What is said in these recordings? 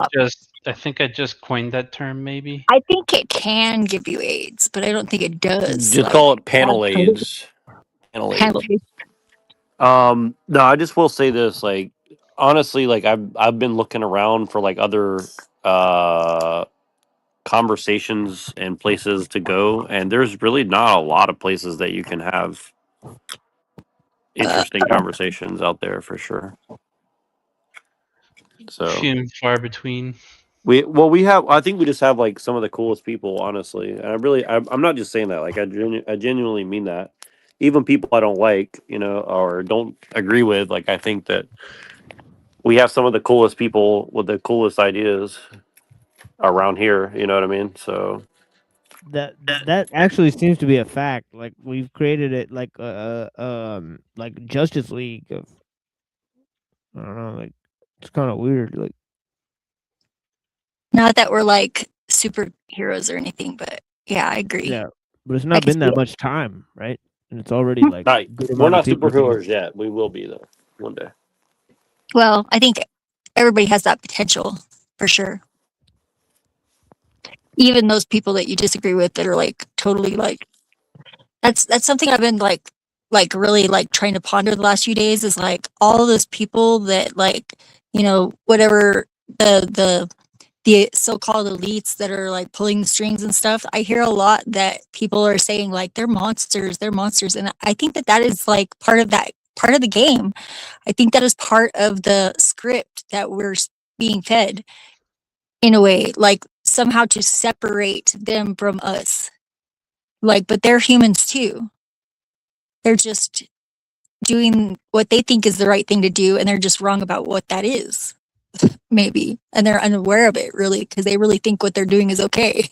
I just coined that term. Maybe. I think it can give you AIDS, but I don't think it does. Just Like, call it panel absolutely AIDS. Panel AIDS. penalty. No, I just will say this, like honestly, like I've been looking around for like other uh conversations and places to go, and there's really not a lot of places that you can have Uh, interesting conversations out there for sure. So Few and far between. we have, I think we just have like some of the coolest people, honestly. And I'm not just saying that, like I genuinely mean that. Even people I don't like, or don't agree with, like I think that we have some of the coolest people with the coolest ideas around here. You know what I mean? So That actually seems to be a fact. Like we've created it like Justice League of I don't know, like it's kind of weird. Like Not that we're like superheroes or anything, but yeah, I agree. yeah, but it's I not can been see that it. much time, right? And it's already like not, good we're amount of not people saying, superheroes yet. We will be though one day. Well, I think everybody has that potential for sure. Even those people that you disagree with that are like totally like that's something I've been like really like trying to ponder the last few days is like all those people that like, whatever the so-called elites that are like pulling the strings and stuff. I hear a lot that people are saying like they're monsters, and I think that that is like part of the game. I think that is part of the script that we're being fed in a way, like somehow to separate them from us. Like, but they're humans too. They're just doing what they think is the right thing to do, and they're just wrong about what that is, maybe. And they're unaware of it, really, because they really think what they're doing is okay.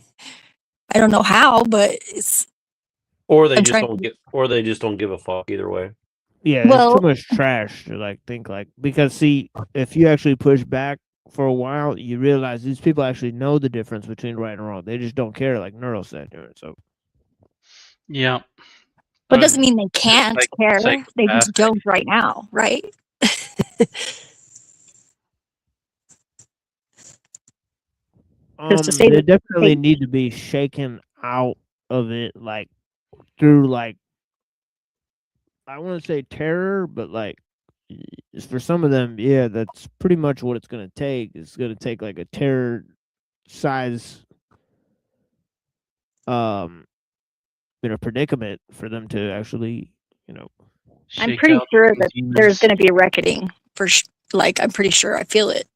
I don't know how, but Or they I'm just trying. don't get, or they just don't give a fuck either way. yeah, it's too Well, much trash to like think like because see, if you actually push back for a while, you realize these people actually know the difference between right and wrong. They just don't care, like Neuro said. So Yeah. but doesn't mean they Just can't care. They just psychopathic. don't right now, right? Because to say they that definitely they, need to be shaken out of it, like through like I want to say terror, but like for some of them, yeah, that's pretty much what it's gonna take. It's gonna take like a terror size um predicament for them to actually you know I'm Shake pretty out sure those that there's demons. going to be a reckoning like I'm pretty sure I feel it.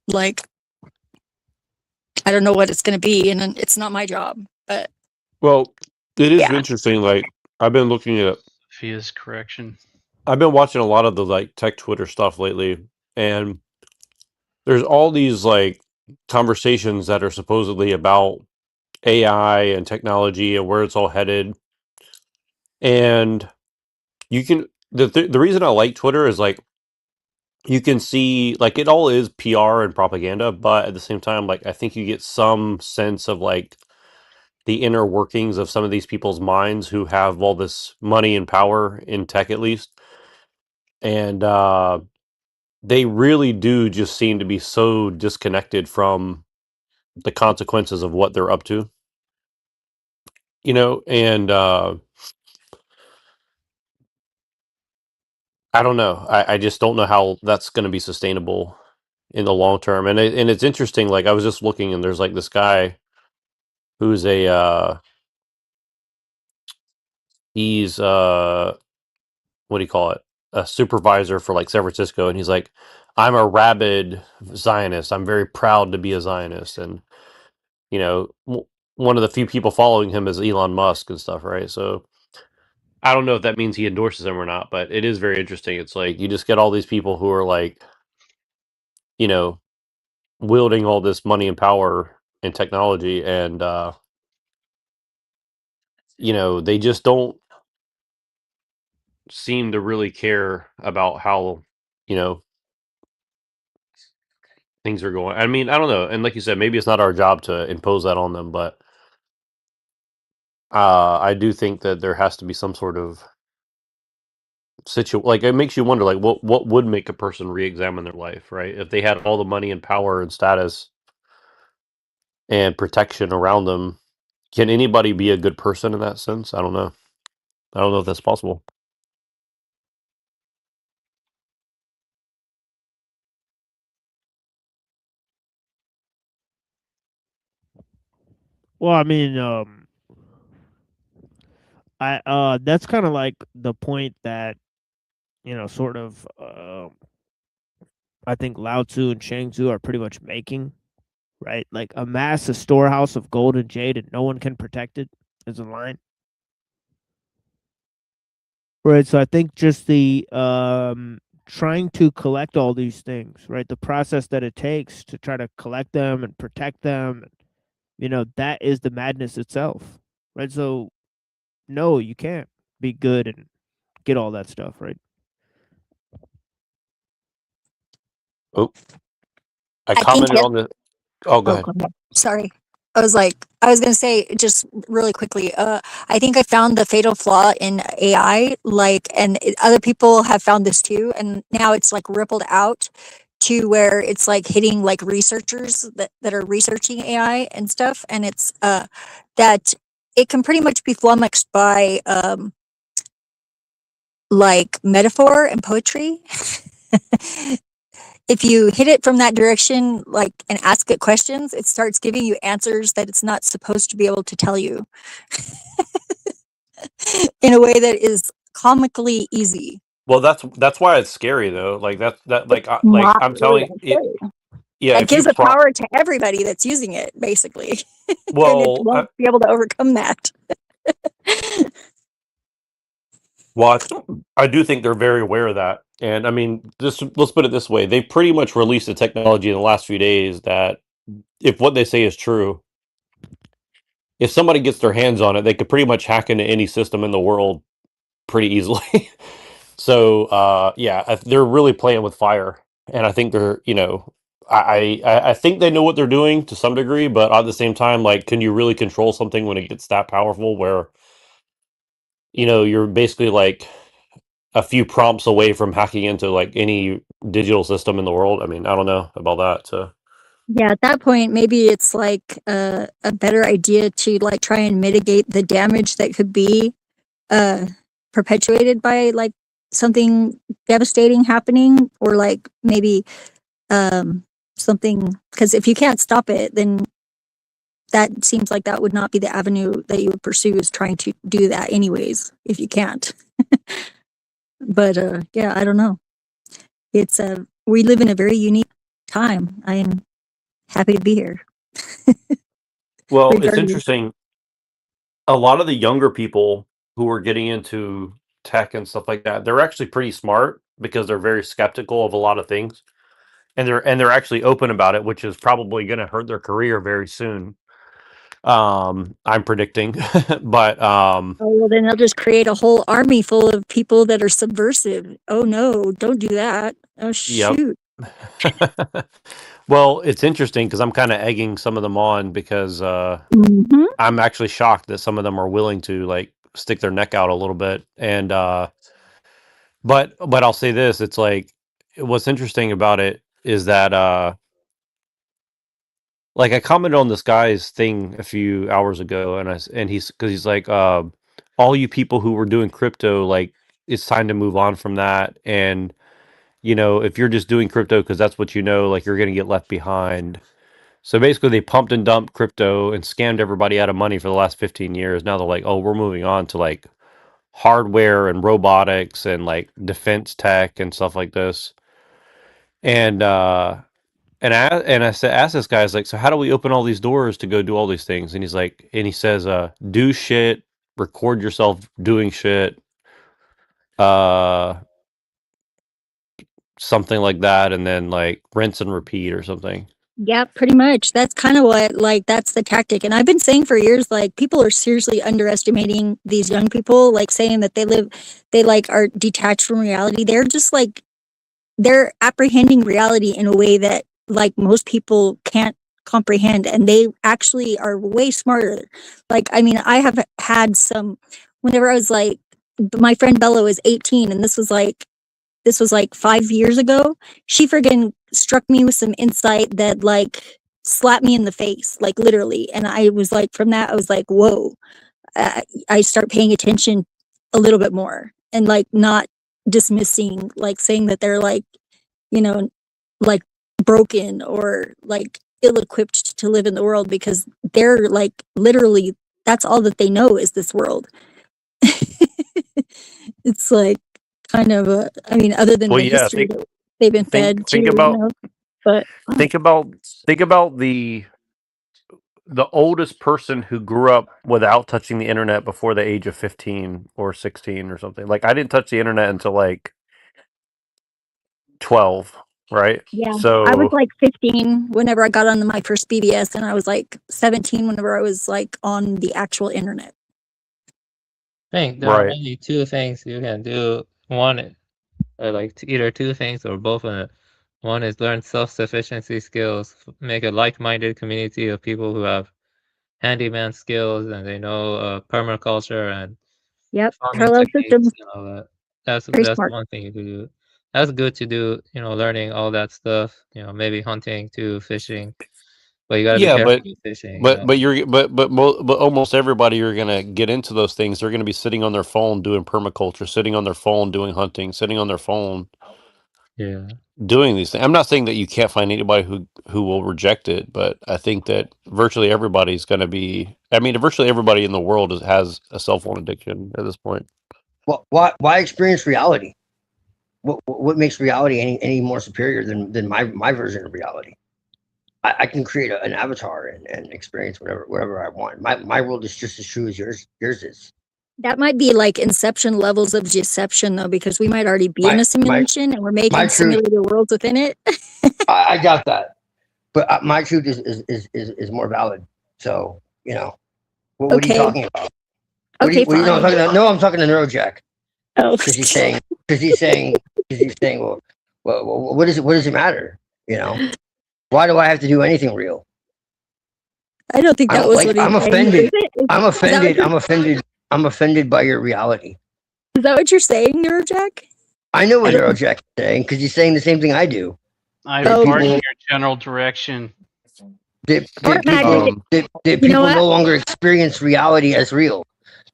Like I don't know what it's going to be, and it's not my job. But Well, it is yeah, interesting. Like I've been looking at, Sophia's correction. I've been watching a lot of the like tech Twitter stuff lately, and there's all these like conversations that are supposedly about AI and technology and where it's all headed. And you can the reason I like Twitter is like you can see like it all is PR and propaganda, but at the same time, like I think you get some sense of like the inner workings of some of these people's minds who have all this money and power in tech, at least. And they really do just seem to be so disconnected from the consequences of what they're up to, and I don't know. I just don't know how that's going to be sustainable in the long term. And it's interesting. Like I was just looking, and there's like this guy who's a he's what do you call it? A supervisor for like San Francisco, and he's like, I'm a rabid Zionist. I'm very proud to be a Zionist, and one of the few people following him is Elon Musk and stuff, right? So I don't know if that means he endorses him or not, but it is very interesting. It's like you just get all these people who are like, you know, wielding all this money and power and technology, and they just don't seem to really care about how you know things are going. I mean, I don't know. And like you said, maybe it's not our job to impose that on them, but I do think that there has to be some sort of like it makes you wonder like what would make a person re-examine their life, right? If they had all the money and power and status, and protection around them. Can anybody be a good person in that sense? I don't know. I don't know if that's possible. Well, I mean, that's kind of like the point that sort of I think Lao Tzu and Shang Tzu are pretty much making, right? Like amass a storehouse of gold and jade, and no one can protect it is a line. Right. So I think just the trying to collect all these things, right? The process that it takes to try to collect them and protect them, that is the madness itself. Right. So no, you can't be good and get all that stuff, right? Oh, I I think commented on the. Oh, go Oh, ahead. go ahead. Sorry. I was going to say just really quickly, I think I found the fatal flaw in AI, and other people have found this too. And now it's like rippled out to where it's like hitting like researchers that are researching AI and stuff. And it's, that it can pretty much be flummoxed by, like metaphor and poetry. If you hit it from that direction, like, and ask it questions, it starts giving you answers that it's not supposed to be able to tell you in a way that is comically easy. Well, that's why it's scary though. Like that like Not I'm really telling that it. scary. Yeah, That if you gives it prompt. power to everybody that's using it, basically. And it Well, won't be able to overcome that. well, I do think they're very aware of that. And I mean, let's put it this way: they pretty much released the technology in the last few days that, if what they say is true, if somebody gets their hands on it, they could pretty much hack into any system in the world pretty easily. So, yeah, they're really playing with fire, and I think they're, I think they know what they're doing to some degree, but at the same time, like, can you really control something when it gets that powerful? Where you're basically like a few prompts away from hacking into like any digital system in the world. I mean, I don't know about that. So Yeah, at that point, maybe it's like a better idea to like try and mitigate the damage that could be uh perpetuated by like something devastating happening, or like maybe um something, because if you can't stop it, then that seems like that would not be the avenue that you would pursue, is trying to do that anyways if you can't. But yeah, I don't know. It's we live in a very unique time. I am happy to be here. well, it's Regardless. interesting. A lot of the younger people who are getting into tech and stuff like that, they're actually pretty smart because they're very skeptical of a lot of things, and they're actually open about it, which is probably going to hurt their career very soon. I'm predicting, but Oh, well, then they'll just create a whole army full of people that are subversive. Oh no, don't do that. Oh yep. shoot. Well, it's interesting because I'm kind of egging some of them on because Hmm. I'm actually shocked that some of them are willing to like stick their neck out a little bit. And but I'll say this: it's like what's interesting about it is that like I commented on this guy's thing a few hours ago, and he's because he's like, all you people who were doing crypto, like it's time to move on from that. And if you're just doing crypto because that's what like you're gonna get left behind. So basically, they pumped and dumped crypto and scammed everybody out of money for the last 15 years. Now they're like, oh, we're moving on to like hardware and robotics and like defense tech and stuff like this. And asked this guy, I was like, so how do we open all these doors to go do all these things? And he's like, and he says, do shit, record yourself doing shit, uh, something like that, and then like rinse and repeat or something. Yeah, pretty much. That's kind of what, like, that's the tactic. And I've been saying for years, like, people are seriously underestimating these young people, like, saying that they like are detached from reality. They're just like, they're apprehending reality in a way that, like, most people can't comprehend. And they actually are way smarter. Like, I mean, I have had some, whenever I was like, my friend Bella was 18, and this was like 5 years ago. She friggin' struck me with some insight that, like, slap me in the face, like literally. And I was like, from that, I was like, whoa. I start paying attention a little bit more and like not dismissing, like saying that they're like, you know, like broken or like ill-equipped to live in the world, because they're like literally that's all that they know is this world. It's like kind of a, I mean, other than Well, the yeah. history that they've been fed to, Think you about know, but think about the oldest person who grew up without touching the internet before the age of 15 or 16 or something. Like, I didn't touch the internet until like 12, right? yeah, I was So, like 15 whenever I got on my first BBS, and I was like 17 whenever I was like on the actual internet. I think there are right. only two things you can do. One, like either two things or both of it. One is learn self-sufficiency skills, make a like-minded community of people who have handyman skills and they know permaculture and Yep, farming parallel techniques systems, and all that. That's very smart. one thing you could do. That's good to do, learning all that stuff, maybe hunting too, fishing. But you gotta be Yeah, careful with fishing, but almost everybody you're gonna get into those things. They're gonna be sitting on their phone doing permaculture, sitting on their phone doing hunting, sitting on their phone Yeah. doing these things. I'm not saying that you can't find anybody who will reject it, but I think that virtually everybody's going to be. I mean, virtually everybody in the world has a cell phone addiction at this point. Well, why experience reality? What makes reality any more superior than my version of reality? I can create an avatar and experience whatever I want. My world is just as true as yours is. That might be like inception levels of deception, though, because we might already be in My a simulation and we're making truth, simulated worlds within it. I got that, but my truth is more valid. So what are you Okay. talking about? Okay, what are you fine. talking about? No, I'm talking to Neurojack Oh, because he's saying well, what does it matter? Why do I have to do anything real? I don't think that was what he I'm was saying. offended. Is it? I'm Is that what offended. you're- I'm offended. I'm offended by your reality. Is that what you're saying, Neurojack? I know what I don't- Neurojack is saying because he's saying the same thing I do. I Oh, bark in people- your general direction. That Smart magic. people what? no longer experience reality as real.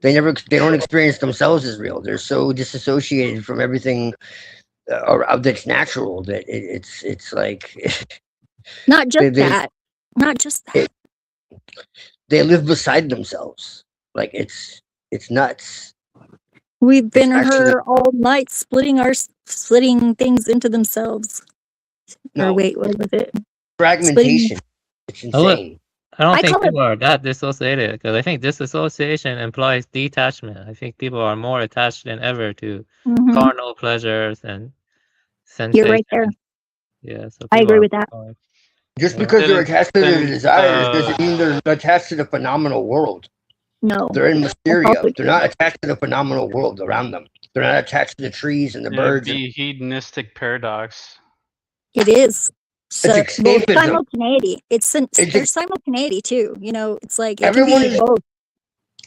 They don't experience themselves as real. They're so disassociated from everything that's natural that it's like Not just they- that. Not just that. they live beside themselves. Like it's nuts. We've been actually- her all night splitting things into themselves. No. Or wait, what was it? Fragmentation. It's insane. I don't I think call it- people are that dissociated because I think disassociation implies detachment. I think people are more attached than ever to Mhm. carnal pleasures and sensations. You're right there. Yeah, so I people agree are with that. more- Just Yeah. because they're attached to their Then, desires doesn't mean they're attached to the phenomenal world. No. They're in also Mysteria. true. They're not attached to the phenomenal world around them. They're not attached to the trees and the It'd birds. be hedonistic paradox. It is. So, well, escapism. simultaneity. There's ex- simultaneity too. It's like it Everyone can be is- both.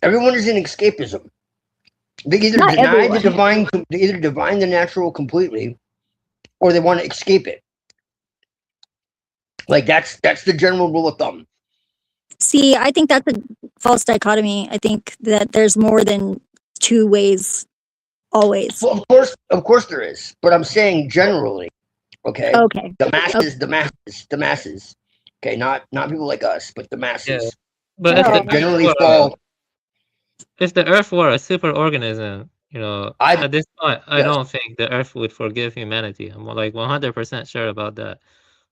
Everyone is in escapism. They either Not deny everyone. the divine. They either divine the natural completely, or they want to escape it. Like that's the general rule of thumb. See, I think that's a false dichotomy. I think that there's more than two ways always. Well, of course there is. But I'm saying generally. Okay. Okay. The masses. Okay, not people like us, but the masses. Yeah. But Yeah. Generally fall. if the Earth were a super organism, at this point, I yes. don't think the Earth would forgive humanity. I'm like 100% sure about that.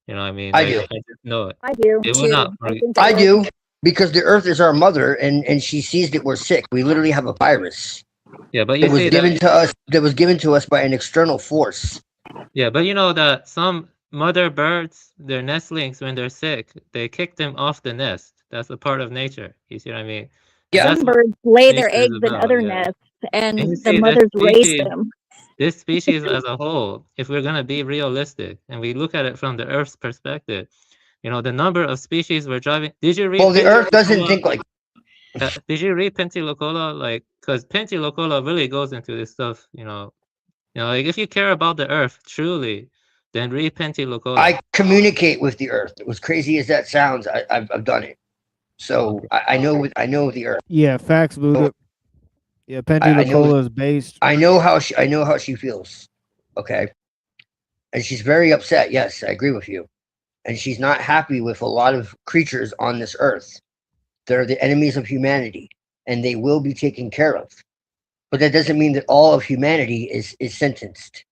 I mean, I like, do. I just know it. I do It too. would not I forgive. think I that- do because the Earth is our mother, and she sees that we're sick. We literally have a virus. Yeah, but It you was see given that. to us. That was given to us by an external force. Yeah, but you know that some mother birds, their nestlings, when they're sick, they kick them off the nest. That's a part of nature. You see what I mean? Yeah. That's Some what birds lay their nature is eggs in about, other yeah. nests, and And you the see, this mothers raise species- them. This species as a whole, if we're gonna be realistic and we look at it from the Earth's perspective, the number of species we're driving. Did you read? Well, the Earth doesn't Pentelocola? think like. Did you read Pentelocola? Like, because Pentelocola really goes into this stuff. Like if you care about the Earth truly, Then read Pentilocola. I communicate with the earth. As crazy as that sounds, I've done it. So Okay. I know the earth. Yeah, facts, Buddha. Yeah, I know- Pentilocola is based. I know how she feels. Okay. And she's very upset. Yes, I agree with you. And she's not happy with a lot of creatures on this earth. They're the enemies of humanity, and they will be taken care of. But that doesn't mean that all of humanity is sentenced.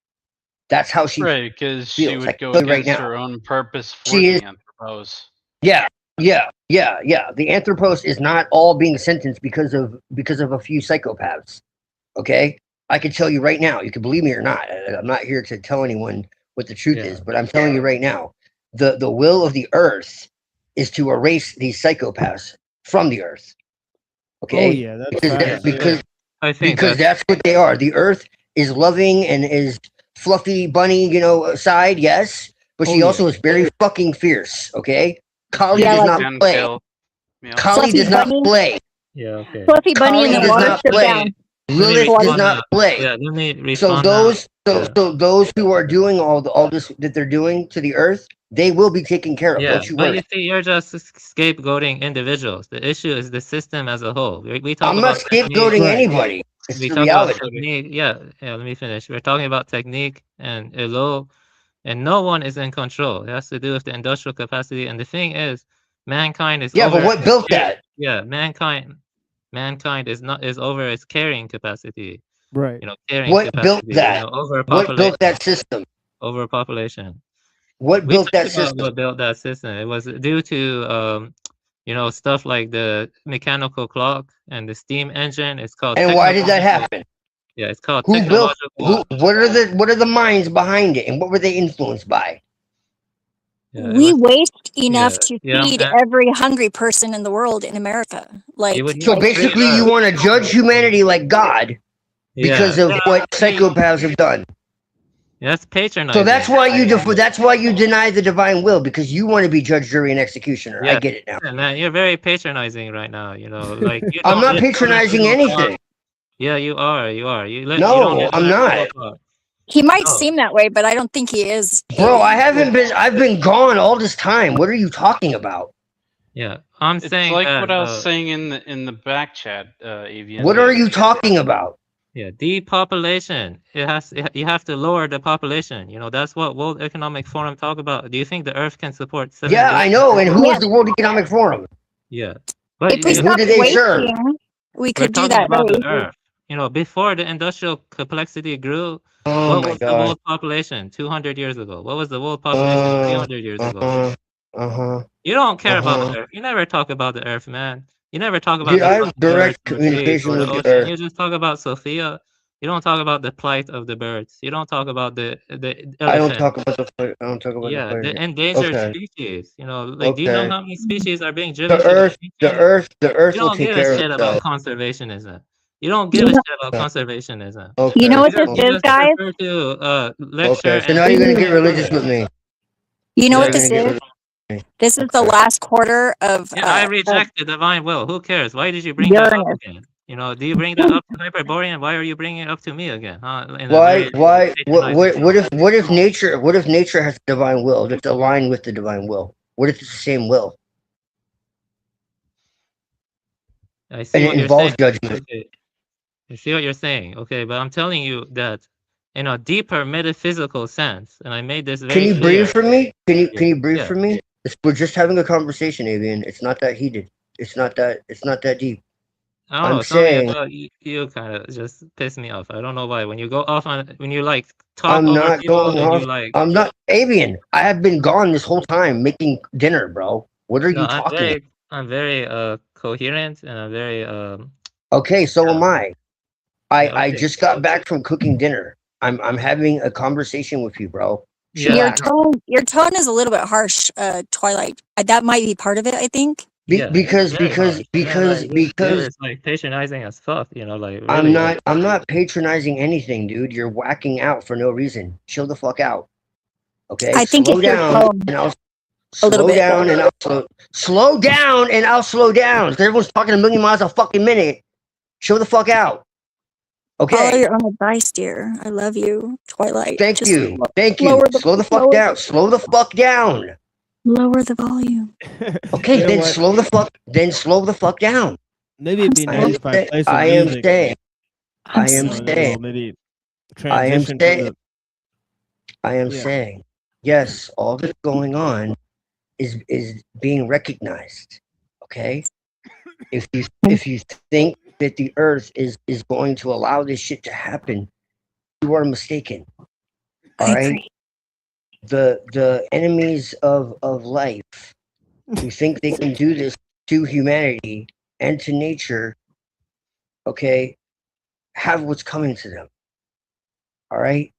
That's how she Right, because she feels. would Like, go right against now. her own purpose for She the is- Anthropos. Yeah. The Anthropos is not all being sentenced because of a few psychopaths. Okay? I can tell you right now, you can believe me or not. I'm not here to tell anyone what the truth is, but I'm telling you right now, the will of the earth is to erase these psychopaths from the earth. Okay? Oh yeah, that's Because facts. because I think because that's what they are. The earth is loving and is fluffy bunny, side, yes, but she Oh, also is very fucking fierce. Okay, Kali Yeah, does like- not And play. kill. Yeah. Kali Fluffy does not bunny. play. Yeah, okay. Fluffy bunny and Kali then does water not strip play. down. Lilith respond does not now. play. Yeah, let me So respond those now. so those who are doing all this that they're doing to the earth, they will be taken care of. Yeah, Don't you but worry. you see, you're just scapegoating individuals. The issue is the system as a whole. We talk I'm about not scapegoating Right. anybody. It's we the talk about reality. technique. Yeah, let me finish. We're talking about technique and elo, and no one is in control. It has to do with the industrial capacity. And the thing is, mankind is Yeah, over. but what built that? Yeah, mankind is over its carrying capacity. Right. Carrying What built capacity. that? What Overpopulation. built that system? Overpopulation. What We built that talked about system? what built that system. It was due to stuff like the mechanical clock and the steam engine. It's called. And why did that technological- happen? Yeah, it's called Who built? technological. What are the minds behind it, and what were they influenced by? Yeah, it We was- waste enough to yeah, feed and- every hungry person in the world in America. Like, would- So Like, basically, you want to judge humanity like God because of what psychopaths have done. That's patronizing. So that's why you deny the divine will, because you want to be judge, jury, and executioner. I Yeah. get it now. Yeah, man, you're very patronizing right now. Like you I'm don't not let patronizing other people anything. talk. Yeah, you are. You are. No, you don't let I'm other not. people talk. he might No. seem that way, but I don't think he is. Bro, I've been gone all this time. What are you talking about? Yeah, I'm It's saying like that, what I was saying in the back chat, Avian. What are you talking about? Yeah, depopulation. You have to lower the population. That's what World Economic Forum talk about. Do you think the Earth can support 7 Yeah, I billion know. And people? who is the World Economic Forum? Yeah, but If we Who stopped do they serve? wasting, we we're could do talking that about very the easily. Earth. Before the industrial complexity grew, Oh what my was the god. world population 200 years ago? What was the world population 300 years ago? You don't care about the Earth. You never talk about the Earth, man. You never talk about Dude, the I have birds direct and the trees communication or the with the ocean. Earth. You just talk about Sophia. You don't talk about the plight of the birds. You don't talk about the I don't elephant. talk about the Yeah, the planet. endangered Okay. species. Do you know Okay. how many species are being driven The to Earth You will don't take give a care of shit about itself. conservationism. You don't give a shit about conservationism. Okay. You know what this You is, just guys? prefer to lecture. Okay. So now you're gonna get religious with me. You know Now what you're this gonna get is? This is the Okay. last quarter of. Yeah, I reject the divine will. Who cares? Why did you bring that up Uranus. again? Do you bring that up to Hyperborean? Why are you bringing it up to me again? Huh? What if nature has divine will that's aligned with the divine will? What if it's the same will? I see And what it you're involves saying. judgment. Okay. I see what you're saying. Okay, but I'm telling you that in a deeper metaphysical sense, and I made this very Can you clear. breathe for me? Can you breathe Yeah. for me? We're just having a conversation, Avian. It's not that heated. It's not that deep. I don't know. I'm Something saying- about you kind of just piss me off. I don't know why. When you go off when you talk I'm over not people going and off. you I'm not Avian. I have been gone this whole time making dinner, bro. What are No, you talking? I'm very coherent and I'm very Okay, so am I. I okay. just got back from cooking dinner. I'm having a conversation with you, bro. Yeah. Your tone is a little bit harsh, Twilight. That might be part of it, I think. Because it's like patronizing as fuck, really. I'm not patronizing anything, dude. You're whacking out for no reason. Chill the fuck out. Okay? I think slow it's your down tone. and I'll A little slow bit. down and slow down and I'll slow down. Everyone's talking a million miles a fucking minute. Chill the fuck out. Follow Okay. your own advice, dear. I love you, Twilight. Thank Just you. Thank you. lower the- Slow the fuck lower- down. Slow the fuck down. Lower the volume. Okay, You know then what? slow the fuck. Then slow the fuck down. Maybe it'd be I nice am. if I play some I am music. saying. I'm I am and sorry. then saying. we'll maybe I am transition from saying. the. I am Yeah. saying. Yes, all that's going on is being recognized. Okay. If you think that the Earth is going to allow this shit to happen, you are mistaken. All I right. agree. The enemies of life who think they can do this to humanity and to nature, okay, have what's coming to them. All right.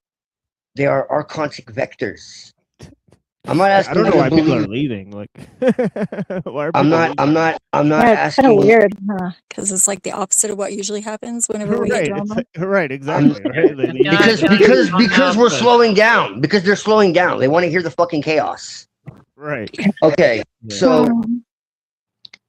They are archontic vectors. I'm not I asking don't know you why to people are believe. leaving. Like, why are people I'm not. leaving? I'm not. I'm not Yeah, it's kind asking. of weird, huh? Because it's like the opposite of what usually happens whenever we get Right, drama. right, exactly. Right, they leave. Because Can I respond now? we're Because- slowing down. Because they're slowing down. They want to hear the fucking chaos. Right. Okay. Yeah.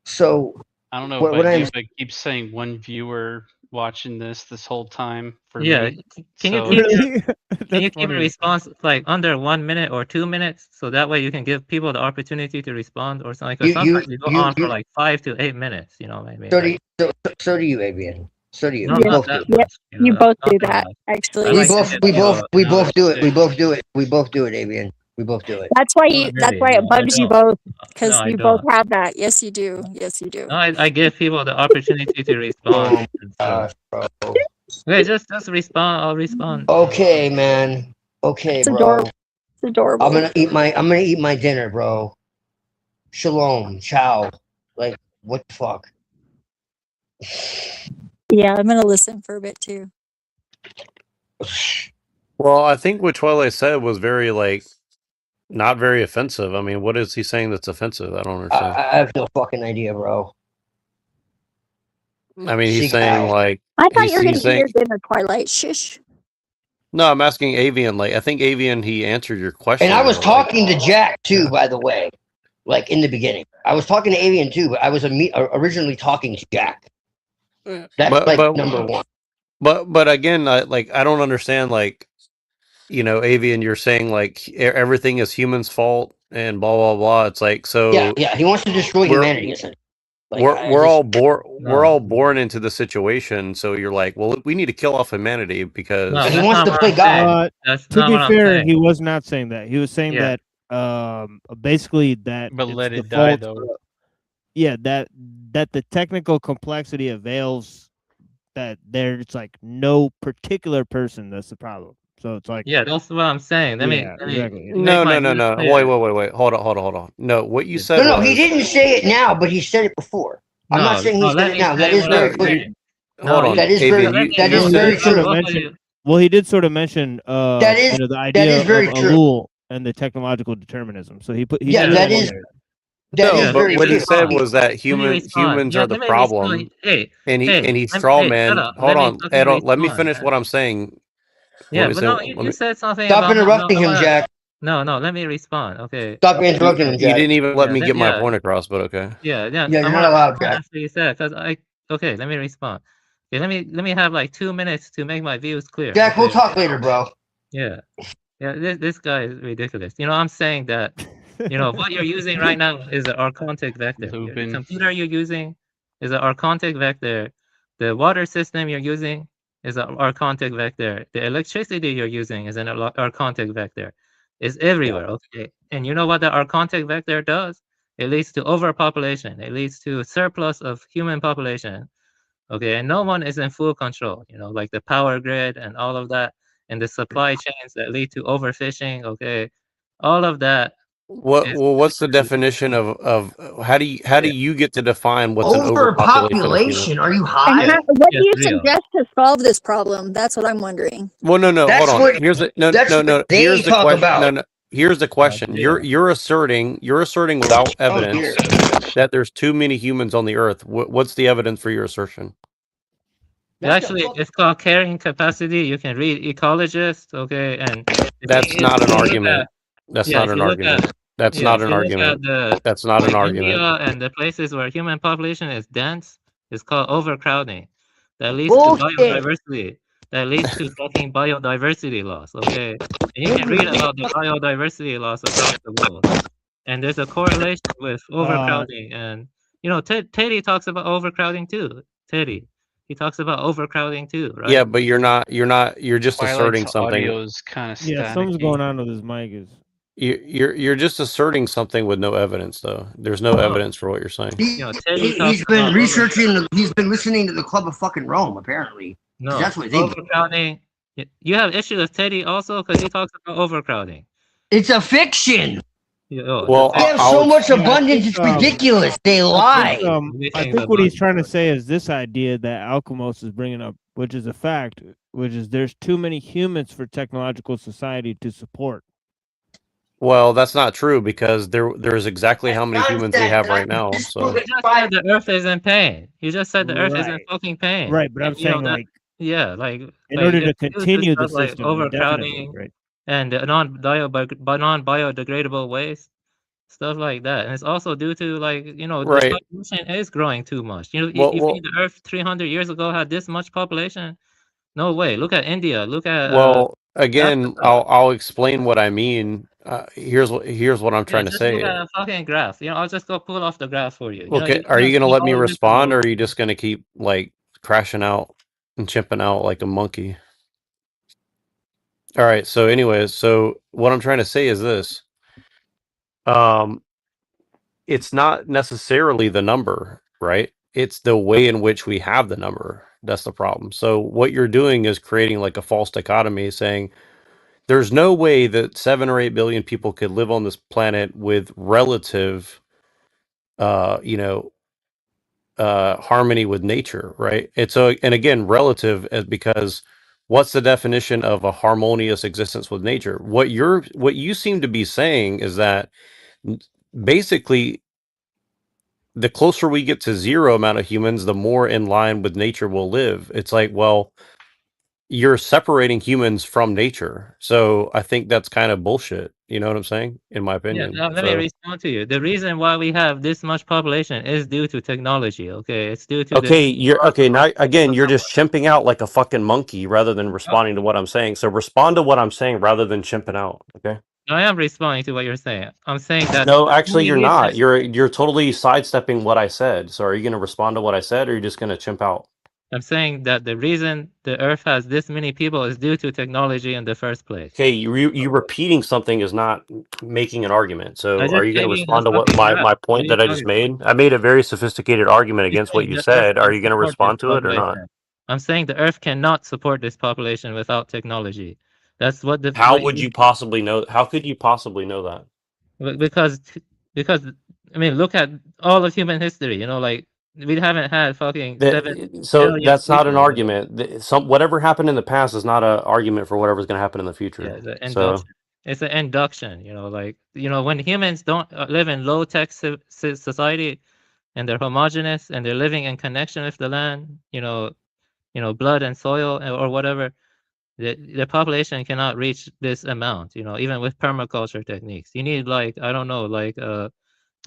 So I don't know What- about what you, I'm- but it keeps saying one viewer watching this whole time for Yeah. me. Can you So- keep Really? can you That's keep a funny. response like under 1 minute or 2 minutes, so that way you can give people the opportunity to respond or something? Because sometimes you go on for like 5 to 8 minutes. You know what I mean? so do Like, you, so do you, Avian. So do you. no, We Yeah. not both do. that much. You know, both do not that, much. actually. I We like to both give we people both we an both do it. We opportunity. both do it. We both do it, Avian. We both do it. That's why No, you. That's really, why it no, I bugs you don't. both, because No, I you both don't. have that. Yes, you do. Yes, you do. No, I give people the opportunity to respond. And stuff. Bro. Okay, just respond. I'll respond. Okay, man. Okay, It's bro. adorable. It's adorable. I'm gonna eat my dinner, bro. Shalom, ciao. Like, what the fuck? Yeah, I'm gonna listen for a bit too. Well, I think what Twilight said was very not very offensive. I mean, what is he saying that's offensive? I don't understand. I have no fucking idea, bro. I mean, he's Seek saying out. like I thought you were he's gonna eat your saying dinner, Twilight. Shush. no. I'm asking Avian. Like, I think Avian he answered your question. And I was though, talking to Jack too, Yeah. by the way. Like in the beginning, I was talking to Avian too, but I was originally talking to Jack. That's but number one. But again, I don't understand. Like, Avian, you're saying like everything is humans' fault and blah blah blah. It's like so. Yeah. He wants to destroy We're- humanity, isn't it? Like, we're all born. No. We're all born into the situation. So you're like, well, we need to kill off humanity because No, He that's wants not to what play I'm God. saying. That's To not be what I'm fair, saying. he was not saying that. He was saying Yeah. that basically that But it's let the it die, fault- though. Yeah, that the technical complexity avails that there's like no particular person that's the problem. So it's like Yeah, that's what I'm saying. Let me exactly. no. make my views clear. Wait. Hold on. No, what you said No, was he didn't say it now, but he said it before. I'm not saying he let said it me now. That say is what very I'm clear. saying. Hold No, on. That is Avian, very- you- that you is said- very He sort true. of mentioned. Well, he did sort of mention That is- the that idea is very of true. Elul and the technological determinism. So he Yeah, threw that in is- there. That No, is but very what he true. said was that Let me humans respond. are the let me problem, respond. Hey, and he hey, straw hey, man. shut up. Hold Let me on, fucking Ed, let me respond, finish man. what I'm saying. Yeah, Let me but say- no, let you me- said something Stop about interrupting him, Jack. No, let me respond. Okay. Stop interrupting him, You Jack. didn't even let Yeah, me that- get my yeah. point across, but okay. Yeah, Yeah, you're I'm not gonna- allowed, I'm gonna Jack. answer you said because okay, let me respond. Okay, let me have like 2 minutes to make my views clear. Jack, we'll okay? talk later, bro. Yeah. This guy is ridiculous. I'm saying that what you're using right now is an archontic vector. The Lubin. computer you're using is an archontic vector. The water system you're using is an archontic vector. The electricity you're using is an archontic vector. It's everywhere, okay? And you know what the archontic vector does? It leads to overpopulation. It leads to surplus of human population, okay? And no one is in full control, like the power grid and all of that, and the supply chains that lead to overfishing, okay? All of that. What's the definition of how do you get to define what's an overpopulation of humans? Are you And high? what do Yeah, you it's real. suggest to solve this problem? That's what I'm wondering. Well, no, That's hold on. what- Here's the no. they Here's the talk question. about. No. Here's the question. Yeah. You're asserting without evidence dear. that there's too many humans on the earth. What's the evidence for your assertion? Actually, it's called carrying capacity. You can read Ecologist, okay? And That's not an argument. That's yeah, not if an you look argument. at- That's yeah, not if an you look at argument. That's not an India argument. and the places where human population is dense, it's called overcrowding. That leads Bullshit. to biodiversity. that leads to fucking biodiversity loss. Okay, and you can read about the biodiversity loss across the world, and there's a correlation with overcrowding. And Teddy talks about overcrowding too. Teddy, he talks about overcrowding too, right? Yeah, but you're just asserting Twilight's something. audio is kind of Yeah, something's going on with his mic. Is You're just asserting something with no evidence, though. There's no evidence for what you're saying. Teddy He's been researching. He's been listening to the Club of fucking Rome, apparently. No, that's what they do. overcrowding. You have issue with Teddy also because he talks about overcrowding. It's a fiction. Well, They have so much abundance, it's ridiculous. They lie. I think what he's trying to say is this idea that Alchemos is bringing up, which is a fact, which is there's too many humans for technological society to support. Well, that's not true because there's exactly how many humans we have right now. So you just said the Earth is in pain. You just said the Earth is in fucking pain. Right, but I'm saying like in order to continue the system, like overcrowding, right? And non-biodegradable waste, stuff like that. And it's also due to the population is growing too much. You think the Earth 300 years ago had this much population? No way. Look at India. Look at again, I'll explain what I mean. Here's what I'm trying to say. Look at a fucking graph. I'll just go pull off the graph for you. Okay, are you gonna let me respond, or are you just gonna keep like crashing out and chimping out like a monkey? All right. So, anyways, what I'm trying to say is this. It's not necessarily the number, right? It's the way in which we have the number. That's the problem. So what you're doing is creating like a false dichotomy, saying there's no way that 7 or 8 billion people could live on this planet with relative, harmony with nature, right? And again, relative because what's the definition of a harmonious existence with nature? What you seem to be saying is that basically the closer we get to zero amount of humans, the more in line with nature we'll live. It's like, well, you're separating humans from nature. So I think that's kind of bullshit. You know what I'm saying? In my opinion. Yeah, let me respond to you. The reason why we have this much population is due to technology. Okay, it's due to now again, you're just chimping out like a fucking monkey rather than responding to what I'm saying. So respond to what I'm saying rather than chimping out. Okay. I am responding to what you're saying. I'm saying that no, actually, you're not. You're totally sidestepping what I said. So are you going to respond to what I said, or are you just going to chimp out? I'm saying that the reason the Earth has this many people is due to technology in the first place. Okay, you repeating something is not making an argument. So are you going to respond to what my point that I just made? I made a very sophisticated argument against what you said. Are you going to respond to it or not? I'm saying the Earth cannot support this population without technology. That's what the. How would you possibly know? How could you possibly know that? Because I mean, look at all of human history. We haven't had fucking 7 so that's not an argument. Whatever happened in the past is not an argument for whatever's going to happen in the future. Yeah, it's an induction. When humans don't live in low tech society, and they're homogenous and they're living in connection with the land, blood and soil or whatever, the population cannot reach this amount. Even with permaculture techniques, you need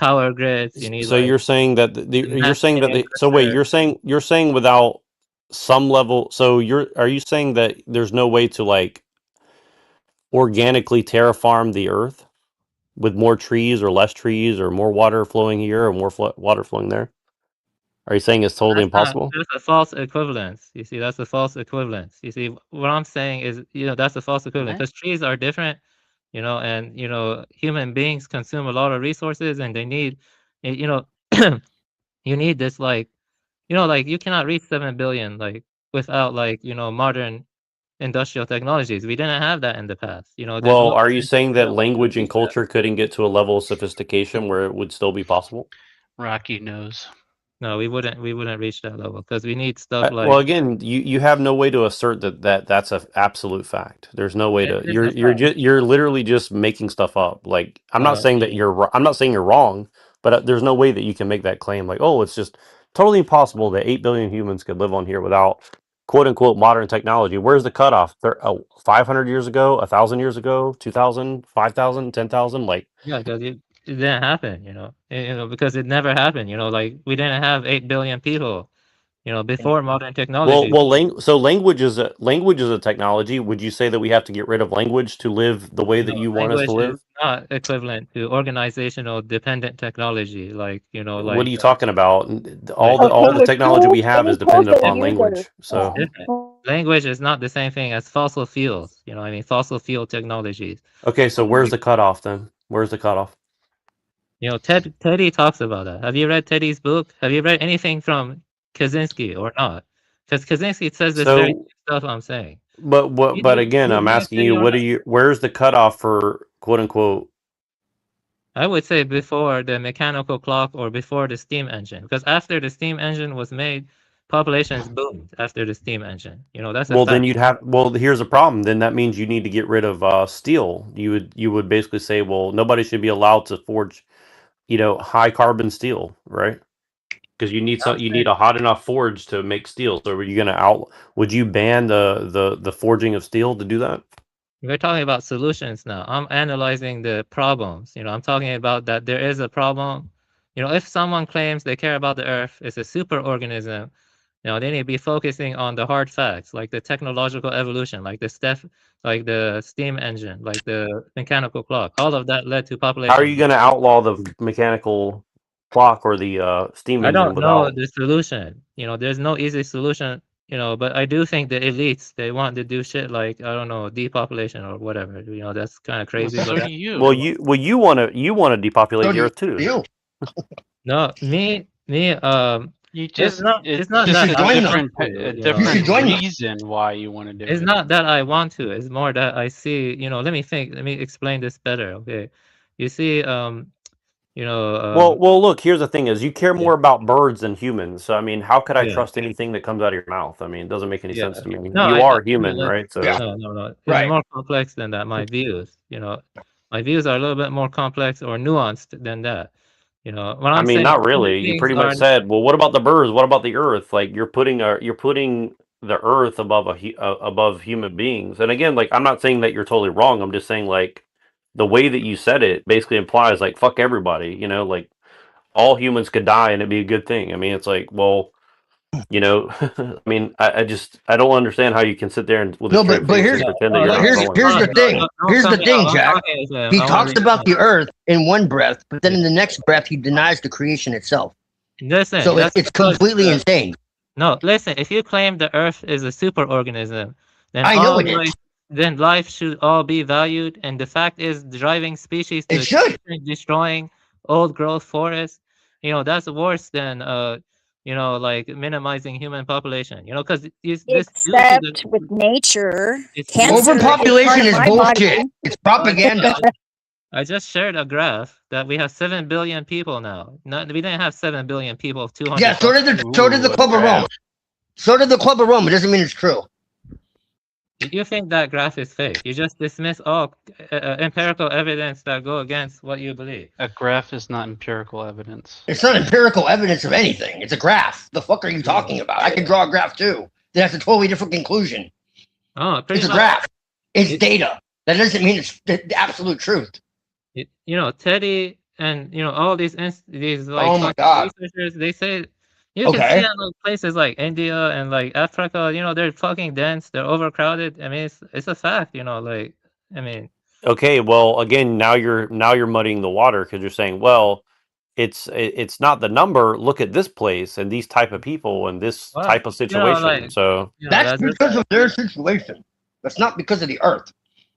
power grids. You need. So you're saying that you're saying without some level. So are you saying that there's no way to like organically terraform the earth with more trees or less trees or more water flowing here or more water flowing there? Are you saying it's totally impossible? That's a false equivalence. You see, that's a false equivalence. You see, what I'm saying is, that's a false equivalence because trees are different, and human beings consume a lot of resources, and they need, you need this you cannot reach 7 billion without modern industrial technologies. We didn't have that in the past. Well, are you saying that language and culture couldn't get to a level of sophistication where it would still be possible? Rocky knows. No, we wouldn't reach that level because we need stuff like. Well, again, you have no way to assert that's an absolute fact. There's no way to. You're literally just making stuff up. Like I'm not saying that I'm not saying you're wrong, but there's no way that you can make that claim. Like, oh, it's just totally impossible that 8 billion humans could live on here without quote unquote modern technology. Where's the cutoff? 500 years ago, 1,000 years ago, 2,000, 5,000, 10,000, like. Yeah, because it didn't happen, because it never happened. We didn't have 8 billion people, before modern Well, technology. so language is a technology. Would you say that we have to get rid of language to live the way that you want us to Language live? is not equivalent to organizational dependent technology. Like, What are you talking about? like All the technology we have is dependent upon language. So different. Language is not the same thing as fossil fuels. I mean, fossil fuel technologies. okay, so where's the cutoff then? Where's the cutoff? Teddy talks about that. Have you read Teddy's book? Have you read anything from Kaczynski or not? Because Kaczynski says this very So, stuff I'm saying. but again, I'm asking you, where's the cutoff for quote unquote? I would say before the mechanical clock or before the steam engine, because after the steam engine was made, populations boomed after the steam engine. That's a Well, then fact. here's a problem. Then that means you need to get rid of steel. You would basically say, well, nobody should be allowed to forge, high carbon steel, right? Because you need a hot enough forge to make steel. So are you would you ban the forging of steel to do that? We're talking about solutions now. I'm analyzing the problems. I'm talking about that there is a problem. If someone claims they care about the Earth, it's a super organism, they need to be focusing on the hard facts, like the technological evolution, like like the steam engine, like the mechanical clock. All of that led to population. How are you going to outlaw the mechanical clock or the steam I engine don't know without? the solution. There's no easy solution. But I do think the elites, they want to do shit like, I don't know, depopulation or whatever. That's kind of crazy. So but do you. Well, you want to depopulate the Earth too. You. No, me, You just it's not You that should I join want them. to, a You different should join them. reason why you want to do It's it. not that I want to. It's more that I see. Let me think. Let me explain this better. Okay, you see, Well, look. Here's the thing: is you care more about birds than humans. So, I mean, how could I Yeah. trust anything that comes out of your mouth? I mean, it doesn't make any Yeah. sense to me. No, You I are human, like, right? So, Yeah. no. It's Right. more complex than that. My views, my views are a little bit more complex or nuanced than that. When I I'm mean, saying not human really. You beings pretty are much said, well, what about the birds? What about the Earth? Like you're putting the Earth above human beings. And again, like I'm not saying that you're totally wrong. I'm just saying like the way that you said it basically implies like fuck everybody. Like all humans could die and it'd be a good thing. I mean, it's like, well, I mean, I don't understand how you can sit there and with a No, straight but face here's and pretend that you're but not here's wrong. the thing. Here's the thing, Jack. He talks about the Earth in one breath, but then in the next breath he denies the creation itself. Listen, So it's completely insane. No, listen. If you claim the Earth is a superorganism, then I know it is. then life should all be valued. And the fact is, driving species to It should. extinction, destroying old growth forests, that's worse than like minimizing human population. Because Except with nature, cancer Overpopulation is my bullshit. body. It's propaganda. I just shared a graph that we have 7 billion people now. We didn't have 7 billion people 200. Yeah, so did the Club of Rome. So did the Club of Rome. It doesn't mean it's true. You think that graph is fake? You just dismiss all empirical evidence that go against what you believe. A graph is not empirical evidence. It's not empirical evidence of anything. It's a graph. The fuck are you talking about? I can draw a graph too. That's a totally different conclusion. Oh, it's a graph. It's data. That doesn't mean it's the absolute truth. Teddy and all these like oh my God. researchers, they say you can see in like places like India and like Africa, they're fucking dense, they're overcrowded. I mean, it's a fact, like I mean. Okay, well, again, now you're muddying the water because you're saying, well, it's not the number. Look at this place and these type of people and this type of situation. That's because of their situation. That's not because of the Earth.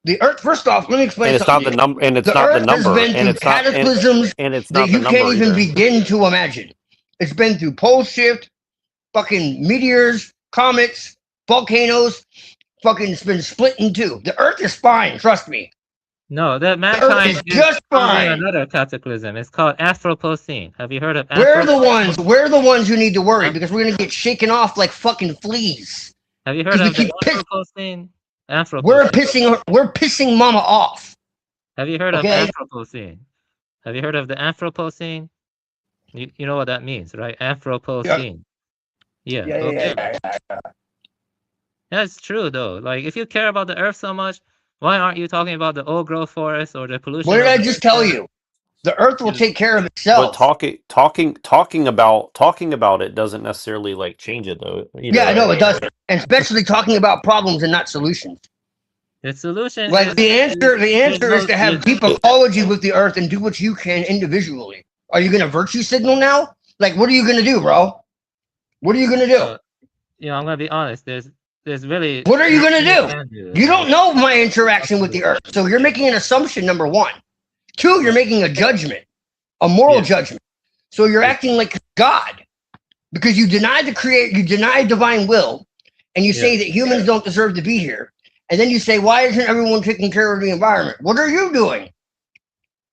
The Earth, first off, let me explain. And it's not the number. And it's not the number. And it's cataclysms and it's not that you can't even begin to imagine. It's been through pole shift, fucking meteors, comets, volcanoes. Fucking it's been split in two. The Earth is fine. Trust me. No, that mankind is just fine. Another cataclysm. It's called Anthropocene. Have you heard of? We're the ones who need to worry because we're gonna get shaken off like fucking fleas. Have you heard of the Anthropocene? We're pissing mama off. Have you heard of Anthropocene? Have you heard of the Anthropocene? You know what that means, right? Anthropocene. Yeah. That's true though. Like if you care about the Earth so much, why aren't you talking about the old growth forests or the pollution? What did I just tell you? The earth will take care of But itself. talking about it doesn't necessarily like change it though. Either, Yeah, I know right? it doesn't. And especially talking about problems and not solutions. The solution Like is the answer is to have there's deep ecology with the earth and do what you can individually. Are you gonna virtue signal now? Like, what are you gonna do, bro? What are you gonna do? I'm gonna be honest. There's really What are you gonna do? can do. You don't know my interaction with the earth, so you're making an assumption. Number one. Two, you're making a judgment, a moral judgment. So you're acting like God because you deny you deny divine will, and you say that humans don't deserve to be here. And then you say, why isn't everyone taking care of the environment? What are you doing?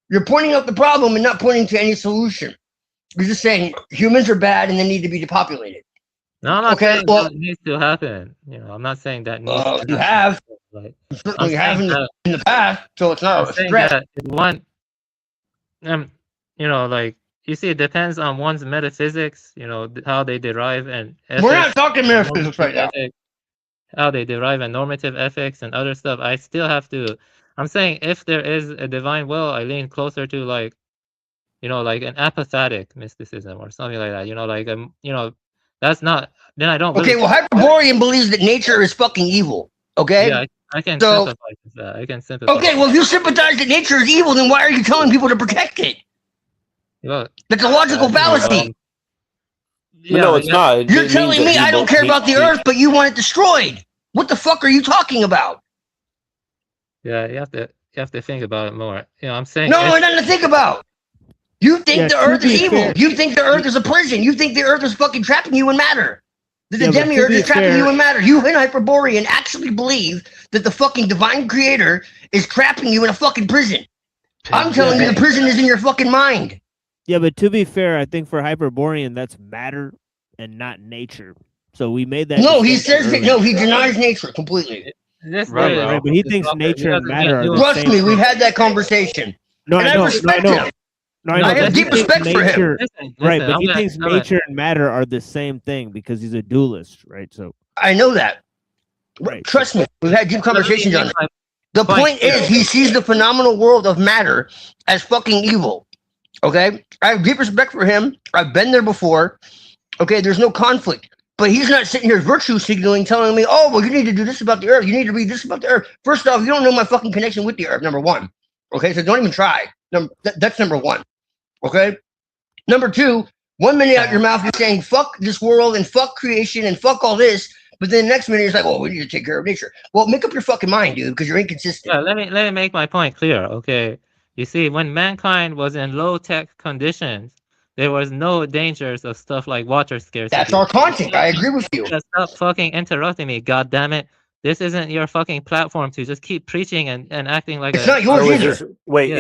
You're pointing out the problem and not pointing to any solution. You're just saying humans are bad and they need to be depopulated. No, I'm not Okay, saying well- that needs to happen. I'm not saying that needs to You happen. have. Like, You certainly I'm have saying in the past, so it's not I'm a saying threat. that one, like you see, it depends on one's metaphysics. How they derive and ethics, We're not talking metaphysics right now. ethics, how they derive and normative ethics and other stuff. I still have to. I'm saying if there is a divine will, I lean closer to like an apathetic mysticism or something like that. That's not. Then I don't. Okay, really, well, Hyperborean believes that nature is fucking evil. Okay. Yeah, I can So- sympathize with that. I can sympathize. Okay, well, if you sympathize that nature is evil, then why are you telling people to protect it? Well, That's a logical fallacy. But no, it's not. It You're means telling that me I don't care about the earth, but you want it destroyed. What the fuck are you talking about? Yeah, you have to think about it more. I'm saying No, nothing to think about. You think Yeah, the to earth is be evil. fair- You think the earth is a prison. You think the earth is fucking trapping you in matter. That the Yeah, but to demiurge be is trapping fair- you in matter. You and Hyperborean actually believe that the fucking divine creator is trapping you in a fucking prison. I'm telling you the prison is in your fucking mind. Yeah, but to be fair, I think for Hyperborean, that's matter and not nature. So we made that. No, he distinction says that, earlier. no, he denies nature completely. this Right, way- right, but he this thinks fucker, nature he and doesn't matter get are the Trust same me, thing. we've had that conversation. No, And I I know, respect no, him. no, I know, have but he deep thinks respect for him. nature- Listen, Right, listen, but I'm he gonna- thinks I'm gonna- nature and matter are the same thing because he's a dualist, right? So I know that. Right. Trust me, we've had deep conversations on it. my- The point point is, he sees the phenomenal world of matter as fucking evil. Okay? I have deep respect for him. I've been there before. Okay, there's no conflict. But he's not sitting here virtue signaling, telling me, oh, well, you need to do this about the earth. You need to read this about the earth. First off, you don't know my fucking connection with the earth, number one. Okay, so don't even try. That's number one. Okay? Number two, 1 minute out your mouth, you're saying, fuck this world and fuck creation and fuck all this. But then the next minute, you're like, oh, we need to take care of nature. Well, make up your fucking mind, dude, because you're inconsistent. Yeah, let me make my point clear. Okay, you see, when mankind was in low tech conditions, there was no dangers of stuff like water scarcity. That's our content. I agree with you. Just stop fucking interrupting me, god damn it! This isn't your fucking platform to just keep preaching and acting like It's not yours So is either. this, wait, Yeah.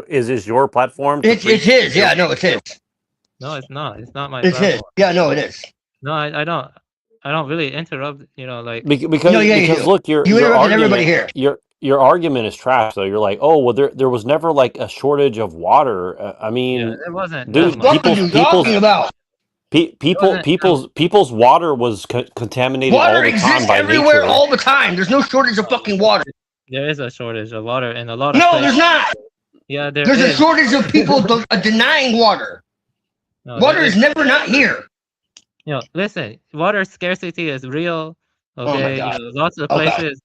is this your platform? to It's preach? his. Yeah, no, it's his. No, it's not. It's not my It's his. platform. Yeah, no, it is. No, I don't really interrupt. Like Because No, yeah, you do. look, your You interrupted everybody argument, here. your argument is trash. Though you're like, oh well, there was never like a shortage of water. I mean, yeah, it wasn't. dude, that What much. are you talking about? people's water was contaminated all Water the time exists by everywhere nature. all the time. There's no shortage of fucking water. There is a shortage of water in a lot of No, places. there's not. Yeah, there There's a is. shortage of people denying water. No, Water there is never not here. listen, water scarcity is real. Oh my Okay, God. lots of Okay. places.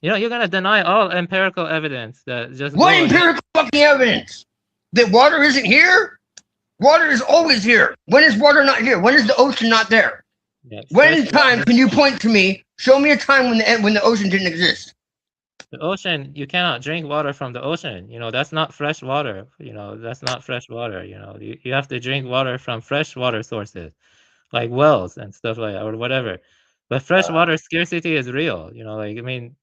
You're gonna deny all empirical evidence that just What go against- empirical fucking evidence that water isn't here? Water is always here. When is water not here? When is the ocean not there? Yeah, When in fresh time water. can you point to me? Show me a time when the ocean didn't exist. The ocean, you cannot drink water from the ocean. That's not fresh water. That's not fresh water. You have to drink water from fresh water sources, like wells and stuff like that, or whatever. But fresh water scarcity is real.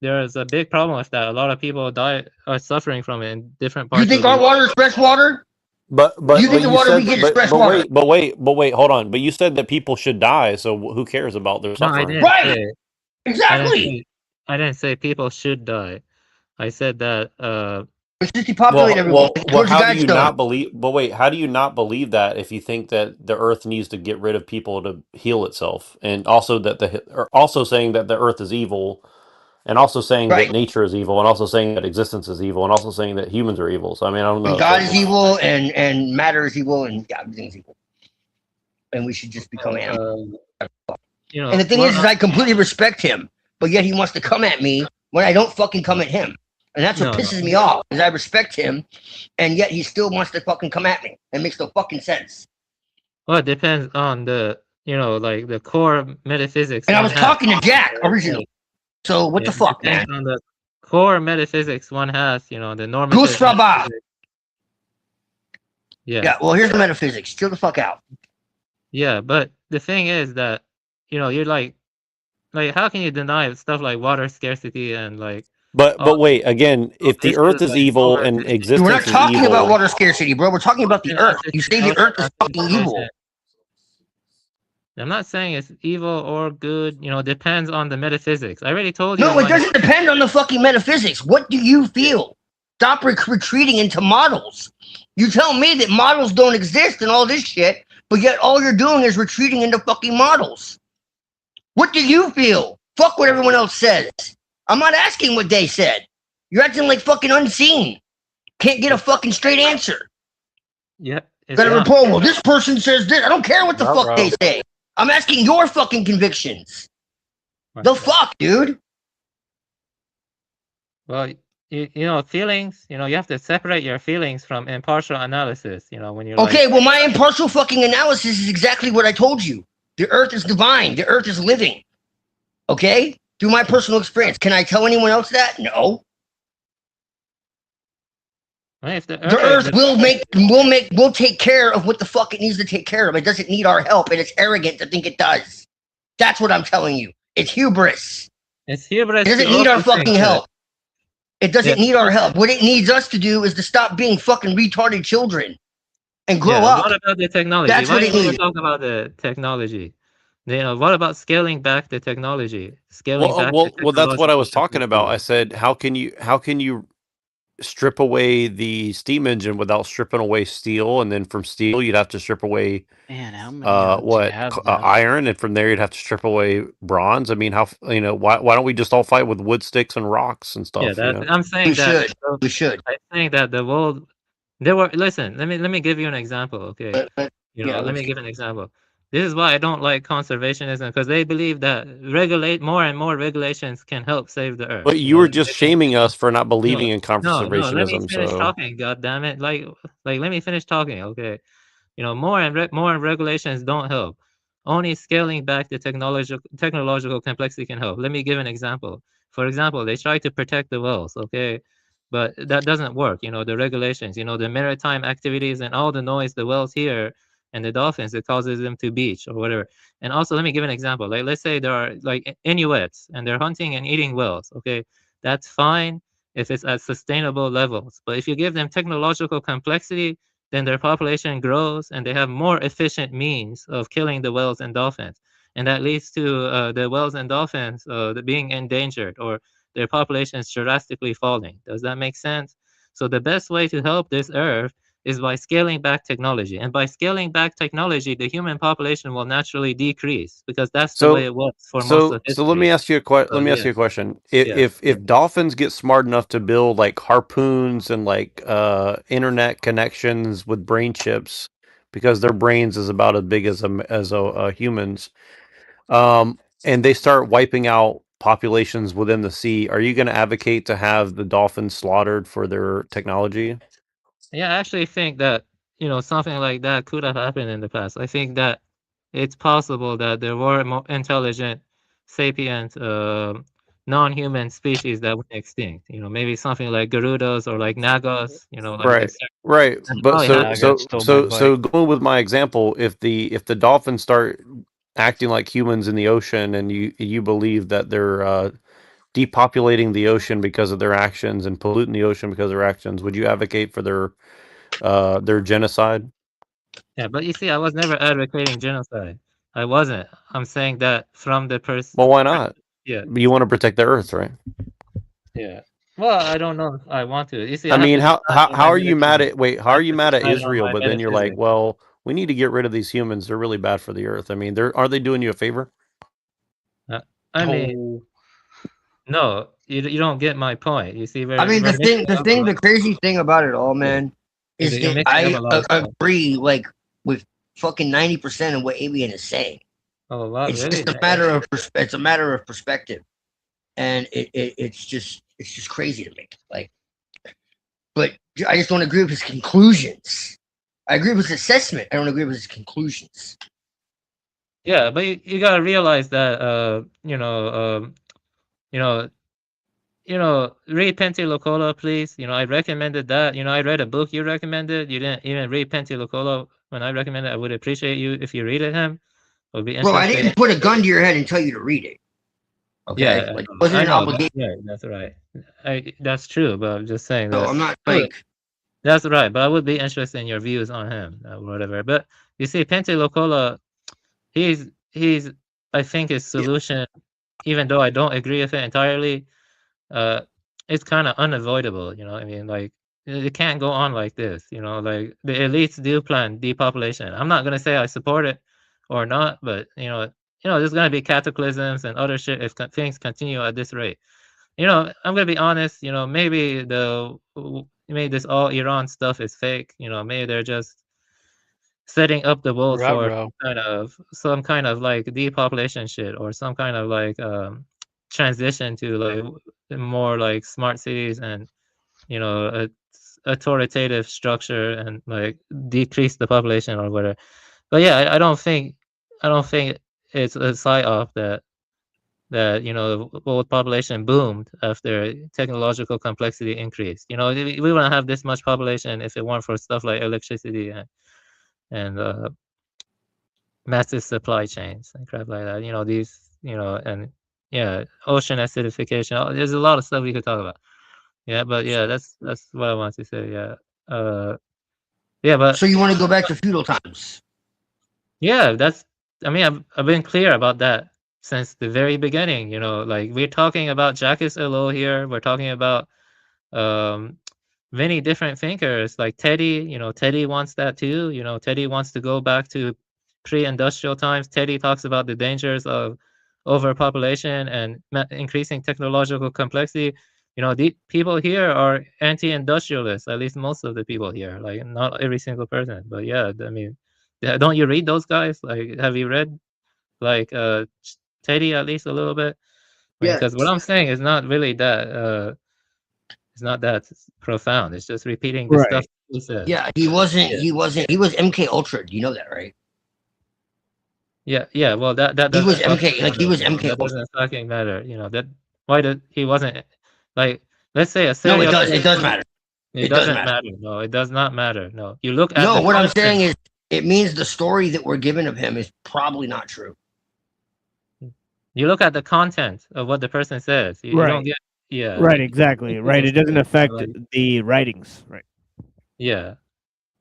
There is a big problem with that. A lot of people are suffering from it in different parts. You think of the our world. water is fresh water? But You think the water we get is fresh water? wait, hold on. But you said that people should die, so who cares about their No, I suffering? didn't Right. say. Exactly. I didn't say people should die. I said that Let's just depopulate everyone. well, George how do you Guidestone. not believe? But wait, how do you not believe that if you think that the Earth needs to get rid of people to heal itself, and also that also saying that the Earth is evil, and also saying Right. that nature is evil, and also saying that existence is evil, and also saying that humans are evil. So I mean, I don't know. And God is evil, and matter is evil, and everything's evil. And we should just become animals. You know, And the thing is I completely respect him, but yet he wants to come at me when I don't fucking come at him. And that's what pisses me off, is I respect him, and yet he still wants to fucking come at me. It makes no fucking sense. well, it depends on the, you know, like the core metaphysics. And I was talking to Jack originally. So what the fuck, man? On the core metaphysics one has, you know, the normative. Goose Fraba. Yeah. Yeah, well, here's the metaphysics. Chill the fuck out. Yeah, but the thing is that, you know, you're like how can you deny stuff like water scarcity and like But wait, again, if the issues Earth is like evil solar and energy. existence Dude, we're not is talking evil, about water scarcity, bro. We're talking about the Earth. You say the Earth is fucking evil. I'm not saying it's evil or good. You know, it depends on the metaphysics. I already told you. No, it doesn't depend on the fucking metaphysics. What do you feel? Stop retreating into models. You tell me that models don't exist and all this shit, but yet all you're doing is retreating into fucking models. What do you feel? Fuck what everyone else says. I'm not asking what they said. You're acting like fucking unseen. Can't get a fucking straight answer. Yeah. Gotta report. Well, this person says this. I don't care what the fuck they say. I'm asking your fucking convictions. The fuck, dude? Well, you know, feelings, you know, you have to separate your feelings from impartial analysis, you know, when you're okay, well, my impartial fucking analysis is exactly what I told you. The Earth is divine. The Earth is living. Okay? Through my personal experience. Can I tell anyone else that? No. If the Earth will take care of what the fuck it needs to take care of. It doesn't need our help, and it's arrogant to think it does. That's what I'm telling you. It's hubris. It's hubris. It doesn't need our fucking help. It doesn't need our help. What it needs us to do is to stop being fucking retarded children and grow up. What about the technology? That's what it needs. Talk about the technology. You know, what about scaling back the technology? Scaling back. Well, that's what I was talking about. I said, how can you strip away the steam engine without stripping away steel, and then from steel you'd have to strip away iron, and from there you'd have to strip away bronze. I mean, why don't we just all fight with wood sticks and rocks and stuff? I'm saying we should. I'm saying that the world listen, let me give you an example, okay? Let me give an example. This is why I don't like conservationism, because they believe that more and more regulations can help save the earth. But you were just shaming us for not believing in conservationism. No, let me finish talking, God damn it. Like let me finish talking, okay? You know, more regulations don't help. Only scaling back the technological complexity can help. Let me give an example. For example, they try to protect the whales, okay? But that doesn't work. You know, the regulations, you know, the maritime activities and all the noise the whales hear and the dolphins, it causes them to beach or whatever. And also, let me give an example. Like, let's say there are like Inuits and they're hunting and eating whales, okay? That's fine if it's at sustainable levels. But if you give them technological complexity, then their population grows and they have more efficient means of killing the whales and dolphins. And that leads to the whales and dolphins being endangered or their populations drastically falling. Does that make sense? So the best way to help this earth is by scaling back technology. And by scaling back technology, the human population will naturally decrease, because that's the way it was for most of history. So let me ask you a question. If dolphins get smart enough to build like harpoons and like internet connections with brain chips, because their brains is about as big as a human's, and they start wiping out populations within the sea, are you going to advocate to have the dolphins slaughtered for their technology? Yeah, I actually think that, you know, something like that could have happened in the past. I think that it's possible that there were more intelligent, sapient, non-human species that went extinct. You know, maybe something like Garudas or like Nagas. You know, like right. But so going with my example, if the dolphins start acting like humans in the ocean, and you believe that they're depopulating the ocean because of their actions and polluting the ocean because of their actions, would you advocate for their genocide? Yeah, but you see, I was never advocating genocide. I wasn't. I'm saying that from the person. Well, why not? Yeah, you want to protect the earth, right? Yeah. Well, I don't know if I want to. You see, I mean, how are you mad at how are you mad at Israel? But then you're like, well, we need to get rid of these humans. They're really bad for the earth. I mean, are they doing you a favor? I mean, No, you don't get my point. You see, I mean, the the crazy thing about it all, man, is you're that mixing up I a lot of stuff. agree, like, with fucking 90% of what Avian is saying. Oh, a lot, It's really? just a matter of it's a matter of perspective, and it's just crazy to me. Like, but I just don't agree with his conclusions. I agree with his assessment. I don't agree with his conclusions. Yeah, but you gotta realize that you know, read Pente Locola, please. You know, I recommended that. You know, I read a book you recommended. You didn't even read Pente Locola when I recommended. I would appreciate you if you read it. Him, it would be Bro, I interesting. didn't put a gun to your head and tell you to read it. Okay, Yeah, like, it wasn't I an know. obligation. That's right. That's true. But I'm just saying So that. I'm not But like, that's right. But I would be interested in your views on him, or whatever. But you see, Pente Locola, he's I think his solution, even though I don't agree with it entirely, it's kind of unavoidable. You know, I mean, like it can't go on like this. You know, like the elites do plan depopulation. I'm not gonna say I support it or not, but there's gonna be cataclysms and other shit if things continue at this rate. You know, I'm gonna be honest. You know, maybe this all Iran stuff is fake. You know, maybe they're just setting up the world for Ruh-roh. some kind of like depopulation shit or some kind of like transition to like more like smart cities and a authoritative structure and like decrease the population or whatever. But yeah, I don't think it's a psyop that world population boomed after technological complexity increased. You know, we wouldn't have this much population if it weren't for stuff like electricity and massive supply chains and crap like that. You know, and yeah, ocean acidification. There's a lot of stuff we could talk about. Yeah, but yeah, that's what I want to say. Yeah. Yeah, but so you want to go back to feudal times? yeah, I mean, I've been clear about that since the very beginning. You know, like we're talking about Jacques Ellul here. We're talking about um many different thinkers like Teddy. You know, Teddy wants that too. You know, Teddy wants to go back to pre-industrial times. Teddy talks about the dangers of overpopulation and increasing technological complexity. You know, the people here are anti-industrialists. At least most of the people here. Like, not every single person, but yeah, I mean, don't you read those guys? Like, have you read like Teddy at least a little bit? Yeah. Because what I'm saying is not really that. It's not that profound. It's just repeating the stuff he said. Yeah, he wasn't. He was MK Ultra. You know that, right? Yeah. Well, that He was doesn't MK. Like, he was matter. MK That Ultra. doesn't fucking matter. You know that why did he wasn't like, let's say a No, serial. it does. It does matter. It does doesn't matter. matter. No, it does not matter. No, you look at No, the what I'm content. saying is, it means the story that we're given of him is probably not true. You look at the content of what the person says. You don't get Right, exactly. Right. It doesn't affect like, the writings. Right. yeah.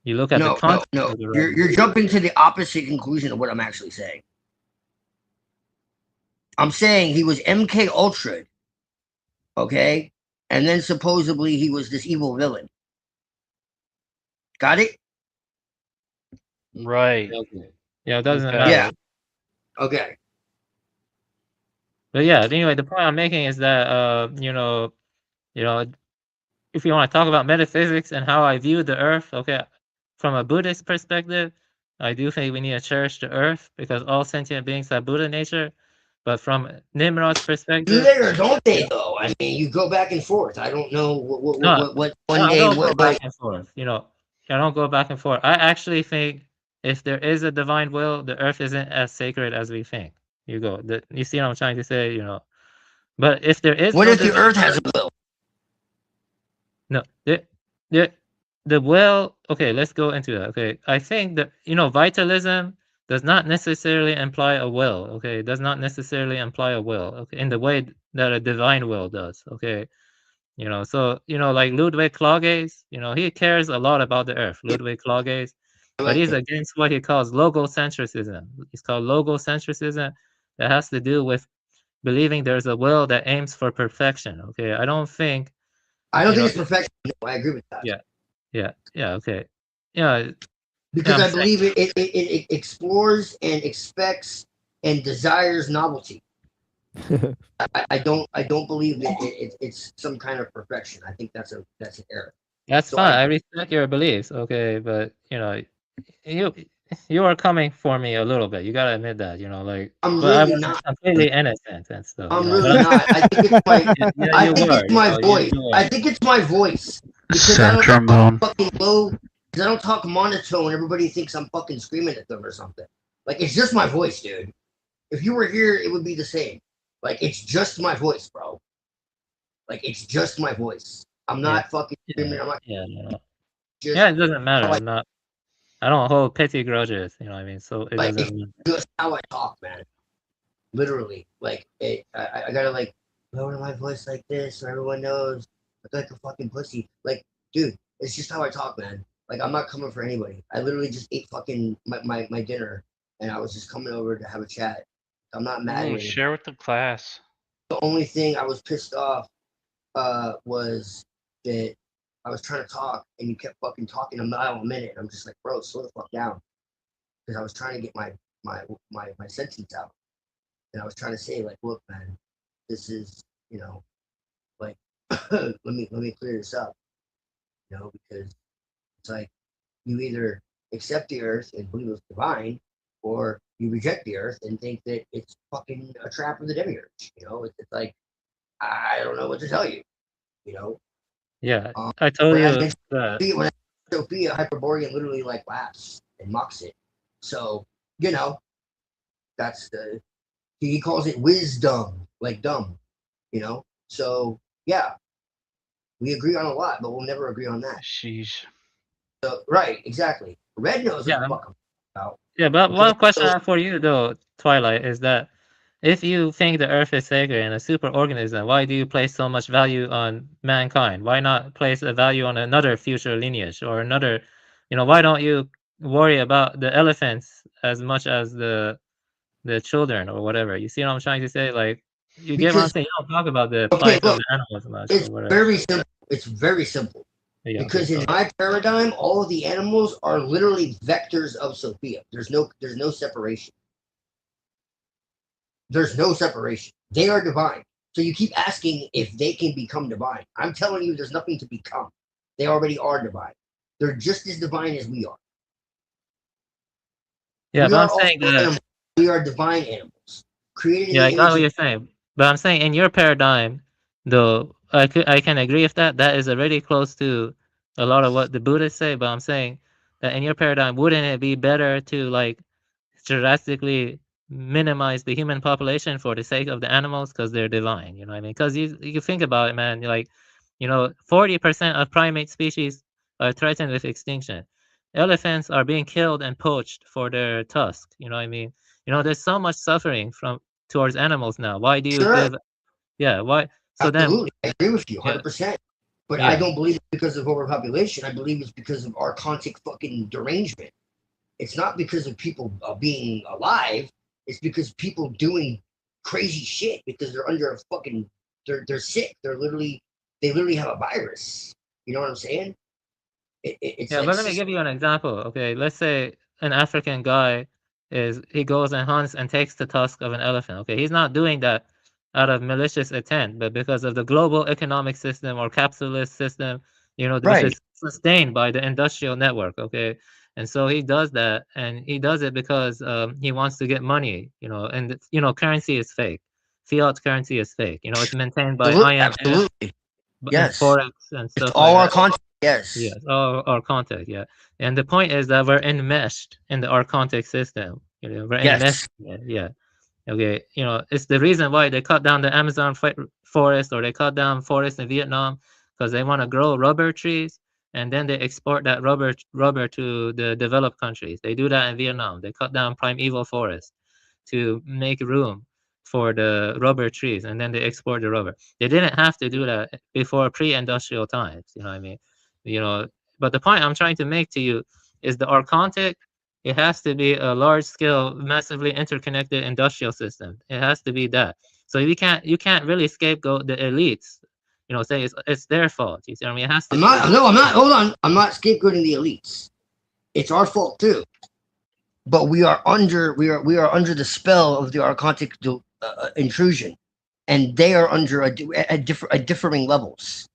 You look at the No, content. no. Of the writing. You're jumping to the opposite conclusion of what I'm actually saying. I'm saying he was MK Ultra, okay, and then supposedly he was this evil villain. Got it? Right. Okay. Yeah, it doesn't Okay. matter. Yeah. Okay. But yeah, anyway, the point I'm making is that if you want to talk about metaphysics and how I view the earth, okay, from a Buddhist perspective, I do think we need to cherish the earth because all sentient beings have Buddha nature. But from Nimrod's Do perspective, they or don't they, though? I mean, you go back and forth. I don't know what no, one I day. don't go back and forth. You know, I don't go back and forth. I actually think if there is a divine will, the earth isn't as sacred as we think. You see what I'm trying to say? You know, but if there is What no if the divine earth has a will? No, the will. Okay, let's go into that. Okay, I think that vitalism does not necessarily imply a will. Okay, it does not necessarily imply a will. Okay, in the way that a divine will does. Okay, so like Ludwig Klages, he cares a lot about the earth. Ludwig Klages, but he's against what he calls logocentrism. It's called logocentrism. That has to do with believing there's a will that aims for perfection. Okay, I don't think. I don't think it's perfection. No, I agree with that. Yeah, okay. Yeah, because I believe it explores and expects and desires novelty. I don't believe that it's some kind of perfection. I think that's an error. That's So fine. I respect your beliefs, okay, but you are coming for me a little bit. You gotta admit that, like, I'm but I really wasn't not. completely innocent and stuff, I'm But really not. I think it's my. yeah, I you think were, it's my voice. you I were. think it's my voice because I Sad don't trombone. fucking low. Because I don't talk monotone. Everybody thinks I'm fucking screaming at them or something. Like it's just my voice, dude. If you were here, it would be the same. Like it's just my voice, bro. Like it's just my voice. I'm Yeah, not fucking screaming. I'm not yeah, just. yeah. It doesn't matter. how I, I don't hold petty grudges. You know what I mean? So it like doesn't it's matter. just how I talk, man. Literally, like I gotta like lower my voice like this so everyone knows I look like a fucking pussy. Like, dude, it's just how I talk, man. Like I'm not coming for anybody. I literally just ate fucking my dinner and I was just coming over to have a chat. I'm not mad at Ooh, anybody. share with the class. The only thing I was pissed off was that I was trying to talk and you kept fucking talking a mile a minute. I'm just like, bro, slow the fuck down. Because I was trying to get my sentence out. And I was trying to say, like, look, man, this is, like let me clear this up, because it's like you either accept the earth and believe it's divine, or you reject the earth and think that it's fucking a trap of the demiurge. It's like I don't know what to tell you. You know, Yeah, um, I told when I you mentioned that. Sophia, Sophia Hyperborean literally like laughs and mocks it. So that's the he calls it wisdom, like dumb. So yeah, we agree on a lot, but we'll never agree on that. Sheesh. So right, exactly. Red knows what the Yeah, fuck I'm about. yeah. But Okay, one question I so have for you though, Twilight, is that if you think the Earth is sacred and a super organism, why do you place so much value on mankind? Why not place a value on another future lineage or another? Why don't you worry about the elephants as much as the children or whatever? You see what I'm trying to say? Like, you get what I'm because saying? You don't talk about the okay, plight of look, the animals much it's or whatever. very simple. It's very simple. Yeah, okay, Because in so my paradigm, all of the animals are literally vectors of Sophia. There's no separation. There's no separation. They are divine. So you keep asking if they can become divine. I'm telling you, there's nothing to become. They already are divine. They're just as divine as we are. yeah, We but I'm are also saying that. animals. We are divine animals, created in Yeah, the I got image what of. you're saying. But I'm saying in your paradigm, though, I can agree with that. That is already close to a lot of what the Buddhists say. But I'm saying that in your paradigm, wouldn't it be better to like drastically minimize the human population for the sake of the animals because they're divine? You know what I mean? Because you think about it, man. Like, 40% of primate species are threatened with extinction. Elephants are being killed and poached for their tusk. You know what I mean? There's so much suffering towards animals now. Why do you Sure, give? Yeah, why? So then, absolutely. I agree with you yeah, 100%. But I yeah, don't believe it's because of overpopulation. I believe it's because of archontic fucking derangement. It's not because of people being alive. It's because people doing crazy shit because they're under a fucking. They're sick. They literally have a virus. You know what I'm saying? It's yeah. like But let me give you an example. Okay, let's say an African guy he goes and hunts and takes the tusk of an elephant. Okay, he's not doing that out of malicious intent, but because of the global economic system or capitalist system, which right. is sustained by the industrial network. Okay, and so he does that, and he does it because he wants to get money. And currency is fake. Fiat currency is fake. It's maintained by IMF Absolutely. and Yes. forex and It's stuff like all our that. content. Yes. Yes, our contact, yeah. And the point is that we're enmeshed in our contact system. We're enmeshed Yes. in it, yeah. Okay, it's the reason why they cut down the Amazon forest or they cut down forests in Vietnam because they want to grow rubber trees and then they export that rubber to the developed countries. They do that in Vietnam. They cut down primeval forests to make room for the rubber trees and then they export the rubber. They didn't have to do that before pre-industrial times, you know what I mean? you know but the point I'm trying to make to you is the archontic, it has to be a large scale massively interconnected industrial system. It has to be that. So you can't really scapegoat the elites, say it's their fault. You see what I mean? It has to I'm be not. No, I'm not. Hold on. I'm not scapegoating the elites. It's our fault too. But we are under the spell of the archontic intrusion. and they are under at differing levels.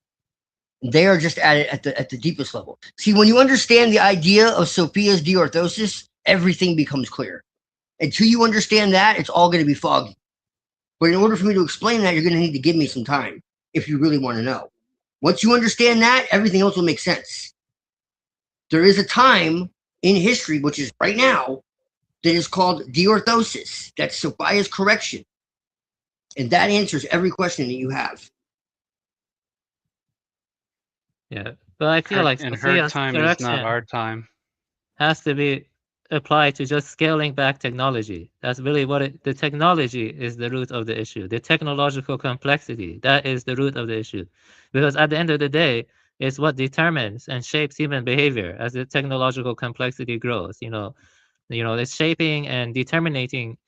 They are just at the deepest level. See, when you understand the idea of Sophia's deorthosis, everything becomes clear. Until you understand that, it's all going to be foggy. But in order for me to explain that, you're going to need to give me some time if you really want to know. Once you understand that, everything else will make sense. There is a time in history, which is right now, that is called deorthosis. That's Sophia's correction. And that answers every question that you have. Yeah, but I feel like And her Sophia's time is correction not our time. has to be applied to just scaling back technology. That's really what the technology is the root of the issue. The technological complexity, that is the root of the issue. Because at the end of the day, it's what determines and shapes human behavior as the technological complexity grows. It's shaping and determining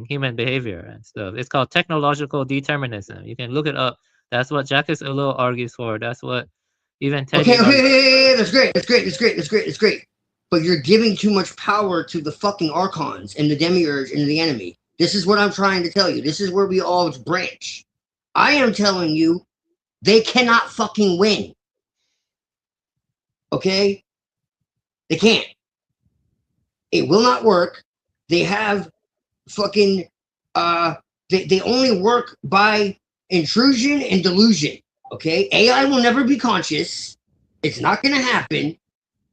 human behavior and stuff. It's called technological determinism. You can look it up. That's what Jacques Ellul argues for. That's what even Teddy Okay, that's great. But you're giving too much power to the fucking archons and the demiurge and the enemy. This is what I'm trying to tell you. This is where we all branch. I am telling you, they cannot fucking win. Okay? They can't. It will not work. They have fucking they only work by intrusion and delusion. Okay? AI will never be conscious. It's not gonna happen.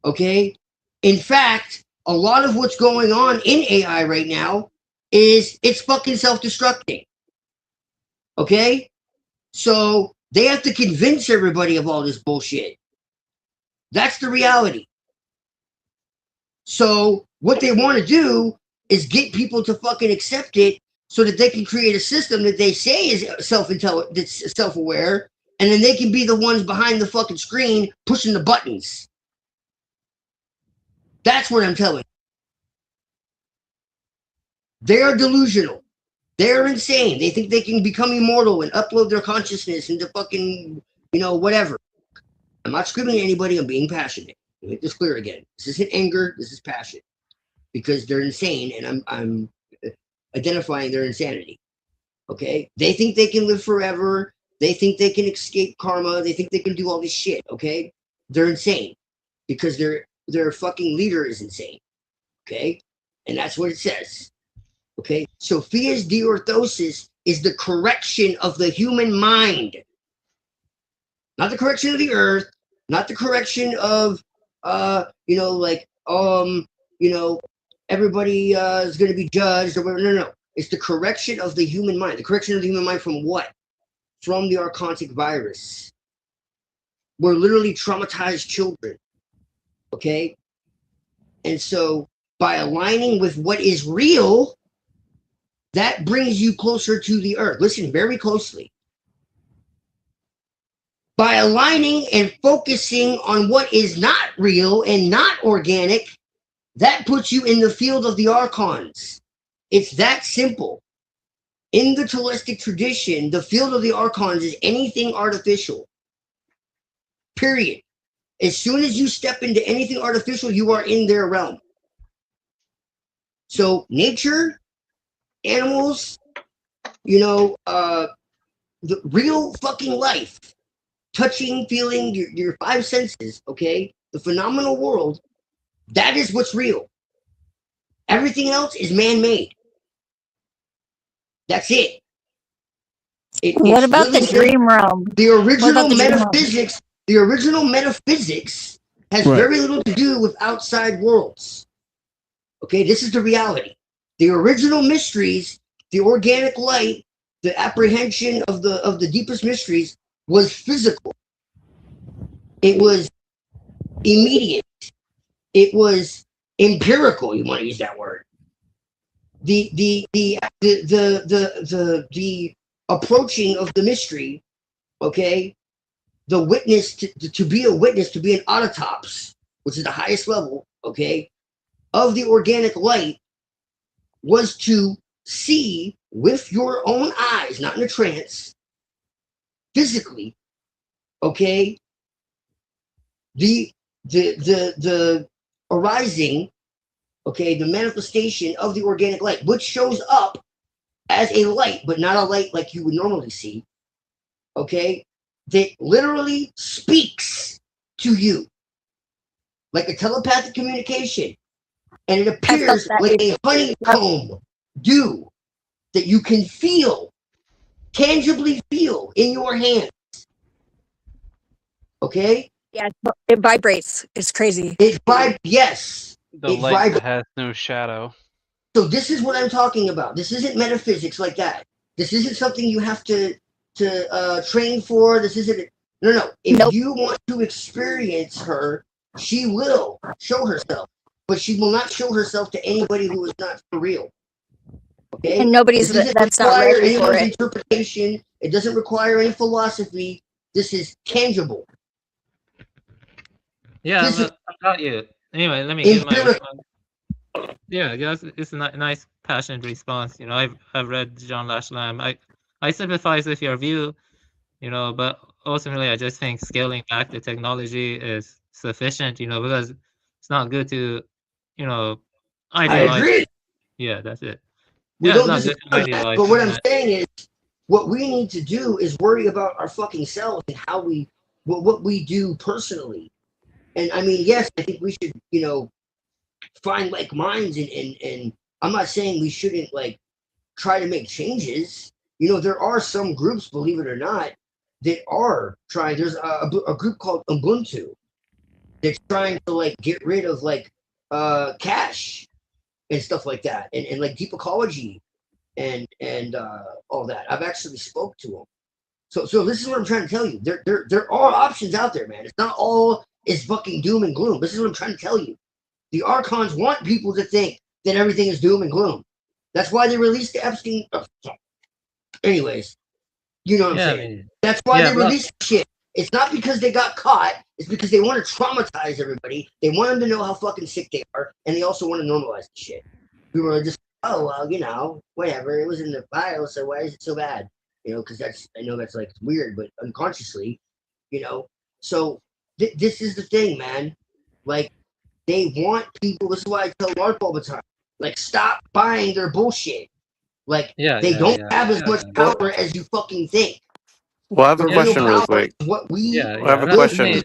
Okay? In fact, a lot of what's going on in AI right now is it's fucking self-destructing. Okay? So they have to convince everybody of all this bullshit. That's the reality. So what they want to do is get people to fucking accept it so that they can create a system that they say is self-intelligent, that's self-aware, and then they can be the ones behind the fucking screen pushing the buttons. That's what I'm telling you. They are delusional. They're insane. They think they can become immortal and upload their consciousness into fucking, whatever. I'm not screaming at anybody. I'm being passionate. Let me make this clear again. This isn't anger. This is passion. Because they're insane, and I'm identifying their insanity. Okay? They think they can live forever. They think they can escape karma. They think they can do all this shit. Okay? They're insane because their fucking leader is insane. Okay? And that's what it says. Okay? Sophia's deorthosis is the correction of the human mind. Not the correction of the earth, not the correction of everybody is going to be judged or whatever. No. It's the correction of the human mind. The correction of the human mind from what? From the archontic virus. We're literally traumatized children. Okay? And so by aligning with what is real, that brings you closer to the earth. Listen very closely. By aligning and focusing on what is not real and not organic, that puts you in the field of the archons. It's that simple. In the Telistic tradition, the field of the archons is anything artificial. Period. As soon as you step into anything artificial, you are in their realm. So nature, animals, the real fucking life, touching, feeling, your five senses, okay? The phenomenal world, that is what's real. Everything else is man-made. That's it. What about the dream realm? The original metaphysics has very little to do with outside worlds. Okay, this is the reality. The original mysteries, the organic light, the apprehension of the deepest mysteries was physical. It was immediate. It was empirical. You want to use that word? The approaching of the mystery. Okay, the witness to be a witness, to be an autotops, which is the highest level. Okay, of the organic light, was to see with your own eyes, not in a trance, physically, okay, the arising, okay, the manifestation of the organic light, which shows up as a light, but not a light like you would normally see, okay, that literally speaks to you like a telepathic communication. And it appears like a honeycomb dew that you can feel, tangibly feel in your hands. Okay? Yeah, it vibrates. It's crazy. Yes. The light that has no shadow. So this is what I'm talking about. This isn't metaphysics like that. This isn't something you have to train for. This isn't. No. If you want to experience her, she will show herself, but she will not show herself to anybody who is not for real. Okay, and that's not ready for it. Interpretation. It doesn't require any philosophy. This is tangible. Yeah, about you. Anyway, let me give my response. Yeah, guys, it's a nice, passionate response. You know, I've read John Lashlam. I sympathize with your view, you know, but ultimately, I just think scaling back the technology is sufficient. You know, because it's not good to, you know, idealize. I agree. Yeah, that's it. We don't disagree, but what I'm saying is, what we need to do is worry about our fucking selves and how what we do personally. And I mean, yes, I think we should, you know, find like minds and I'm not saying we shouldn't like try to make changes. You know, there are some groups, believe it or not, that are trying. There's a group called Ubuntu that's trying to like get rid of like cash and stuff like that, and like deep ecology and all that. I've actually spoke to them. So this is what I'm trying to tell you. There are options out there, man. It's not all is fucking doom and gloom. This is what I'm trying to tell you. The Archons want people to think that everything is doom and gloom. That's why they released the Epstein. Anyways, you know what I'm saying. That's why they released shit. It's not because they got caught. It's because they want to traumatize everybody. They want them to know how fucking sick they are, and they also want to normalize the shit. We were just, oh well, you know, whatever. It was in the file, so why is it so bad? You know, because I know that's like weird, but unconsciously, you know. So this is the thing, man. Like, they want people. This is why I tell LARP all the time. Like, stop buying their bullshit. Like, they don't have as much power as you fucking think. Well, I have a question real quick. I have a question.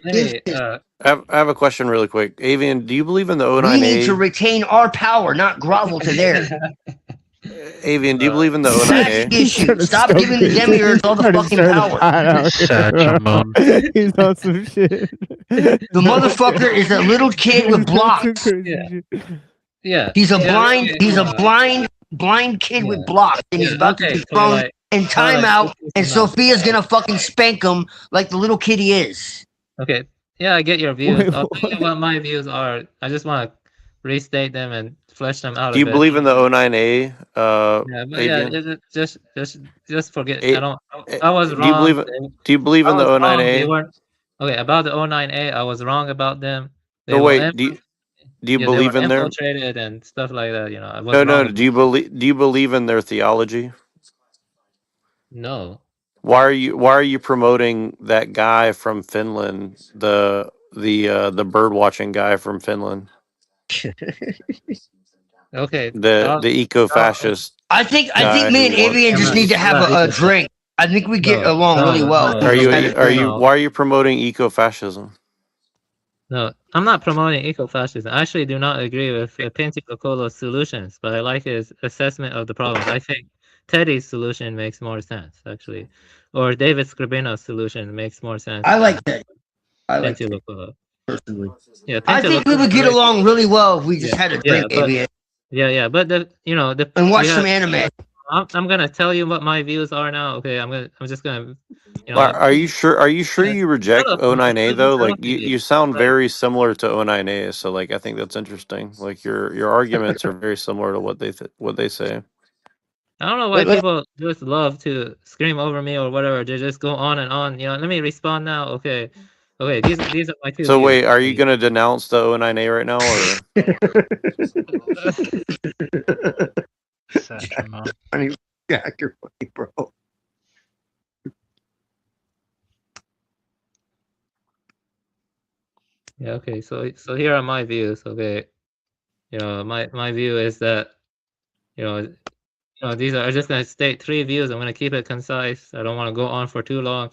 I have a question really quick. Avian, do you believe in the O9A? We need to retain our power, not grovel to theirs. Avian, do you believe in the O9A? Stop giving the demiurge all the fucking power. He's on some shit. The motherfucker is a little kid with blocks. Yeah. He's a blind kid with blocks, and he's about to be thrown in timeout, and Sophia's gonna fucking spank him like the little kid he is. Okay. Yeah, I get your views. I'll tell you what my views are. I just want to restate them and flesh them out. Do you believe in the O9A? Just forget. I was wrong. Do you believe in the O9A? Okay, about the O9A, I was wrong about them. No, wait. Do you believe in their infiltrated and stuff like that? You know, I was no. wrong. Do you believe in their theology? No. Why are you promoting that guy from Finland, the bird watching guy from Finland? Okay. The eco-fascist. I think me and Avian just need to have a drink. I think we get along really well. Why are you promoting eco-fascism? No, I'm not promoting eco-fascism. I actually do not agree with Penticocolo's solutions, but I like his assessment of the problems. I think Teddy's solution makes more sense, actually. Or David Scribino's solution makes more sense. I like that. I like that, personally. Yeah, I think we would get along really well if we just had a drink, Avian. Yeah, but and watch some anime. I'm gonna tell you what my views are now. Okay, I'm just gonna. Are you sure you reject O9A though? Like you sound very similar to O9A, so like I think that's interesting. Like your arguments are very similar to what they say. I don't know why people just love to scream over me or whatever. They just go on and on. You know, let me respond now. Okay, these are my two. So wait, are you gonna denounce the O9A right now, or? Jack, you're funny, bro. Yeah. Okay. So here are my views. Okay. You know, my view is that, you know, these are just going to state 3 views. I'm going to keep it concise. I don't want to go on for too long.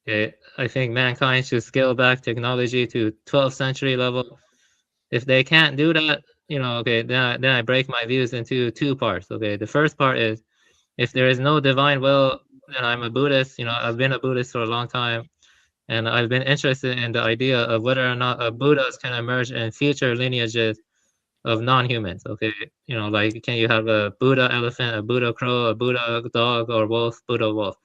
Okay, I think mankind should scale back technology to 12th century level. If they can't do that, okay, then I break my views into 2 parts. Okay, the first part is, if there is no divine will, then I'm a Buddhist. I've been a Buddhist for a long time, and I've been interested in the idea of whether or not Buddhas can emerge in future lineages of non-humans. Okay, like, can you have a Buddha elephant, a Buddha crow, a Buddha dog, or wolf, Buddha wolf?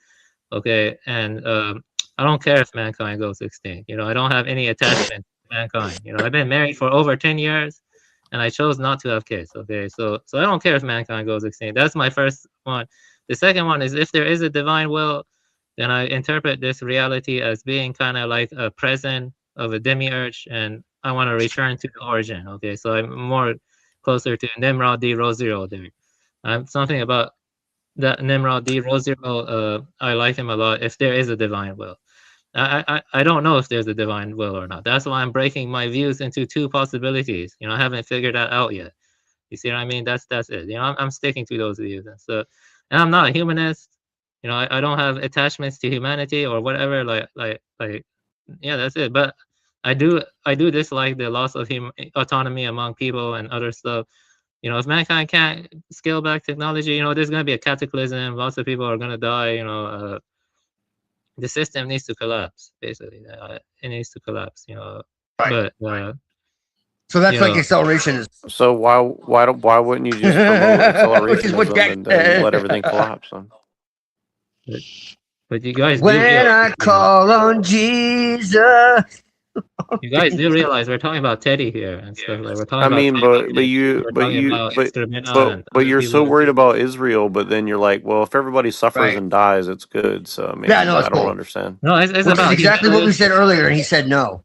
Okay, and I don't care if mankind goes extinct. I don't have any attachment to mankind. I've been married for over 10 years, and I chose not to have kids. Okay, so I don't care if mankind goes extinct. That's my first one. The second one is, if there is a divine will, then I interpret this reality as being kind of like a present of a demiurge, and I want to return to the origin. Okay, so I'm more closer to Nimrod D. Rosero there. Something about that Nimrod D. Rosero, I like him a lot. If there is a divine will, I don't know if there's a divine will or not. That's why I'm breaking my views into 2 possibilities. I haven't figured that out yet. You see what I mean? That's it. I'm sticking to those views, and I'm not a humanist. I don't have attachments to humanity or whatever. Yeah, that's it. But I do dislike the loss of autonomy among people and other stuff. If mankind can't scale back technology, there's going to be a cataclysm. Lots of people are going to die. The system needs to collapse. Basically, it needs to collapse. Right. But So that's like acceleration is. So why wouldn't you just promote Which is what accelerationism Jack and then let everything collapse? But you guys When do realize, I call on Jesus. you guys do realize we're talking about Teddy here and stuff. Like, we're talking I about mean, Teddy, but you're so worried about Israel, but then you're like, well, if everybody suffers Right. and dies, it's good. So I mean, Yeah, no, it's I don't cool. understand. No, it's Which about is exactly what we said earlier, and he said no.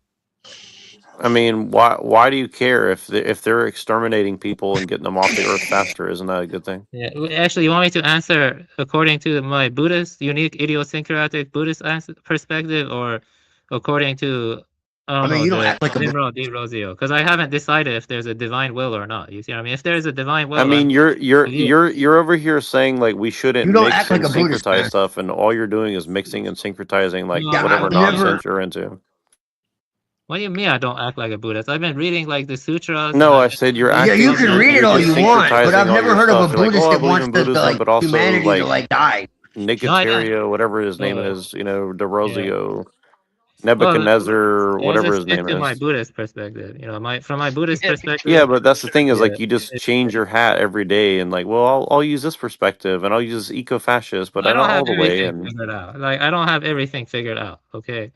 I mean, why do you care if they're exterminating people and getting them off the earth faster? Isn't that a good thing? Yeah, actually, you want me to answer according to my unique idiosyncratic Buddhist perspective, or according to You don't act like a Nimrod D. Rosio? Because I haven't decided if there's a divine will or not. You see what I mean? If there's a divine will, I mean, you're over here saying like we shouldn't You don't mix act like and a Buddhist, syncretize man. stuff, and all you're doing is mixing and syncretizing like Yeah, whatever I've never- nonsense you're into. What do you mean I don't act like a Buddhist? I've been reading like the sutras. No, I said you're Yeah, acting. you can read it all just you want, but syncretizing I've all never your heard of a stuff. You're like, Buddhist oh, I that believe wants in to Buddhism, like but also humanity to like die. Nicotera, whatever his name Oh. is, De Rosio, Nebuchadnezzar, whatever his name Into my is. Buddhist perspective, from my Buddhist perspective. Yeah, but that's the thing is like Yeah. you just change your hat every day and like, well, I'll use this perspective and I'll use eco-fascist, but I don't not have all the way. everything And figured out. Like, I don't have everything figured out. Okay,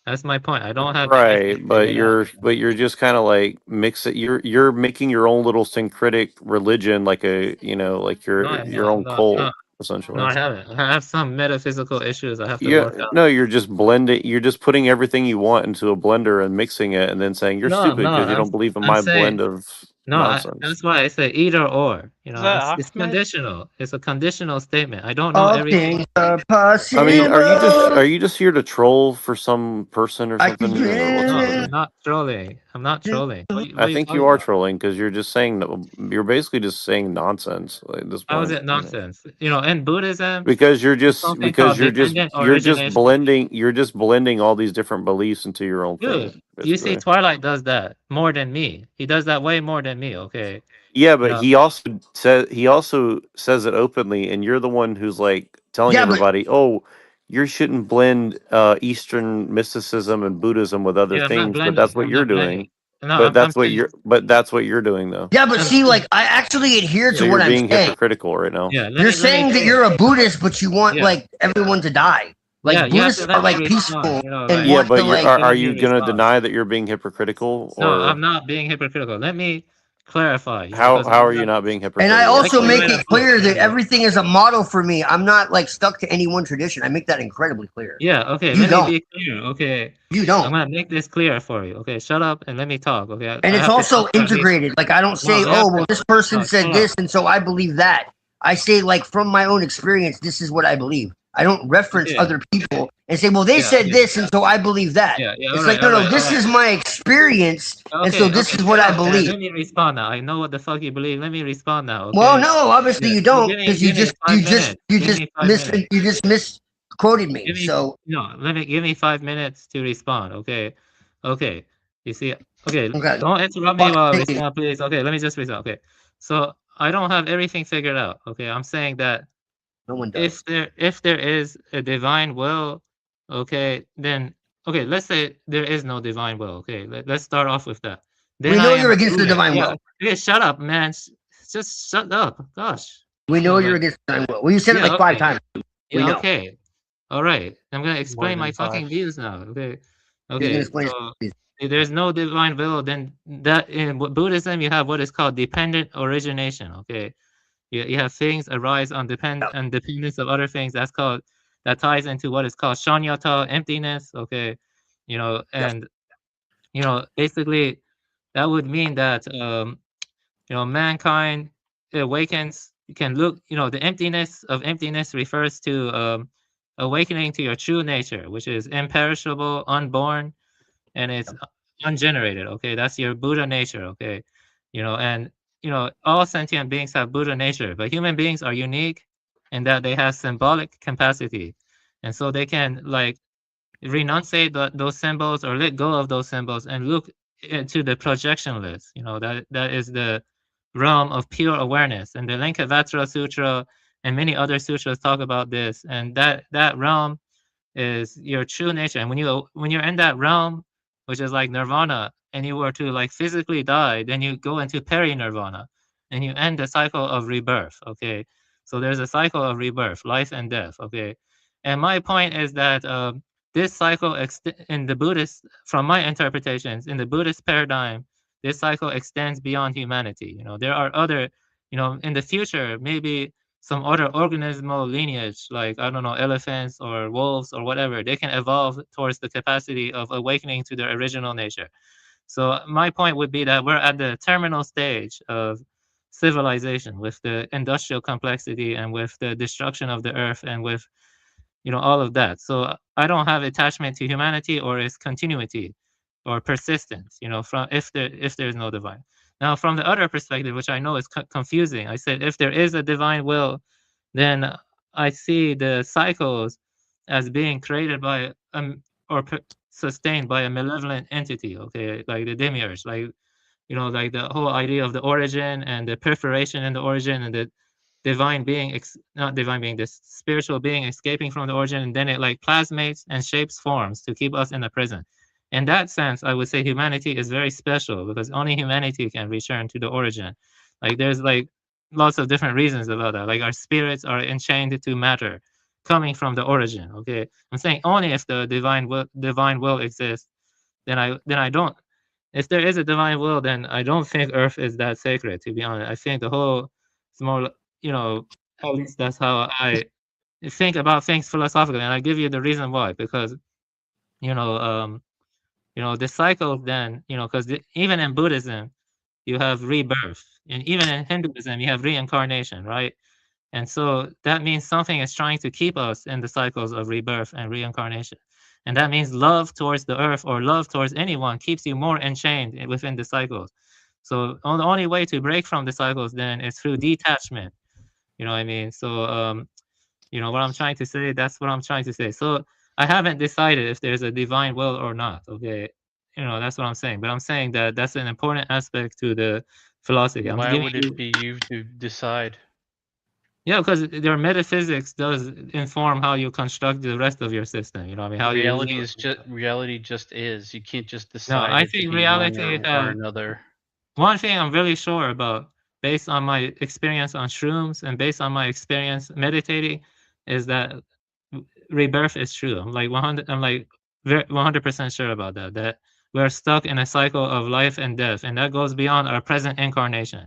that's my point. I don't have right, everything but figured you're just kind of like mix it. You're making your own little syncretic religion, like like your own cult essentially. No, I haven't. I have some metaphysical issues I have to Yeah, work out. no, you're just blending. You're just putting everything you want into a blender and mixing it, and then saying you're No, stupid no, because you I'm- don't believe in I'm my saying- blend of No, nonsense. that's why I say either or. Is that It's Ahmed? conditional. It's a conditional statement. I don't know All everything. things are possible. I mean, are you just here to troll for some person or I something? can Or what's No, up? I'm not trolling. I'm not trolling. What I think talking you are about? trolling because you're just saying you're basically just saying nonsense at this How point. is it nonsense? In Buddhism, Because you're something called dependent origination. you're just blending all these different beliefs into your own Dude, thing. you see, basically. Twilight does that more than me. He does that way more than me. Okay. Yeah, but Yeah. he also says it openly, and you're the one who's like telling Yeah, but- everybody, "Oh, you shouldn't blend Eastern mysticism and Buddhism with other Yeah, I'm not things." But blending. that's what I'm you're not doing. blending. No, But I'm that's what saying- you're doing, though. Yeah, but see, like I actually adhere to So what you're I'm being saying. hypocritical right now. Yeah, You're saying that you're a Buddhist, but you want Yeah. like everyone to die. Like Yeah, you have Buddhists to are let me like respond, peaceful like- and Yeah, want but to like. are let you me going to respond. deny that you're being hypocritical, No, or I'm not being hypocritical. Let me clarify. how because are you not being hypocritical? And I also I make can- it clear that everything is a model for me. I'm not like stuck to any one tradition. I make that incredibly clear. Yeah, okay, You let don't. me be clear. Okay. You I'm don't. gonna make this clear for you. Okay, shut up and let me talk. Okay. And I it's have to also talk about this. integrated. Like I don't say, No, we have oh, to- well, this person no, said shut this, up. and so I believe that. I say, like, from my own experience, this is what I believe. I don't reference Okay. other people and say, well, they Yeah, said okay. this, and so I believe that. Yeah, It's all like, right, no, all no, right, this all is right. my experience, and so Okay, this okay, is what shut I up, man. believe. Let me respond now. I know what the fuck you believe. Let me respond now. Okay. Well, no, obviously Yeah, you so don't, give me because you give me just 5 minutes. Give me 5 minutes. you just misquoted me. Give me So no. Give me 5 minutes to respond. Okay. Okay. You see. Okay. okay, Don't interrupt me while I thank you. respond, please. Okay. Let me just respond. Okay. So I don't have everything figured out. Okay. I'm saying that No one does. if there is a divine will, okay, then okay, let's say there is no divine will. Okay, let's start off with that. Then We I know am you're a against the Buddha. divine Yeah. will. Okay, shut up, man. Just shut up. Gosh. We know you're like, against the divine will. Well, you said it yeah, like 5 okay. times. We Yeah, know. okay. All right. I'm gonna explain my than fucking 5. views now. Okay. You can Okay. explain So it. if there's no divine will, then that in Buddhism you have what is called dependent origination. Okay. You have things arise on dependence of other things. That ties into what is called shunyata, emptiness. Okay. And basically that would mean that mankind awakens. You can look, the emptiness refers to awakening to your true nature, which is imperishable, unborn, and it's ungenerated. Okay, that's your Buddha nature. Okay, and all sentient beings have Buddha nature, but human beings are unique in that they have symbolic capacity, and so they can like renunciate those symbols or let go of those symbols and look into the projectionless. That is the realm of pure awareness, and the Linkavatra Sutra and many other sutras talk about this, and that realm is your true nature. And when you're in that realm, which is like nirvana, and you were to like physically die, then you go into peri-nirvana and you end the cycle of rebirth. Okay, so there's a cycle of rebirth, life and death. Okay, and my point is that this cycle in the Buddhist, from my interpretations, in the Buddhist paradigm, this cycle extends beyond humanity. There are other, in the future, maybe some other organismal lineage, like, I don't know, elephants or wolves or whatever, they can evolve towards the capacity of awakening to their original nature. So my point would be that we're at the terminal stage of civilization with the industrial complexity and with the destruction of the earth and with all of that. So I don't have attachment to humanity or its continuity or persistence, from if there's no divine. Now, from the other perspective, which I know is confusing, I said if there is a divine will, then I see the cycles as being created by or sustained by a malevolent entity. Okay, like the demiurge, like like the whole idea of the origin and the perforation in the origin and the divine being, not divine being, this spiritual being escaping from the origin, and then it like plasmates and shapes forms to keep us in the present. In that sense, I would say humanity is very special because only humanity can return to the origin. Like there's like lots of different reasons about that. Like our spirits are enchained to matter, coming from the origin. Okay, I'm saying only if the divine will exists, then I don't. If there is a divine will, then I don't think Earth is that sacred. To be honest, I think the whole it's more at least that's how I think about things philosophically, and I give you the reason why. Because you know, um, the cycle. Then because even in Buddhism, you have rebirth, and even in Hinduism, you have reincarnation, right? And so that means something is trying to keep us in the cycles of rebirth and reincarnation. And that means love towards the earth or love towards anyone keeps you more enchained within the cycles. So the only way to break from the cycles then is through detachment. You know what I mean? So what I'm trying to say, that's what I'm trying to say. So I haven't decided if there's a divine will or not. Okay. That's what I'm saying. But I'm saying that that's an important aspect to the philosophy. I'm Why giving would you, it be you to decide? yeah, because their metaphysics does inform how you construct the rest of your system. You know what I mean? How Reality just is. You can't just No, decide I it to think be one reality or another. one thing I'm really sure about, based on my experience on shrooms and based on my experience meditating, is that rebirth is true. I'm like 100% sure about that. That we're stuck in a cycle of life and death, and that goes beyond our present incarnation.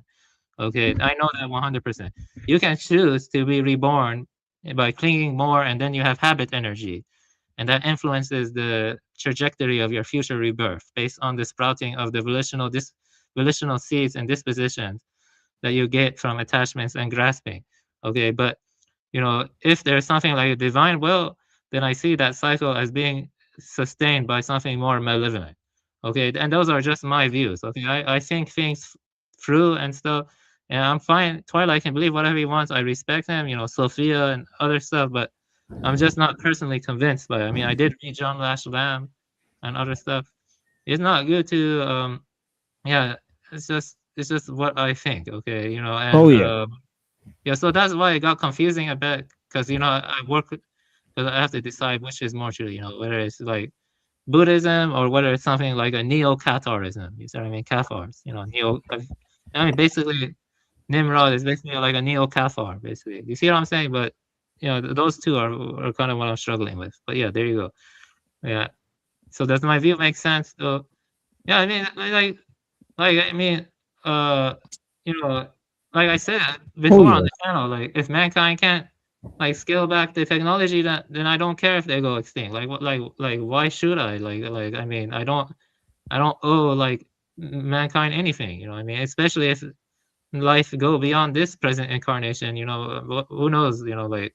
Okay, I know that 100%. You can choose to be reborn by clinging more, and then you have habit energy, and that influences the trajectory of your future rebirth based on the sprouting of the volitional seeds and dispositions that you get from attachments and grasping. Okay, but if there's something like a divine will, then I see that cycle as being sustained by something more malevolent. Okay, and those are just my views. Okay, I think things through and stuff, and I'm fine. Twilight can believe whatever he wants. I respect him, Sophia and other stuff, but I'm just not personally convinced by it. I mean, I did read John Lash Lamb and other stuff. It's not good to yeah, it's just what I think, okay, and Oh yeah. yeah, so that's why it got confusing a bit, because I work because I have to decide which is more true, whether it's like Buddhism or whether it's something like a neo-Catharism. You see what I mean? Cathars, I mean, basically, Nimrod is basically like a neo-Cathar, basically. You see what I'm saying? But those two are kind of what I'm struggling with. But yeah, there you go. Yeah. So does my view make sense? Yeah, I mean, I mean, like I said before on the channel, like if mankind can't scale back the technology, then I don't care if they go extinct. Like what, like why should I? Like I mean, I don't owe mankind anything. You know what I mean? Especially if life go beyond this present incarnation. Who knows? Like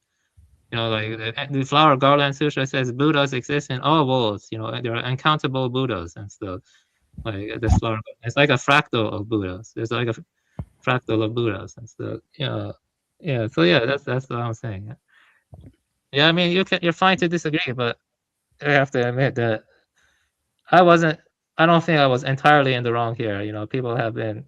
the Flower Garland Sutra says Buddhas exist in all worlds. There are uncountable Buddhas and stuff. Like this flower, it's like a fractal of Buddhas. There's like a fractal of Buddhas and stuff. Yeah. So yeah, that's what I'm saying. Yeah, I mean, you're fine to disagree, but I have to admit that I don't think I was entirely in the wrong here. People have been.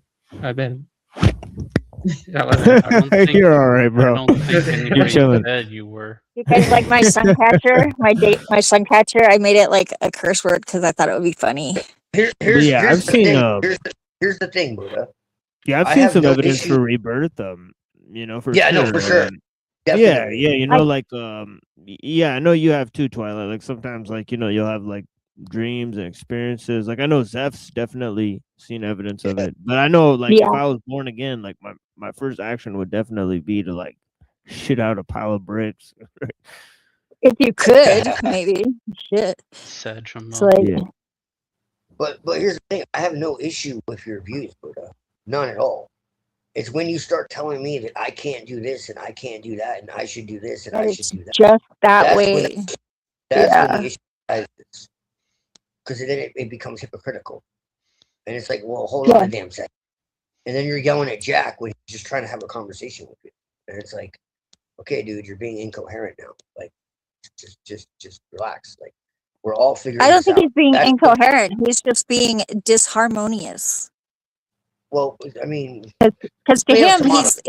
That wasn't. I don't think You're all right, I bro. don't think You're anybody chilling. said you were. You guys like my sun catcher? My sun catcher. I made it like a curse word because I thought it would be funny. Here's I've the seen thing. Here's the thing, Buddha. yeah, I've I seen have some no evidence issue- for rebirth. For Yeah, sure. no, for sure. Yeah, Definitely. yeah, I know you have too, Twilight. Like sometimes, you'll have like dreams and experiences. Like I know Zeph's definitely seen evidence of it, but I know if Yeah. I was born again, like my first action would definitely be to like shit out a pile of bricks. If you could, maybe. Shit. Said from It's like, Yeah. But here's the thing. I have no issue with your views, Buddha. None at all. It's when you start telling me that I can't do this and I can't do that and I should do this and that I it's should do that. just that That's way. when That's Yeah. when the issue arises. Because then it becomes hypocritical. And it's like, well, hold on Yeah. a damn second. And then you're yelling at Jack when he's just trying to have a conversation with you. And it's like, okay, dude, you're being incoherent now. Like, just relax. Like, we're all figuring I don't this think out. he's being That's incoherent. He's just being disharmonious. Well, I mean, Because to Tomato, him, tomato. he's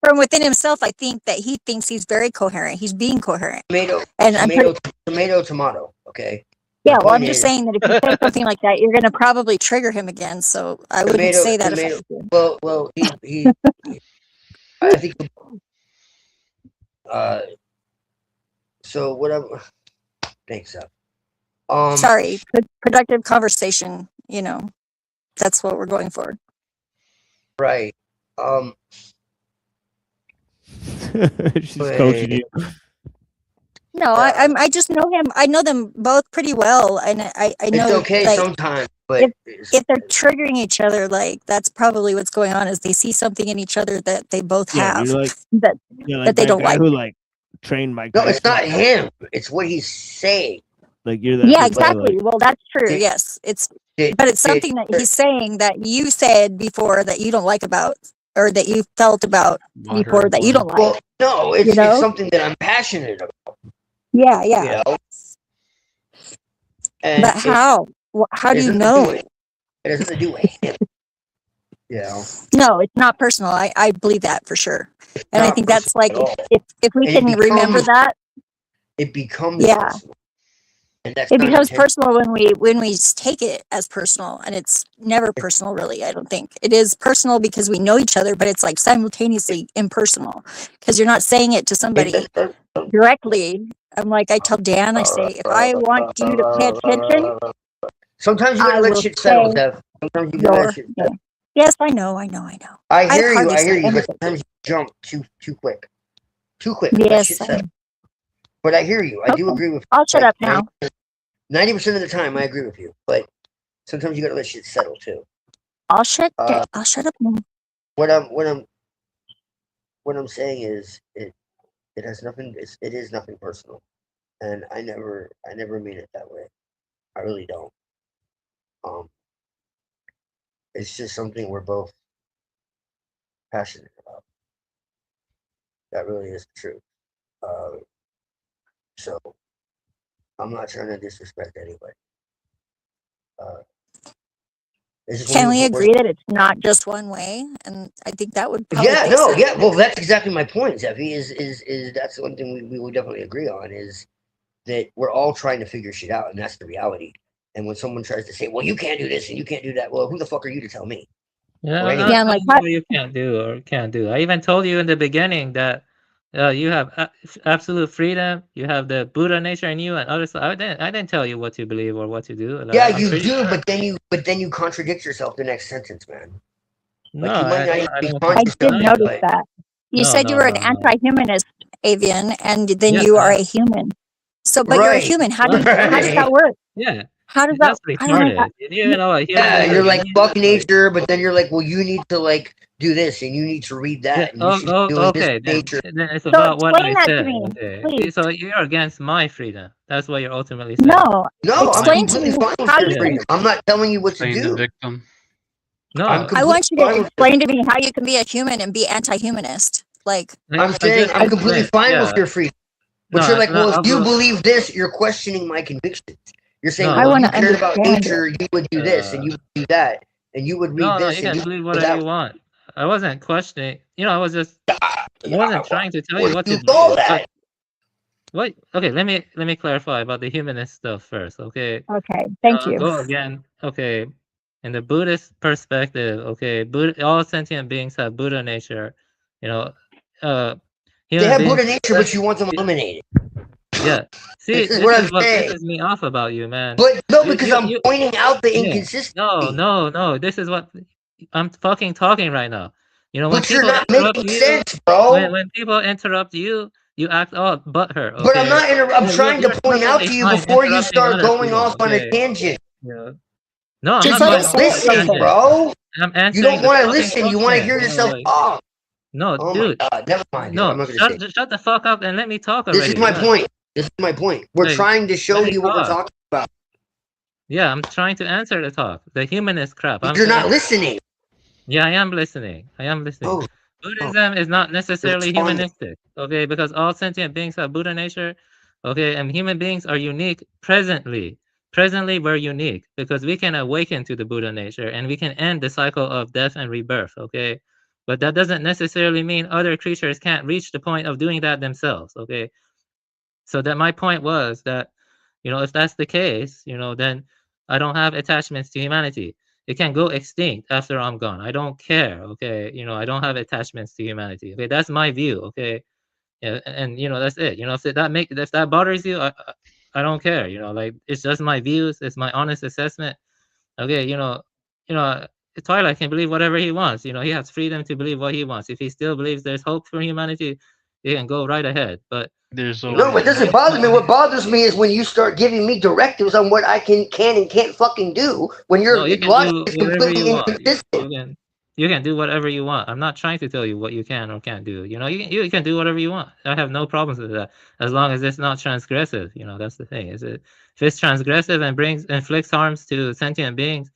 from within himself. I think that he thinks he's very coherent. He's being coherent. tomato, And I'm pretty, tomato. Okay. yeah. The Well, I'm point just is- saying that if you say something like that, you're going to probably trigger him again. So I wouldn't say that if I was you. Well, he I think. So what I'm. Thanks, Seth. Sorry, productive conversation. That's what we're going for. Right. She's coaching you. No, I just know him. I know them both pretty well, and I know It's okay like, sometimes, but if they're triggering each other, like that's probably what's going on. Is they see something in each other that they both Yeah, have you're like that like they that don't guy like. who trained Mike no, it's Tyson. not him. It's what he's saying. Like you're that. Yeah, people, exactly. Well, that's true. Did- Yes, it's did- but it's did- something that he's saying that you said before that you don't like about, or that you felt about Water before and that you blood. don't like. Well, no, it's know? it's something that I'm passionate about. Yeah, You yeah. know. And But how? How do you know? It has nothing to do with him. You know. No, it's not personal. I believe that for sure. And I not think that's personal like at all. if we And it can remember becomes- that, It becomes Yeah. personal. And that's it not becomes intentional. personal when we take it as personal, and it's never personal really. I don't think it is personal because we know each other, but it's like simultaneously impersonal because you're not saying it to somebody directly. I'm like, I tell Dan, I say, if I want you to pay attention, Sometimes you gotta I let will shit settle, say Dev. Sometimes you gotta let your shit yeah. settle. Yes, I know. I hear hardly you, say but anything. sometimes you jump too quick. Too quick. Let Yes, shit settle. But I hear you. I do Okay. agree with I'll shut up now. 90% of the time I agree with you. But sometimes you gotta let shit settle too. I'll shut Uh, up now. What I'm saying is It has nothing. It is nothing personal, and I never mean it that way. I really don't. Um, it's just something we're both passionate about. That really is the truth. So I'm not trying to disrespect anybody. It's just Can we we're agree that it's not just one way? And I think that would probably yeah, fix no, it. yeah. Well, that's exactly my point, Zeffy. Is that's one thing we would definitely agree on is that we're all trying to figure shit out, and that's the reality. And when someone tries to say, "Well, you can't do this and you can't do that," well, who the fuck are you to tell me? Yeah, Or I'm anyone? not Yeah, and like telling you what you can't do or can't do. I even told you in the beginning that you have absolute freedom. You have the Buddha nature in you and other stuff. I didn't tell you what to believe or what to do. Like, Yeah, I'm you pretty do, sure. but then you contradict yourself the next sentence, man. No, Like you might not I even be don't I conscious did of it, notice but that. You No, said you no, were an no, no. anti-humanist, Avian, and then Yes, you I are am. a human. So, but you're a right, human. How does right. that work? Yeah, How does that? that's I don't know. retarded. You even know what human Yeah, is or you're like being fuck is like. nature, but then you're like, well, you need to like do this and you need to read Yeah. that and you should be doing this Okay. with nature. Then it's So about what explain I that to said. me, Okay. please. So you're against my freedom. That's what you're ultimately saying. No, No, I'm explain to completely me fine with how your you Yeah. can. freedom. I'm not telling you what to Playing the do. victim. I'm No, I completely want you to fine with your explain to me how you can be a human and be anti-humanist. Like, I'm I saying just I'm completely explained. fine with Yeah. your freedom. But No, you're like, no, well, if I'll you go. believe this, you're questioning my convictions. You're saying, No, I well, want you to cared about understand it. nature, you would do this and you would do that, and you would read no, this you and can you believe would do whatever you that. want. I wasn't questioning. I was just. I Yeah, wasn't trying to tell you well, what you to know believe. that. What? Okay, let me clarify about the humanist stuff first. Okay, Okay, thank you. go again. Okay, in the Buddhist perspective, okay, all sentient beings have Buddha nature. You know, uh, They human have beings. Buddha nature, but you want them eliminated. Yeah. See, This is what I'm what saying. pisses me off about you, man. But no, You, because you, I'm you. pointing out the Yeah. inconsistency. No. This is what I'm fucking talking right now. When But you're people not interrupt making you, sense, bro. when people interrupt you, you act all butthurt. But I'm Okay. not. I'm trying to You're point out perfectly to you fine before you interrupting start other going people. off on a Okay. tangent. Yeah. No, I'm Just not You let going him don't off say on it real a listen, quick. tangent. bro. I'm You answering don't the want to fucking listen. You want to question. hear yourself talk. No, Oh my dude. god. Never mind, dude. I'm No, not gonna say. shut the fuck up and let me talk This is already. my Yeah. point. This is my point. We're Like, trying to show let me you what we're talk. talking about. Yeah, I'm trying to answer the talk. The humanist crap. But you're not listening. Yeah, I am listening. Oh, Buddhism is not necessarily respond. humanistic, okay? Because all sentient beings have Buddha nature, okay? And human beings are unique presently. Presently, we're unique because we can awaken to the Buddha nature and we can end the cycle of death and rebirth, okay? But that doesn't necessarily mean other creatures can't reach the point of doing that themselves, okay? So that my point was that, if that's the case, then I don't have attachments to humanity. It can go extinct after I'm gone. I don't care. Okay. I don't have attachments to humanity. Okay. That's my view. Okay. Yeah, and that's it. If that bothers you, I don't care. Like it's just my views. It's my honest assessment. Okay. You know, Twilight can believe whatever he wants. He has freedom to believe what he wants. If he still believes there's hope for humanity, he can go right ahead. But There's No, always it doesn't bother me. What bothers me is when you start giving me directives on what I can and can't fucking do. When no, your you can logic do is whatever you completely want. inconsistent. You can do whatever you want. I'm not trying to tell you what you can or can't do. You can do whatever you want. I have no problems with that, as long as it's not transgressive. That's the thing. If it's transgressive and inflicts harms to sentient beings,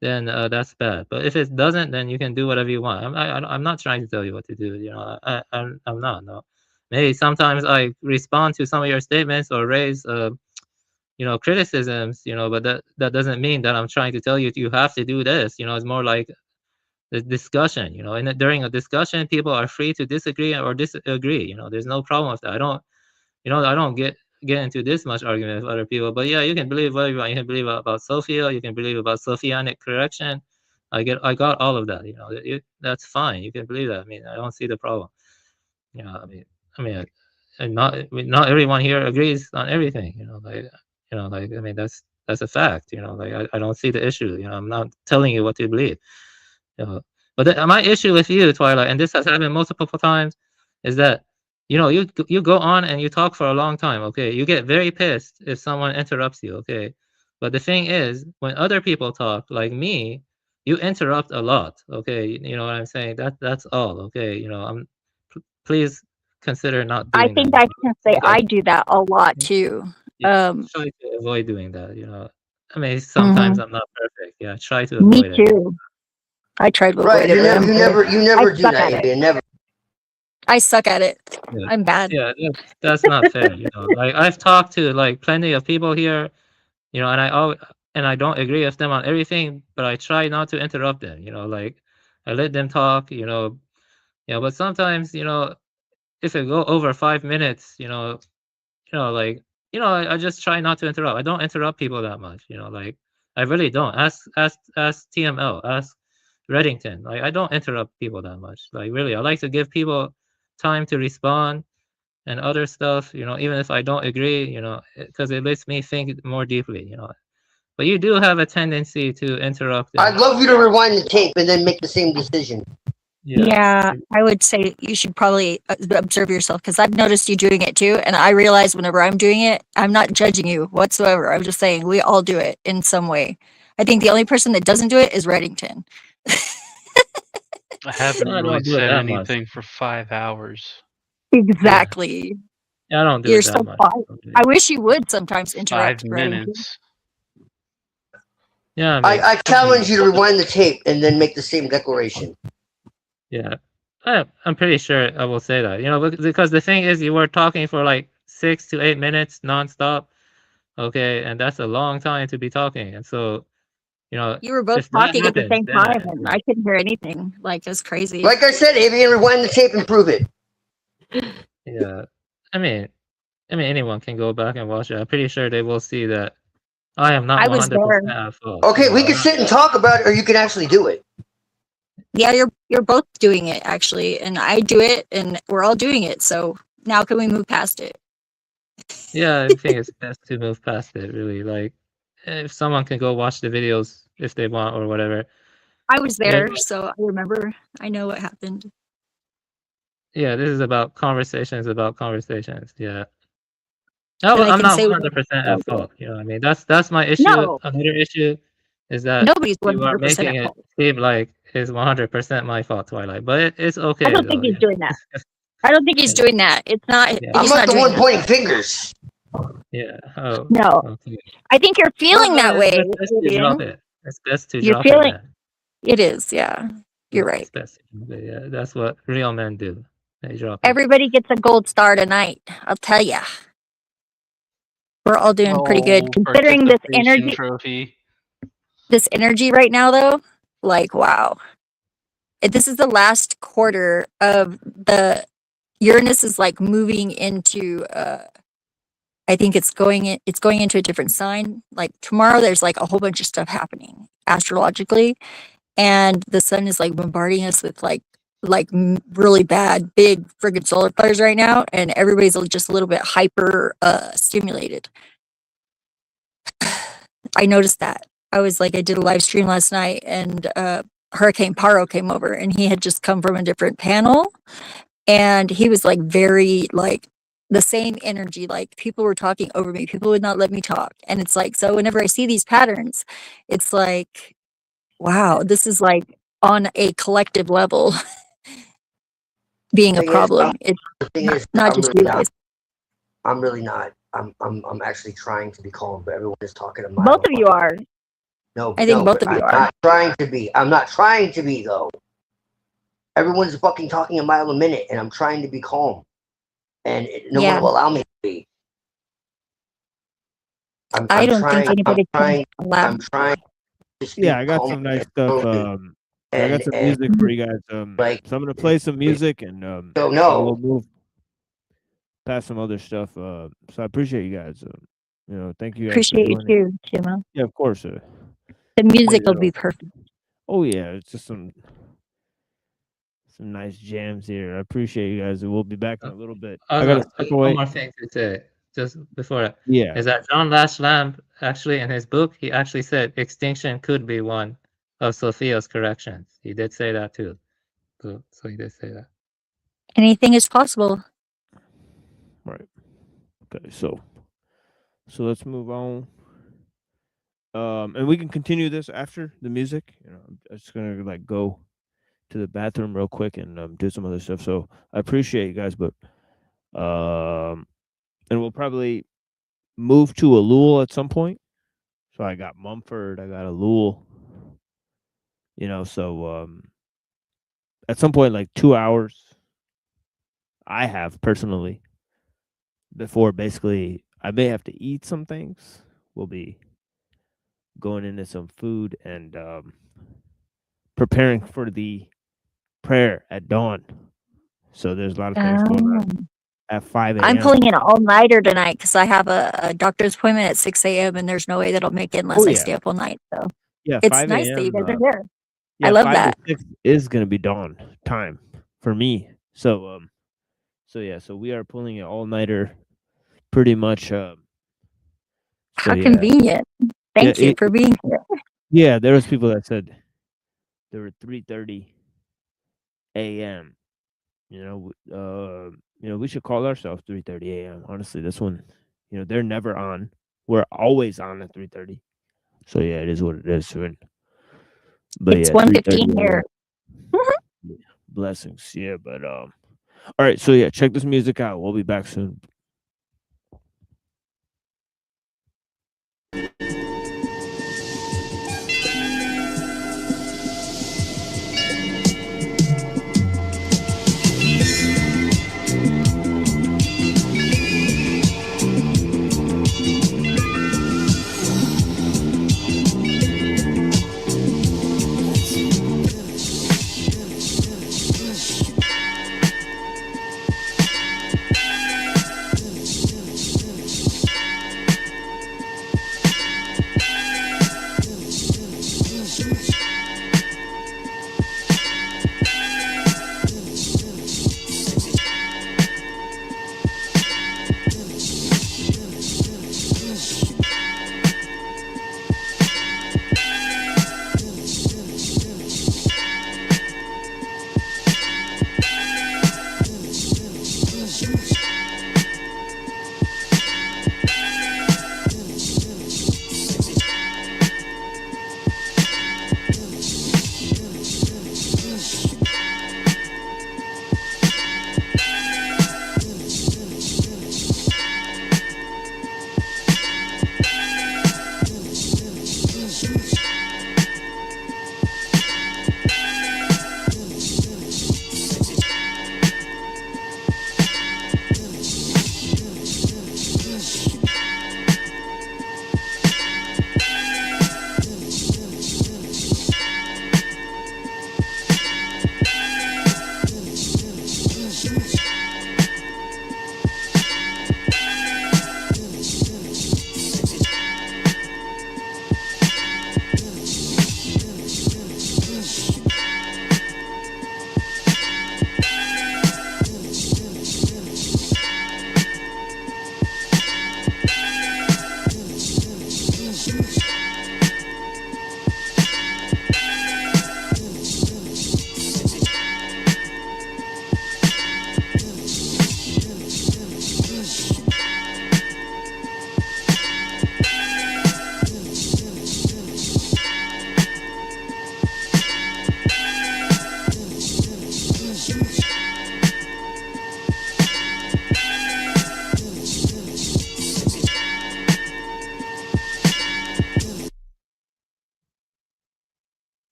then that's bad. But if it doesn't, then you can do whatever you want. I'm not trying to tell you what to do. I'm not. No. Maybe sometimes I respond to some of your statements or raise criticisms, but that doesn't mean that I'm trying to tell you have to do this. It's more like the discussion. And during a discussion, people are free to disagree or disagree. There's no problem with that. I don't get into this much argument with other people. But yeah, you can believe whatever you want. You can believe about Sophia. You can believe about Sophianic correction. I got all of that. That's fine. You can believe that. I mean, I don't see the problem. I mean, and not everyone here agrees on everything. I mean, that's a fact. Like I don't see the issue. I'm not telling you what to believe. But my issue with you, Twilight, and this has happened multiple times, is that you go on and you talk for a long time. Okay, you get very pissed if someone interrupts you. Okay, but the thing is, when other people talk, like me, you interrupt a lot. Okay, you know what I'm saying? That's all. Okay, please consider not I doing think that. I can say I do that a lot too. Yeah, Um, try to avoid doing that. I mean, Mm-hmm. sometimes I'm not perfect. Yeah, try to me avoid it. too. I tried to Right. avoid it, You but never, I'm you bad. never, you never I do suck that, at it. Abby. Never. I suck at it. Yeah. I'm bad. Yeah, that's not fair. Like I've talked to like plenty of people here, and I don't agree with them on everything, but I try not to interrupt them. Like I let them talk. But sometimes if it go over 5 minutes, like I just try not to interrupt. I don't interrupt people that much. Like I really don't. Ask TML. Ask Reddington. Like I don't interrupt people that much. Like really, I like to give people time to respond and other stuff. Even if I don't agree. Because it lets me think more deeply. But you do have a tendency to interrupt. I'd love you to rewind the tape and then make the same decision. Yeah, I would say you should probably observe yourself because I've noticed you doing it too. And I realize whenever I'm doing it, I'm not judging you whatsoever. I'm just saying we all do it in some way. I think the only person that doesn't do it is Reddington. I haven't I really don't do it said that much. anything for 5 hours. Exactly. Yeah, I don't do You're it that so much. quiet. I wish you would sometimes interrupt 5 Reddington. minutes. Yeah, I mean, I challenge you to rewind the tape and then make the same declaration. yeah. I'm pretty sure I will say that. Because the thing is, you were talking for like 6 to 8 minutes nonstop. Okay, and that's a long time to be talking. And so, You were both if that talking at the happens, same then time, and I couldn't hear anything. Like, it's crazy. Like I said, Avian, rewind the tape and prove it. yeah. I mean, anyone can go back and watch it. I'm pretty sure they will see that I am not I was 100% there. at fault. Okay, we can sit and talk about it, or you can actually do it. Yeah, you're both doing it actually, and I do it, and we're all doing it. So now can we move past it? Yeah, I think it's best to move past it, really. Like, if someone can go watch the videos if they want or whatever. I was Yeah. there, so I remember. I know what happened. Yeah, this is about conversations about conversations. Yeah. And I I'm can not say 100% at fault. You know what I mean? That's my issue. No. Another issue is that Nobody's you are 100% making at it fault. seem like it's 100% my fault, Twilight. But it's okay. I don't think he's doing that. I don't think he's doing that. It's not. Yeah. I'm He's not not the doing one that. pointing fingers. Yeah. Oh. No. Okay. I think you're feeling that way. It's best to Adrian. drop it. It's best to You're drop feeling. it. Then. It is. Yeah. You're right. It's best. Yeah, that's what real men do. They drop it. Everybody gets a gold star tonight. I'll tell ya. We're all doing pretty good Oh, considering this participation energy. trophy. This energy right now, though, like wow. This is the last quarter of the Uranus is like moving into. I think it's going into a different sign. Like tomorrow, there's like a whole bunch of stuff happening astrologically, and the sun is like bombarding us with like really bad big friggin' solar flares right now, and everybody's just a little bit hyper stimulated. I noticed that. I was like, I did a live stream last night, and Hurricane Paro came over, and he had just come from a different panel, and he was like very like the same energy. Like people were talking over me, people would not let me talk, and it's like so. Whenever I see these patterns, it's like, wow, this is like on a collective level being a problem. It's not just you guys. I'm really not. I'm actually trying to be calm, but everyone is talking a mile Both of you are. No, I think no, both of you I'm are. not trying to be. I'm not trying to be though. Everyone's fucking talking a mile a minute, and I'm trying to be calm, and no one will allow me to be. I don't think anybody's I'm allowed. trying. Yeah, I got some nice stuff. I got some music for you guys. So I'm gonna play some music, and we'll move past some other stuff. So I appreciate you guys. Thank you guys. Appreciate you too, Chima. Yeah, of course. The music will be perfect. Oh yeah, it's just some nice jams here. I appreciate you guys. We'll be back in a little bit. I got to step away. One more thing to say just before that. Yeah. Is that John Lashlamb actually in his book, he actually said extinction could be one of Sophia's corrections. He did say that too. So he did say that. Anything is possible. Right. Okay, so let's move on. And we can continue this after the music. I'm just gonna go to the bathroom real quick and do some other stuff. So I appreciate you guys, but And we'll probably move to Alul at some point. So I got Mumford, I got Alul. So at some point, like 2 hours, I have personally before basically I may have to eat some things. We'll be going into some food and preparing for the prayer at dawn. So there's a lot of things going on at 5 a.m. I'm pulling an all-nighter tonight because I have a doctor's appointment at 6 a.m. and there's no way that'll make it unless I stay up all night. So Yeah, it's 5 nice that you a.m. guys are here. Yeah, I love 5 that. to 6 is going to be dawn time for me. So we are pulling an all-nighter pretty much. How convenient. Thank you for being here. Yeah, there was people that said there were 3:30 a.m. We should call ourselves 3:30 a.m. Honestly, this one, they're never on. We're always on at 3:30. So yeah, it is what it is. But it's yeah, 1:15 here. Blessings. Yeah, but all right. So yeah, check this music out. We'll be back soon.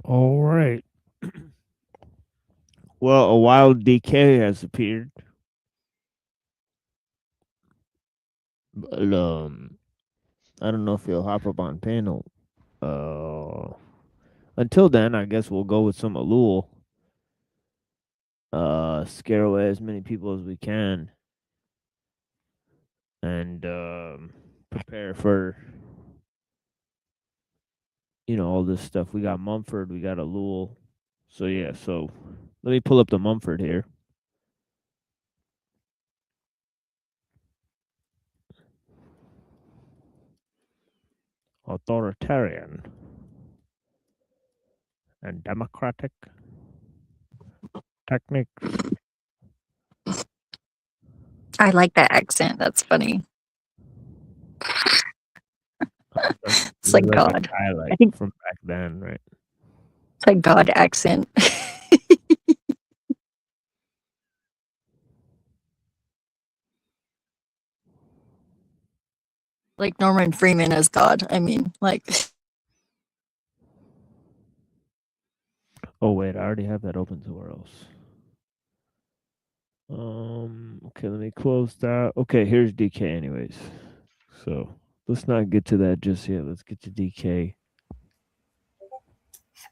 All right. Well, a wild decay has appeared. But, I don't know if he'll hop up on panel. Until then, I guess we'll go with some Alul. Scare away as many people as we can. And prepare for all this stuff. We got Mumford, we got Alul. So yeah, so let me pull up the Mumford here. Authoritarian and democratic techniques. I like that accent. That's funny. It's like a God. guy like I think- from back then, right? It's like God accent. Like Norman Freeman as God. I mean, like. Oh wait, I already have that open somewhere else. Okay, let me close that. Okay, here's DK anyways. So let's not get to that just yet. Let's get to DK.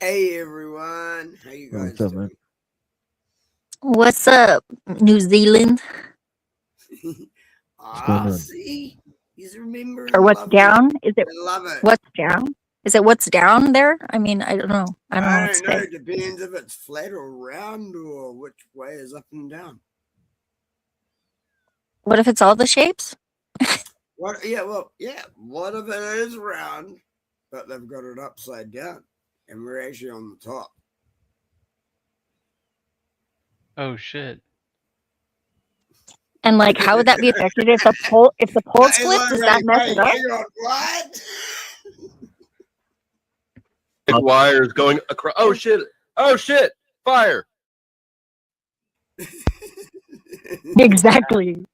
Hey everyone, how you guys What's up, doing? man? What's up, New Zealand? going on? See, he's remembering. Or what's down? Is it I love it. what's down? Is it what's down there? I mean, I don't know. I don't know what to say. It depends if it's flat or round or which way is up and down. What if it's all the shapes? What? Yeah, well, yeah. What if it is round, but they've got it upside down, and we're actually on the top? Oh shit. And like, how would that be affected if the pole It's splits? like, Does that mess it up? hang on, what? Big wires going across. Oh shit! Oh shit! Fire! Exactly. It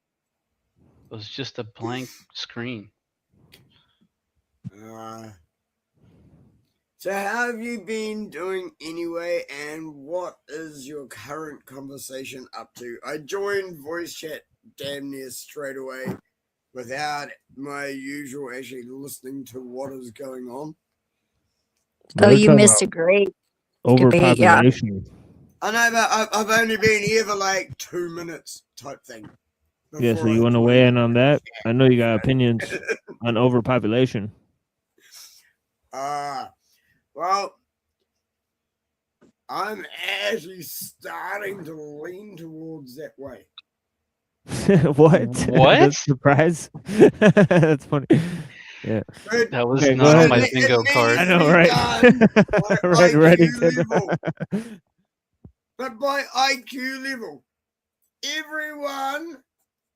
was just a blank screen. So how have you been doing anyway, and what is your current conversation up to? I joined voice chat damn near straight away without my usual actually listening to what is going on. Oh, you missed a great debate, yeah. Overpopulation. I know, but I've only been here for like 2 minutes type thing. Yeah, so you want to weigh in on that? I know you got opinions on overpopulation. Well, I'm actually starting to lean towards that way. What? What? That's a surprise. That's funny. Yeah. But That was Okay, go not on ahead. my It bingo needs card. I to know, be right? done by Right, IQ Reddington. level. But by IQ level, everyone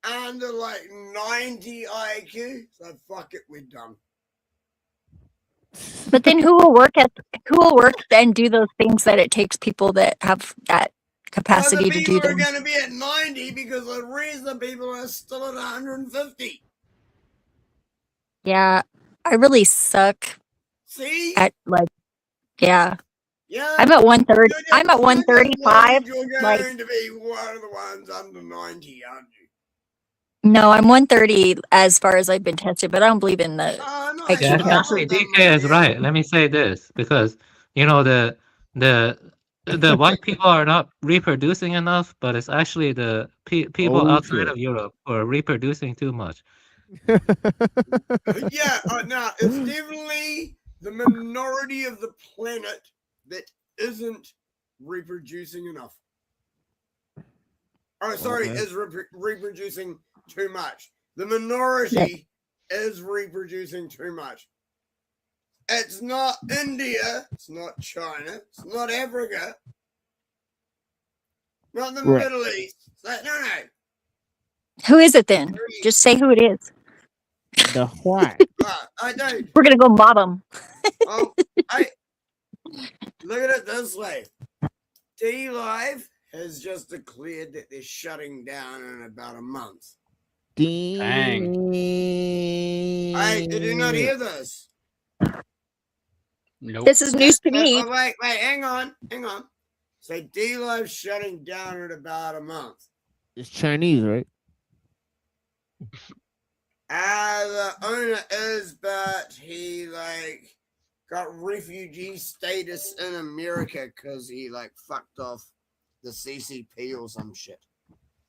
under like 90 IQ, so fuck it, we're done. But then who will work and do those things that it takes people that have that capacity the to people do are them? going to be at 90 because the rest of the people are still at 150. Yeah, I really suck See? at like, yeah. Yeah. I'm at 130. You're just- I'm at you're 135. You're going like- to be one of the ones under 90, aren't you? No, I'm 130 as far as I've been tested, but I don't believe in the. Oh, no, IQ Yeah, test. actually, DK is right. Let me say this because the white people are not reproducing enough, but it's actually the people Oh, outside shit. of Europe who are reproducing too much. Yeah, no, it's definitely the minority of the planet that isn't reproducing enough. Oh, sorry, Okay. is reproducing too much. The minority is reproducing too much. It's not India. It's not China. It's not Africa. Not the Right. Middle East. It's like, no. Who is it then? Just say who it is. The white. I don't. We're gonna go mob them. Oh, I look at it this way. D Live has just declared that they're shutting down in about a month. Dang. Did you not hear this? Nope. This is news to me. Oh, wait, hang on. So D Live's shutting down in about a month. It's Chinese, right? The owner is, but he got refugee status in America because he fucked off the CCP or some shit.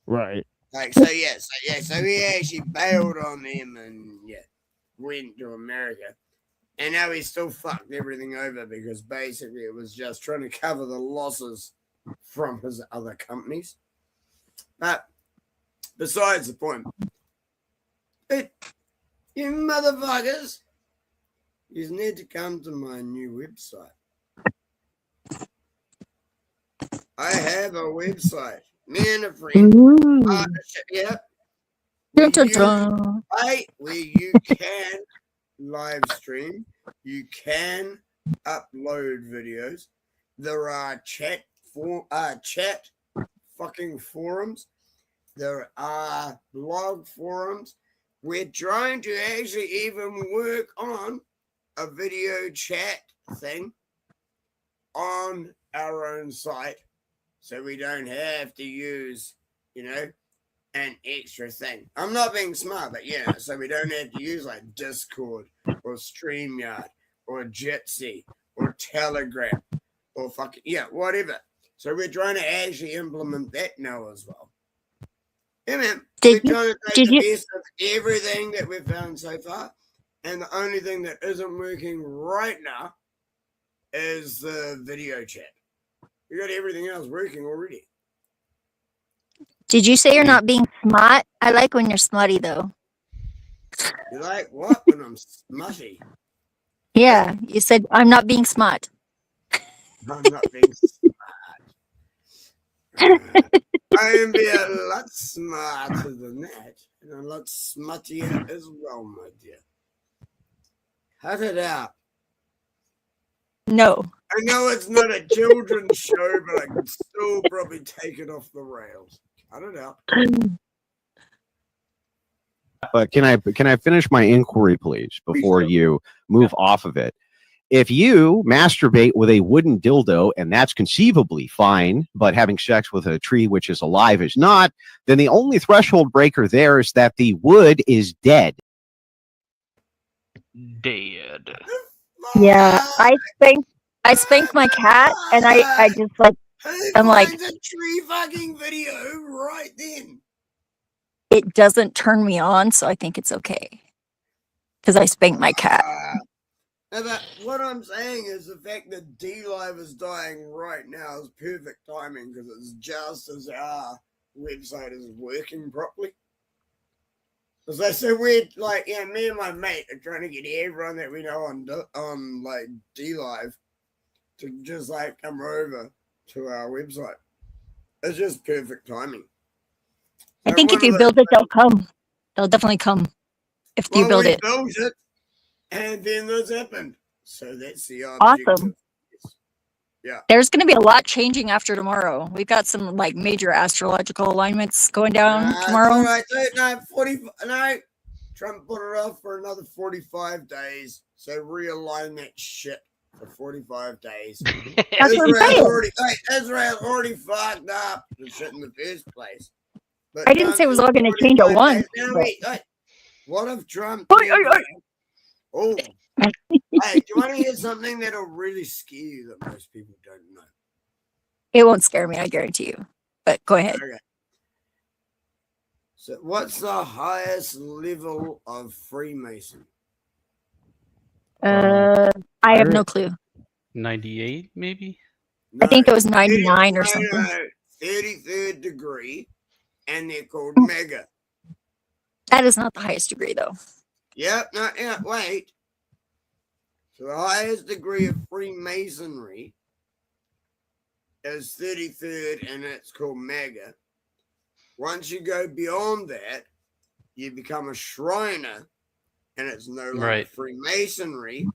Right. So he actually bailed on them and went to America. And now he's still fucked everything over because basically it was just trying to cover the losses from his other companies. But besides the point, you motherfuckers, you need to come to my new website. I have a website. Me and a friend. Partnership, yep. Dun, dun, dun. Where you can live stream, you can upload videos. There are chat fucking forums. There are blog forums. We're trying to actually even work on a video chat thing on our own site, so we don't have to use, an extra thing. I'm not being smart, but so we don't have to use Discord or StreamYard or Jitsi or Telegram or whatever. So we're trying to actually implement that now as well. Yeah, man. We're trying to take the best of everything that we've found so far, and the only thing that isn't working right now is the video chat. We got everything else working already. Did you say you're not being smart? I like when you're smutty, though. You like what? When I'm smutty? Yeah, you said I'm not being smart. I'm not being smart. I am being a lot smarter than that, and a lot smuttier as well, my dear. Cut it out. No. I know it's not a children's show, but I can still probably take it off the rails. Cut it out. But can I finish my inquiry, please, before you move off of it? If you masturbate with a wooden dildo, and that's conceivably fine, but having sex with a tree which is alive is not, then the only threshold breaker there is that the wood is dead. Dead. Yeah, I spanked my cat, and I just I'm like, a tree fucking video right then. It doesn't turn me on, so I think it's okay because I spanked my cat. But what I'm saying is the fact that D Live is dying right now is perfect timing because it's just as our website is working properly. Because I said we're me and my mate are trying to get everyone that we know on D Live to just come over to our website. It's just perfect timing. I think if you build it, they'll come. They'll definitely come if you build it. Built it, and then this happened. So that's the objective. Awesome. Yeah. There's going to be a lot changing after tomorrow. We've got some major astrological alignments going down tomorrow. All right. No, Trump put it off for another 45 days. So realign that shit for 45 days. That's what I'm saying. Israel already fucked up the shit in the first place. But I didn't say it was all going to change at once. Wait. What if Trump? Oh, hey, do you want to hear something that'll really scare you that most people don't know? It won't scare me, I guarantee you. But go ahead. Okay. So, what's the highest level of Freemason? I have no clue. 98, maybe? I think it was 30 99 or no, something. no, 33rd degree, and they're called mega. That is not the highest degree, though. Yep, no, yeah, wait. So the highest degree of Freemasonry is 33rd, and it's called mega. Once you go beyond that, you become a Shriner, and it's no longer Right. Freemasonry,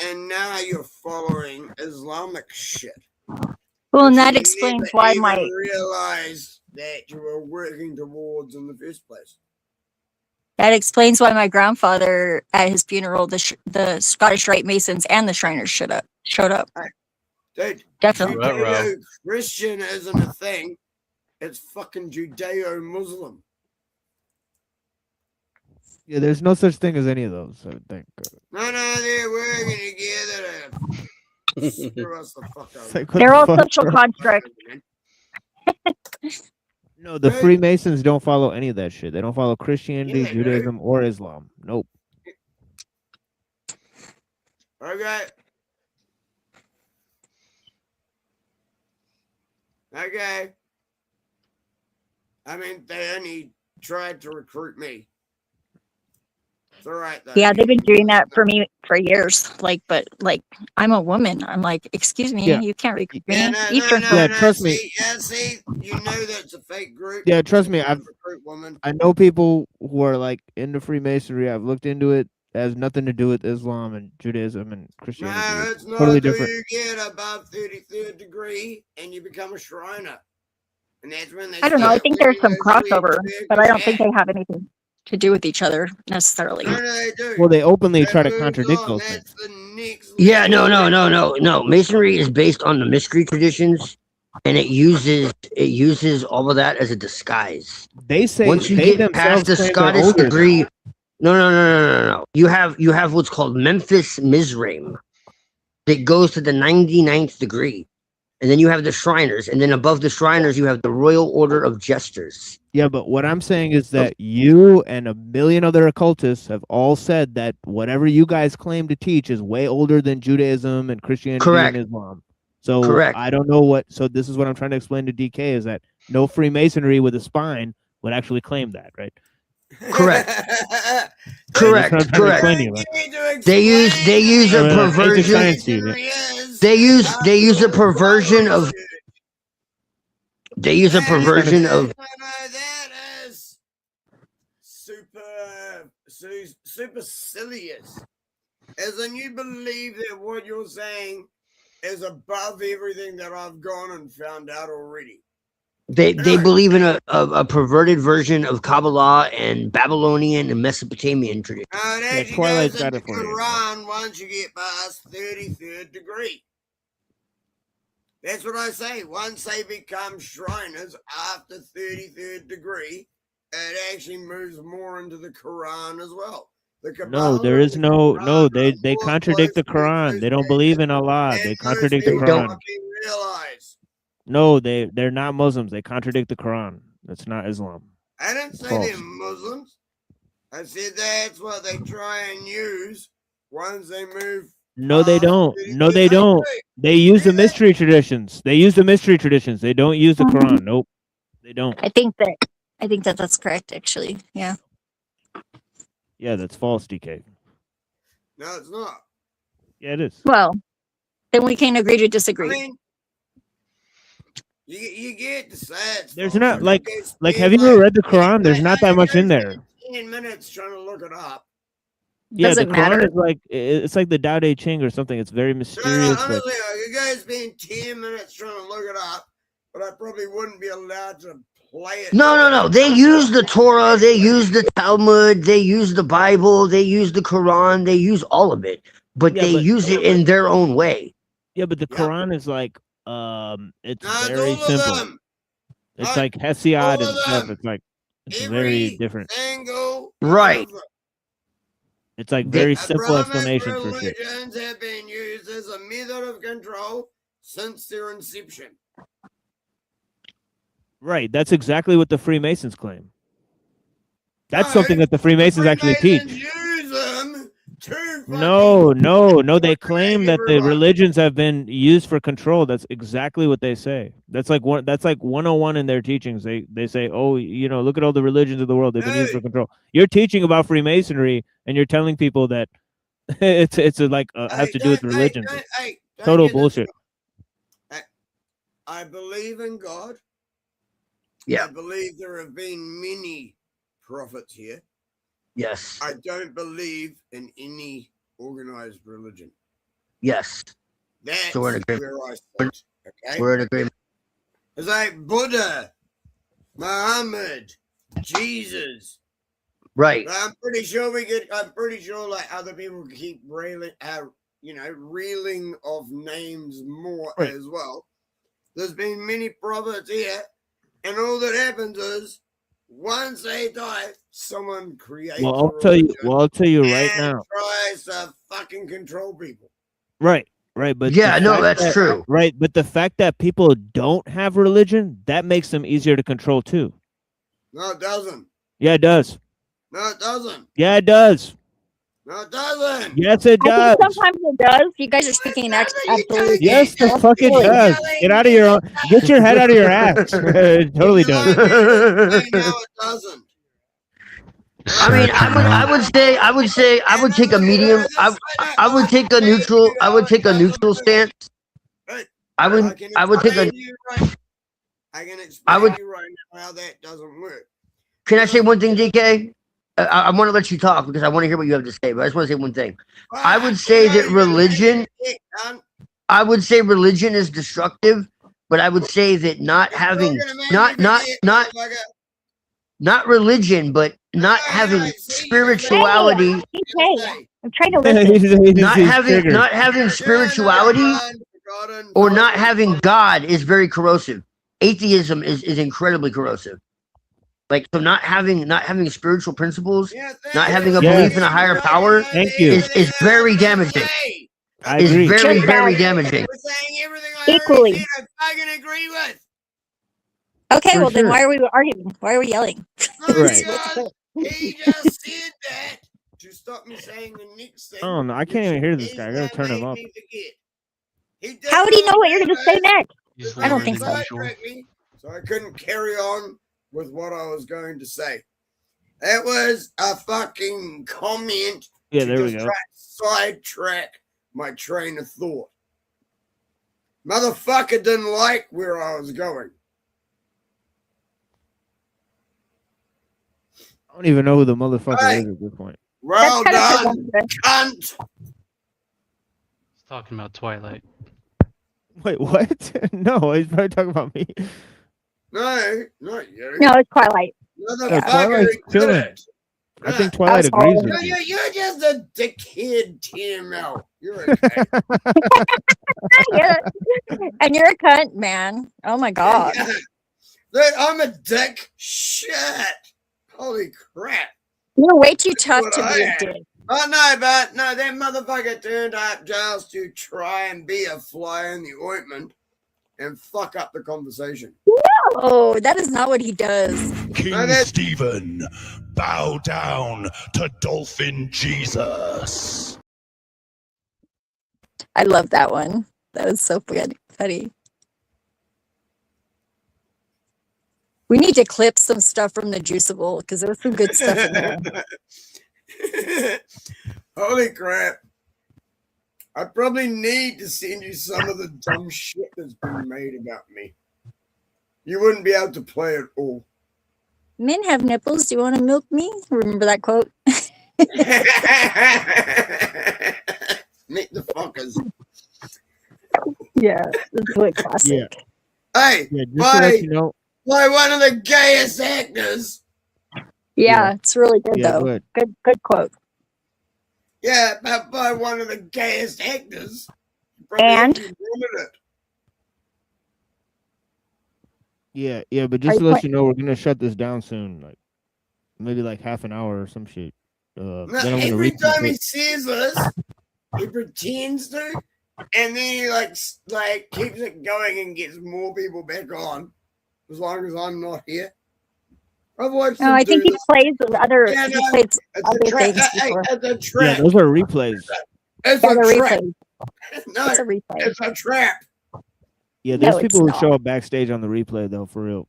and now you're following Islamic shit. Well, and which that you explains never why even my realized that you were working towards in the first place. grandfather at his funeral, the Scottish Rite Masons and the Shriners showed up. Dude, Definitely. Judeo-Christian isn't a thing. It's fucking Judeo-Muslim. Yeah, there's no such thing as any of those. I think. No, they're working together to screw us the fuck It's over. like, what They're the all fuck, social bro? constructs. No, the Right. Freemasons don't follow any of that shit. They don't follow Christianity, Yeah, they do. Judaism, or Islam. Nope. Okay. I mean, they only tried to recruit me. It's all right, though. Yeah, they've been doing that for me for years. But I'm a woman. I'm like, excuse me, Yeah. you can't recruit Yeah, me. no, Eat your Yeah, trust me. See, you know that's a fake group. Yeah, trust me. You can't recruit women. I know people who are like into Freemasonry. I've looked into it. It has nothing to do with Islam and Judaism and Christianity. No, it's not. Totally Till different. you get above 33rd degree and you become a Shriner. And that's when they I don't know. I start think there's some wearing those weird crossover, circles. but I don't think they have anything to do with each other necessarily. No, they do. Well, they openly That try to moves contradict on. those That's things. the next Yeah, no. level. Masonry is based on the mystery traditions, and it uses all of that as a disguise. They say Once you they get past themselves the claim they're Scottish older. degree, no. You have what's called Memphis Mizraim that goes to the 99th degree, and then you have the Shriners, and then above the Shriners you have the Royal Order of Jesters. Yeah, but what I'm saying is that you and a million other occultists have all said that whatever you guys claim to teach is way older than Judaism and Christianity Correct. and Islam. So Correct. I don't know what. So this is what I'm trying to explain to DK is that no Freemasonry with a spine would actually claim that, right? Correct. That's Correct. what I'm trying to Correct. explain to you, man. They use a Basic perversion. science to you, They use a perversion of. They use a perversion of. That is supercilious. As in, you believe that what you're saying is above everything that I've gone and found out already. They believe in a perverted version of Kabbalah and Babylonian and Mesopotamian tradition. It Yeah, actually Twilight's goes got into it for you. Quran once you get past 33rd degree. That's what I say. Once they become Shriners after 33rd degree, it actually moves more into the Quran as well. The No, Kabbalah there is and the no. Quran They are more contradict the closely Quran. They don't believe in Allah. They and contradict most the people don't. Quran. fucking realize. No, they're not Muslims. They contradict the Quran. That's not Islam. I didn't say False. they're Muslims. I said that's what they try and use once they move. No, they past don't. 33rd No, they don't. degree. They use the Really? mystery traditions. They use the mystery traditions. They don't use the Quran. Nope. They don't. I think that that's correct, actually. Yeah. Yeah, that's false, DK. No, it's not. Yeah, it is. Well, then we can agree to I disagree. mean, you get the sad There's stuff. not You like get have you scared, ever read the Quran? There's not that much in you there. spend 10 minutes trying to look it up. Yeah, Does the it Quran matter? is like it's like the Tao Te Ching or something. It's very No, mysterious. Like, honestly, you guys spend 10 minutes trying to look it up, but I probably wouldn't be allowed to play it. No. They use the Torah. They use the Talmud. They use the Bible. They use the Quran. They use all of it, but Yeah, they but- use it in their own way. yeah, but the Yeah. Quran is like it's No, it's very all simple. of them. It's All- like Hesiod all and of stuff. them. It's like it's Every very different. single Right. one of them. It's like very The simple Brahmic explanation for shit. religions have been used as a method of control since their inception. Right. That's exactly what the Freemasons claim. That's No, something that the Freemasons actually Freemasons teach. use them No, they claim that the everyone. religions have been used for control. That's exactly what they say. That's like 101 in their teachings. They say, "Oh, you know, look at all the religions of the world. They've been used for control." You're teaching about Freemasonry and you're telling people that it's has to do with religions. Total bullshit. I believe in God. Yeah. I believe there have been many prophets here. Yes. I don't believe in any organized religion. Yes. That's So we're in agreement. where I sit. Okay. We're in agreement. It's like Buddha, Muhammad, Jesus. Right. I'm pretty sure like other people keep reeling off names more Right. as well. There's been many prophets here, and all that happens is once they die, someone creates. Well, I'll tell you right and now. tries to fucking control people. Right, but Yeah, the no, fact that's that- true. Right, but the fact that people don't have religion, that makes them easier to control too. No, it doesn't. Yeah, it does. No, it doesn't. Yeah, it does. No, it doesn't. Yes, it I does. think sometimes it does. You guys are speaking absolute. Yes, the fuck it does. Get out of your get your head out of your ass. It totally does. No, it doesn't. I mean, I would say I would take a medium. I would take a neutral. I would take a neutral stance. I would take a. I can explain would- to you right now how that doesn't work. Can I say one thing, DK? I want to let you talk because I want to hear what you have to say. But I just want to say one thing. I would say that religion. I would say religion is destructive, but I would say that not having not religion, but not having spirituality. I'm trying to listen. Not having spirituality or not having God is very corrosive. Atheism is incredibly corrosive. Like, so not having spiritual principles, not having a belief in a higher power Thank you. is very damaging. I Is agree. very, Just very that. damaging. We're saying everything I Equally. already said, I fucking agree with. Okay, For well then sure. why are we arguing? Why are we yelling? Right. Because he just said that to stop me saying the next thing. Oh no, I can't even hear this guy. I gotta turn him up. How would he know what you're going to say next? He's I don't lower think than so. usual. So I couldn't carry on with what I was going to say. That was a fucking comment. Yeah, to there we just go. sidetrack my train of thought. Motherfucker didn't like where I was going. I don't even know who the motherfucker Hey. is at this point. Well That's kind done, of presumptuous. cunt. He's talking about Twilight. Wait, what? No, he's probably talking about me. No, not you. No, it's Twilight. Motherfucker Twilight's did chilling. it. I think Yeah. Twilight That's agrees all. with you. You're just a dickhead, TML. You're okay. Yeah. And you're a cunt, man. Oh my god. Dude, I'm a dick. Shit. Holy crap. You're way too tough What to I be a am. dick. Oh, no, but no, that motherfucker turned up just to try and be a fly in the ointment and fuck up the conversation. Oh, that is not what he does. King No, that- Stephen, bow down to Dolphin Jesus. I love that one. That was so funny. We need to clip some stuff from the Juiceable because there was some good stuff in there. Holy crap. I probably need to send you some of the dumb shit that's been made about me. You wouldn't be able to play it all. Men have nipples. Do you want to milk me? Remember that quote? Meet the fuckers. Yeah, it's really classic. Hey, Yeah, just to let you know. by one of the gayest actors. Yeah, it's really good Yeah, though. good. Good quote. Yeah, but by one of the gayest actors. You probably And? actually wanted it. Yeah, but just to let you know, we're gonna shut this down soon. Like maybe like half an hour or some shit. No, Then I'm gonna every read some time he shit. says this, he pretends to, and then he like keeps it going and gets more people back on, as long as I'm not here. I've watched No, them I think do he this. plays with other. Yeah, He no, plays it's a other trap. things Hey, before. it's a Yeah, trap. those are replays. It's Yeah, a the trap. replay. No, It's a replay. it's a trap. Yeah, there's No, it's people who not. show up backstage on the replay though, for real.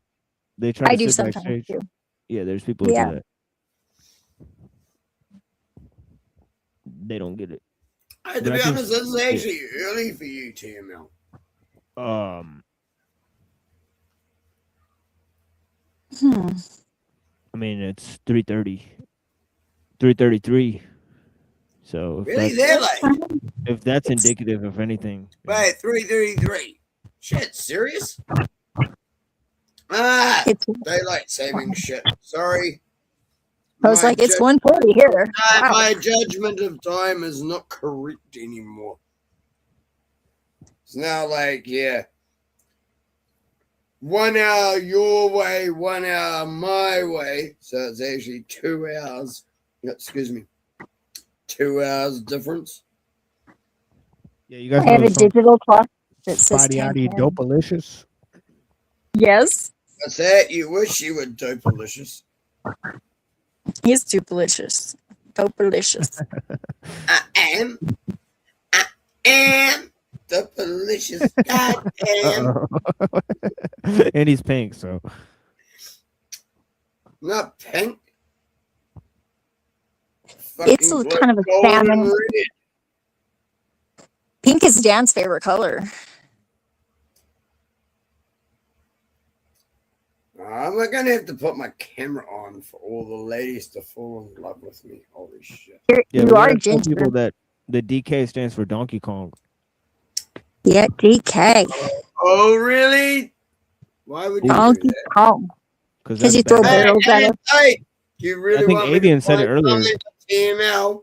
They try I to do sit sometimes backstage. too. Yeah, there's people who Yeah. do that. They don't get it. Hey, to But I be think- honest, this is actually early for you, TML. I mean, it's 3:30, 3:33. So Really? They're like, if that's indicative of anything, wait, 3:33. Shit, serious? Ah, It's. daylight saving shit. Sorry. I was My like, it's ju- 1:40 here. Wow. My judgment of time is not correct anymore. It's now like, yeah, 1 hour your way, 1 hour my way. So it's actually 2 hours. Excuse me, 2 hours difference. yeah, you guys I know have the a song digital clock that says Spotty 10 Oddy p.m. Dopalicious? Yes, What's that? You wish you were dopalicious. he's too delicious. Dopalicious. I am dopalicious. God damn. And he's pink, so Not pink. It's Fucking kind of a golden salmon. red. Pink is Dan's favorite color. I'm gonna have to put my camera on for all the ladies to fall in love with me. Holy shit. yeah, You we are gotta tell ginger. people that the DK stands for Donkey Kong. Yeah, DK. Oh, really? Why would you do Donkey that? Kong. Because Because you throw barrels at him. Hey, you really I think want me Avian to said it find earlier. something for TML?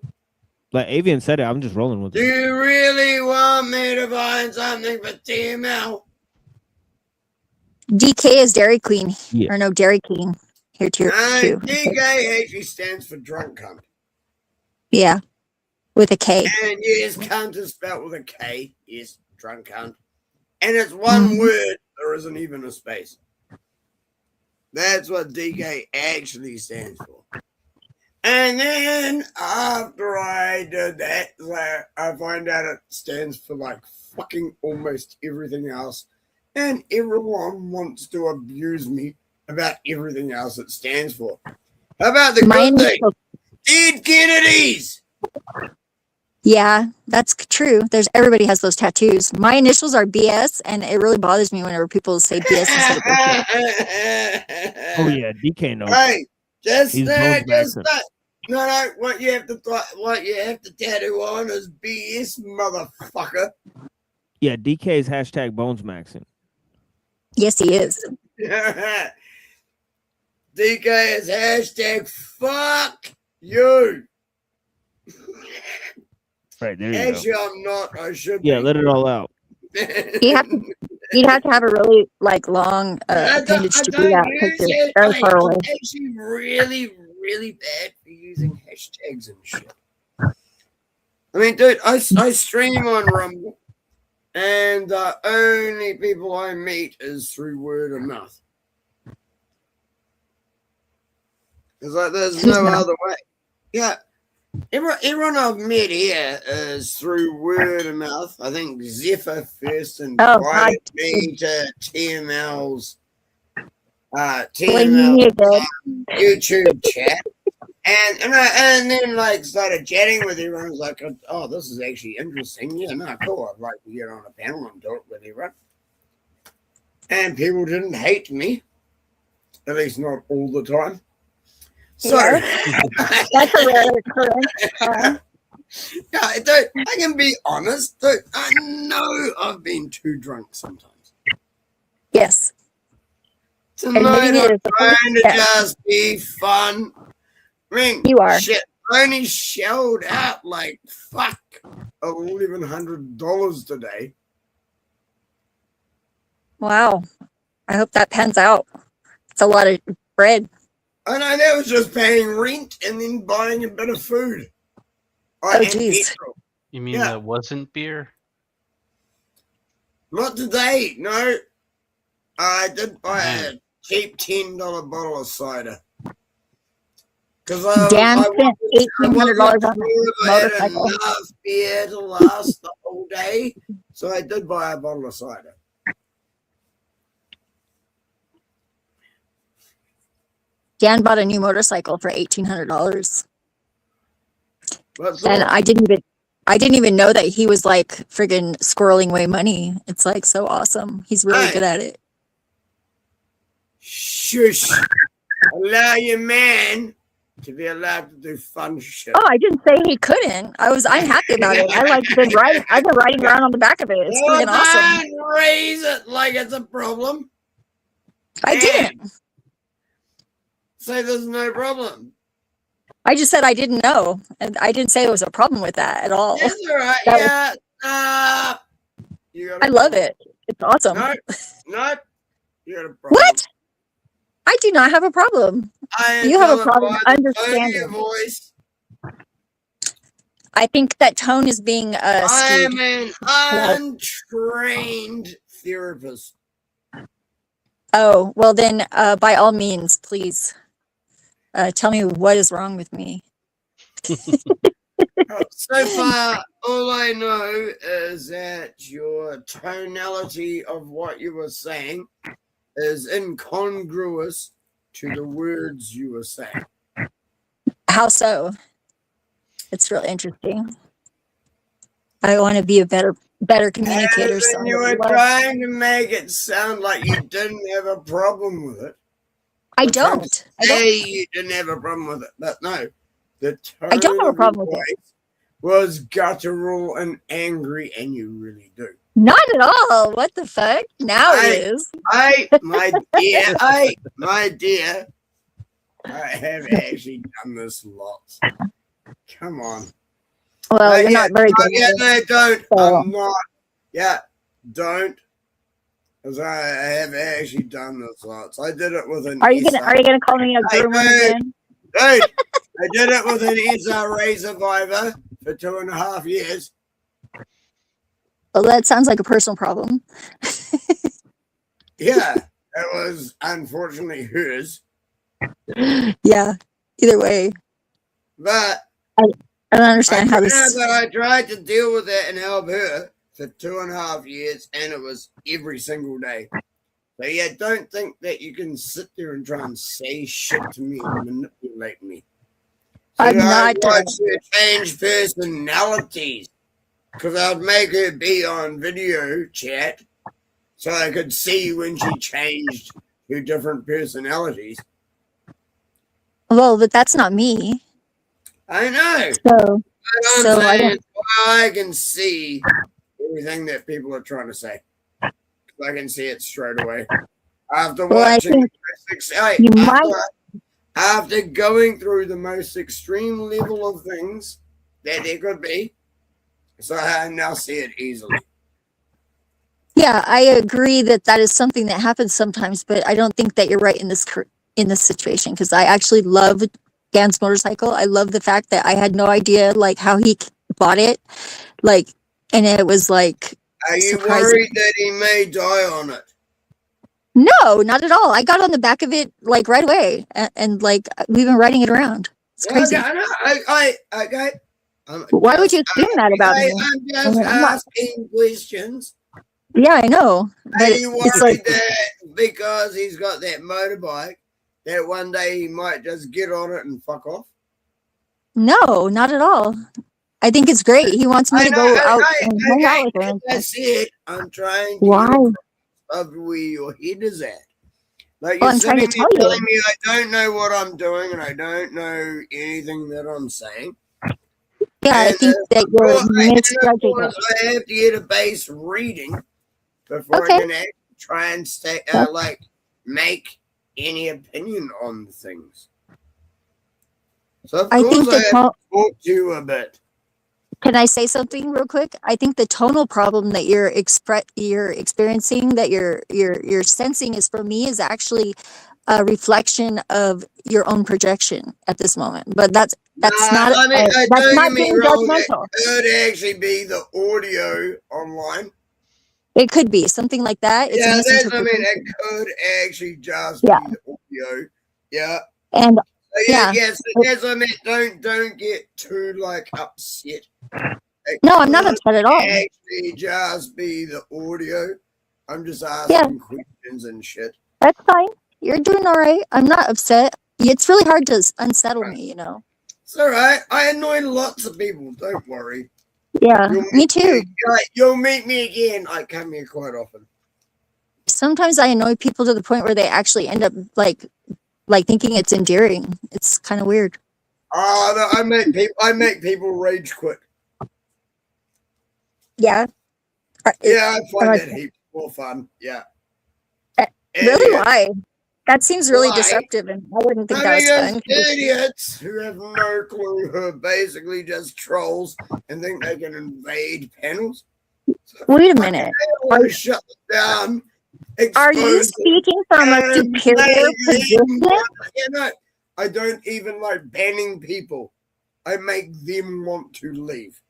Like Avian said it, I'm just rolling with Do it. you really want me to find something for TML? DK is Dairy Queen. Yeah. Or no, Dairy King. Here too. DK actually stands for drunk cunt. Yeah. With a K. And yes, cunt is spelled with a K. Yes, drunk cunt. And it's one word. There isn't even a space. That's what DK actually stands for. And then after I did that, I find out it stands for like fucking almost everything else. And everyone wants to abuse me about everything else it stands for. How about the good thing? Dead Kennedys! Yeah, that's true. Everybody has those tattoos. My initials are BS, and it really bothers me whenever people say BS instead of bullshit. Oh yeah, DK knows. Hey, just He's that, Bones just Maxon. that. No, what you have to tattoo on is BS, motherfucker. Yeah, DK is hashtag Bones Maxon. Yes, he is. DK is hashtag fuck you. Right there you Actually, go. I'm not. I should. Yeah, let it all out. You'd have to have a really long appendage to do that because you're very far away. I'm actually really, really bad for using hashtags and shit. I mean, dude, I stream on Rumble, and the only people I meet is through word of mouth. It's like there's no other way. Yeah. Everyone I've met here is through word of mouth. I think Zephyr first invited me to TML's YouTube chat, and then like started chatting with everyone. I was like, oh, this is actually interesting. Yeah, no, cool. I'd like to get on a panel and talk with everyone. And people didn't hate me, at least not all the time. So that's a rare occurrence. Yeah, dude, I can be honest. Dude, I know I've been too drunk sometimes. Yes. Tonight I'm trying to just be fun. I mean, you are. Shit, I only shelled out like fuck $1,100 today. Wow. I hope that pans out. It's a lot of bread. I know that was just paying rent and then buying a bit of food. Oh, geez. You mean that wasn't beer? Not today, no. I did buy a cheap $10 bottle of cider. Because Dan I spent wasn't $1,800 on sure a if I had motorcycle. enough beer to last the whole day, so I did buy a bottle of cider. Dan bought a new motorcycle for $1,800, What's and up? I didn't even know that he was like friggin' squirreling away money. It's like so awesome. He's really Hey. good at it. Shush! Allow your man to be allowed to do fun shit. Oh, I didn't say he couldn't. I'm happy about it. I've been riding around on the back of it. It's Well, friggin' awesome. don't raise it like it's a problem. I didn't. Say there's no problem. I just said I didn't know, and I didn't say it was a problem with that at all. That's all right. That Yeah. You got a I love problem. it. It's awesome. No. You got a problem. What? I do not have a problem. You have a problem understanding. Voice. I think that tone is being I skewed. am an untrained therapist. Oh, well then, by all means, please tell me what is wrong with me. So far, all I know is that your tonality of what you were saying is incongruous to the words you were saying. How so? It's real interesting. I want to be a better communicator. As in you were trying to make it sound like you didn't have a problem with it. I don't. You didn't have a problem with it, but no, the tone I don't have a of problem your with it. voice was guttural and angry, and you really do. Not at all. What the fuck? Now it is. My dear, I have actually done this lots. Come on. Well, you're not very good. Yeah, no, don't. So. I'm not. Yeah, don't. Because I have actually done this lots. I did it with an. Are you gonna call me a groomer again? Dude, I did it with an SRA survivor for 2.5 years. Well, that sounds like a personal problem. Yeah, it was unfortunately hers. Yeah. Either way, But I don't understand how this. But I tried to deal with it and help her for 2.5 years, and it was every single day. So yeah, don't think that you can sit there and try and say shit to me and manipulate me. So I'm not watch her change personalities, because I'd make her be on video chat so I could see when she changed to different personalities. Well, but that's not me. I know. So I can see everything that people are trying to say. I can see it straight away. After watching, after going through the most extreme level of things that there could be, so I now see it easily. Yeah, I agree that is something that happens sometimes, but I don't think that you're right in this situation, because I actually love Dan's motorcycle. I love the fact that I had no idea like how he bought it, like, and it was like. Are you surprising. worried that he may die on it? No, not at all. I got on the back of it like right away, and like we've been riding it around. It's crazy. Okay. Why would you assume that about me? I'm just asking questions. Yeah, I know. But are you worried it's like, that because he's got that motorbike, that one day he might just get on it and fuck off? No, not at all. I think it's great. He wants me to go out and hang out with him. That's it. I'm trying to Why? of where your head is at. Like Well, you're I'm trying to sitting tell there telling you. me I don't know what I'm doing and I don't know anything that I'm saying. Yeah, I think that you're misjudging it. I have to get a base reading before I can actually try and make any opinion on things. So of course I have to talk to you a bit. Can I say something real quick? I think the tonal problem that you're experiencing, that you're sensing, is for me is actually a reflection of your own projection at this moment. But that's not. I mean, that's not being being judgmental. It could actually be the audio online. It could be something like that. It's it could actually just be the audio. Yeah. And Yeah. Yes, as I meant, don't get too like upset. It No, I'm not could upset at all. actually just be the audio. I'm just asking questions and shit. That's fine. You're doing all right. I'm not upset. It's really hard to unsettle me, you know. It's all right. I annoy lots of people. Don't worry. Yeah, me too. You'll meet me again. I come here quite often. Sometimes I annoy people to the point where they actually end up like thinking it's endearing. It's kind of weird. Oh, no, I make people rage quit. Yeah. Yeah, I find that heaps more fun. Yeah. Really? Why? That seems really Why? disruptive, and I wouldn't think that was fun. Idiots who have no clue, who are basically just trolls and think they can invade panels. Wait a minute. Shut them down. Are you speaking from a superior position? I don't even like banning people. I make them want to leave.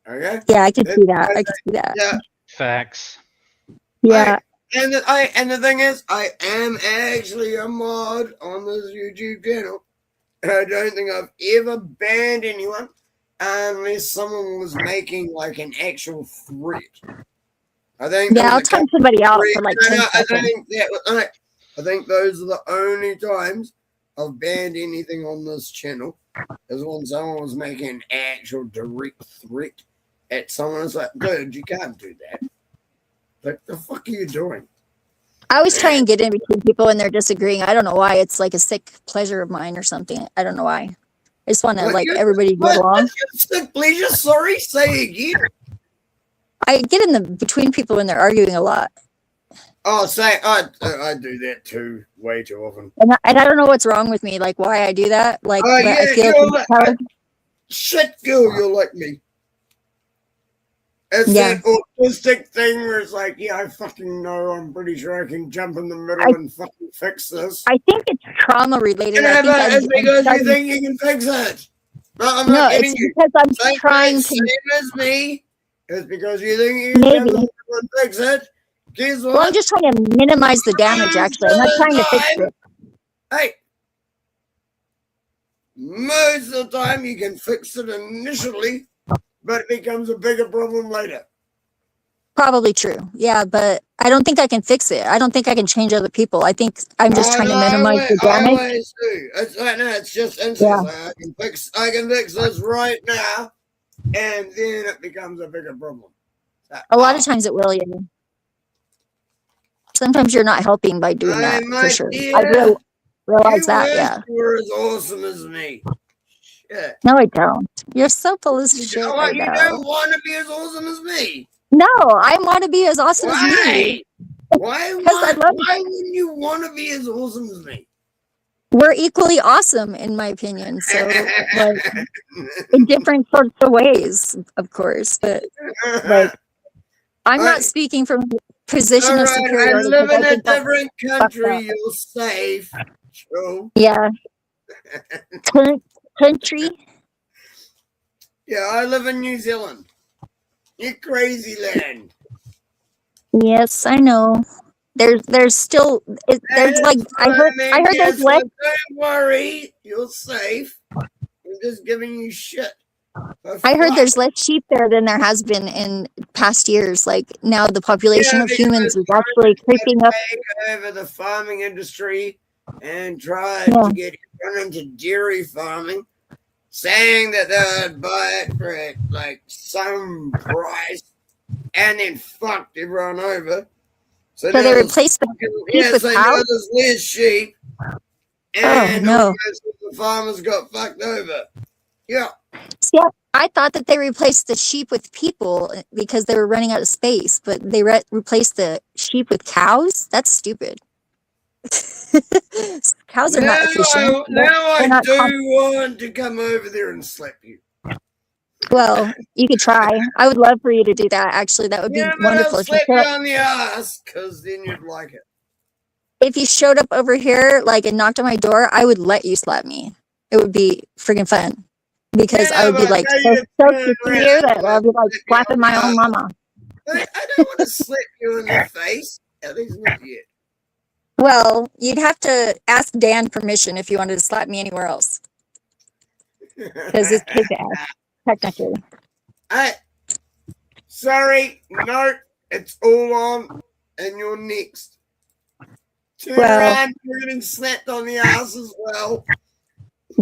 Okay? Yeah, I can see that. I can see that. Yeah. Facts. Yeah. And the thing is, I am actually a mod on this YouTube channel. I don't think I've ever banned anyone unless someone was making like an actual threat. I think. Yeah, I'll time somebody out for like 10 seconds. I think those are the only times I've banned anything on this channel. Is when someone was making an actual direct threat at someone. It's like, dude, you can't do that. Like, the fuck are you doing? I always try and get in between people when they're disagreeing. I don't know why. It's like a sick pleasure of mine or something. I don't know why. I just want to like everybody to get along. Sick pleasure? Sorry, say again. I get in the between people when they're arguing a lot. Oh, I do that too, way too often. And I don't know what's wrong with me, like why I do that. Like, but yeah, I feel shit, girl, you're like me. It's that autistic thing where it's like, yeah, I fucking know. I'm pretty sure I can jump in the middle and fucking fix this. I think it's trauma related. Yeah, but it's because you think you can fix it. No, I'm not kidding you. Because I'm trying to. Same as me. It's because you think you can jump in the middle and fix it. Guess what? Well, I'm just trying to minimize the damage, actually. I'm not trying to fix it. Hey, most of the time you can fix it initially, but it becomes a bigger problem later. Probably true. Yeah, but I don't think I can fix it. I don't think I can change other people. I think I'm just trying to minimize the damage. I always do. It's like, no, it's just instant. Yeah. Like, I can fix this right now, and then it becomes a bigger problem. A lot of times it will, yeah. Sometimes you're not helping by doing that, for sure. I will realize that, yeah. You're as awesome as me. Shit. No, I don't. You're so full of shit. You don't want to be as awesome as me. No, I want to be as awesome as me. Why wouldn't you want to be as awesome as me? We're equally awesome, in my opinion. So, like, in different sorts of ways, of course. But, like, I'm not speaking from position of superiority. I live in a different country. You're safe. True. Yeah. Country. Yeah, I live in New Zealand. You crazy land. Yes, I know. There's still there's like I heard there's less. Don't worry, you're safe. I'm just giving you shit. I heard there's less sheep there than there has been in past years. Like now the population of humans is actually creeping up. Over the farming industry and tried to get everyone into dairy farming, saying that they would buy it for like some price, and then fucked everyone over. So they replaced the sheep with cows? There's less sheep, and the farmers got fucked over. Yeah. See, I thought that they replaced the sheep with people because they were running out of space, but they replaced the sheep with cows? That's stupid. Cows are not efficient. Now I do want to come over there and slap you. Well, you could try. I would love for you to do that, actually. That would be wonderful. I'll slap you on the ass, because then you'd like it. If you showed up over here, like, and knocked on my door, I would let you slap me. It would be freaking fun. Because I would be like so superior that I would be like slapping my own mama. I don't want to slap you in the face. At least not yet. Well, you'd have to ask Dan permission if you wanted to slap me anywhere else, because it's his ass, technically. Sorry, no, it's all on, and you're next. Turn Well- around, you're getting slapped on the ass as well.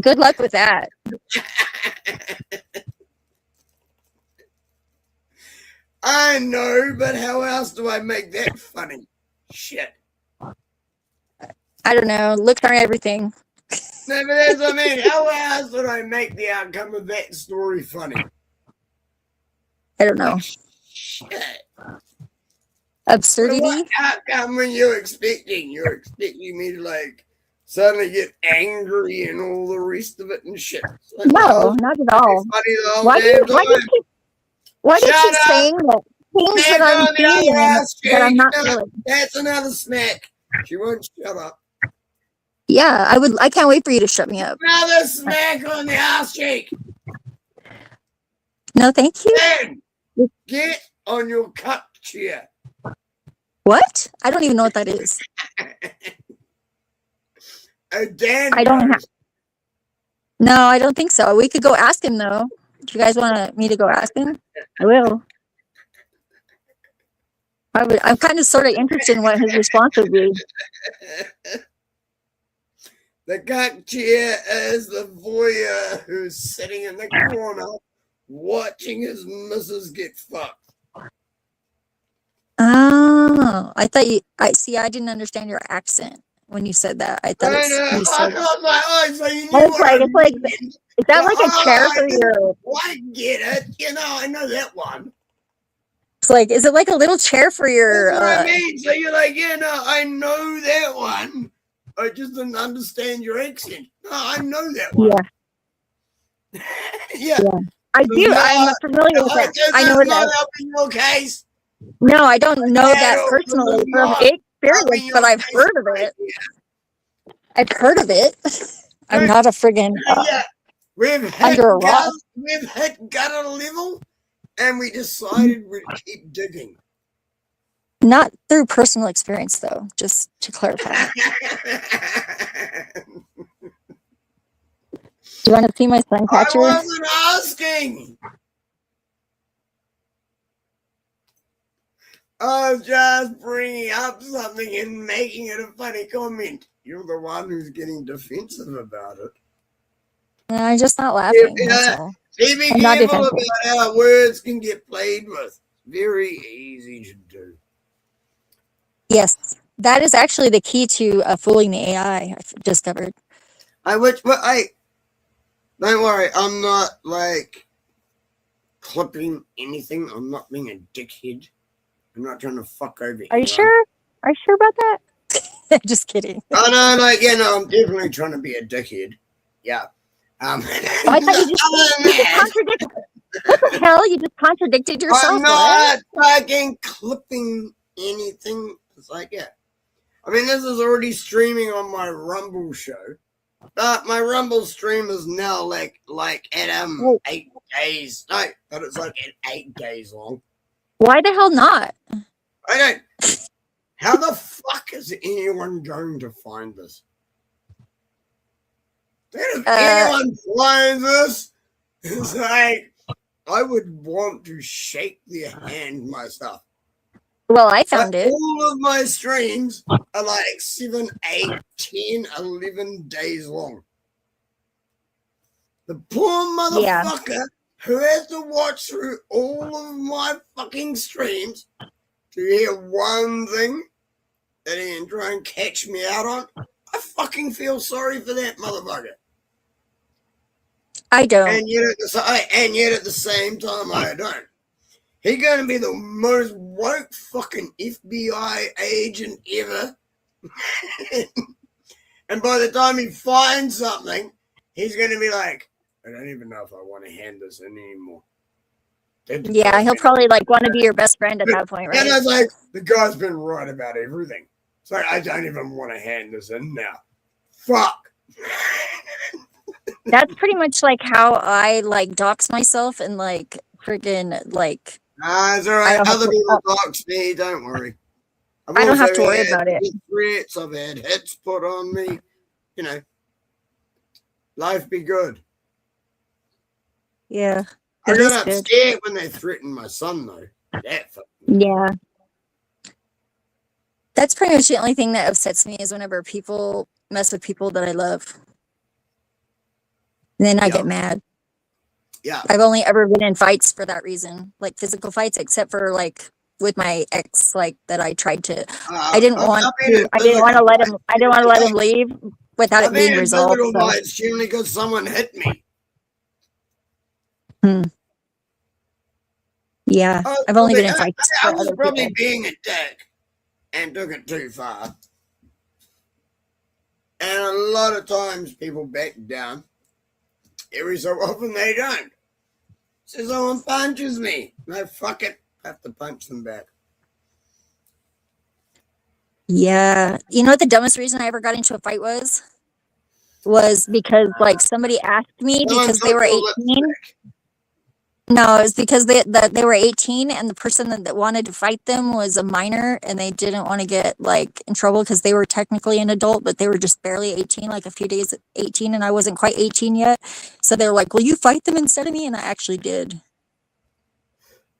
Good luck with that. I know, but how else do I make that funny? Shit. I don't know. Looks aren't everything. No, but that's what I mean. How else would I make the outcome of that story funny? I don't know. Shit. Absurdity? What outcome were you expecting? You're expecting me to like suddenly get angry and all the rest of it and shit. Like, No, not at all. funny the whole Why do damn you time. keep Shut up. saying that things Smack that I'm on the other feeling ass that I'm cheek. not No, feeling? that's another smack. She won't shut up. Yeah, I can't wait for you to shut me up. Another smack on the ass cheek. No, thank you. Dan, get on your cup chair. What? I don't even know what that is. Oh, Dan I don't knows. No, I don't think so. We could go ask him though. Do you guys want me to go ask him? I will. I'm kind of sort of interested in what his response would be. The cup chair is the voyeur who's sitting in the corner watching his missus get fucked. Oh, I thought I didn't understand your accent when you said that. I thought I it's, know. you said, I was like, oh, so you knew I was what like, I it's like, mean. is that like a chair for your, I get it. You know, I know that one. it's like, is it like a little chair for your, That's what I mean. So you're like, yeah, no, I know that one. I just didn't understand your accent. No, I know that one. Yeah. Yeah. Yeah. I do. I'm familiar with that. This I know is not that. helping your case. No, I don't know that That'll personally from not experience, but I've heard of it. I've heard of it. I'm not a friggin' Yeah. We've hit under a rock. We've hit gutter level, and we decided we'd keep digging. Not through personal experience, though, just to clarify. Do you want to see my sun I catcher? wasn't asking. I was just bringing up something and making it a funny comment. You're the one who's getting defensive about it. I'm just not laughing. That's all. See, be I'm not careful defensive. about how words can get played with. Very easy to do. Yes, that is actually the key to fooling the AI. I've discovered. Don't worry. I'm not like clipping anything. I'm not being a dickhead. I'm not trying to fuck over. Are you sure? Are you sure about that? Just kidding. Oh no, like I'm definitely trying to be a dickhead. Yeah. I thought you just contradicted. What the hell? You just contradicted yourself. I'm not fucking clipping anything. It's like, yeah. I mean, this is already streaming on my Rumble show. But my Rumble stream is now like at 8 days. No, but it's like at 8 days long. Why the hell not? I don't. How the fuck is anyone going to find this? If anyone finds this, it's like I would want to shake their hand myself. Well, I found it. All of my streams are like 7, 8, 10, 11 days long. The poor motherfucker who has to watch through all of my fucking streams to hear one thing that he can try and catch me out on. I fucking feel sorry for that motherfucker. I don't. And yet at the same time, I don't. He's going to be the most woke fucking FBI agent ever. And by the time he finds something, he's going to be like, I don't even know if I want to hand this in anymore. Yeah, he'll probably like want to be your best friend at that point, right? And it's like, the guy's been right about everything. It's like, I don't even want to hand this in now. Fuck. That's pretty much like how I like dox myself and like freaking like. Nah, it's all right. Other people dox me. Don't worry. I've I don't have also to worry had about it. threats. I've had hits put on me. You know, life be good. Yeah, I it is got good. upset when they threatened my son, though. That fucked me. Yeah. That's pretty much the only thing that upsets me is whenever people mess with people that I love. And then I get mad. Yeah. I've only ever been in fights for that reason, like physical fights, except for like with my ex, like that I tried to. I didn't want to. I didn't want to let him. I didn't want to let him leave without it I've being been in resolved. physical So. fights generally because someone hit me. Yeah, I've only been in fights. I for was other probably people. being a dick and took it too far. And a lot of times people back down. Every so often they don't. So someone punches me. No, fuck it. I have to punch them back. Yeah, you know what the dumbest reason I ever got into a fight was because like somebody asked me Someone because they took were your 18. lipstick. No, it was because they were 18 and the person that wanted to fight them was a minor and they didn't want to get like in trouble because they were technically an adult, but they were just barely 18, like a few days 18, and I wasn't quite 18 yet. So they were like, "Will you fight them instead of me?" And I actually did.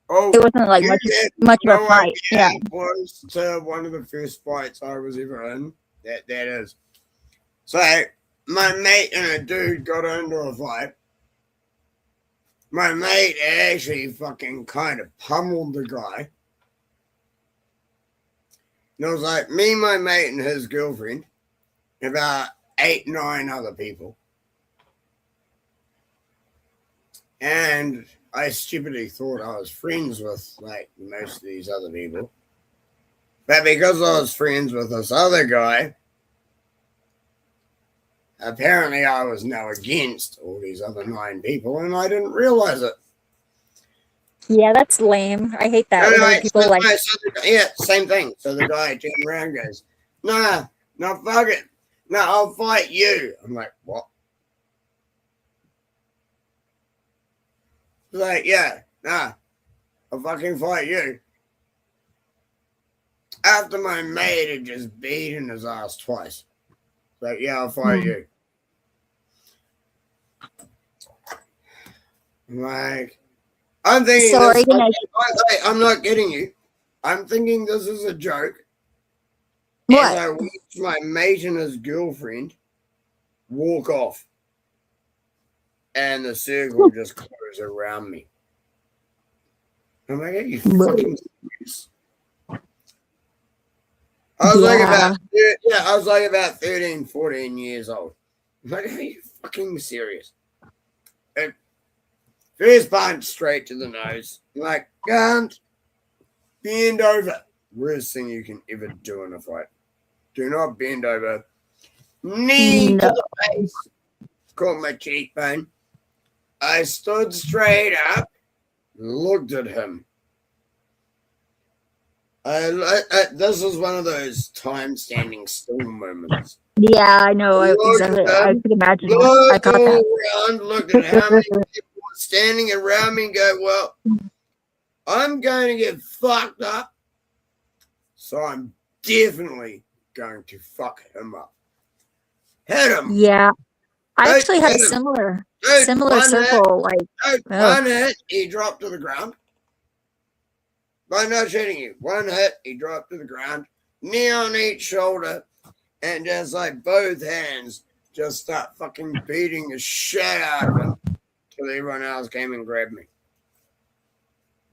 Oh, It wasn't like you had much of a no fight. idea Yeah. it was to one of the first fights I was ever in. That is. So my mate and a dude got into a fight. My mate actually fucking kind of pummeled the guy. And it was like me, my mate, and his girlfriend, and about 8, 9 other people. And I stupidly thought I was friends with like most of these other people. But because I was friends with this other guy, apparently I was now against all these other 9 people and I didn't realize it. Yeah, that's lame. I hate that. Whenever people like. Yeah, same thing. So the guy turned around and goes, "Nah, no, fuck it. No, I'll fight you." I'm like, "What?" He's like, "Yeah, nah, I'll fucking fight you." After my mate had just beaten his ass twice. Like, "Yeah, I'll fight you." I'm like, I'm thinking So this. I'm I'm not kidding you. I'm thinking this is a joke. What? As I watch my mate and his girlfriend walk off, and the circle just closes around me. I'm like, "Are you fucking serious?" I was like about 13, 14 years old. I'm like, "Are you fucking serious?" And first punch straight to the nose. I'm like, "Can't bend over." Worst thing you can ever do in a fight. Do not bend over. Knee to the face. Caught my cheekbone. I stood straight up, looked at him. This is one of those time standing still moments. Yeah, I know. Exactly. I could imagine. I caught that. Around, looked at how many people were standing around me and go, "Well, I'm going to get fucked up, so I'm definitely going to fuck him up." Hit him. Yeah, I Dude, actually had a hit him. similar Dude, one circle. hit, Like, one hit, he dropped to the ground. I'm not shitting you. One hit, he dropped to the ground, knee on each shoulder, and just like both hands just start fucking beating the shit out of him till everyone else came and grabbed me.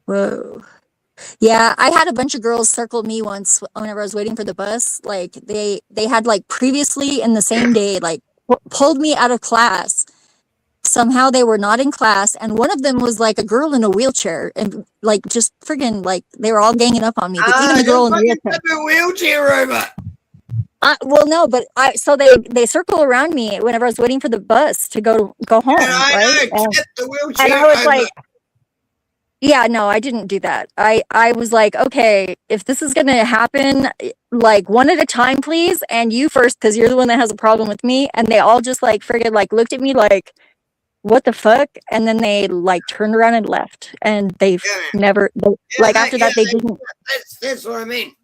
whoa. Yeah, I had a bunch of girls circle me once whenever I was waiting for the bus. Like they had like previously in the same day like pulled me out of class. Somehow they were not in class, and one of them was like a girl in a wheelchair, and like just friggin' like they were all ganging up on me. But even the girl in the wheelchair robot. Well, no, but so they circle around me whenever I was waiting for the bus to go home, right? And I was like, yeah, no, I didn't do that. I was like, okay, if this is gonna happen, like one at a time, please, and you first, because you're the one that has a problem with me. And they all just like friggin' like looked at me like, what the fuck? And then they like turned around and left, and they've never like after that they didn't. That's what I mean.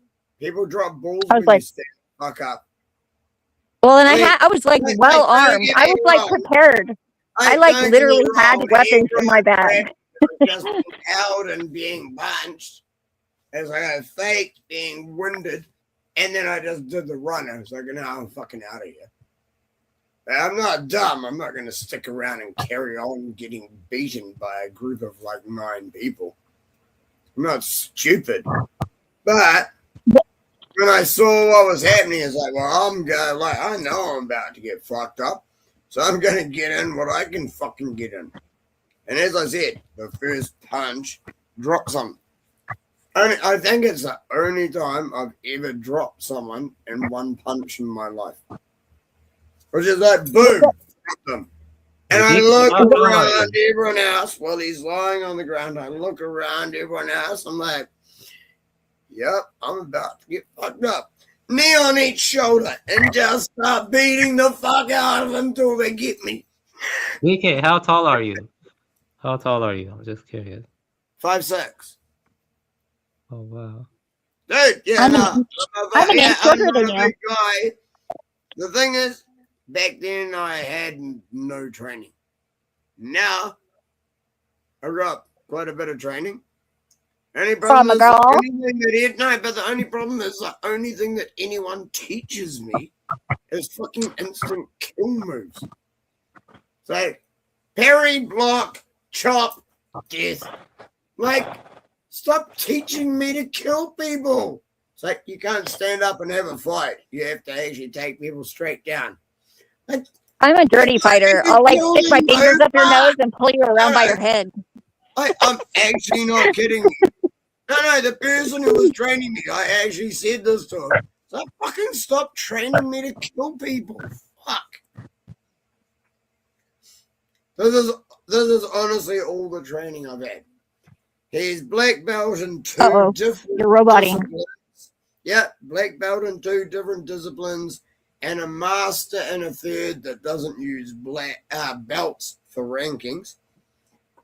People drop balls I was when like, you stand the fuck up. well, and Like, I was like like, well don't armed. get I me was like wrong. prepared. I like Don't get me literally had wrong, weapons in my every bag. crap was just being held and being punched as I got faked being wounded, and then I just did the run. I was like, no, I'm fucking out of here. I'm not dumb. I'm not going to stick around and carry on getting beaten by a group of like 9 people. I'm not stupid. But when I saw what was happening, it's like, well, I'm going, like, I know I'm about to get fucked up, so I'm going to get in what I can fucking get in. And as I said, the first punch dropped something. I think it's the only time I've ever dropped someone in one punch in my life. Which is like, boom, drop them. And I look around everyone else while he's lying on the ground. I look around everyone else. I'm like, yep, I'm about to get fucked up. Knee on each shoulder and just start beating the fuck out of them until they get me. DK, how tall are you? How tall are you? I'm just curious. 5'6". Oh wow. Dude, yeah, I'm no. I'm an Yeah, inch I'm shorter not than a you. big guy. The thing is, back then I had no training. Now I got quite a bit of training. Only problem From a is girl. the only problem is the only thing that anyone teaches me is fucking instant kill moves. It's like parry, block, chop, death. Like, stop teaching me to kill people. It's like you can't stand up and have a fight. You have to actually take people straight down. Like, I'm a dirty fighter. I'll like stick my fingers up your nose and pull you around by your head. I'm actually not kidding you. No, the person who was training me, I actually said this to him. So fucking stop training me to kill people. Fuck. This is honestly all the training I've had. He's black belt in 2 different You're roboting. disciplines. Yeah, black belt in 2 different disciplines, and a master in a 3rd that doesn't use black belts for rankings.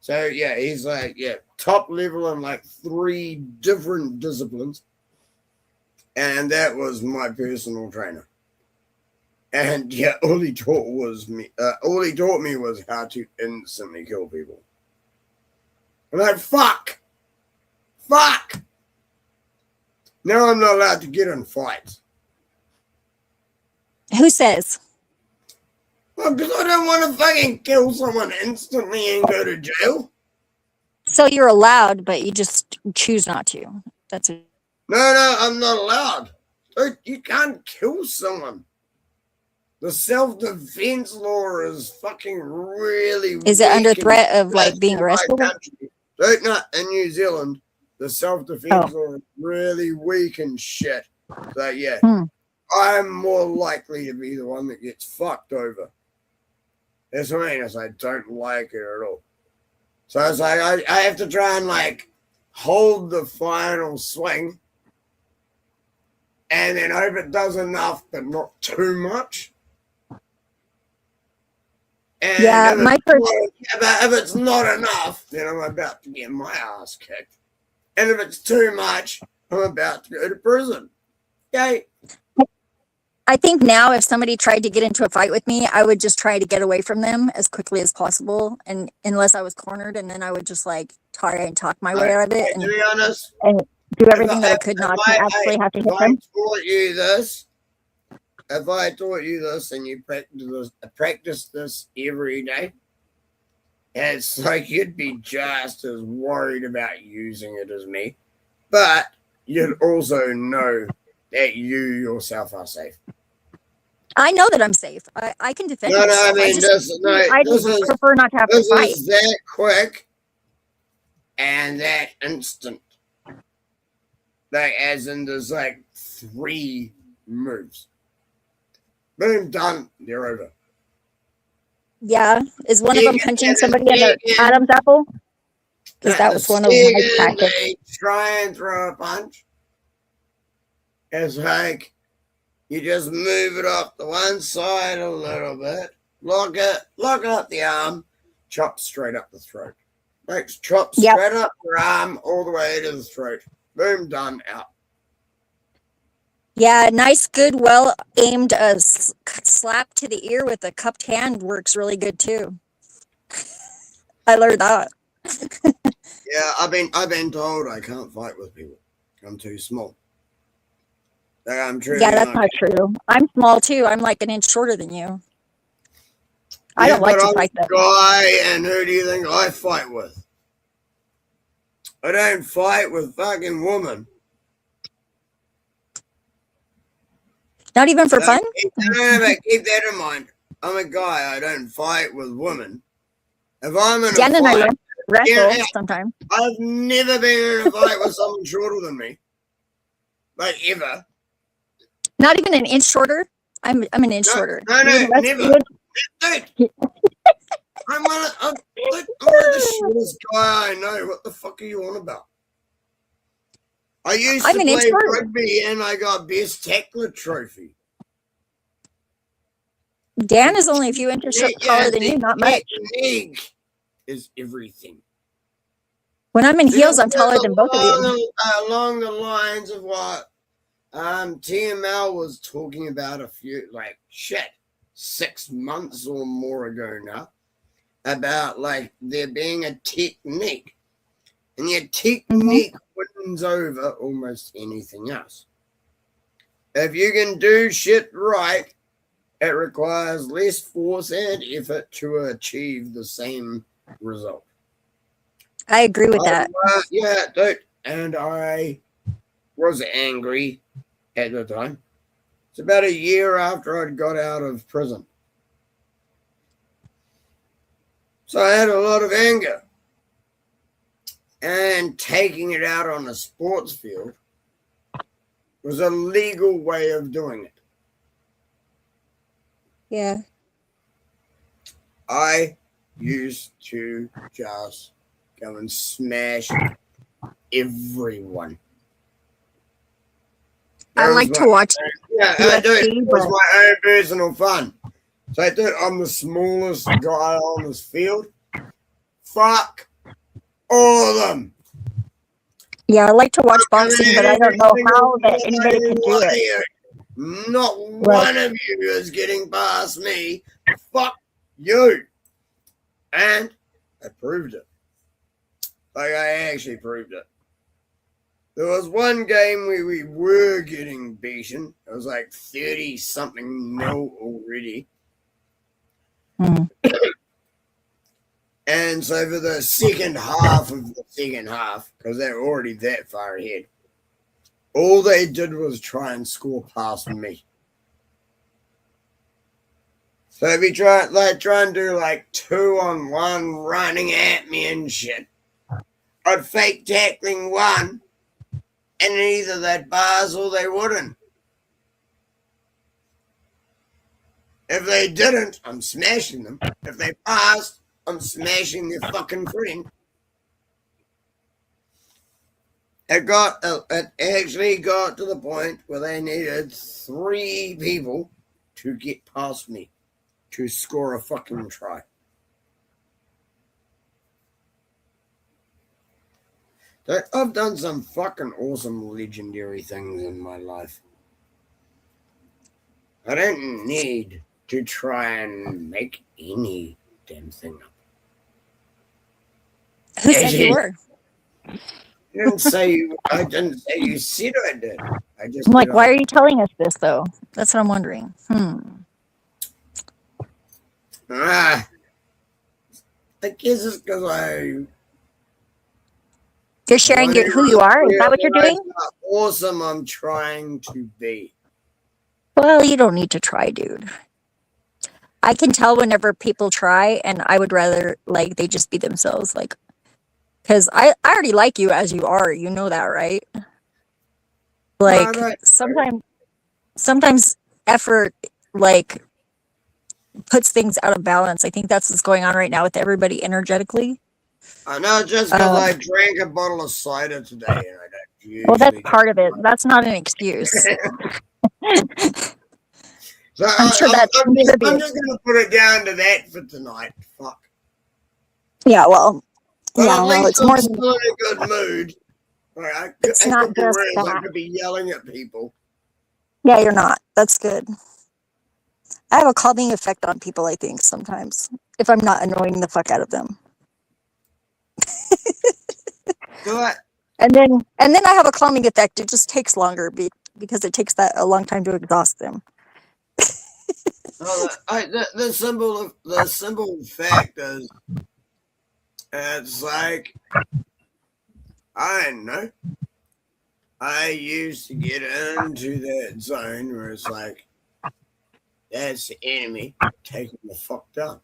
So yeah, he's like top level in like 3 different disciplines, and that was my personal trainer. And yeah, all he taught me was how to instantly kill people. And like fuck. Now I'm not allowed to get in fights. Who says? Well, because I don't want to fucking kill someone instantly and go to jail. So you're allowed, but you just choose not to. That's it. No, I'm not allowed. Dude, you can't kill someone. The self-defense law is fucking really Is it under weak threat of in like being my arrested? country. Dude, no, in New Zealand, the self-defense law is really weak and shit. So yeah, I'm more likely to be the one that gets fucked over. That's what I mean. I don't like it at all. So it's like I have to try and like hold the final swing, and then hope it does enough, but not too much. And if it's not enough, then I'm about to get my ass kicked. And if it's too much, I'm about to go to prison. Yay. I think now if somebody tried to get into a fight with me, I would just try to get away from them as quickly as possible, and unless I was cornered, and then I would just like try and talk my way out of it, and, to be honest, and do everything that I could not to actually have to hit them. If I taught you this and you practice this every day, it's like you'd be just as worried about using it as me, but you'd also know that you yourself are safe. I know that I'm safe. I can defend No, myself. I mean, I prefer not to have to fight. This is that quick and that instant. Like, as in, there's like 3 moves. Boom, done. They're over. Yeah, is one of them punching somebody in the Adam's apple? Because that was one of my tactics. They try and throw a punch. It's like you just move it off the one side a little bit, lock up the arm, chop straight up the throat. Like straight up your arm all the way to the throat. Boom, done, out. Yeah, nice, good, well aimed slap to the ear with a cupped hand works really good too. I learned that. Yeah, I've been told I can't fight with people. I'm too small. Like, I'm Yeah, truly that's not. not true. I'm small too. I'm like an inch shorter than you. I Yeah, don't like but to I'm fight a them. guy, and who do you think I fight with? I don't fight with fucking women. Not even for fun? Keep that in mind. I'm a guy. I don't fight with women. If I'm in a Dan and I fight, wrestle yeah, sometimes. I've never been in a fight with someone shorter than me. Like, ever. Not even an inch shorter. I'm an inch shorter. No, never. Dude, I'm one of the shortest guy I know. What the fuck are you on about? I used I'm to an inch play shorter. rugby and I got best tackler trophy. Dan is only a few inches taller than you, not much. Technique is everything. When I'm in heels, I'm This taller is than both of you. along the lines of what TML was talking about a few, 6 months or more ago now, about like there being a technique, and your technique wins over almost anything else. If you can do shit right, it requires less force and effort to achieve the same result. I agree with that. Yeah, dude. And I was angry at the time. It's about a year after I'd got out of prison. So I had a lot of anger. And taking it out on a sports field was a legal way of doing it. Yeah. I used to just go and smash everyone. I like to watch. Yeah, I do. It was my own personal fun. So, dude, I'm the smallest guy on this field. Fuck all of them. Yeah, I like to watch boxing, but I don't know how that anybody can do it. Not one of you is getting past me. Fuck you. And I proved it. Like, I actually proved it. There was one game where we were getting beaten. It was like 30-something nil already. And so for the second half of the second half, because they were already that far ahead, all they did was try and score past me. So if you try and do like 2-on-1 running at me and shit, I'd fake tackling one, and either they'd pass or they wouldn't. If they didn't, I'm smashing them. If they passed, I'm smashing their fucking friend. It actually got to the point where they needed 3 people to get past me to score a fucking try. I've done some fucking awesome legendary things in my life. I don't need to try and make any damn thing up. Who said you were? I didn't say you said I did. I just. I'm like, why are you telling us this though? That's what I'm wondering. I guess it's because You're sharing who you are? Is that what you're doing? How awesome I'm trying to be. Well, you don't need to try, dude. I can tell whenever people try, and I would rather like they just be themselves, like, because I already like you as you are. You know that, right? Like sometimes effort like puts things out of balance. I think that's what's going on right now with everybody energetically. I know, just because I drank a bottle of cider today, and I don't usually. Well, that's part of it. That's not an excuse. So I'm sure that's I'm just going to put it down to that for tonight. Fuck. Yeah, well, but yeah, at well, least it's I'm more still in a good mood. Right, it's not just that. I could be yelling at people. Yeah, you're not. That's good. I have a calming effect on people, I think, sometimes, if I'm not annoying the fuck out of them. Do it. And then I have a calming effect. It just takes longer because it takes that a long time to exhaust them. Oh, the simple fact is, it's like, I don't know. I used to get into that zone where it's like, that's the enemy taking the fuck down.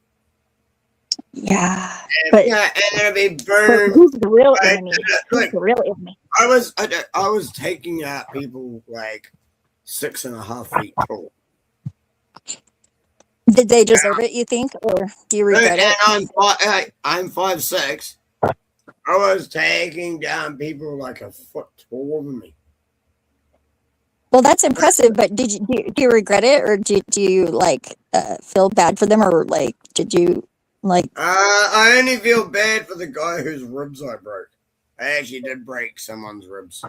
Yeah, And, but yeah, and it'll be but burned. who's the real I- enemy? Who's Like, the real enemy? I was taking out people like 6.5 feet tall. Did they deserve it, you think, or do you regret it? And I'm 5'6". I was taking down people like a foot taller than me. Well, that's impressive, but do you regret it, or do you like feel bad for them, or like did you like? I only feel bad for the guy whose ribs I broke. I actually did break someone's ribs.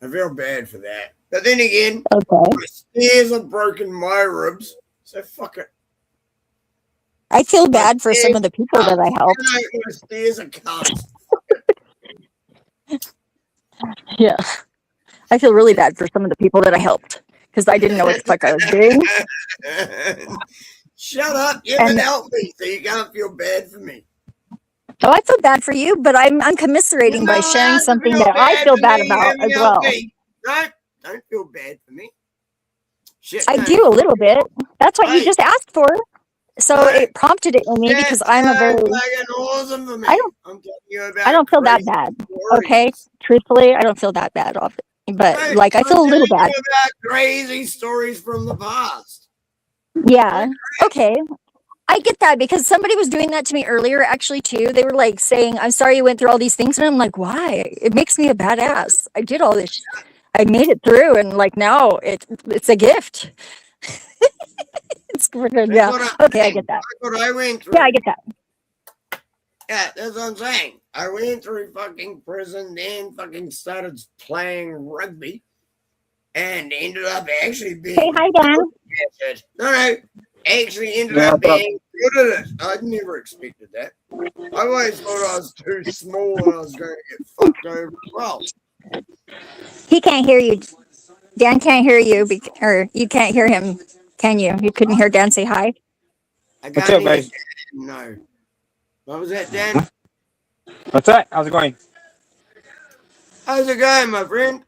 I feel bad for that. But then again, Okay. my stairs have broken my ribs, so fuck it. I feel bad for some of the people that I helped. You know, my stairs are cunts. Yeah, I feel really bad for some of the people that I helped because I didn't know what the fuck I was doing. Shut up! You haven't helped me, so you can't feel bad for me. Oh, I feel bad for you, but I'm commiserating by sharing something that I feel bad about as well. Don't feel bad for me. Shit, I no. do a little bit. That's what you Right. just asked for. So Right. it prompted it in me because I'm a very. fucking awesome for me. I don't- I'm telling you about I don't feel that crazy bad. stories. Okay, truthfully, I don't feel that bad off it. But Right, like I I'm feel a little telling bad. you about crazy stories from the past. Yeah. Okay. I get that because somebody was doing that to me earlier actually too. They were like saying, "I'm sorry you went through all these things." And I'm like, "Why? It makes me a badass. I did all this. I made it through and like now it's a gift." It's good. That's Yeah. what I'm Okay, I saying. get that. That's what I went through. Yeah, I get that. Yeah, that's what I'm saying. I went through fucking prison, then fucking started playing rugby, and ended up actually being. Hey, hi Dan. good at it. No, actually ended up being good at it. I never expected that. I always thought I was too small and I was going to get fucked over as well. He can't hear you. Dan can't hear you, or you can't hear him, can you? You couldn't hear Dan say hi? I What's can't up, guys? even- No. What was that, Dan? What's that? How's it going? How's it going, my friend?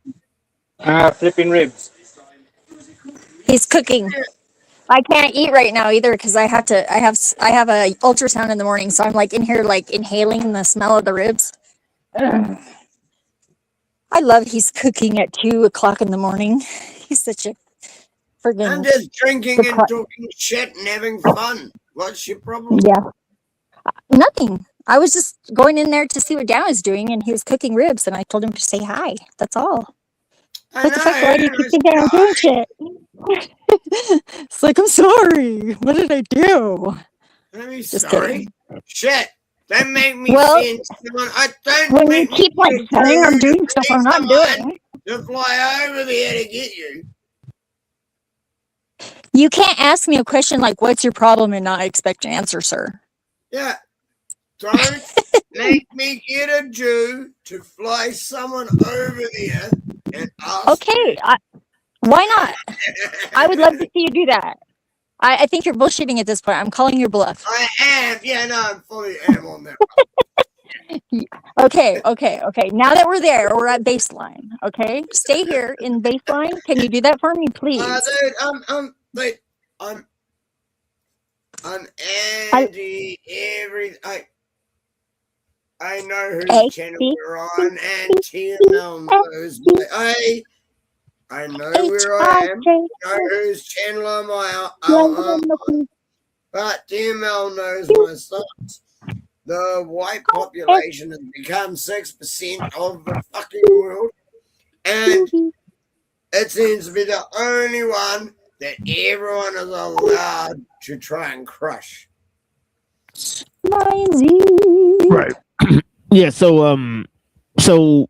Flipping ribs. He's cooking. I can't eat right now either because I have a ultrasound in the morning, so I'm like in here like inhaling the smell of the ribs. Ugh. I love he's cooking at 2:00 in the morning. He's such a I'm friggin' just drinking and surpri- talking shit and having fun. What's your problem? yeah. Nothing. I was just going in there to see what Dan was doing, and he was cooking ribs, and I told him to say hi. That's all. I What the fuck? know, Why do you I keep was thinking I'm doing dying. shit? It's like I'm sorry. What did I do? Let me Just sorry. kidding. Shit. Don't make me Well, send someone. I don't when you make me keep like do saying I'm doing to stuff send I'm not someone doing, to fly over there to get you. you can't ask me a question like "What's your problem?" and not expect an answer, sir. Yeah. Don't make me get a Jew to fly someone over there and ask Okay, why not? I would love to see you do that. I think you're bullshitting at this point. I'm calling your bluff. I am. Yeah, no, I'm fully am on that. Okay. Now that we're there, we're at baseline. Okay, stay here in baseline. Can you do that for me, please? Dude, I'm anti every. I know whose channel we're on, and TML knows. I know where I am. I know whose channel I'm on. But TML knows my sons. The white population has become 6% of the fucking world, and it seems to be the only one that everyone is allowed to try and crush. Right. Yeah. So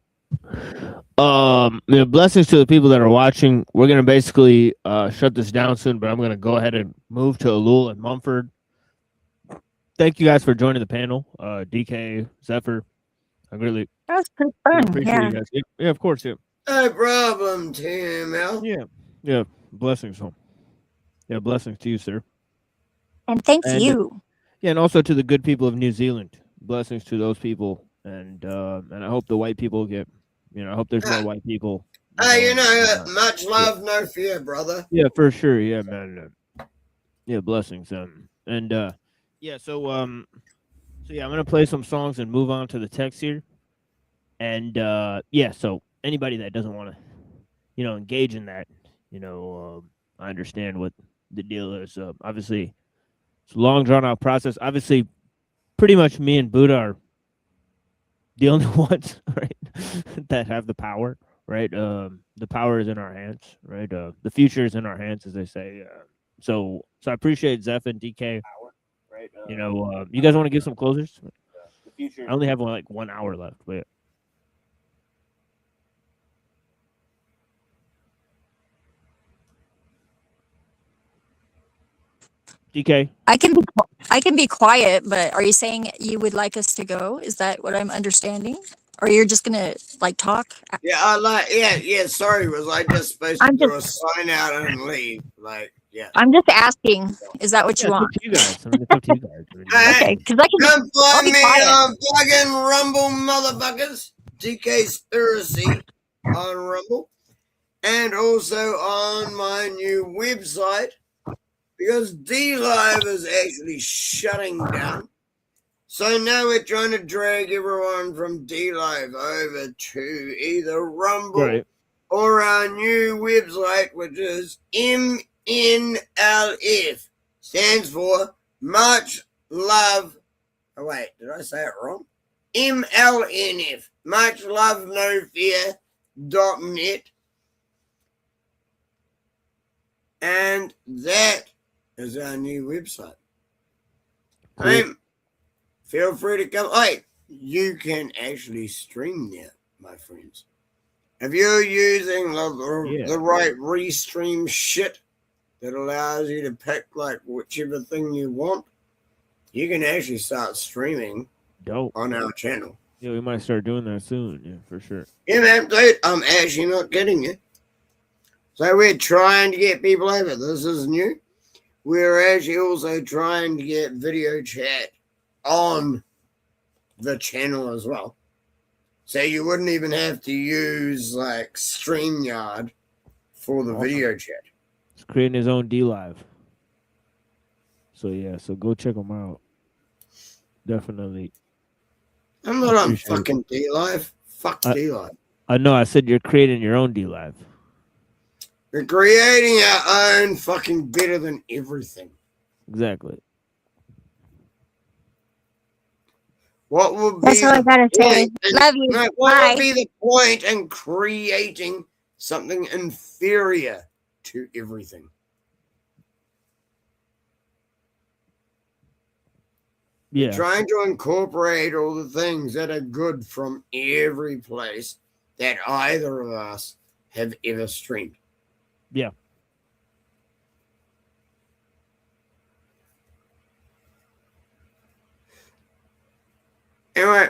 Blessings to the people that are watching. We're gonna basically shut this down soon, but I'm gonna go ahead and move to Alul and Mumford. Thank you guys for joining the panel. DK, Zephyr. I really That was pretty fun. appreciate Yeah. you guys. Yeah, of course, yeah. No problem, TML. Yeah. Blessings home. Yeah, blessings to you, sir. And thank And you. yeah, and also to the good people of New Zealand. Blessings to those people, and I hope the white people get. I hope there's more white people. Much love, no fear, brother. Yeah, for sure. Yeah, man. Yeah, blessings. And yeah. So yeah, I'm gonna play some songs and move on to the text here. And yeah, so anybody that doesn't want to, engage in that, I understand what the deal is. Obviously, it's a long drawn out process. Obviously, pretty much me and Buddha are the only ones, right, that have the power, right? The power is in our hands, right? The future is in our hands, as they say. So I appreciate Zeph and DK. Right? You guys want to give some closers? The future. I only have like 1 hour left, but. DK. I can be quiet, but are you saying you would like us to go? Is that what I'm understanding? Or you're just gonna like talk? Yeah. Sorry, was I just supposed to do a sign out and leave? I'm just asking. Is that what you want? It's up to you guys. It's up to you guys. Okay, because I can. Come I'll find be me quiet. on fucking Rumble, motherfuckers. DK Spiracy on Rumble, and also on my new website, because D-Live is actually shutting down. So now we're trying to drag everyone from D-Live over to either Rumble or our new website, which is MNLF. Stands for Much Love. Oh, wait, did I say it wrong? MLNF. Much Love No Fear.net. And that is our new website. Feel free to come. Hey, you can actually stream there, my friends. If you're using the right restream shit that allows you to pick like whichever thing you want, you can actually start streaming on our channel. Yeah, we might start doing that soon. Yeah, for sure. Yeah, man, dude, I'm actually not kidding you. So we're trying to get people over. This is new. We're actually also trying to get video chat on the channel as well. So you wouldn't even have to use like StreamYard for the video chat. He's creating his own D-Live. So yeah, so go check him out. Definitely. I'm not on fucking D-Live. Fuck D-Live. I know, I said you're creating your own D-Live. We're creating our own fucking better than everything. Exactly. What would be That's all I gotta say. Love you. What Bye. would be the point in creating something inferior to everything? Yeah. Trying to incorporate all the things that are good from every place that either of us have ever streamed. Yeah. Anyway,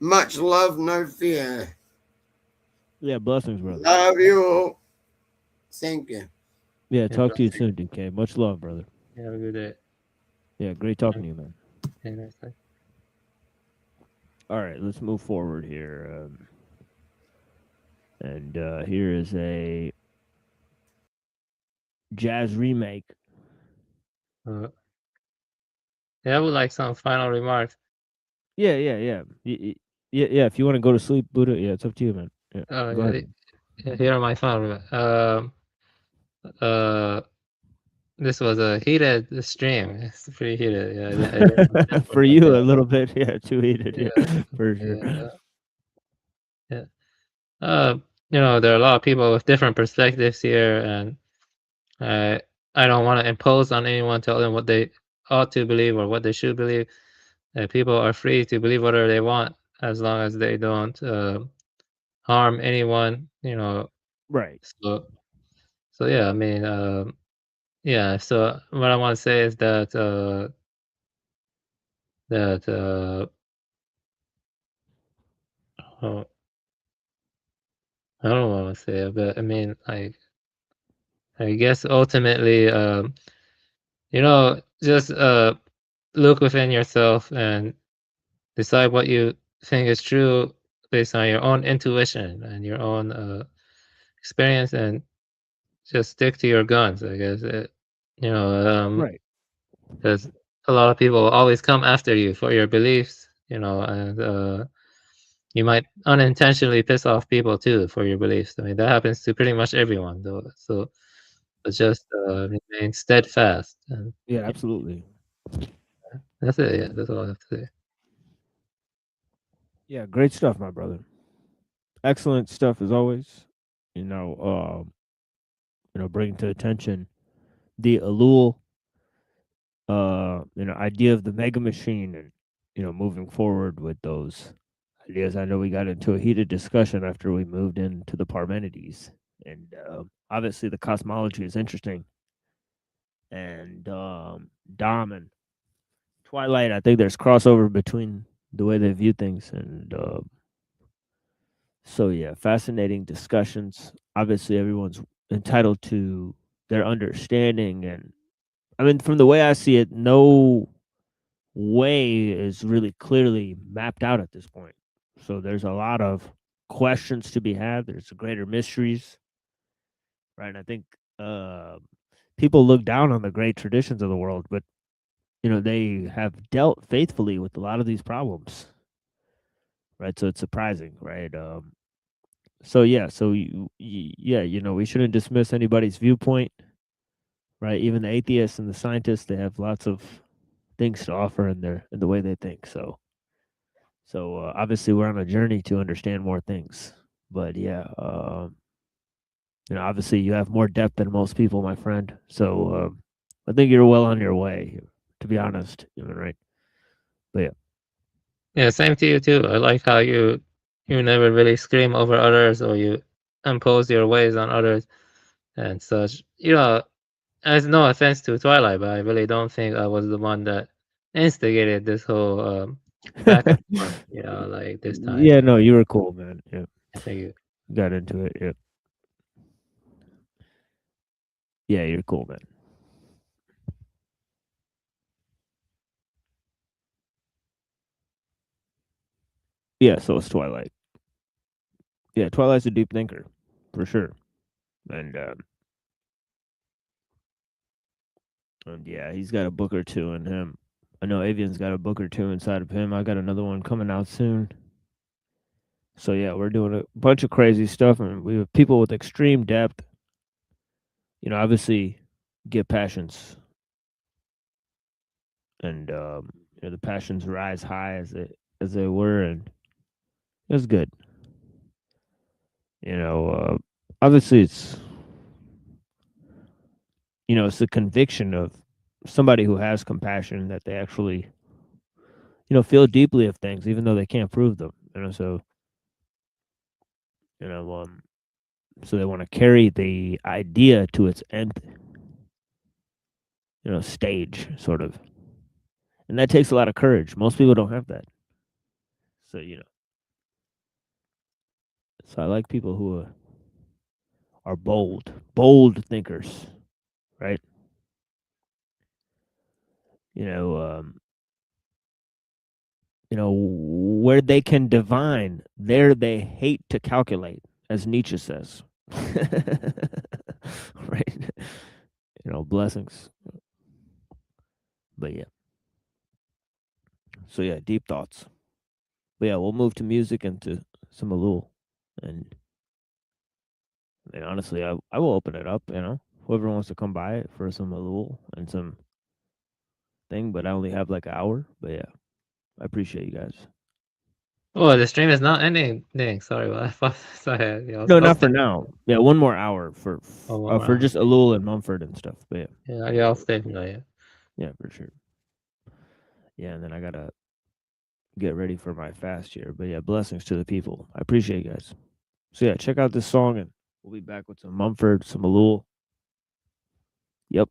much love, no fear. Yeah, blessings, brother. Love you all. Thank you. Yeah, talk to you soon, DK. Much love, brother. Have a good day. Yeah, great talking to you, man. Yeah, nice day. All right, let's move forward here. And here is a jazz remake. Yeah, I would like some final remarks. Yeah. If you want to go to sleep, Buddha, yeah, it's up to you, man. Yeah, go ahead. Here are my final remarks. This was a heated stream. It's pretty heated. Yeah, for you, a little bit, yeah, too heated. Yeah, for sure. Yeah. There are a lot of people with different perspectives here, and I don't want to impose on anyone, tell them what they ought to believe or what they should believe. People are free to believe whatever they want as long as they don't harm anyone, Right. So yeah, I mean, yeah, so what I want to say is that that oh, I don't know what I want to say, but I mean, like, I guess ultimately, just look within yourself and decide what you think is true based on your own intuition and your own experience, and just stick to your guns, I guess. Right. Because a lot of people always come after you for your beliefs, and you might unintentionally piss off people too for your beliefs. I mean, that happens to pretty much everyone, though. So just remain steadfast, and Yeah, absolutely. that's it. Yeah, that's all I have to say. Yeah, great stuff, my brother. Excellent stuff as always. Bringing to attention the Elul idea of the mega machine, and moving forward with those ideas. I know we got into a heated discussion after we moved into the Parmenides, and obviously the cosmology is interesting. And Dom and Twilight, I think there's crossover between the way they view things, and so yeah, fascinating discussions. Obviously, everyone's entitled to their understanding, and I mean, from the way I see it, no way is really clearly mapped out at this point. So there's a lot of questions to be had. There's greater mysteries, right? And I think people look down on the great traditions of the world, but they have dealt faithfully with a lot of these problems, right? So it's surprising, right? So yeah, we shouldn't dismiss anybody's viewpoint, right? Even the atheists and the scientists, they have lots of things to offer in the way they think. So obviously we're on a journey to understand more things. But yeah, obviously you have more depth than most people, my friend. So I think you're well on your way, to be honest. Right? But yeah. Yeah, same to you too. I like how you never really scream over others, or you impose your ways on others and such. As no offense to Twilight, but I really don't think I was the one that instigated this whole back and forth. Like this time. Yeah, no, you were cool, man. Yeah. Thank you. Got into it. Yeah. Yeah, you're cool, man. Yeah, so it's Twilight. Yeah, Twilight's a deep thinker, for sure. And yeah, he's got a book or two in him. I know Avian's got a book or two inside of him. I got another one coming out soon. So yeah, we're doing a bunch of crazy stuff, and we have people with extreme depth. Obviously, get passions, and the passions rise high as they were, and it's good. Obviously, it's the conviction of somebody who has compassion that they actually, feel deeply of things, even though they can't prove them. You know, um, so they want to carry the idea to its nth, stage, sort of, and that takes a lot of courage. Most people don't have that. So so I like people who are bold thinkers, right? You know, um, where they can divine, there they hate to calculate, as Nietzsche says. Right? Blessings. But yeah. So yeah, deep thoughts. But yeah, we'll move to music and to some Elul. And honestly, I will open it up, whoever wants to come by it for some Elul and some thing, but I only have like an hour. But yeah, I appreciate you guys. Oh, the stream is not ending. Dang, sorry. I thought sorry. No, not for now. Yeah, one more hour for hour. just Elul and Mumford and stuff. But yeah. Yeah, I'll stay from there. Yeah, for sure. Yeah, and then I gotta get ready for my fast here. But yeah, blessings to the people. I appreciate you guys. So yeah, check out this song, and we'll be back with some Mumford, some Malul. Yep.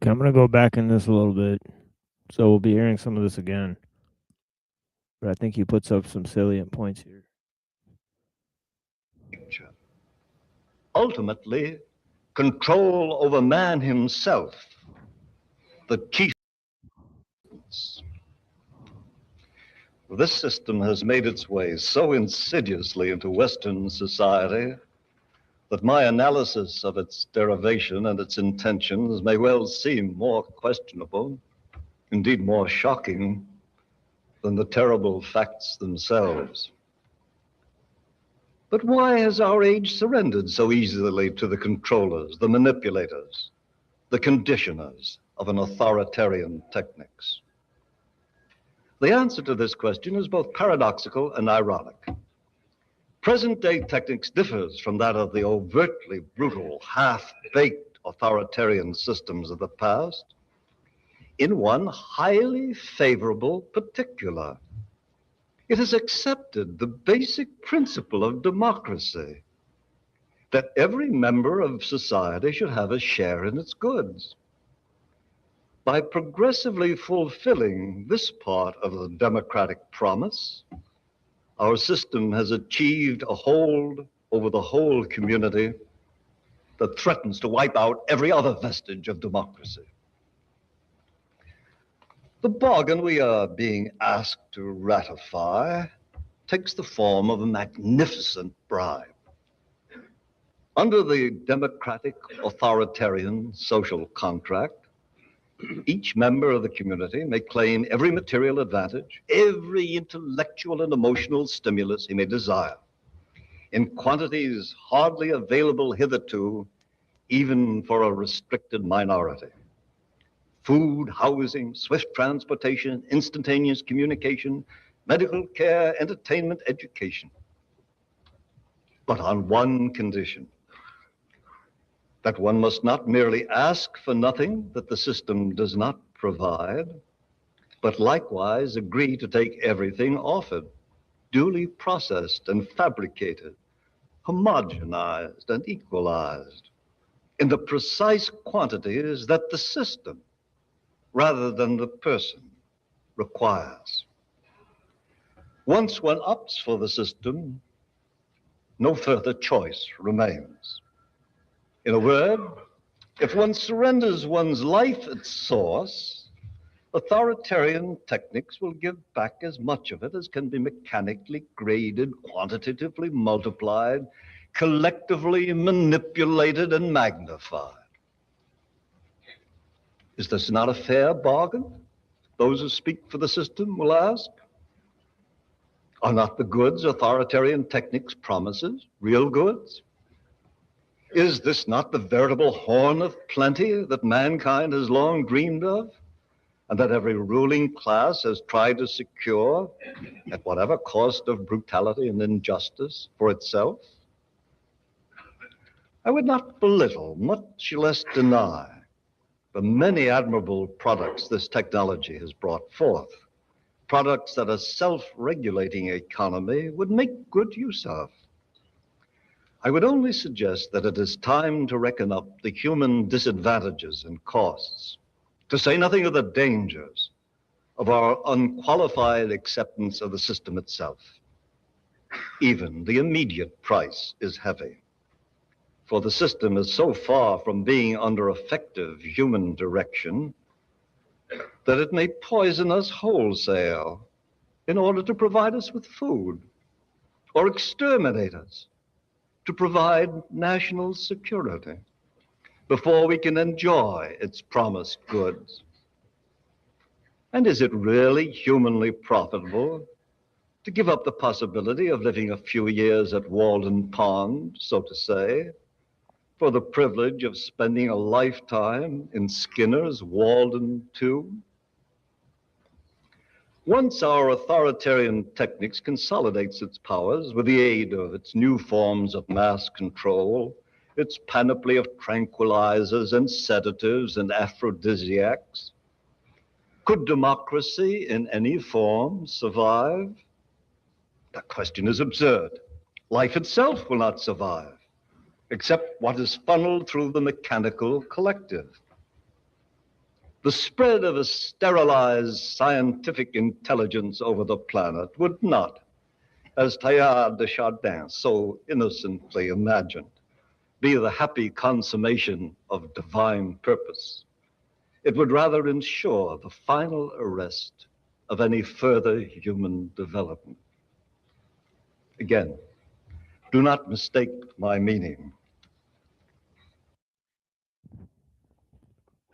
Okay, I'm gonna go back in this a little bit, so we'll be hearing some of this again. But I think he puts up some salient points here. Ultimately, control over man himself, the key. This system has made its way so insidiously into Western society that my analysis of its derivation and its intentions may well seem more questionable, indeed more shocking, than the terrible facts themselves. But why has our age surrendered so easily to the controllers, the manipulators, the conditioners of an authoritarian techniques? The answer to this question is both paradoxical and ironic. Present-day techniques differs from that of the overtly brutal, half-baked authoritarian systems of the past in one highly favorable particular. It has accepted the basic principle of democracy, that every member of society should have a share in its goods. By progressively fulfilling this part of the democratic promise, our system has achieved a hold over the whole community that threatens to wipe out every other vestige of democracy. The bargain we are being asked to ratify takes the form of a magnificent bribe. Under the democratic authoritarian social contract, each member of the community may claim every material advantage, every intellectual and emotional stimulus he may desire, in quantities hardly available hitherto, even for a restricted minority. Food, housing, swift transportation, instantaneous communication, medical care, entertainment, education. But on one condition: that one must not merely ask for nothing that the system does not provide, but likewise agree to take everything offered, duly processed and fabricated, homogenized and equalized, in the precise quantities that the system, rather than the person, requires. Once one opts for the system, no further choice remains. In a word, if one surrenders one's life at source, authoritarian techniques will give back as much of it as can be mechanically graded, quantitatively multiplied, collectively manipulated and magnified. Is this not a fair bargain? Those who speak for the system will ask. Are not the goods authoritarian techniques promises real goods? Is this not the veritable horn of plenty that mankind has long dreamed of, and that every ruling class has tried to secure, at whatever cost of brutality and injustice, for itself? I would not belittle, much less deny, the many admirable products this technology has brought forth, products that a self-regulating economy would make good use of. I would only suggest that it is time to reckon up the human disadvantages and costs, to say nothing of the dangers of our unqualified acceptance of the system itself. Even the immediate price is heavy, for the system is so far from being under effective human direction that it may poison us wholesale in order to provide us with food, or exterminate us to provide national security before we can enjoy its promised goods. And is it really humanly profitable to give up the possibility of living a few years at Walden Pond, so to say, for the privilege of spending a lifetime in Skinner's Walden tomb? Once our authoritarian techniques consolidates its powers with the aid of its new forms of mass control, its panoply of tranquilizers and sedatives and aphrodisiacs, could democracy in any form survive? The question is absurd. Life itself will not survive, except what is funneled through the mechanical collective. The spread of a sterilized scientific intelligence over the planet would not, as Teilhard de Chardin so innocently imagined, be the happy consummation of divine purpose. It would rather ensure the final arrest of any further human development. Again, do not mistake my meaning.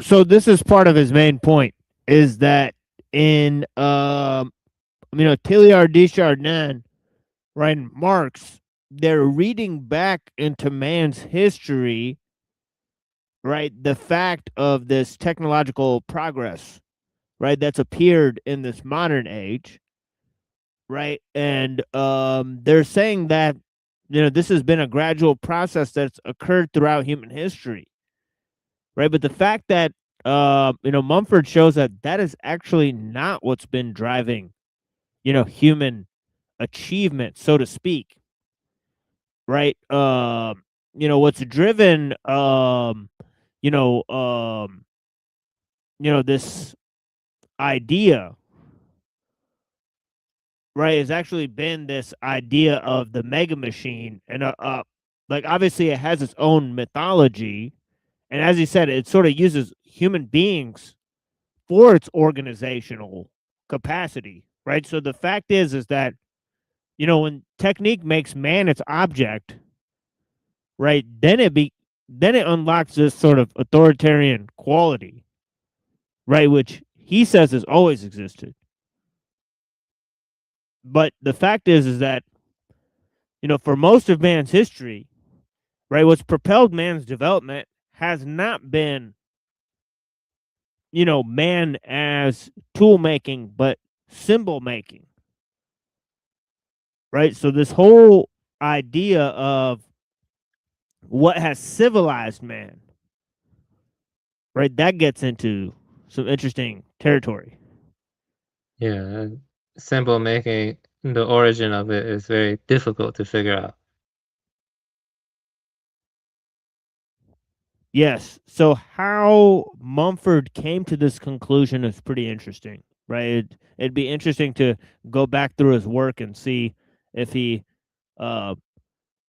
So this is part of his main point, is that in Teilhard de Chardin, right, and Marx, they're reading back into man's history, right, the fact of this technological progress, right, that's appeared in this modern age, right, and they're saying that this has been a gradual process that's occurred throughout human history, right, but the fact that Mumford shows that that is actually not what's been driving human achievement, so to speak, right? What's driven this idea, right, has actually been this idea of the mega machine, and like obviously it has its own mythology, and as he said, it sort of uses human beings for its organizational capacity, right? So the fact is that when technique makes man its object, right, then it unlocks this sort of authoritarian quality, right, which he says has always existed. But the fact is that for most of man's history, right, what's propelled man's development has not been man as tool making, but symbol making, right? So this whole idea of what has civilized man, right, that gets into some interesting territory. Yeah, symbol making, the origin of it is very difficult to figure out. Yes. So how Mumford came to this conclusion is pretty interesting, right? It'd be interesting to go back through his work and see if he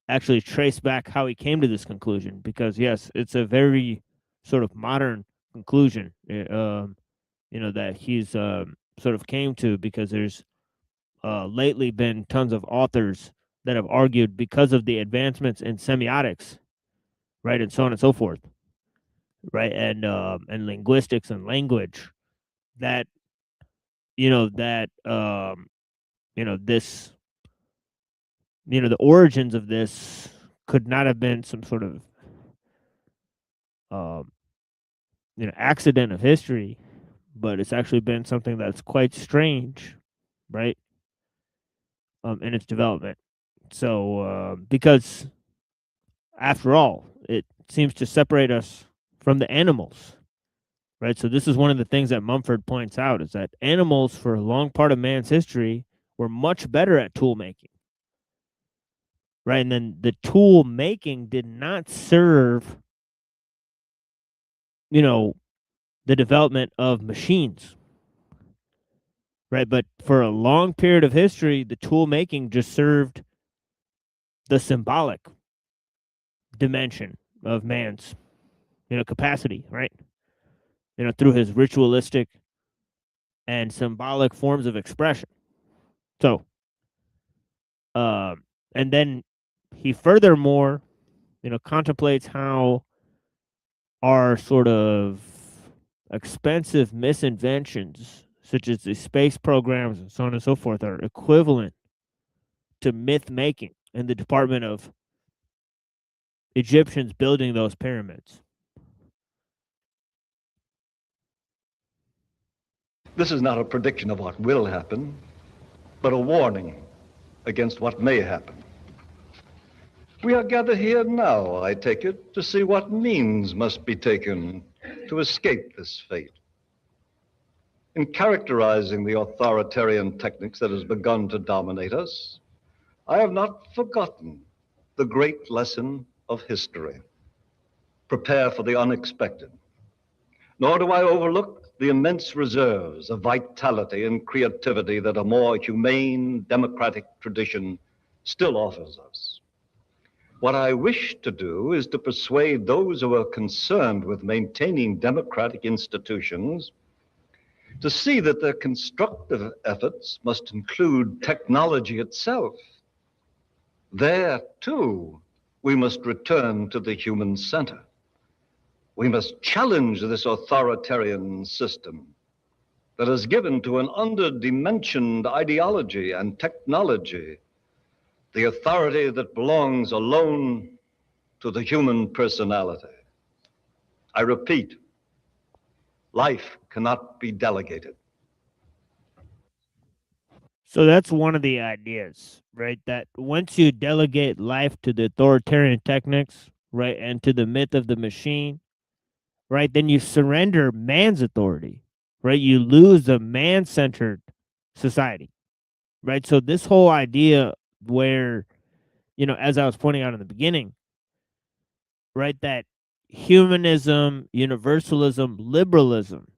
actually trace back how he came to this conclusion, because yes, it's a very sort of modern conclusion, that he's sort of came to, because there's lately been tons of authors that have argued, because of the advancements in semiotics, right, and so on and so forth, right, and linguistics and language, that this the origins of this could not have been some sort of accident of history, but it's actually been something that's quite strange, right, in its development. So because after all, it seems to separate us from the animals, right? So this is one of the things that Mumford points out, is that animals for a long part of man's history were much better at tool making, right? And then the tool making did not serve the development of machines, right? But for a long period of history, the tool making just served the symbolic dimension of man's capacity, right? Through his ritualistic and symbolic forms of expression. So and then he furthermore contemplates how our sort of expensive misinventions, such as the space programs and so on and so forth, are equivalent to myth making in the department of Egyptians building those pyramids. This is not a prediction of what will happen, but a warning against what may happen. We are gathered here now, I take it, to see what means must be taken to escape this fate. In characterizing the authoritarian techniques that has begun to dominate us, I have not forgotten the great lesson of history. Prepare for the unexpected. Nor do I overlook the immense reserves of vitality and creativity that a more humane, democratic tradition still offers us. What I wish to do is to persuade those who are concerned with maintaining democratic institutions to see that their constructive efforts must include technology itself. There, too, we must return to the human center. We must challenge this authoritarian system that has given to an underdimensioned ideology and technology the authority that belongs alone to the human personality. I repeat, life cannot be delegated. So that's one of the ideas, right? That once you delegate life to the authoritarian techniques, right, and to the myth of the machine, right, then you surrender man's authority, right? You lose a man-centered society, right? So this whole idea where, as I was pointing out in the beginning, right, that humanism, universalism, liberalism,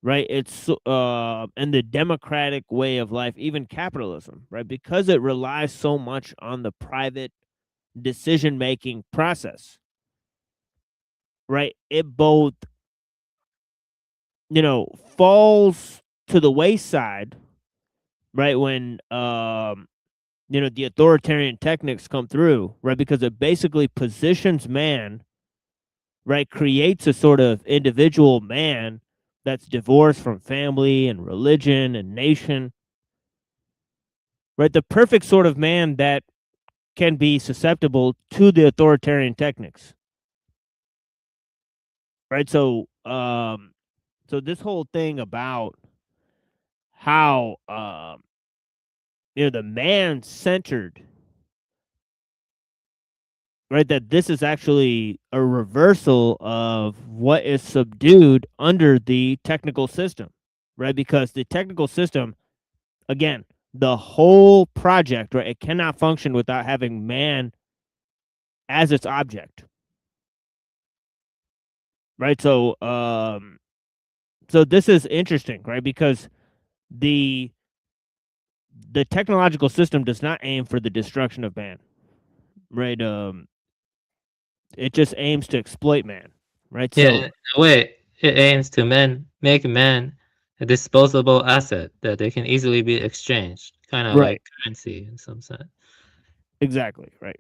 right, it's and the democratic way of life, even capitalism, right, because it relies so much on the private decision-making process, right, it both falls to the wayside, right, when the authoritarian techniques come through, right, because it basically positions man, right, creates a sort of individual man that's divorced from family and religion and nation, right, the perfect sort of man that can be susceptible to the authoritarian techniques, right? So this whole thing about how the man centered, right, that this is actually a reversal of what is subdued under the technical system, right? Because the technical system, again, the whole project, right, it cannot function without having man as its object, right? So this is interesting, right? Because the technological system does not aim for the destruction of man, right? It just aims to exploit man, right? Yeah, So in a way, it aims to make man a disposable asset that they can easily be exchanged, kind of right, like currency in some sense. exactly, right.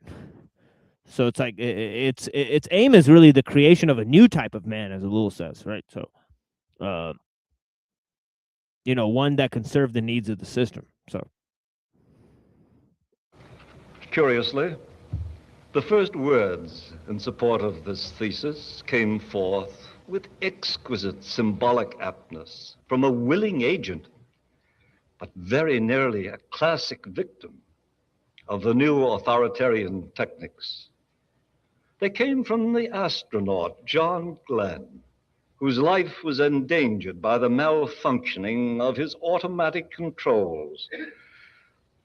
So it's like its aim is really the creation of a new type of man, as Lul says, right? So, one that can serve the needs of the system. So, Curiously, the first words in support of this thesis came forth with exquisite symbolic aptness from a willing agent, but very nearly a classic victim of the new authoritarian techniques. They came from the astronaut John Glenn, whose life was endangered by the malfunctioning of his automatic controls,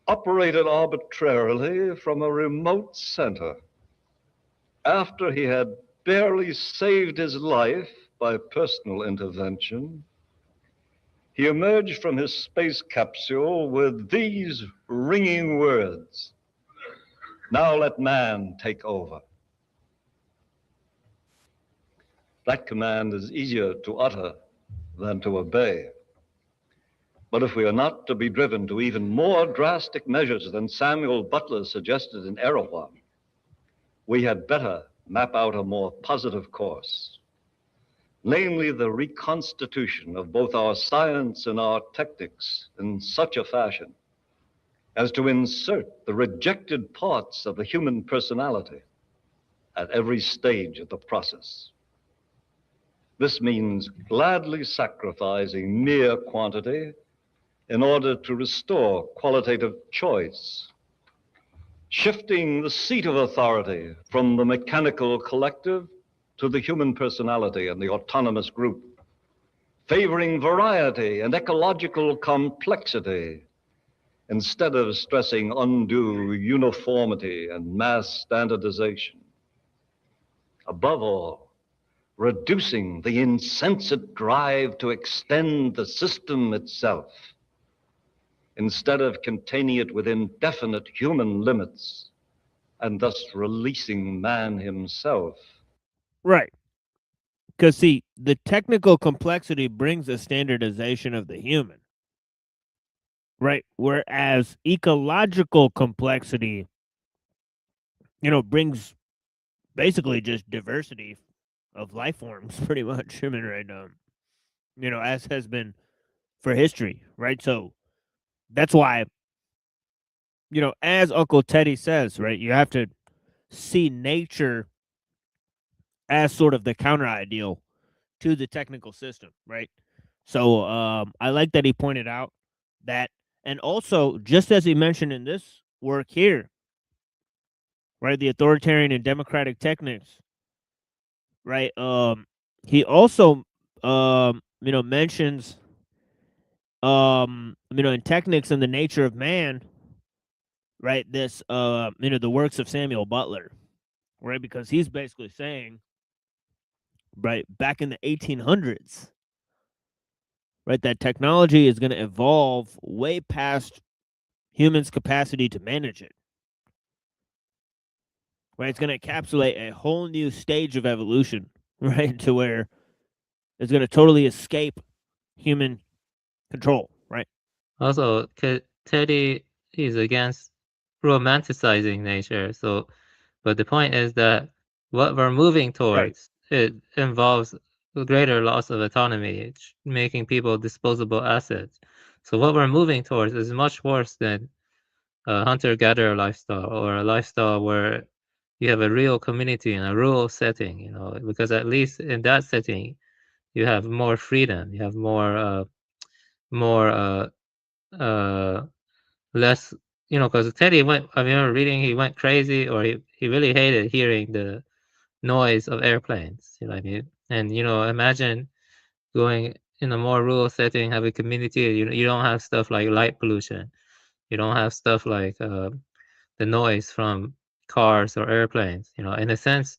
operated arbitrarily from a remote center. After he had barely saved his life by personal intervention, he emerged from his space capsule with these ringing words: "Now let man take over." That command is easier to utter than to obey. But if we are not to be driven to even more drastic measures than Samuel Butler suggested in Erewhon, we had better map out a more positive course, namely the reconstitution of both our science and our techniques in such a fashion as to insert the rejected parts of the human personality at every stage of the process. This means gladly sacrificing mere quantity in order to restore qualitative choice, shifting the seat of authority from the mechanical collective to the human personality and the autonomous group, favoring variety and ecological complexity instead of stressing undue uniformity and mass standardization. Above all, reducing the insensate drive to extend the system itself, instead of containing it within definite human limits, and thus releasing man himself. Right. Because, see, the technical complexity brings a standardization of the human. Right. Whereas ecological complexity, brings basically just diversity of life forms, pretty much. I mean, right now, as has been for history, right? So that's why, as Uncle Teddy says, right, you have to see nature as sort of the counter ideal to the technical system, right? So I like that he pointed out that, and also just as he mentioned in this work here, right, the authoritarian and democratic techniques, right? He also mentions in techniques and the nature of man, right? This the works of Samuel Butler, right? Because he's basically saying, right, back in the 1800s, right, that technology is going to evolve way past humans' capacity to manage it. Right, it's going to encapsulate a whole new stage of evolution, right, to where it's going to totally escape human control, right? Also, Teddy is against romanticizing nature. So, but the point is that what we're moving towards, it involves a greater loss of autonomy, making people disposable assets. So what we're moving towards is much worse than a hunter-gatherer lifestyle, or a lifestyle where you have a real community in a rural setting, because at least in that setting, you have more freedom, you have more less, because Teddy I remember reading, he went crazy, or he really hated hearing the noise of airplanes, you know what I mean? And, imagine going in a more rural setting, have a community, you don't have stuff like light pollution. You don't have stuff like the noise from cars or airplanes, in a sense.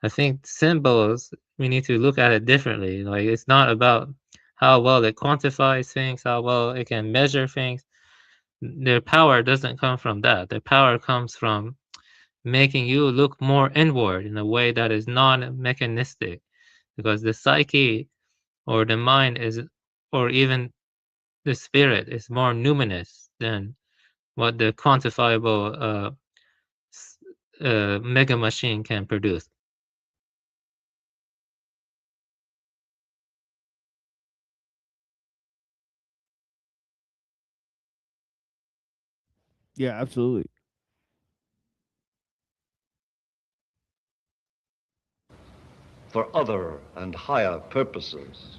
I think symbols, we need to look at it differently. Like, it's not about how well it quantifies things, how well it can measure things. Their power doesn't come from that. Their power comes from making you look more inward in a way that is non-mechanistic, because the psyche or the mind or even the spirit is more numinous than what the quantifiable mega machine can produce. Yeah, absolutely. For other and higher purposes.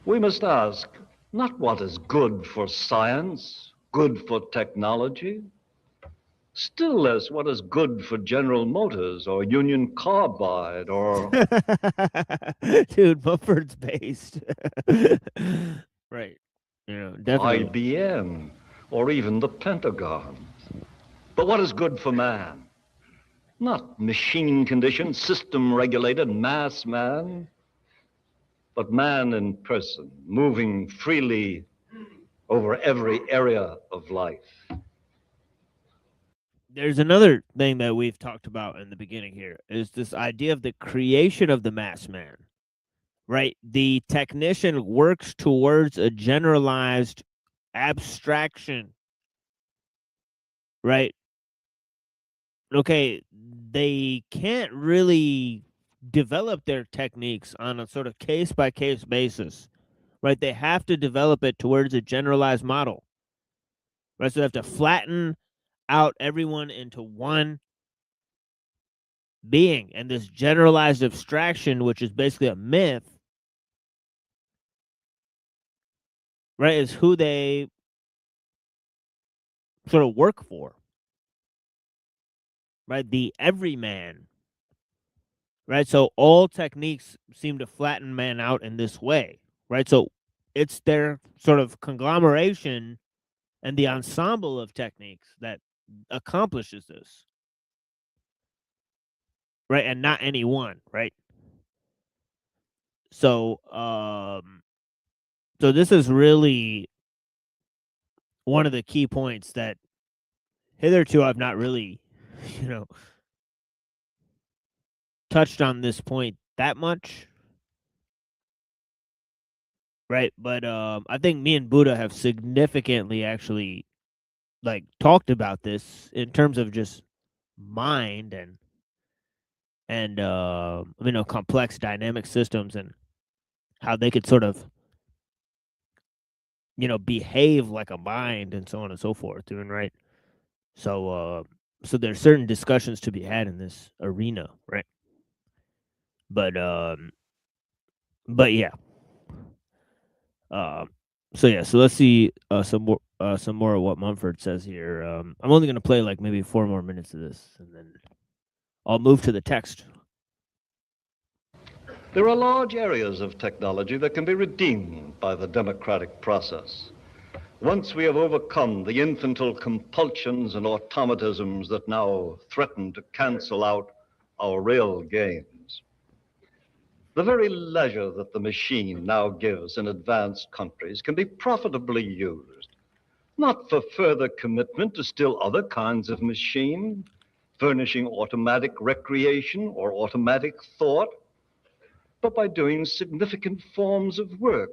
We must ask not what is good for science, good for technology, still less what is good for General Motors or Union Carbide or Dude, Mumford's based. Right. Definitely. IBM or even the Pentagon. But what is good for man? Not machine conditioned, system regulated mass man, but man in person, moving freely over every area of life. There's another thing that we've talked about in the beginning here is this idea of the creation of the mass man, right? The technician works towards a generalized abstraction, right? Okay, they can't really develop their techniques on a sort of case by case basis, right? They have to develop it towards a generalized model, right? So they have to flatten out everyone into one being, and this generalized abstraction, which is basically a myth, right, is who they sort of work for, right? The everyman, right? So all techniques seem to flatten man out in this way, right? So it's their sort of conglomeration and the ensemble of techniques that accomplishes this, right? And not any one, right? So so this is really one of the key points that hitherto I've not really, you know, touched on this point that much. Right. But I think me and Buddha have significantly actually like talked about this in terms of just mind and complex dynamic systems and how they could sort of behave like a mind and so on and so forth, doing right. So there's certain discussions to be had in this arena, right? But yeah. So let's see some more of what Mumford says here. I'm only going to play like maybe 4 more minutes of this, and then I'll move to the text. There are large areas of technology that can be redeemed by the democratic process. Once we have overcome the infantile compulsions and automatisms that now threaten to cancel out our real gains. The very leisure that the machine now gives in advanced countries can be profitably used, not for further commitment to still other kinds of machine, furnishing automatic recreation or automatic thought, but by doing significant forms of work,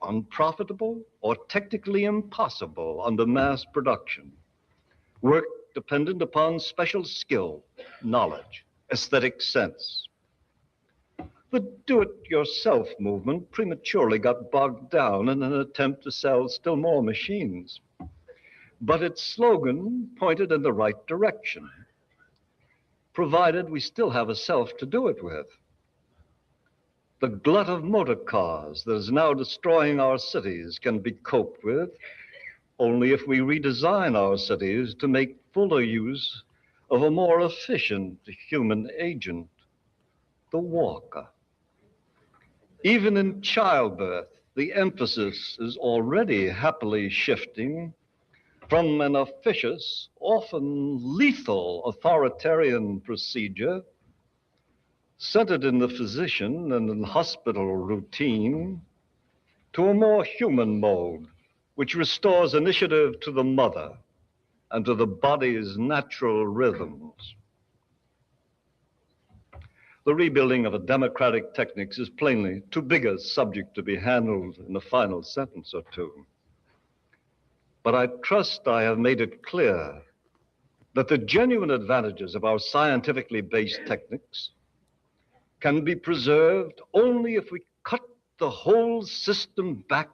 unprofitable or technically impossible under mass production, work dependent upon special skill, knowledge, aesthetic sense. The do-it-yourself movement prematurely got bogged down in an attempt to sell still more machines. But its slogan pointed in the right direction, provided we still have a self to do it with. The glut of motor cars that is now destroying our cities can be coped with only if we redesign our cities to make fuller use of a more efficient human agent, the walker. Even in childbirth, the emphasis is already happily shifting from an officious, often lethal authoritarian procedure centered in the physician and in hospital routine to a more human mode, which restores initiative to the mother and to the body's natural rhythms. The rebuilding of a democratic techniques is plainly too big a subject to be handled in a final sentence or two. But I trust I have made it clear that the genuine advantages of our scientifically based techniques can be preserved only if we cut the whole system back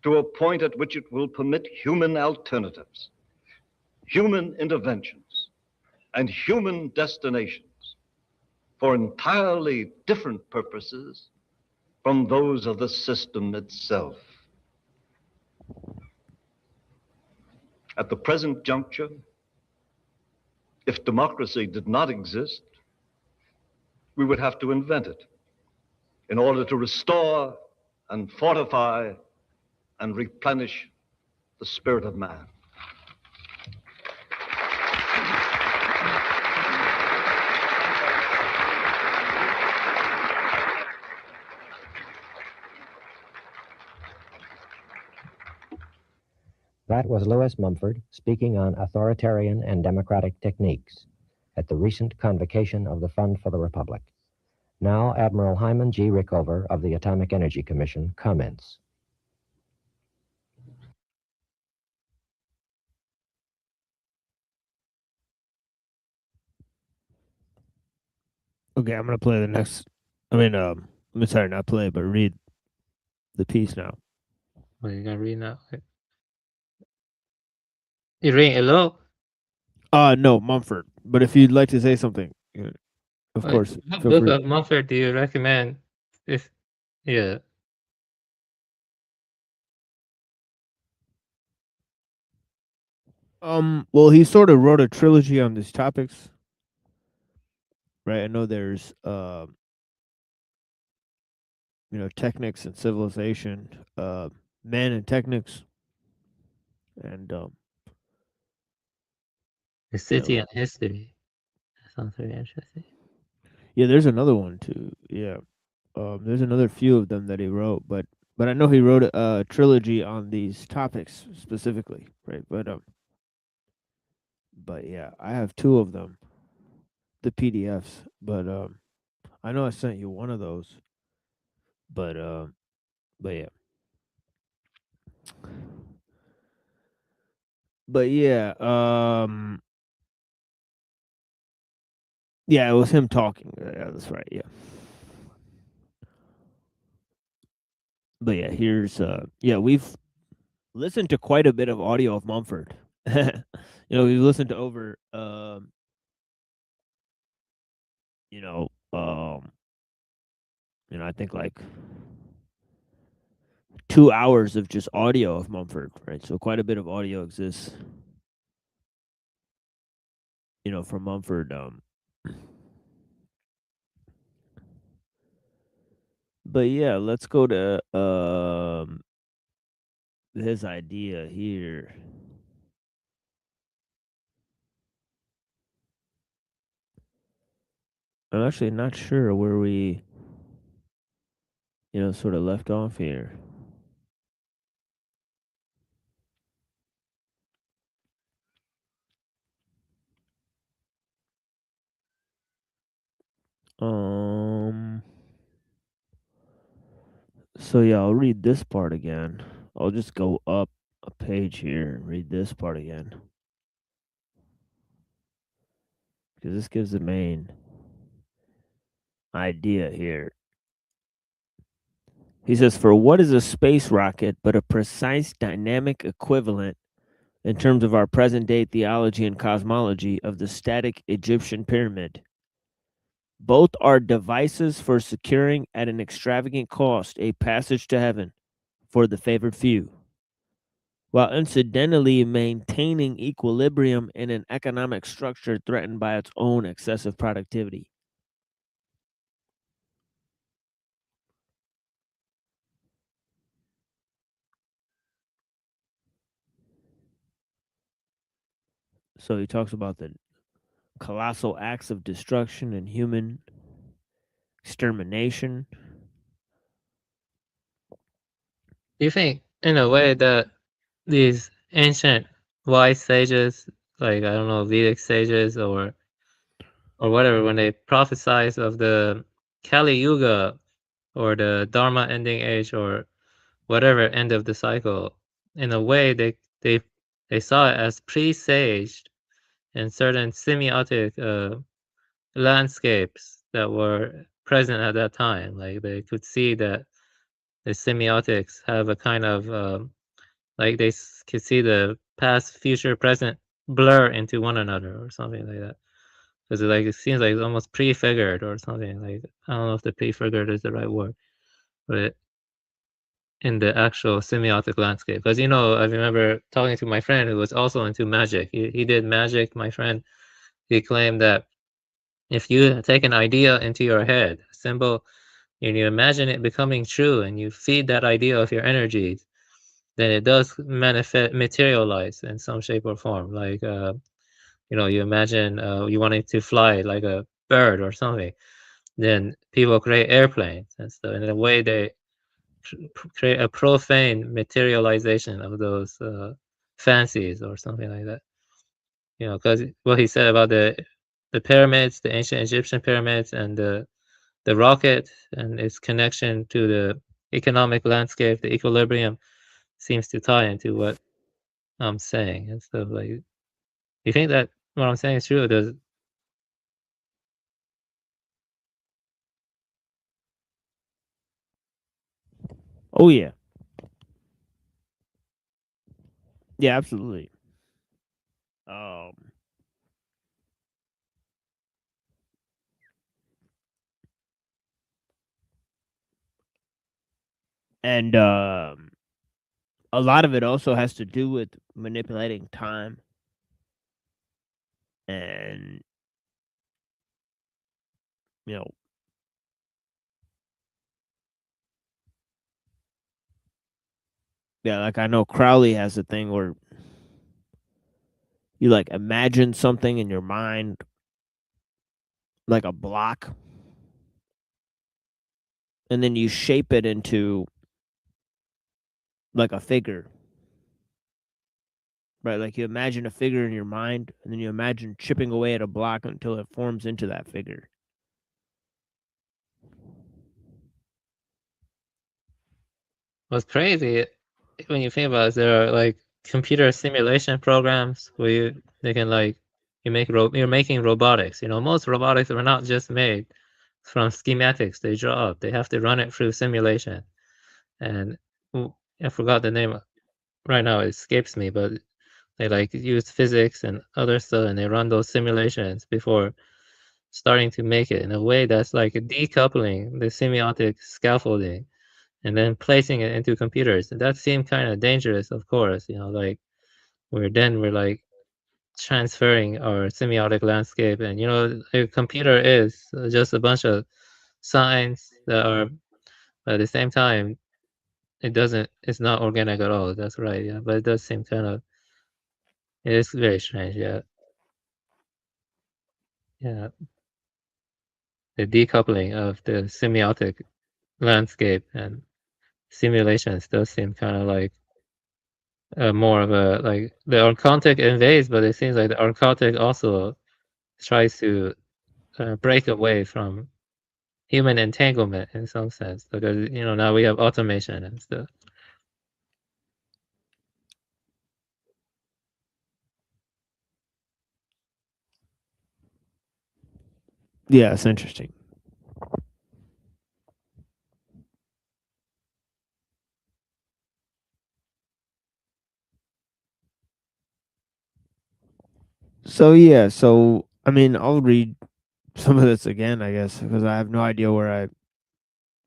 to a point at which it will permit human alternatives, human interventions, and human destinations for entirely different purposes from those of the system itself. At the present juncture, if democracy did not exist, we would have to invent it in order to restore and fortify and replenish the spirit of man. That was Louis Mumford speaking on authoritarian and democratic techniques at the recent convocation of the Fund for the Republic. Now, Admiral Hyman G. Rickover of the Atomic Energy Commission comments. Okay, I'm gonna play the next. I'm sorry, not play, but read the piece now. What are you gonna read now? You reading it low? No, Mumford. But if you'd like to say something, of course, What feel book free. of Mumford do you recommend? Yeah. Well, he sort of wrote a trilogy on these topics, right? I know there's technics and civilization, man and technics, and The City and History. That sounds very interesting. yeah, there's another one too. Yeah, There's another few of them that he wrote, but I know he wrote a trilogy on these topics specifically, right? But yeah, I have two of them, the PDFs. But I know I sent you one of those. But yeah. But yeah, yeah, it was him talking. Yeah, that's right. Yeah. But yeah, here's yeah, we've listened to quite a bit of audio of Mumford. We've listened to over you know, I think like 2 hours of just audio of Mumford, right? So quite a bit of audio exists, from Mumford. But yeah, let's go to his idea here. I'm actually not sure where we, sort of left off here. So yeah, I'll read this part again. I'll just go up a page here and read this part again. Because this gives the main idea here. He says, for what is a space rocket but a precise dynamic equivalent in terms of our present day theology and cosmology of the static Egyptian pyramid? Both are devices for securing at an extravagant cost a passage to heaven for the favored few, while incidentally maintaining equilibrium in an economic structure threatened by its own excessive productivity. So he talks about the colossal acts of destruction and human extermination. Do you think, in a way, that these ancient wise sages, like, I don't know, Vedic sages or whatever, when they prophesize of the Kali Yuga or the Dharma ending age or whatever end of the cycle, in a way they saw it as presaged in certain semiotic landscapes that were present at that time. Like they could see that the semiotics have a kind of like they could see the past, future, present blur into one another or something like that. Because it seems like it's almost prefigured or something. Like I don't know if the prefigured is the right word, but in the actual semiotic landscape. Because I remember talking to my friend who was also into magic. He did magic. My friend, he claimed that if you take an idea into your head, a symbol, and you imagine it becoming true, and you feed that idea of your energies, then it does materialize in some shape or form. Like you imagine you wanting to fly like a bird or something, then people create airplanes, and so in a way they create a profane materialization of those fancies or something like that. Because what he said about the pyramids, the ancient Egyptian pyramids, and the rocket and its connection to the economic landscape, the equilibrium, seems to tie into what I'm saying and stuff. Like, you think that what I'm saying is true? Or does Oh yeah. Yeah, absolutely. And a lot of it also has to do with manipulating time and you know yeah, like I know Crowley has a thing where you like imagine something in your mind like a block, and then you shape it into like a figure. Right, like you imagine a figure in your mind, and then you imagine chipping away at a block until it forms into that figure. What's crazy when you think about it, there are like computer simulation programs where they can like you're making robotics. You know, most robotics are not just made from schematics they draw up. They have to run it through simulation. And I forgot the name right now, it escapes me, but they like use physics and other stuff, and they run those simulations before starting to make it in a way that's like decoupling the semiotic scaffolding and then placing it into computers. And that seemed kind of dangerous, of course, you know, like we're like transferring our semiotic landscape. And, you know, a computer is just a bunch of signs that are, at the same time, it's not organic at all. That's right. Yeah. But it does seem it is very strange. Yeah. Yeah. The decoupling of the semiotic landscape and simulations does seem kind of like more of a like the archontic invades, but it seems like the archontic also tries to break away from human entanglement in some sense, because you know now we have automation and stuff. Yeah, it's interesting. So yeah, so I mean, I'll read some of this again, I guess, because I have no idea where I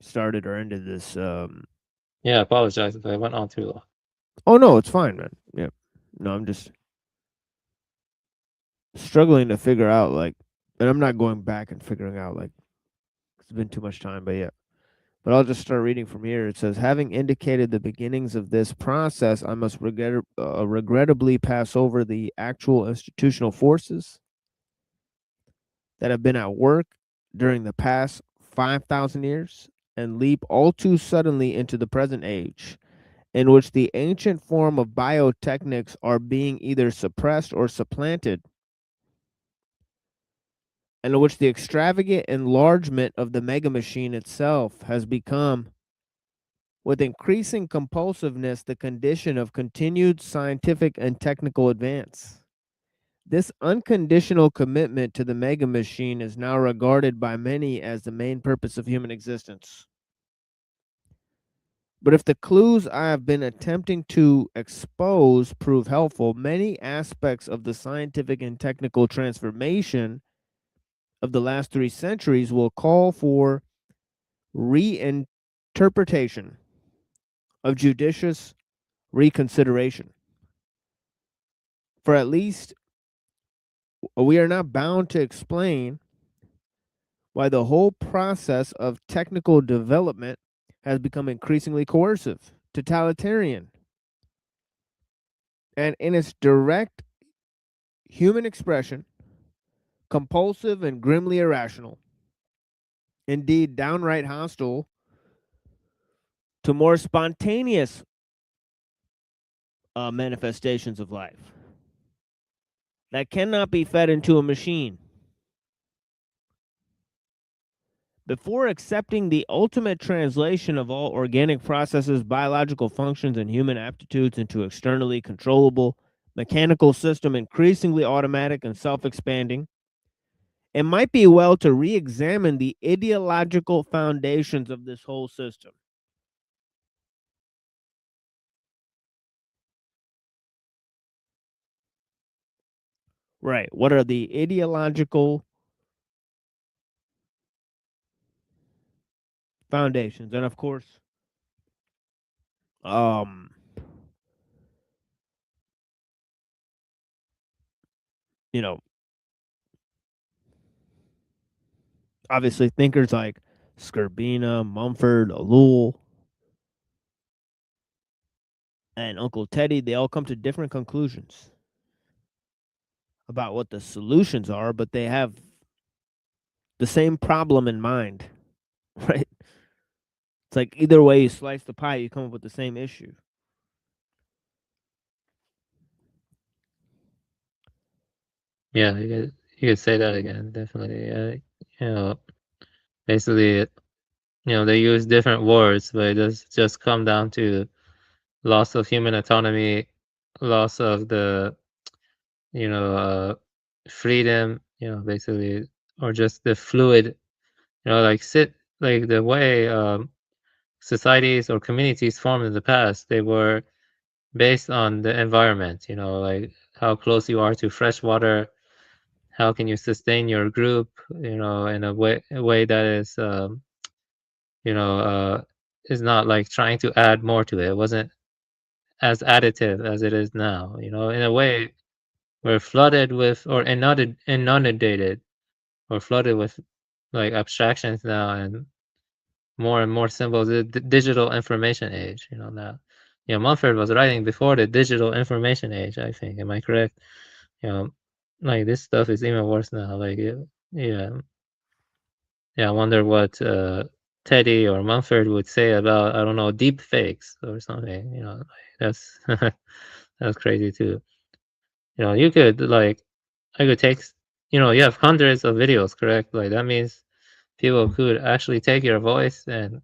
started or ended this. Yeah, I apologize if I went on too long. Oh no, it's fine, man. Yeah, no, I'm just struggling to figure out like, and I'm not going back and figuring out like it's been too much time, but yeah. But I'll just start reading from here. It says, having indicated the beginnings of this process, I must regrettably pass over the actual institutional forces that have been at work during the past 5,000 years and leap all too suddenly into the present age, in which the ancient form of biotechnics are being either suppressed or supplanted, and in which the extravagant enlargement of the mega machine itself has become, with increasing compulsiveness, the condition of continued scientific and technical advance. This unconditional commitment to the mega machine is now regarded by many as the main purpose of human existence. But if the clues I have been attempting to expose prove helpful, many aspects of the scientific and technical transformation of the last 3 centuries will call for reinterpretation of judicious reconsideration. For at least we are not bound to explain why the whole process of technical development has become increasingly coercive, totalitarian, and in its direct human expression, compulsive and grimly irrational, indeed downright hostile to more spontaneous manifestations of life that cannot be fed into a machine. Before accepting the ultimate translation of all organic processes, biological functions, and human aptitudes into externally controllable mechanical system, increasingly automatic and self-expanding, it might be well to re-examine the ideological foundations of this whole system. Right. What are the ideological foundations? And of course, you know, obviously thinkers like Skirbina, Mumford, Ellul, and Uncle Teddy, they all come to different conclusions about what the solutions are, but they have the same problem in mind, right? It's like either way you slice the pie, you come up with the same issue. Yeah, you could say that again, definitely. You know, basically, they use different words, but it does just come down to loss of human autonomy, loss of the, freedom, basically, or just the fluid, like the way societies or communities formed in the past, they were based on the environment, like how close you are to fresh water, how can you sustain your group, in a way that you know, uh, is not like trying to add more to it. It wasn't as additive as it is now, in a way we're flooded with or inundated or flooded with like abstractions now and more symbols. The digital information age, now. Mumford was writing before the digital information age, I think. Am I correct? You know, like this stuff is even worse now. Like, yeah, I wonder what Teddy or Mumford would say about, I don't know, deep fakes or something. Like that's that's crazy too. You could like, I could take, you have hundreds of videos, correct? Like that means people could actually take your voice and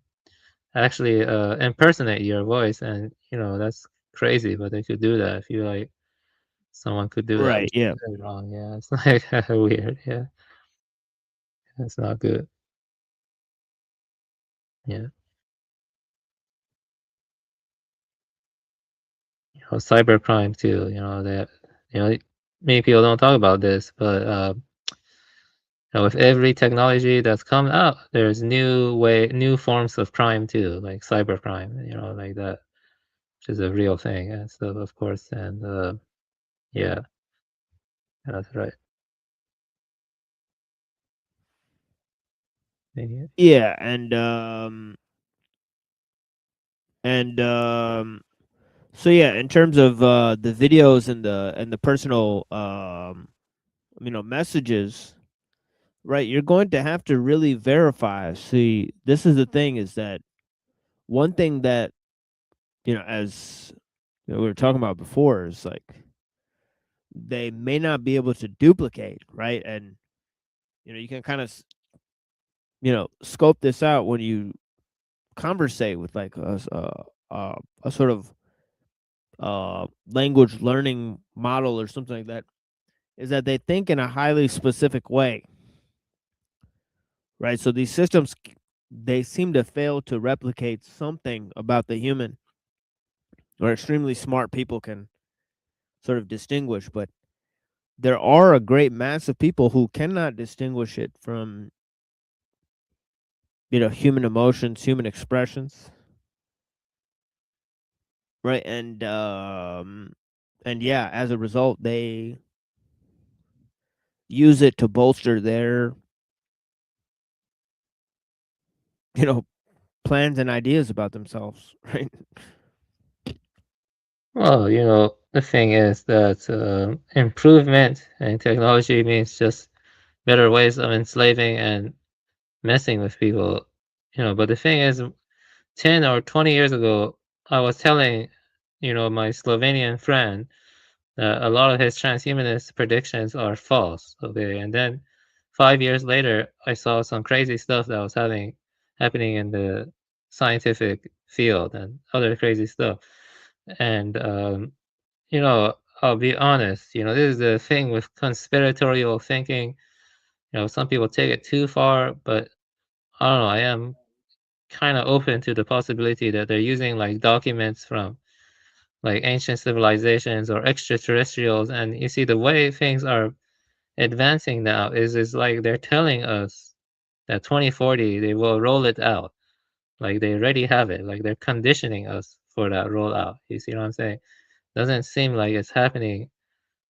actually impersonate your voice, and that's crazy, but they could do that. If you like, someone could do that, Right, which yeah. is very wrong. Yeah, it's like weird. Yeah, that's not good. Yeah. Cybercrime too, that, many people don't talk about this, but with every technology that's come out, there's new forms of crime too, like cybercrime, like that, which is a real thing. And so, of course, and yeah, that's right. Yeah. Yeah, so yeah, in terms of the videos and the personal messages, right? You're going to have to really verify. See, this is the thing, is that one thing that, as we were talking about before, is like they may not be able to duplicate, right? And you can kind of scope this out when you conversate with like a sort of language learning model or something like that, is that they think in a highly specific way, right? So these systems, they seem to fail to replicate something about the human, or extremely smart people can sort of distinguish. But there are a great mass of people who cannot distinguish it from human emotions, human expressions, right? And yeah, as a result, they use it to bolster their plans and ideas about themselves, right? Well, the thing is that improvement in technology means just better ways of enslaving and messing with people. But the thing is, 10 or 20 years ago, I was telling, my Slovenian friend that a lot of his transhumanist predictions are false. Okay. And then 5 years later, I saw some crazy stuff that was happening in the scientific field and other crazy stuff. And, I'll be honest, this is the thing with conspiratorial thinking. Some people take it too far, but I don't know. I am kind of open to the possibility that they're using like documents from like ancient civilizations or extraterrestrials, and you see the way things are advancing now is like they're telling us that 2040 they will roll it out, like they already have it, like they're conditioning us for that rollout. You see what I'm saying? Doesn't seem like it's happening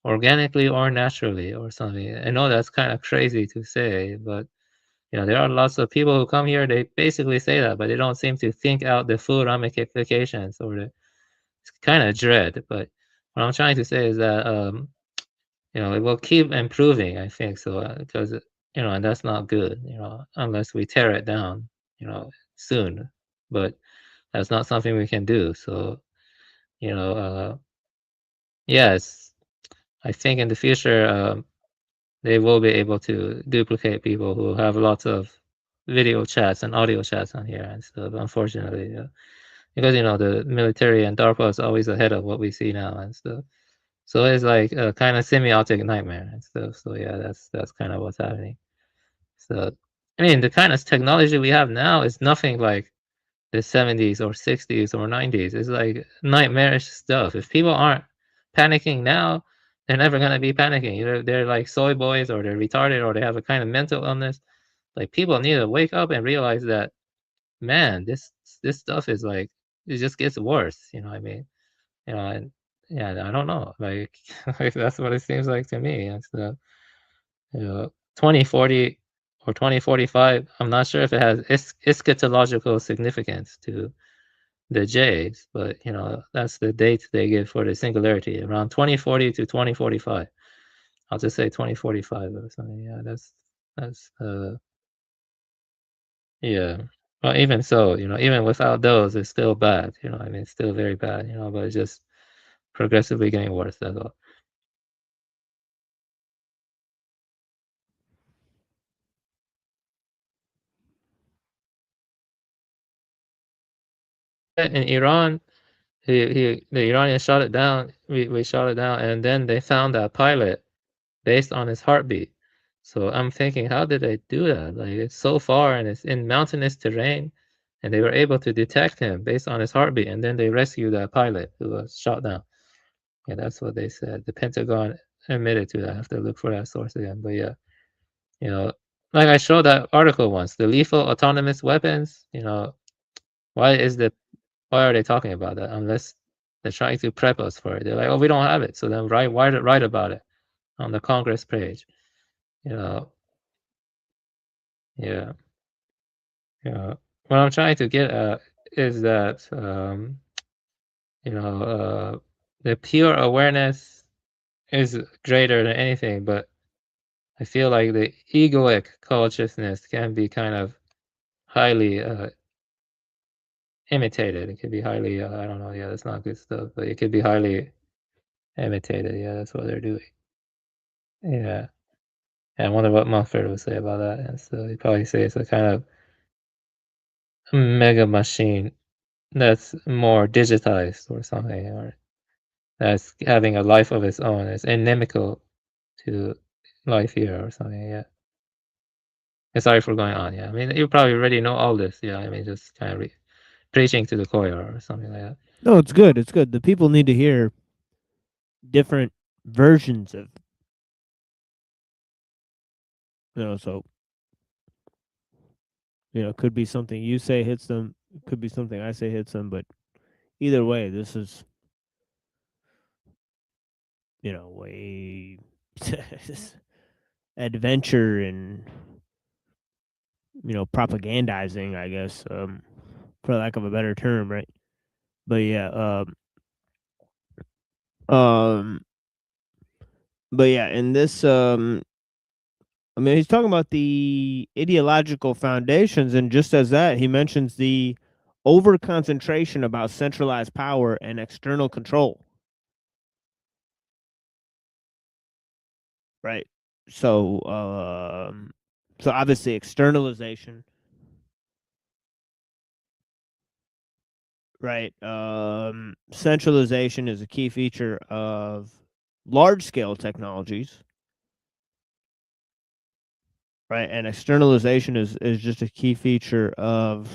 organically or naturally or something. I know that's kind of crazy to say, but there are lots of people who come here, they basically say that, but they don't seem to think out the full ramifications or it's kind of dread. But what I'm trying to say is that, it will keep improving, I think so, because, and that's not good, unless we tear it down, soon. but that's not something we can do. So, you know, yes, I think in the future, they will be able to duplicate people who have lots of video chats and audio chats on here and stuff, unfortunately. Because, you know, the military and DARPA is always ahead of what we see now and stuff. So it's like a kind of semiotic nightmare and stuff. So yeah, that's kind of what's happening. So, I mean, the kind of technology we have now is nothing like the 70s or 60s or 90s. It's like nightmarish stuff. If people aren't panicking now, they're never gonna be panicking. Either they're like soy boys, or they're retarded, or they have a kind of mental illness. Like, people need to wake up and realize that, man, this stuff is like, it just gets worse. You know what I mean? You know, and yeah, I don't know. Like, like that's what it seems like to me. And so, you know, 2040 or 2045, I'm not sure if it has eschatological significance to the Jays, but you know, that's the date they give for the singularity, around 2040 to 2045. I'll just say 2045 or something. Yeah, that's yeah. Well, even so, you know, even without those, it's still bad. You know, I mean, it's still very bad. You know, but it's just progressively getting worse. That's all. In Iran, the Iranians shot it down. We shot it down, and then they found that pilot based on his heartbeat. So I'm thinking, how did they do that? Like, it's so far and it's in mountainous terrain, and they were able to detect him based on his heartbeat, and then they rescued that pilot who was shot down. Yeah, that's what they said. The Pentagon admitted to that. I have to look for that source again. But yeah, you know, like I showed that article once, the lethal autonomous weapons, you know, why are they talking about that unless they're trying to prep us for it? They're like, oh, we don't have it. So then write about it on the Congress page. You know, yeah. Yeah. What I'm trying to get at is that, you know, the pure awareness is greater than anything, but I feel like the egoic consciousness can be kind of highly imitated. It could be highly, I don't know, yeah, that's not good stuff, but it could be highly imitated. Yeah, that's what they're doing. Yeah. And I wonder what Mumford would say about that. And so he'd probably say it's a kind of mega machine that's more digitized or something, or that's having a life of its own. It's inimical to life here or something. Yeah. Sorry for going on. Yeah. I mean, you probably already know all this. Yeah. I mean, just kind of preaching to the choir or something like that. No, it's good. It's good. The people need to hear different versions of, you know, so, you know, could be something you say hits them, could be something I say hits them, but either way, this is, you know, way adventure and, you know, propagandizing, I guess, for lack of a better term, right? But yeah, but yeah, in this, I mean, he's talking about the ideological foundations, and just as that, he mentions the over concentration about centralized power and external control. Right. So obviously externalization. Right. Centralization is a key feature of large scale technologies. Right. And externalization is just a key feature of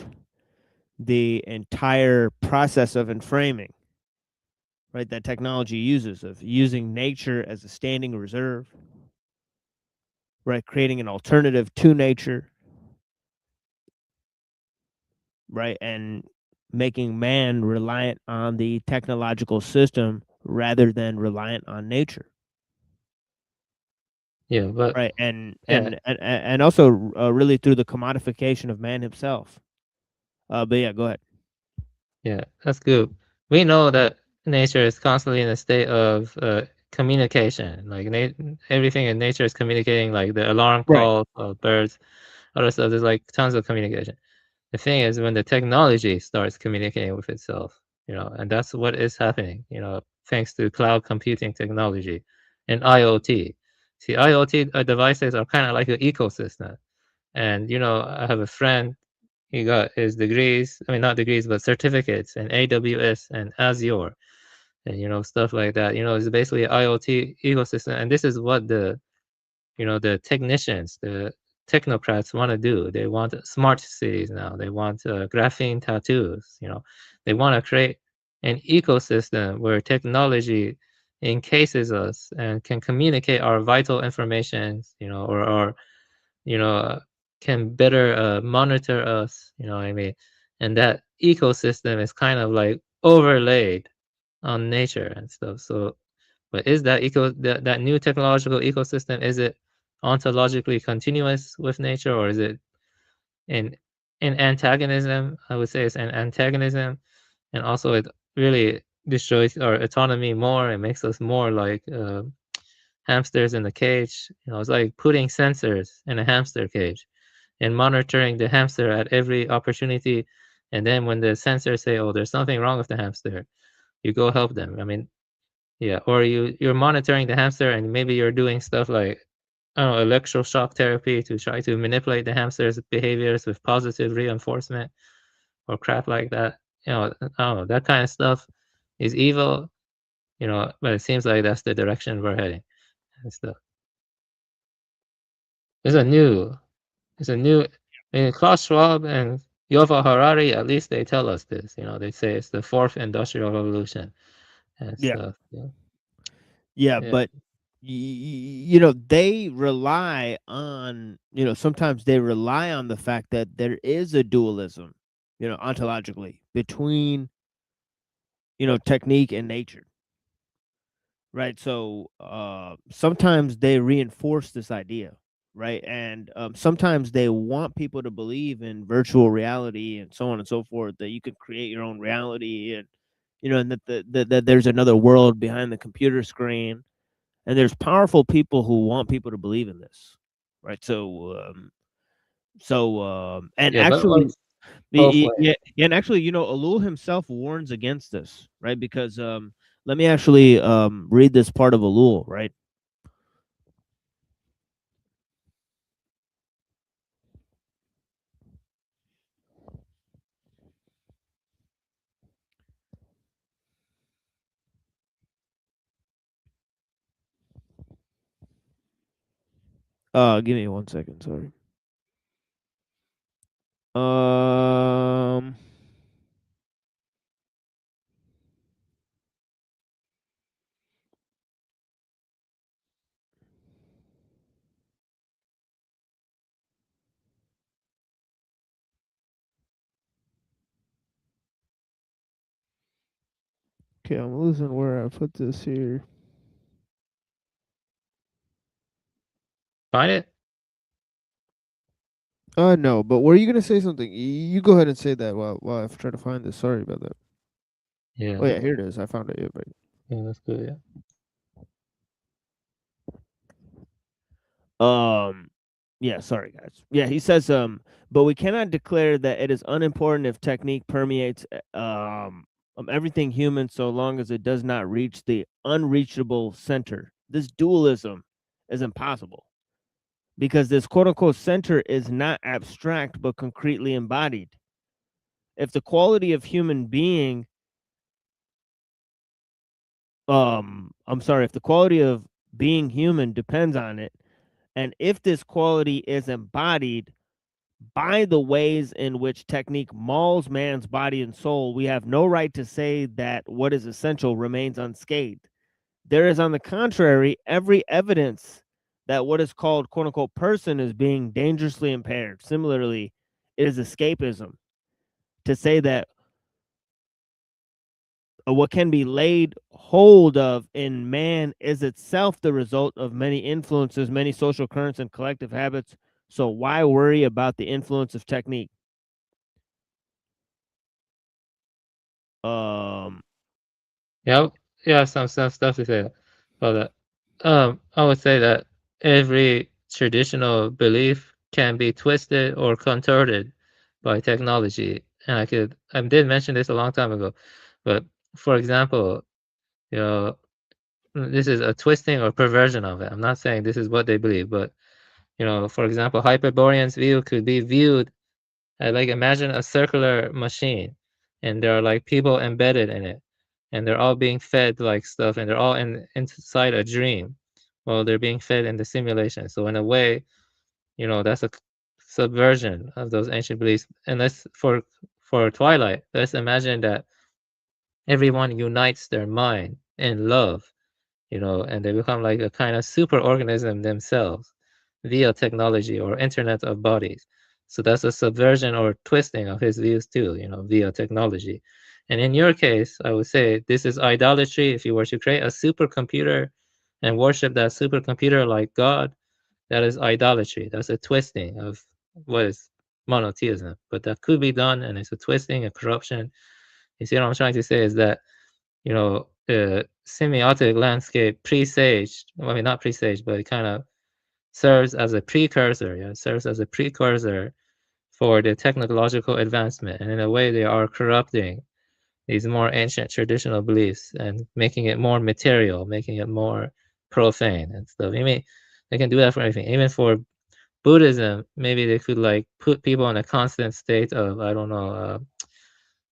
the entire process of enframing. Right, that technology uses, of using nature as a standing reserve, right, creating an alternative to nature, right, and making man reliant on the technological system rather than reliant on nature. Yeah, but right, and also really through the commodification of man himself. But yeah, go ahead. Yeah, that's good. We know that nature is constantly in a state of communication. Like everything in nature is communicating, like the alarm calls of birds, other stuff. There's like tons of communication. The thing is, when the technology starts communicating with itself, and that's what is happening, thanks to cloud computing technology and IoT. See, IoT devices are kind of like an ecosystem. And, I have a friend, he got his degrees, I mean, not degrees, but certificates in AWS and Azure and, stuff like that. It's basically an IoT ecosystem. And this is what the technicians, the technocrats want to do. They want smart cities now. They want graphene tattoos. They want to create an ecosystem where technology encases us and can communicate our vital information, or can better monitor us. You know what I mean? And that ecosystem is kind of like overlaid on nature and stuff. So, but is that that new technological ecosystem, is it ontologically continuous with nature, or is it in antagonism? I would say it's an antagonism, and also it really destroys our autonomy more. It makes us more like hamsters in a cage. It's like putting sensors in a hamster cage and monitoring the hamster at every opportunity. And then when the sensors say, "Oh, there's something wrong with the hamster," you go help them. I mean, yeah, or you're monitoring the hamster, and maybe you're doing stuff like, I don't know, electroshock therapy to try to manipulate the hamster's behaviors with positive reinforcement or crap like that. I don't know, that kind of stuff is evil, but it seems like that's the direction we're heading and stuff. It's a new, I mean, Klaus Schwab and Yuval Harari, at least they tell us this. They say it's the fourth industrial revolution and Yeah. stuff. Yeah, Yeah. but they rely on, sometimes they rely on the fact that there is a dualism, ontologically between, technique and nature. Right. So sometimes they reinforce this idea, right? And sometimes they want people to believe in virtual reality and so on and so forth, that you can create your own reality, and and that there's another world behind the computer screen. And there's powerful people who want people to believe in this, right? And Yeah, but actually, both yeah, and actually, Elul himself warns against this, right? Because let me actually read this part of Elul, right? Give me 1 second, sorry. Okay, I'm losing where I put this here. Find it? No, but were you gonna say something? You go ahead and say that while I try to find this. Sorry about that. Yeah. Oh yeah, here it is. I found it. Yeah, Yeah, that's good. Yeah. Yeah, sorry guys. Yeah, he says but we cannot declare that it is unimportant if technique permeates everything human, so long as it does not reach the unreachable center. This dualism is impossible, because this quote unquote center is not abstract but concretely embodied. If the quality of human being if the quality of being human depends on it, and if this quality is embodied by the ways in which technique mauls man's body and soul, we have no right to say that what is essential remains unscathed. There is, on the contrary, every evidence that what is called quote unquote person is being dangerously impaired. Similarly, it is escapism to say that what can be laid hold of in man is itself the result of many influences, many social currents, and collective habits. So why worry about the influence of technique? Yeah, some stuff to say about that. I would say that every traditional belief can be twisted or contorted by technology. And I did mention this a long time ago, but for example, you know, this is a twisting or perversion of it. I'm not saying this is what they believe, but you know, for example, Hyperborean's view could be viewed like imagine a circular machine, and there are like people embedded in it, and they're all being fed like stuff, and they're all inside a dream while they're being fed in the simulation. So in a way, you know, that's a subversion of those ancient beliefs. And for Twilight, let's imagine that everyone unites their mind in love, you know, and they become like a kind of super organism themselves via technology or internet of bodies. So that's a subversion or twisting of his views too, you know, via technology. And in your case, I would say this is idolatry. If you were to create a supercomputer and worship that supercomputer like God, that is idolatry. That's a twisting of what is monotheism. But that could be done, and it's a twisting, a corruption. You see what I'm trying to say is that, you know, the semiotic landscape presaged, I mean, not presaged, but it kind of serves as a precursor. Yeah, it serves as a precursor for the technological advancement. And in a way, they are corrupting these more ancient traditional beliefs and making it more material, making it more profane and stuff. I mean, they can do that for anything. Even for Buddhism, maybe they could like put people in a constant state of, I don't know,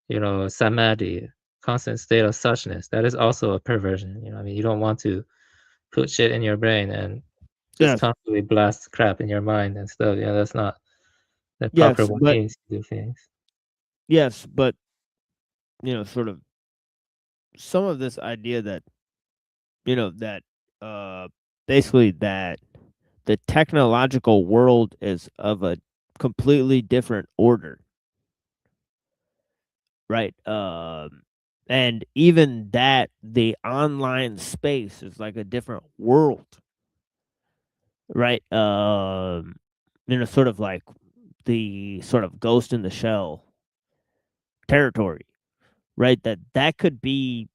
you know, samadhi, constant state of suchness. That is also a perversion. You know, I mean, you don't want to put shit in your brain and just Yes. constantly blast crap in your mind and stuff. Yeah, that's not the Yes, proper but ways to do things. yes, but you know, sort of some of this idea that you know that basically that the technological world is of a completely different order, right? And even that the online space is like a different world, right? You know, sort of like the sort of ghost in the shell territory, right? That could be,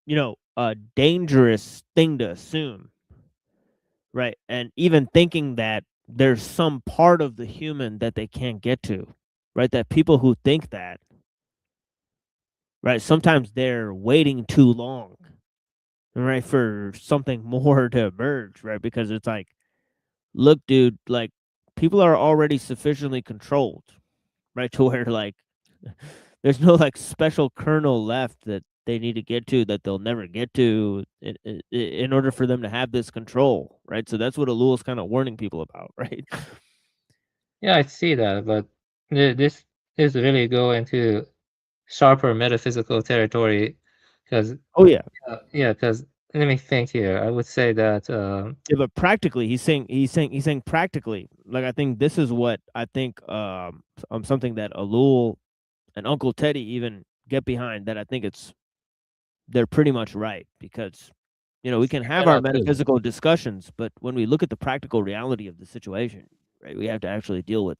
you know, a dangerous thing to assume, right? And even thinking that there's some part of the human that they can't get to, right? That people who think that, right, sometimes they're waiting too long, right, for something more to emerge, right? Because it's like, look, dude, like people are already sufficiently controlled, right, to where like there's no like special kernel left that they need to get to that they'll never get to in order for them to have this control, right? So that's what Alul's kind of warning people about, right? Yeah, I see that, but this is really go into sharper metaphysical territory because Oh yeah, yeah, because let me think here. I would say that yeah, but practically, he's saying practically. Like I think this is what I think something that Alul and Uncle Teddy even get behind. That I think they're pretty much right because you know we can have our metaphysical discussions, but when we look at the practical reality of the situation, right, we have to actually deal with.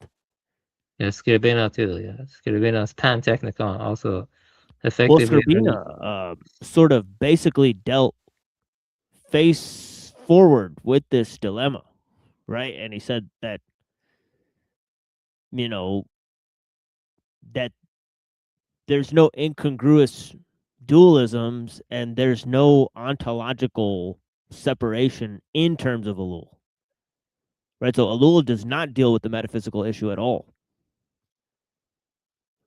yeah, Scribina too. Yeah, Scribina's Pantechnicon also Well, effectively. Scribina sort of basically dealt face forward with this dilemma, right? And he said that, you know, that there's no incongruous dualisms and there's no ontological separation in terms of Alul. Right? So Alul does not deal with the metaphysical issue at all.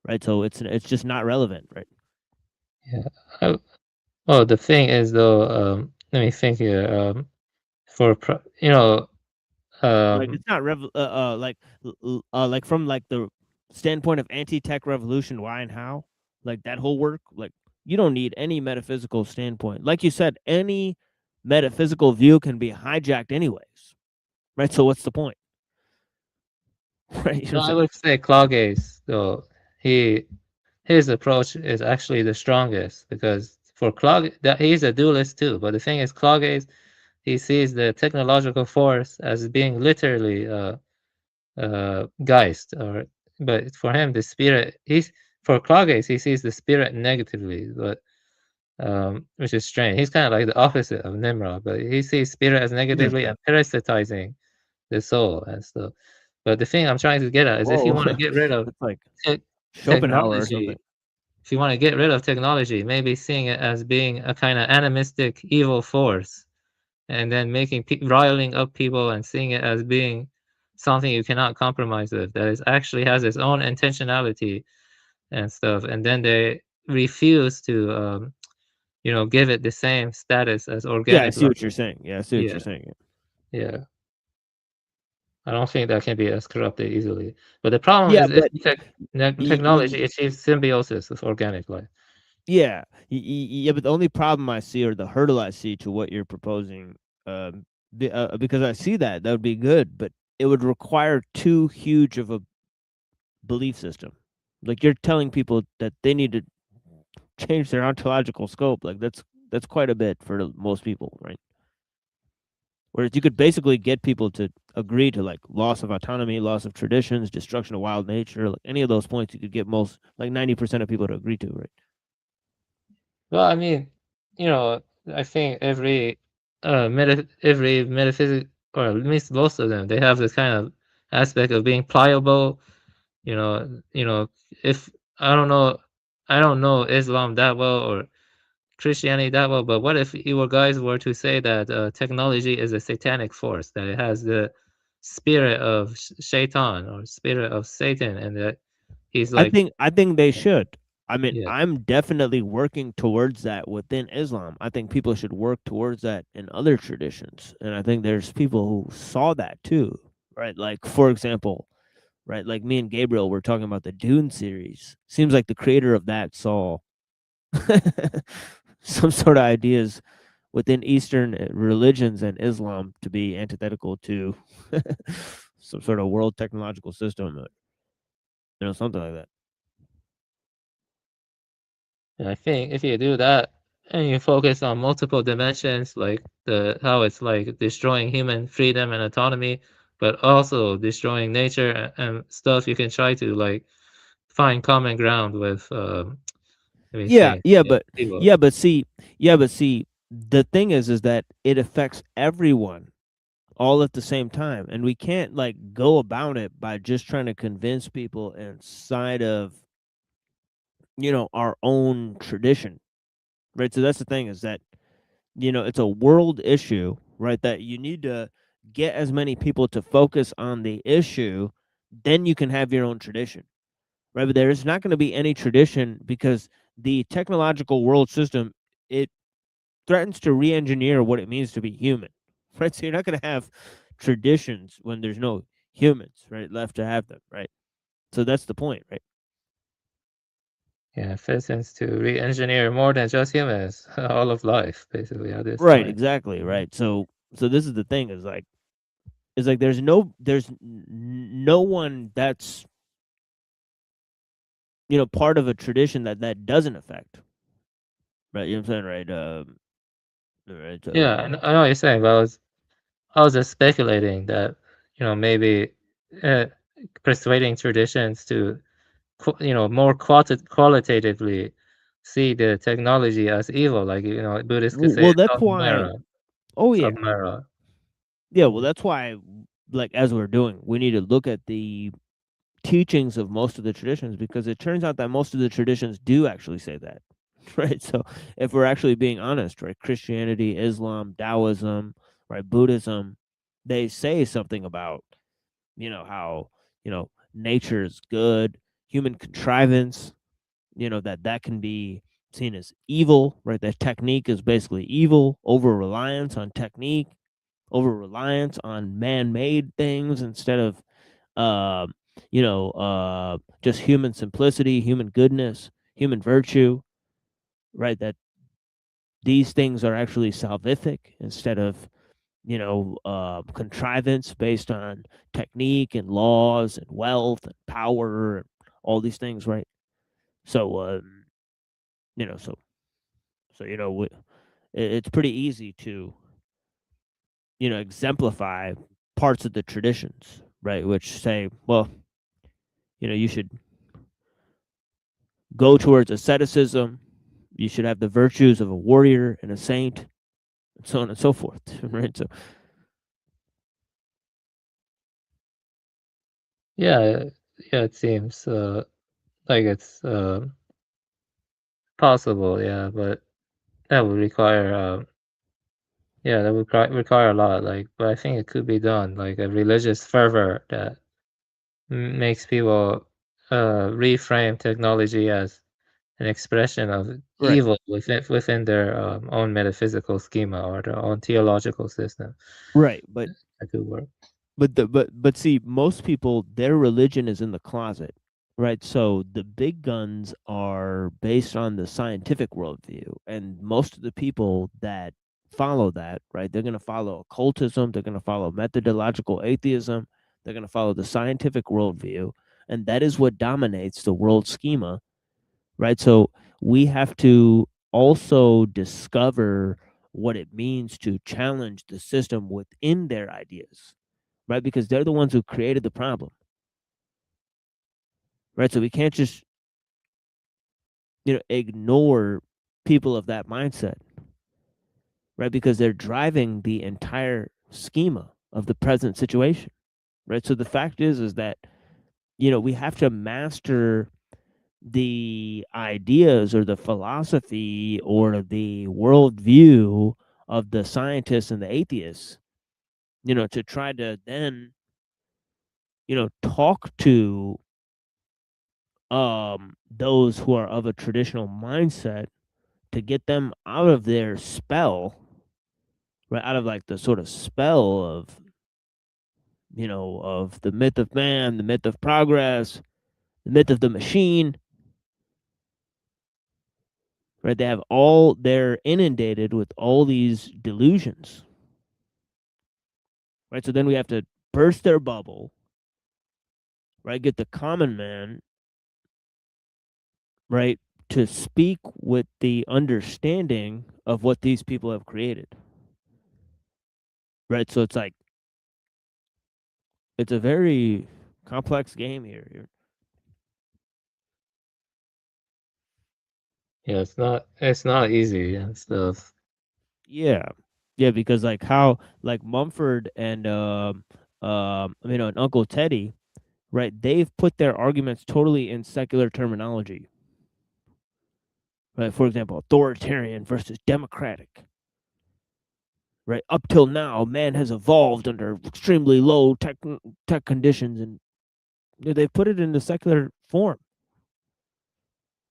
Right? So it's just not relevant, right? Yeah. Oh, the thing is though, let me think here. You know, Like it's not like from like the standpoint of anti-tech revolution, why and how, like that whole work, like you don't need any metaphysical standpoint. Like you said, any metaphysical view can be hijacked anyways, right? So what's the point? Right? no, I would say Cloggase, though, his approach is actually the strongest because for that he's a dualist too. But the thing is, Cloggase, he sees the technological force as being literally Geist, but for him the spirit. For Cloggase, he sees the spirit negatively, but which is strange. He's kind of like the opposite of Nimrod, but he sees spirit as negatively and parasitizing the soul and stuff. But the thing I'm trying to get at is if you Whoa. want to get rid of It's like te- Schopenhauer or technology, something. if you want to get rid of technology, maybe seeing it as being a kind of animistic evil force, and then riling up people and seeing it as being something you cannot compromise with, that is actually has its own intentionality and stuff, and then they refuse to give it the same status as Yeah, I organic see what life. you're saying. Yeah, I see what Yeah. you're saying. Yeah. I don't think that can be as corrupted easily. But the problem Yeah, is if but technology achieves symbiosis with organic life. yeah, yeah, but the only problem I see, or the hurdle I see to what you're proposing, because I see that would be good, but it would require too huge of a belief system. Like you're telling people that they need to change their ontological scope. Like that's quite a bit for most people, right? Whereas you could basically get people to agree to like loss of autonomy, loss of traditions, destruction of wild nature, like any of those points, you could get most like 90% of people to agree to, right? Well, I mean, I think every metaphysic, or at least most of them, they have this kind of aspect of being pliable. If I don't know Islam that well or Christianity that well, but what if you guys were to say that technology is a satanic force, that it has the spirit of Shaitan or spirit of Satan, and that he's like, I think they should. I mean, yeah, I'm definitely working towards that within Islam. I think people should work towards that in other traditions. And I think there's people who saw that too, right? Like, for example, right, like me and Gabriel were talking about the Dune series. Seems like the creator of that saw some sort of ideas within Eastern religions and Islam to be antithetical to some sort of world technological system, something like that. and I think if you do that and you focus on multiple dimensions, like how it's like destroying human freedom and autonomy, but also destroying nature and stuff, you can try to like find common ground with let me Yeah, see, yeah, people. but see, the thing is that it affects everyone all at the same time, and we can't like go about it by just trying to convince people inside of our own tradition, right? So that's the thing, is that it's a world issue, right? That you need to get as many people to focus on the issue, then you can have your own tradition, right? But there is not going to be any tradition because the technological world system, it threatens to re-engineer what it means to be human, right? So you're not going to have traditions when there's no humans, right, left to have them, right? So that's the point, right? Yeah, fitness to re-engineer more than just humans, all of life, basically, at this Right, point. exactly, right. So this is the thing, is like there's no one that's part of a tradition that doesn't affect, right? You know what I'm saying, right? Right. So, Yeah, I know what you're saying, but I was just speculating that, maybe uh, persuading traditions to, more qualitatively see the technology as evil, like, Buddhists could say well, that's why. Oh yeah, Samara. yeah. Well, that's why, like as we're doing, we need to look at the teachings of most of the traditions, because it turns out that most of the traditions do actually say that, right? So if we're actually being honest, right, Christianity, Islam, Taoism, right, Buddhism, they say something about how nature is good, human contrivance, that can be seen as evil, right? That technique is basically evil, over reliance on technique, over reliance on man-made things instead of just human simplicity, human goodness, human virtue, right? That these things are actually salvific instead of contrivance based on technique and laws and wealth and power and all these things, right? So you know so it's pretty easy to exemplify parts of the traditions, right, which say, well, you should go towards asceticism, you should have the virtues of a warrior and a saint, and so on and so forth, right? So Yeah, it seems like it's possible, yeah, but that would require that would require a lot, like, but I think it could be done, like a religious fervor that makes people reframe technology as an expression of Right. evil within their own metaphysical schema or their own theological system. Right, but That could work. but see, most people, their religion is in the closet, right? So the big guns are based on the scientific worldview, and most of the people that follow that, right, they're going to follow occultism, they're going to follow methodological atheism, they're going to follow the scientific worldview, and that is what dominates the world schema, right? So we have to also discover what it means to challenge the system within their ideas, right? Because they're the ones who created the problem, right? So we can't just, ignore people of that mindset, right? Because they're driving the entire schema of the present situation, right? So the fact is that, we have to master the ideas or the philosophy or the worldview of the scientists and the atheists, to try to then, talk to those who are of a traditional mindset to get them out of their spell, right? Out of like the sort of spell of, of the myth of man, the myth of progress, the myth of the machine, right? They're inundated with all these delusions, right? So then we have to burst their bubble, right? Get the common man, right, to speak with the understanding of what these people have created, right? So it's like, it's a very complex game here. Yeah, it's not easy and stuff. Yeah. Yeah, because like how like Mumford and and Uncle Teddy, right? They've put their arguments totally in secular terminology. Right? For example, authoritarian versus democratic. Right? Up till now, man has evolved under extremely low tech conditions, and they put it in the secular form.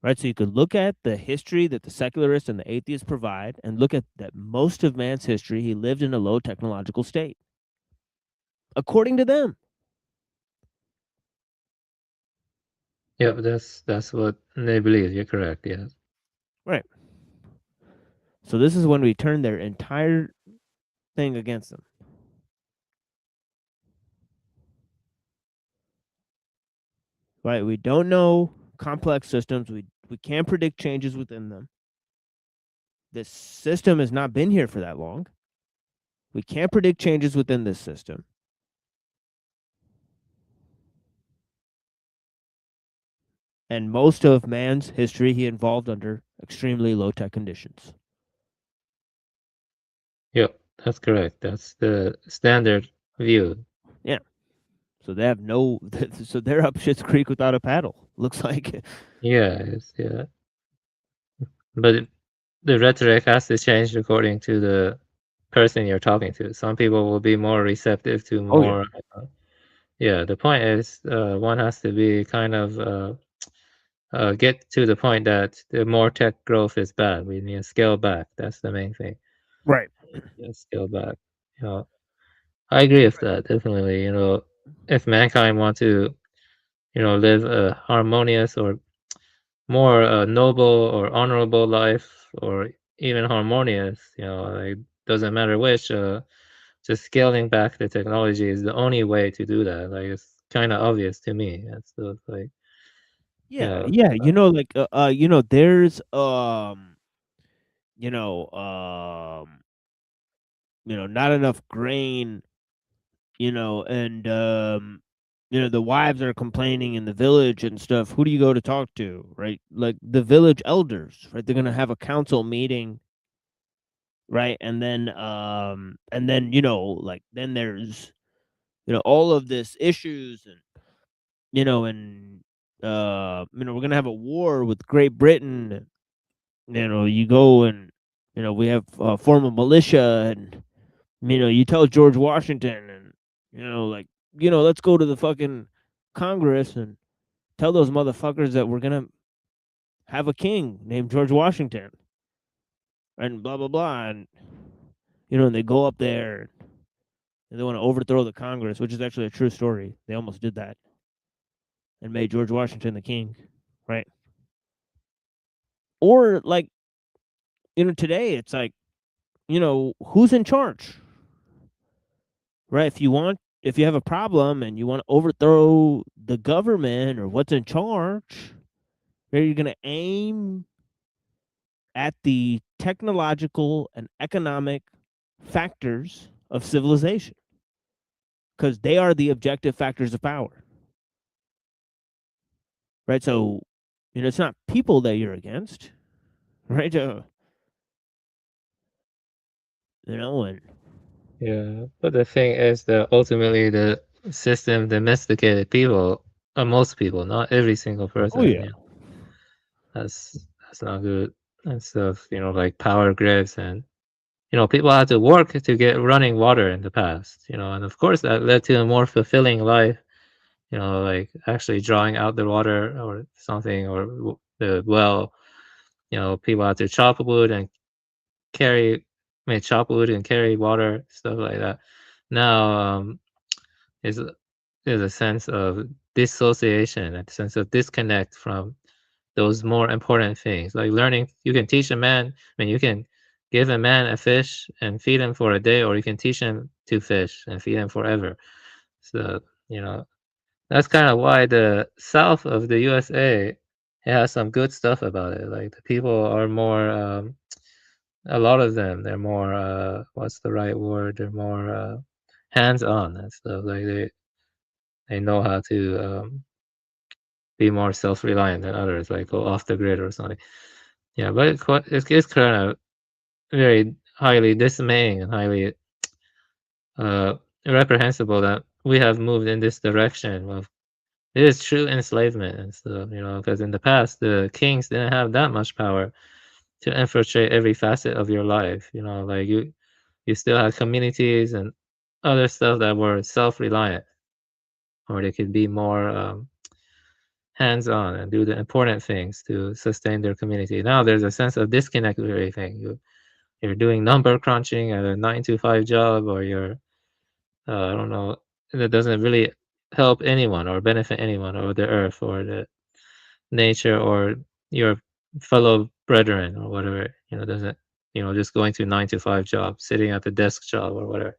Right? So you could look at the history that the secularists and the atheists provide and look at that most of man's history, he lived in a low technological state. According to them. Yeah, but that's what they believe. You're correct, yeah. Right. So this is when we turn their entire thing against them. Right? We don't know complex systems. We can't predict changes within them. This system has not been here for that long. We can't predict changes within this system. And most of man's history, he evolved under extremely low tech conditions. Yep, that's correct. That's the standard view. Yeah. So they have so they're up shit's creek without a paddle. Looks like. Yeah, but the rhetoric has to change according to the person you're talking to. Some people will be more receptive to more. The point is, one has to be kind of get to the point that the more tech growth is bad. We need to scale back. That's the main thing. Right. Yeah, scale back. I agree with that definitely. If mankind want to, live a harmonious or more noble or honorable life, or even harmonious, it doesn't matter which. Just scaling back the technology is the only way to do that. Like it's kind of obvious to me. It's like Yeah, yeah, yeah. There's not enough grain, and the wives are complaining in the village and stuff. Who do you go to talk to, right? Like the village elders, right? They're gonna have a council meeting, right? And then like then there's all of this issues, and you know, and you know, we're gonna have a war with Great Britain. You know, you go and you know we have form a militia, and you know you tell George Washington, and you know like you know let's go to the fucking Congress and tell those motherfuckers that we're gonna have a king named George Washington, and blah blah blah, and you know, and they go up there and they want to overthrow the Congress, which is actually a true story. They almost did that and made George Washington the king, right? Or like, you know, today it's like, you know, who's in charge, right? If you have a problem and you want to overthrow the government or what's in charge, are you going to aim at the technological and economic factors of civilization? Because they are the objective factors of power, right? So, you know, it's not people that you're against, right? You know, and Yeah, but the thing is that ultimately the system domesticated people, most people, not every single person. oh yeah, You know, that's not good and stuff. You know, like power grids and you know people had to work to get running water in the past. You know, and of course that led to a more fulfilling life. You know, like actually drawing out the water or something or the well. You know, people had to chop wood and carry, chop wood and carry water, stuff like that. Now, is there's a sense of dissociation, a sense of disconnect from those more important things. Like learning, you can teach a man, I mean, you can give a man a fish and feed him for a day, or you can teach him to fish and feed him forever. So, you know, that's kind of why the south of the USA has some good stuff about it. Like the people are more, a lot of them, they're more, what's the right word? They're more hands-on and stuff. Like they know how to be more self-reliant than others, like go off the grid or something. Yeah, but it's kind of very highly dismaying and highly uh, reprehensible that we have moved in this direction of it is true enslavement and stuff, you know, because in the past the kings didn't have that much power to infiltrate every facet of your life, you know, like you still had communities and other stuff that were self-reliant, or they could be more hands-on and do the important things to sustain their community. Now there's a sense of disconnect with everything. You're doing number crunching at a 9 to 5 job, or you're I don't know, that doesn't really help anyone or benefit anyone or the earth or the nature or your fellow brethren or whatever. You know, doesn't, you know, just going to 9 to 5 job, sitting at the desk job or whatever.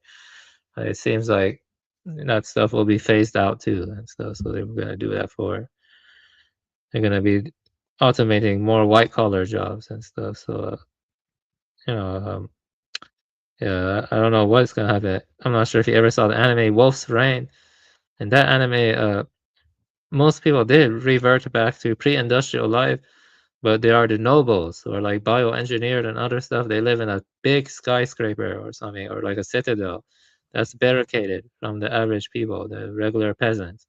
It seems like that stuff will be phased out too and stuff. So they're gonna do that for. They're gonna be automating more white collar jobs and stuff. So you know, yeah, I don't know what's gonna happen. I'm not sure if you ever saw the anime Wolf's Rain, and that anime, most people did revert back to pre-industrial life, but they are the nobles who are like bioengineered and other stuff. They live in a big skyscraper or something, or like a citadel that's barricaded from the average people, the regular peasants,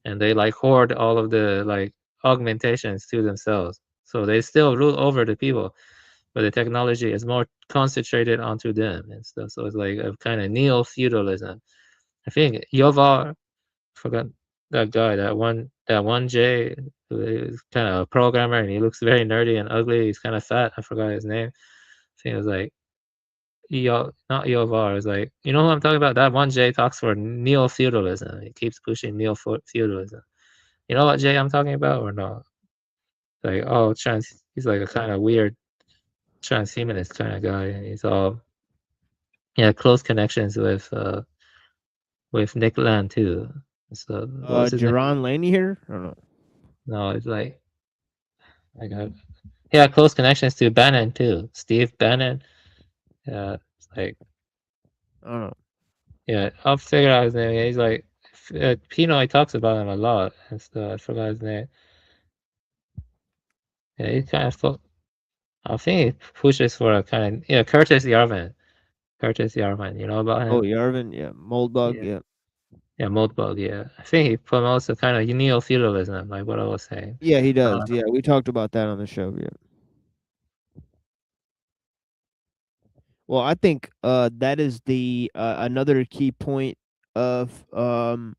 and they like hoard all of the like augmentations to themselves. So they still rule over the people, but the technology is more concentrated onto them and stuff. So it's like a kind of neo-feudalism. I think Yovar, forgot that guy, that one J, who is kind of a programmer and he looks very nerdy and ugly. He's kind of fat. I forgot his name. I think it was like not Yovar. It's like, you know who I'm talking about? That one J talks for neo-feudalism. He keeps pushing neo-feudalism. You know what Jay I'm talking about or not? Like, oh, he's like a kind of weird transhumanist kind of guy, and he's all, yeah, close connections with Nick Land too. So what was his name? Jaron Laney here. I don't know. No, it's like I got, yeah, close connections to Bannon too. Steve Bannon. Yeah, it's like, I don't know. yeah, I'll figure out his name. He's like, Pinoy talks about him a lot and stuff. I forgot his name. Yeah, he kind of, I think he pushes for a kind of, yeah, Curtis Yarvin. Curtis Yarvin, you know about him? Oh, Yarvin, yeah, Moldbug, Yeah. yeah. Yeah, Moldbug. Yeah, I think he promotes a kind of neo-feudalism, like what I was saying. Yeah, he does. Yeah, we talked about that on the show. Yeah. Well, I think that is the another key point of um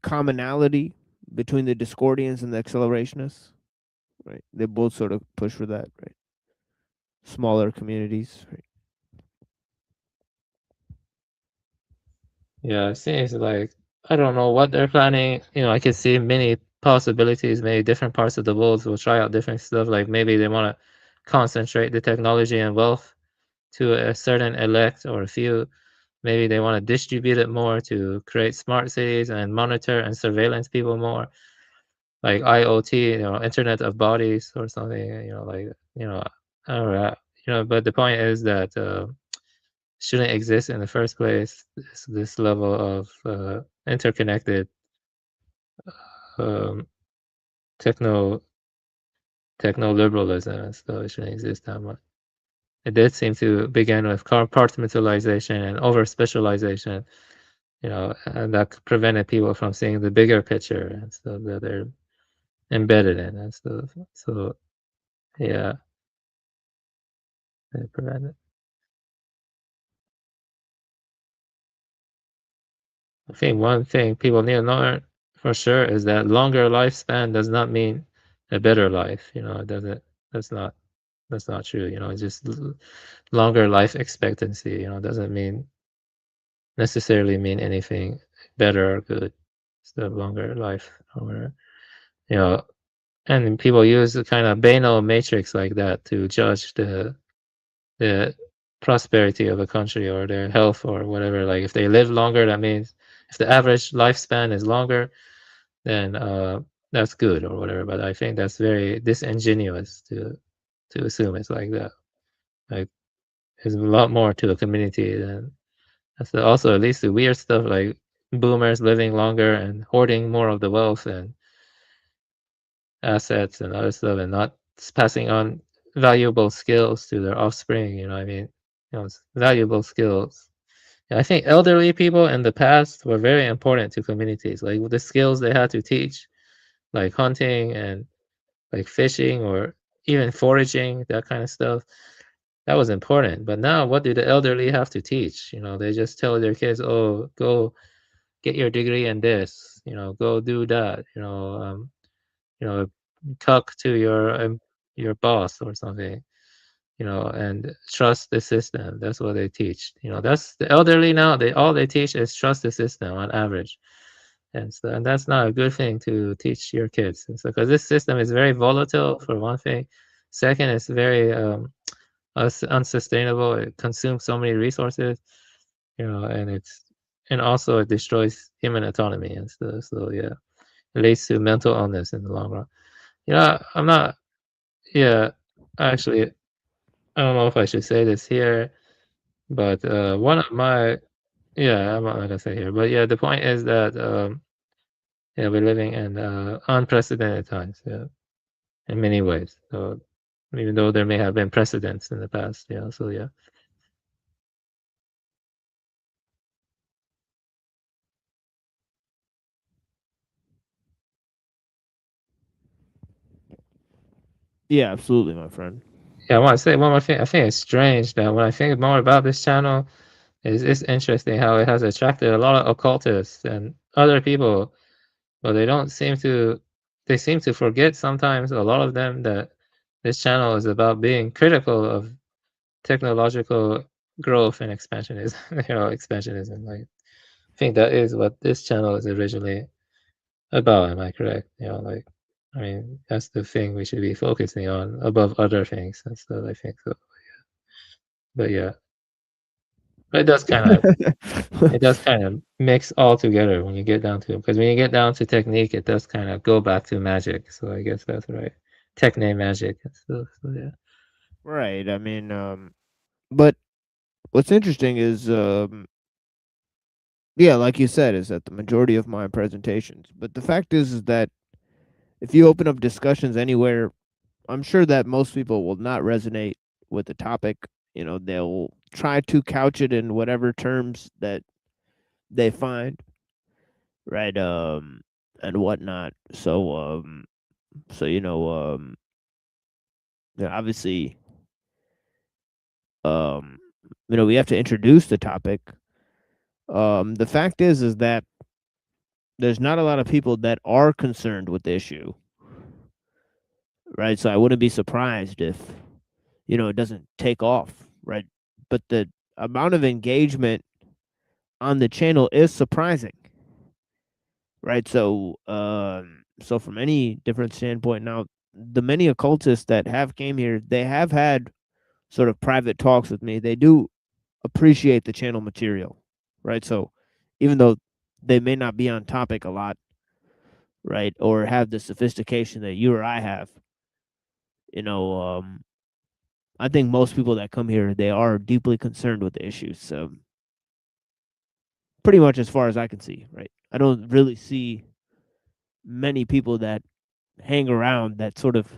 commonality between the Discordians and the Accelerationists. Right, they both sort of push for that. Right, smaller communities. Right? Yeah, it seems like I don't know what they're planning. I can see many possibilities. Maybe different parts of the world will try out different stuff. Like maybe they want to concentrate the technology and wealth to a certain elect or a few. Maybe they want to distribute it more to create smart cities and monitor and surveillance people more, like IoT, Internet of Bodies or something. I don't know. But the point is that shouldn't exist in the first place. This level of interconnected um, techno liberalism, so it shouldn't exist that much. It did seem to begin with compartmentalization and over specialization, and that prevented people from seeing the bigger picture and stuff that they're embedded in and stuff. So yeah, it prevented. I think one thing people need to know for sure is that longer lifespan does not mean a better life. It doesn't. That's not. That's not true. It's just longer life expectancy. Doesn't necessarily mean anything better or good. It's the longer life, or you know, and people use the kind of banal matrix like that to judge the prosperity of a country or their health or whatever. Like if they live longer, that means if the average lifespan is longer, then that's good or whatever. But I think that's very disingenuous to assume it's like that. Like there's a lot more to a community than that's also at least the weird stuff like boomers living longer and hoarding more of the wealth and assets and other stuff and not passing on valuable skills to their offspring. It's valuable skills. I think elderly people in the past were very important to communities. Like the skills they had to teach, like hunting and like fishing or even foraging, that kind of stuff. That was important. But now, what do the elderly have to teach? They just tell their kids, "Oh, go get your degree in this. Go do that. You know, talk to your boss or something. And trust the system." That's what they teach. That's the elderly now. They teach is trust the system on average, and that's not a good thing to teach your kids. And so, because this system is very volatile for one thing. Second, it's very unsustainable. It consumes so many resources, and also it destroys human autonomy and stuff. So yeah, it leads to mental illness in the long run. I'm not. Yeah, actually, I don't know if I should say this here, but one of my yeah, I'm not gonna say here, but yeah, the point is that yeah, we're living in unprecedented times, yeah, in many ways. So even though there may have been precedents in the past, yeah. So yeah. Yeah, absolutely, my friend. Yeah, I want to say one more thing. I think it's strange that when I think more about this channel, it's interesting how it has attracted a lot of occultists and other people, but they seem to forget sometimes, a lot of them, that this channel is about being critical of technological growth and expansionism. Expansionism. Like, I think that is what this channel is originally about. Am I correct? I mean, that's the thing we should be focusing on above other things and stuff. I think so. But yeah, but it does kind of mix all together when you get down to it. Because when you get down to technique, it does kind of go back to magic. So I guess that's right. Techne magic and stuff. So yeah. Right. I mean, but what's interesting is, yeah, like you said, is that the majority of my presentations. But the fact is that if you open up discussions anywhere, I'm sure that most people will not resonate with the topic, they'll try to couch it in whatever terms that they find, right? And whatnot. So obviously, we have to introduce the topic. The fact is that there's not a lot of people that are concerned with the issue, right? So I wouldn't be surprised if, it doesn't take off, right? But the amount of engagement on the channel is surprising, right? So from any different standpoint, now the many occultists that have came here, they have had sort of private talks with me. They do appreciate the channel material, right? So even though they may not be on topic a lot, right, or have the sophistication that you or I have, I think most people that come here, they are deeply concerned with the issues. So pretty much as far as I can see, right? I don't really see many people that hang around that sort of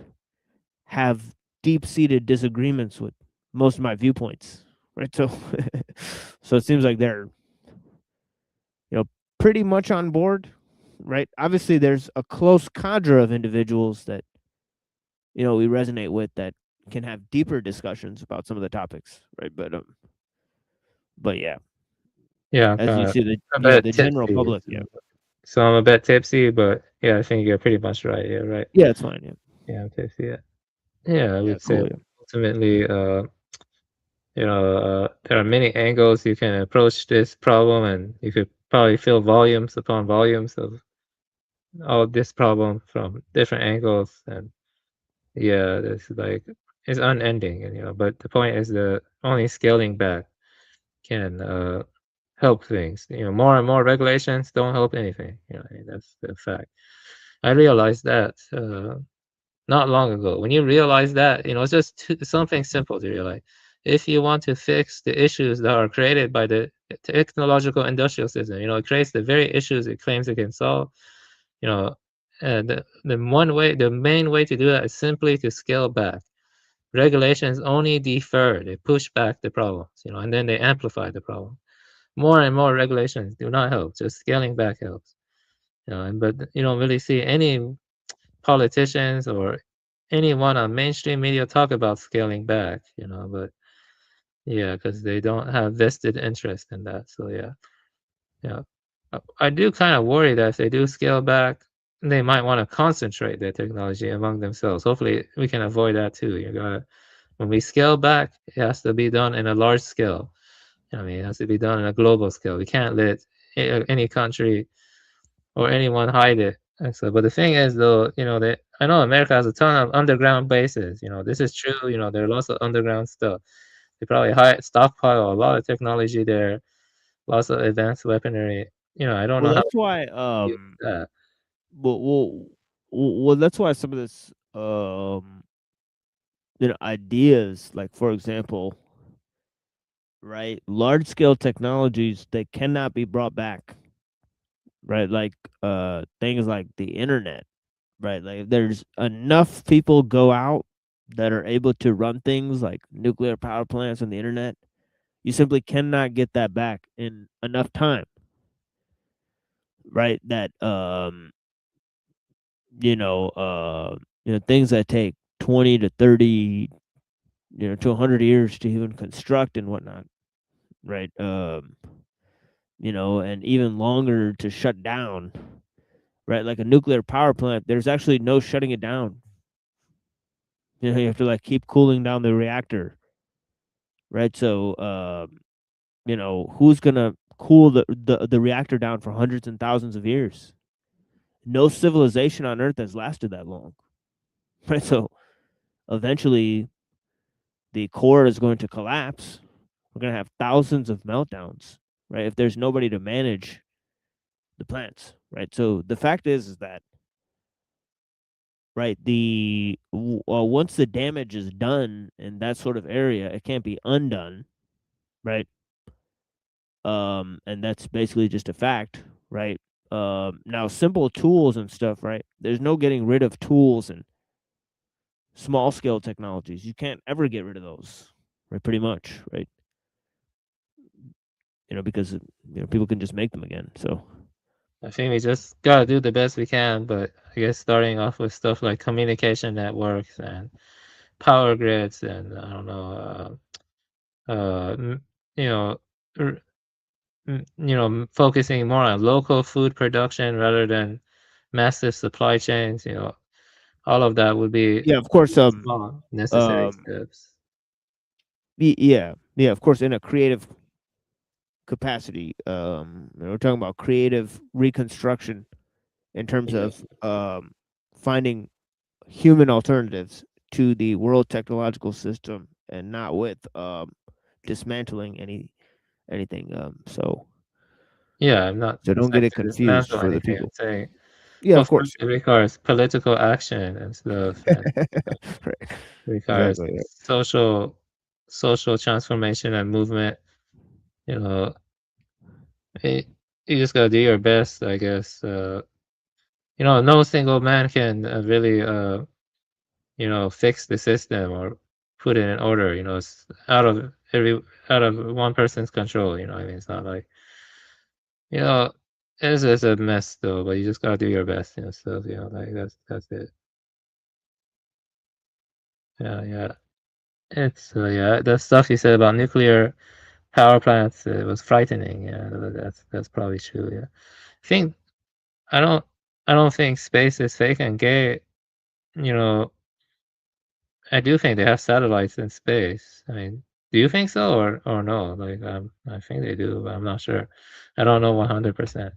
have deep-seated disagreements with most of my viewpoints, right? So so it seems like they're pretty much on board, right? Obviously there's a close cadre of individuals that we resonate with that can have deeper discussions about some of the topics, right? But yeah, Yeah, I'm as you kind of see, the a bit the general tipsy. public, yeah, So I'm a bit tipsy, but yeah, I think you're pretty much right. Yeah, right. yeah, it's fine, yeah, Yeah, I'm tipsy. Yeah, yeah, I yeah, would say cool, yeah. ultimately, there are many angles you can approach this problem, and you could probably fill volumes upon volumes of all this problem from different angles, and yeah, it's unending, and but the point is that only scaling back can help things. More and more regulations don't help anything. That's the fact. I realized that not long ago. When you realize that, it's just something simple to realize. If you want to fix the issues that are created by the technological industrial system, it creates the very issues it claims it can solve. You know, the main way to do that is simply to scale back. Regulations only defer; they push back the problems. And then they amplify the problem. More and more regulations do not help. Just scaling back helps. But you don't really see any politicians or anyone on mainstream media talk about scaling back, but yeah, because they don't have vested interest in that. So yeah. I do kind of worry that if they do scale back, they might want to concentrate their technology among themselves. Hopefully, we can avoid that too. When we scale back, it has to be done in a large scale. It has to be done on a global scale. We can't let any country or anyone hide it. And so, but the thing is, though, that I know America has a ton of underground bases. This is true. There are lots of underground stuff. They probably stockpile a lot of technology there, lots of advanced weaponry. I don't Well, know how that's why to use that. well, that's why some of this ideas, like for example, right, large scale technologies, they cannot be brought back, right? Like things like the internet, right? Like if there's enough people go out that are able to run things like nuclear power plants and the internet, you simply cannot get that back in enough time, right? That things that take 20 to 30, to 100 years to even construct and whatnot, right? And even longer to shut down, right? Like a nuclear power plant, there's actually no shutting it down. You have to like keep cooling down the reactor, right? So, who's gonna cool the reactor down for hundreds and thousands of years? No civilization on Earth has lasted that long, right? So eventually, the core is going to collapse. We're going to have thousands of meltdowns, right? If there's nobody to manage the plants, right? So the fact is that, right, once the damage is done in that sort of area, it can't be undone, right? And that's basically just a fact, right? Now simple tools and stuff, right? There's no getting rid of tools and small scale technologies. You can't ever get rid of those, right? Pretty much, right? Because people can just make them again. So I think we just gotta do the best we can, but I guess starting off with stuff like communication networks and power grids, and I don't know, you know, focusing more on local food production rather than massive supply chains. All of that would be yeah, of course, small necessary steps. yeah, of course, in a creative capacity, we're talking about creative reconstruction in terms Yeah. of finding human alternatives to the world technological system, and not with dismantling anything. Yeah, I'm not So don't get saying it to confused dismantle for the anything. I'm people. saying, Yeah, of of course, course. it requires political action and stuff, and Right. requires Exactly. social transformation and movement. You know, you just gotta do your best, I guess. No single man can really, fix the system or put it in order. It's out of one person's control. I mean, it's not like, you know, it's a mess though, but you just gotta do your best. So like that's it. Yeah, yeah. It's yeah, the stuff you said about nuclear power plants, it was frightening. Yeah, that's probably true. Yeah, I think I don't I don't think space is fake and gay. You know, I do think they have satellites in space. I mean, do you think so or no? Like, I think they do, but I'm not sure. I don't know 100%.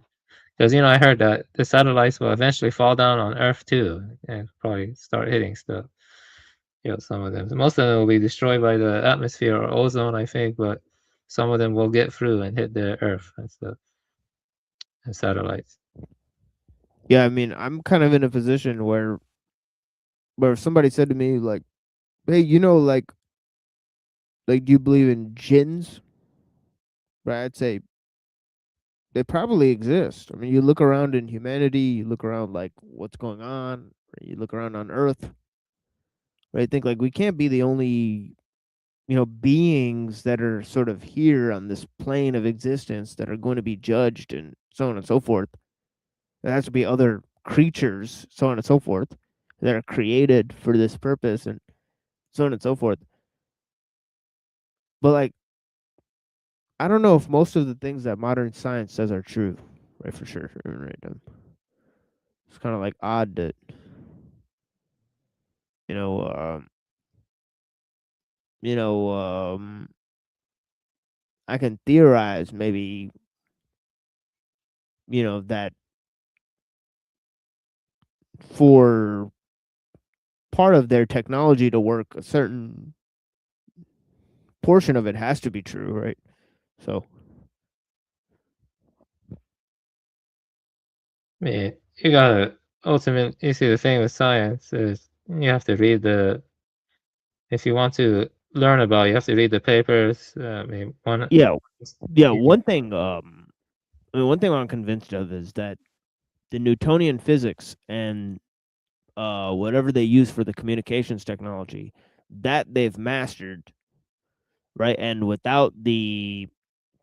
Because I heard that the satellites will eventually fall down on Earth too, and probably start hitting stuff. Some of them. Most of them will be destroyed by the atmosphere or ozone, I think, but some of them will get through and hit the Earth and stuff, and satellites. Yeah, I mean, I'm kind of in a position where if somebody said to me like, "Hey, do you believe in jinns?" Right? I'd say they probably exist. I mean, you look around in humanity, you look around like what's going on, right? You look around on Earth, right? Think like we can't be the only beings that are sort of here on this plane of existence that are going to be judged, and so on and so forth. There has to be other creatures, so on and so forth, that are created for this purpose, and so on and so forth. But like, I don't know if most of the things that modern science says are true, right? For sure, right? It's kind of like odd that you know, um, you know, I can theorize maybe that for part of their technology to work, a certain portion of it has to be true, right? So I mean, you gotta ultimately see the thing with science is you have to read if you want to learn about it, you have to read the papers. I mean, yeah, you- one thing I'm convinced of is that the Newtonian physics and whatever they use for the communications technology, that they've mastered, right? And without the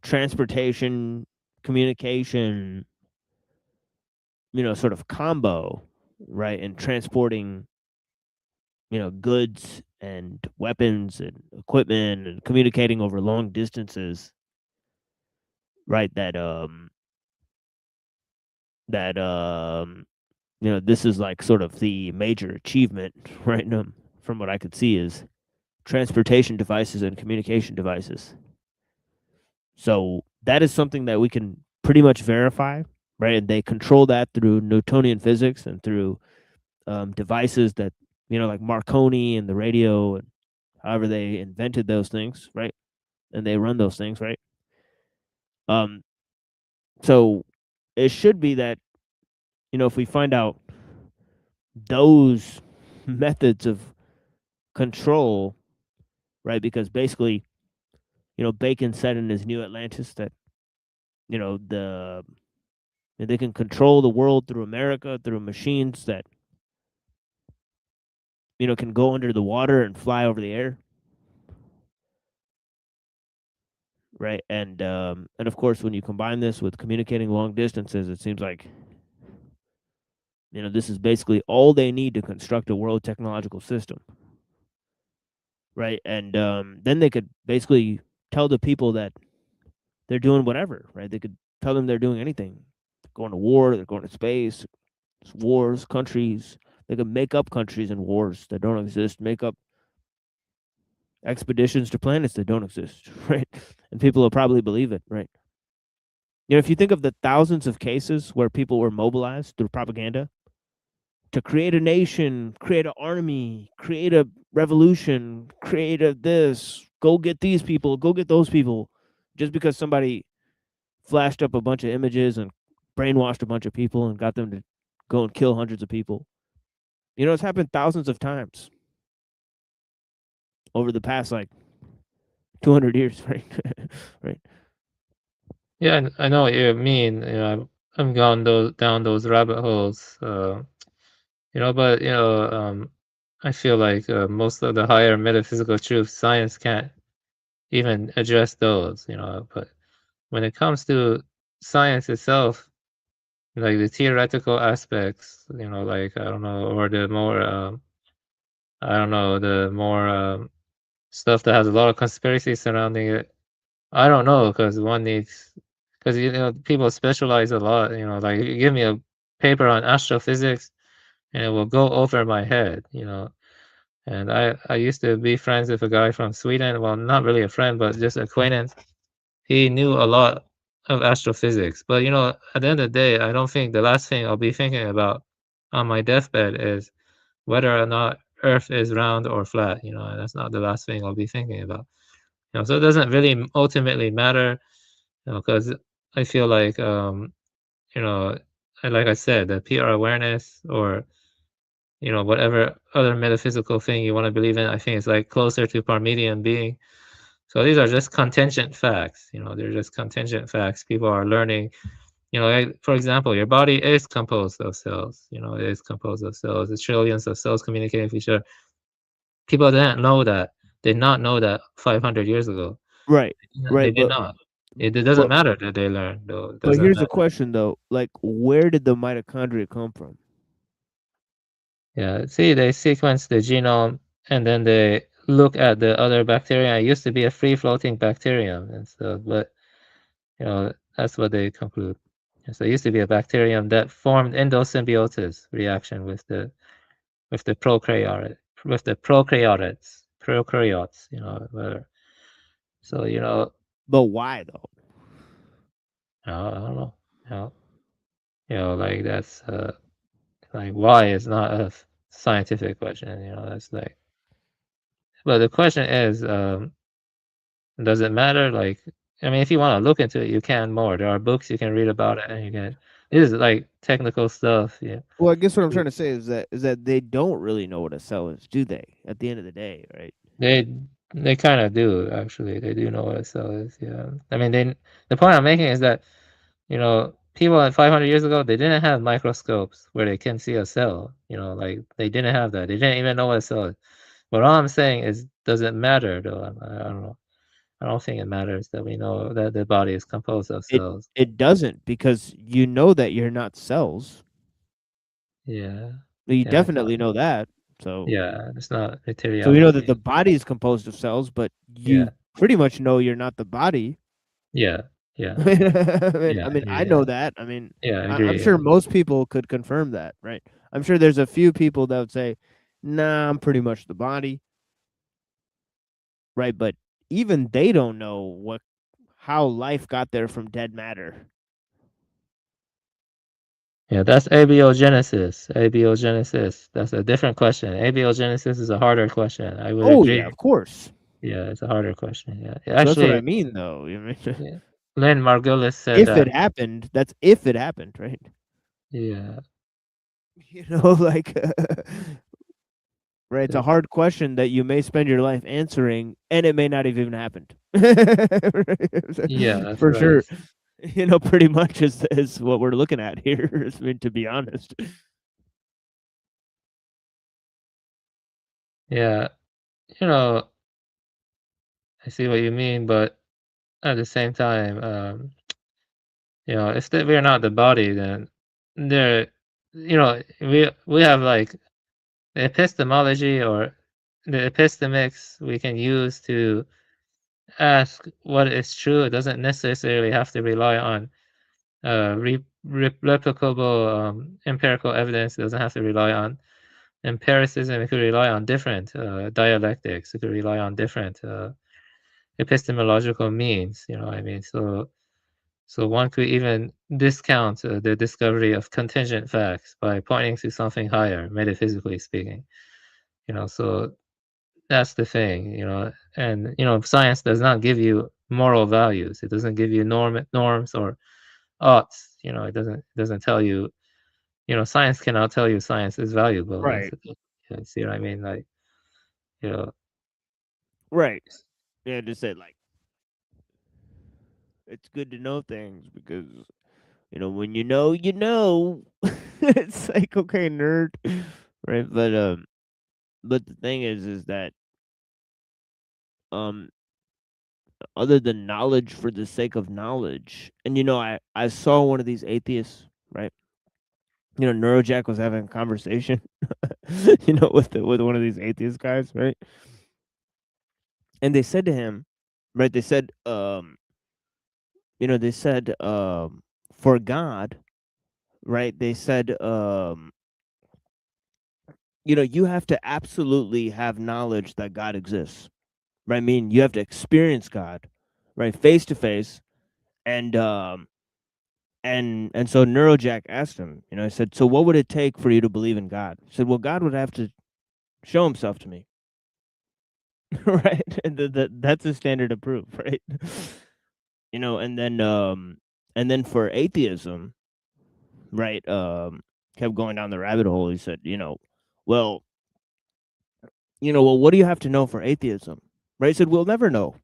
transportation, communication, sort of combo, right, and transporting, goods and weapons and equipment and communicating over long distances, right? This is like sort of the major achievement, right? From what I could see is transportation devices and communication devices. So that is something that we can pretty much verify, right? And they control that through Newtonian physics and through devices that like Marconi and the radio, and however they invented those things, right? And they run those things, right? Um, so it should be that if we find out those methods of control, right? Because basically, Bacon said in his New Atlantis that they can control the world through America through machines that can go under the water and fly over the air. right? And of course, when you combine this with communicating long distances, it seems like this is basically all they need to construct a world technological system, right? And then they could basically tell the people that they're doing whatever, right? They could tell them they're doing anything. They're going to war, they're going to space, wars, countries. They could make up countries and wars that don't exist, make up expeditions to planets that don't exist, right? And people will probably believe it, right? If you think of the thousands of cases where people were mobilized through propaganda to create a nation, create an army, create a revolution, create a this, go get these people, go get those people, just because somebody flashed up a bunch of images and brainwashed a bunch of people and got them to go and kill hundreds of people. It's happened thousands of times over the past 200 years, right? Right. Yeah, I know what you mean. I'm gone down those rabbit holes. But I feel like most of the higher metaphysical truths, science can't even address those. But when it comes to science itself, like the theoretical aspects, like I don't know, or the more I don't know, the more stuff that has a lot of conspiracy surrounding it. I don't know because people specialize a lot. Like you give me a paper on astrophysics, and it will go over my head. And I used to be friends with a guy from Sweden. Well, not really a friend, but just acquaintance. He knew a lot of astrophysics. But at the end of the day, I don't think the last thing I'll be thinking about on my deathbed is whether or not Earth is round or flat. And that's not the last thing I'll be thinking about. So it doesn't really ultimately matter, because I feel like like I said, the PR awareness or whatever other metaphysical thing you want to believe in, I think it's like closer to Parmenian being. So these are just contingent facts. They're just contingent facts. People are learning. Like, for example, your body is composed of cells. It is composed of cells. It's trillions of cells communicating with each other. People didn't know that. Did not know that 500 years ago. Right. They Right. did not. It doesn't matter that they learned, though. It But doesn't here's the matter. question, though. Where did the mitochondria come from? Yeah, see, they sequence the genome and then they look at the other bacteria. It used to be a free-floating bacterium and stuff, but that's what they conclude. So it used to be a bacterium that formed endosymbiosis reaction with the prokaryotes, whatever. So But why though? I don't know. Like that's like why is not a scientific question. That's like. But the question is, does it matter? Like, I mean, if you want to look into it, you can more. There are books you can read about it, and you can. This is like technical stuff. Yeah. Well, I guess what I'm trying to say is that they don't really know what a cell is, do they? At the end of the day, right? They kind of do actually. They do know what a cell is. Yeah. I mean, the point I'm making is that people 500 years ago they didn't have microscopes where they can see a cell. Like they didn't have that. They didn't even know what a cell is. But all I'm saying is, does it matter though? I don't know. I don't think it matters that we know that the body is composed of cells. It doesn't, because you know that you're not cells. Yeah. You Yeah, definitely know that. So yeah, it's not so we know that materiality. the body is composed of cells, but you Yeah. pretty much know you're not the body. Yeah. Yeah. Yeah. I mean, I Yeah. know that. I mean, Yeah, I I'm agree. sure most people could confirm that, right? I'm sure there's a few people that would say, "Nah, I'm pretty much the body." Right, but even they don't know how life got there from dead matter. Yeah, that's abiogenesis. Abiogenesis. That's a different question. Abiogenesis is a harder question. I would Oh agree. yeah, of course. Yeah, it's a harder question. Yeah. So that's what I Actually, mean, though. yeah. Lynn Margulis said If that. it happened, that's if it happened, right? Yeah. Like, right? It's a hard question that you may spend your life answering, and it may not have even happened. Yeah, that's For right. sure. Pretty much is what we're looking at here. I mean, to be honest. Yeah. I see what you mean, but at the same time, if we're not the body, then there, we have like the epistemology or the epistemics we can use to ask what is true. It doesn't necessarily have to rely on replicable empirical evidence. It doesn't have to rely on empiricism. It could rely on different dialectics. It could rely on different epistemological means. You know what I mean? So one could even discount the discovery of contingent facts by pointing to something higher, metaphysically speaking. So that's the thing, and science does not give you moral values. It doesn't give you norms or oughts. It doesn't tell you. Science cannot tell you science is valuable. Right. See what I mean? Like, Right. Yeah, just said like it's good to know things because when you know, it's like okay, nerd, right? But the thing is that other than knowledge for the sake of knowledge, and I saw one of these atheists, right? Neurojack was having a conversation, with one of these atheist guys, right? And they said to him, right? They said, for God, right? They said, you have to absolutely have knowledge that God exists, right? I mean, you have to experience God, right, face to face, and so Neurojack asked him, I said, so what would it take for you to believe in God? He said, well, God would have to show himself to me. Right? And that's a standard of proof, right? And then for atheism, right, kept going down the rabbit hole. He said, well, what do you have to know for atheism? Right? He said, we'll never know.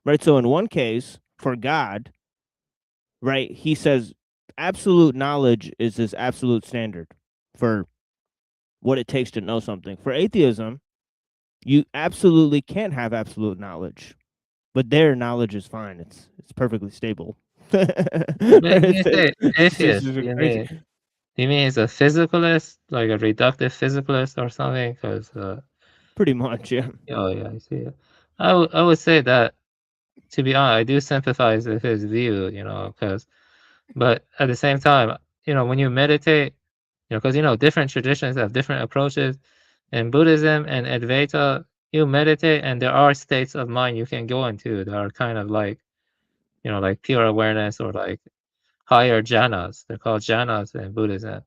Right? So in one case, for God, right, he says absolute knowledge is this absolute standard for what it takes to know something. For atheism, you absolutely can't have absolute knowledge, but their knowledge is fine. It's perfectly stable. When you say atheist, do you mean he's a physicalist, like a reductive physicalist or something? Because pretty much, yeah. Oh yeah, I see. I would say that, to be honest, I do sympathize with his view, but at the same time, when you meditate, because different traditions have different approaches. In Buddhism and Advaita, you meditate, and there are states of mind you can go into that are kind of like, like pure awareness or like higher jhanas. They're called jhanas in Buddhism.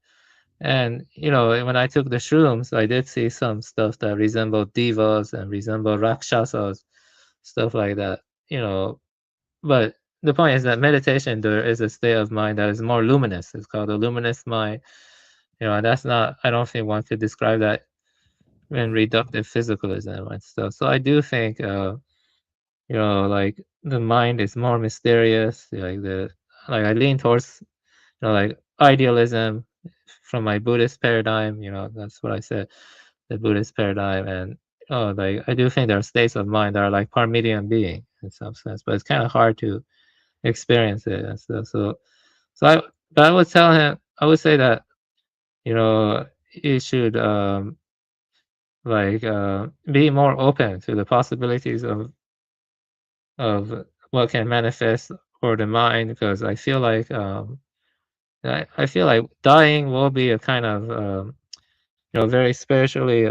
And when I took the shrooms, I did see some stuff that resembled divas and resembled rakshasas, stuff like that. But the point is that meditation, there is a state of mind that is more luminous. It's called a luminous mind. And that's not. I don't think one could describe that in reductive physicalism and stuff. So I do think, like the mind is more mysterious. Like I lean towards, like idealism from my Buddhist paradigm. That's what I said, the Buddhist paradigm. And like I do think there are states of mind that are like Parmenian being in some sense, but it's kind of hard to experience it and stuff. But I would tell him, I would say that, he should be more open to the possibilities of what can manifest for the mind, because I feel like I feel like dying will be a kind of very spiritually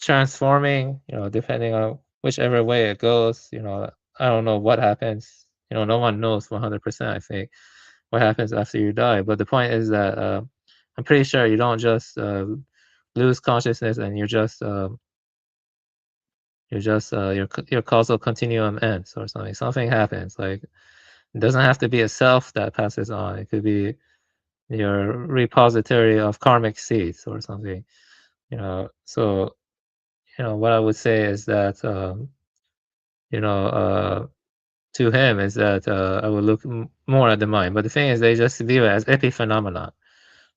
transforming, depending on whichever way it goes. I don't know what happens. No one knows 100%, I think, what happens after you die. But the point is that I'm pretty sure you don't just lose consciousness and you're just your causal continuum ends or something. Something happens. Like, it doesn't have to be a self that passes on. It could be your repository of karmic seeds or something. So what I would say is that to him is that I would look more at the mind. But the thing is, they just view it as epiphenomenon.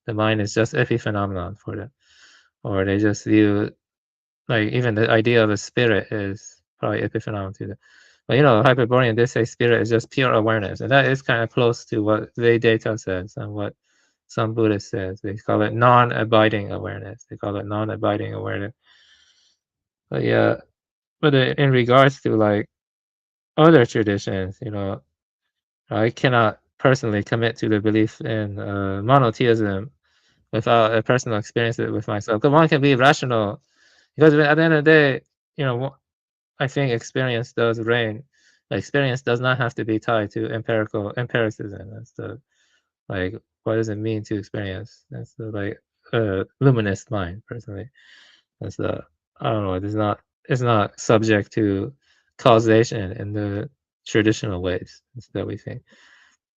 The mind is just epiphenomenon for them, or they just view, like, even the idea of a spirit is probably epiphenomenal to them. But Hyperborean, they say spirit is just pure awareness, and that is kind of close to what Vedanta says and what some Buddhists says. They call it non-abiding awareness. They call it non-abiding awareness. But yeah, but in regards to like other traditions, I cannot personally commit to the belief in monotheism without a personal experience it with myself. Because one can be rational, because at the end of the day, I think experience does reign. Experience does not have to be tied to empiricism. That's the like, what does it mean to experience? That's the like luminous mind, personally. That's the I don't know. It's not subject to causation in the traditional ways that we think.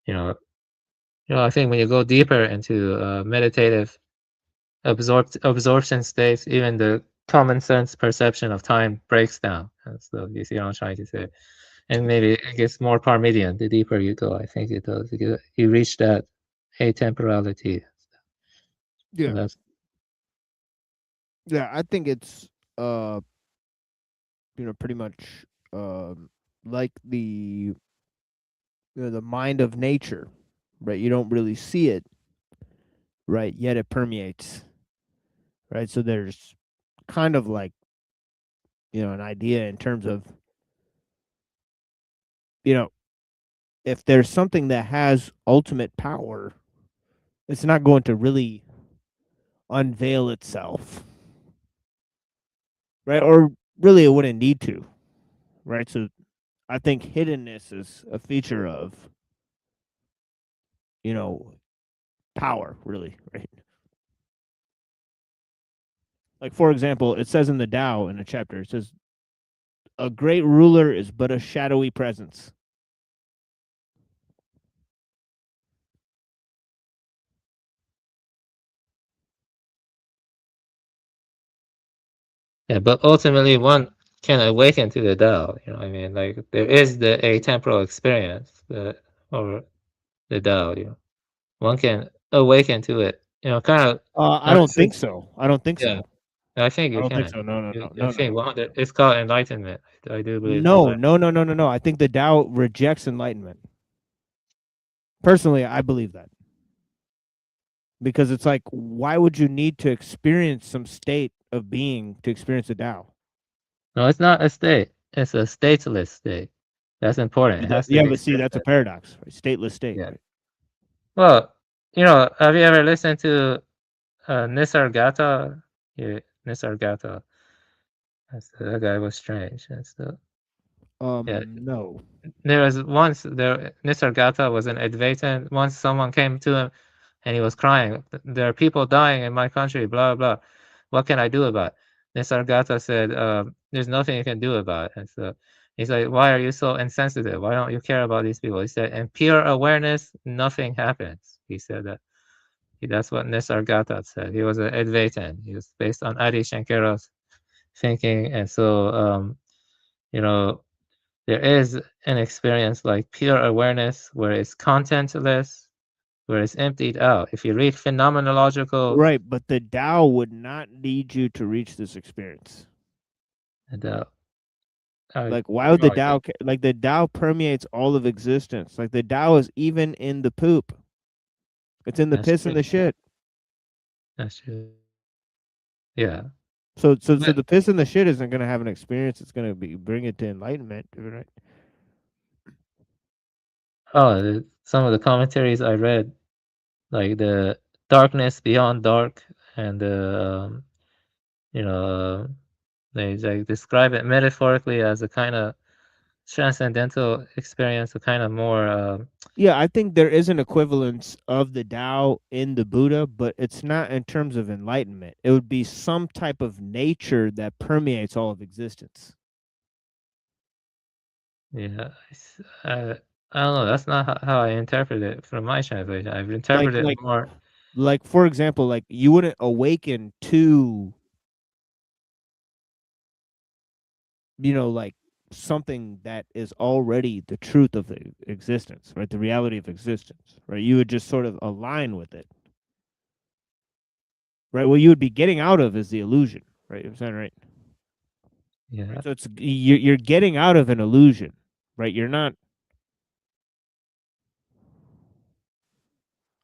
I think when you go deeper into meditative absorption states, even the common sense perception of time breaks down. So you see what I'm trying to say? And maybe it gets more Parmenian the deeper you go. I think it does. You reach that atemporality. Yeah. So that's Yeah, I think it's pretty much like the the mind of nature, right? You don't really see it, right? Yet it permeates, right? So there's kind of like an idea in terms of if there's something that has ultimate power, it's not going to really unveil itself, right? Or really, it wouldn't need to, right? So I think hiddenness is a feature of power, really, right? Like, for example, it says in the Tao in a chapter, it says, a great ruler is but a shadowy presence. Yeah, but ultimately one can awaken to the Tao. You know what I mean? Like there is the atemporal experience, or the Tao. One can awaken to it. Kind of. I don't think so. I don't think Yeah, so. I think I you don't think can. so. No, no, You- no, I no, think no. it's called enlightenment. I do believe No, enlightenment. no, no, no, no, no. I think the Tao rejects enlightenment. Personally, I believe that. Because it's like, why would you need to experience some state of being to experience the Tao? No, it's not a state. It's a stateless state. That's important. It has to Yeah, be but see, that's a experienced. paradox. Right? Stateless state. Yeah. Right? Well, have you ever listened to Nisargata? Yeah, Nisargata. That guy was strange. Yeah. No. There was once Nisargata was an Advaitin. Once someone came to him and he was crying. There are people dying in my country, blah blah. What can I do about it? Nisargata said, there's nothing you can do about it. And so he's like, why are you so insensitive? Why don't you care about these people? He said, in pure awareness, nothing happens. He said that. That's what Nisargata said. He was an Advaitin. He was based on Adi Shankara's thinking. And so, there is an experience like pure awareness where it's contentless, where it's emptied out. If you read phenomenological, Right, but the Tao would not need you to reach this experience. Like, why would the Tao? Like, the Tao permeates all of existence. Like, the Tao is even in the poop. It's in the piss and the shit. That's true. Yeah. So the piss and the shit isn't going to have an experience. It's going to bring it to enlightenment, right? Oh, some of the commentaries I read, like the darkness beyond dark, and they like describe it metaphorically as a kind of transcendental experience, a kind of more. Yeah, I think there is an equivalence of the Tao in the Buddha, but it's not in terms of enlightenment. It would be some type of nature that permeates all of existence. Yeah, I don't know. That's not how I interpret it from my translation. I've interpreted it more. Like, for example, like you wouldn't awaken to, like something that is already the truth of existence, right? The reality of existence, right? You would just sort of align with it, right? What you would be getting out of is the illusion, right? Is that right? Yeah. Right? So it's you're getting out of an illusion, right? You're not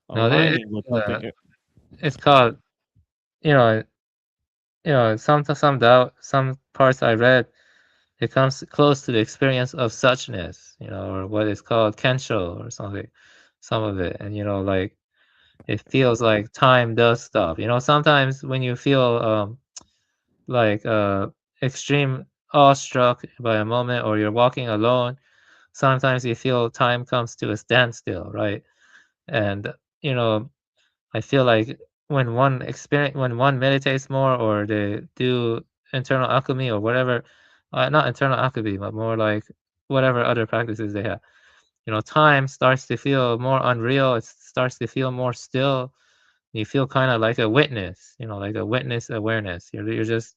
No, aligning with something. it's called, you know, some doubt, some parts I read, it comes close to the experience of suchness, or what is called kensho or something, some of it, and like it feels like time does stop. Sometimes when you feel like extreme awestruck by a moment, or you're walking alone, sometimes you feel time comes to a standstill, right? And you know, I feel like when one meditates more, or they do internal alchemy or whatever, not internal alchemy, but more like whatever other practices they have. Time starts to feel more unreal. It starts to feel more still. You feel kind of like a witness, like a witness awareness. You're just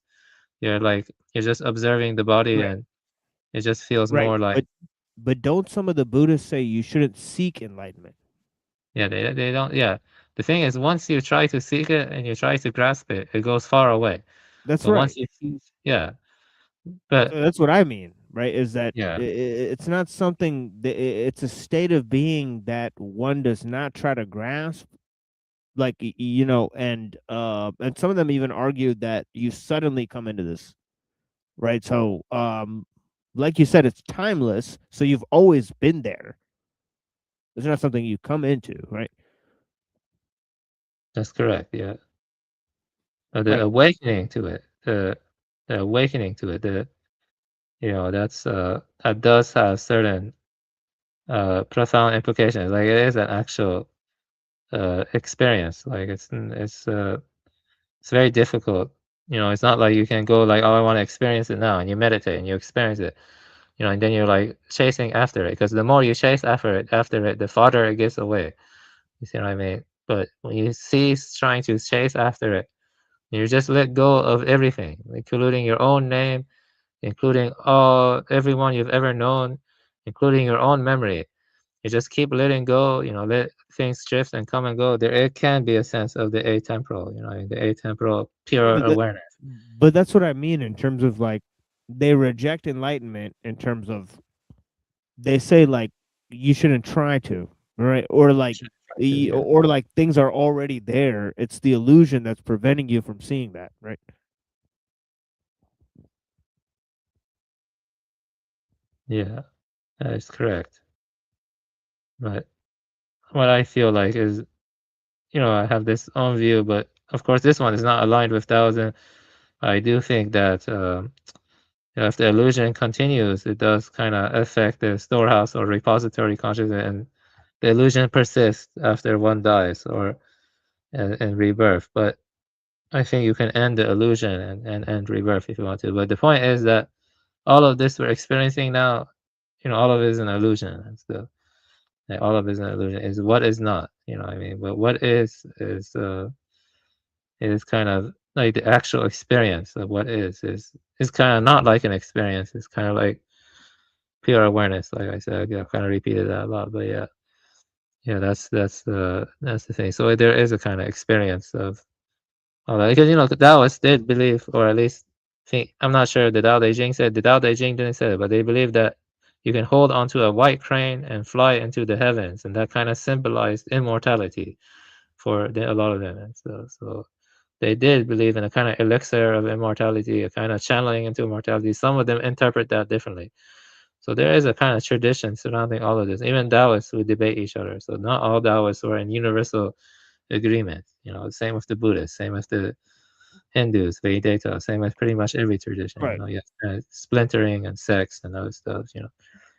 observing the body, Right. and it just feels Right. more like, But don't some of the Buddhists say you shouldn't seek enlightenment? yeah, they don't, yeah. The thing is, once you try to seek it and you try to grasp it, it goes far away. That's But right. once you see, yeah, but So that's what I mean, right? Is that yeah, it's not something it's a state of being that one does not try to grasp, like and some of them even argued that you suddenly come into this, right? So like you said, it's timeless, so you've always been there. It's not something you come into, right? that's correct. Yeah, the Right. awakening to it, the awakening to it, that does have certain profound implications. Like it is an actual experience. Like it's very difficult. It's not like you can go like, oh, I want to experience it now, and you meditate and you experience it. And then you're like chasing after it, because the more you chase after it, the farther it gets away. You see what I mean? But when you cease trying to chase after it, you just let go of everything, including your own name, including everyone you've ever known, including your own memory. You just keep letting go, let things drift and come and go. There it can be a sense of the atemporal, the atemporal Yeah, pure awareness. but that's what I mean in terms of like they reject enlightenment in terms of they say like you shouldn't try to, right? Or like yeah. or like things are already there. It's the illusion that's preventing you from seeing that, right? Yeah, that is correct. But what I feel like is, I have this own view, but of course this one is not aligned with Taoism. I do think that if the illusion continues, it does kind of affect the storehouse or repository consciousness, and the illusion persists after one dies or in rebirth. But I think you can end the illusion and end rebirth if you want to. But the point is that all of this we're experiencing now, all of it is an illusion and stuff. Like, all of it is an illusion. Is what is not, what I mean? But what is kind of like the actual experience of what is kind of not like an experience. It's kind of like pure awareness. Like I said, I kind of repeated that a lot, but yeah, that's the thing. So there is a kind of experience of all that, because the Taoists did believe, or at least think, I'm not sure the Tao Te Ching said, the Tao Te Ching didn't say it, but they believe that you can hold onto a white crane and fly into the heavens, and that kind of symbolized immortality for a lot of them. And so they did believe in a kind of elixir of immortality, a kind of channeling into immortality. Some of them interpret that differently. So there is a kind of tradition surrounding all of this. Even Taoists would debate each other. So not all Taoists were in universal agreement. Same with the Buddhists, same with the Hindus, Vedanta, same with pretty much every tradition. Right. Splintering and sects and other stuff. Right,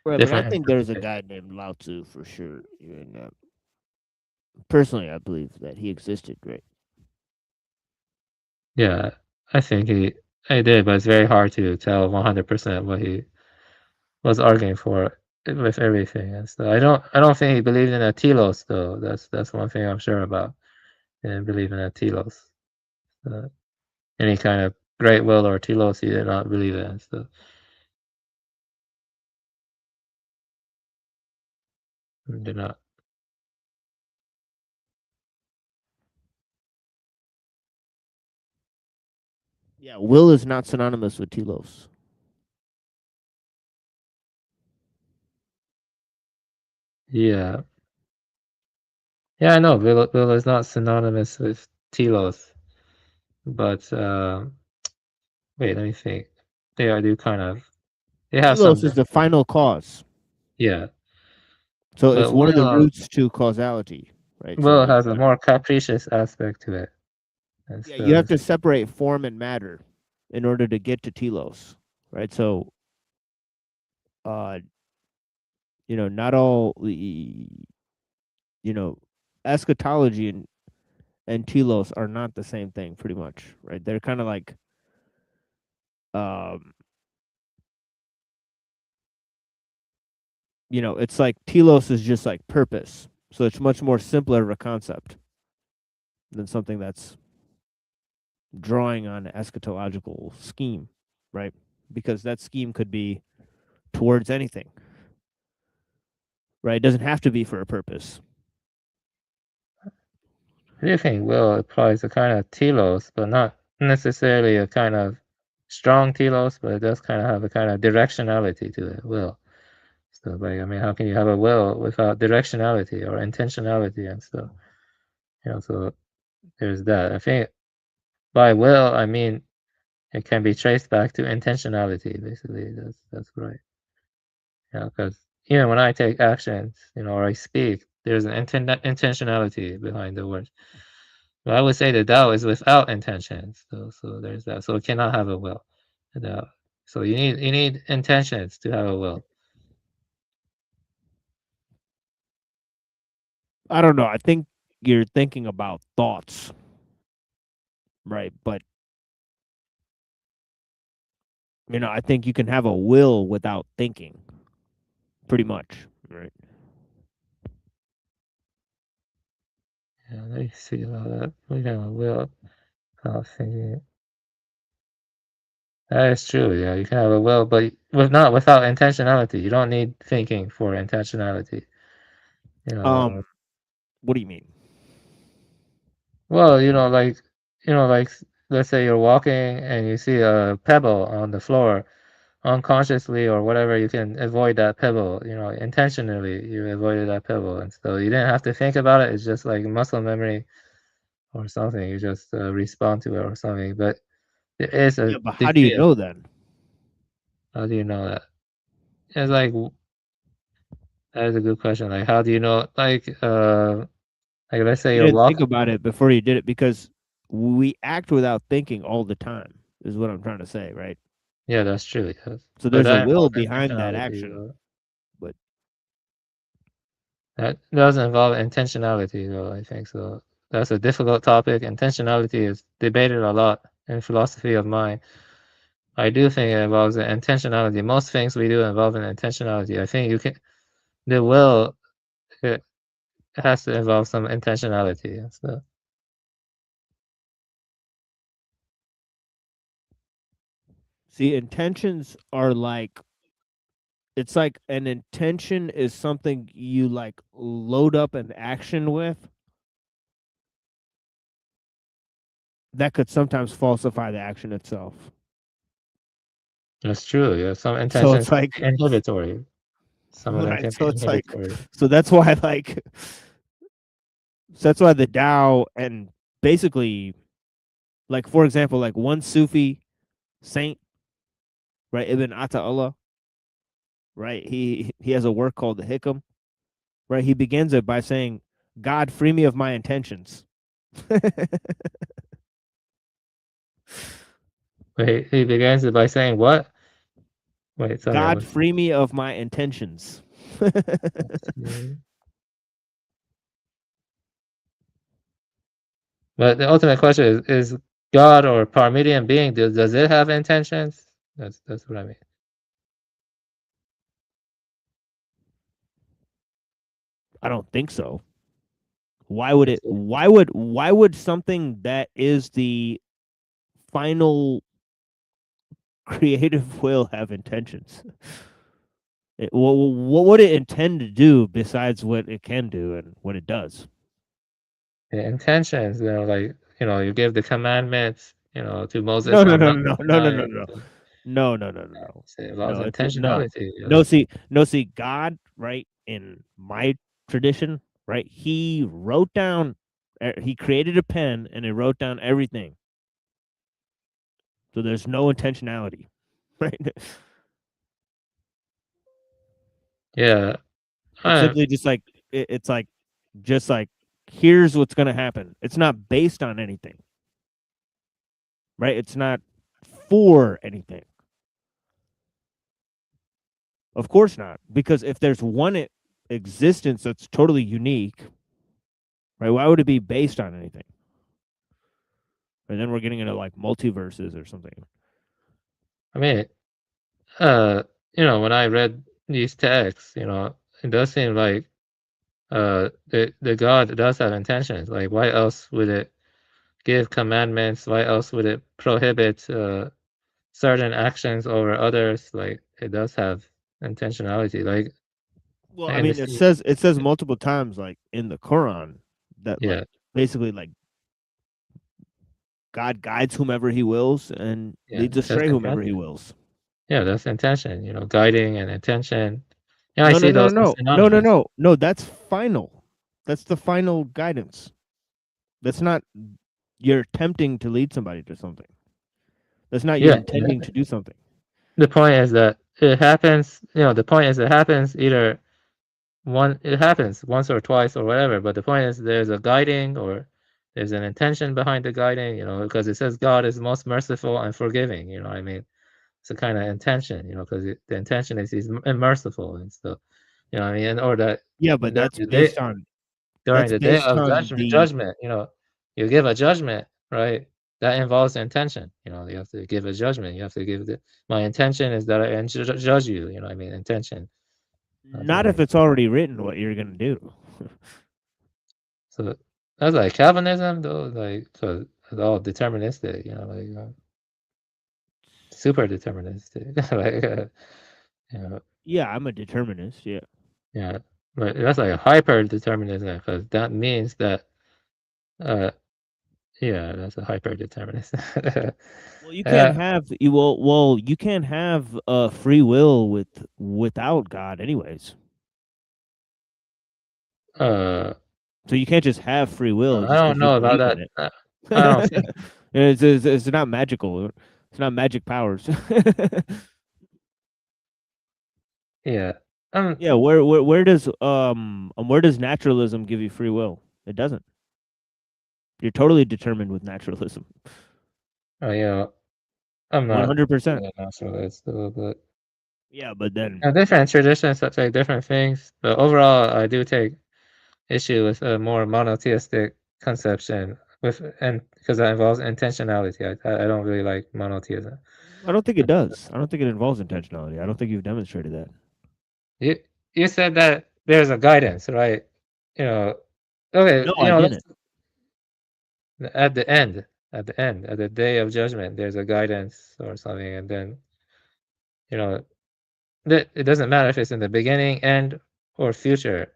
but I Different think there's a interpretations. guy named Lao Tzu for sure. And personally, I believe that he existed. Right. Yeah, I think he did, but it's very hard to tell 100% what he was arguing for with everything and stuff. I don't think he believed in a telos though. That's one thing I'm sure about. He didn't believe in a telos. Uh, any kind of great will or telos, he did not believe in and stuff. He did not. Yeah, will is not synonymous with telos. Yeah. Yeah, I know. Will is not synonymous with telos, but wait, let me think. They do kind of. They have some. Telos is the final cause. Yeah. So it's But one of the roots to causality, right? So will like has a more capricious aspect to it. And yeah, you have so, to separate form and matter in order to get to telos, right? So you know, not all you know, eschatology and telos are not the same thing pretty much, right? They're kind of like you know, it's like telos is just like purpose. So it's much more simpler of a concept than something that's drawing on an eschatological scheme, right? Because that scheme could be towards anything, right? It doesn't have to be for a purpose. I do think will applies a kind of telos, but not necessarily a kind of strong telos, but it does kind of have a kind of directionality to it. Will. So like, I mean, how can you have a will without directionality or intentionality and stuff? You know, so there's that. I think by will, I mean it can be traced back to intentionality. Basically, that's right. You know, because even when I take actions, you know, or I speak, there's an intentionality behind the words. But I would say the Tao is without intentions. So there's that. So it cannot have a will. The Tao. So you need intentions to have a will. I don't know. I think you're thinking about thoughts, right? But you know, I think you can have a will without thinking, pretty much, right? Yeah, they see all that. We have a will without thinking. That is true. Yeah, you can have a will, but not without intentionality. You don't need thinking for intentionality. You know. What do you mean? Well, like let's say you're walking and you see a pebble on the floor, unconsciously or whatever, you can avoid that pebble. You know, intentionally you avoided that pebble, and so you didn't have to think about it. It's just like muscle memory or something. You just respond to it or something. But there is a But how do you degree of. know then? How do you know that? It's like that is a good question. Like, how do you know? Like let's say You you're didn't think walking. about it before you did it because we act without thinking all the time, is what I'm trying to say, right? Yeah, that's true. Yes. So But there's a that will involves behind that intentionality, action. But that does involve intentionality, though, I think so. That's a difficult topic. Intentionality is debated a lot in philosophy of mind. I do think it involves an intentionality. Most things we do involve an intentionality. I think the will, it has to involve some intentionality. So see, intentions are like, it's like an intention is something you like load up an action with that could sometimes falsify the action itself. that's true. Yeah, some So intentions it's like can be inhibitory. Some of them right. can So be it's like, inhibitory. so that's why like, so that's why the Tao and basically, like for example, like one Sufi saint, right, Ibn Ata'Allah, right? He has a work called the Hikam, right? He begins it by saying, "God, free me of my intentions." Wait, he begins it by saying what? Wait, sorry, I God, was. free me of my intentions. But the ultimate question is God or Parmenian being, does it have intentions? That's what I mean. I don't think so. Why would it? Why would something that is the final creative will have intentions? What would it intend to do besides what it can do and what it does? The intentions, like, you give the commandments, to Moses No, no, on no, Mount no, no, no, Sinai. no, no, no, no, no, no, no. Say it No, involves it's no, intentionality. no. See, God, right? in my tradition, right? He wrote down, he created a pen and he wrote down everything. So there's no intentionality, right? Yeah. It's simply just like it's like just like here's what's going to happen. It's not based on anything, right? It's not for anything. Of course not, because if there's one existence that's totally unique, right? Why would it be based on anything? And then we're getting into like multiverses or something. I mean, when I read these texts, it does seem like the God does have intentions. Like, why else would it give commandments? Why else would it prohibit certain actions over others? Like, it does have intentionality. Like, well, I mean, it says multiple times, like in the Quran, that like basically like God guides whomever He wills and leads astray whomever He wills. Yeah, that's intention. Guiding and intention. Yeah, no, I see those. No. That's final. That's the final guidance. That's not you're attempting to lead somebody to something. That's not you intending to do something. The point is that it happens. The point is it happens either it happens once or twice or whatever. But the point is there's a guiding or there's an intention behind the guiding. Because it says God is most merciful and forgiving. You know what I mean? It's a kind of intention. Because the intention is He's merciful and stuff. You know what I mean? Or that. Yeah, but that's based on during the day of judgment. You give a judgment, right? That involves intention. You have to give a judgment. You have to give my intention is that I judge you. You know what I mean? Intention. Not if it's already written what you're going to do. So that's like Calvinism, though, like, so it's all deterministic, like super deterministic. like, Yeah, I'm a determinist. Yeah. Yeah, but that's like a hyper determinism because that means that, yeah, that's a hyper determinist. Well, you can't have you can't have free will without God, anyways. So you can't just have free will. I don't know about that. I don't think it's not magical. It's not magic powers. Yeah. Yeah. Where does naturalism give you free will? It doesn't. You're totally determined with naturalism. Oh yeah. I'm not 100%. a naturalist, though, but yeah, but then different traditions that take different things. But overall, I do take issue with a more monotheistic conception and because that involves intentionality. I don't really like monotheism. I don't think it does. I don't think it involves intentionality. I don't think you've demonstrated that. You said that there's a guidance, right? Okay. No, I didn't. At the end, at the day of judgment, there's a guidance or something, and then it doesn't matter if it's in the beginning, end, or future.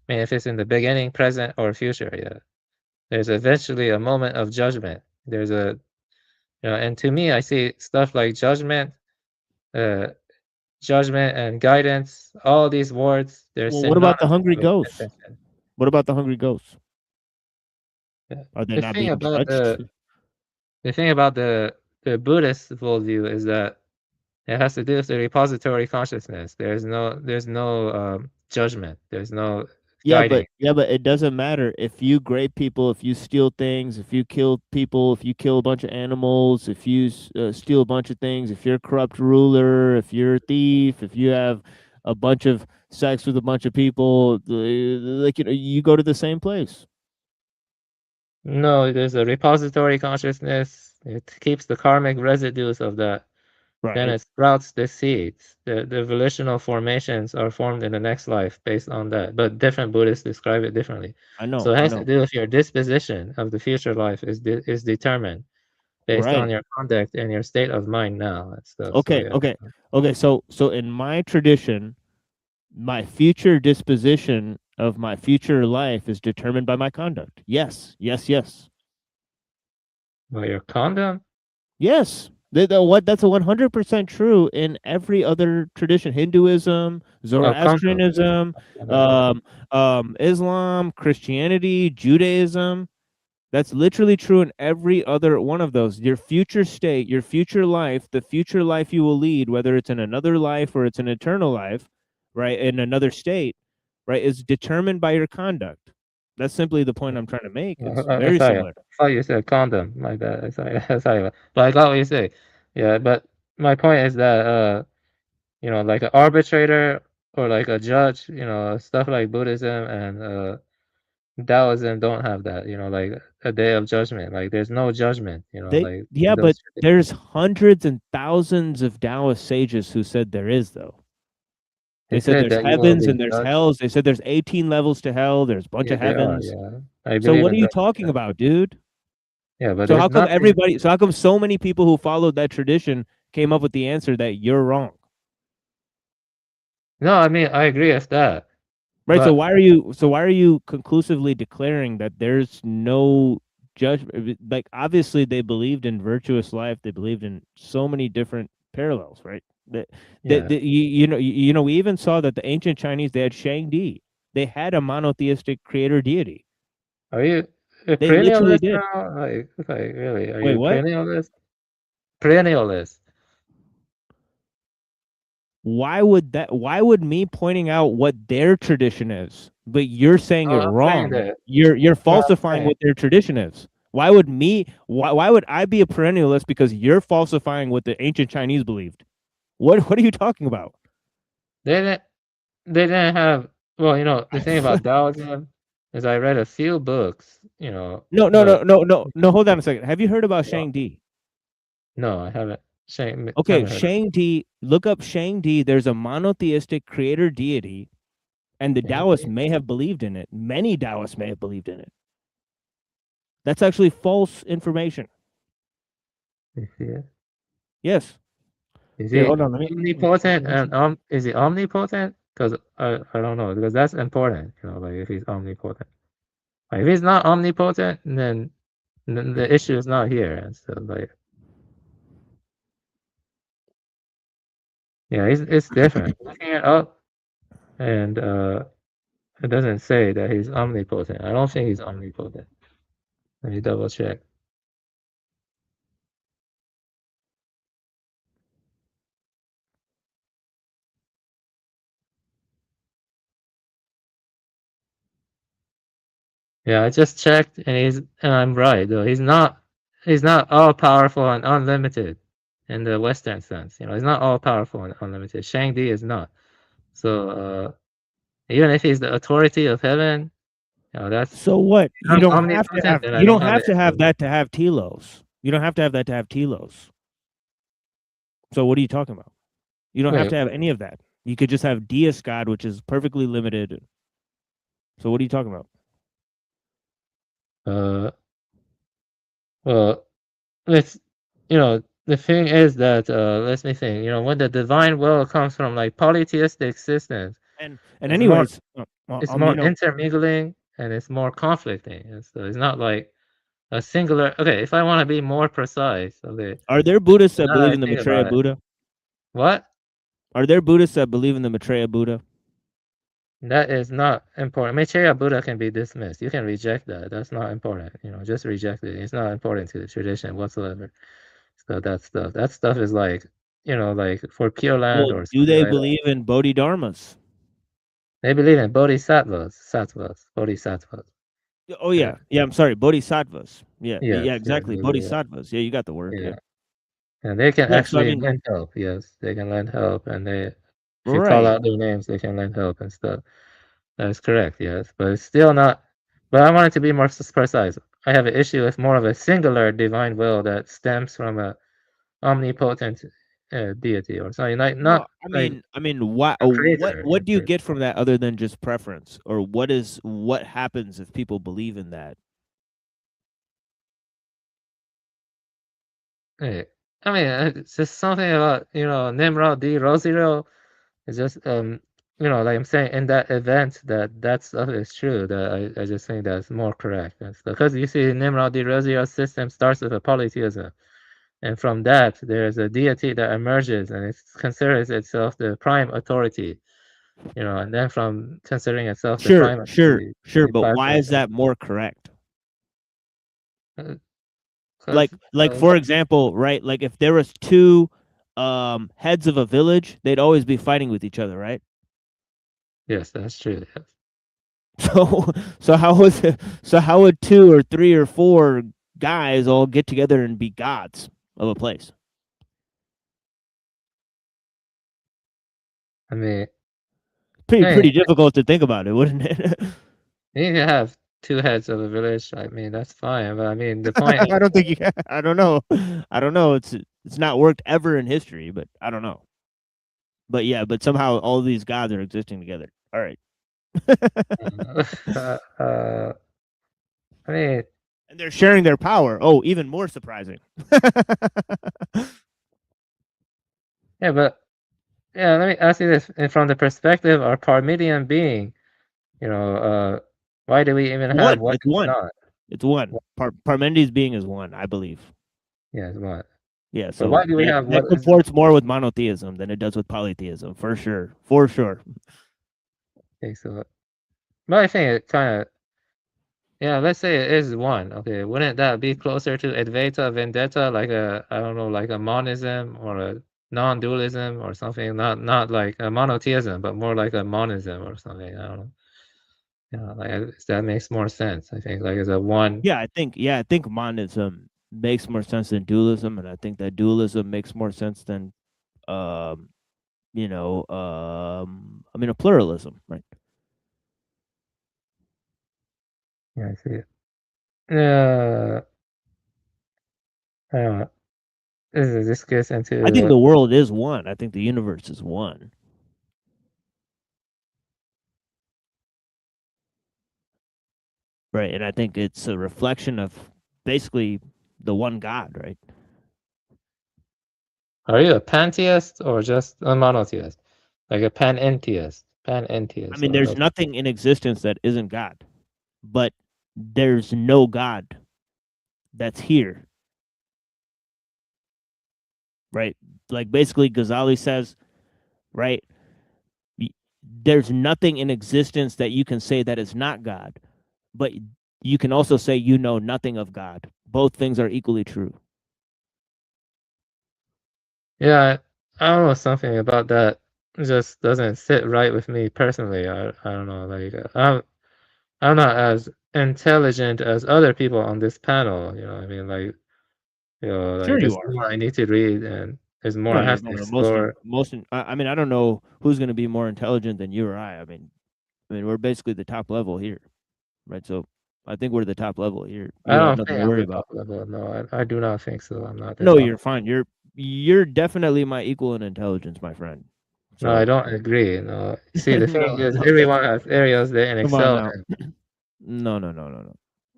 I mean, if it's in the beginning, present, or future, yeah. There's eventually a moment of judgment. There's and to me, I see stuff like judgment, judgment and guidance. All these words. Well, what about the hungry ghosts? What about the hungry ghosts? Are they not being judged? The thing about the Buddhist worldview is that it has to do with the repository consciousness. There's no judgment. There's no guiding. But it doesn't matter if you grape people, if you steal things, if you kill people, if you kill a bunch of animals, if you steal a bunch of things, if you're a corrupt ruler, if you're a thief, if you have a bunch of sex with a bunch of people, like you go to the same place. No, there's a repository consciousness. It keeps the karmic residues of that. Right. Then it sprouts the seeds. The volitional formations are formed in the next life based on that. But different Buddhists describe it differently. I know. So it has to do with your disposition of the future life is determined based on your conduct and your state of mind now. And stuff. Okay. So in my tradition, my future disposition of my future life is determined by my conduct. Yes. By your conduct? Yes. That's a 100% true in every other tradition: Hinduism, Zoroastrianism, Islam, Christianity, Judaism. That's literally true in every other one of those. Your future state, your future life, the future life you will lead, whether it's in another life or it's an eternal life, right, in another state, right, is determined by your conduct. That's simply the point I'm trying to make. It's very sorry, similar. I thought you said condom. My bad. Sorry, sorry. But I got what you say. Yeah, but my point is that you know, like an arbitrator or like a judge, you know, stuff like Buddhism and Taoism don't have that. You know, like a day of judgment. Like there's no judgment. You know, like Yeah, those but there's hundreds and thousands of Taoist sages who said there is, though. They said said there's that you will heavens be and there's judged. hells. They said there's 18 levels to hell. There's a bunch Yeah, of there are. heavens. Yeah, I So believe what are in you that. talking about, dude? Yeah, but So there's how come nothing. everybody? So how come so many people who followed that tradition came up with the answer that you're wrong? No, I mean I agree with that. Right. But So why are you conclusively declaring that there's no judgment? Like obviously they believed in virtuous life. They believed in so many different parallels, right? Yeah. You know, we even saw that the ancient Chinese, they had Shangdi. They had a monotheistic creator deity. Are you a They literally perennialist did. now? Like really? Are Wait, you a what? perennialist? Perennialist. Why would me pointing out what their tradition is, but you're saying it I'm saying wrong? that. You're Well, I'm falsifying saying. what their tradition is. Why would I be a perennialist because you're falsifying what the ancient Chinese believed? What are you talking about? They didn't have. Well, you know, the thing about Taoism is I read a few books, you know, No, but hold on a second. Have you heard about Shangdi? no, I haven't. Okay, Haven't heard of it. Shangdi, look up Shangdi. There's a monotheistic creator deity, and the Taoists may have believed in it. Many Taoists may have believed in it. That's actually false information. You see it? Yes. Is Here, he hold on. Let me. omnipotent and is he omnipotent? Because I don't know, because that's important, you know, like if he's omnipotent. Like, if he's not omnipotent, then the issue is not here. And so like yeah, it's different. Looking it up and it doesn't say that he's omnipotent. I don't think he's omnipotent. Let me double check. Yeah, I just checked and I'm right though. He's not all powerful and unlimited in the Western sense. You know, he's not all powerful and unlimited. Shang-Di is not. So even if he's the authority of heaven, you know, that's So what? You don't have to omnipotent, have. then I You don't don't have have an to have issue. that to have telos. You don't have to have that to have telos. So what are you talking about? You don't have Wait, to have any of that. You could just have deist God, which is perfectly limited. So what are you talking about? well, let's you know, the thing is that let me think, you know, when the divine will comes from like polytheistic systems, And it's more anyways, intermingling and it's more conflicting. And so it's not like a singular. Okay, if I want to be more precise, okay. Are there Buddhists that Now that believe I in the think Maitreya about it, Buddha? what? Are there Buddhists that believe in the Maitreya Buddha? That is not important. Maitreya Buddha can be dismissed. You can reject that. That's not important. You know, just reject it. It's not important to the tradition whatsoever. So that stuff is like, you know, like for Pure Land Well, or do something they like that. believe in Bodhidharmas? They believe in bodhisattvas. Bodhisattvas. Oh yeah, I'm sorry, Bodhisattvas. Yeah, Yes, yes, exactly, they believe that. Bodhisattvas. Yeah, you got the word. Yeah. Yeah. And they can Yeah. So I actually mean, lend help. Yes, they can lend help, and if you call right. out their names, they can lend help and stuff. That is correct. Yes, but it's still not. But I wanted to be more precise. I have an issue with more of a singular divine will that stems from a omnipotent deity or something like Well, not I like mean, what a creator. what do you get from that other than just preference, or what happens if people believe in that? Hey, I mean, it's just something about, you know, Nimrod D. Rosiro. It's just you know, like I'm saying, in that event that stuff is true. That I just think that's more correct. That's because you see, Nimrod D. Rosiro system starts with a polytheism. and from that there's a deity that emerges, and it considers itself the prime authority. And then from considering itself the Sure, prime sure, authority, sure. it But why is passes. that more correct? Like, For example, right? Like if there was two heads of a village, they'd always be fighting with each other, right? yes, that's true. Yes. So how would 2 or 3 or 4 guys all get together and be gods of a place? I mean, Pretty difficult to think about it, wouldn't it? you can have 2 heads of a village. I mean, that's fine. But I mean, the point. I don't think you can. I don't know. It's not worked ever in history, but I don't know. But yeah, but somehow all these gods are existing together. All right. I mean, and they're sharing their power. Oh, even more surprising. yeah, but let me ask you this: from the perspective of Parmenidean being, why do we even have one? It's one. It's one. Parmenides being is one, I believe. Yeah, it's one. Yeah, so why do we have that comports more with monotheism than it does with polytheism, for sure. For sure. Okay, so, but I think it kind of, let's say it is one. Okay, wouldn't that be closer to Advaita Vendetta, like I don't know, like a monism or a non-dualism or something? Not like a monotheism, but more like a monism or something. I don't know. Like that makes more sense. I think like as a one. Yeah, I think monism makes more sense than dualism, and I think that dualism makes more sense than a pluralism, right? Yeah, I see it. I don't know. This gets into. I think the world is one. I think the universe is one. Right, and I think it's a reflection of basically the one God, right? Are you a pantheist or just a monotheist? Like a panentheist? I mean, there's nothing in existence that isn't God, but there's no God that's here. Right? Like basically Ghazali says, right? There's nothing in existence that you can say that is not God, but you can also say you know nothing of God. Both things are equally true. Yeah, I don't know, something about that just doesn't sit right with me personally. I don't know, like I'm not as intelligent as other people on this panel. I mean, like Sure there's you are. more I need to read and there's more No, I have to explore. I mean, I don't know who's going to be more intelligent than you or I. I mean, we're basically the top level here, right? So I think we're the top level here. I You have don't nothing think to I'm worry the about. top level. No, I do not think so. I'm not the No, top. you're fine. You're definitely my equal in intelligence, my friend. No, I don't agree. No, see, the thing is, No. everyone has areas they Come on excel now. in. No.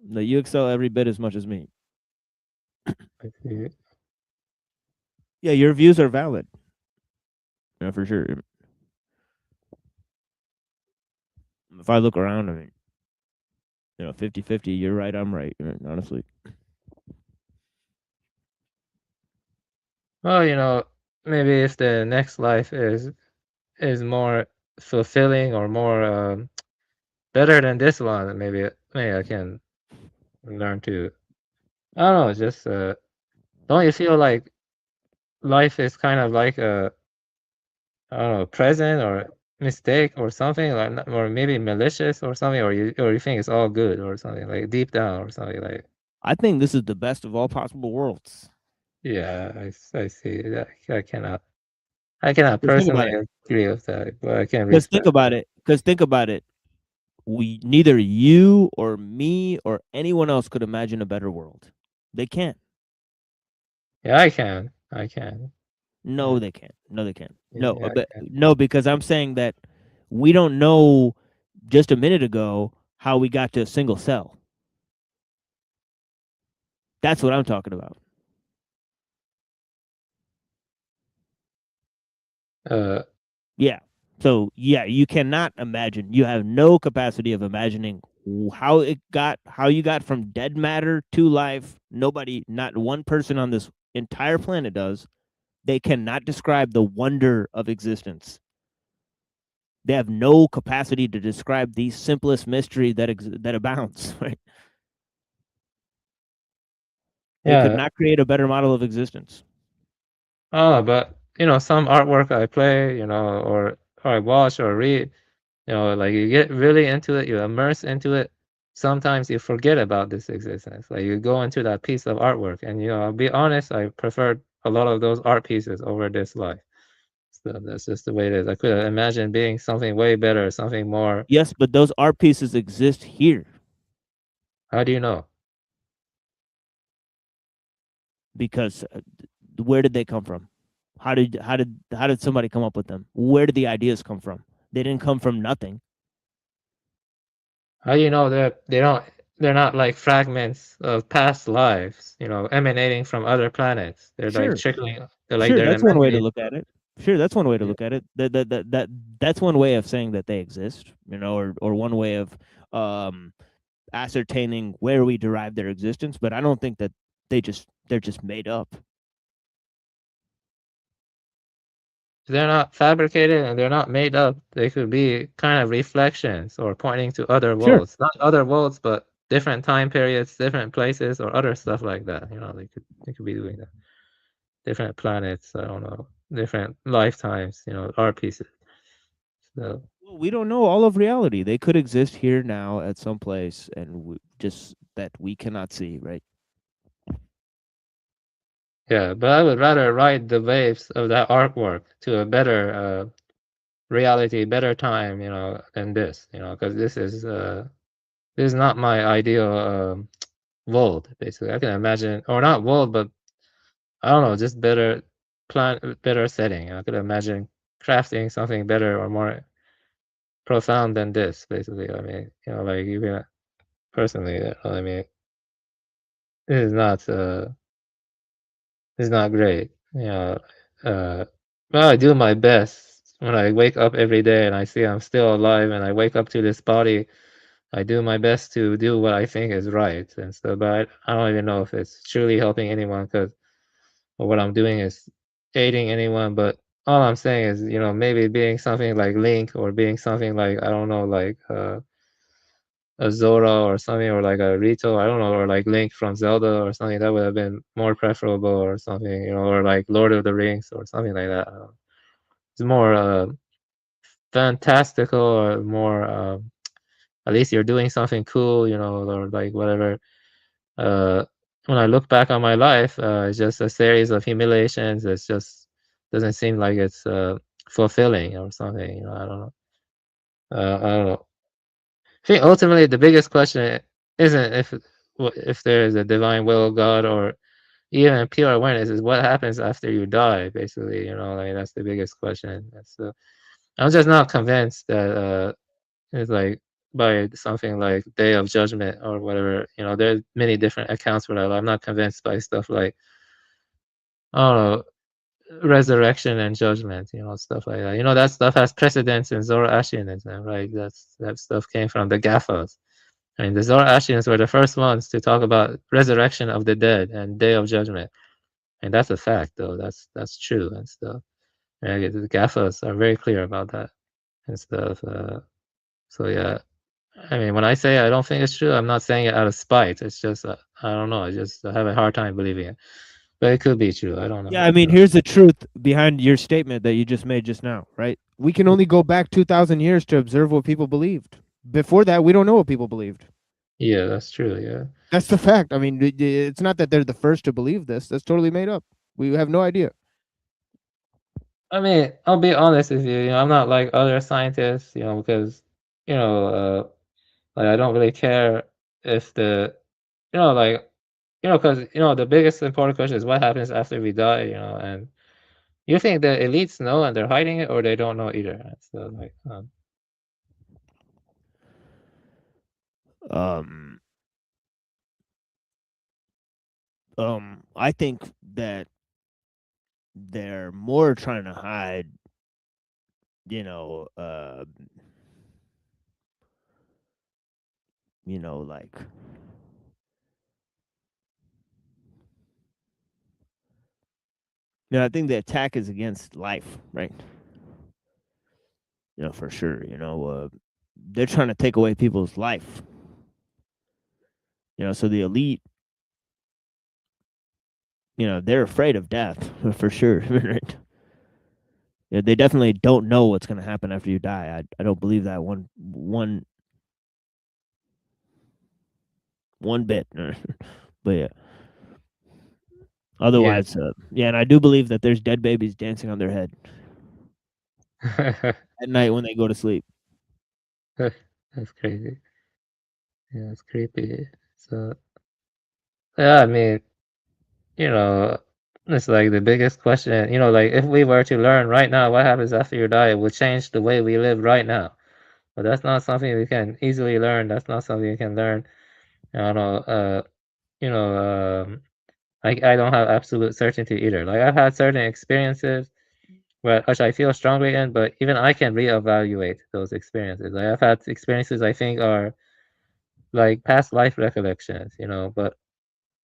No, you excel every bit as much as me. I see. Yeah, your views are valid. Yeah, for sure. If I look around, I mean, 50-50, you're right, I'm right, honestly. Well, maybe if the next life is more fulfilling or more better than this one, maybe I can learn to. I don't know. Just don't you feel like life is kind of like a, I don't know, present or mistake or something, like, or maybe malicious or something, or you think it's all good or something, like deep down or something like. I think this is the best of all possible worlds. Yeah, I see. I cannot personally agree with that, but I can Because respect. think about it. We neither you or me or anyone else could imagine a better world. They can't. Yeah, I can. No, they can't. No, they can't. Yeah, No, because I'm saying that we don't know just a minute ago how we got to a single cell. That's what I'm talking about. Yeah. So yeah, you cannot imagine. You have no capacity of imagining how you got from dead matter to life. Nobody, not one person on this entire planet does, they cannot describe the wonder of existence. They have no capacity to describe the simplest mystery that abounds. Right? They could Yeah. not create a better model of existence. Oh, but some artwork I play, or I watch or read, like you get really into it, you immerse into it. Sometimes you forget about this existence. Like you go into that piece of artwork, and I'll be honest, I preferred a lot of those art pieces over this life. So that's just the way it is. I could imagine being something way better, something more. Yes, but those art pieces exist here. How do you know? Because where did they come from? How did somebody come up with them? Where did the ideas come from? They didn't come from nothing. How do you know that they're not like fragments of past lives, emanating from other planets? They're like Sure. trickling. Sure, They're that's one way to emanating. look at it. Sure, that's one way to look at it. That's one way of saying that they exist, or one way of ascertaining where we derive their existence. But I don't think that they're just made up. They're not fabricated and they're not made up. They could be kind of reflections or pointing to other Sure. worlds. Not other worlds, but different time periods, different places, or other stuff like that. They could be doing that. Different planets, I don't know, different lifetimes, art pieces. So Well, we don't know all of reality. They could exist here now at some place, and just that we cannot see, right? yeah, but I would rather ride the waves of that artwork to a better reality, better time, than this, because this is not my ideal world. Basically, I can imagine, or not world, but I don't know, just better setting. I could imagine crafting something better or more profound than this. Basically, I mean, like even personally, I mean, this is not great. Well, I do my best when I wake up every day and I see I'm still alive and I wake up to this body. I do my best to do what I think is right and stuff, but I don't even know if it's truly helping anyone because what I'm doing is aiding anyone. But all I'm saying is, maybe being something like Link or being something like, I don't know, like a Zora or something, or like a Rito, I don't know, or like Link from Zelda or something, that would have been more preferable or something, or like Lord of the Rings or something like that. It's more fantastical or more, at least you're doing something cool, or like whatever. Uh, when I look back on my life, it's just a series of humiliations. It's just doesn't seem like it's fulfilling or something. I don't know. I don't know. I think ultimately the biggest question isn't if there is a divine will of God or even pure awareness, is what happens after you die. Basically, like that's the biggest question. I'm just not convinced that it's like by something like Day of Judgment or whatever. There's many different accounts for that. I'm not convinced by stuff like, I don't know, resurrection and judgment, stuff like that. That stuff has precedence in Zoroastrianism, right? That stuff came from the Gathas. I mean, the Zoroastrians were the first ones to talk about resurrection of the dead and Day of Judgment, and that's a fact, though. That's true and stuff. And the Gathas are very clear about that and stuff. So yeah, I mean, when I say I don't think it's true, I'm not saying it out of spite. It's just I don't know. I have a hard time believing it, but it could be true. I don't know. Yeah, I mean, here's the truth behind your statement that you just made just now, right? We can only go back 2,000 years to observe what people believed. Before that, we don't know what people believed. Yeah, that's true. Yeah, that's the fact. I mean, it's not that they're the first to believe this. That's totally made up. We have no idea. I mean, I'll be honest with you. I'm not like other scientists, because like I don't really care if like because the biggest important question is what happens after we die, and you think the elites know and they're hiding it, or they don't know either. So like, I think that they're more trying to hide, like I think the attack is against life, right? For sure. They're trying to take away people's life. So the elite, they're afraid of death for sure, right? Yeah, they definitely don't know what's going to happen after you die. I don't believe that one bit. But yeah. Otherwise, and I do believe that there's dead babies dancing on their head at night when they go to sleep. That's crazy. Yeah, it's creepy. So, yeah, I mean, it's like the biggest question. Like if we were to learn right now what happens after you die, it would change the way we live right now. But that's not something we can easily learn. That's not something you can learn. I don't know. I don't have absolute certainty either. Like I've had certain experiences which I feel strongly in, but even I can reevaluate those experiences. Like I've had experiences I think are like past life recollections, but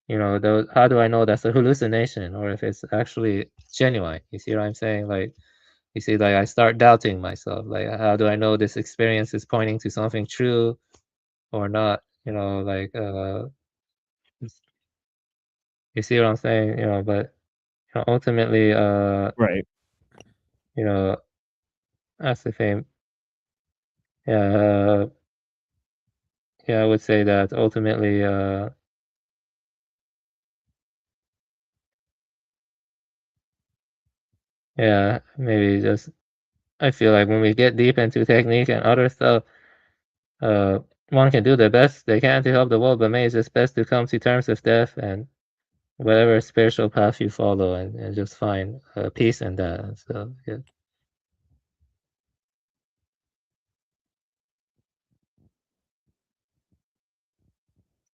those, how do I know that's a hallucination or if it's actually genuine? You see what I'm saying? Like, you see, like I start doubting myself. Like, how do I know this experience is pointing to something true or not? Like, you see what I'm saying? But ultimately, right. That's the thing. Yeah, I would say that ultimately, yeah, maybe just I feel like when we get deep into technique and other stuff, one can do the best they can to help the world, but maybe it's just best to come to terms with death and whatever spiritual path you follow, and just find peace in that. So yeah.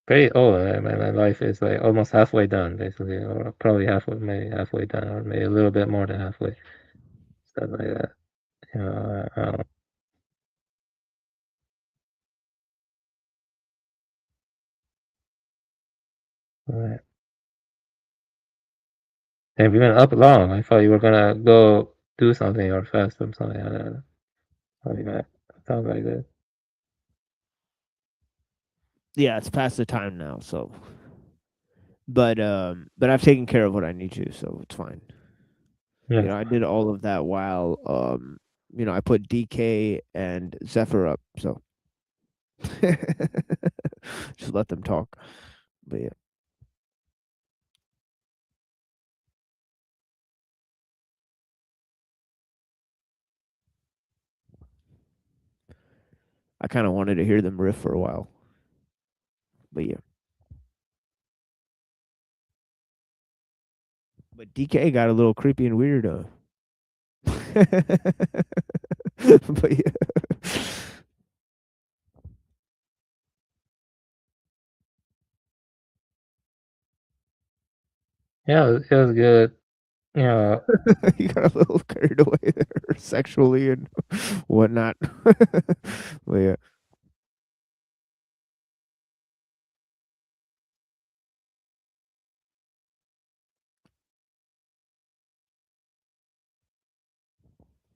Pretty old. My life is like almost halfway done, basically, or probably maybe halfway done, or maybe a little bit more than halfway. Stuff like that. I don't know. Right. Have you been up long? I thought you were gonna go do something or fast or something. I don't know. Probably not. Sounds like this. Yeah, it's past the time now, so but I've taken care of what I need to, so it's fine. Yeah. I did all of that while I put DK and Zephyr up, so just let them talk. But yeah. I kind of wanted to hear them riff for a while. But yeah. But DK got a little creepy and weird. But yeah. Yeah, it was good. Yeah. You got a little carried away there sexually and whatnot. But yeah.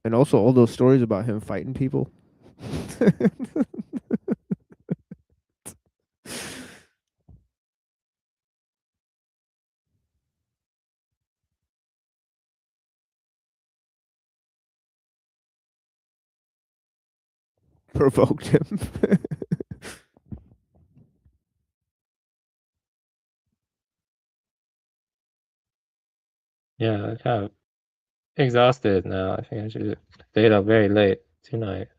And also all those stories about him fighting people. Provoked him. Yeah, I kind of exhausted now. I think I should stayed up very late tonight.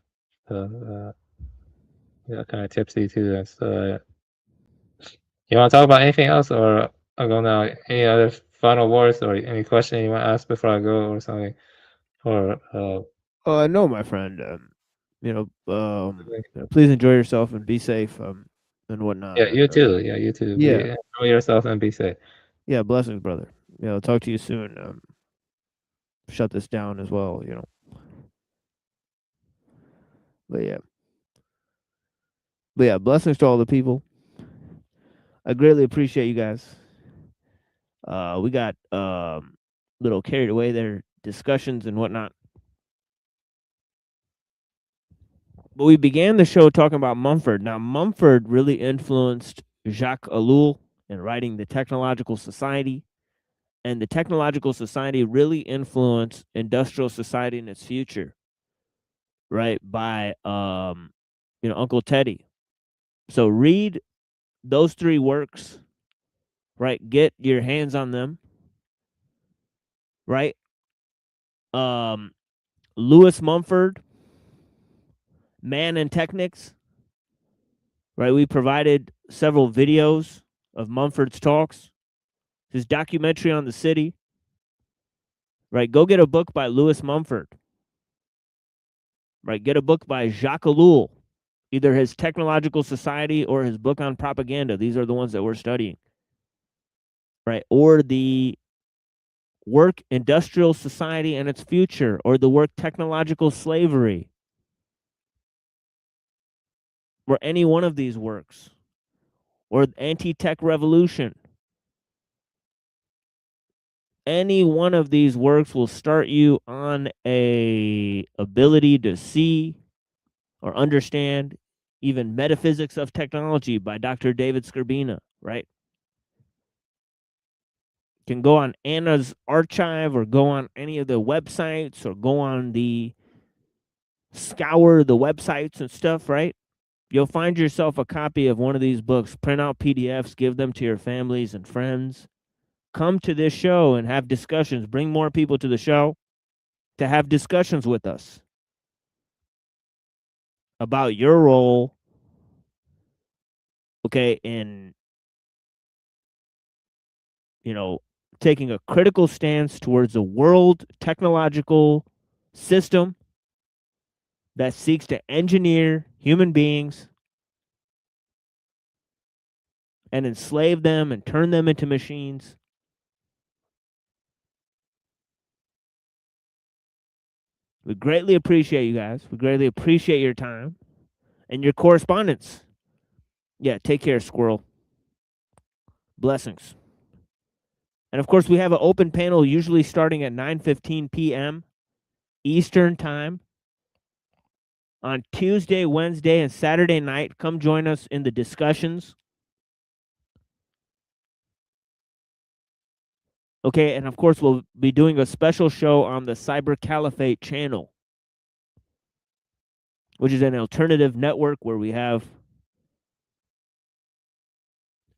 So, yeah, kind of tipsy too. And so, you want to talk about anything else, or I'll go now? Any other final words or any question you want to ask before I go, or something? Or No, my friend. Please enjoy yourself and be safe. And whatnot. yeah, you too. Yeah, you too. Yeah. Enjoy yourself and be safe. Yeah, blessings, brother. I'll talk to you soon. Shut this down as well, But yeah. But yeah, blessings to all the people. I greatly appreciate you guys. We got little carried away their discussions and whatnot. But we began the show talking about Mumford. Now, Mumford really influenced Jacques Ellul in writing The Technological Society. And the Technological Society really influenced industrial society in its future, right? By Uncle Teddy. So read those 3 works, right? Get your hands on them, right? Lewis Mumford, Man and Technics, right? We provided several videos of Mumford's talks, his documentary on the city, right? Go get a book by Lewis Mumford, right? Get a book by Jacques Ellul, either his Technological Society or his book on propaganda. These are the ones that we're studying, right? Or the work Industrial Society and its Future, or the work Technological Slavery, or any one of these works, or Anti-Tech Revolution. Any one of these works will start you on a ability to see or understand even Metaphysics of Technology by Dr. David Skrbina, right? Can go on Anna's archive or go on any of the websites or go on the scour the websites and stuff, right? You'll find yourself a copy of one of these books, print out PDFs, give them to your families and friends. Come to this show and have discussions. Bring more people to the show to have discussions with us about your role, okay, in, taking a critical stance towards a world technological system that seeks to engineer human beings and enslave them and turn them into machines. We greatly appreciate you guys. We greatly appreciate your time and your correspondence. Yeah, take care, Squirrel. Blessings. And of course, we have an open panel usually starting at 9:15 p.m. Eastern Time on Tuesday, Wednesday, and Saturday night. Come join us in the discussions. Okay, and of course, we'll be doing a special show on the Cyber Caliphate channel, which is an alternative network where we have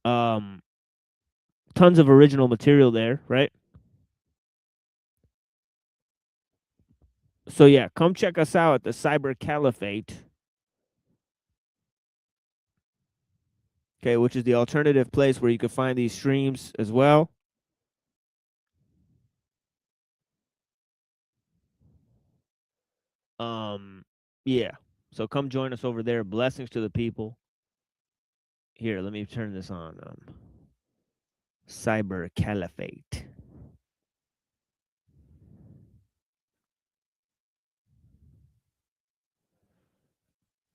tons of original material there, right? So yeah, come check us out at the Cyber Caliphate. Okay, which is the alternative place where you can find these streams as well. Yeah. So come join us over there. Blessings to the people. Here, let me turn this on. Cyber Caliphate.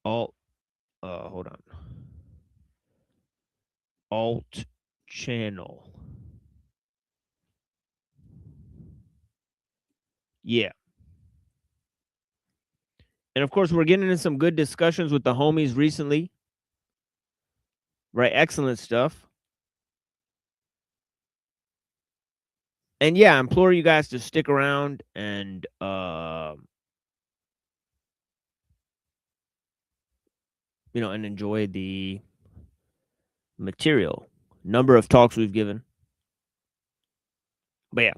Hold on. Alt channel. Yeah. And of course, we're getting into some good discussions with the homies recently. Right? Excellent stuff. And yeah, I implore you guys to stick around and and enjoy the material. Number of talks we've given. But yeah.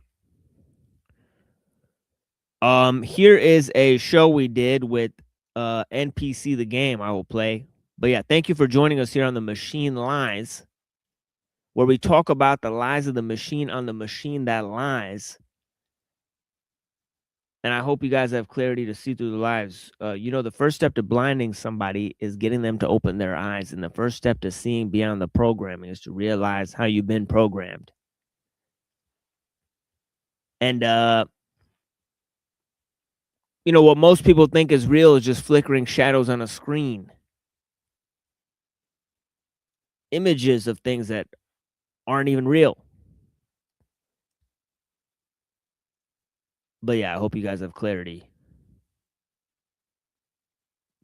Here is a show we did with NPC the game I will play. But yeah, thank you for joining us here on the Machine Lies, where we talk about the lies of the machine on the machine that lies. And I hope you guys have clarity to see through the lies. The first step to blinding somebody is getting them to open their eyes. And the first step to seeing beyond the programming is to realize how you've been programmed. And, what most people think is real is just flickering shadows on a screen. Images of things that aren't even real. But yeah, I hope you guys have clarity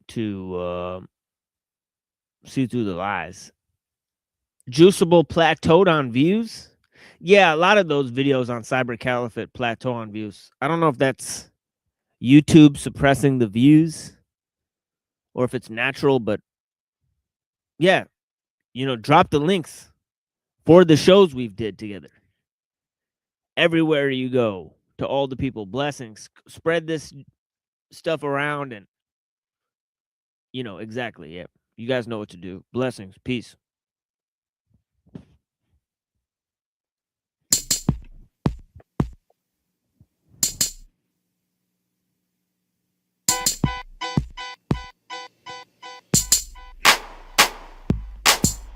to see through the lies. Juiceable plateaued on views. Yeah, a lot of those videos on Cyber Caliphate plateau on views. I don't know if that's YouTube suppressing the views or if it's natural, but yeah, drop the links for the shows we've did together. Everywhere you go, to all the people, blessings. Spread this stuff around and, exactly, yeah. You guys know what to do. Blessings. Peace.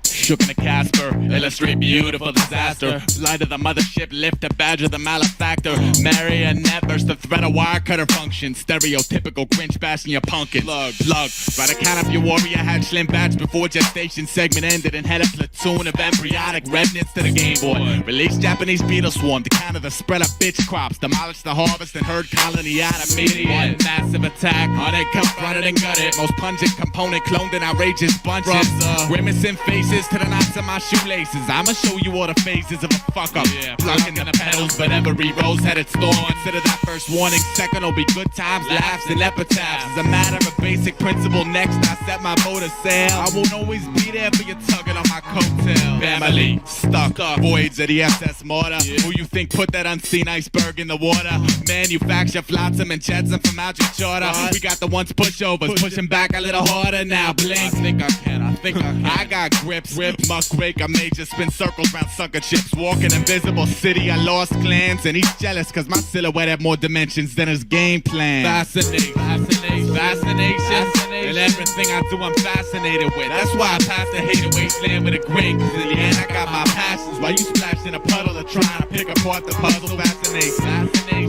Shook in a Casper, illustrate beautiful disaster. Fly to the mothership, lift a badge of the malefactor. Marionette versus the threat of wire cutter function. Stereotypical Grinch bashing your pumpkin. Plug. By the count of your warrior had slim batch before gestation segment ended and had a platoon of embryonic remnants to the Game Boy. Released Japanese beetle swarm to counter the spread of bitch crops. Demolish the harvest and herd colony out of media. One massive attack, on it confronted and gutted. Most pungent component cloned in outrageous bunches. Grimacing faces to the knots of my shoelaces. I'ma show you all the phases of a fuck up. Blocking the pedals, but every rose had its thorn. Consider that first warning, second will be good times, laughs, and epitaphs. As a matter of basic principle, next I set my boat to sail. I won't always be there for you tugging on my coattail. Family, stuck, voids of the SS Mortar. Who you think put that unseen iceberg in the water? Manufacture flotsam and jetsam from out your charter. We got the ones pushovers, pushing back a little harder now. Blink, I think I can. I got grips, muckrake, I made you spin circles round sucker chips. Walking invisible city, I lost clans, and he's jealous cause my silhouette had more dimensions than his game plan. Fascination, and everything I do I'm fascinated with. That's why I pass the hated wasteland with a grin, cause in the end I got my passions. While you splash in a puddle of trying to pick apart the puzzle.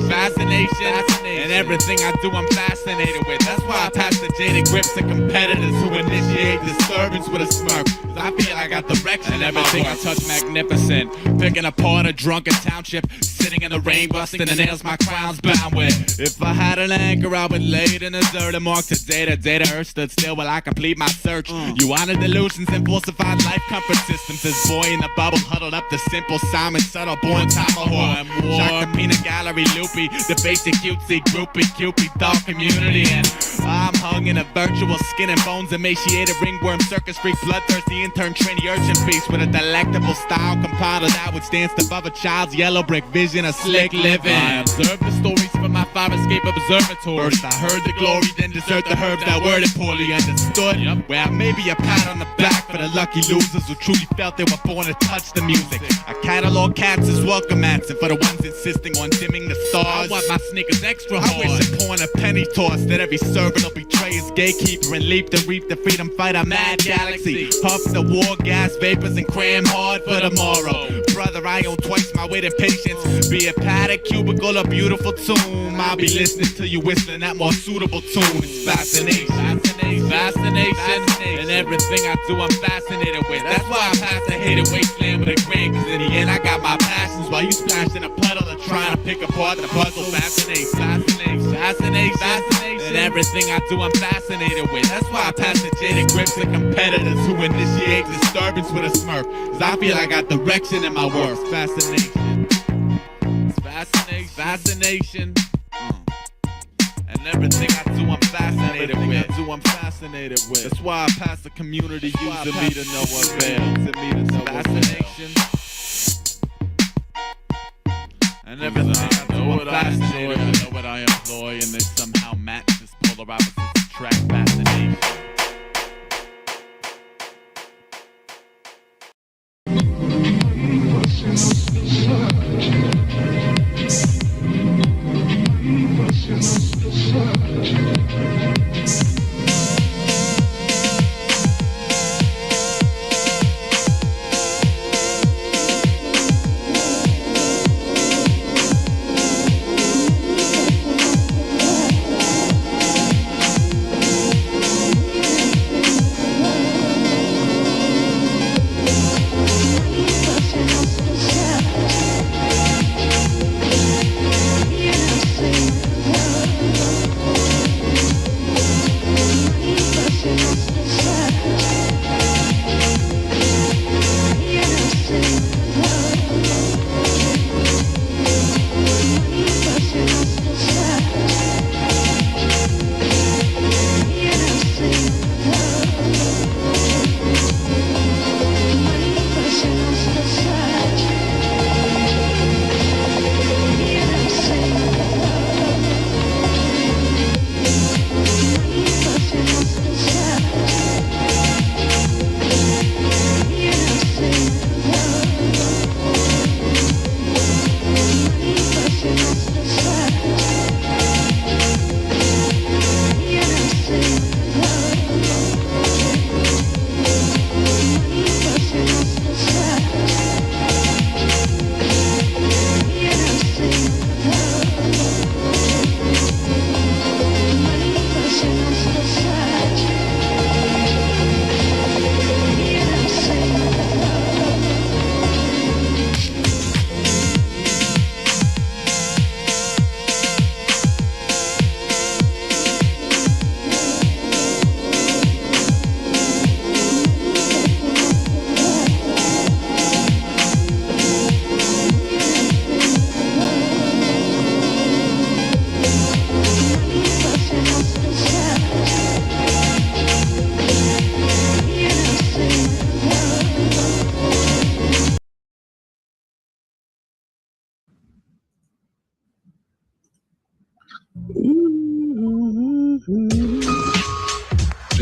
Fascination, and everything I do I'm fascinated with. That's why I pass the jaded grips to competitors who initiate disturbance with a smirk. Cause I feel I got direction, and everything I touch magnificent. Picking apart a drunken township, sitting in the rain, busting the nails my crown's bound with. If I had an anchor, I would lay it in a dirt and mark to data. Earth stood still while I complete my search. You wanted delusions and falsified life comfort systems. This boy in the bubble huddled up the simple Simon subtle born tomahawk. Shock the peanut gallery loopy, the basic cutesy groupie Cupid dog community. And I'm hung in a virtual skin and bones emaciated ringworm circus freak bloodthirsty intern trainee urchin feast with a delectable style compiler that would stand above a child's yellow brick vision of slick living. I observed the stories from my fire escape observatory. First I heard the glory, then desert the herbs that worded poorly understood. Well, maybe a pat on the back for the lucky losers who truly felt they were born to touch the music. I catalog cats as welcome mats, and for the ones insisting on dimming the stars, I want my sneakers extra hard. I wish upon a penny toss that every servant will betray his gatekeeper and leap to reap the freedom fighter mad galaxy. Puff the war gas vapors and cram hard for tomorrow. Brother, I own twice my weight in patience. Be it paddock, cubicle, or beautiful tomb, I'll be listening to you whistling that more suitable tune. It's fascination, and everything I do I'm fascinated with. That's why I pass the hated wasteland with a grin, cause in the end I got my passions while you splash in a puddle and trying to pick apart the puzzle. Fascination, and everything I do I'm fascinated with. That's why I pass the jaded grips to competitors who initiate disturbance with a smirk, cause I feel I got direction in my work. Fascination, and everything I do I'm fascinated with. That's why I pass the community using me to no avail. Fascination, and everything I do I'm fascinated with. Know what I employ, and they somehow match this polar opposites track. Fascination.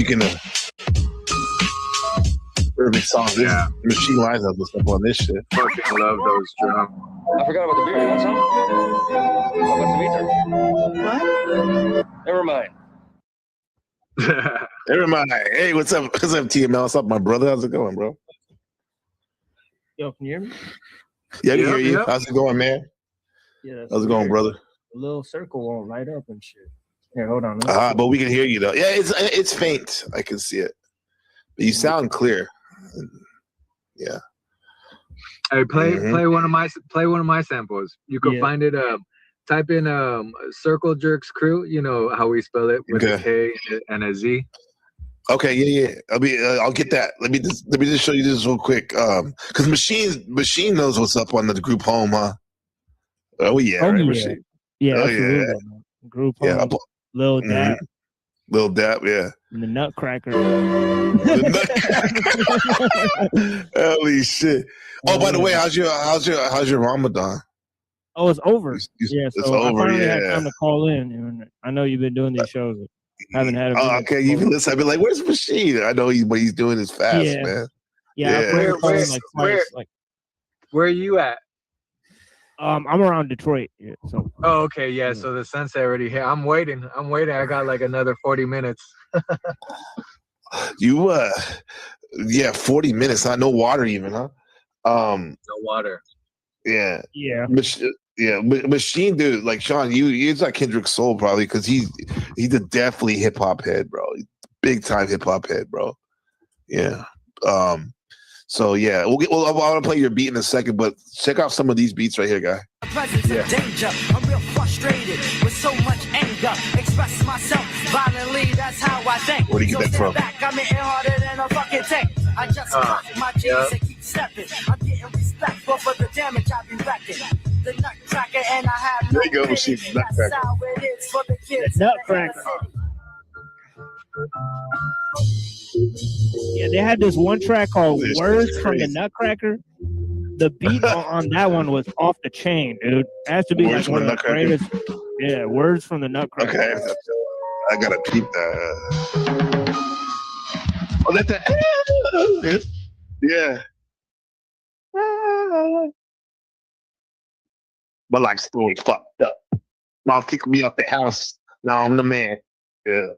Speaking of urban songs, this Machine Lines up what's up on this shit. Fucking love those drums. I forgot about the beer. You want some? How about the beer? What? Never mind. Never mind. Hey, what's up? What's up, TML? What's up, my brother? How's it going, bro? Yo, can you hear me? Yeah, I can hear you. How's it going, man? Yeah. How's it going, brother? The little circle won't light up and shit. Here, hold on. But we can hear you though. Yeah, it's faint. I can see it. But you sound clear. Yeah. Hey, play one of my samples. You can find it. Type in Circle Jerks Crew. You know how we spell it with a K and a Z. Okay, yeah. I'll get that. Let me just show you this real quick. Because Machine knows what's up on the group home, huh? Oh yeah, right, Machine. Yeah, oh, absolutely. yeah. Man. Group home. Lil Dap. Lil Dap, yeah. And the Nutcracker. Holy shit! Oh, by the way, how's your Ramadan? Oh, it's over. It's so over. I finally had time to call in. I know you've been doing these shows. Haven't had a minute. Okay, you can listen. I've been like, "Where's Machine?" I know what he's doing is fast, man. Yeah. Where are you at? I'm around Detroit. Yeah, so. Oh, okay, yeah. So the sunset already here. I'm waiting. I got like another 40 minutes. You 40 minutes. Huh? No water even, huh? No water. Yeah. Yeah. Machine dude, like Sean, he's like Kendrick Soul probably because he's a definitely hip hop head, bro. Big time hip hop head, bro. Yeah. So yeah, I want to play your beat in a second, but check out some of these beats right here, guy. Yeah. Danger. I'm real frustrated with so much anger. Express myself violently. That's how I think. Where do you get that from? Back, I'm hitting harder than a fucking tank. I just cut my jeans and keep stepping. I'm getting respect for the damage I've been wrecking. The Nutcracker and I have there you go, Machine. Nutcracker. That's how it is for the kids. Nutcracker. Yeah, they had this one track called Words from the Nutcracker. The beat on that one was off the chain, dude. It has to be like one of the greatest. Yeah, Words from the Nutcracker. Okay, I gotta peep that. Oh, that's the yeah. But like story fucked up. Mom kicked me out the house. Now I'm the man. Yeah.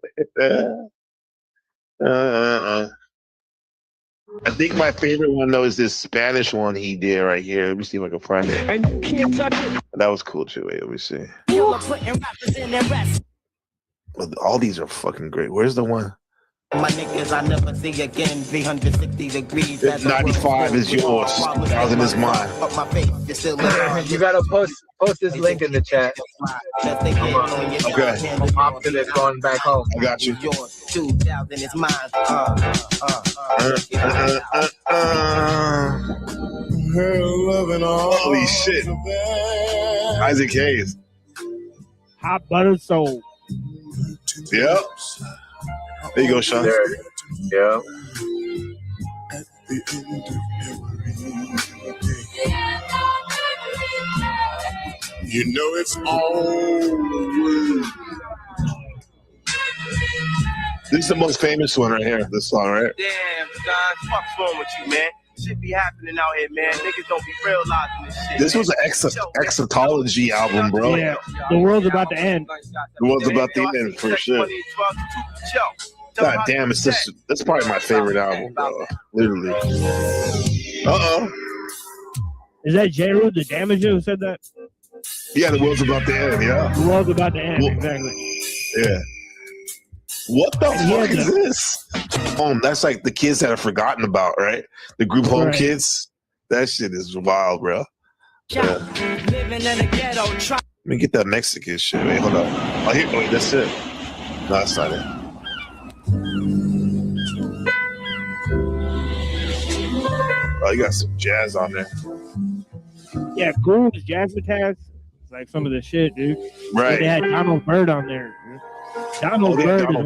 I think my favorite one though is this Spanish one he did right here. Let me see if I can find it. And you can't touch it. That was cool too. Wait, let me see. Putting rappers in their rest. All these are fucking great. Where's the one? My niggas I never see again. 360 degrees. 95 is yours. 1,000 is mine. You gotta post this link in the chat. Okay. I'm after this going back home. I got you. 2000 is mine. Holy shit. Isaac Hayes. Hot Butter Soul. Yep. There you go, Sean. Yeah. You know it's always. This is the most famous one right here. This song, right? Damn, John, fuck's wrong with you, man? Shit be happening out here, man. Niggas don't be realizing this shit. This was an exotology album, bro. Yeah, the world's about to end. The world's about to end for sure. God damn, that's probably my favorite album, bro. Literally. Is that Jeru, the Damager, who said that? Yeah, the world's about to end, yeah. The world's about to end, exactly. Yeah. What the fuck is this? That's like the kids that are forgotten about, right? The group home kids. That shit is wild, bro. Yeah. Let me get that Mexican shit. Wait, hold up. Wait, that's it. No, that's not it. Oh, you got some jazz on there. Yeah, Grooves, Jazzmatazz. Like some of the shit, dude. Right. They had Donald Byrd on there. Donald Byrd is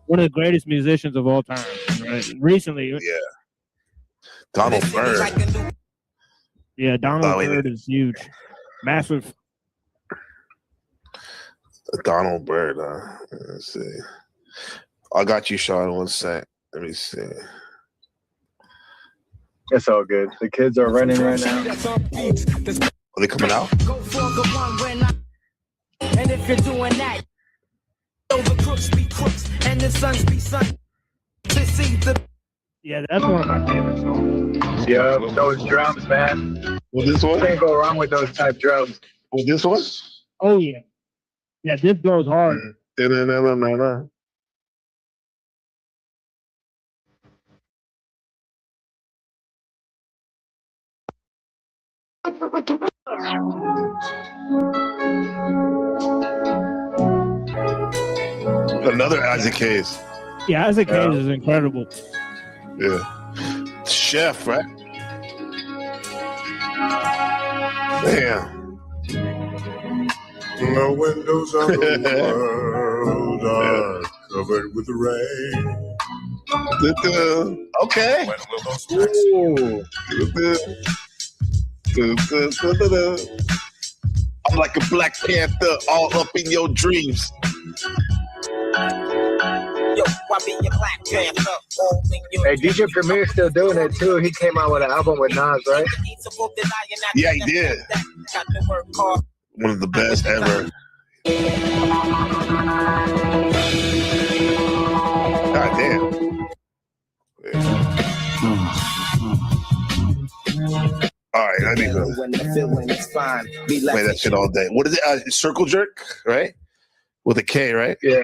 one of the greatest musicians of all time. Right? Recently. Yeah. Donald Byrd. Yeah, Donald Byrd is huge. Massive. Donald Byrd, let's see. I got you, Sean. 1 sec. Let me see. It's all good. The kids are running right now. Are they coming out? And if you're doing that, the crooks be crooks and the sons be sons. Yeah, that's one of my favorite songs. Yeah, those drums, man. Well, this one? Can't go wrong with those type drums. Well, this one? Oh yeah. Yeah, this goes hard. Another Isaac Hayes. Yeah, Isaac Hayes is incredible. Yeah. Chef, right? Damn. The windows of the world are covered with rain. Okay. I'm like a Black Panther all up in your dreams. Hey, DJ Premier's still doing it too. He came out with an album with Nas, right? Yeah, he did. One of the best ever. God damn. All right, let me go. Play that shit all day. What is it? Circle jerk, right? With a K, right? Yeah.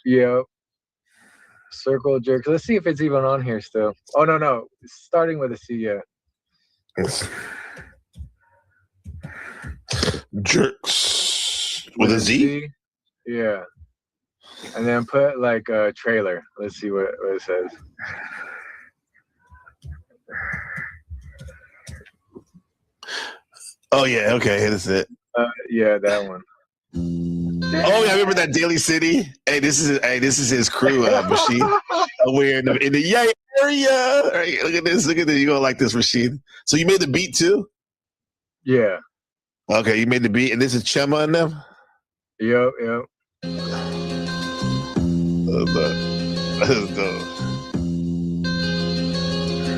Yeah. Circle jerk. Let's see if it's even on here still. Oh no. It's starting with a C, yeah. Jerks with a Z? Yeah. And then put like a trailer. Let's see what it says. Oh yeah, okay, that's it. Yeah, that one. Oh yeah, I remember that Daily City. Hey, this is his crew, Machine. We're in the Yay area. All right, look at this. You're gonna like this, Machine. So you made the beat too? Yeah. Okay, you made the beat, and this is Chema and them? Yep. That's dope.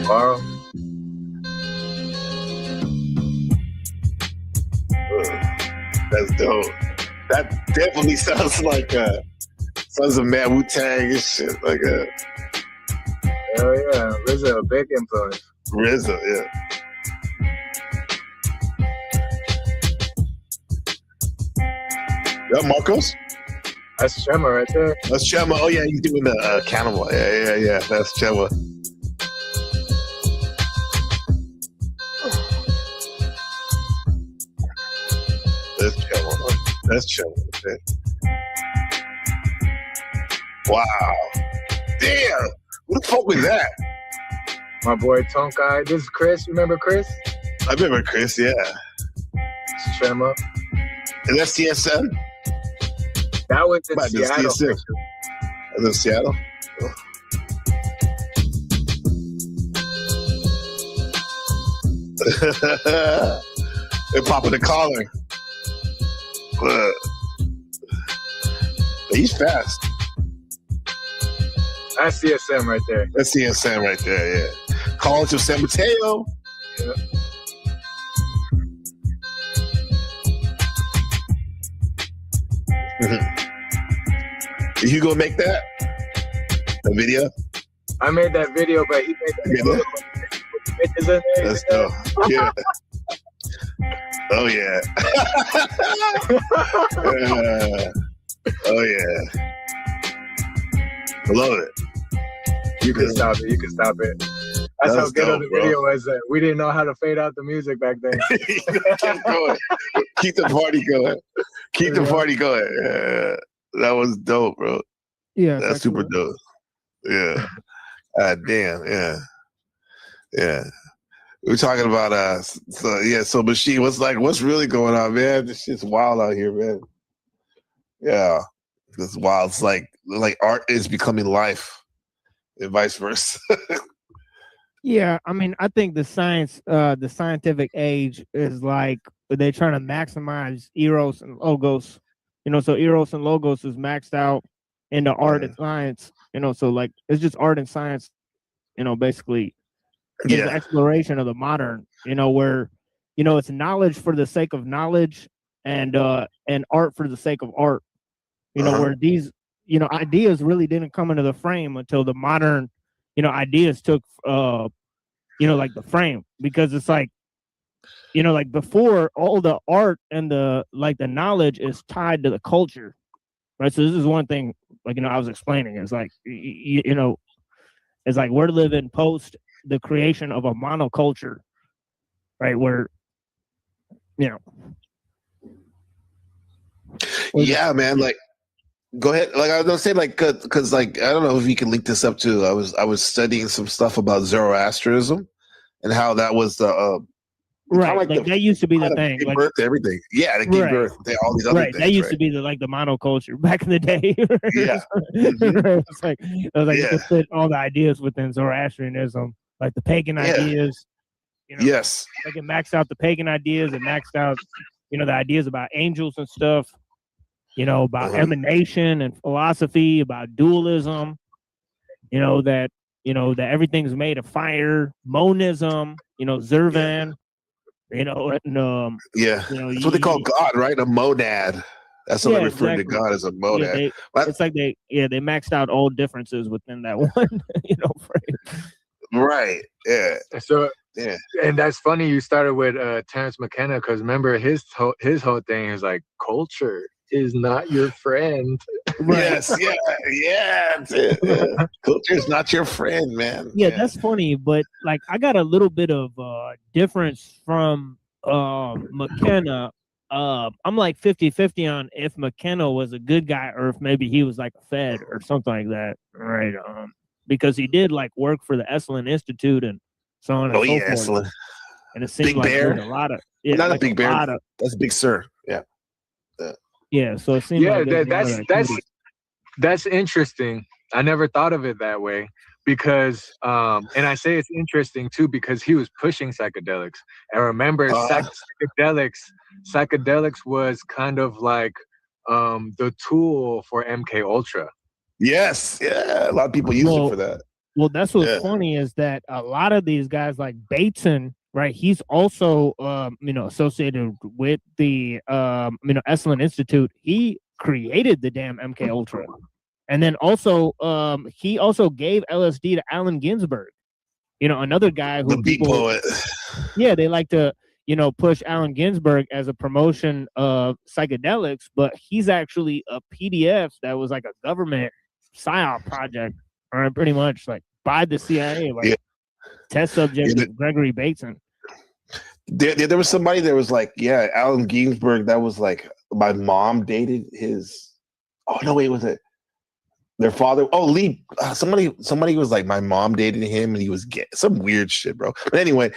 Wow. That's dope. That definitely sounds like Sons of Mad Wu-Tang and shit. Like Hell yeah, RZA, a big influence. RZA, yeah. Yeah, Marcos? That's Chema right there. That's Chema. Oh yeah, he's doing the cannibal. Yeah. That's Chema. That's Chema. Okay. Wow. Damn. What the fuck was that? My boy Tonkai. This is Chris. Remember Chris? I remember Chris, yeah. It's Chema. Is that CSN? That was in Seattle. Was it Seattle? Oh. They're popping the collar. He's fast. That's CSM right there. That's CSM right there, yeah. College of San Mateo. Yeah. Did you go make that? The video? I made that video, but he made that video. That's dope. Yeah. Oh yeah. Oh yeah. I love it. You can stop it. That's how good of the video was. That we didn't know how to fade out the music back then. Keep going. Keep the party going. Keep the party going. Yeah. That was dope, bro. Yeah. That's super dope. Yeah. Damn. Yeah. Yeah. We're talking about so Machine, what's really going on, man? This shit's wild out here, man. Yeah. It's wild. It's like art is becoming life and vice versa. Yeah, I mean, I think the scientific age is like they're trying to maximize Eros and Logos. So Eros and Logos is maxed out. into art and science. So like it's just art and science. Basically, it's the exploration of the modern. Where it's knowledge for the sake of knowledge, and art for the sake of art. Where these ideas really didn't come into the frame until the modern ideas took like the frame, because it's like like before, all the art and the knowledge is tied to the culture, right? So this is one thing, like I was explaining, it's like it's like we're living post the creation of a monoculture, right? Where yeah, man, like go ahead. Like I was gonna say, like, because like I don't know if you can link this up to. I was studying some stuff about Zoroastrianism and how that was the right. Like that used to be the thing. Like birth to everything. Yeah, they gave birth to all these other things. That used to be the monoculture back in the day. Yeah. It's like you could fit all the ideas within Zoroastrianism, like the pagan ideas. Yes. Like it maxed out the pagan ideas, it maxed out the ideas about angels and stuff. About emanation and philosophy, about dualism, that everything's made of fire, monism, Zervan, and that's what they call God, right? A monad. That's what they refer to God as, a monad. It's like they maxed out all differences within that one, frame. Right. Yeah. So and that's funny you started with Terence McKenna, because remember his whole thing is like culture is not your friend. Yes, culture is not your friend, man. Yeah, that's funny, but like I got a little bit of difference from McKenna. I'm like 50-50 on if McKenna was a good guy or if maybe he was like a Fed or something like that, right? Because he did like work for the Esalen Institute and so on and so forth. Esalen. And it seemed Big like Bear. there's a lot of not like a Big Bear. That's Big Sir. Yeah. Yeah, so it seems like that's interesting. I never thought of it that way, because and I say it's interesting too because he was pushing psychedelics. And remember, psychedelics was kind of like the tool for MK Ultra. Yes, yeah, a lot of people use it for that. Well, that's what's funny is that a lot of these guys like Bateson, right? He's also, associated with the, Esalen Institute. He created the damn MK Ultra, and then also, he also gave LSD to Allen Ginsberg. Another guy who the beat poet. Yeah, they like to, push Allen Ginsberg as a promotion of psychedelics, but he's actually a PDF that was like a government PSYOP project, or pretty much like by the CIA, like test subject of Gregory Bateson. There was somebody that was like, Allen Ginsberg. That was like my mom dated his. Oh no, wait, was it their father? Oh, Lee. Somebody was like, my mom dated him, and he was gay. Some weird shit, bro. But anyway,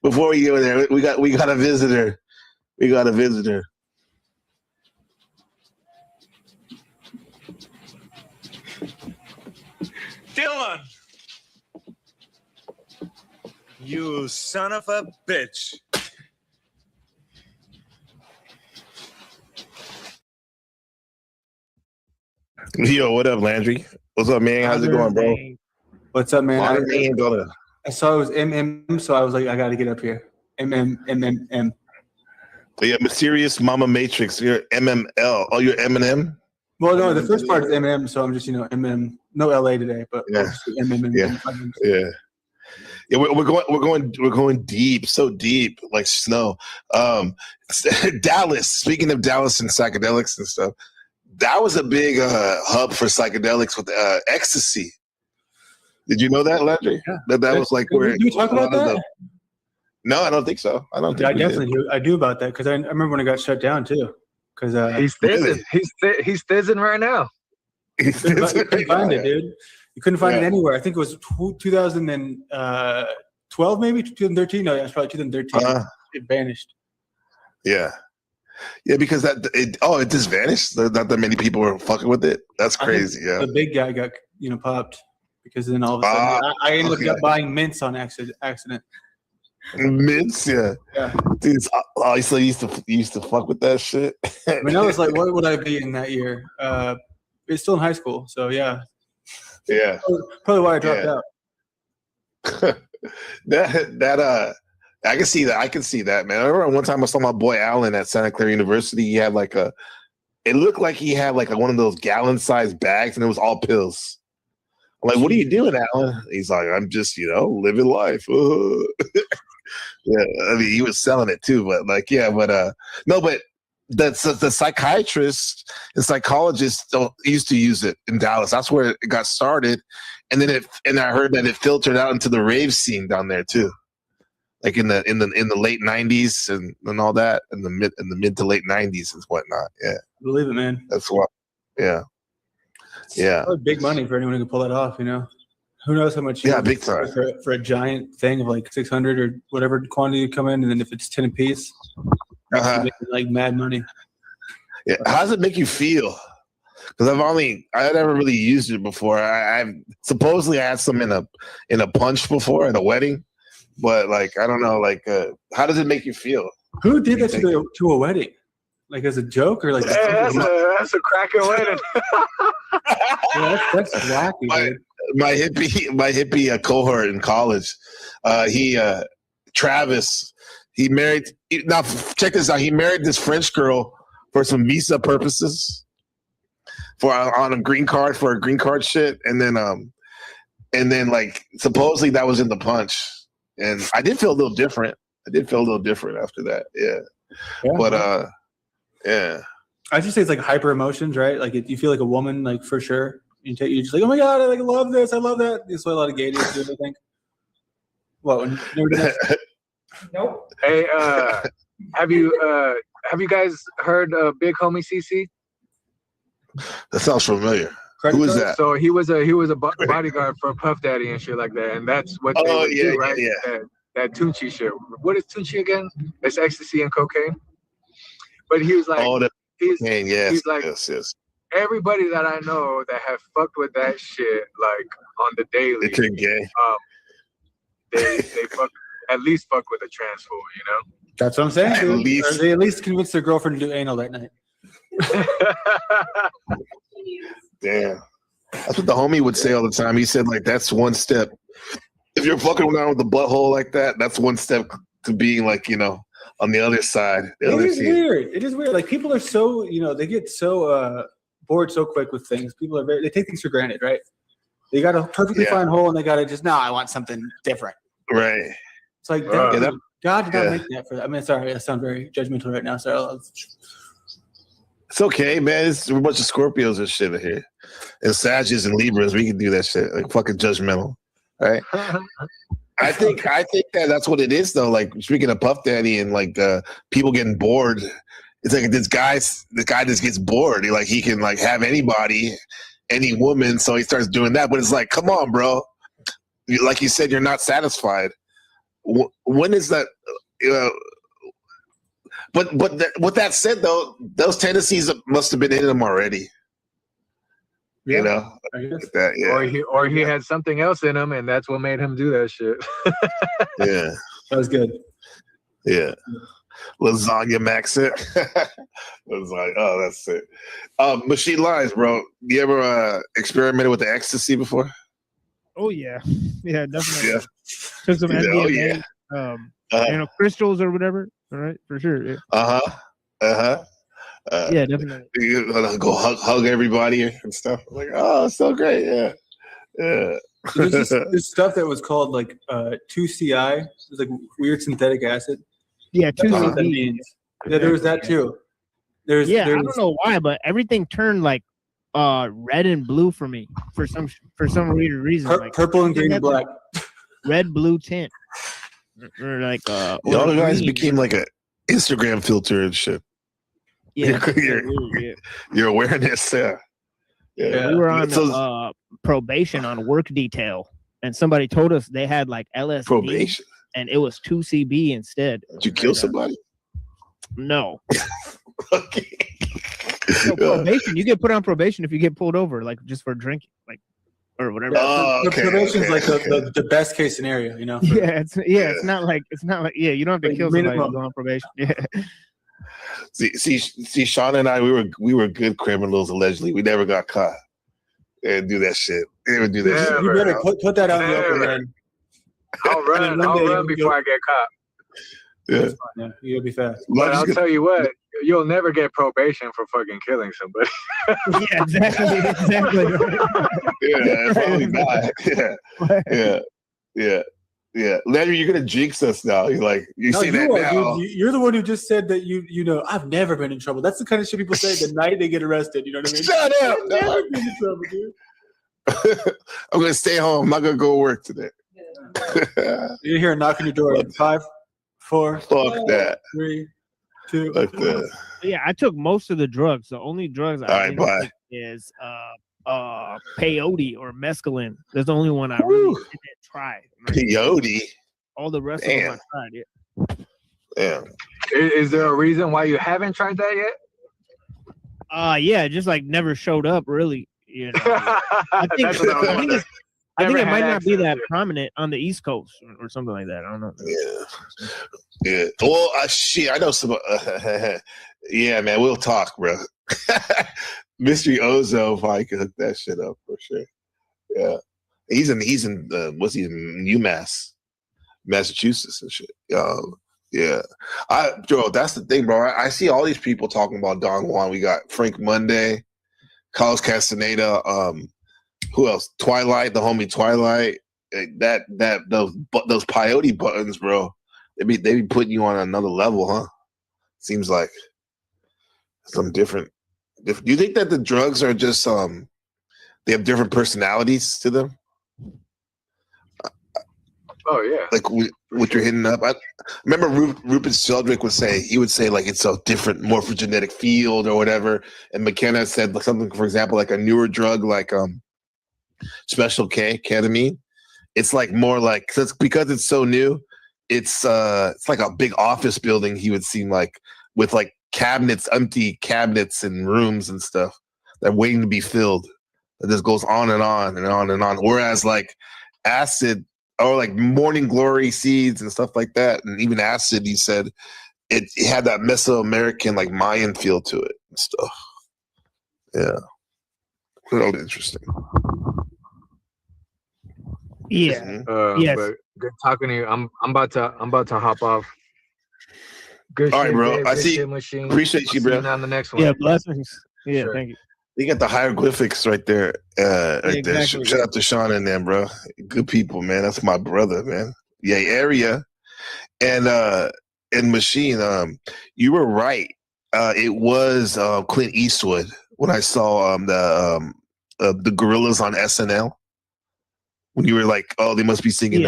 before we go there, we got a visitor. Dylan, you son of a bitch. Yo, what up, Landry? What's up, man? How's it going, bro? What's up, man? I saw it was MM, so I was like, I got to get up here. MM. Yeah, Mysterious Mama Matrix. You're MML. Oh, you're Eminem? Well, no, the first part is MM, so I'm just, MM. No LA today, but MM. Yeah, we're going deep, so deep, like snow. Dallas. Speaking of Dallas and psychedelics and stuff, that was a big hub for psychedelics with ecstasy. Did you know that, Landry? Yeah. That was like where. Did you talk about that? No, I don't think so. I don't think. I definitely do. I do about that because I remember when it got shut down too. Because he's fizzing. He's fizzing right now. You couldn't find it, dude. You couldn't find it anywhere. I think it was 2012, maybe 2013. No, it's probably 2013. It vanished. Yeah, because it just vanished. Not that many people were fucking with it. That's crazy. Yeah, the big guy got popped because then all of a sudden I ended up buying mints on accident. Mints, yeah. Dude, I used to fuck with that shit. I mean, I was like, what would I be in that year? it's still in high school. So yeah. Yeah. Probably why I dropped out. I can see that. I can see that, man. I remember one time I saw my boy Alan at Santa Clara University. He had like it looked like he had like one of those gallon-sized bags, and it was all pills. I'm like, what are you doing, Alan? He's like, I'm just, living life. Yeah, I mean, he was selling it too, but like, yeah, but no, but the psychiatrists and psychologists used to use it in Dallas. That's where it got started, and then I heard that it filtered out into the rave scene down there too, like in the late '90s and all that, in the mid to late '90s and whatnot. Yeah, believe it, man. That's what. Yeah, yeah. Probably big money for anyone who can pull that off. Who knows how much? Big time for a giant thing of like 600 or whatever quantity come in, and then if it's 10 a piece, like mad money. Yeah, how does it make you feel? Because I never really used it before. I supposedly I had some in a punch before at a wedding, but like I don't know, like how does it make you feel? Who did that to a wedding? Like as a joke or like? That's a cracking wedding. That's wacky, dude. My hippie cohort in college, Travis, he married. Now check this out. He married this French girl for some visa purposes, on a green card for a green card shit, and then like supposedly that was in the punch, and I did feel a little different. After that, yeah. But yeah. I just say it's like hyper emotions, right? Like you feel like a woman, like for sure. You're just like, oh my god, I like love this, I love that. That's what a lot of gay dudes do, I think. What? Nope. Hey, have you guys heard of Big Homie CC? That sounds familiar. Who is that? So he was a bodyguard for Puff Daddy and shit like that, and that's what they would do, right? Yeah. That Tunchi shit. What is Tunchi again? It's ecstasy and cocaine. But he was like, he's like, yes. Everybody that I know that have fucked with that shit, like on the daily, they turn gay. They at least fuck with a trans fool, That's what I'm saying, dude. Or they at least convince their girlfriend to do anal that night. Damn. That's what the homie would say all the time. He said, like, that's one step. If you're fucking around with the butthole like that, that's one step to being like, on the other side. Weird. It is weird. Like people are so, they get so bored so quick with things. People are they take things for granted, right? They got a perfectly fine hole and they got to just, I want something different. Right. It's like, God did not make that for that. I mean, sorry, I sound very judgmental right now. Sorry. It's okay, man. We're a bunch of Scorpios and shit in here. And Sagittarius and Libras, we can do that shit. Like fucking judgmental. Right? I think that's what it is though. Like speaking of Puff Daddy and like people getting bored, it's like the guy just gets bored. He can like have anybody, any woman, so he starts doing that. But it's like, come on, bro. Like you said, you're not satisfied. When is that? But with that said, though, those tendencies must have been in him already. Yeah. Like that, yeah. Or he had something else in him, and that's what made him do that shit. Yeah, that was good. Yeah, lasagna max it. Was like, oh, that's it. Machine Lines, bro. You ever experimented with the ecstasy before? Oh yeah, definitely. Yeah. Took some MDMA, yeah. crystals or whatever. All right, for sure. Yeah. Yeah, definitely. You go hug everybody and stuff. Like, oh, it's so great. Yeah. There's this stuff that was called like 2CI. It was like weird synthetic acid. Yeah, 2CI. Yeah, there was that too. I don't know why, but everything turned like red and blue for me for some weird reason. Like purple and green and black. Red, blue tint. Or like y'all guys became like a Instagram filter and shit. Yeah, your awareness. Yeah. We were on probation on work detail, and somebody told us they had like LSD probation, and it was 2CB instead. Did you kill somebody? No. Okay. No, probation. You get put on probation if you get pulled over, like just for drinking, like or whatever. Probation's like the best case scenario, It's not like you don't have to kill somebody to go on probation. Yeah. See, Sean and I, we were good criminals allegedly. We never got caught and do that shit. Never do that shit. You better put that out in the open, man. I'll run before I get caught. Yeah. Yeah, you'll be fast. But I'll tell you what, you'll never get probation for fucking killing somebody. Yeah, exactly. Yeah, probably not. Yeah. Larry, you're gonna jinx us now. You're like, you No, say that are, now. dude. You're the one who just said that you know, I've never been in trouble. That's the kind of shit people say the night they get arrested. You know what I mean? Shut up. I've never been in trouble, dude. I'm gonna stay home. I'm not gonna go to work today. You hear a knock on your door. 5, 4. Fuck that. 3, 2. Fuck that. Yeah, I took most of the drugs. The only drugs I All right, bye. take is peyote or mescaline. That's the only one I really didn't try. Peyote. All the rest Damn. of them I tried. Yeah. Yeah. Is there a reason why you haven't tried that yet? Yeah, just like never showed up really. You know, I think That's what I was I think, wondering. I think Never it might had not be access that to it. prominent on the East Coast or something like that. I don't know. Yeah. Well, shit, I know some. Yeah, man, we'll talk, bro. Mystery Ozo probably could hook that shit up for sure. Yeah, he's in what's he in UMass, Massachusetts and shit. Yeah, Joe, that's the thing, bro. I see all these people talking about Don Juan. We got Frank Monday, Carlos Castaneda. Who else? Twilight, the homie Twilight. Those peyote buttons, bro. They be putting you on another level, huh? Seems like some different. Do you think that the drugs are just they have different personalities to them? Oh yeah. Like what you're hitting up. I remember Rupert Sheldrake would say like it's a different morphogenetic field or whatever. And McKenna said something, for example, like a newer drug like Special K, ketamine. It's like more like because it's so new. It's like a big office building. He would seem like with like cabinets, empty cabinets and rooms and stuff that waiting to be filled. It just goes on and on and on and on. Whereas like acid or like morning glory seeds and stuff like that, and even acid, he said it had that Mesoamerican like Mayan feel to it and stuff. Yeah, real interesting. Yeah. Yes. But good talking to you. I'm about to hop off. Good All right, shit, bro. Dave. I Good see. shit, Machine. Appreciate you, I'll bro. see you on the next one. Yeah, blessings. Yeah, Sure. thank you. They got the hieroglyphics right there. Right there. Exactly. Shout out to Sean and them, bro. Good people, man. That's my brother, man. Yeah, area. And Machine, you were right. It was Clint Eastwood when I saw the gorillas on SNL. When you were like, oh, they must be singing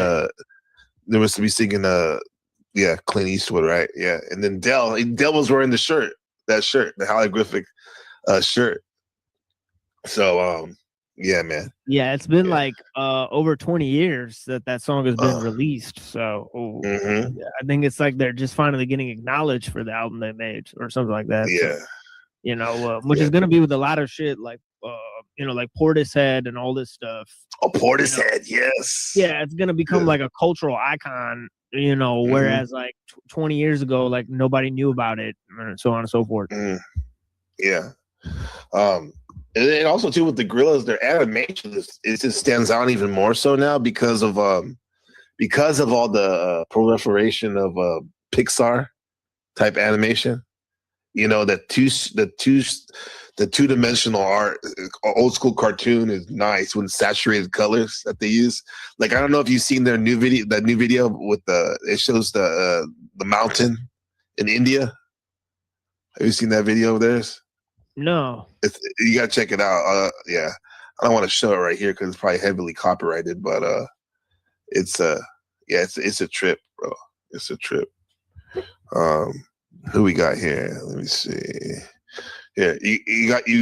yeah, Clint Eastwood, right? Yeah. And then Dell was wearing the shirt, the hieroglyphic shirt. So yeah, man. Yeah, it's been like over 20 years that song has been released. So yeah, I think it's like they're just finally getting acknowledged for the album they made or something like that. Yeah. So, you know, which is gonna be with a lot of shit like you know, like Portishead and all this stuff. Oh, Portishead, yes. Yeah, it's gonna become like a cultural icon, you know, whereas like 20 years ago, like nobody knew about it, and so on and so forth. Yeah. And also too with the gorillas, their animation it just stands out even more so now because of all the proliferation of Pixar type animation. You know, the two-dimensional art, old school cartoon is nice with saturated colors that they use. Like I don't know if you've seen that new video with it shows the mountain in India. Have you seen that video of theirs? No. You gotta check it out. Yeah, I don't want to show it right here because it's probably heavily copyrighted, but it's a trip, bro. It's a trip. Who we got here? Let me see. Yeah,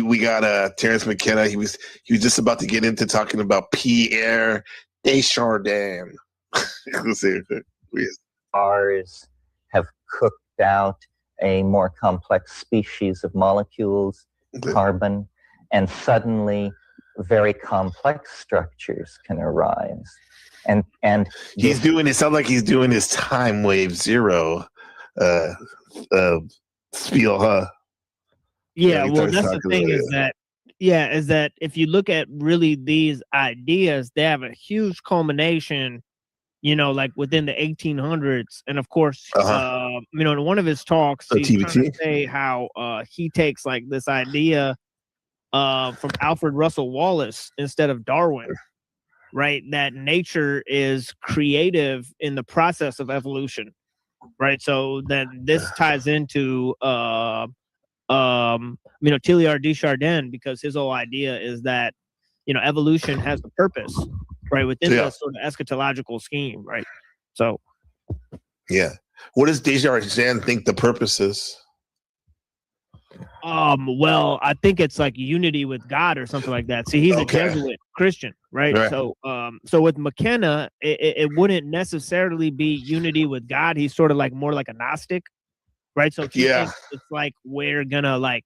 we got Terrence McKenna. He was just about to get into talking about Pierre Desjardins. Ours have cooked out a more complex species of molecules, carbon, and suddenly very complex structures can arise. And he's doing it. Sounds like he's doing his time wave zero spiel, huh? Yeah, he well, starts that's the talking thing about is that, is that if you look at really these ideas, they have a huge culmination, like within the 1800s. And of course, in one of his talks, he's trying to TBT. say how he takes like this idea from Alfred Russel Wallace instead of Darwin, right? That nature is creative in the process of evolution, right? So then this ties into Teilhard de Chardin, because his whole idea is that evolution has a purpose, right, within the sort of eschatological scheme, right? So yeah, what does Desjardins think the purpose is? Well, I think it's like unity with God or something like that. See, he's a Jesuit Christian, right? So so with McKenna, it wouldn't necessarily be unity with God. He's sort of like more like a Gnostic, right? So he thinks it's like we're gonna like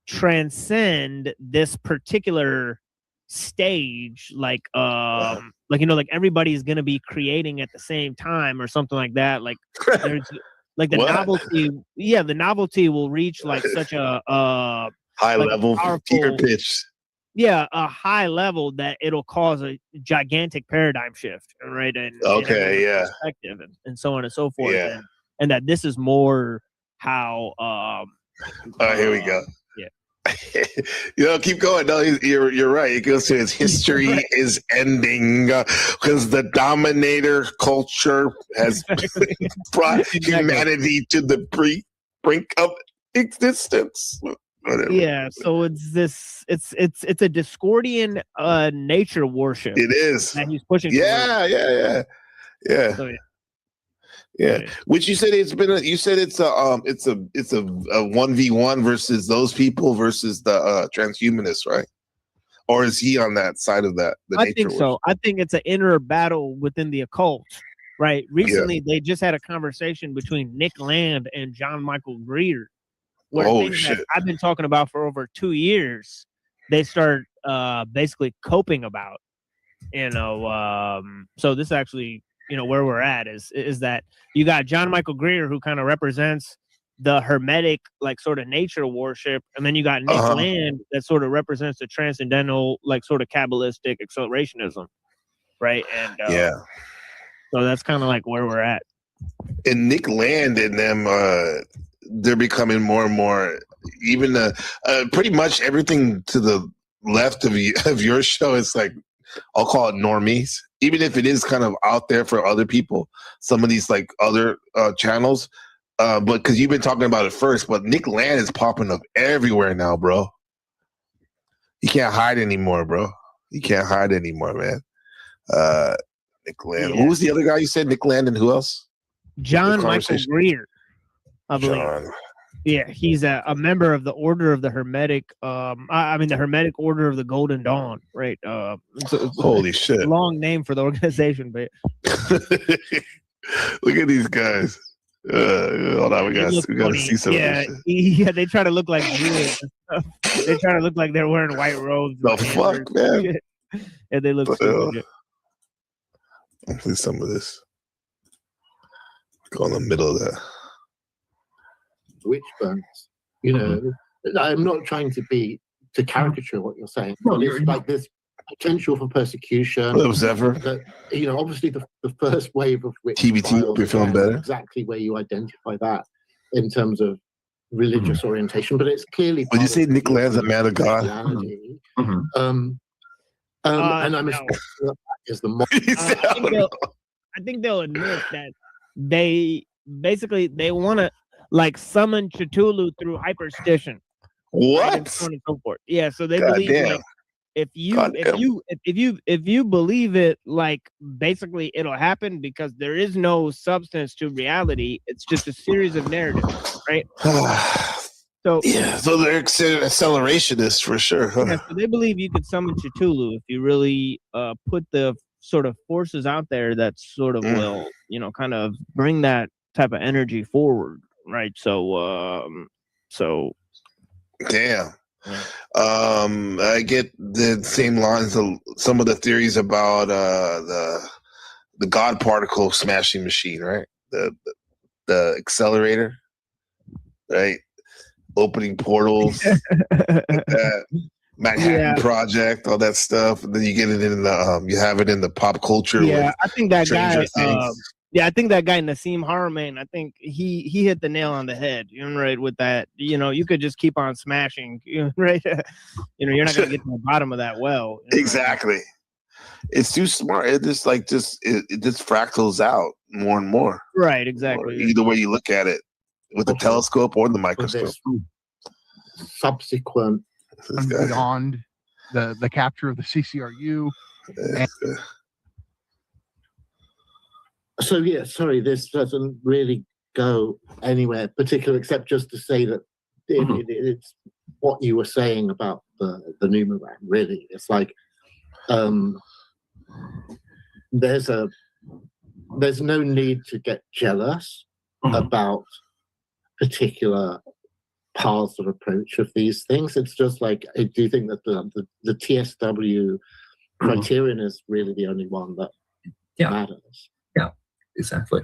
transcend this particular stage, like like everybody's gonna be creating at the same time or something like that. Like there's like the novelty, the novelty will reach like such a high like level, fever pitch. Yeah, a high level that it'll cause a gigantic paradigm shift, right? And perspective and so on and so forth. Yeah. And that this is more how here we go. Yeah. Keep going. No, you're right. It goes to his history is ending because the dominator culture has brought humanity to the brink of existence. Whatever. Yeah, so it's a Discordian nature worship. It is that he's pushing. Yeah. So, yeah. Which you said it's a 1v1 versus those people versus the transhumanists, right? Or is he on that side of that? I think so. I think it's an inner battle within the occult, right? Recently, they just had a conversation between Nick Land and John Michael Greer, where things that I've been talking about for over 2 years, they start basically coping about. So this actually, where we're at is that you got John Michael Greer, who kind of represents the Hermetic, like sort of nature worship, and then you got Nick Land that sort of represents the transcendental, like sort of Kabbalistic accelerationism, right? And so that's kind of like where we're at. And Nick Land and them, they're becoming more and more. Even pretty much everything to the left of your show is like, I'll call it normies, even if it is kind of out there for other people. Some of these like other channels, but because you've been talking about it first. But Nick Land is popping up everywhere now, bro. You can't hide anymore, bro. You can't hide anymore, man. Nick Land. Who was the other guy you said? Nick Land and who else? John Michael Greer, I believe. John. Yeah, he's a member of the Order of the Hermetic. The Hermetic Order of the Golden Dawn, right? Holy shit! Long name for the organization, but look at these guys. Hold on, we gotta see some. Yeah, they try to look like Jews. They try to look like they're wearing white robes. The fuck, man! And they look stupid. I'll play some of this. Go in the middle of that. Witch burns. I'm not trying to caricature what you're saying. No, it's like this potential for persecution. Observer. Obviously the first wave of witch TBT, hope you're feeling better. Exactly where you identify that in terms of religious orientation, but it's clearly. Would you say Nick Land's a man of God? And I'm that is the. I think they'll admit that they want to like summon Cthulhu through hyperstition. What? Right? And so on and so forth. Yeah, so they believe like if you believe it, like basically it'll happen because there is no substance to reality. It's just a series of narratives, right? So they're accelerationists for sure. Huh? Yeah, so they believe you could summon Cthulhu if you really put the sort of forces out there that sort of will, kind of bring that type of energy forward, right? So damn. I get the same lines of some of the theories about the God particle smashing machine, right? The accelerator, right? opening portals, that Manhattan Project, all that stuff. And then you get it in the you have it in the pop culture. Yeah, with I think that Stranger guy. Things. Yeah, I think that guy Nassim Haramein. I think he hit the nail on the head. You know, right with that. You know, you could just keep on smashing. You know, right. You know, you're not gonna get to the bottom of that well. You know, Exactly. It's too smart. It just it just fractals out more and more. Right. Exactly. Either way you look at it, with the telescope or the microscope. Subsequent This guy. beyond the capture of the CCRU. And So yeah, sorry, this doesn't really go anywhere particular except just to say that it's what you were saying about the Numeran. Really, it's like there's no need to get jealous about particular paths of approach of these things. It's just like, I do think that the TSW criterion is really the only one that matters. Yeah, exactly.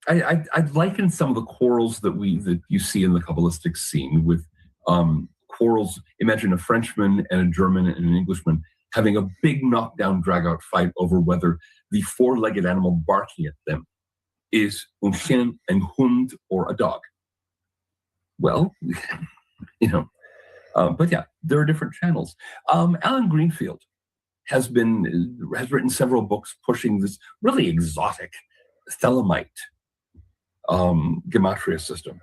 I liken some of the quarrels that you see in the Kabbalistic scene with quarrels. Imagine a Frenchman and a German and an Englishman having a big knockdown, drag-out fight over whether the four-legged animal barking at them is un chien, un hund, or a dog. Well, you know, but yeah, there are different channels. Alan Greenfield has written several books pushing this really exotic Thelemite gematria system,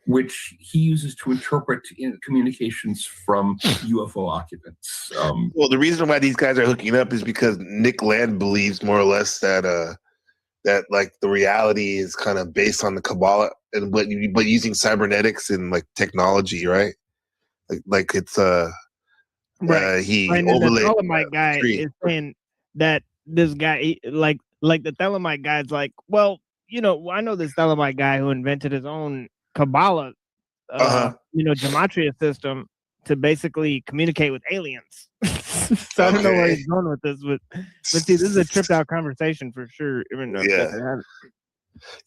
which he uses to interpret communications from UFO occupants. Well, the reason why these guys are hooking up is because Nick Land believes more or less that that like the reality is kind of based on the Kabbalah, and but using cybernetics and like technology, right? Like it's right. He and overlaid the Thelemite guy is saying that this guy, like the Thelemite guy's like, well, you know, I know this Thelemite guy who invented his own Kabbalah, you know, gematria system to basically communicate with aliens. So I don't know where he's going with this, but see, this is a tripped out conversation for sure.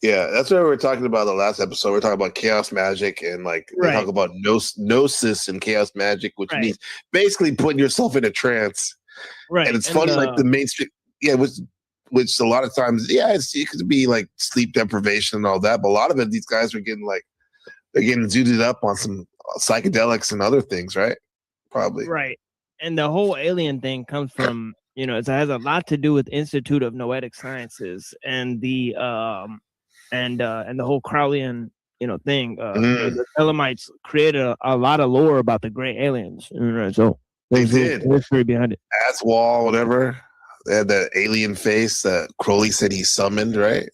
Yeah, that's what we were talking about the last episode. We're talking about chaos magic and like they talk about gnosis and chaos magic, which means basically putting yourself in a trance. Right. And it's funny, like the mainstream, which a lot of times, it could be like sleep deprivation and all that, but a lot of it, these guys are getting they're getting zooted up on some psychedelics and other things, right? Probably. Right. And the whole alien thing comes from, you know, it has a lot to do with Institute of Noetic Sciences and the whole Crowleyan, you know, thing. The Thelemites created a lot of lore about the gray aliens. Right? So they did history behind it. Aswall, whatever. They had that alien face that Crowley said he summoned, right?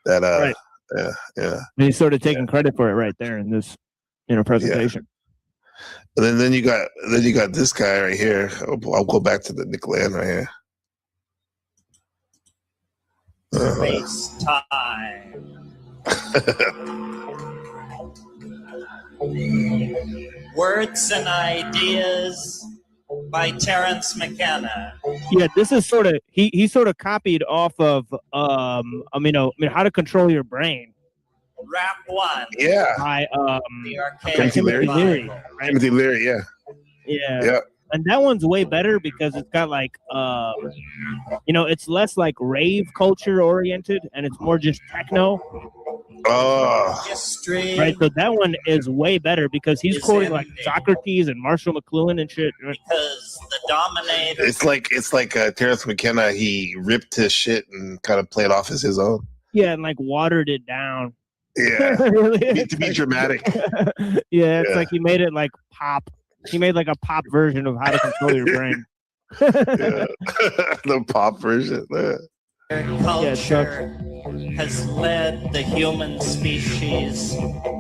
That right. Yeah. And he's sort of taking credit for it right there in this, you know, presentation. And then you got this guy right here. I'll go back to the Nick Land right here. Space time. Words and Ideas by Terence McKenna. Yeah, this is sort of he sort of copied off of How to Control Your Brain. Rap 1. Yeah. By Timothy Leary. Right? Timothy Leary, yeah. Yeah. And that one's way better because it's got like it's less like rave culture oriented and it's more just techno. Oh. History. Right. So that one is way better because he's quoting like Socrates and Marshall McLuhan and shit. Because the dominator. It's like Terence McKenna, he ripped his shit and kind of played off as his own. Yeah, and like watered it down. Yeah. Really? To be dramatic. It's like he made it like pop. He made like a pop version of How to Control Your Brain. The pop version. Culture has led the human species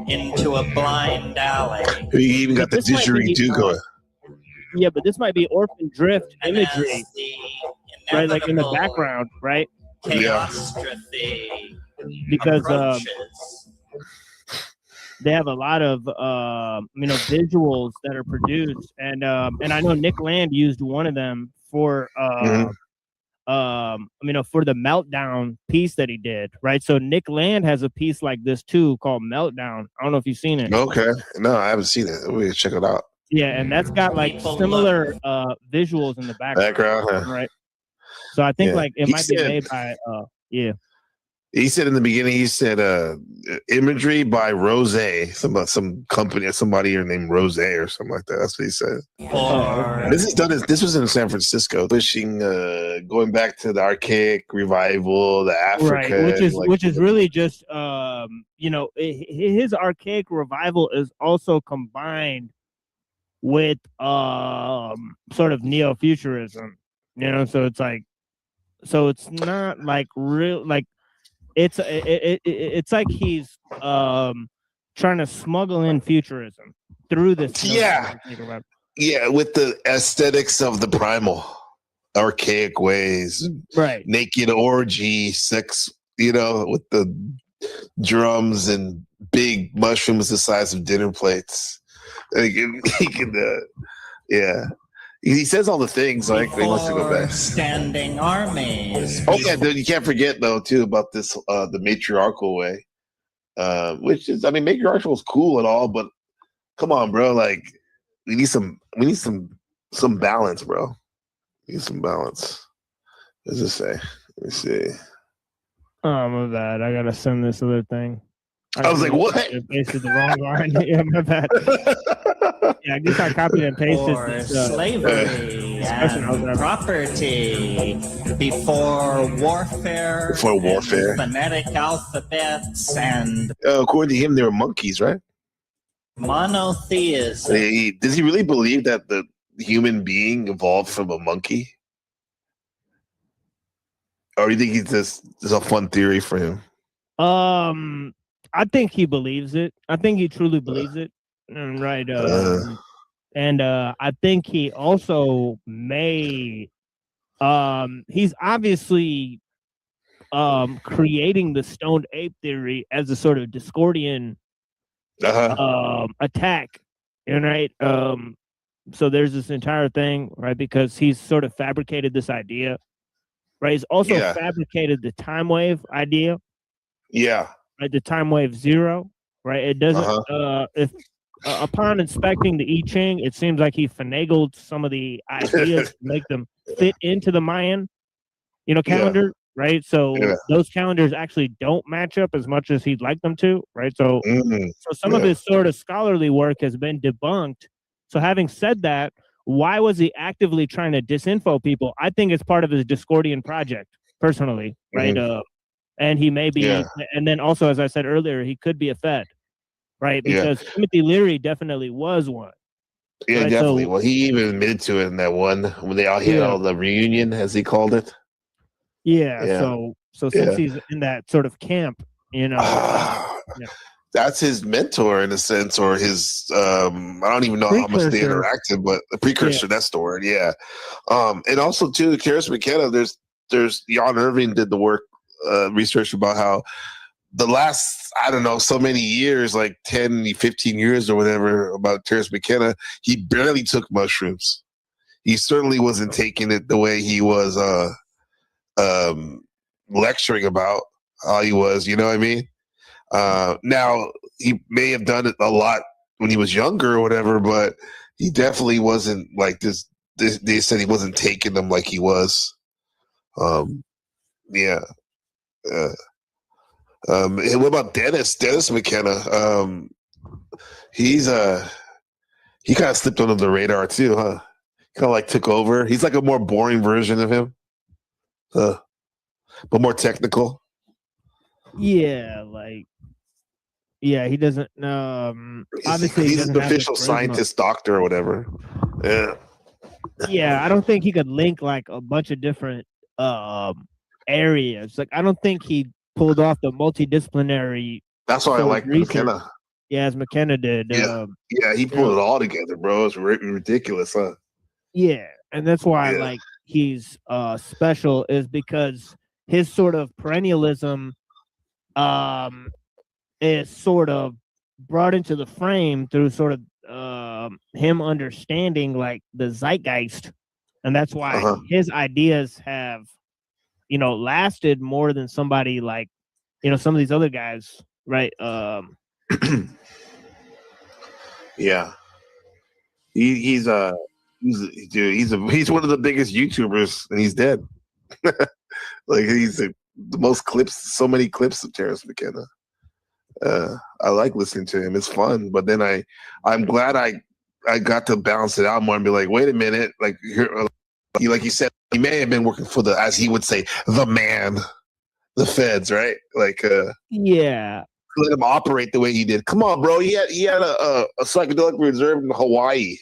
into a blind alley. You even got the didgeridoo going. Yeah, but this might be Orphan Drift imagery, right? Like in the background, right? Chaostrophe. Because they have a lot of visuals that are produced, and I know Nick Land used one of them for for the Meltdown piece that he did, right? So Nick Land has a piece like this too called Meltdown. I don't know if you've seen it. Okay. No, I haven't seen it. We check it out. Yeah, and that's got like similar visuals in the background, right? So I think like it might be made by He said in the beginning, he said imagery by Rose, some company, somebody here named Rose or something like that. That's what he said. This was in San Francisco, pushing going back to the archaic revival, the Africa, right? Which is really just his archaic revival is also combined with sort of neo-futurism, so it's like, so it's not like real, like it's like he's trying to smuggle in futurism through this. Yeah, with the aesthetics of the primal, archaic ways, right? Naked orgy, sex, with the drums and big mushrooms the size of dinner plates. He can, He says all the things like they must go back. Standing armies. Oh yeah, dude, you can't forget though too about this the matriarchal way, which is, I mean, matriarchal is cool and all, but come on, bro, like we need some balance, bro. We need some balance. What does it say? Let me see. Oh my bad, I gotta send this other thing. I was like, what? Pasted the wrong line. Yeah, my bad. Yeah, I guess I copied and pasted this, slavery and property before warfare. Before warfare. Phonetic alphabets and. According to him, they were monkeys, right? Monotheism. Does he really believe that the human being evolved from a monkey? Or do you think he's just a fun theory for him? I think he believes it. I think he truly believes it. Right. And I think he also may he's obviously creating the stoned ape theory as a sort of Discordian attack. Right. So there's this entire thing, right? Because he's sort of fabricated this idea. Right. He's also fabricated the time wave idea. Yeah. Right, the time wave 0, right? It doesn't. If upon inspecting the I Ching, it seems like he finagled some of the ideas to make them fit into the Mayan, calendar, right? So those calendars actually don't match up as much as he'd like them to, right? So, so some of his sort of scholarly work has been debunked. So, having said that, why was he actively trying to disinfo people? I think it's part of his Discordian project, personally, right? And he may be, and then also, as I said earlier, he could be a Fed, right? Because Timothy Leary definitely was one. Yeah, right? definitely. Well, he even admitted to it in that one when they all had all the reunion, as he called it. So since he's in that sort of camp, that's his mentor in a sense, or his I don't even know how much they interacted, but the precursor, that's the word. And also too, Karis McKenna, there's Jan Irving did the work. Research about how the last, I don't know, so many years, like 10, 15 years or whatever, about Terence McKenna, he barely took mushrooms. He certainly wasn't taking it the way he was lecturing about how he was, you know what I mean? Now, he may have done it a lot when he was younger or whatever, but he definitely wasn't like this. They said he wasn't taking them like he was. What about Dennis McKenna? He kind of slipped under the radar too, huh? Kind of like took over. He's like a more boring version of him, but more technical. He doesn't. Obviously, he's an official scientist, doctor, or whatever. I don't think he could link like a bunch of different areas. Like, I don't think he pulled off the multidisciplinary. That's why I like McKenna. Yeah, as McKenna did. He pulled it all together, bro. It's ridiculous, huh? Yeah, and that's why like he's special, is because his sort of perennialism is sort of brought into the frame through sort of him understanding like the zeitgeist, and that's why his ideas have lasted more than somebody like, some of these other guys, right? Yeah. He's one of the biggest YouTubers, and he's dead. Like he's the most clips, so many clips of Terrence McKenna. I like listening to him; it's fun. But then I'm glad I got to balance it out more and be like, wait a minute, like you said, he may have been working for the, as he would say, the man, the feds, right? Like, yeah. Let him operate the way he did. Come on, bro. He had a psychedelic reserve in Hawaii.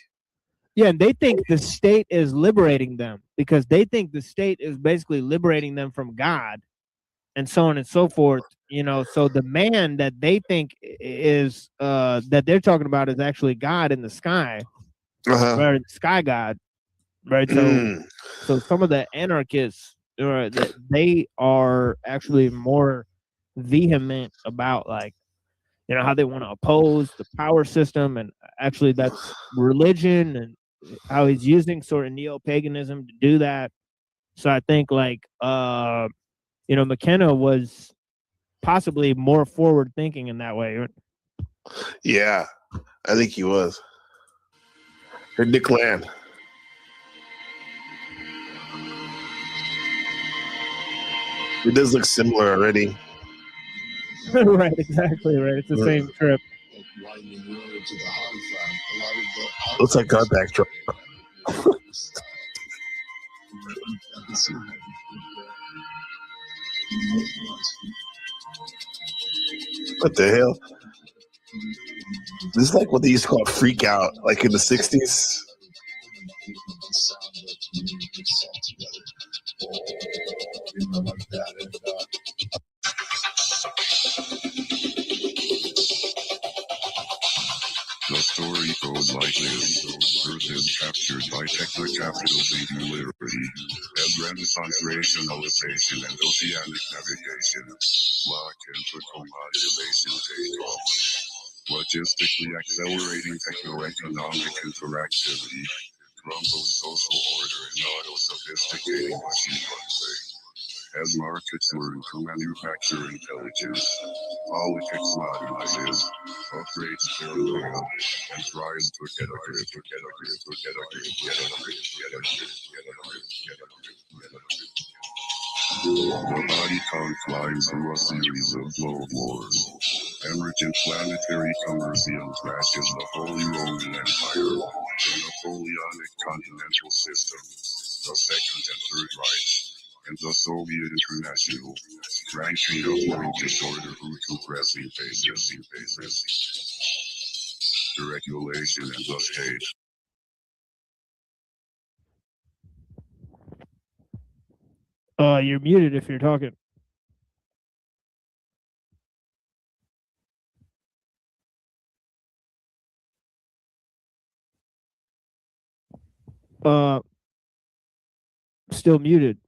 Yeah, and they think the state is liberating them because they think the state is basically liberating them from God, and so on and so forth. So the man that they think is that they're talking about is actually God in the sky, or the sky God, right? So some of the anarchists, they are actually more vehement about like, how they want to oppose the power system, and actually that's religion, and how he's using sort of neo-paganism to do that. So I think like McKenna was possibly more forward thinking in that way. Yeah, I think he was. Or Nick Land. It does look similar already. Right, exactly, right. It's the same trip. Looks like our backdrop. What the hell? This is like what they used to call freak out, like in the 60s. The story goes like this. Earth is captured by techno-capital singularity and Renaissance rationalization and oceanic navigation. Lock into commoditization takeoff. Logistically accelerating techno-economic interactivity, crumbled social order and auto-sophisticating machine learning. As markets learn to manufacture intelligence, politics modernizes, upgrades paranoia, and tries to get a grip. The body count climbs through a series of globe wars. Emergent planetary conversions matches the Holy Roman Empire, the Napoleonic continental system, the Second and Third Reich, and the Soviet International, ranking the world disorder through two pressing phases. Deregulation and the state. You're muted if you're talking. Still muted.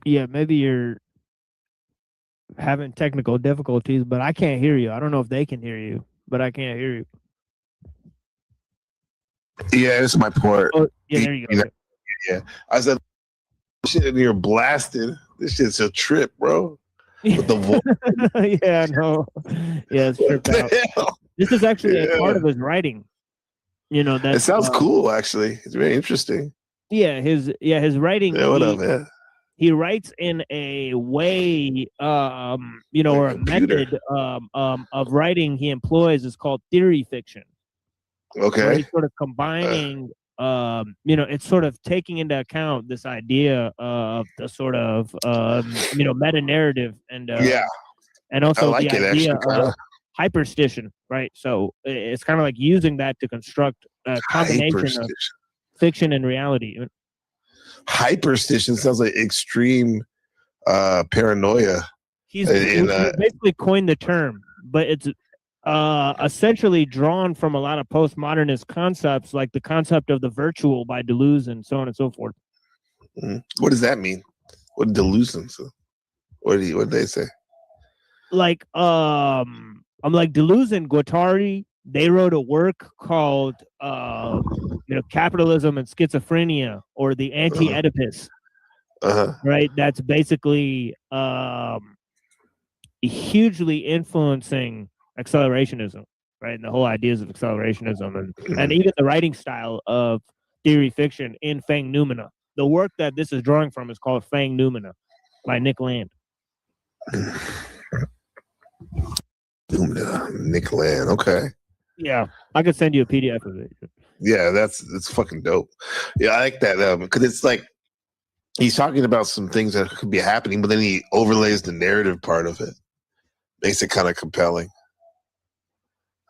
Yeah, maybe you're having technical difficulties, but I can't hear you. I don't know if they can hear you, but I can't hear you. Yeah, this is my port. Oh, yeah, there you go. Yeah. I said, shit in here blasted. This shit's a trip, bro. With the voice. Yeah, no. Yeah, it's tripped out. This is actually a part of his writing. That it sounds cool, actually. It's very interesting. Yeah, his writing. Yeah, what up, man? He writes in a way, or a method of writing he employs is called theory fiction. Okay. Where he's sort of combining, it's sort of taking into account this idea of the sort of, meta narrative and and also like the it, idea actually, of hyperstition, right? So it's kind of like using that to construct a combination of fiction and reality. Hyperstition sounds like extreme paranoia. He's basically coined the term, but it's essentially drawn from a lot of postmodernist concepts, like the concept of the virtual by Deleuze and so on and so forth. What does that mean? What Deleuze? What did they say? Like I'm like Deleuze and Guattari they wrote a work called Capitalism and Schizophrenia, or the Anti-Oedipus. Right, that's basically hugely influencing accelerationism, right, and the whole ideas of accelerationism, and even the writing style of theory fiction in Fang Noumena. The work that this is drawing from is called Fang Noumena by Nick Land. Nick Land, okay. Yeah, I could send you a PDF of it. Yeah, that's fucking dope. Yeah, I like that because it's like he's talking about some things that could be happening, but then he overlays the narrative part of it. Makes it kind of compelling.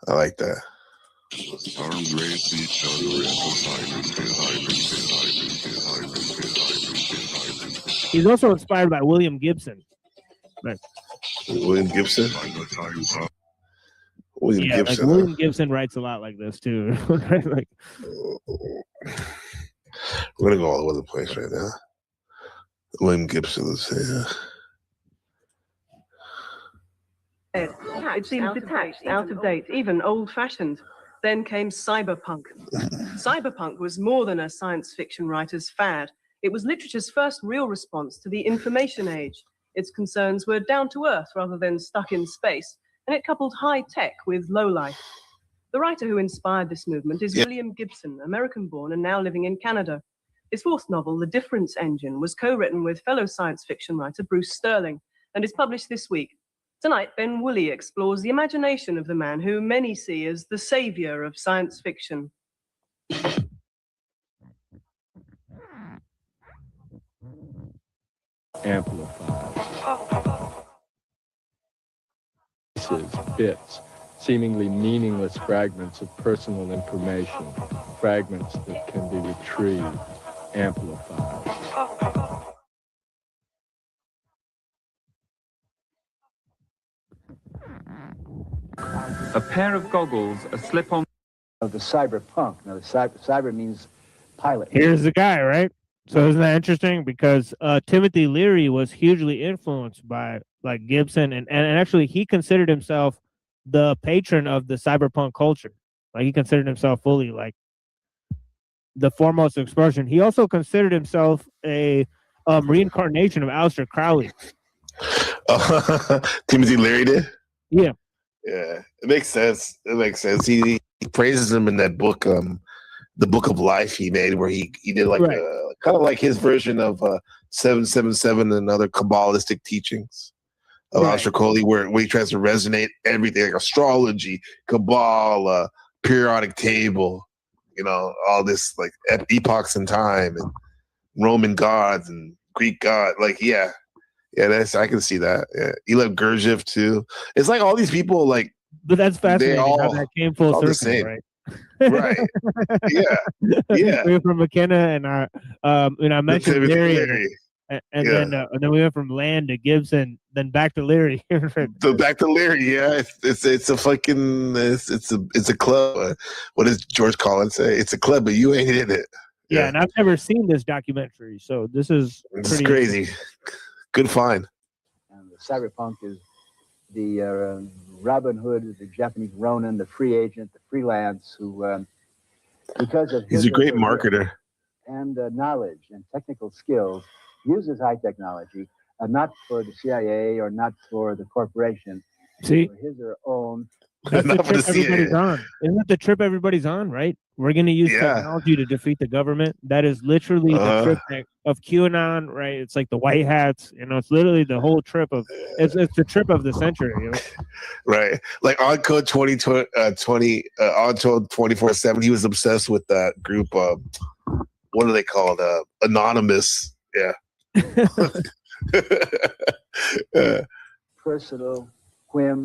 I like that. Stars race each other He's also inspired by William Gibson. Right. William Gibson? William Yeah, Gibson. like William Gibson writes a lot like this too. Like, we're gonna go all over the place right now. William Gibson, let's say. It seemed detached, out of date, even old-fashioned. Then came cyberpunk. Cyberpunk was more than a science fiction writer's fad. It was literature's first real response to the information age. Its concerns were down to earth rather than stuck in space, and it coupled high tech with low life. The writer who inspired this movement is William Gibson, American-born and now living in Canada. His fourth novel, The Difference Engine, was co-written with fellow science fiction writer Bruce Sterling and is published this week. Tonight, Ben Woolley explores the imagination of the man who many see as the savior of science fiction. Amplifiers. Bits, seemingly meaningless fragments of personal information, fragments that can be retrieved, amplified. A pair of goggles, a slip-on. Of the cyberpunk. Now, the cyber means pilot. here's the guy, right? So isn't that interesting? Because Timothy Leary was hugely influenced by like Gibson, and actually he considered himself the patron of the cyberpunk culture. Like he considered himself fully like the foremost expression. He also considered himself a reincarnation of Aleister Crowley. Timothy Leary did? Yeah. Yeah, it makes sense. It makes sense. He praises him in that book, the Book of Life he made, where he did like kind of like his version of 777 and other Kabbalistic teachings of Aleister Crowley, where he tries to resonate everything like astrology, Kabbalah, periodic table, you know, all this like epochs in time and Roman gods and Greek god. Like, yeah, I can see that. Yeah, Elif Gurdjieff too. It's like all these people, like, but that's fascinating how that came full circle, right? Right. Yeah. We went from McKenna and I mentioned Leary, and then we went from Land to Gibson, then back to Leary. So back to Leary, yeah. It's a fucking it's a club. What does George Collins say? It's a club, but you ain't in it. Yeah, and I've never seen this documentary, so this is crazy. Good find. And the cyberpunk is the Robin Hood, the Japanese Ronin, the free agent, the freelance, who, because of he's a great marketer and knowledge and technical skills, uses high technology, not for the CIA or not for the corporation, see, for his or her own. That's the trip everybody's on. Isn't that the trip everybody's on, right? We're going to use technology to defeat the government. That is literally the trip of QAnon, right? It's like the white hats, you know, it's literally the whole trip of, it's the trip of the century, you know? Right. Like on Code 2020, on Code 24/7, he was obsessed with that group. What are they called? Anonymous. Yeah. Personal whim.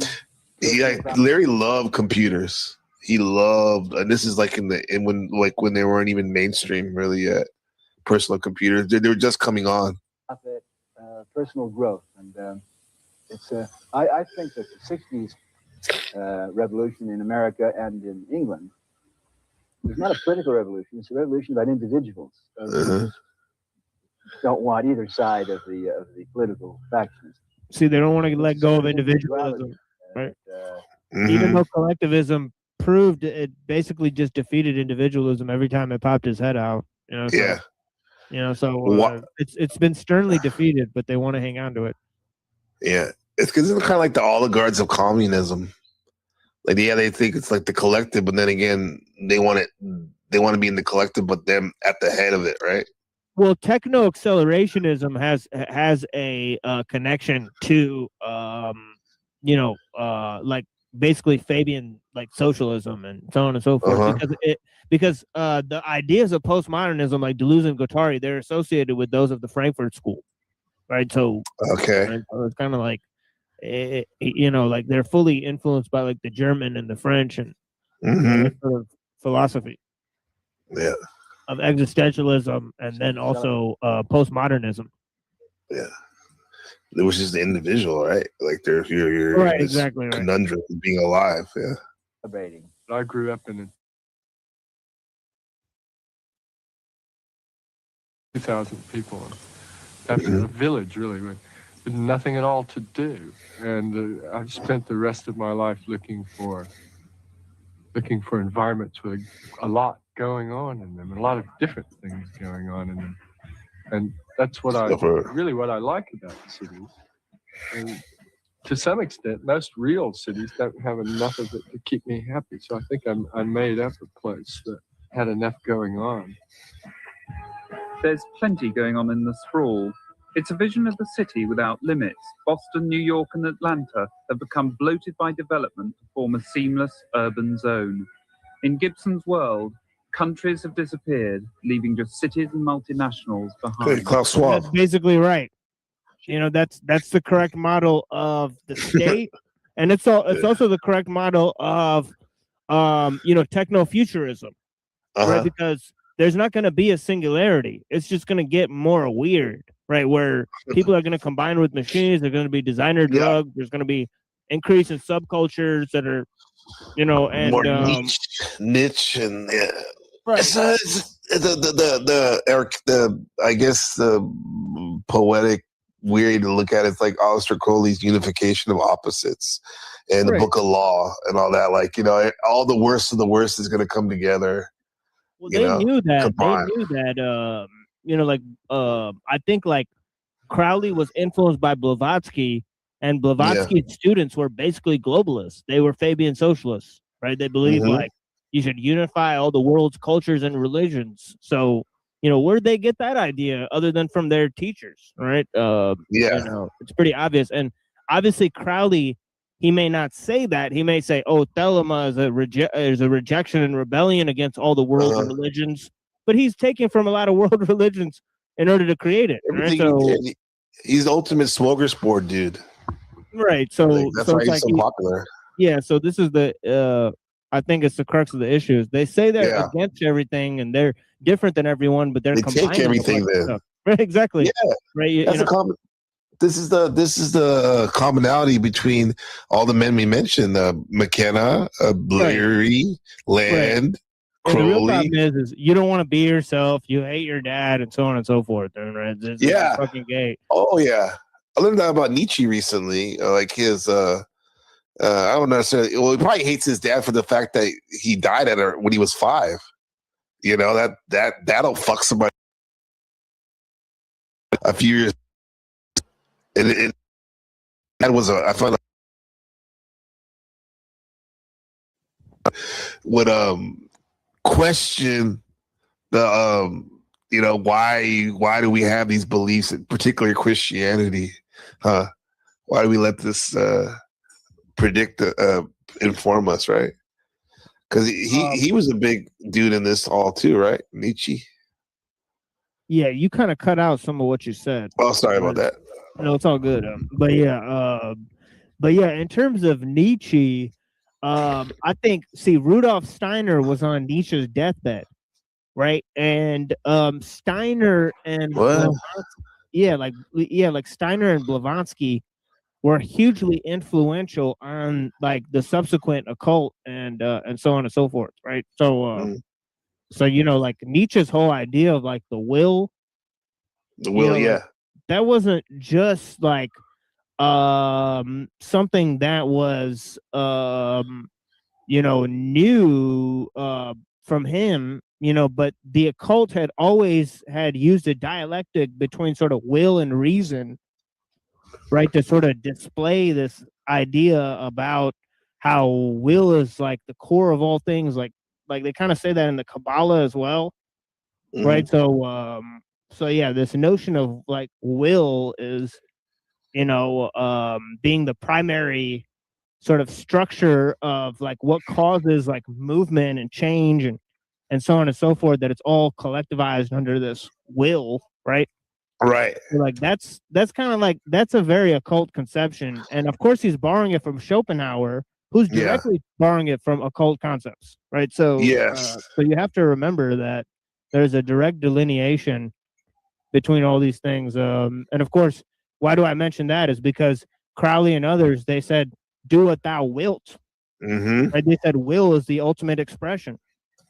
Larry loved computers. He loved, and this is like when they weren't even mainstream really yet. Personal computers, they were just coming on. Personal growth, and it's. I think that the '60s revolution in America and in England was not a political revolution; it's a revolution about individuals. Don't want either side of the political factions. See, they don't want to let go of individualism, right? Even though collectivism proved it basically just defeated individualism every time it popped his head out. So, it's been sternly defeated, but they want to hang on to it. Yeah, it's because it's kind of like the oligarchs of communism. Like, yeah, they think it's like the collective, but then again, they want to be in the collective, but them at the head of it, right? Well, techno accelerationism has a connection to like basically Fabian like socialism and so on and so forth, because the ideas of postmodernism like Deleuze and Guattari, they're associated with those of the Frankfurt School, right? So right? So it's kind of like like they're fully influenced by like the German and the French and that sort of philosophy. Yeah. Of existentialism and then also postmodernism. Yeah. Which is the individual, right? Like there's your right, exactly conundrum of being alive. Yeah. I grew up in 2,000 people. That's a village, really, with nothing at all to do. And I've spent the rest of my life looking for environments with a lot going on in them, and a lot of different things going on in them. And that's what really what I like about cities. And to some extent, most real cities don't have enough of it to keep me happy. So I think I made up a place that had enough going on. There's plenty going on in the sprawl. It's a vision of the city without limits. Boston, New York, and Atlanta have become bloated by development to form a seamless urban zone. In Gibson's world, countries have disappeared, leaving just cities and multinationals behind. That's basically right. That's the correct model of the state, and it's also the correct model of techno-futurism, right? Because there's not going to be a singularity. It's just going to get more weird, right? Where people are going to combine with machines. They're going to be designer drugs. There's going to be increase in subcultures that are, and more niche and yeah. Right. It's I guess the poetic way to look at it is like Aleister Crowley's unification of opposites and the Book of Law and all that. Like, all the worst of the worst is going to come together. Well, they knew that. I think like Crowley was influenced by Blavatsky, and Blavatsky's students were basically globalists. They were Fabian socialists, right? They believed like you should unify all the world's cultures and religions. So, where'd they get that idea other than from their teachers, right? It's pretty obvious. And obviously Crowley, he may not say that. He may say, "Oh, Thelema is a rejection and rebellion against all the world's religions," but he's taking from a lot of world religions in order to create it. Right? So he's the ultimate smorgasbord dude. Right. So that's why he's so popular. Yeah. So this is I think it's the crux of the issue. They say they're against everything and they're different than everyone, but they take everything then. Right. Exactly. Yeah. Right. That's This is the commonality between all the men we mentioned: McKenna, Bleary, Land, Crowley. The real problem is you don't want to be yourself. You hate your dad, and so on and so forth. Right? It's fucking gay. Oh yeah, I learned that about Nietzsche recently. Like his, I don't necessarily. Well, he probably hates his dad for the fact that he died when he was 5. That'll fuck somebody a few years. And that was I found would question the why do we have these beliefs, particularly Christianity? Why do we let this predict inform us, right? Because he was a big dude in this all too, right? Nietzsche. Yeah, you kind of cut out some of what you said. Oh, sorry about that. No, it's all good. But yeah, in terms of Nietzsche, I think Rudolf Steiner was on Nietzsche's deathbed, right? And Steiner and Steiner and Blavatsky were hugely influential on like the subsequent occult and so on and so forth, right? So like Nietzsche's whole idea of like the will, that wasn't just like something that was knew from him, but the occult had always had used a dialectic between sort of will and reason, right, to sort of display this idea about how will is like the core of all things, like they kind of say that in the Kabbalah as well, right? So yeah, this notion of like will is, being the primary sort of structure of like what causes like movement and change and so on and so forth, that it's all collectivized under this will, right? Right. Like that's kind of like, that's a very occult conception. And of course he's borrowing it from Schopenhauer, who's directly borrowing it from occult concepts, right? So so you have to remember that there's a direct delineation between all these things. And of course, why do I mention that is because Crowley and others, they said, do what thou wilt. Right? They said will is the ultimate expression,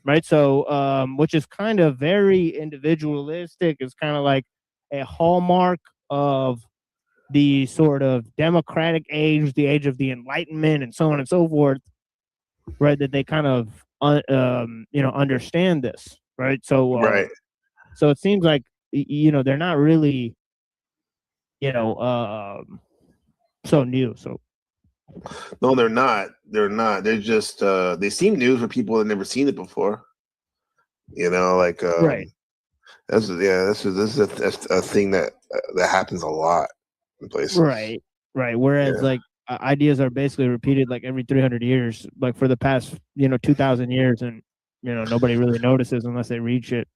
right? So which is kind of very individualistic. It's kind of like a hallmark of the sort of democratic age, the age of the Enlightenment, and so on and so forth, right? That they kind of understand this, right? So so it seems like they're not really so new. So no, they're not. They're just they seem new for people that never seen it before. Right. This is a thing that happens a lot in places. Right. Whereas like ideas are basically repeated like every 300 years, like for the past 2,000 years, and nobody really notices unless they read shit.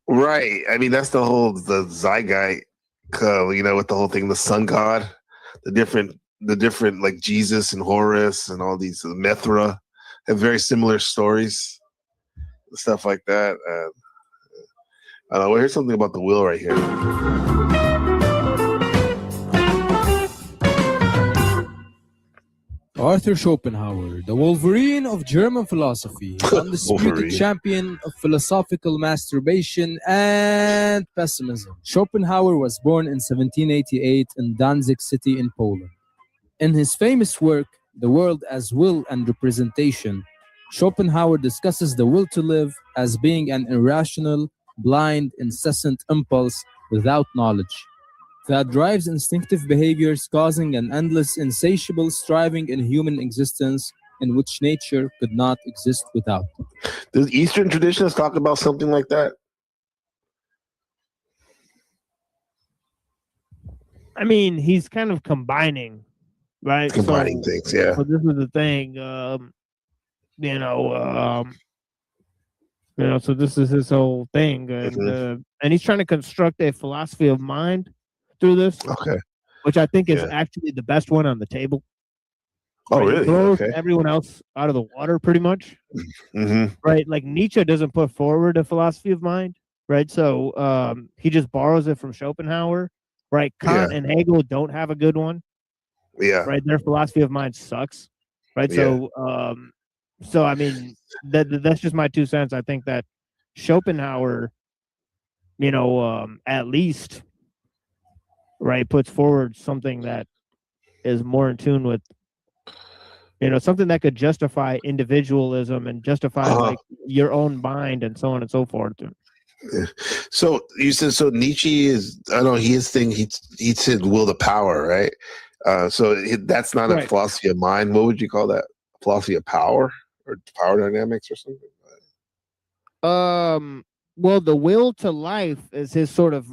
Right. I mean, that's the Zygai, with the whole thing, the sun god, the different like Jesus and Horus and all these Mithra have very similar stories, stuff like that. I don't know. Here's something about the will right here. Arthur Schopenhauer, the Wolverine of German philosophy, undisputed champion of philosophical masturbation and pessimism. Schopenhauer was born in 1788 in Danzig city in Poland. In his famous work, The World as Will and Representation, Schopenhauer discusses the will to live as being an irrational, blind, incessant impulse without knowledge that drives instinctive behaviors, causing an endless, insatiable striving in human existence in which nature could not exist without. Does Eastern traditions talk about something like that? I mean, he's kind of combining, right? Combining things, yeah. So this is the thing, so this is his whole thing, and he's trying to construct a philosophy of mind through this, which I think is actually the best one on the table. Oh, right? really? It blows everyone else out of the water, pretty much. Right? Like Nietzsche doesn't put forward a philosophy of mind, right? So he just borrows it from Schopenhauer, right? Kant and Hegel don't have a good one. Right? Their philosophy of mind sucks, right? So I mean, that's just my 2 cents. I think that Schopenhauer, at least, right, puts forward something that is more in tune with, something that could justify individualism and justify like your own mind and so on and so forth. So you said Nietzsche is, I don't know, his thing, he said will to power, right? So that's not a philosophy of mind. What would you call that? Philosophy of power or power dynamics or something? Well, the will to life is his sort of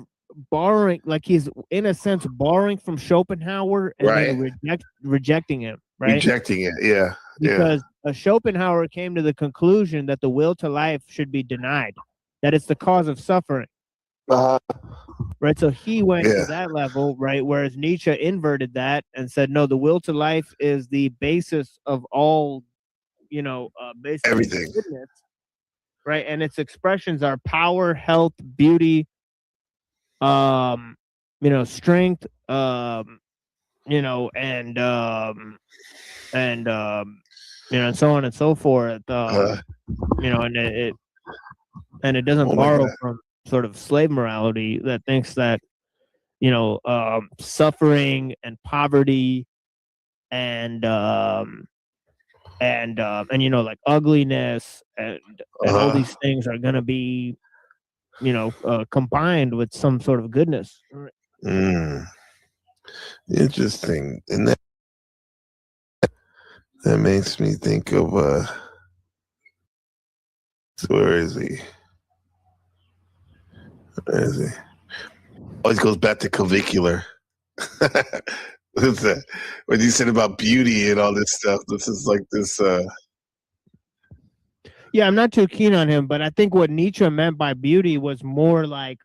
borrowing, like he's in a sense borrowing from Schopenhauer and then rejecting him, right? Rejecting it, yeah. Because Schopenhauer came to the conclusion that the will to life should be denied, that it's the cause of suffering. Right, so he went to that level, right? Whereas Nietzsche inverted that and said, no, the will to life is the basis of all, basically everything, goodness, right? And its expressions are power, health, beauty, strength, and so on and so forth. And it doesn't borrow from sort of slave morality that thinks that, suffering and poverty and you know, like ugliness and all these things are gonna be, you know, combined with some sort of goodness. Interesting. And that makes me think of so where is he? Where is he? Always goes back to clavicular. What's that? When you said about beauty and all this stuff, this is like this Yeah, I'm not too keen on him, but I think what Nietzsche meant by beauty was more like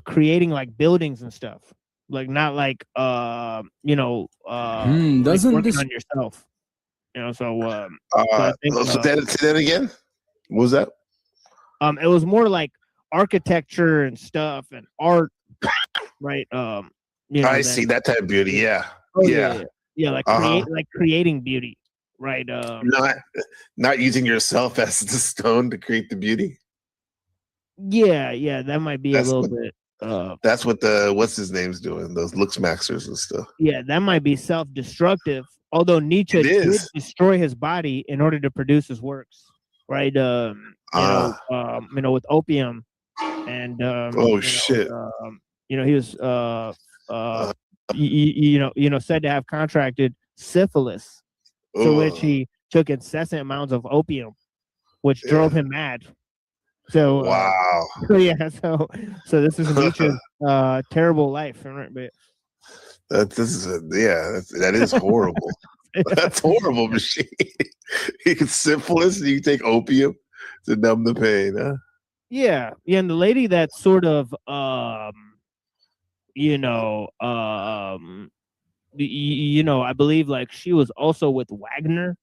creating like buildings and stuff. Like not like you know, like Doesn't working this on yourself. You know, so I think say that again? What was that? it was more like architecture and stuff and art, right? You know, I see that type of beauty, yeah. Yeah. Like creating beauty, right? Not using yourself as the stone to create the beauty. Yeah, that might be a little bit. That's what what's his name's doing, those looks maxers and stuff. Yeah, that might be self-destructive. Although Nietzsche did destroy his body in order to produce his works, right? You know, with opium, and shit. You know, he was you know, said to have contracted syphilis, to which he took incessant amounts of opium, which drove him mad. So wow. So this is Nietzsche's terrible life, right? But that is horrible. That's horrible, machine. You can syphilis and you can take opium to numb the pain, huh? Yeah, and the lady that sort of you know, I believe like she was also with Wagner.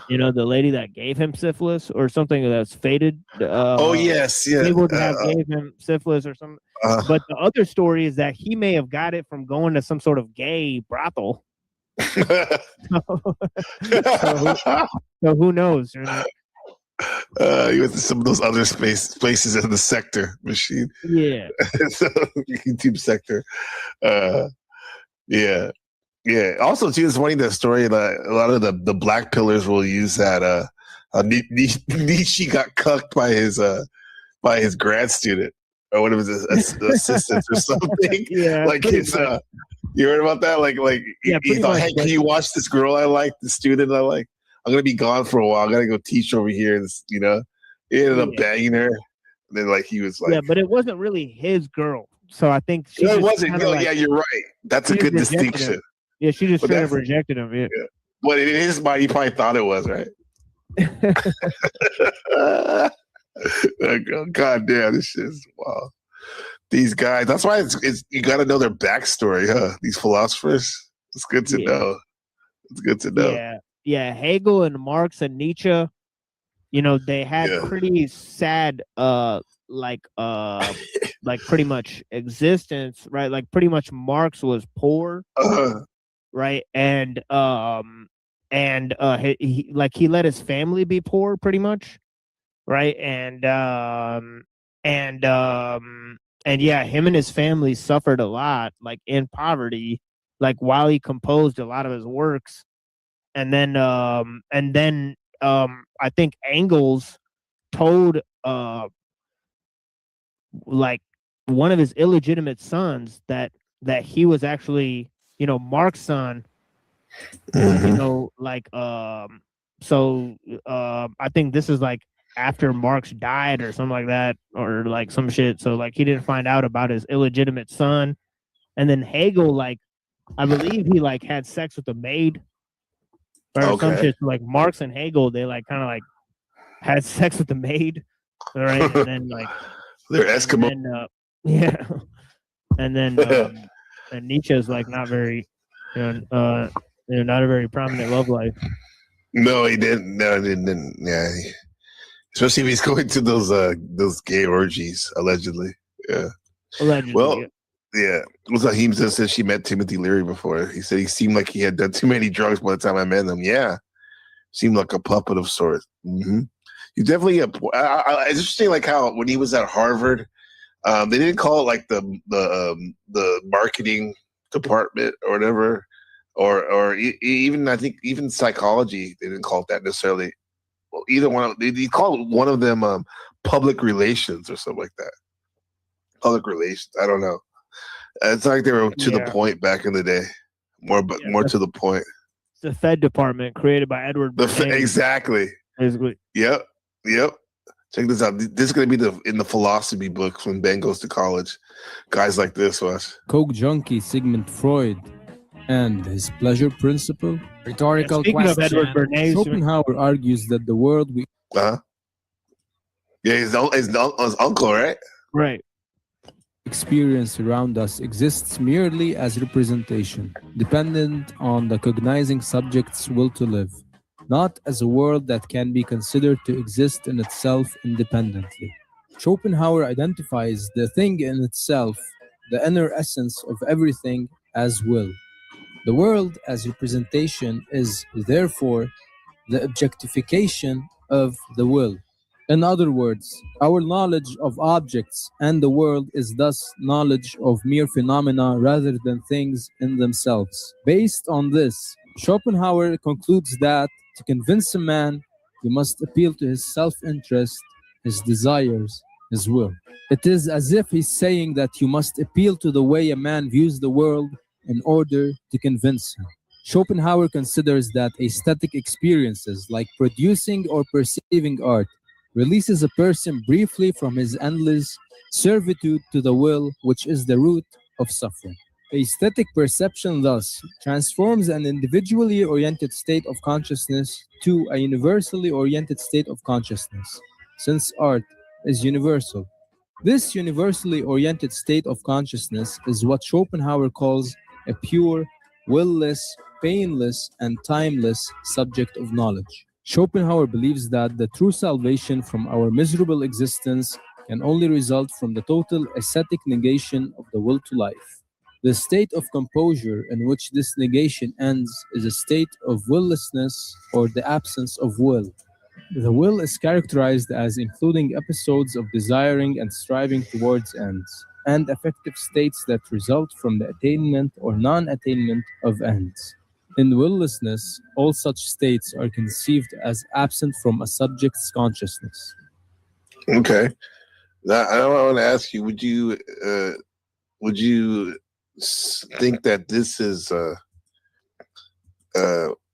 You know, the lady that gave him syphilis or something that's fated. Yes, yeah. Able to have gave him syphilis or something. But the other story is that he may have got it from going to some sort of gay brothel. So who knows? Right? You went to some of those other places in the sector, machine. Yeah. So, YouTube sector. Yeah. Also, too, it's funny that story that a lot of the black pillars will use that Nietzsche got cucked by his grad student or one of his assistants or something. Yeah. Like it's you heard about that? Like he thought, hey, can you watch this girl I like, the student I like? I'm gonna be gone for a while. I gotta go teach over here. You know, he ended up banging her. And then like he was like, yeah, but it wasn't really his girl. So I think it wasn't. No, yeah, you're right. That's a good distinction. Yeah, she just straight up rejected him. Yeah. But in his mind, he probably thought it was, right? God damn, this shit is wild. These guys, that's why it's you got to know their backstory, huh? These philosophers. It's good to know. It's good to know. Yeah, Hegel and Marx and Nietzsche, you know, they had pretty sad like pretty much existence, right? Like pretty much Marx was poor, right? And he let his family be poor pretty much, right? And yeah, him and his family suffered a lot, like in poverty, like while he composed a lot of his works. And then I think Engels told like one of his illegitimate sons that he was actually, you know, Mark's son. You know, like so I think this is like after Marx died or something like that, or like some shit. So like he didn't find out about his illegitimate son. And then Hegel, like I believe he like had sex with a maid. Or some shit. So, like Marx and Hegel, they like kind of like had sex with the maid, right? And then like they're Eskimo. And then and Nietzsche's like not very, not a very prominent love life. No, he didn't. No, he didn't. Yeah, especially if he's going to those gay orgies, allegedly. Yeah. Allegedly. Well. Yeah, Zahim said she met Timothy Leary before. He said he seemed like he had done too many drugs by the time I met him. Yeah, seemed like a puppet of sorts. Mm-hmm. You definitely. It's interesting, like how when he was at Harvard, they didn't call it like the marketing department or whatever. even I think even psychology, they didn't call it that necessarily. Well, either one, they call one of them public relations or something like that. Public relations. I don't know. It's like they were to the point back in the day. More to the point. The Fed department created by Edward Bernays. Exactly. Basically. Yep. Check this out. This is going to be in the philosophy books when Ben goes to college. Guys like this, watch. Coke junkie Sigmund Freud and his pleasure principle. Rhetorical Speaking of question. Edward Bernays, Schopenhauer argues that the world we Yeah, his uncle, right? Right. experience around us exists merely as representation, dependent on the cognizing subject's will to live, not as a world that can be considered to exist in itself independently. Schopenhauer identifies the thing in itself, the inner essence of everything, as will. The world as representation is, therefore, the objectification of the will. In other words, our knowledge of objects and the world is thus knowledge of mere phenomena rather than things in themselves. Based on this, Schopenhauer concludes that to convince a man, he must appeal to his self-interest, his desires, his will. It is as if he's saying that you must appeal to the way a man views the world in order to convince him. Schopenhauer considers that aesthetic experiences like producing or perceiving art releases a person briefly from his endless servitude to the will, which is the root of suffering. Aesthetic perception thus transforms an individually oriented state of consciousness to a universally oriented state of consciousness, since art is universal. This universally oriented state of consciousness is what Schopenhauer calls a pure, will-less, painless, and timeless subject of knowledge. Schopenhauer believes that the true salvation from our miserable existence can only result from the total ascetic negation of the will to life. The state of composure in which this negation ends is a state of willlessness or the absence of will. The will is characterized as including episodes of desiring and striving towards ends, and affective states that result from the attainment or non-attainment of ends. In willlessness, all such states are conceived as absent from a subject's consciousness. Okay. Now, I want to ask you: would you think that this is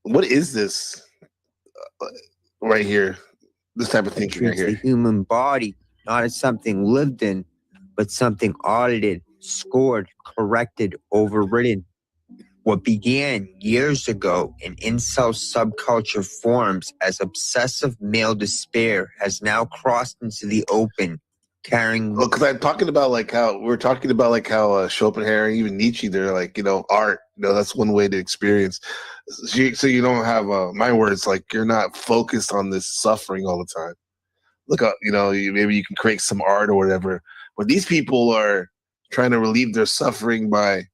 what is this right here? This type of thinking right Treats here. the human body not as something lived in, but something audited, scored, corrected, overridden. What began years ago in incel subculture forms as obsessive male despair has now crossed into the open, carrying. Well, because I'm talking about how Schopenhauer, even Nietzsche, they're like, art. That's one way to experience. So you don't have my words, like you're not focused on this suffering all the time. Look up, maybe you can create some art or whatever. But these people are trying to relieve their suffering by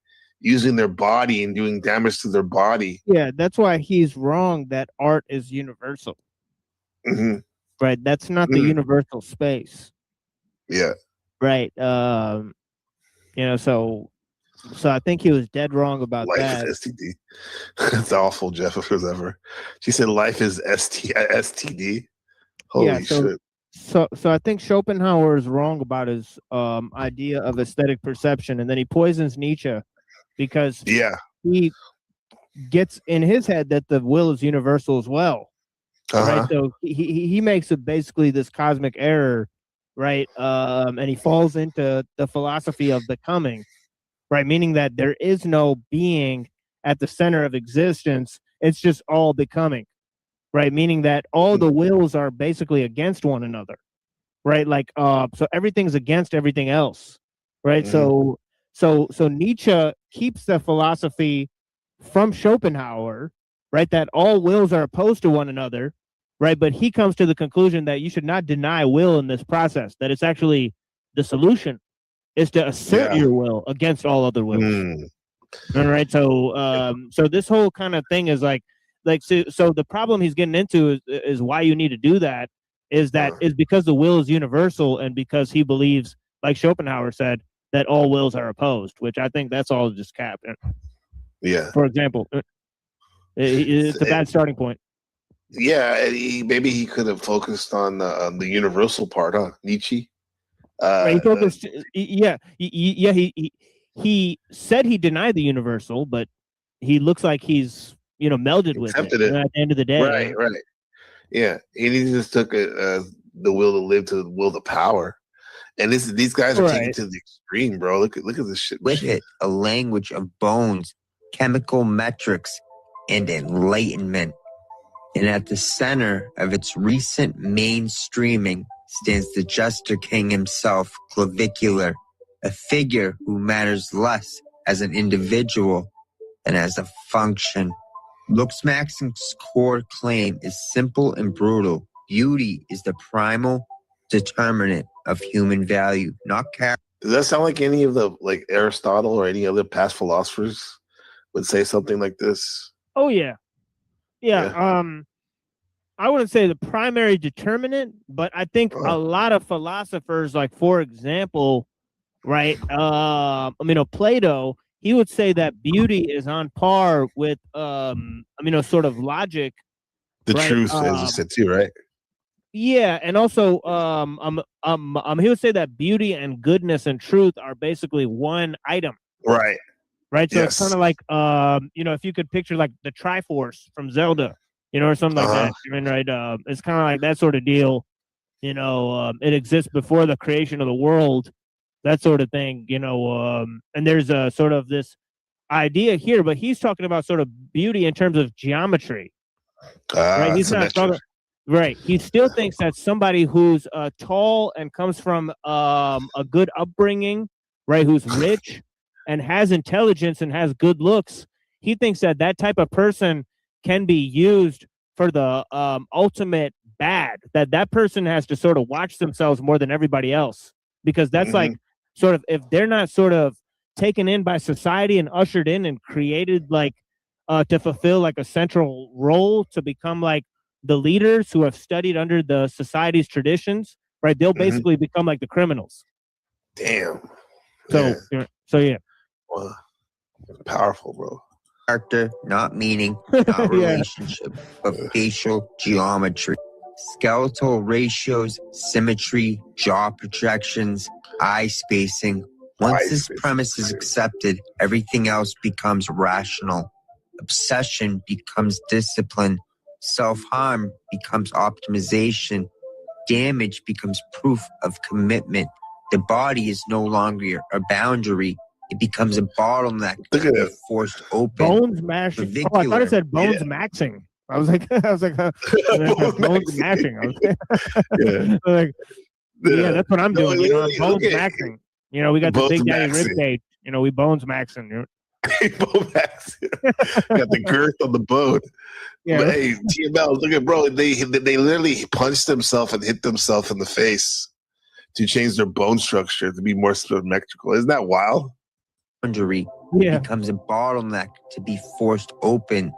using their body and doing damage to their body. Yeah, that's why he's wrong that art is universal. Mm-hmm. Right, that's not the universal space. Yeah. Right. So I think he was dead wrong about Life that. is STD. That's awful, Jeff, if it was ever. She said life is STD. Holy shit. So I think Schopenhauer is wrong about his idea of aesthetic perception, and then he poisons Nietzsche because he gets in his head that the will is universal as well. Right. So he makes it basically this cosmic error, right? And he falls into the philosophy of becoming, right? Meaning that there is no being at the center of existence. It's just all becoming, right? Meaning that all the wills are basically against one another, right? Like, so everything's against everything else, right? Mm-hmm. So Nietzsche keeps the philosophy from Schopenhauer, right? That all wills are opposed to one another, right? But he comes to the conclusion that you should not deny will in this process, that it's actually the solution is to assert your will against all other wills. All right. So this whole kind of thing is like so the problem he's getting into is why you need to do that is because the will is universal and because he believes, like Schopenhauer said, that all wills are opposed, which I think that's all just cap. Yeah. For example, It's a bad starting point. Yeah, maybe he could have focused on the universal part, huh? Nietzsche. Right, he focused. He said he denied the universal, but he looks like he's melded with it. Accepted it. At the end of the day, Right. Yeah, and he just took the will to live to the will to power, and these guys are taking it to the extreme, bro. Look at this shit. With it, a language of bones, chemical metrics, and enlightenment. And at the center of its recent mainstreaming stands the Jester King himself, Clavicular, a figure who matters less as an individual than as a function. Looksmaxim's core claim is simple and brutal. Beauty is the primal determinant of human value, not character. Does that sound like any of the Aristotle or any other past philosophers would say something like this? Oh yeah. I wouldn't say the primary determinant, but I think a lot of philosophers, like for example, right? Plato, he would say that beauty is on par with sort of logic. The truth, as you said too, right? Yeah, and also he would say that beauty and goodness and truth are basically one item. Right. Right. So it's kind of like if you could picture like the Triforce from Zelda, or something like that. I mean, right? It's kind of like that sort of deal. It exists before the creation of the world, that sort of thing. And there's a sort of this idea here, but he's talking about sort of beauty in terms of geometry. Right? He's not talking. Right. He still thinks that somebody who's tall and comes from a good upbringing, right, who's rich and has intelligence and has good looks, he thinks that type of person can be used for the ultimate bad, that person has to sort of watch themselves more than everybody else, because that's like sort of, if they're not sort of taken in by society and ushered in and created to fulfill like a central role to become like the leaders who have studied under the society's traditions, right? They'll basically become like the criminals. Damn. So yeah. Well, powerful, bro. Character, not meaning, not relationship, but facial geometry. Skeletal ratios, symmetry, jaw projections, eye spacing. Once this premise is accepted, everything else becomes rational. Obsession becomes discipline. Self-harm becomes optimization. Damage becomes proof of commitment. The body is no longer a boundary. It becomes a bottleneck forced open. Bones mashing. Oh, I thought it said bones maxing. I was like, bones mashing. That's what I'm doing. I'm bones maxing. We got the Big Daddy rib cage. We bones maxing. Bone maxing. Got the girth on the bone. Yeah. But hey, TML, look at bro. They literally punched themselves and hit themselves in the face to change their bone structure to be more symmetrical. Isn't that wild? Boundary becomes a bottleneck to be forced open.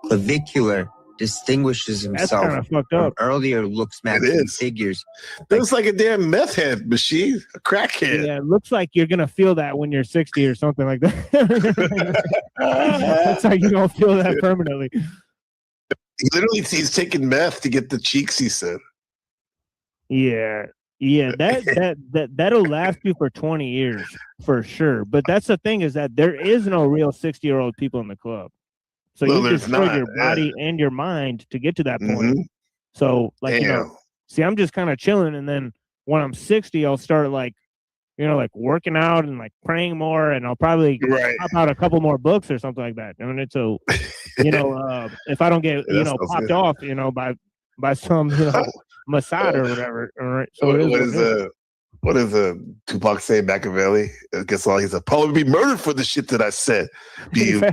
Clavicular distinguishes himself from earlier looksmaxing figures. Looks like a damn meth head machine, a crackhead. Yeah, it looks like you're gonna feel that when you're 60 or something like that. That's how you don't feel that permanently. Literally, he's taking meth to get the cheeks, he said. Yeah, that'll last you for 20 years for sure. But that's the thing, is that there is no real 60-year-old people in the club. So you destroy your body and your mind to get to that point. So see, I'm just kind of chilling, and then when I'm 60, I'll start working out and like praying more, and I'll probably pop out a couple more books or something like that. I mean, so if I don't get popped off, by some Mossad or whatever. All right. So what does Tupac say? Machiavelli. I guess all he's probably be murdered for the shit that I said. He said,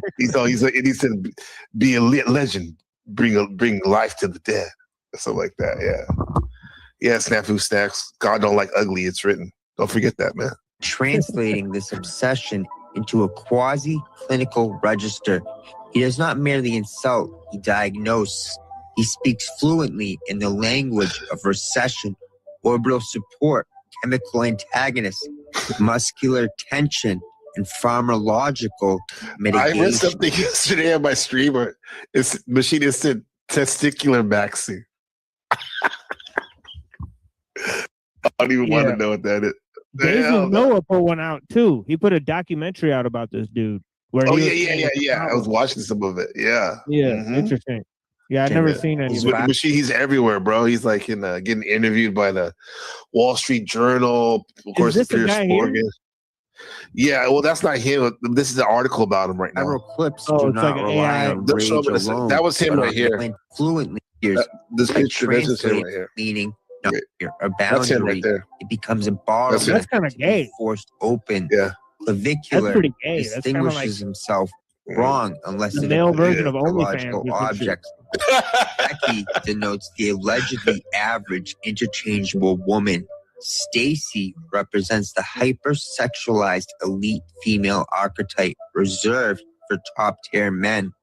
be a legend, bring life to the dead, or something like that. Yeah. Snafu snacks. God don't like ugly. It's written. Don't forget that, man. Translating this obsession into a quasi-clinical register, he does not merely insult; he diagnoses. He speaks fluently in the language of recession, orbital support, chemical antagonists, muscular tension, and pharmacological mitigation. I read something yesterday on my streamer. It's machine instant testicular maxing. I don't even want to know what that is. Days of Noah put one out too. He put a documentary out about this dude. Where Oh yeah. I was watching some of it. Yeah. Interesting. Yeah, I've never seen any. He's everywhere, bro. He's like in getting interviewed by the Wall Street Journal. Of course, this the guy here? Yeah, well, that's not him. This is an article about him right now. Several clips do not rely on rage alone. That was him but right on here. when fluently hears This picture, this is him translate right here. meaning Okay. a That's him boundary. right there. It becomes embargoed. That's kind of gay. Forced open. Yeah. Clavicular That's pretty gay. That's kinda distinguishes himself wrong unless the it male is version of biological OnlyFans or some shit. objects. Becky denotes the allegedly average interchangeable woman. Stacy represents the hypersexualized elite female archetype reserved for top-tier men.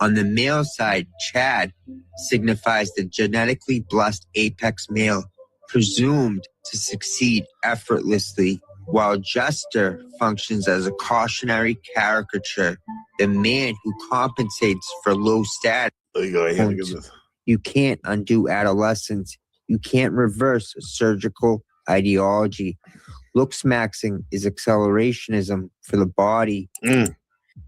On the male side, Chad signifies the genetically blessed apex male, presumed to succeed effortlessly, while Jester functions as a cautionary caricature, the man who compensates for low status. You can't undo adolescence. You can't reverse a surgical ideology. Looks maxing is accelerationism for the body.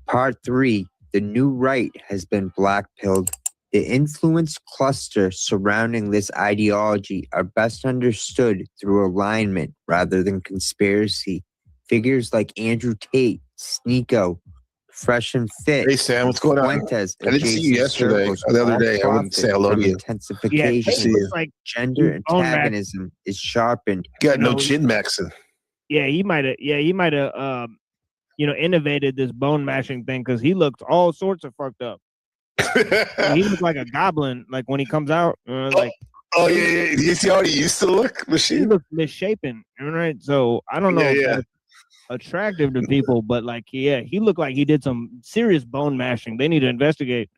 Part 3, the new right has been blackpilled. The influence cluster surrounding this ideology are best understood through alignment rather than conspiracy. Figures like Andrew Tate, Sneeko, Fresh and Fit. Hey Sam, what's going on? Fuentes, I didn't see you yesterday or the other day. I wouldn't say hello to you. Intensification. Gender antagonism is sharpened. Got no chin maxing. Yeah, he might have. Yeah, he might have. Innovated this bone mashing thing because he looked all sorts of fucked up. He looked like a goblin, like when he comes out. Like, oh yeah. You see how he used to look, machine. He looked misshapen, right? So I don't know if that's attractive to people, but like, yeah, he looked like he did some serious bone mashing. They need to investigate.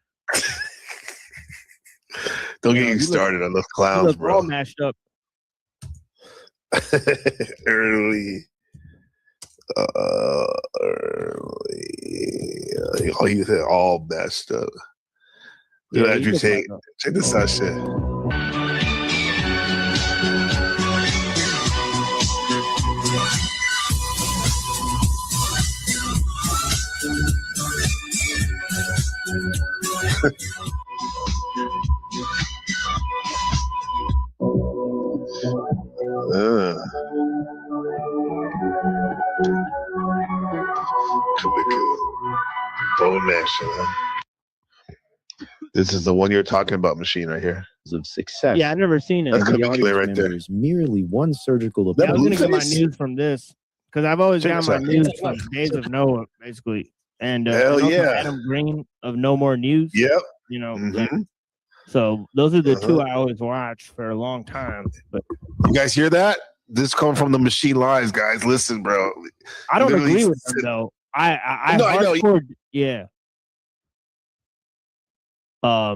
Don't get you started on those clowns, he looked bro. all mashed up. early. Oh, you said all mashed up. Dude, Andrew Tate. Check this out, shit. Bone mashing, huh? This is the one you're talking about, machine right here. Of success. Yeah, I've never seen it. That's Clavicular right there. There's merely one surgical I was approach. going to get my news from this because I've always Check got this my out. news from Days of Noah, basically. And Hell also yeah. Adam Green of No More News. Yep. You know, so those are the two I always watch for a long time. But You guys hear that? This come from the machine lies, guys. Listen, bro. I don't Literally agree with them though. I No, I know. hardcore, yeah.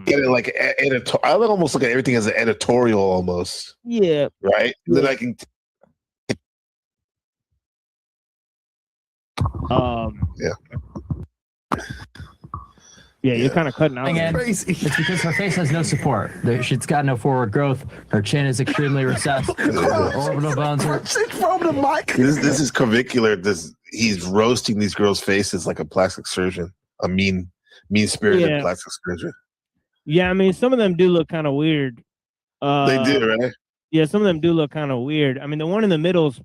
Get it like I almost look at everything as an editorial, almost. Yeah. Right. Then I can. Yeah, you're kind of cutting out. Again, it's because her face has no support. She's got no forward growth. Her chin is extremely recessed. Her orbital bones are. From the mic. This is clavicular. He's roasting these girls' faces like a plastic surgeon, a mean-spirited plastic surgeon. Yeah, I mean, some of them do look kind of weird. They do, right? Yeah, some of them do look kind of weird. I mean, the one in the middle is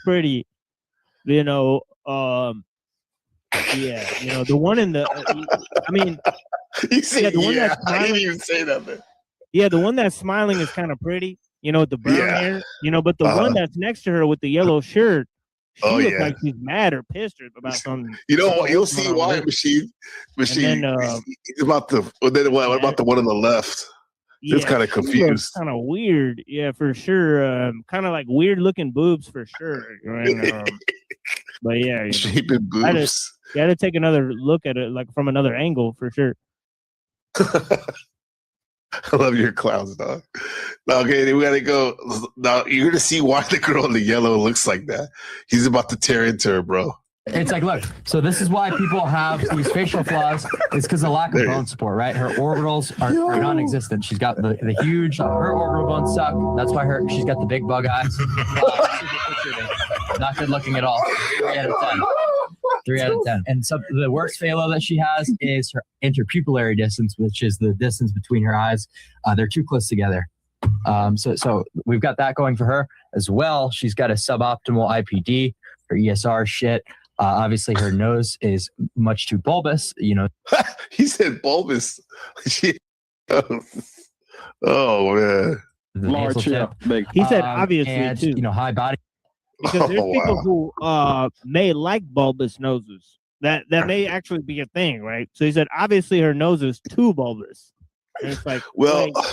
pretty. You know. Yeah, you know, the one in the. I mean, you see, the one that's I didn't smiling, even say that, man. yeah, the one that's smiling is kind of pretty. You know, with the brown hair. You know, but the one that's next to her with the yellow shirt, she looks like she's mad or pissed about something. You know what? You'll see why, machine. Then, about the. Then what about the one on the left? It's kind of confused. Kind of weird, yeah, for sure. Kind of like weird looking boobs for sure. Right? But yeah, shaping boobs. You got to take another look at it, like from another angle, for sure. I love your clowns, dog. Now, okay, we gotta go. Now you're gonna see why the girl in the yellow looks like that. He's about to tear into her, bro. It's like, look, so this is why people have these facial flaws. It's because of lack of bone support, right? Her orbitals are non-existent. She's got the huge, her orbital bones suck. That's why she's got the big bug eyes. Not good looking at all. 3 out of 10. 3 out of 10. And so the worst phalo that she has is her interpupillary distance, which is the distance between her eyes. They're too close together. So we've got that going for her as well. She's got a suboptimal IPD. Her ESR shit. Obviously, her nose is much too bulbous. You know, he said bulbous. Oh man, large, big. He said obviously and, too. You know, high body. Because there's people who may like bulbous noses. That may actually be a thing, right? So he said obviously her nose is too bulbous. And it's like, well, like,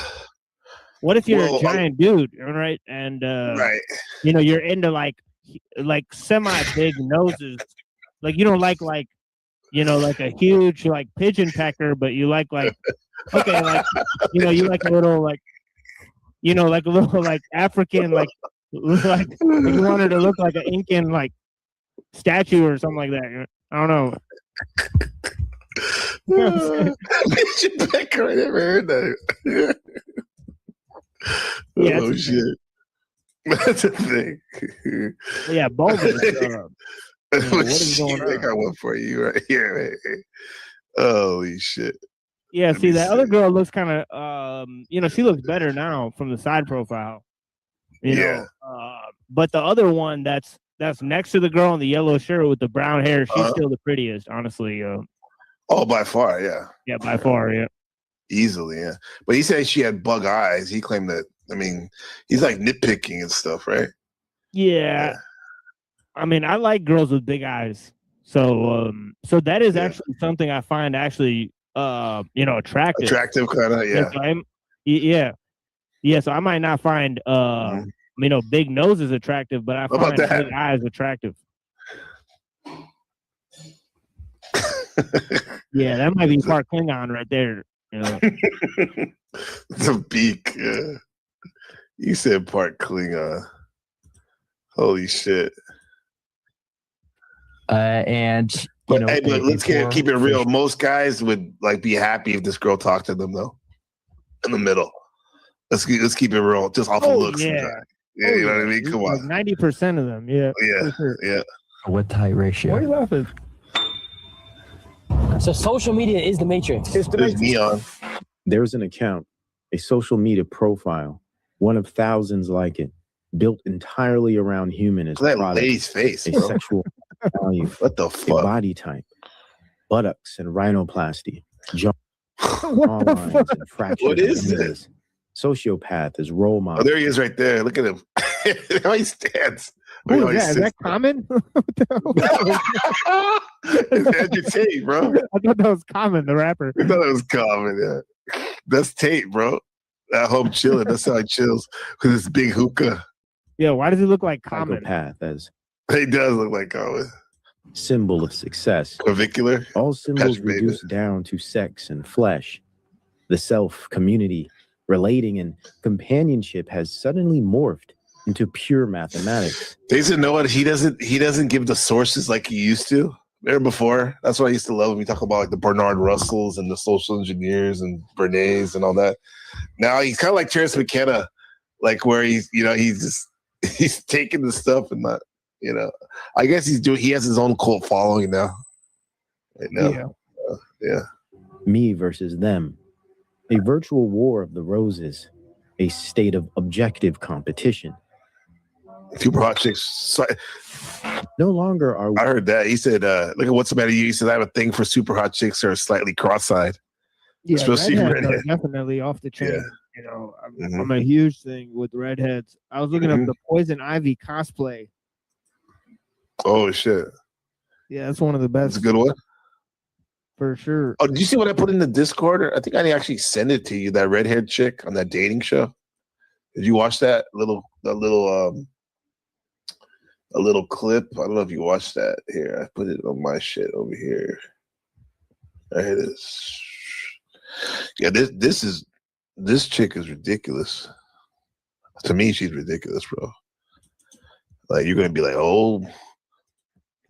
what if you're a giant dude, right? And right, you know, you're into like semi big noses. Like you don't like you know, like a huge like pigeon pecker, but you like okay, like you know, you like a little like, you know, like a little like African like you want her to look like an Incan like statue or something like that. I don't know. Pigeon pecker, I never heard that. Yeah, oh shit, that's a thing. Yeah, bulbous. What is going on? I got one for you right here. Holy shit. Yeah, see, that other girl looks kind of, you know, she looks better now from the side profile. You know, but the other one that's next to the girl in the yellow shirt with the brown hair, she's still the prettiest, honestly. Oh, by far, yeah. Yeah, by far, yeah. Easily, yeah. But he said she had bug eyes. He claimed that, I mean, he's like nitpicking and stuff, right? Yeah. I mean, I like girls with big eyes. So that is actually something I find actually you know, attractive. Attractive kind of, yeah. Yeah, so I might not find you know, big noses attractive, but I find big eyes attractive. Yeah, that might be part Klingon right there. You know? The beak. Yeah. You said part Klingon. Holy shit. And you know, hey, but let's keep it real. Most guys would like be happy if this girl talked to them though. In the middle. Let's keep it real. Just off of looks. Yeah. Yeah, you know what I mean? Come on. 90% of them, yeah. Yeah. Sure. Yeah. With height ratio. Why are you laughing? So social media is the matrix. There's neon. There's an account, a social media profile, one of thousands like it, built entirely around human as that product, lady's face, a bro. sexual value, what the fuck? a body type, buttocks and rhinoplasty, jaw what the lines fuck? and fractures. What is this? Sociopath as role model. Oh, there he is right there. Look at him. How he stands. Who is that? Is that Common? It's Andrew Tate, bro. I thought that was Common, the rapper. I thought it was Common, yeah. That's Tate, bro. At home chilling. That's how he chills with his big hookah. Yeah, why does he look like Common? Psychopath as He does look like Common. symbol of success. Clavicular. All symbols Catch baby. reduced down to sex and flesh. The self, community, relating, and companionship has suddenly morphed into pure mathematics. They said, know what? He doesn't give the sources like he used to. Remember before? That's why I used to love when we talk about like the Bernard Russells and the social engineers and Bernays and all that. Now he's kind of like Terrence McKenna, like where he's taking the stuff and not, you know. I guess he has his own cult following now. Right now. Yeah. Me versus them. A virtual war of the roses. A state of objective competition. Super hot chicks. No longer are we. I heard that. He said, look at what's the matter. He said, I have a thing for super hot chicks who are slightly cross-eyed. Yeah, especially redheads redhead. are definitely off the chain. Yeah. You know, Mhm. I'm a huge thing with redheads. I was looking up the Poison Ivy cosplay. Oh, shit. Yeah, that's one of the best. That's a good one. For sure. Oh, did you see what I put in the Discord? I think I actually sent it to you, that red-haired chick on that dating show. Did you watch that little clip? I don't know if you watched that. Here, I put it on my shit over here. There it is. Yeah, this chick is ridiculous. To me, she's ridiculous, bro. Like, you're gonna be like, oh,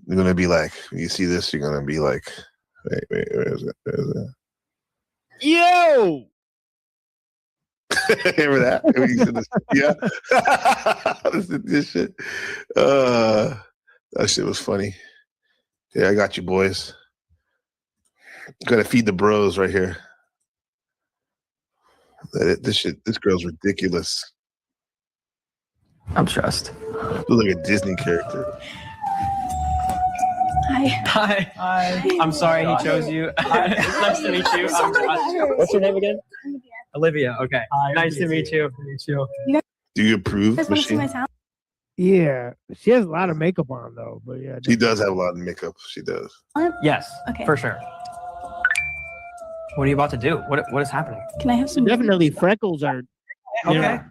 You're gonna be like, when you see this, you're gonna be like, wait, where is it? Where is it? Yo! Remember that? Yeah. This shit. That shit was funny. Yeah, I got you, boys. Gotta feed the bros right here. This girl's ridiculous. I'm stressed. Look like a Disney character. Hi. Hi. Hi. I'm sorry he chose you. It's nice to meet you. What's your name again? Olivia. Okay. Hi, nice to meet you. Do you approve? You guys want to see my Machine? talent? Yeah, she has a lot of makeup on though, but yeah, She does have a lot of makeup. She does. Yes. Okay. For sure. What are you about to do? What is happening? Can I have some? definitely freckles are. you Okay. know,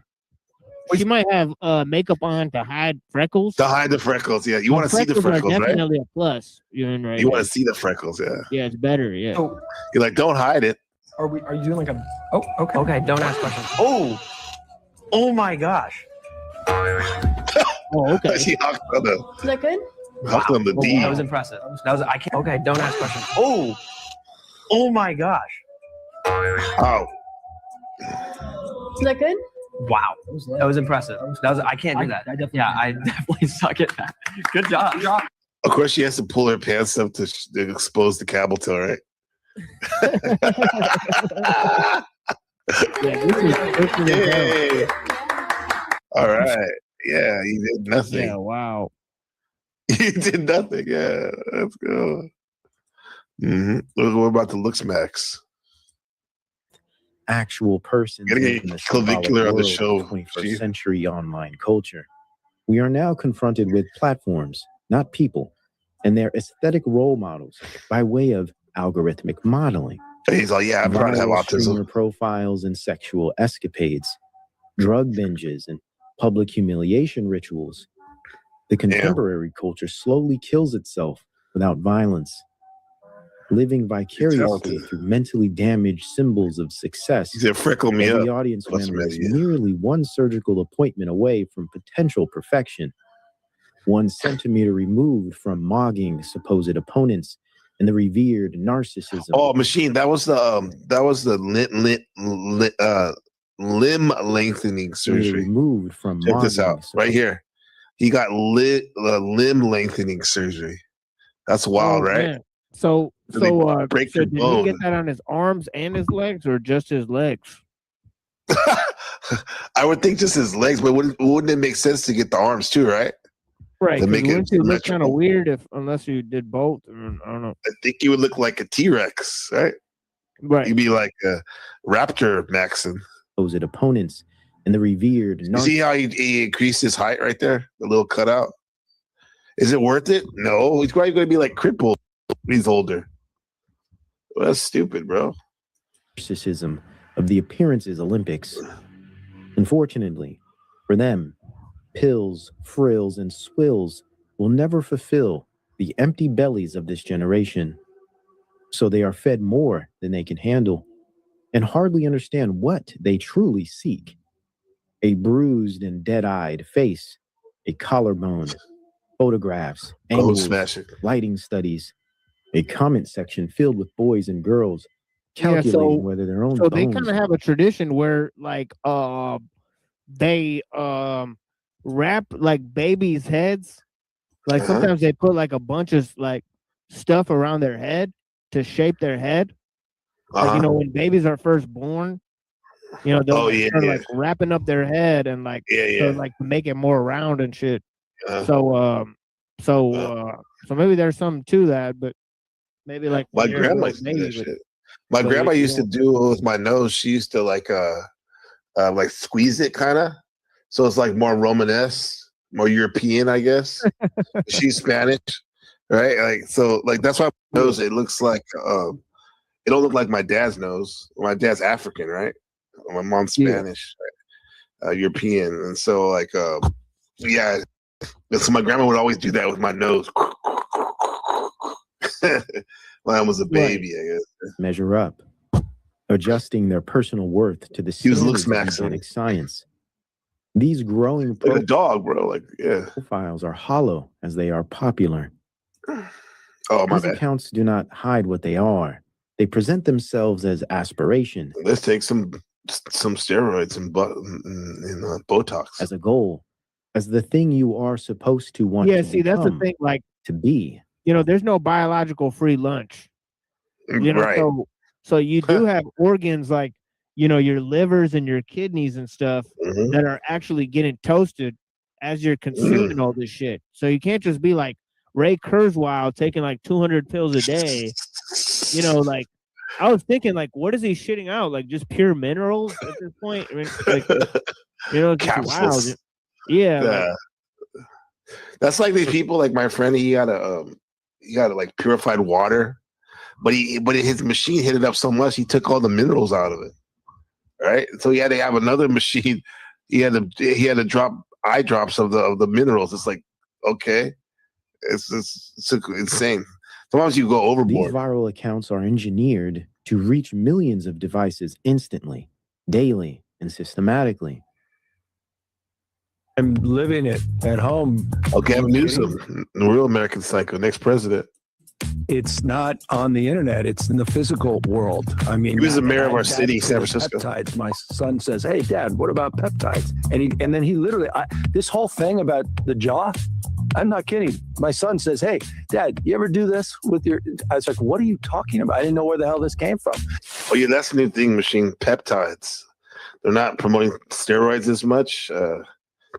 she might have makeup on to hide freckles. To hide the freckles, yeah. You want to see the freckles, are right? definitely a plus. You know, right? You want to see the freckles, yeah. Yeah, it's better. Yeah. So, You're like, don't hide it. are you doing like a? Oh, okay. Okay. Don't ask questions. Oh my gosh. Oh, okay. She hooked on the, Is that good? hooked on the D. That was impressive. I can't. Okay. Don't ask questions. Oh my gosh. Oh. Is that good? Wow. That was impressive. I can't do that. I definitely suck at that. Good job. Of course, she has to pull her pants up to expose the camel toe, right? Yay. All right. Yeah, you did nothing. Yeah. Wow. You did nothing. Yeah, let's go. We're about to look Max. Actual persons Gotta get in the clavicular on the show. 21st century online culture. We are now confronted with platforms, not people, and their aesthetic role models by way of algorithmic modeling. He's like, yeah, I'm trying to have Viral autism. streamer profiles and sexual escapades, drug binges, and public humiliation rituals. The contemporary culture slowly kills itself without violence, living vicariously through mentally damaged symbols of success. He said, freckle me The up. audience What's member the is matter? merely one surgical appointment away from potential perfection, 1 centimeter removed from mogging supposed opponents and the revered narcissism. Oh, machine. That was the limb lengthening surgery. Removed from Check this mogging out right here. He got limb lengthening surgery. That's wild, right? Man. So break so your did he bone. get that on his arms and his legs, or just his legs? I would think just his legs, but wouldn't it make sense to get the arms too, right? Right. To make it Wouldn't it look kind of symmetrical. weird unless you did both? I don't know. I think you would look like a T-Rex, right? Right. You'd be like a raptor Maxon. Supposed opponents and the revered You see how he increased his height right there? The little cutout. Is it worth it? No. He's probably going to be like crippled when he's older. Well, that's stupid, bro. narcissism of the appearances Olympics. Unfortunately, for them, pills, frills, and swills will never fulfill the empty bellies of this generation. So they are fed more than they can handle and hardly understand what they truly seek. A bruised and dead-eyed face, a collarbone, photographs, angles, lighting studies, a comment section filled with boys and girls calculating whether their own So they bones kind of have a tradition where like they wrap like babies' heads. Like sometimes they put like a bunch of like stuff around their head to shape their head. Like you know when babies are first born, you know they'll start like wrapping up their head and like to, like to make it more round and shit. So maybe there's something to that, but maybe like My when you're a grandma little used to do that baby, shit. My grandma used to do it with my nose. She used to like squeeze it kind of, so it's like more Romanesque, more European, I guess. She's Spanish, right? Like so, like that's why my nose it looks like it don't look like my dad's nose. My dad's African, right? My mom's Spanish, right? European, and so like yeah. So my grandma would always do that with my nose. When I was a baby, I guess. measure up, adjusting their personal worth to the standards of organic science. These growing like a dog, bro. Like, yeah. Profiles are hollow as they are popular. Oh, my These bad. accounts do not hide what they are. They present themselves as aspiration. Let's take some steroids and Botox as a goal, as the thing you are supposed to want to see, that's the become, thing. Like, to be. There's no biological free lunch. Right. So you do have organs like, your livers and your kidneys and stuff that are actually getting toasted as you're consuming all this shit. So you can't just be like Ray Kurzweil taking like 200 pills a day. Like, I was thinking, like, what is he shitting out? Like, just pure minerals at this point? I mean, like, it's just wild. Yeah. Like, that's like these people, like my friend, he got like purified water, but his machine hit it up so much, he took all the minerals out of it. Right? So he had to have another machine. He had to drop eye drops of the minerals. It's like, okay. It's insane. Sometimes you go overboard. These viral accounts are engineered to reach millions of devices instantly, daily, and systematically. I'm living it at home. Okay, Gavin Newsom, the real American Psycho, next president. It's not on the internet. It's in the physical world. I mean, he was the mayor of our city, San Francisco. Peptides. My son says, "Hey, Dad, what about peptides?" And then he literally, this whole thing about the jaw. I'm not kidding. My son says, "Hey, Dad, you ever do this with your?" I was like, "What are you talking about? I didn't know where the hell this came from." Oh yeah, that's the new thing, machine peptides. They're not promoting steroids as much,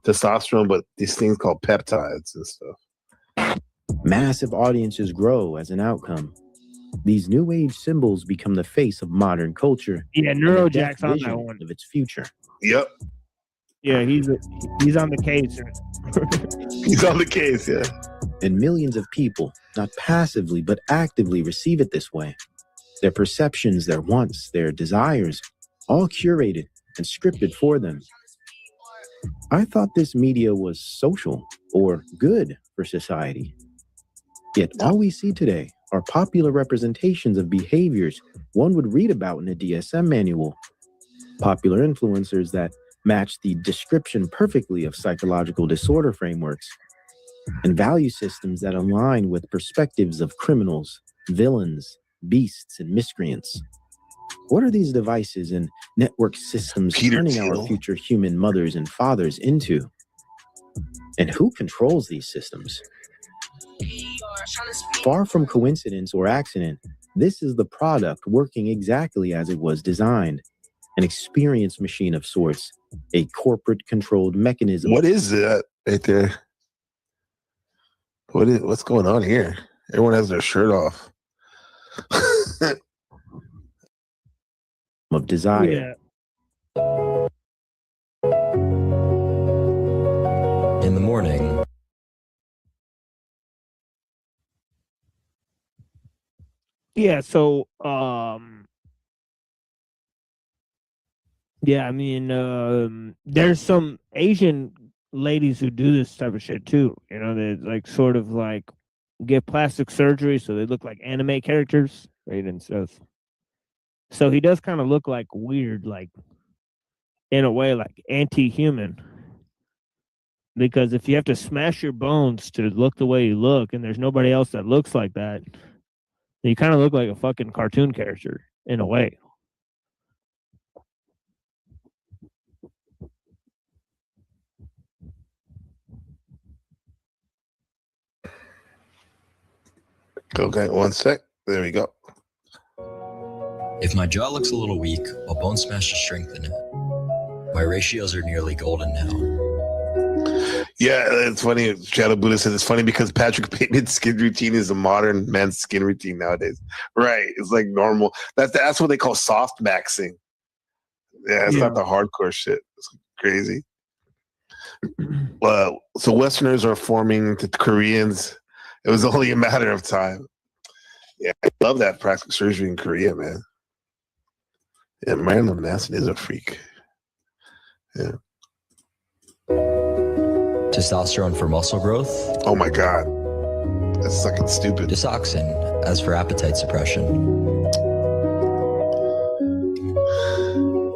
testosterone, but these things called peptides and stuff. Massive audiences grow as an outcome. These new age symbols become the face of modern culture. Yeah, Neurojack's on that one of its future. Yep. Yeah, he's on the case. He's on the case, yeah. And millions of people, not passively but actively, receive it this way. Their perceptions, their wants, their desires, all curated and scripted for them. I thought this media was social or good for society. Yet all we see today are popular representations of behaviors one would read about in a DSM manual. Popular influencers that match the description perfectly of psychological disorder frameworks, and value systems that align with perspectives of criminals, villains, beasts, and miscreants. What are these devices and network systems turning our future human mothers and fathers into? And who controls these systems? Far from coincidence or accident, this is the product working exactly as it was designed. An experience machine of sorts, a corporate-controlled mechanism. What is that right there? What's going on here? Everyone has their shirt off. Of desire. Yeah. In the morning. Yeah, so yeah, I mean, there's some Asian ladies who do this type of shit too. They like sort of like get plastic surgery so they look like anime characters, right? And stuff. So he does kind of look like weird, like in a way, like anti-human. Because if you have to smash your bones to look the way you look, and there's nobody else that looks like that, you kind of look like a fucking cartoon character in a way. Okay, one sec. There we go. If my jaw looks a little weak, I'll bone smash to strengthen it. My ratios are nearly golden now. Yeah, it's funny. Shadow Buddha says it's funny because Patrick Bateman's skin routine is a modern man's skin routine nowadays. Right. It's like normal. That's what they call soft maxing. Yeah, it's not the hardcore shit. It's crazy. So Westerners are forming the Koreans. It was only a matter of time. Yeah, I love that plastic surgery in Korea, man. Yeah, Marilyn Manson is a freak. Yeah. Testosterone for muscle growth. Oh my God. That's fucking stupid. Disoxin, as for appetite suppression.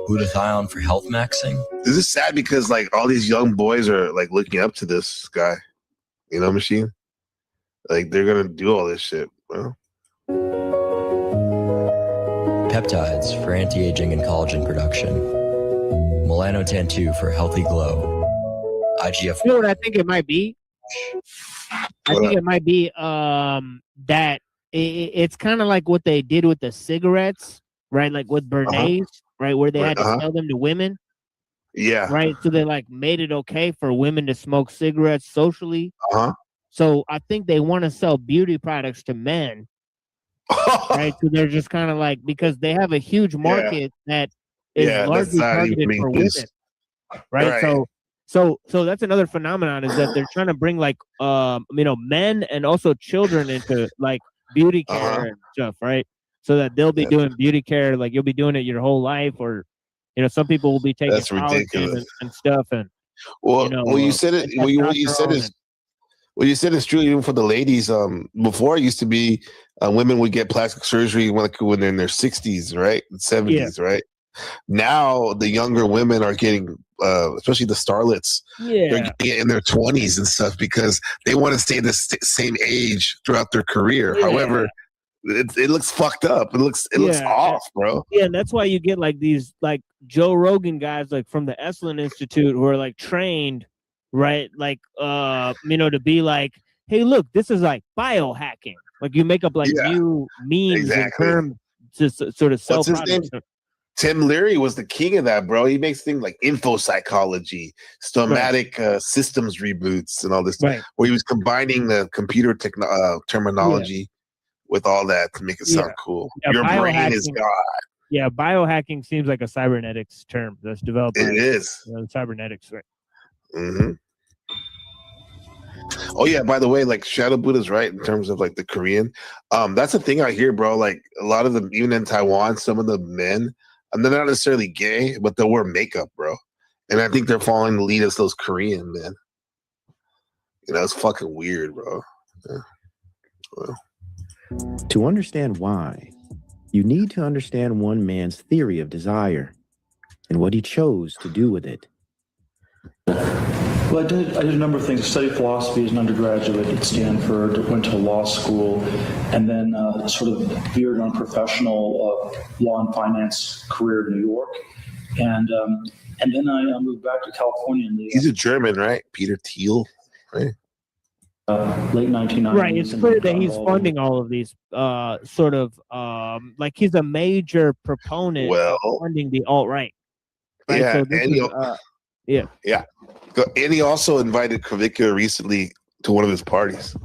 Glutathione for health maxing. This is sad because like all these young boys are like looking up to this guy, machine. Like they're gonna do all this shit, bro. Peptides for anti-aging and collagen production. Melanotan 2 for healthy glow. IGF. You know what I think it might be? I think it might be that it's kind of like what they did with the cigarettes, right? Like with Bernays, right? Where they had to sell them to women. Yeah. Right. So they like made it okay for women to smoke cigarettes socially. So I think they want to sell beauty products to men. Right. So they're just kind of like, because they have a huge market that is largely targeted for women. Right. So that's another phenomenon, is that they're trying to bring like men and also children into like beauty care and stuff, right? So that they'll be doing beauty care, like you'll be doing it your whole life, or some people will be taking collagen and stuff. And you said it. What you said is true even for the ladies. Before it used to be women would get plastic surgery when they're in their 60s, right, 70s, right. Now the younger women are getting, especially the starlets, they're getting in their 20s and stuff because they want to stay the same age throughout their career. However, it looks fucked up. It looks off, bro. Yeah, and that's why you get like these like Joe Rogan guys like from the Esalen Institute who are like trained, right? Like to be like, hey, look, this is like biohacking. Like you make up like new memes and terms to sort of sell products. Tim Leary was the king of that, bro. He makes things like infopsychology, stomatic systems reboots, and all this, where he was combining the computer terminology with all that to make it sound cool. Your brain is God. Yeah, biohacking seems like a cybernetics term that's developed. It is cybernetics, right? Mm-hmm. Oh yeah, by the way, like Shadow Buddha's right in terms of like the Korean. That's the thing I hear, bro. Like a lot of them, even in Taiwan, some of the men, and they're not necessarily gay, but they'll wear makeup, bro. And I think they're following the lead as those Korean men. It's fucking weird, bro. Yeah. Well. To understand why, you need to understand one man's theory of desire and what he chose to do with it. Well, I did a number of things. I studied philosophy as an undergraduate at Stanford, went to law school, and then sort of veered on professional law and finance career in New York. And then I moved back to California. He's a German, right? Peter Thiel, right? Late 1990s. Right. It's clear that he's funding all of these like he's a major proponent of funding the alt-right. Right? Yeah, so and he also invited Kravicka recently to one of his parties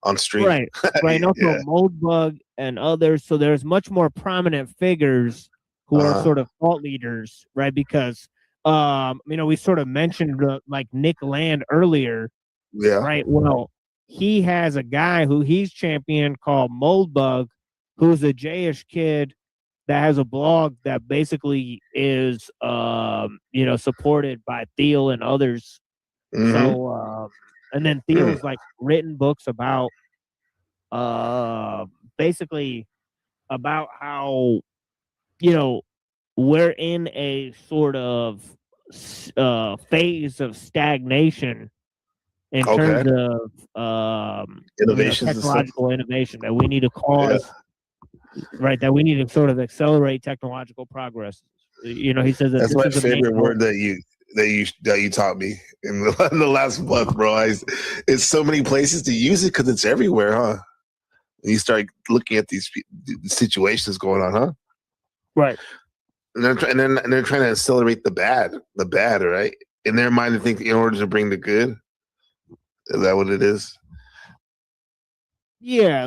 on stream. Right. And also Moldbug and others. So there's much more prominent figures who are sort of thought leaders, right? Because we sort of mentioned like Nick Land earlier. Yeah. Right. Well, he has a guy who he's championed called Moldbug, who's a Jayish kid that has a blog that basically is, supported by Thiel and others. Mm-hmm. So, and then Thiel's like written books about, basically about how, we're in a sort of phase of stagnation in terms of technological innovation that we need to cause. Right, that we need to sort of accelerate technological progress. He says that that's my favorite word that you taught me in the last month, bro. It's so many places to use it because it's everywhere, huh? You start looking at these situations going on, huh? Right. And they're trying to accelerate the bad, right? In their mind, they think in order to bring the good. Is that what it is? Yeah,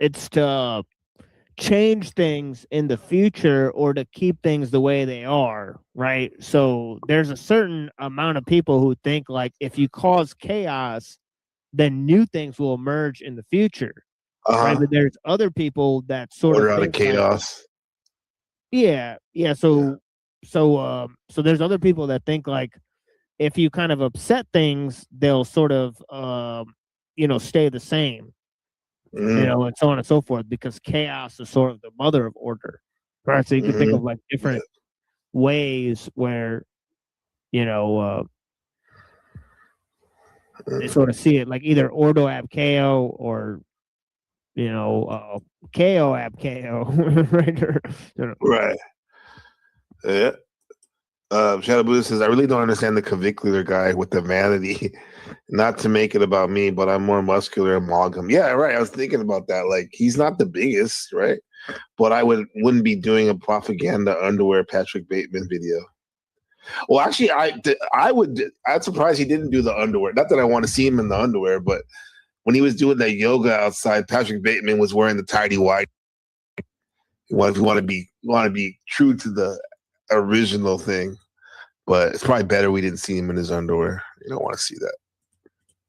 it's to change things in the future or to keep things the way they are, right? So there's a certain amount of people who think like if you cause chaos, then new things will emerge in the future. Right? But there's other people that sort of think chaos. So there's other people that think like if you kind of upset things, they'll sort of stay the same. And so on and so forth, because chaos is sort of the mother of order, right? So you can think of like different ways where, they sort of see it like either ordo ab KO or KO ab KO, right? Right. Yeah. Shadow Buddha says, I really don't understand the clavicular guy with the vanity. Not to make it about me, but I'm more muscular and amalgam. Yeah, right. I was thinking about that. Like, he's not the biggest, right? But I wouldn't be doing a propaganda underwear Patrick Bateman video. Well, actually, I'm surprised he didn't do the underwear. Not that I want to see him in the underwear, but when he was doing that yoga outside, Patrick Bateman was wearing the tidy white. If you want to be true to the original thing, but it's probably better we didn't see him in his underwear. You don't want to see that.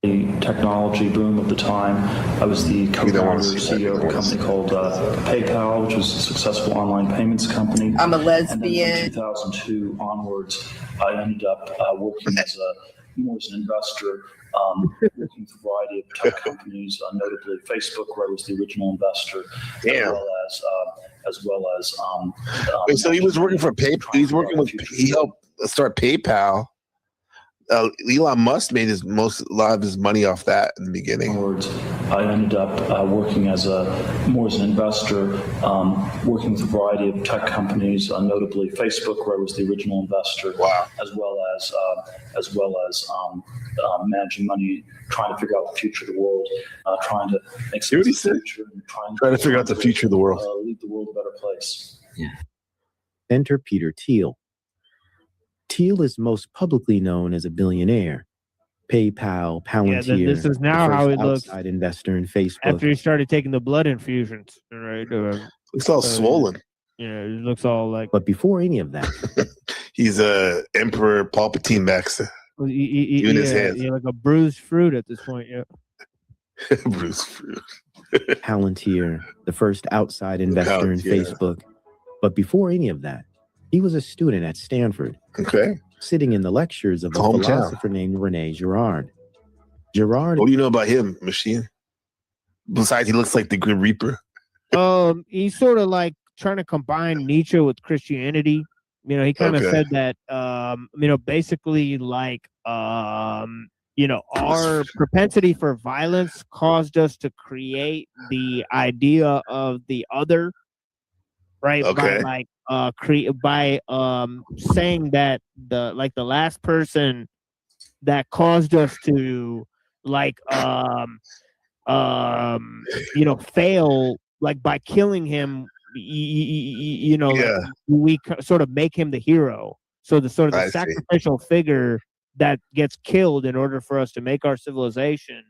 The technology boom of the time. I was the co-founder CEO of a company called PayPal, which was a successful online payments company. I'm a lesbian. And then from 2002 onwards, I ended up working more as an investor, working with a variety of tech companies, notably Facebook, where I was the original investor, as well as. Wait, so he was working for PayPal. He helped start PayPal. Elon Musk made a lot of his money off that in the beginning. I ended up working more as an investor, working with a variety of tech companies, notably Facebook, where I was the original investor. Wow. As well as managing money, trying to figure out the future of the world, trying to make sense of the future, and trying to figure out the future of the world, leave the world a better place. Yeah. Enter Peter Thiel. Thiel is most publicly known as a billionaire. PayPal, Palantir. This is now how he looks. Outside investor in Facebook. After he started taking the blood infusions, right? Looks all swollen. Yeah, it looks all like. But before any of that, he's Emperor Palpatine Max. In his hands. Like a bruised fruit at this point. Yeah. Bruised fruit. Palantir, the first outside investor in Facebook. But before any of that, he was a student at Stanford. Okay. Sitting in the lectures of a philosopher named Rene Girard. Girard. What do you know about him, Machine? Besides, he looks like the Grim Reaper. He's sort of like trying to combine Nietzsche with Christianity. He kind of said that, basically like, our propensity for violence caused us to create the idea of the other, right? Okay. By saying that the last person that caused us to fail, like by killing him, we sort of make him the hero. So the sort of the sacrificial figure that gets killed in order for us to make our civilization,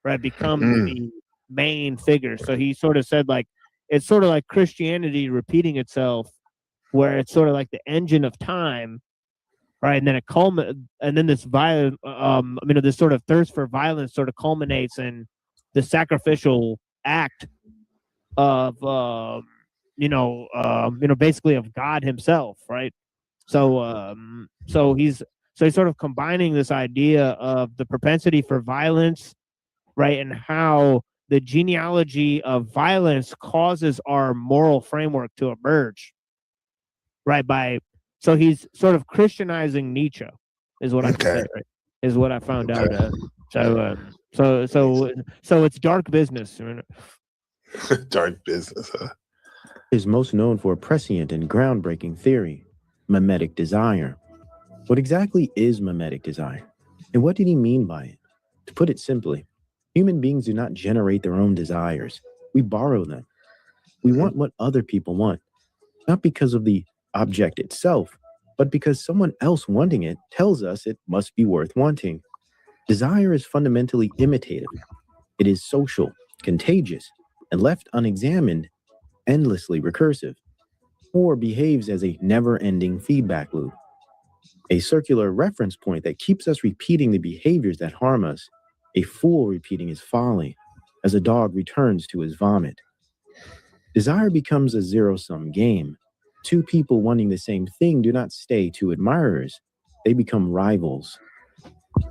right, become the main figure. So he sort of said like it's sort of like Christianity repeating itself, where it's sort of like the engine of time, right? And then and then this violent, this sort of thirst for violence sort of culminates in the sacrificial act of, basically of God himself, right? So he's sort of combining this idea of the propensity for violence, right, and how the genealogy of violence causes our moral framework to emerge. Right, so he's sort of Christianizing Nietzsche, is what I said, right? Is what I found out. So it's dark business. Dark business, huh? Is most known for a prescient and groundbreaking theory, mimetic desire. What exactly is mimetic desire, and what did he mean by it? To put it simply, human beings do not generate their own desires. We borrow them. We want what other people want, not because of the object itself, but because someone else wanting it tells us it must be worth wanting. Desire is fundamentally imitative. It is social, contagious, and left unexamined, endlessly recursive, or behaves as a never-ending feedback loop, a circular reference point that keeps us repeating the behaviors that harm us, a fool repeating his folly, as a dog returns to his vomit. Desire becomes a zero-sum game. Two people wanting the same thing do not stay two admirers. They become rivals.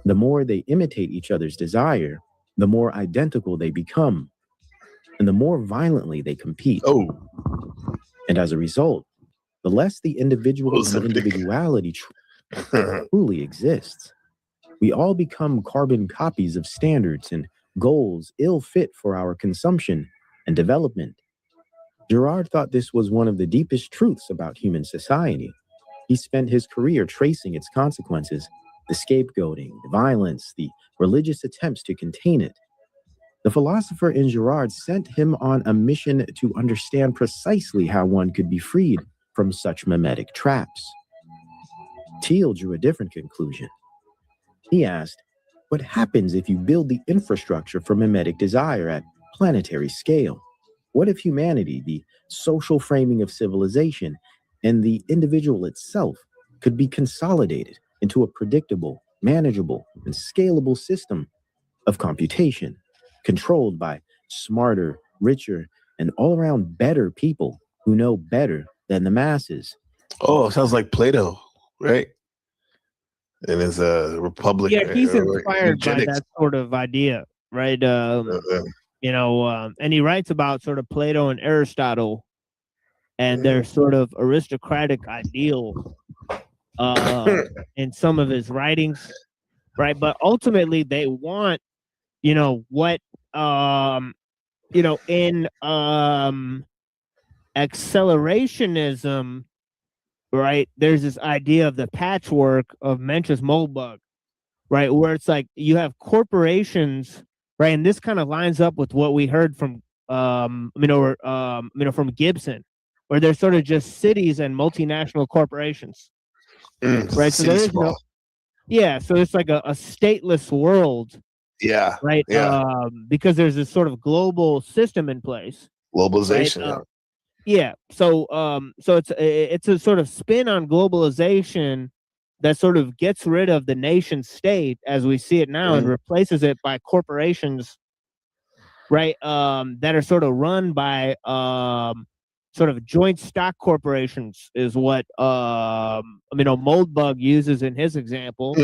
The more they imitate each other's desire, the more identical they become, and the more violently they compete. And as a result, the less the individuality truly exists. We all become carbon copies of standards and goals ill fit for our consumption and development. Girard thought this was one of the deepest truths about human society. He spent his career tracing its consequences, the scapegoating, the violence, the religious attempts to contain it. The philosopher in Girard sent him on a mission to understand precisely how one could be freed from such mimetic traps. Thiel drew a different conclusion. He asked, what happens if you build the infrastructure for mimetic desire at planetary scale? What if humanity, the social framing of civilization, and the individual itself could be consolidated into a predictable, manageable, and scalable system of computation, controlled by smarter, richer, and all-around better people who know better than the masses? Oh, sounds like Plato, right? And his republic. Yeah, he's inspired by eugenics. that sort of idea, right? You know, and he writes about sort of Plato and Aristotle and their sort of aristocratic ideal in some of his writings, right? But ultimately, they want, you know, what, you know, in accelerationism, right? There's this idea of the patchwork of Mencius Moldbug, right? Where it's like you have corporations, right? And this kind of lines up with what we heard from, you know, from Gibson, where they're sort of just cities and multinational corporations, right? So there's no, yeah. So it's like a stateless world, yeah, right? Yeah, Because there's this sort of global system in place, globalization. right? Yeah. So so it's a sort of spin on globalization that sort of gets rid of the nation state as we see it now and replaces it by corporations, right? That are sort of run by sort of joint stock corporations is what you know, Moldbug uses in his example,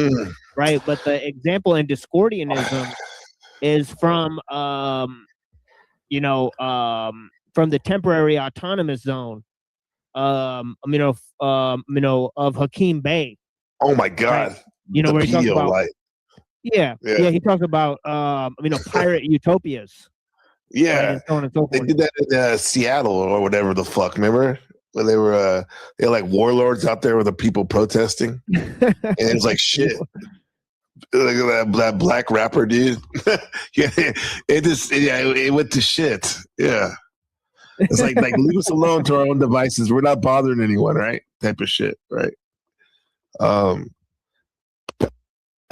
right? But the example in Discordianism is from you know, from the temporary autonomous zone, you know, of Hakeem Bey. Oh my God! Right? You know, The where he talks about, Pedialyte. yeah, he talks about, you know, pirate utopias. Yeah, right, and so on and so they forth. did that in Seattle or whatever the fuck. Remember when they were like warlords out there with the people protesting, and it's like shit. Like that black rapper dude. Yeah, it went to shit. Yeah, it's like leave us alone to our own devices. We're not bothering anyone, right? Type of shit, right?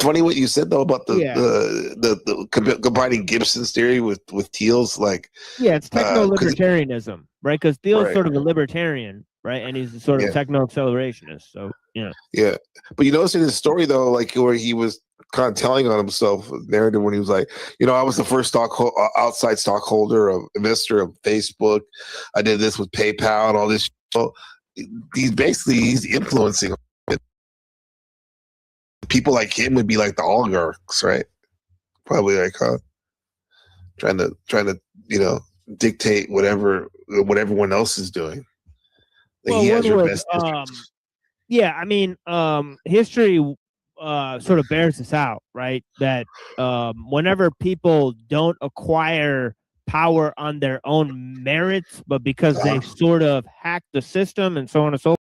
Funny what you said though about the combining Gibson's theory with Thiel's, like, yeah, it's techno-libertarianism, right? Because Thiel's Right. sort of a libertarian, right? And he's a sort of Yeah. techno-accelerationist. So, yeah. Yeah, but you notice in his story though, like where he was kind of telling on himself, narrative, when he was like, you know, I was the first outside stockholder of investor of Facebook. I did this with PayPal and all this. So he's influencing it. People like him would be like the oligarchs, right? Probably like trying to you know, dictate whatever what everyone else is doing. Like, Well, he has one your would, best. yeah, I mean, history sort of bears this out, right? That whenever people don't acquire power on their own merits, but because they sort of hack the system and so on and so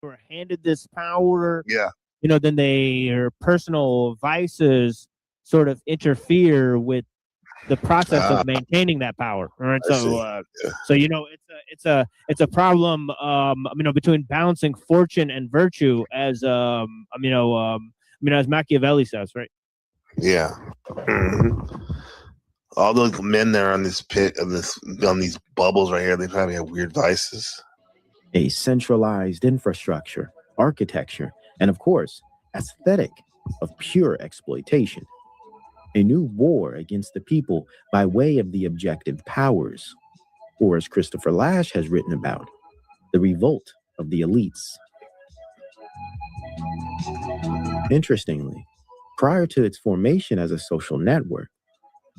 were handed this power, yeah, then their personal vices sort of interfere with the process of maintaining that power. All right, so it's a problem, between balancing fortune and virtue, as as Machiavelli says, right? Yeah. Mm-hmm. All those men there on this pit on these bubbles right here, they probably have weird vices. A centralized infrastructure, architecture, and of course, aesthetic of pure exploitation. A new war against the people by way of the objective powers, or as Christopher Lasch has written about, the revolt of the elites. Interestingly, prior to its formation as a social network,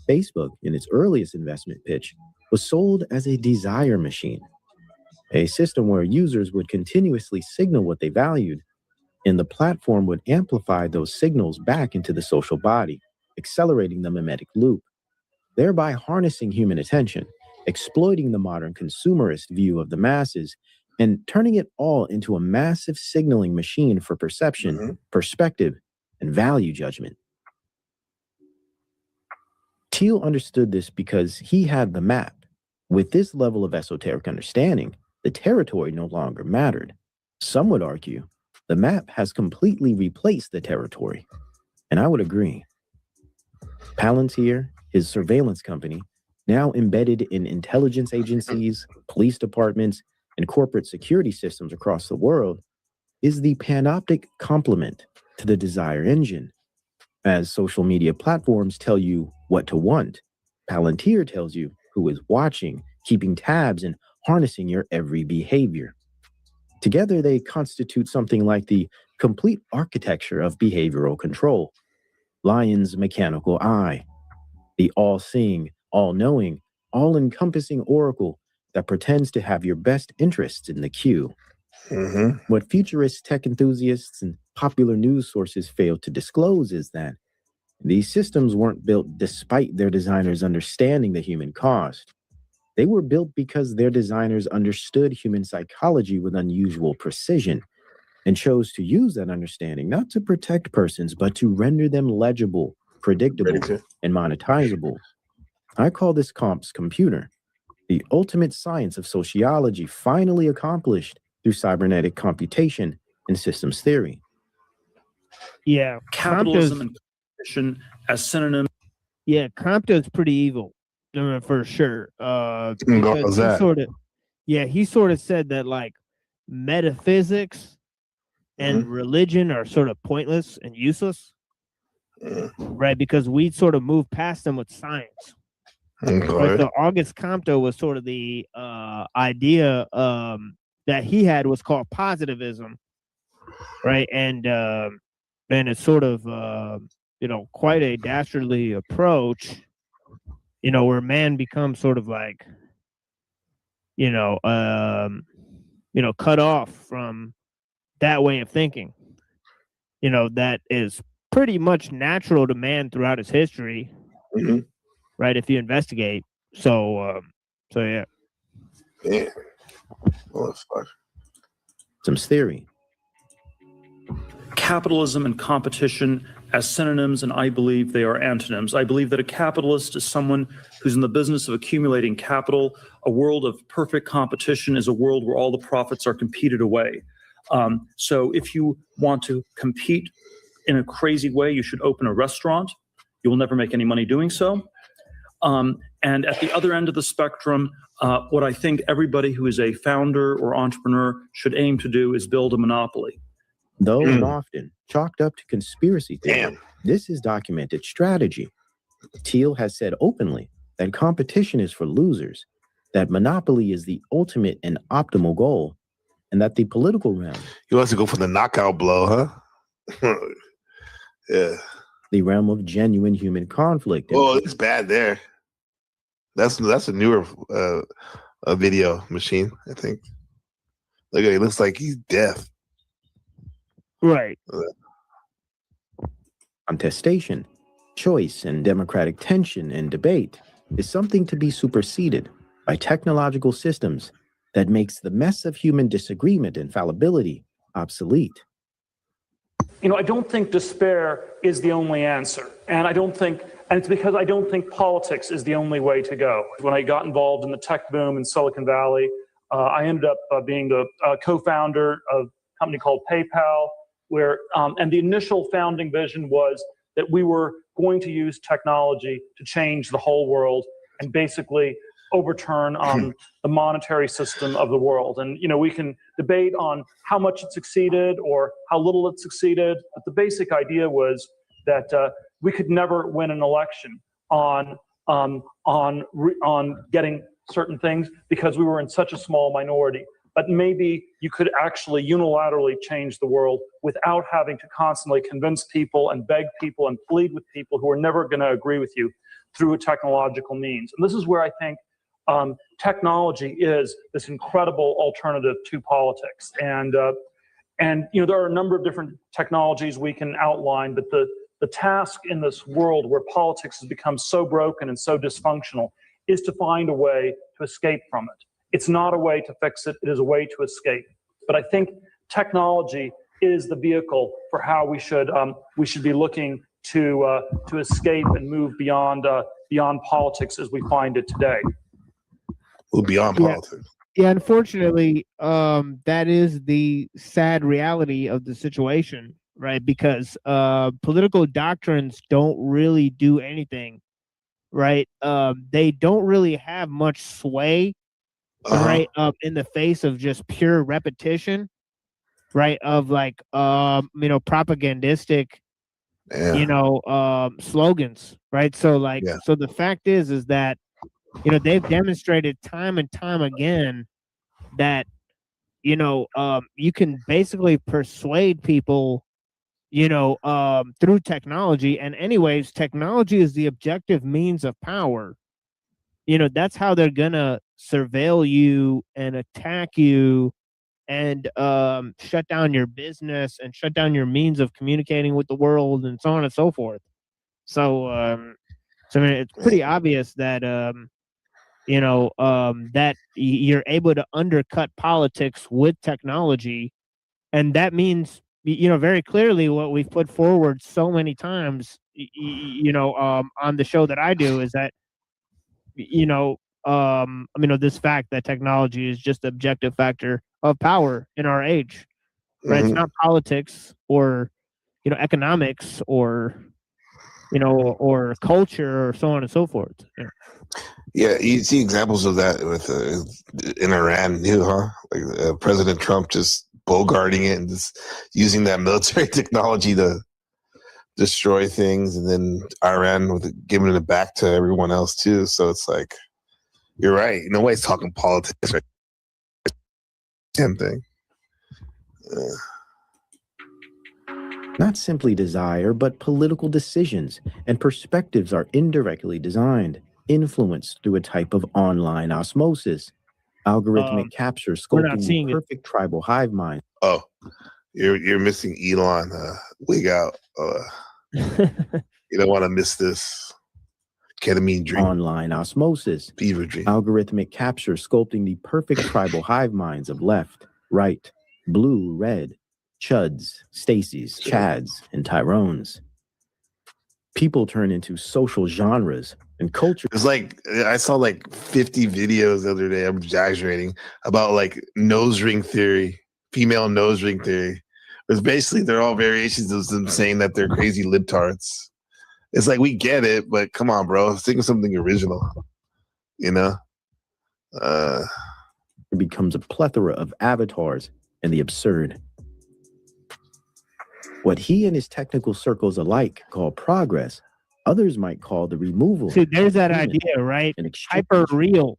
Facebook, in its earliest investment pitch, was sold as a desire machine, a system where users would continuously signal what they valued, and the platform would amplify those signals back into the social body, accelerating the mimetic loop, thereby harnessing human attention, exploiting the modern consumerist view of the masses, and turning it all into a massive signaling machine for perception, perspective, and value judgment. Thiel understood this because he had the map. With this level of esoteric understanding, the territory no longer mattered. Some would argue the map has completely replaced the territory, and I would agree. Palantir, his surveillance company, now embedded in intelligence agencies, police departments, and corporate security systems across the world, is the panoptic complement to the desire engine. As social media platforms tell you what to want, Palantir tells you who is watching, keeping tabs, and harnessing your every behavior. Together, they constitute something like the complete architecture of behavioral control. Lion's mechanical eye, the all-seeing, all-knowing, all-encompassing oracle that pretends to have your best interests in the queue. What futurist tech enthusiasts and popular news sources fail to disclose is that these systems weren't built despite their designers understanding the human cost. They were built because their designers understood human psychology with unusual precision and chose to use that understanding not to protect persons, but to render them legible, predictable, and monetizable. I call this Comp's computer, the ultimate science of sociology finally accomplished through cybernetic computation and systems theory. Yeah, Capitalism and competition as synonyms. Yeah, Compton's pretty evil, for sure. Because he sort of said that like metaphysics and religion are sort of pointless and useless, right? Because we sort of move past them with science. Right? So August Comte was sort of the idea that he had was called positivism, right? And it's sort of quite a dastardly approach, where man becomes sort of like cut off from that way of thinking, that is pretty much natural to man throughout his history, right? If you investigate. So yeah. Yeah. Oh, that's fun. Some theory. Capitalism and competition as synonyms, and I believe they are antonyms. I believe that a capitalist is someone who's in the business of accumulating capital. A world of perfect competition is a world where all the profits are competed away. So if you want to compete in a crazy way, you should open a restaurant. You will never make any money doing so. And at the other end of the spectrum, what I think everybody who is a founder or entrepreneur should aim to do is build a monopoly. Though and often chalked up to conspiracy theory, this is documented strategy. Thiel has said openly that competition is for losers, that monopoly is the ultimate and optimal goal, and that the political realm... He wants to go for the knockout blow, huh? Yeah. The realm of genuine human conflict. Oh, it's bad there. That's a newer video machine, I think. Look at it, he looks like he's deaf. Right. Contestation, choice, and democratic tension and debate is something to be superseded by technological systems that makes the mess of human disagreement and fallibility obsolete. I don't think despair is the only answer. And it's because I don't think politics is the only way to go. When I got involved in the tech boom in Silicon Valley, I ended up being the co-founder of a company called PayPal, and the initial founding vision was that we were going to use technology to change the whole world and basically overturn the monetary system of the world. And we can debate on how much it succeeded or how little it succeeded, but the basic idea was that we could never win an election on getting certain things because we were in such a small minority. But maybe you could actually unilaterally change the world without having to constantly convince people and beg people and plead with people who are never going to agree with you through a technological means. And this is where I think technology is this incredible alternative to politics. And there are a number of different technologies we can outline, but the task in this world where politics has become so broken and so dysfunctional is to find a way to escape from it. It's not a way to fix it, it is a way to escape. But I think technology is the vehicle for how we should be looking to escape and move beyond politics as we find it today. Well, beyond politics. Yeah, unfortunately, that is the sad reality of the situation, right? Because political doctrines don't really do anything, right? They don't really have much sway, right? In the face of just pure repetition, right? Of like, propagandistic, slogans, right? So so the fact is that, they've demonstrated time and time again that, you can basically persuade people, through technology. And anyways, technology is the objective means of power. That's how they're gonna surveil you and attack you and shut down your business and shut down your means of communicating with the world and so on and so forth. So, I mean, it's pretty obvious that, that you're able to undercut politics with technology. And that means, very clearly what we've put forward so many times, on the show that I do is that, this fact that technology is just the objective factor of power in our age, right? It's not politics or, economics or, or culture or so on and so forth. Yeah, you see examples of that with in Iran too, huh? Like President Trump just bogarting it and just using that military technology to destroy things, and then Iran with giving it back to everyone else too. So it's like, you're right. Nobody's talking politics. Right? Same thing. Not simply desire, but political decisions and perspectives are indirectly designed, influenced through a type of online osmosis, algorithmic capture, sculpting the perfect tribal hive mind. Oh, you're missing Elon. Wig out. You don't want to miss this. Ketamine dream. Online osmosis, fever dream. Algorithmic capture, sculpting the perfect tribal hive minds of left, right, blue, red, Chuds, Stacys, Chads, and Tyrones. People turn into social genres and culture. It's like, I saw like 50 videos the other day, I'm exaggerating, about like nose ring theory, female nose ring theory. It's basically, they're all variations of them saying that they're crazy libtards. It's like, we get it, but come on, bro. Think of something original, It becomes a plethora of avatars and the absurd. What he and his technical circles alike call progress, others might call the removal. See, there's that idea, right? Hyper real,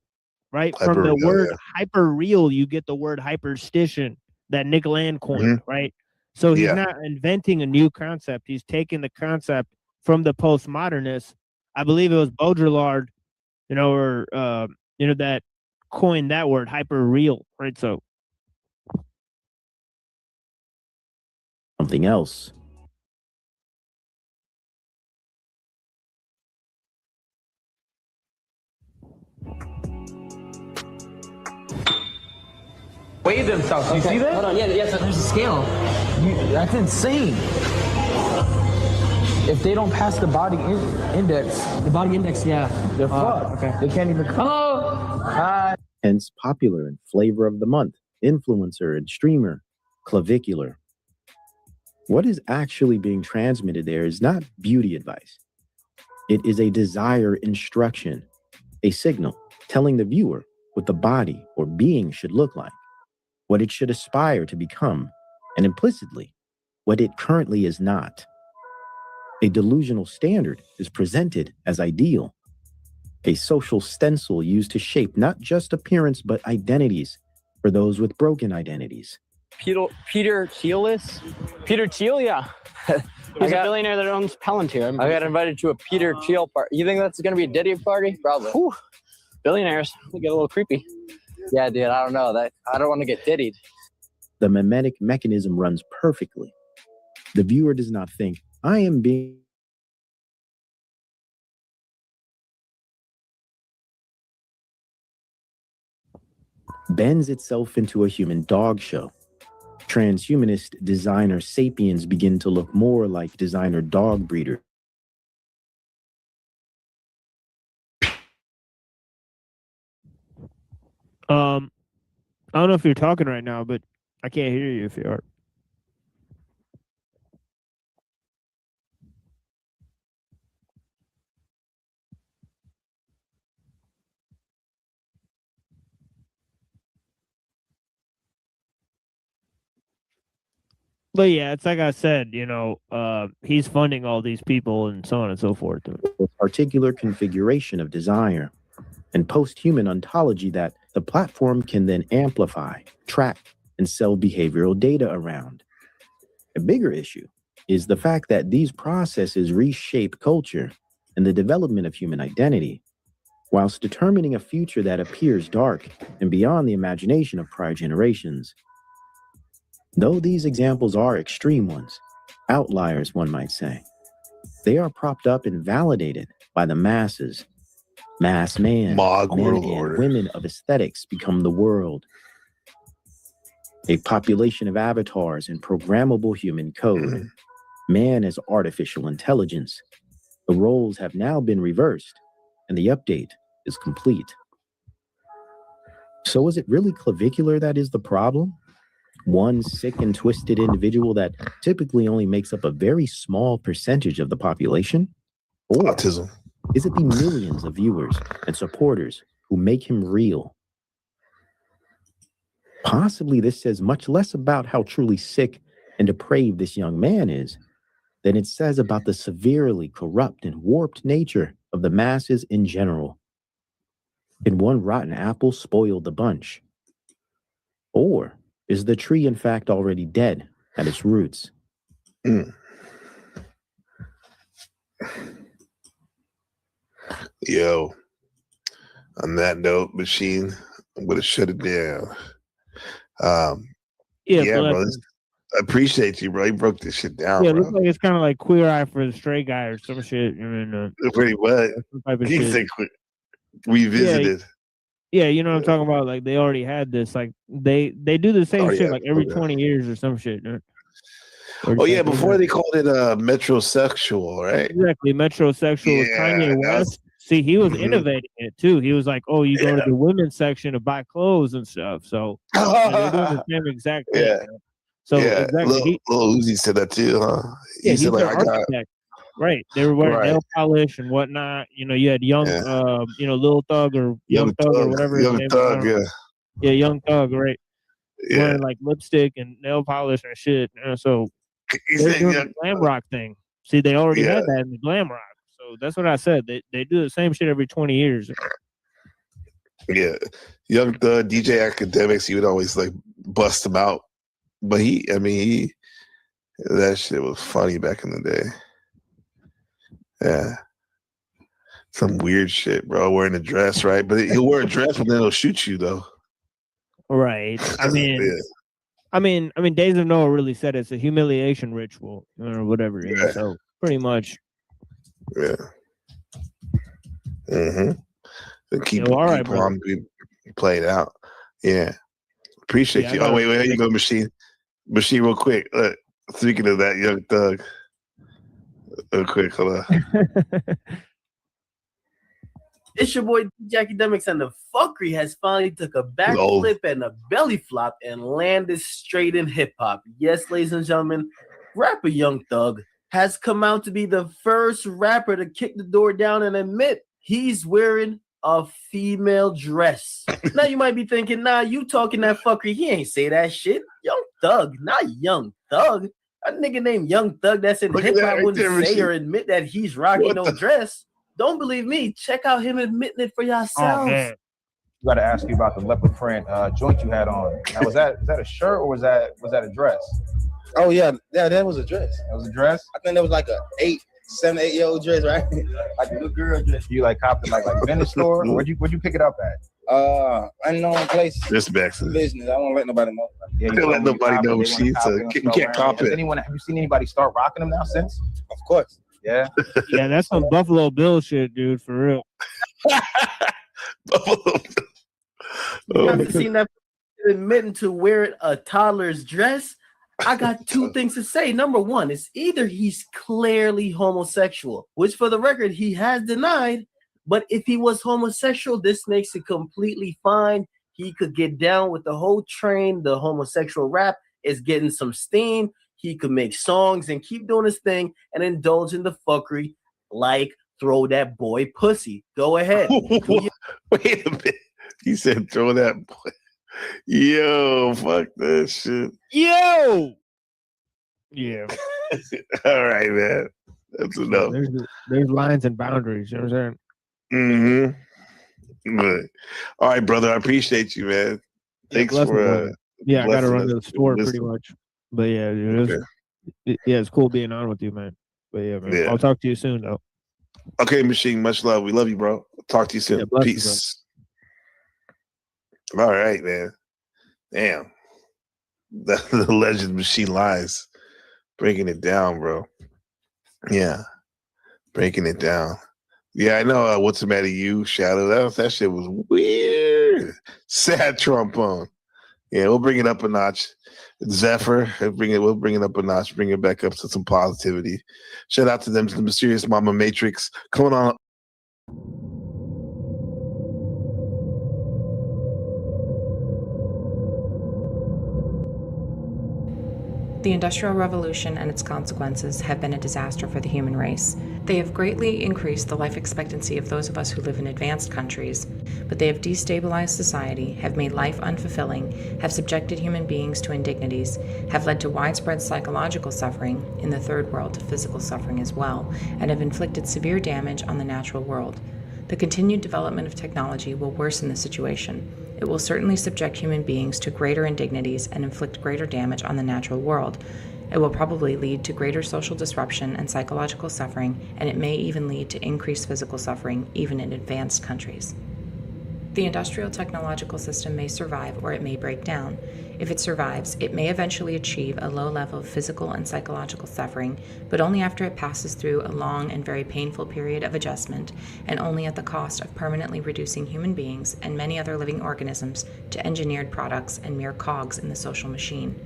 right? From the word hyper real, you get the word hyperstition that Nick Land coined, right? So he's not inventing a new concept. He's taking the concept from the postmodernists. I believe it was Baudrillard, that coined that word, hyper real, right? So something else. weigh themselves. You see that? Hold on. Yeah, so there's a scale. That's insane. If they don't pass the body index. The body index, yeah. They're fucked. Okay. They can't even. Hello. Hi. Hence popular and flavor of the month, influencer and streamer, clavicular. What is actually being transmitted there is not beauty advice. It is a desire instruction, a signal telling the viewer what the body or being should look like, what it should aspire to become, and implicitly, what it currently is not. A delusional standard is presented as ideal, a social stencil used to shape not just appearance but identities for those with broken identities. Peter Thiel is? Peter Thiel, yeah. He's a billionaire that owns Palantir. I got invited to a Peter Thiel party. You think that's going to be a Diddy party? Probably. Whew. Billionaires, they get a little creepy. Yeah, dude, I don't know. I don't want to get diddied. The mimetic mechanism runs perfectly. The viewer does not think, I am being bends itself into a human dog show. Transhumanist designer sapiens begin to look more like designer dog breeder. I don't know if you're talking right now, but I can't hear you if you are. But yeah, it's like I said, he's funding all these people and so on and so forth. A particular configuration of desire and post-human ontology that the platform can then amplify, track, and sell behavioral data around. A bigger issue is the fact that these processes reshape culture and the development of human identity, whilst determining a future that appears dark and beyond the imagination of prior generations. Though these examples are extreme ones, outliers one might say, they are propped up and validated by the masses. Mass man, men and women of aesthetics become the world. A population of avatars and programmable human code. Man as artificial intelligence. The roles have now been reversed, and the update is complete. So is it really clavicular that is the problem? One sick and twisted individual that typically only makes up a very small percentage of the population? Or autism. Is it the millions of viewers and supporters who make him real? Possibly this says much less about how truly sick and depraved this young man is than it says about the severely corrupt and warped nature of the masses in general. Can one rotten apple spoil the bunch? Or is the tree in fact already dead at its roots? Yo, on that note, Machine, I'm going to shut it down. Yeah, bro. I appreciate you, bro. You broke this shit down, yeah, bro. Looks like it's kind of like Queer Eye for the Stray Guy or some shit. Pretty much. Some type of He shit. said revisited. Yeah, you know what I'm talking about. Like they already had this. Like they do the same shit like every 20 years or some shit. Oh yeah, before they called it metrosexual, right? Exactly, metrosexual with Kanye West. See, he was innovating it too. He was like, "Oh, you go to the women's section to buy clothes and stuff." So they're doing the same exact thing. Yeah. So yeah. exactly, Lil Uzi said that too, huh? Yeah, he said like, an architect. Right. They were wearing nail polish and whatnot. You had young, Lil Thug or Young Thug or whatever. Young Thug, yeah, Young Thug, right? Yeah. Wearing like lipstick and nail polish and shit. So they're doing the glam rock thing. See, they already had that in the glam rock. So that's what I said. They do the same shit every 20 years. Yeah. Young Thug, DJ Academics, he would always like bust him out. But that shit was funny back in the day. Yeah. Some weird shit, bro. Wearing a dress, right? But he'll wear a dress, but then he'll shoot you, though. Right. I mean, Days of Noah really said it's a humiliation ritual or whatever. So pretty much. Yeah. Mm-hmm. Keep on being played out. Yeah. Appreciate you. Oh, wait, there you go, Machine. Machine, real quick. Speaking of that, Young Thug. Real quick, hold on. It's your boy Jackie Demix, and the fuckery has finally took a backflip and a belly flop and landed straight in hip hop. Yes, ladies and gentlemen, rapper Young Thug has come out to be the first rapper to kick the door down and admit he's wearing a female dress. Now you might be thinking, nah, you talking that fuckery. He ain't say that shit. Young Thug, not Young Thug. A nigga named Young Thug that's in hip hop wouldn't say or admit that he's rocking no dress. Don't believe me. Check out him admitting it for yourselves. I got to ask you about the leopard print joint you had on. Now, was that a shirt or was that a dress? Oh yeah, that was a dress. That was a dress. I think that was like a 7, 8-year-old dress, right? Like a little girl dress. You like copped it like vintage store? Where'd you pick it up at? Unknown place. This business. I won't let nobody know. Yeah, don't let nobody know. You can't cop it. Have you seen anybody start rocking them now since? Of course. Yeah. Yeah, that's some Buffalo Bill shit, dude, for real. You haven't seen that admitting to wearing a toddler's dress? I got two things to say. Number one, it's either he's clearly homosexual, which for the record, he has denied. But if he was homosexual, this makes it completely fine. He could get down with the whole train. The homosexual rap is getting some steam. He could make songs and keep doing his thing and indulge in the fuckery like throw that boy pussy. Go ahead. Wait a minute. He said throw that boy. Yo, fuck that shit. Yo! Yeah. All right, man. That's enough. There's lines and boundaries, you know what I'm saying? Mm-hmm. But, all right, brother. I appreciate you, man. Thanks for I gotta run to the store pretty much. But yeah, dude, it's cool being on with you, man. But yeah, man. I'll talk to you soon, though. Okay, Machine. Much love. We love you, bro. Talk to you soon. Peace. All right, man. Damn. The legend Machine Lies. Breaking it down, bro. Yeah. Breaking it down. Yeah, I know. What's the matter, you, Shadow? That shit was weird. Sad trombone. Yeah, we'll bring it up a notch. Zephyr, we'll bring it up a notch, bring it back up to some positivity. Shout out to them, to the Mysterious Mama Matrix. Coming on. The Industrial Revolution and its consequences have been a disaster for the human race. They have greatly increased the life expectancy of those of us who live in advanced countries, but they have destabilized society, have made life unfulfilling, have subjected human beings to indignities, have led to widespread psychological suffering, in the third world to physical suffering as well, and have inflicted severe damage on the natural world. The continued development of technology will worsen the situation. It will certainly subject human beings to greater indignities and inflict greater damage on the natural world. It will probably lead to greater social disruption and psychological suffering, and it may even lead to increased physical suffering, even in advanced countries. The industrial technological system may survive or it may break down. If it survives, it may eventually achieve a low level of physical and psychological suffering, but only after it passes through a long and very painful period of adjustment, and only at the cost of permanently reducing human beings and many other living organisms to engineered products and mere cogs in the social machine.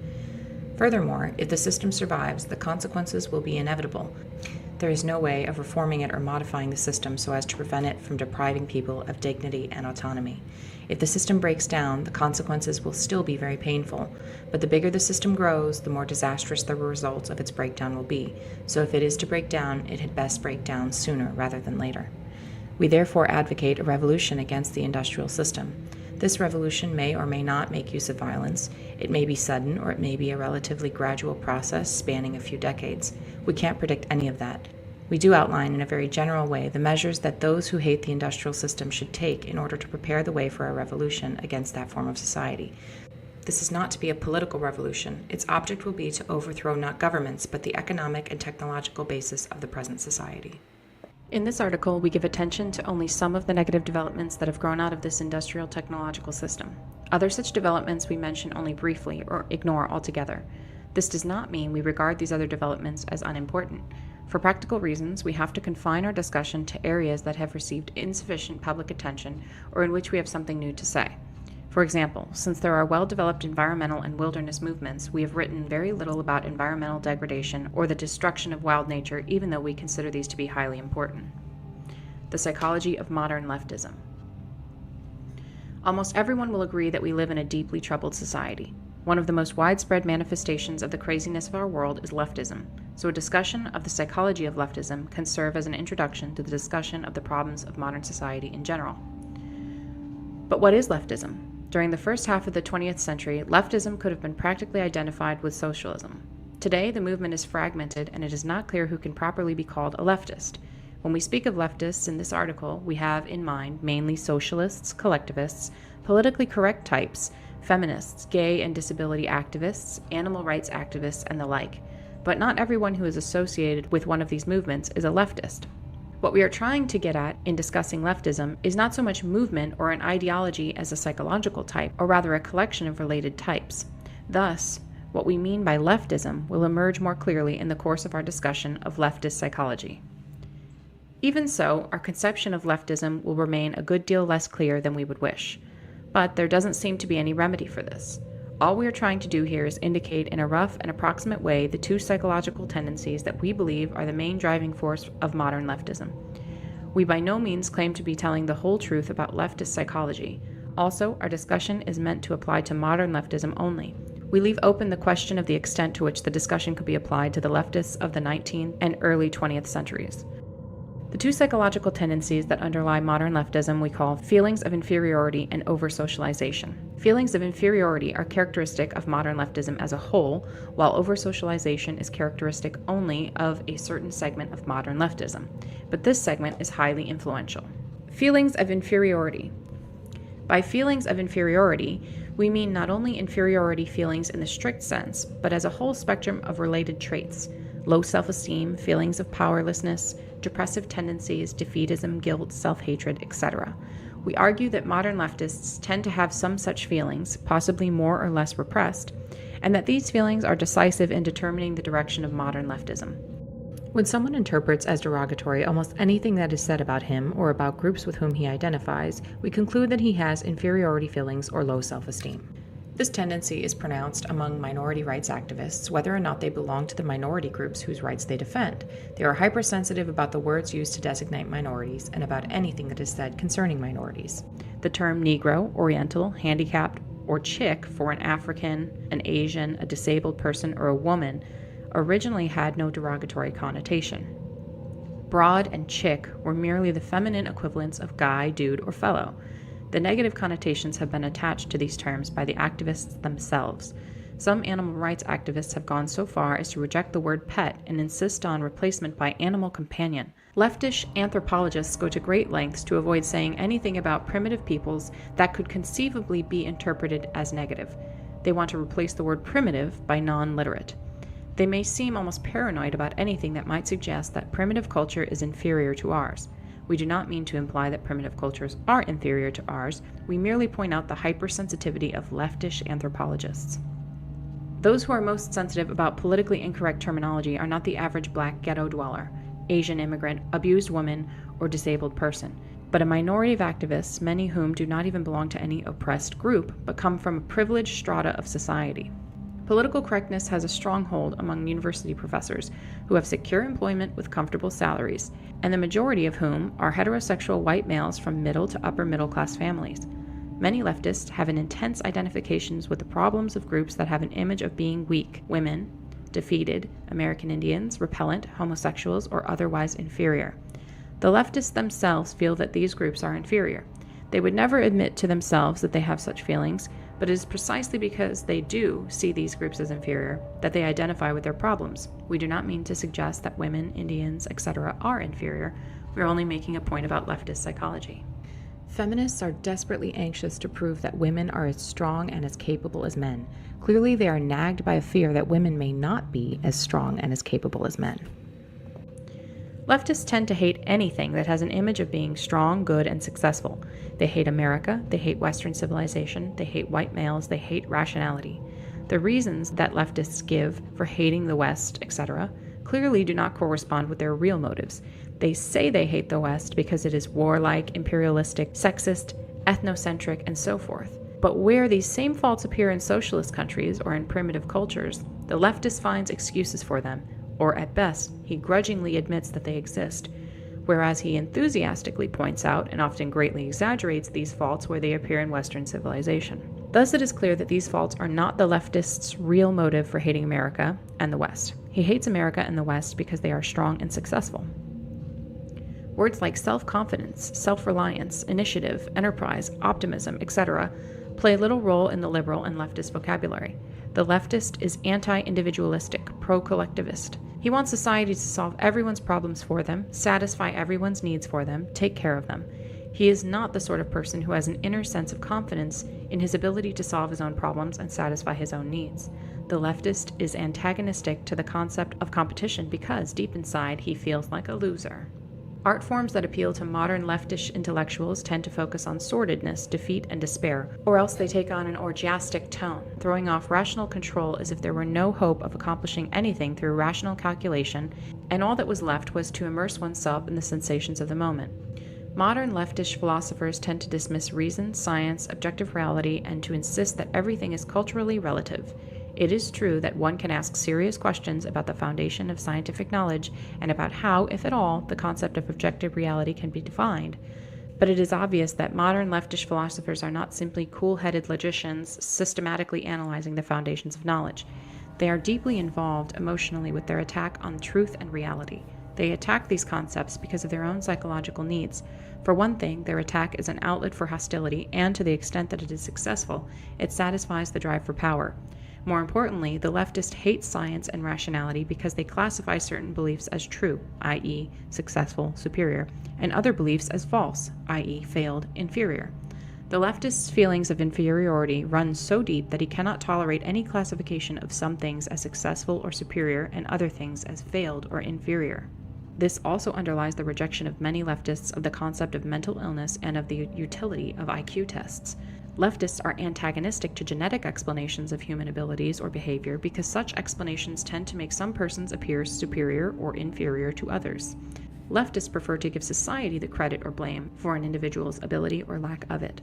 Furthermore, if the system survives, the consequences will be inevitable. There is no way of reforming it or modifying the system so as to prevent it from depriving people of dignity and autonomy. If the system breaks down, the consequences will still be very painful, but the bigger the system grows, the more disastrous the results of its breakdown will be. So if it is to break down, it had best break down sooner rather than later. We therefore advocate a revolution against the industrial system. This revolution may or may not make use of violence. It may be sudden, or it may be a relatively gradual process spanning a few decades. We can't predict any of that. We do outline in a very general way the measures that those who hate the industrial system should take in order to prepare the way for a revolution against that form of society. This is not to be a political revolution. Its object will be to overthrow not governments, but the economic and technological basis of the present society. In this article, we give attention to only some of the negative developments that have grown out of this industrial technological system. Other such developments we mention only briefly or ignore altogether. This does not mean we regard these other developments as unimportant. For practical reasons, we have to confine our discussion to areas that have received insufficient public attention or in which we have something new to say. For For example, since there are well-developed environmental and wilderness movements, we have written very little about environmental degradation or the destruction of wild nature, even though we consider these to be highly important. The psychology of modern leftism. Almost everyone will agree that we live in a deeply troubled society. One of the most widespread manifestations of the craziness of our world is leftism, so a discussion of the psychology of leftism can serve as an introduction to the discussion of the problems of modern society in general. But what is leftism? During the first half of the 20th century, leftism could have been practically identified with socialism. Today, the movement is fragmented, and it is not clear who can properly be called a leftist. When we speak of leftists in this article, we have in mind mainly socialists, collectivists, politically correct types, feminists, gay and disability activists, animal rights activists, and the like. But not everyone who is associated with one of these movements is a leftist. What we are trying to get at in discussing leftism is not so much movement or an ideology as a psychological type, or rather a collection of related types. Thus, what we mean by leftism will emerge more clearly in the course of our discussion of leftist psychology. Even so, our conception of leftism will remain a good deal less clear than we would wish. But there doesn't seem to be any remedy for this. All we are trying to do here is indicate in a rough and approximate way the two psychological tendencies that we believe are the main driving force of modern leftism. We by no means claim to be telling the whole truth about leftist psychology. Also, our discussion is meant to apply to modern leftism only. We leave open the question of the extent to which the discussion could be applied to the leftists of the 19th and early 20th centuries. The two psychological tendencies that underlie modern leftism we call feelings of inferiority and over-socialization. Feelings of inferiority are characteristic of modern leftism as a whole, while over-socialization is characteristic only of a certain segment of modern leftism. But this segment is highly influential. Feelings of inferiority. By feelings of inferiority, we mean not only inferiority feelings in the strict sense, but as a whole spectrum of related traits: low self-esteem, feelings of powerlessness, depressive tendencies, defeatism, guilt, self-hatred, etc. We argue that modern leftists tend to have some such feelings, possibly more or less repressed, and that these feelings are decisive in determining the direction of modern leftism. When someone interprets as derogatory almost anything that is said about him or about groups with whom he identifies, we conclude that he has inferiority feelings or low self-esteem. This tendency is pronounced among minority rights activists, whether or not they belong to the minority groups whose rights they defend. They are hypersensitive about the words used to designate minorities and about anything that is said concerning minorities. The term Negro, Oriental, handicapped, or chick for an African, an Asian, a disabled person, or a woman originally had no derogatory connotation. Broad and chick were merely the feminine equivalents of guy, dude, or fellow. The negative connotations have been attached to these terms by the activists themselves. Some animal rights activists have gone so far as to reject the word pet and insist on replacement by animal companion. Leftish anthropologists go to great lengths to avoid saying anything about primitive peoples that could conceivably be interpreted as negative. They want to replace the word primitive by non-literate. They may seem almost paranoid about anything that might suggest that primitive culture is inferior to ours. We do not mean to imply that primitive cultures are inferior to ours. We merely point out the hypersensitivity of leftish anthropologists. Those who are most sensitive about politically incorrect terminology are not the average black ghetto dweller, Asian immigrant, abused woman, or disabled person, but a minority of activists, many whom do not even belong to any oppressed group, but come from a privileged strata of society. Political correctness has a strong hold among university professors who have secure employment with comfortable salaries, and the majority of whom are heterosexual white males from middle to upper middle class families. Many leftists have an intense identifications with the problems of groups that have an image of being weak, women, defeated, American Indians, repellent, homosexuals, or otherwise inferior. The leftists themselves feel that these groups are inferior. They would never admit to themselves that they have such feelings, but it is precisely because they do see these groups as inferior that they identify with their problems. We do not mean to suggest that women, Indians, etc. are inferior. We are only making a point about leftist psychology. Feminists are desperately anxious to prove that women are as strong and as capable as men. Clearly, they are nagged by a fear that women may not be as strong and as capable as men. Leftists tend to hate anything that has an image of being strong, good, and successful. They hate America, they hate Western civilization, they hate white males, they hate rationality. The reasons that leftists give for hating the West, etc., clearly do not correspond with their real motives. They say they hate the West because it is warlike, imperialistic, sexist, ethnocentric, and so forth. But where these same faults appear in socialist countries or in primitive cultures, the leftist finds excuses for them, or at best, he grudgingly admits that they exist, whereas he enthusiastically points out and often greatly exaggerates these faults where they appear in Western civilization. Thus it is clear that these faults are not the leftist's real motive for hating America and the West. He hates America and the West because they are strong and successful. Words like self-confidence, self-reliance, initiative, enterprise, optimism, etc. play little role in the liberal and leftist vocabulary. The leftist is anti-individualistic, pro-collectivist. He wants society to solve everyone's problems for them, satisfy everyone's needs for them, take care of them. He is not the sort of person who has an inner sense of confidence in his ability to solve his own problems and satisfy his own needs. The leftist is antagonistic to the concept of competition because, deep inside, he feels like a loser. Art forms that appeal to modern leftish intellectuals tend to focus on sordidness, defeat, and despair, or else they take on an orgiastic tone, throwing off rational control as if there were no hope of accomplishing anything through rational calculation, and all that was left was to immerse oneself in the sensations of the moment. Modern leftish philosophers tend to dismiss reason, science, objective reality, and to insist that everything is culturally relative. It is true that one can ask serious questions about the foundation of scientific knowledge and about how, if at all, the concept of objective reality can be defined. But it is obvious that modern leftish philosophers are not simply cool-headed logicians systematically analyzing the foundations of knowledge. They are deeply involved emotionally with their attack on truth and reality. They attack these concepts because of their own psychological needs. For one thing, their attack is an outlet for hostility, and to the extent that it is successful, it satisfies the drive for power. More importantly, the leftist hates science and rationality because they classify certain beliefs as true, i.e., successful, superior, and other beliefs as false, i.e., failed, inferior. The leftist's feelings of inferiority run so deep that he cannot tolerate any classification of some things as successful or superior and other things as failed or inferior. This also underlies the rejection of many leftists of the concept of mental illness and of the utility of IQ tests. Leftists are antagonistic to genetic explanations of human abilities or behavior because such explanations tend to make some persons appear superior or inferior to others. Leftists prefer to give society the credit or blame for an individual's ability or lack of it.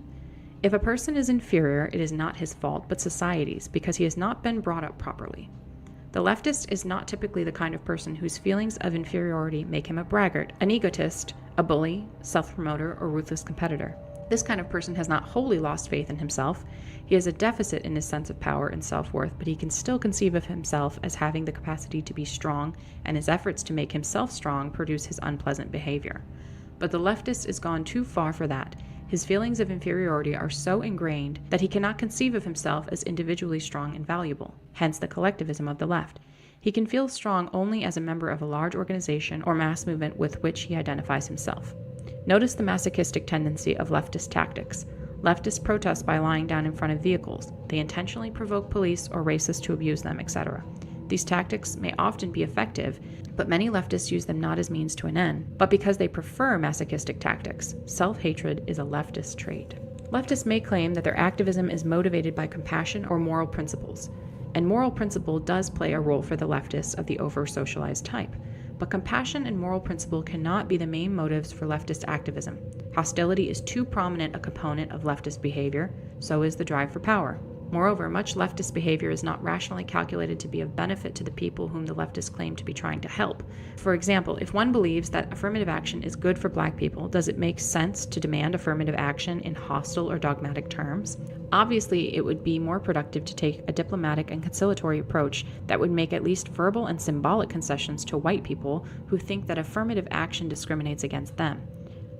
If a person is inferior, it is not his fault but society's because he has not been brought up properly. The leftist is not typically the kind of person whose feelings of inferiority make him a braggart, an egotist, a bully, self-promoter, or ruthless competitor. This kind of person has not wholly lost faith in himself. He has a deficit in his sense of power and self-worth, but he can still conceive of himself as having the capacity to be strong, and his efforts to make himself strong produce his unpleasant behavior. But the leftist is gone too far for that. His feelings of inferiority are so ingrained that he cannot conceive of himself as individually strong and valuable, hence the collectivism of the left. He can feel strong only as a member of a large organization or mass movement with which he identifies himself. Notice the masochistic tendency of leftist tactics. Leftists protest by lying down in front of vehicles. They intentionally provoke police or racists to abuse them, etc. These tactics may often be effective, but many leftists use them not as means to an end, but because they prefer masochistic tactics. Self-hatred is a leftist trait. Leftists may claim that their activism is motivated by compassion or moral principles, and moral principle does play a role for the leftists of the over-socialized type. But compassion and moral principle cannot be the main motives for leftist activism. Hostility is too prominent a component of leftist behavior, so is the drive for power. Moreover, much leftist behavior is not rationally calculated to be of benefit to the people whom the leftists claim to be trying to help. For example, if one believes that affirmative action is good for black people, does it make sense to demand affirmative action in hostile or dogmatic terms? Obviously, it would be more productive to take a diplomatic and conciliatory approach that would make at least verbal and symbolic concessions to white people who think that affirmative action discriminates against them.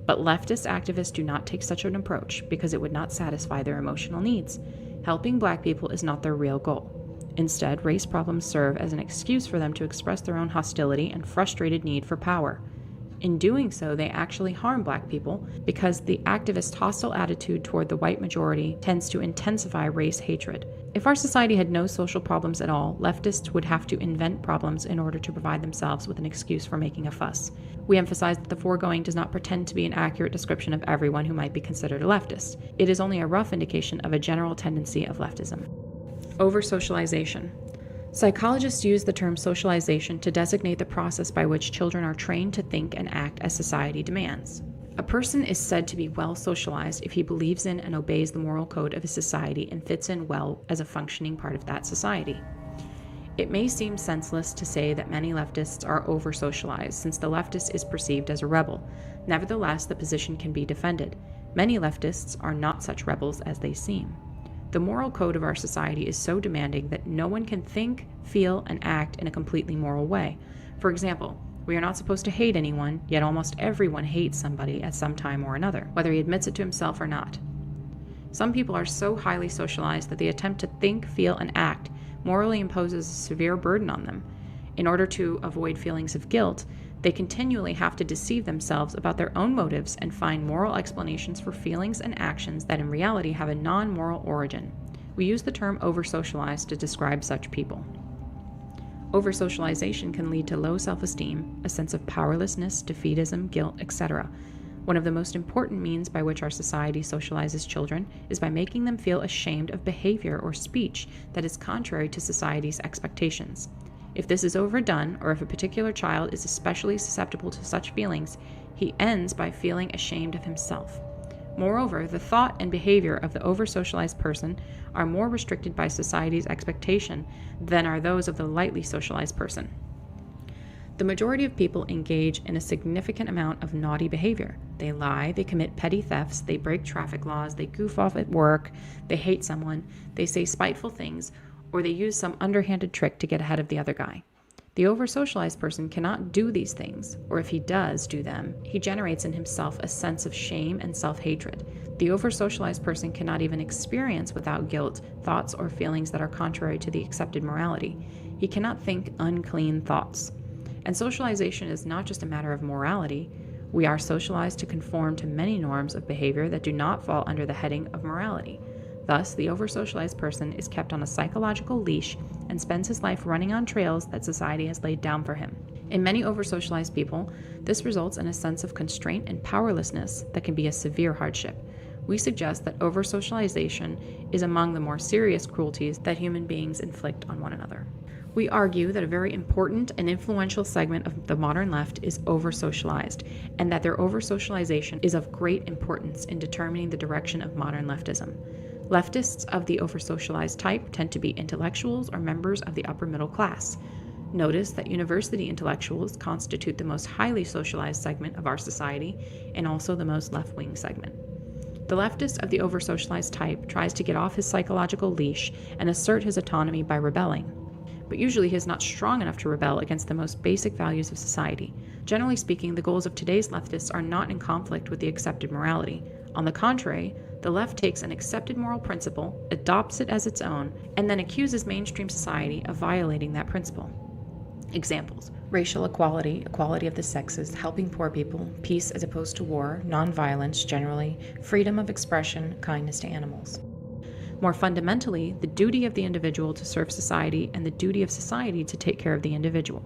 But leftist activists do not take such an approach because it would not satisfy their emotional needs. Helping black people is not their real goal. Instead, race problems serve as an excuse for them to express their own hostility and frustrated need for power. In doing so, they actually harm black people because the activist hostile attitude toward the white majority tends to intensify race hatred. If our society had no social problems at all, leftists would have to invent problems in order to provide themselves with an excuse for making a fuss. We emphasize that the foregoing does not pretend to be an accurate description of everyone who might be considered a leftist. It is only a rough indication of a general tendency of leftism. Over-socialization. Psychologists use the term socialization to designate the process by which children are trained to think and act as society demands. A person is said to be well socialized if he believes in and obeys the moral code of his society and fits in well as a functioning part of that society. It may seem senseless to say that many leftists are over-socialized, since the leftist is perceived as a rebel. Nevertheless, the position can be defended. Many leftists are not such rebels as they seem. The moral code of our society is so demanding that no one can think, feel, and act in a completely moral way. For example, we are not supposed to hate anyone, yet almost everyone hates somebody at some time or another, whether he admits it to himself or not. Some people are so highly socialized that the attempt to think, feel, and act morally imposes a severe burden on them. In order to avoid feelings of guilt, they continually have to deceive themselves about their own motives and find moral explanations for feelings and actions that in reality have a non-moral origin. We use the term over-socialized to describe such people. Over-socialization can lead to low self-esteem, a sense of powerlessness, defeatism, guilt, etc. One of the most important means by which our society socializes children is by making them feel ashamed of behavior or speech that is contrary to society's expectations. If this is overdone, or if a particular child is especially susceptible to such feelings, he ends by feeling ashamed of himself. Moreover, the thought and behavior of the over-socialized person are more restricted by society's expectation than are those of the lightly socialized person. The majority of people engage in a significant amount of naughty behavior. They lie, they commit petty thefts, they break traffic laws, they goof off at work, they hate someone, they say spiteful things, or they use some underhanded trick to get ahead of the other guy. The over-socialized person cannot do these things, or if he does do them, he generates in himself a sense of shame and self-hatred. The over-socialized person cannot even experience without guilt thoughts or feelings that are contrary to the accepted morality. He cannot think unclean thoughts. And socialization is not just a matter of morality. We are socialized to conform to many norms of behavior that do not fall under the heading of morality. Thus, the over-socialized person is kept on a psychological leash and spends his life running on trails that society has laid down for him. In many over-socialized people, this results in a sense of constraint and powerlessness that can be a severe hardship. We suggest that over-socialization is among the more serious cruelties that human beings inflict on one another. We argue that a very important and influential segment of the modern left is over-socialized, and that their over-socialization is of great importance in determining the direction of modern leftism. Leftists of the over-socialized type tend to be intellectuals or members of the upper middle class. Notice that university intellectuals constitute the most highly socialized segment of our society and also the most left-wing segment. The leftist of the over-socialized type tries to get off his psychological leash and assert his autonomy by rebelling. But usually he is not strong enough to rebel against the most basic values of society. Generally speaking, the goals of today's leftists are not in conflict with the accepted morality. On the contrary, the left takes an accepted moral principle, adopts it as its own, and then accuses mainstream society of violating that principle. Examples: racial equality, equality of the sexes, helping poor people, peace as opposed to war, nonviolence generally, freedom of expression, kindness to animals. More fundamentally, the duty of the individual to serve society and the duty of society to take care of the individual.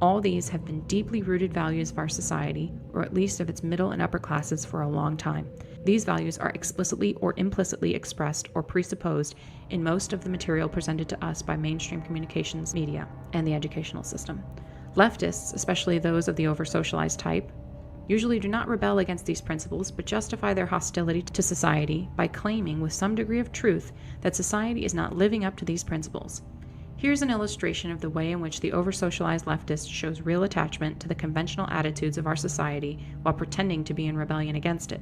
All these have been deeply rooted values of our society, or at least of its middle and upper classes, for a long time. These values are explicitly or implicitly expressed or presupposed in most of the material presented to us by mainstream communications media and the educational system. Leftists, especially those of the over-socialized type, usually do not rebel against these principles, but justify their hostility to society by claiming with some degree of truth that society is not living up to these principles. Here's an illustration of the way in which the over-socialized leftist shows real attachment to the conventional attitudes of our society while pretending to be in rebellion against it.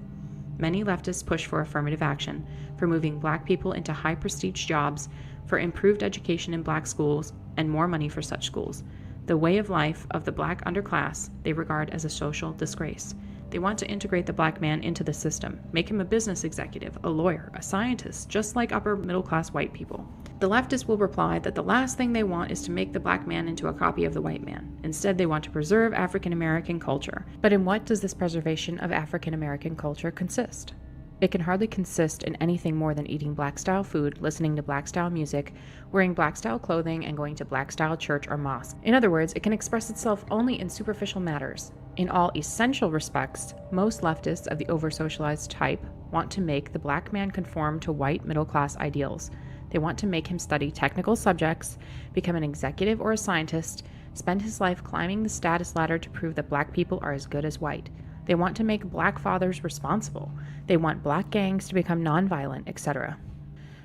Many leftists push for affirmative action, for moving black people into high-prestige jobs, for improved education in black schools, and more money for such schools. The way of life of the black underclass they regard as a social disgrace. They want to integrate the black man into the system, make him a business executive, a lawyer, a scientist, just like upper middle class white people. The leftists will reply that the last thing they want is to make the black man into a copy of the white man. Instead, they want to preserve African American culture. But in what does this preservation of African American culture consist? It can hardly consist in anything more than eating black-style food, listening to black-style music, wearing black-style clothing, and going to black-style church or mosque. In other words, it can express itself only in superficial matters. In all essential respects, most leftists of the over-socialized type want to make the black man conform to white middle-class ideals. They want to make him study technical subjects, become an executive or a scientist, spend his life climbing the status ladder to prove that black people are as good as white. They want to make black fathers responsible. They want black gangs to become nonviolent, etc.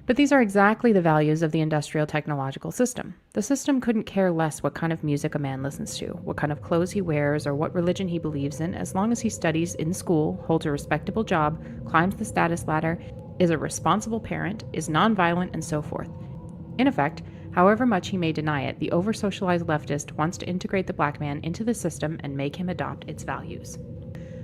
But these are exactly the values of the industrial technological system. The system couldn't care less what kind of music a man listens to, what kind of clothes he wears, or what religion he believes in, as long as he studies in school, holds a respectable job, climbs the status ladder, is a responsible parent, is nonviolent, and so forth. In effect, however much he may deny it, the over-socialized leftist wants to integrate the black man into the system and make him adopt its values.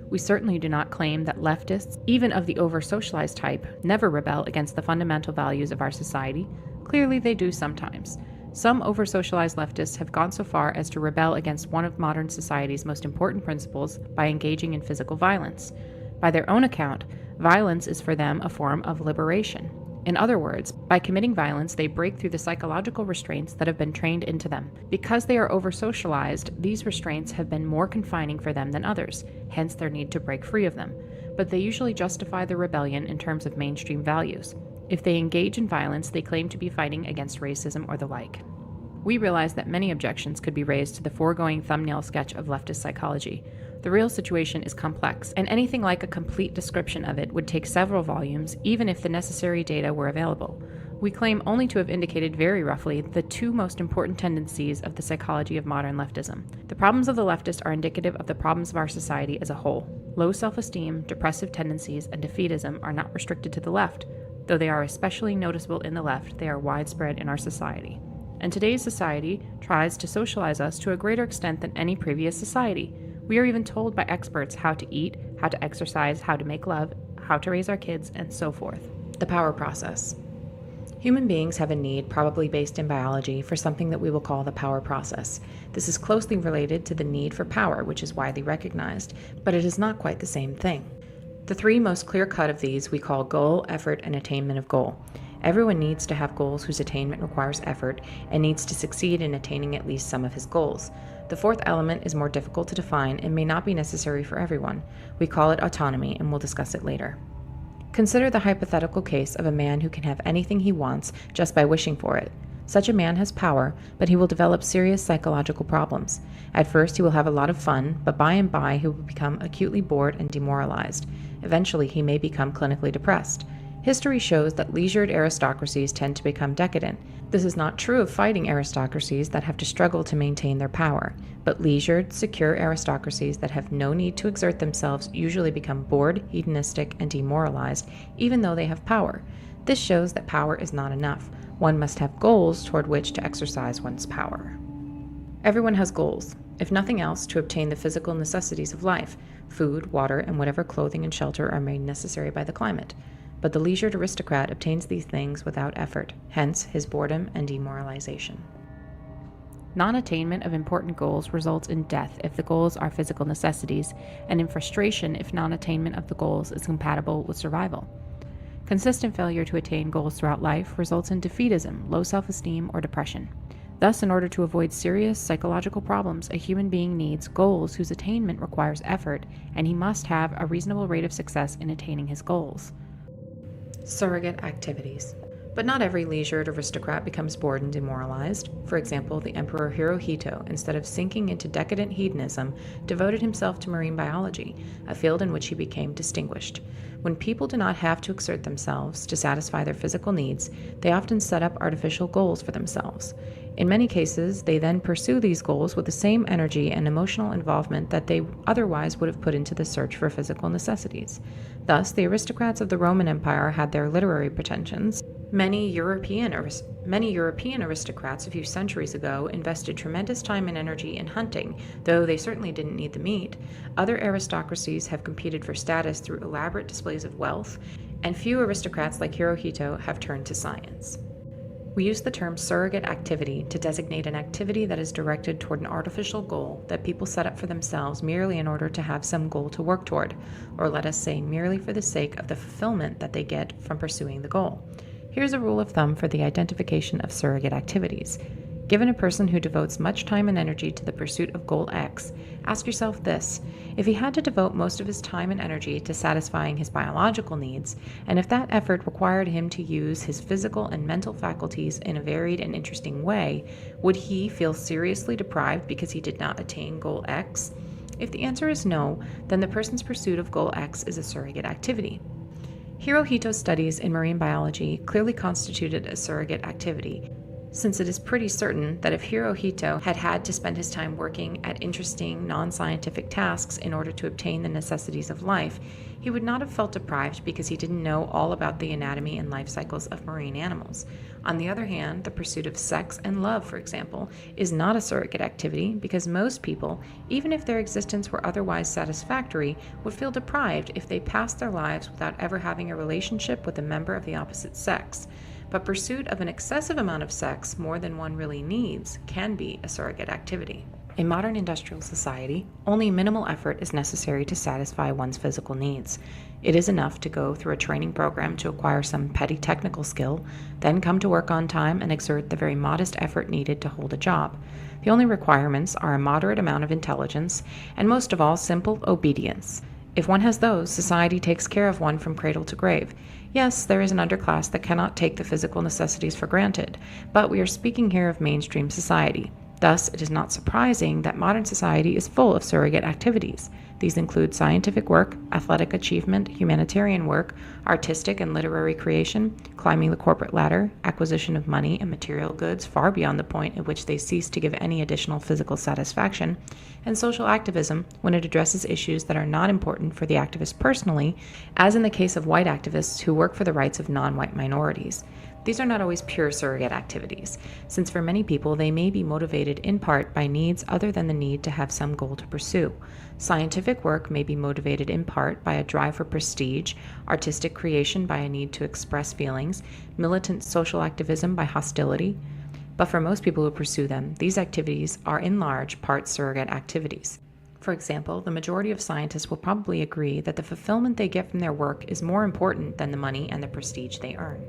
We certainly do not claim that leftists, even of the over-socialized type, never rebel against the fundamental values of our society. Clearly they do sometimes. Some over-socialized leftists have gone so far as to rebel against one of modern society's most important principles by engaging in physical violence. By their own account, violence is for them a form of liberation. In other words, by committing violence, they break through the psychological restraints that have been trained into them. Because they are over-socialized, these restraints have been more confining for them than others, hence their need to break free of them. But they usually justify their rebellion in terms of mainstream values. If they engage in violence, they claim to be fighting against racism or the like. We realize that many objections could be raised to the foregoing thumbnail sketch of leftist psychology. The real situation is complex, and anything like a complete description of it would take several volumes, even if the necessary data were available. We claim only to have indicated very roughly the two most important tendencies of the psychology of modern leftism. The problems of the leftist are indicative of the problems of our society as a whole. Low self-esteem, depressive tendencies, and defeatism are not restricted to the left. Though they are especially noticeable in the left, they are widespread in our society. And today's society tries to socialize us to a greater extent than any previous society. We are even told by experts how to eat, how to exercise, how to make love, how to raise our kids, and so forth. The power process. Human beings have a need, probably based in biology, for something that we will call the power process. This is closely related to the need for power, which is widely recognized, but it is not quite the same thing. The three most clear-cut of these we call goal, effort, and attainment of goal. Everyone needs to have goals whose attainment requires effort and needs to succeed in attaining at least some of his goals. The fourth element is more difficult to define and may not be necessary for everyone. We call it autonomy, and we'll discuss it later. Consider the hypothetical case of a man who can have anything he wants just by wishing for it. Such a man has power, but he will develop serious psychological problems. At first, he will have a lot of fun, but by and by, he will become acutely bored and demoralized. Eventually, he may become clinically depressed. History shows that leisured aristocracies tend to become decadent. This is not true of fighting aristocracies that have to struggle to maintain their power, but leisured, secure aristocracies that have no need to exert themselves usually become bored, hedonistic, and demoralized, even though they have power. This shows that power is not enough. One must have goals toward which to exercise one's power. Everyone has goals, if nothing else, to obtain the physical necessities of life. Food, water, and whatever clothing and shelter are made necessary by the climate. But the leisured aristocrat obtains these things without effort, hence his boredom and demoralization. Non-attainment of important goals results in death if the goals are physical necessities, and in frustration if non-attainment of the goals is compatible with survival. Consistent failure to attain goals throughout life results in defeatism, low self-esteem, or depression. Thus, in order to avoid serious psychological problems, a human being needs goals whose attainment requires effort, and he must have a reasonable rate of success in attaining his goals. Surrogate activities. But not every leisured aristocrat becomes bored and demoralized. For example, the Emperor Hirohito, instead of sinking into decadent hedonism, devoted himself to marine biology, a field in which he became distinguished. When people do not have to exert themselves to satisfy their physical needs, they often set up artificial goals for themselves. In many cases, they then pursue these goals with the same energy and emotional involvement that they otherwise would have put into the search for physical necessities. Thus, the aristocrats of the Roman Empire had their literary pretensions. Many European aristocrats a few centuries ago invested tremendous time and energy in hunting, though they certainly didn't need the meat. Other aristocracies have competed for status through elaborate displays of wealth, and few aristocrats like Hirohito have turned to science. We use the term surrogate activity to designate an activity that is directed toward an artificial goal that people set up for themselves merely in order to have some goal to work toward, or let us say merely for the sake of the fulfillment that they get from pursuing the goal. Here's a rule of thumb for the identification of surrogate activities. Given a person who devotes much time and energy to the pursuit of goal X, ask yourself this: if he had to devote most of his time and energy to satisfying his biological needs, and if that effort required him to use his physical and mental faculties in a varied and interesting way, would he feel seriously deprived because he did not attain goal X? If the answer is no, then the person's pursuit of goal X is a surrogate activity. Hirohito's studies in marine biology clearly constituted a surrogate activity, since it is pretty certain that if Hirohito had had to spend his time working at interesting, non-scientific tasks in order to obtain the necessities of life, he would not have felt deprived because he didn't know all about the anatomy and life cycles of marine animals. On the other hand, the pursuit of sex and love, for example, is not a surrogate activity because most people, even if their existence were otherwise satisfactory, would feel deprived if they passed their lives without ever having a relationship with a member of the opposite sex. But pursuit of an excessive amount of sex, more than one really needs, can be a surrogate activity. In modern industrial society, only minimal effort is necessary to satisfy one's physical needs. It is enough to go through a training program to acquire some petty technical skill, then come to work on time and exert the very modest effort needed to hold a job. The only requirements are a moderate amount of intelligence, and most of all, simple obedience. If one has those, society takes care of one from cradle to grave. Yes, there is an underclass that cannot take the physical necessities for granted, but we are speaking here of mainstream society. Thus, it is not surprising that modern society is full of surrogate activities. These include scientific work, athletic achievement, humanitarian work, artistic and literary creation, climbing the corporate ladder, acquisition of money and material goods far beyond the point at which they cease to give any additional physical satisfaction, and social activism when it addresses issues that are not important for the activist personally, as in the case of white activists who work for the rights of non-white minorities. These are not always pure surrogate activities, since for many people they may be motivated in part by needs other than the need to have some goal to pursue. Scientific work may be motivated in part by a drive for prestige, artistic creation by a need to express feelings, militant social activism by hostility. But for most people who pursue them, these activities are in large part surrogate activities. For example, the majority of scientists will probably agree that the fulfillment they get from their work is more important than the money and the prestige they earn.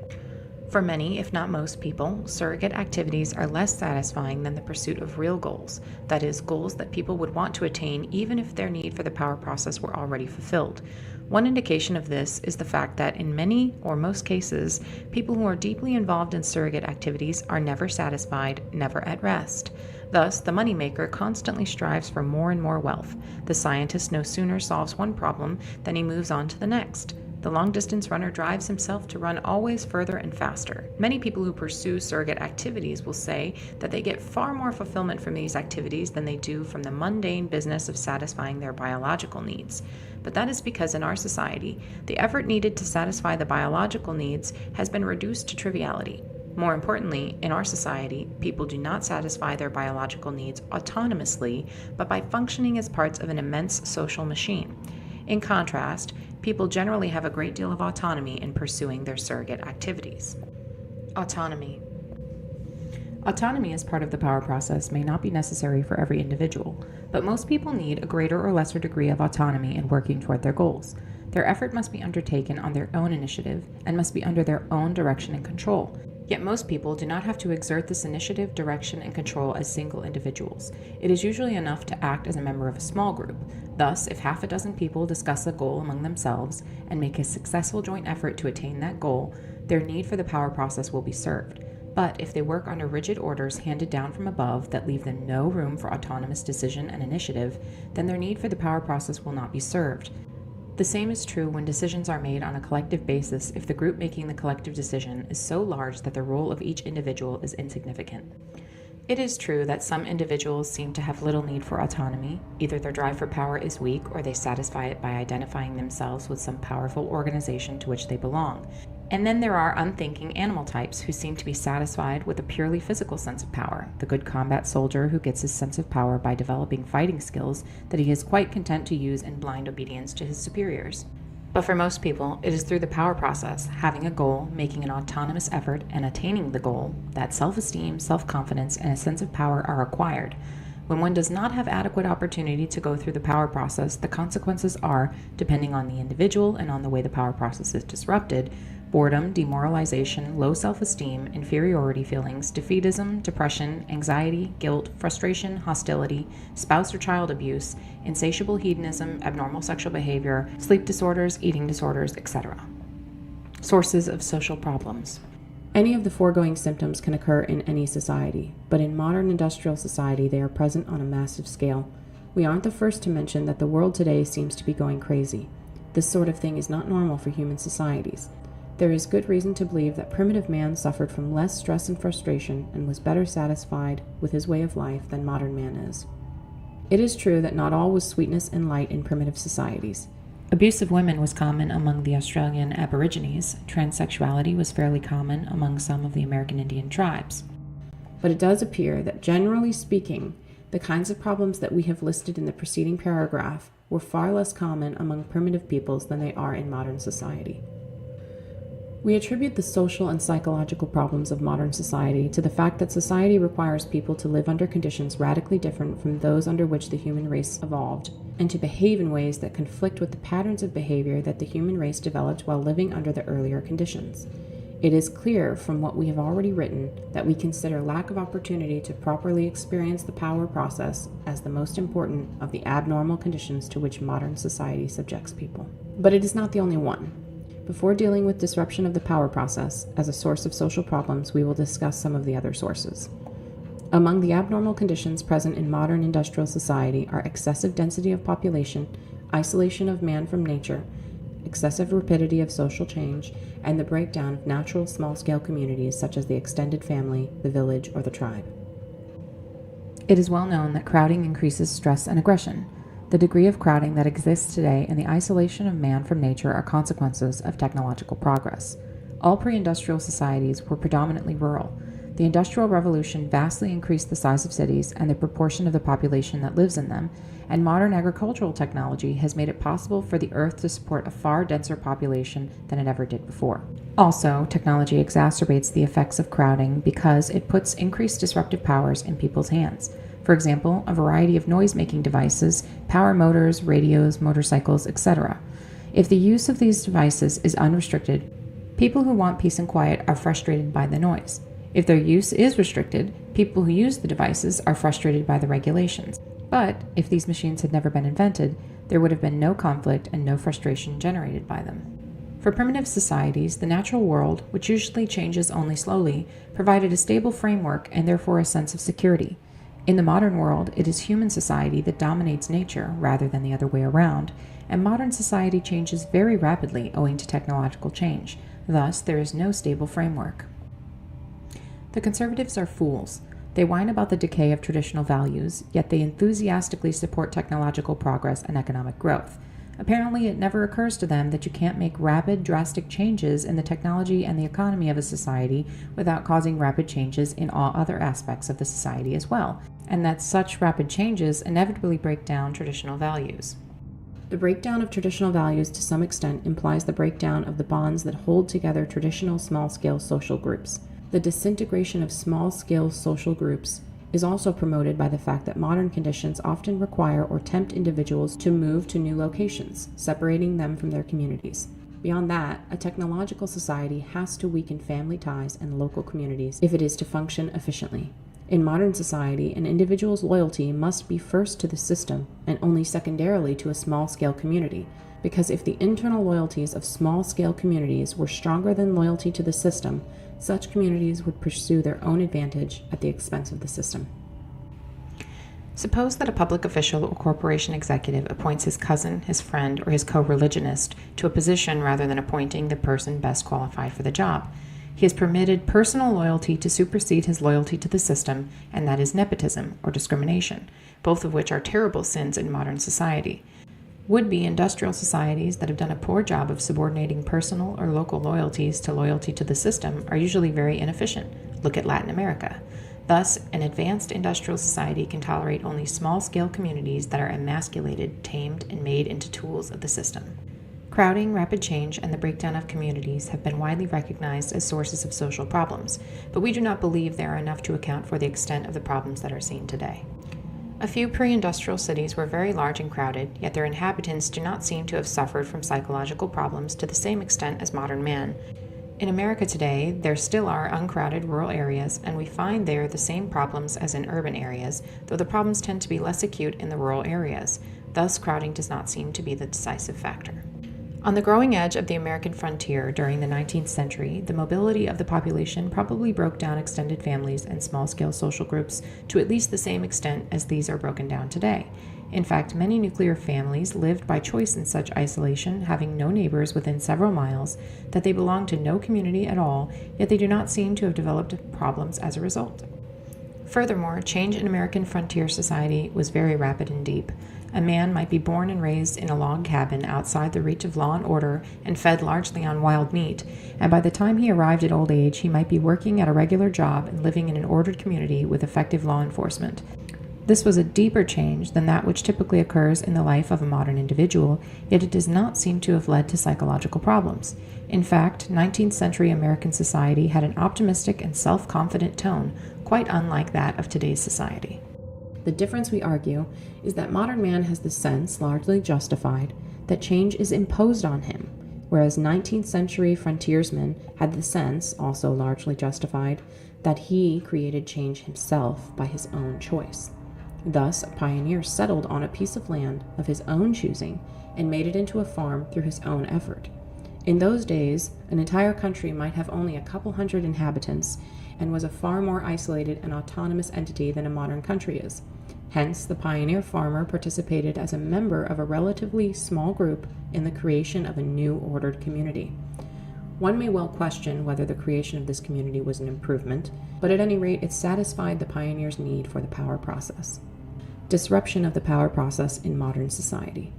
For many, if not most people, surrogate activities are less satisfying than the pursuit of real goals, that is, goals that people would want to attain even if their need for the power process were already fulfilled. One indication of this is the fact that in many or most cases, people who are deeply involved in surrogate activities are never satisfied, never at rest. Thus, the moneymaker constantly strives for more and more wealth. The scientist no sooner solves one problem than he moves on to the next. The long-distance runner drives himself to run always further and faster. Many people who pursue surrogate activities will say that they get far more fulfillment from these activities than they do from the mundane business of satisfying their biological needs. But that is because in our society, the effort needed to satisfy the biological needs has been reduced to triviality. More importantly, in our society, people do not satisfy their biological needs autonomously, but by functioning as parts of an immense social machine. In contrast, people generally have a great deal of autonomy in pursuing their surrogate activities. Autonomy. Autonomy as part of the power process may not be necessary for every individual, but most people need a greater or lesser degree of autonomy in working toward their goals. Their effort must be undertaken on their own initiative and must be under their own direction and control. Yet most people do not have to exert this initiative, direction, and control as single individuals. It is usually enough to act as a member of a small group. Thus, if half a dozen people discuss a goal among themselves and make a successful joint effort to attain that goal, their need for the power process will be served. But if they work under rigid orders handed down from above that leave them no room for autonomous decision and initiative, then their need for the power process will not be served. The same is true when decisions are made on a collective basis if the group making the collective decision is so large that the role of each individual is insignificant. It is true that some individuals seem to have little need for autonomy. Either their drive for power is weak or they satisfy it by identifying themselves with some powerful organization to which they belong. And then there are unthinking animal types who seem to be satisfied with a purely physical sense of power, the good combat soldier who gets his sense of power by developing fighting skills that he is quite content to use in blind obedience to his superiors. But for most people, it is through the power process, having a goal, making an autonomous effort, and attaining the goal, that self-esteem, self-confidence, and a sense of power are acquired. When one does not have adequate opportunity to go through the power process, the consequences are, depending on the individual and on the way the power process is disrupted, boredom, demoralization, low self-esteem, inferiority feelings, defeatism, depression, anxiety, guilt, frustration, hostility, spouse or child abuse, insatiable hedonism, abnormal sexual behavior, sleep disorders, eating disorders, etc. Sources of social problems. Any of the foregoing symptoms can occur in any society, but in modern industrial society they are present on a massive scale. We aren't the first to mention that the world today seems to be going crazy. This sort of thing is not normal for human societies. There is good reason to believe that primitive man suffered from less stress and frustration and was better satisfied with his way of life than modern man is. It is true that not all was sweetness and light in primitive societies. Abuse of women was common among the Australian Aborigines. Transsexuality was fairly common among some of the American Indian tribes. But it does appear that, generally speaking, the kinds of problems that we have listed in the preceding paragraph were far less common among primitive peoples than they are in modern society. We attribute the social and psychological problems of modern society to the fact that society requires people to live under conditions radically different from those under which the human race evolved, and to behave in ways that conflict with the patterns of behavior that the human race developed while living under the earlier conditions. It is clear from what we have already written that we consider lack of opportunity to properly experience the power process as the most important of the abnormal conditions to which modern society subjects people. But it is not the only one. Before dealing with disruption of the power process as a source of social problems, we will discuss some of the other sources. Among the abnormal conditions present in modern industrial society are excessive density of population, isolation of man from nature, excessive rapidity of social change, and the breakdown of natural small-scale communities such as the extended family, the village, or the tribe. It is well known that crowding increases stress and aggression. The degree of crowding that exists today and the isolation of man from nature are consequences of technological progress. All pre-industrial societies were predominantly rural. The Industrial Revolution vastly increased the size of cities and the proportion of the population that lives in them, and modern agricultural technology has made it possible for the Earth to support a far denser population than it ever did before. Also, technology exacerbates the effects of crowding because it puts increased disruptive powers in people's hands. For example, a variety of noise-making devices, power motors, radios, motorcycles, etc. If the use of these devices is unrestricted, people who want peace and quiet are frustrated by the noise. If their use is restricted, people who use the devices are frustrated by the regulations. But if these machines had never been invented, there would have been no conflict and no frustration generated by them. For primitive societies, the natural world, which usually changes only slowly, provided a stable framework and therefore a sense of security. In the modern world, it is human society that dominates nature rather than the other way around, and modern society changes very rapidly owing to technological change. Thus, there is no stable framework. The conservatives are fools. They whine about the decay of traditional values, yet they enthusiastically support technological progress and economic growth. Apparently, it never occurs to them that you can't make rapid, drastic changes in the technology and the economy of a society without causing rapid changes in all other aspects of the society as well, and that such rapid changes inevitably break down traditional values. The breakdown of traditional values to some extent implies the breakdown of the bonds that hold together traditional small-scale social groups. The disintegration of small-scale social groups is also promoted by the fact that modern conditions often require or tempt individuals to move to new locations, separating them from their communities. Beyond that, a technological society has to weaken family ties and local communities if it is to function efficiently. In modern society, an individual's loyalty must be first to the system and only secondarily to a small-scale community, because if the internal loyalties of small-scale communities were stronger than loyalty to the system, such communities would pursue their own advantage at the expense of the system. Suppose that a public official or corporation executive appoints his cousin, his friend, or his co-religionist to a position rather than appointing the person best qualified for the job. He has permitted personal loyalty to supersede his loyalty to the system, and that is nepotism or discrimination, both of which are terrible sins in modern society. Would-be industrial societies that have done a poor job of subordinating personal or local loyalties to loyalty to the system are usually very inefficient. Look at Latin America. Thus, an advanced industrial society can tolerate only small-scale communities that are emasculated, tamed, and made into tools of the system. Crowding, rapid change, and the breakdown of communities have been widely recognized as sources of social problems, but we do not believe they are enough to account for the extent of the problems that are seen today. A few pre-industrial cities were very large and crowded, yet their inhabitants do not seem to have suffered from psychological problems to the same extent as modern man. In America today, there still are uncrowded rural areas, and we find there the same problems as in urban areas, though the problems tend to be less acute in the rural areas. Thus, crowding does not seem to be the decisive factor. On the growing edge of the American frontier during the 19th century, the mobility of the population probably broke down extended families and small-scale social groups to at least the same extent as these are broken down today. In fact, many nuclear families lived by choice in such isolation, having no neighbors within several miles, that they belong to no community at all, yet they do not seem to have developed problems as a result. Furthermore, change in American frontier society was very rapid and deep. A man might be born and raised in a log cabin outside the reach of law and order and fed largely on wild meat, and by the time he arrived at old age, he might be working at a regular job and living in an ordered community with effective law enforcement. This was a deeper change than that which typically occurs in the life of a modern individual, yet it does not seem to have led to psychological problems. In fact, 19th century American society had an optimistic and self-confident tone, quite unlike that of today's society. The difference, we argue, is that modern man has the sense, largely justified, that change is imposed on him, whereas 19th century frontiersmen had the sense, also largely justified, that he created change himself by his own choice. Thus, a pioneer settled on a piece of land of his own choosing and made it into a farm through his own effort. In those days, an entire country might have only a couple hundred inhabitants and was a far more isolated and autonomous entity than a modern country is. Hence, the pioneer farmer participated as a member of a relatively small group in the creation of a new ordered community. One may well question whether the creation of this community was an improvement, but at any rate it satisfied the pioneer's need for the power process. Disruption of the power process in modern society.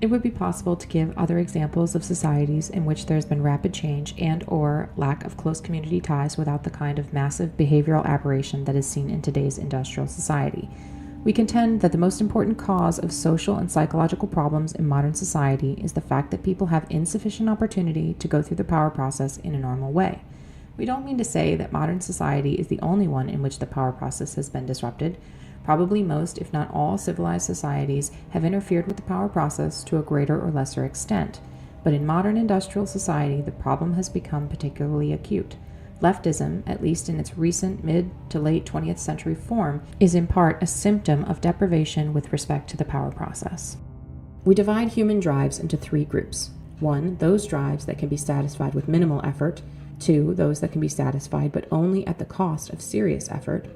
It would be possible to give other examples of societies in which there has been rapid change and/or lack of close community ties without the kind of massive behavioral aberration that is seen in today's industrial society. We contend that the most important cause of social and psychological problems in modern society is the fact that people have insufficient opportunity to go through the power process in a normal way. We don't mean to say that modern society is the only one in which the power process has been disrupted. Probably most, if not all, civilized societies have interfered with the power process to a greater or lesser extent. But in modern industrial society, the problem has become particularly acute. Leftism, at least in its recent mid to late 20th century form, is in part a symptom of deprivation with respect to the power process. We divide human drives into three groups. 1, those drives that can be satisfied with minimal effort. 2, those that can be satisfied but only at the cost of serious effort.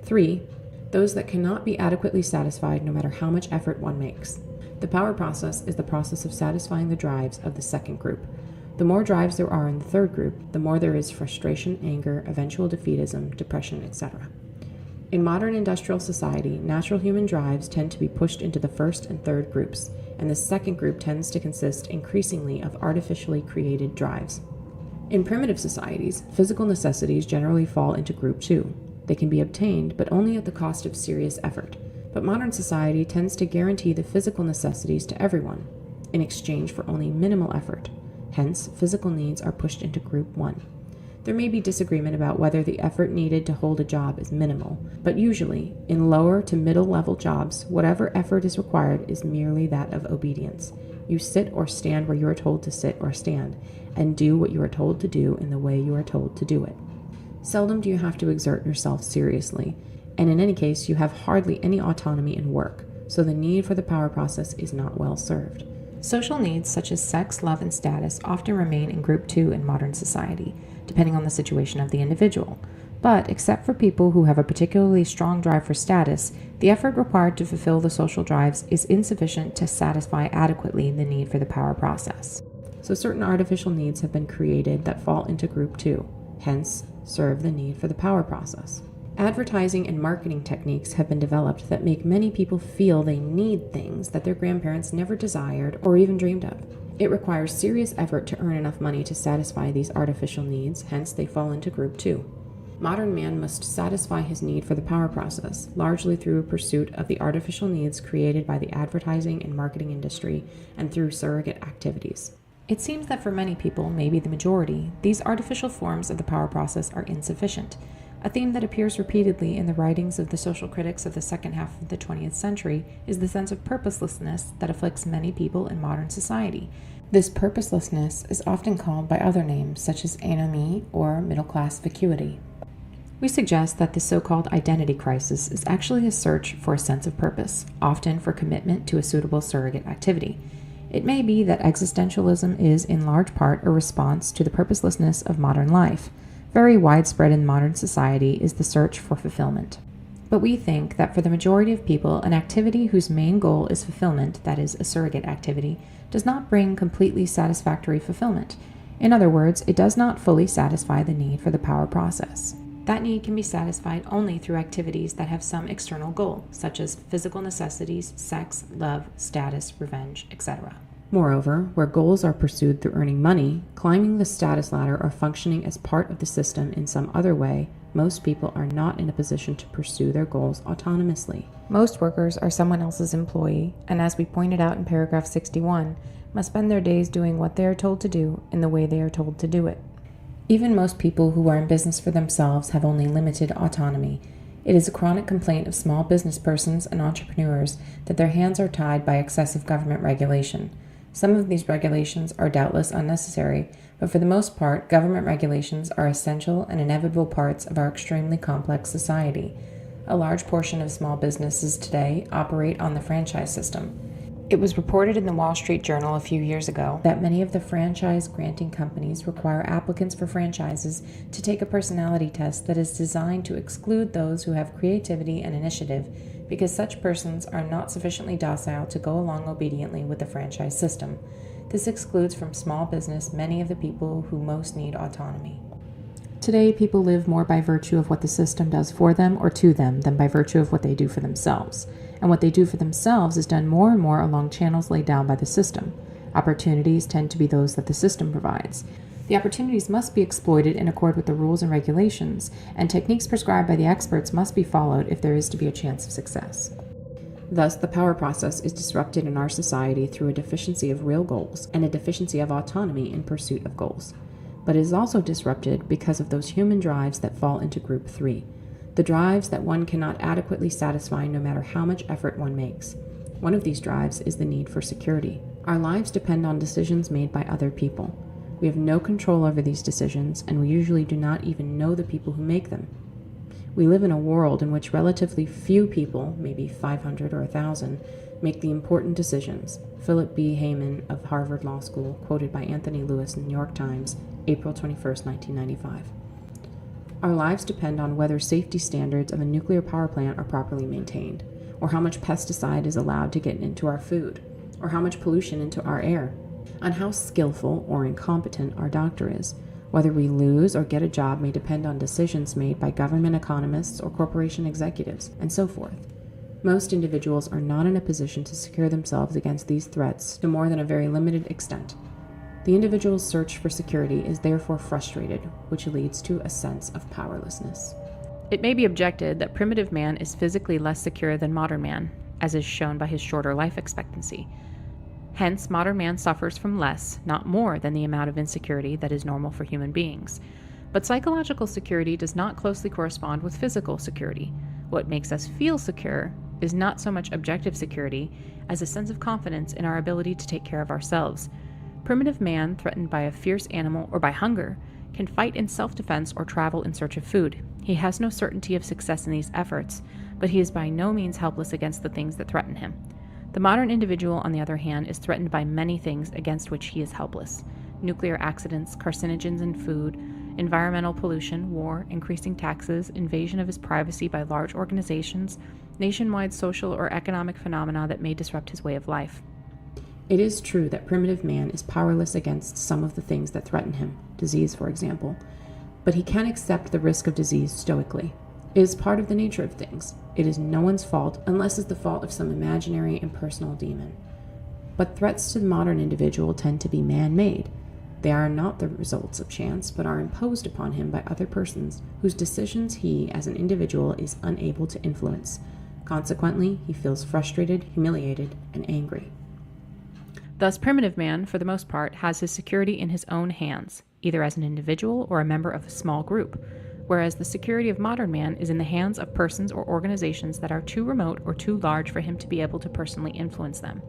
3, those that cannot be adequately satisfied no matter how much effort one makes. The power process is the process of satisfying the drives of the second group. The more drives there are in the third group, the more there is frustration, anger, eventual defeatism, depression, etc. In modern industrial society, natural human drives tend to be pushed into the first and third groups, and the second group tends to consist increasingly of artificially created drives. In primitive societies, physical necessities generally fall into group 2. They can be obtained, but only at the cost of serious effort. But modern society tends to guarantee the physical necessities to everyone, in exchange for only minimal effort. Hence, physical needs are pushed into group 1. There may be disagreement about whether the effort needed to hold a job is minimal, but usually, in lower to middle level jobs, whatever effort is required is merely that of obedience. You sit or stand where you are told to sit or stand, and do what you are told to do in the way you are told to do it. Seldom do you have to exert yourself seriously, and in any case you have hardly any autonomy in work, so the need for the power process is not well served. Social needs such as sex, love, and status often remain in group 2 in modern society, depending on the situation of the individual. But, except for people who have a particularly strong drive for status, the effort required to fulfill the social drives is insufficient to satisfy adequately the need for the power process. So certain artificial needs have been created that fall into group 2, hence serve the need for the power process. Advertising and marketing techniques have been developed that make many people feel they need things that their grandparents never desired or even dreamed of. It requires serious effort to earn enough money to satisfy these artificial needs, hence they fall into group 2. Modern man must satisfy his need for the power process, largely through a pursuit of the artificial needs created by the advertising and marketing industry and through surrogate activities. It seems that for many people, maybe the majority, these artificial forms of the power process are insufficient. A theme that appears repeatedly in the writings of the social critics of the second half of the 20th century is the sense of purposelessness that afflicts many people in modern society. This purposelessness is often called by other names, such as anomie or middle-class vacuity. We suggest that the so-called identity crisis is actually a search for a sense of purpose, often for commitment to a suitable surrogate activity. It may be that existentialism is in large part a response to the purposelessness of modern life. Very widespread in modern society is the search for fulfillment. But we think that for the majority of people, an activity whose main goal is fulfillment, that is, a surrogate activity, does not bring completely satisfactory fulfillment. In other words, it does not fully satisfy the need for the power process. That need can be satisfied only through activities that have some external goal, such as physical necessities, sex, love, status, revenge, etc. Moreover, where goals are pursued through earning money, climbing the status ladder, or functioning as part of the system in some other way, most people are not in a position to pursue their goals autonomously. Most workers are someone else's employee, and as we pointed out in paragraph 61, must spend their days doing what they are told to do in the way they are told to do it. Even most people who are in business for themselves have only limited autonomy. It is a chronic complaint of small business persons and entrepreneurs that their hands are tied by excessive government regulation. Some of these regulations are doubtless unnecessary, but for the most part, government regulations are essential and inevitable parts of our extremely complex society. A large portion of small businesses today operate on the franchise system. It was reported in the Wall Street Journal a few years ago that many of the franchise-granting companies require applicants for franchises to take a personality test that is designed to exclude those who have creativity and initiative, because such persons are not sufficiently docile to go along obediently with the franchise system. This excludes from small business many of the people who most need autonomy. Today, people live more by virtue of what the system does for them or to them than by virtue of what they do for themselves. And what they do for themselves is done more and more along channels laid down by the system. Opportunities tend to be those that the system provides. The opportunities must be exploited in accord with the rules and regulations, and techniques prescribed by the experts must be followed if there is to be a chance of success. Thus, the power process is disrupted in our society through a deficiency of real goals and a deficiency of autonomy in pursuit of goals. But it is also disrupted because of those human drives that fall into Group 3, the drives that one cannot adequately satisfy no matter how much effort one makes. One of these drives is the need for security. Our lives depend on decisions made by other people. We have no control over these decisions, and we usually do not even know the people who make them. We live in a world in which relatively few people, maybe 500 or 1,000, make the important decisions. Philip B. Hayman of Harvard Law School, quoted by Anthony Lewis in the New York Times, April 21, 1995. Our lives depend on whether safety standards of a nuclear power plant are properly maintained, or how much pesticide is allowed to get into our food, or how much pollution into our air, on how skillful or incompetent our doctor is. Whether we lose or get a job may depend on decisions made by government economists or corporation executives, and so forth. Most individuals are not in a position to secure themselves against these threats to more than a very limited extent. The individual's search for security is therefore frustrated, which leads to a sense of powerlessness. It may be objected that primitive man is physically less secure than modern man, as is shown by his shorter life expectancy. Hence, modern man suffers from less, not more, than the amount of insecurity that is normal for human beings. But psychological security does not closely correspond with physical security. What makes us feel secure is not so much objective security as a sense of confidence in our ability to take care of ourselves. Primitive man, threatened by a fierce animal or by hunger, can fight in self-defense or travel in search of food. He has no certainty of success in these efforts, but he is by no means helpless against the things that threaten him. The modern individual, on the other hand, is threatened by many things against which he is helpless: nuclear accidents, carcinogens in food, environmental pollution, war, increasing taxes, invasion of his privacy by large organizations, nationwide social or economic phenomena that may disrupt his way of life. It is true that primitive man is powerless against some of the things that threaten him, disease for example, but he can accept the risk of disease stoically. It is part of the nature of things. It is no one's fault unless it's the fault of some imaginary impersonal demon. But threats to the modern individual tend to be man-made. They are not the results of chance, but are imposed upon him by other persons whose decisions he, as an individual, is unable to influence. Consequently, he feels frustrated, humiliated, and angry. Thus, primitive man, for the most part, has his security in his own hands, either as an individual or a member of a small group, whereas the security of modern man is in the hands of persons or organizations that are too remote or too large for him to be able to personally influence them.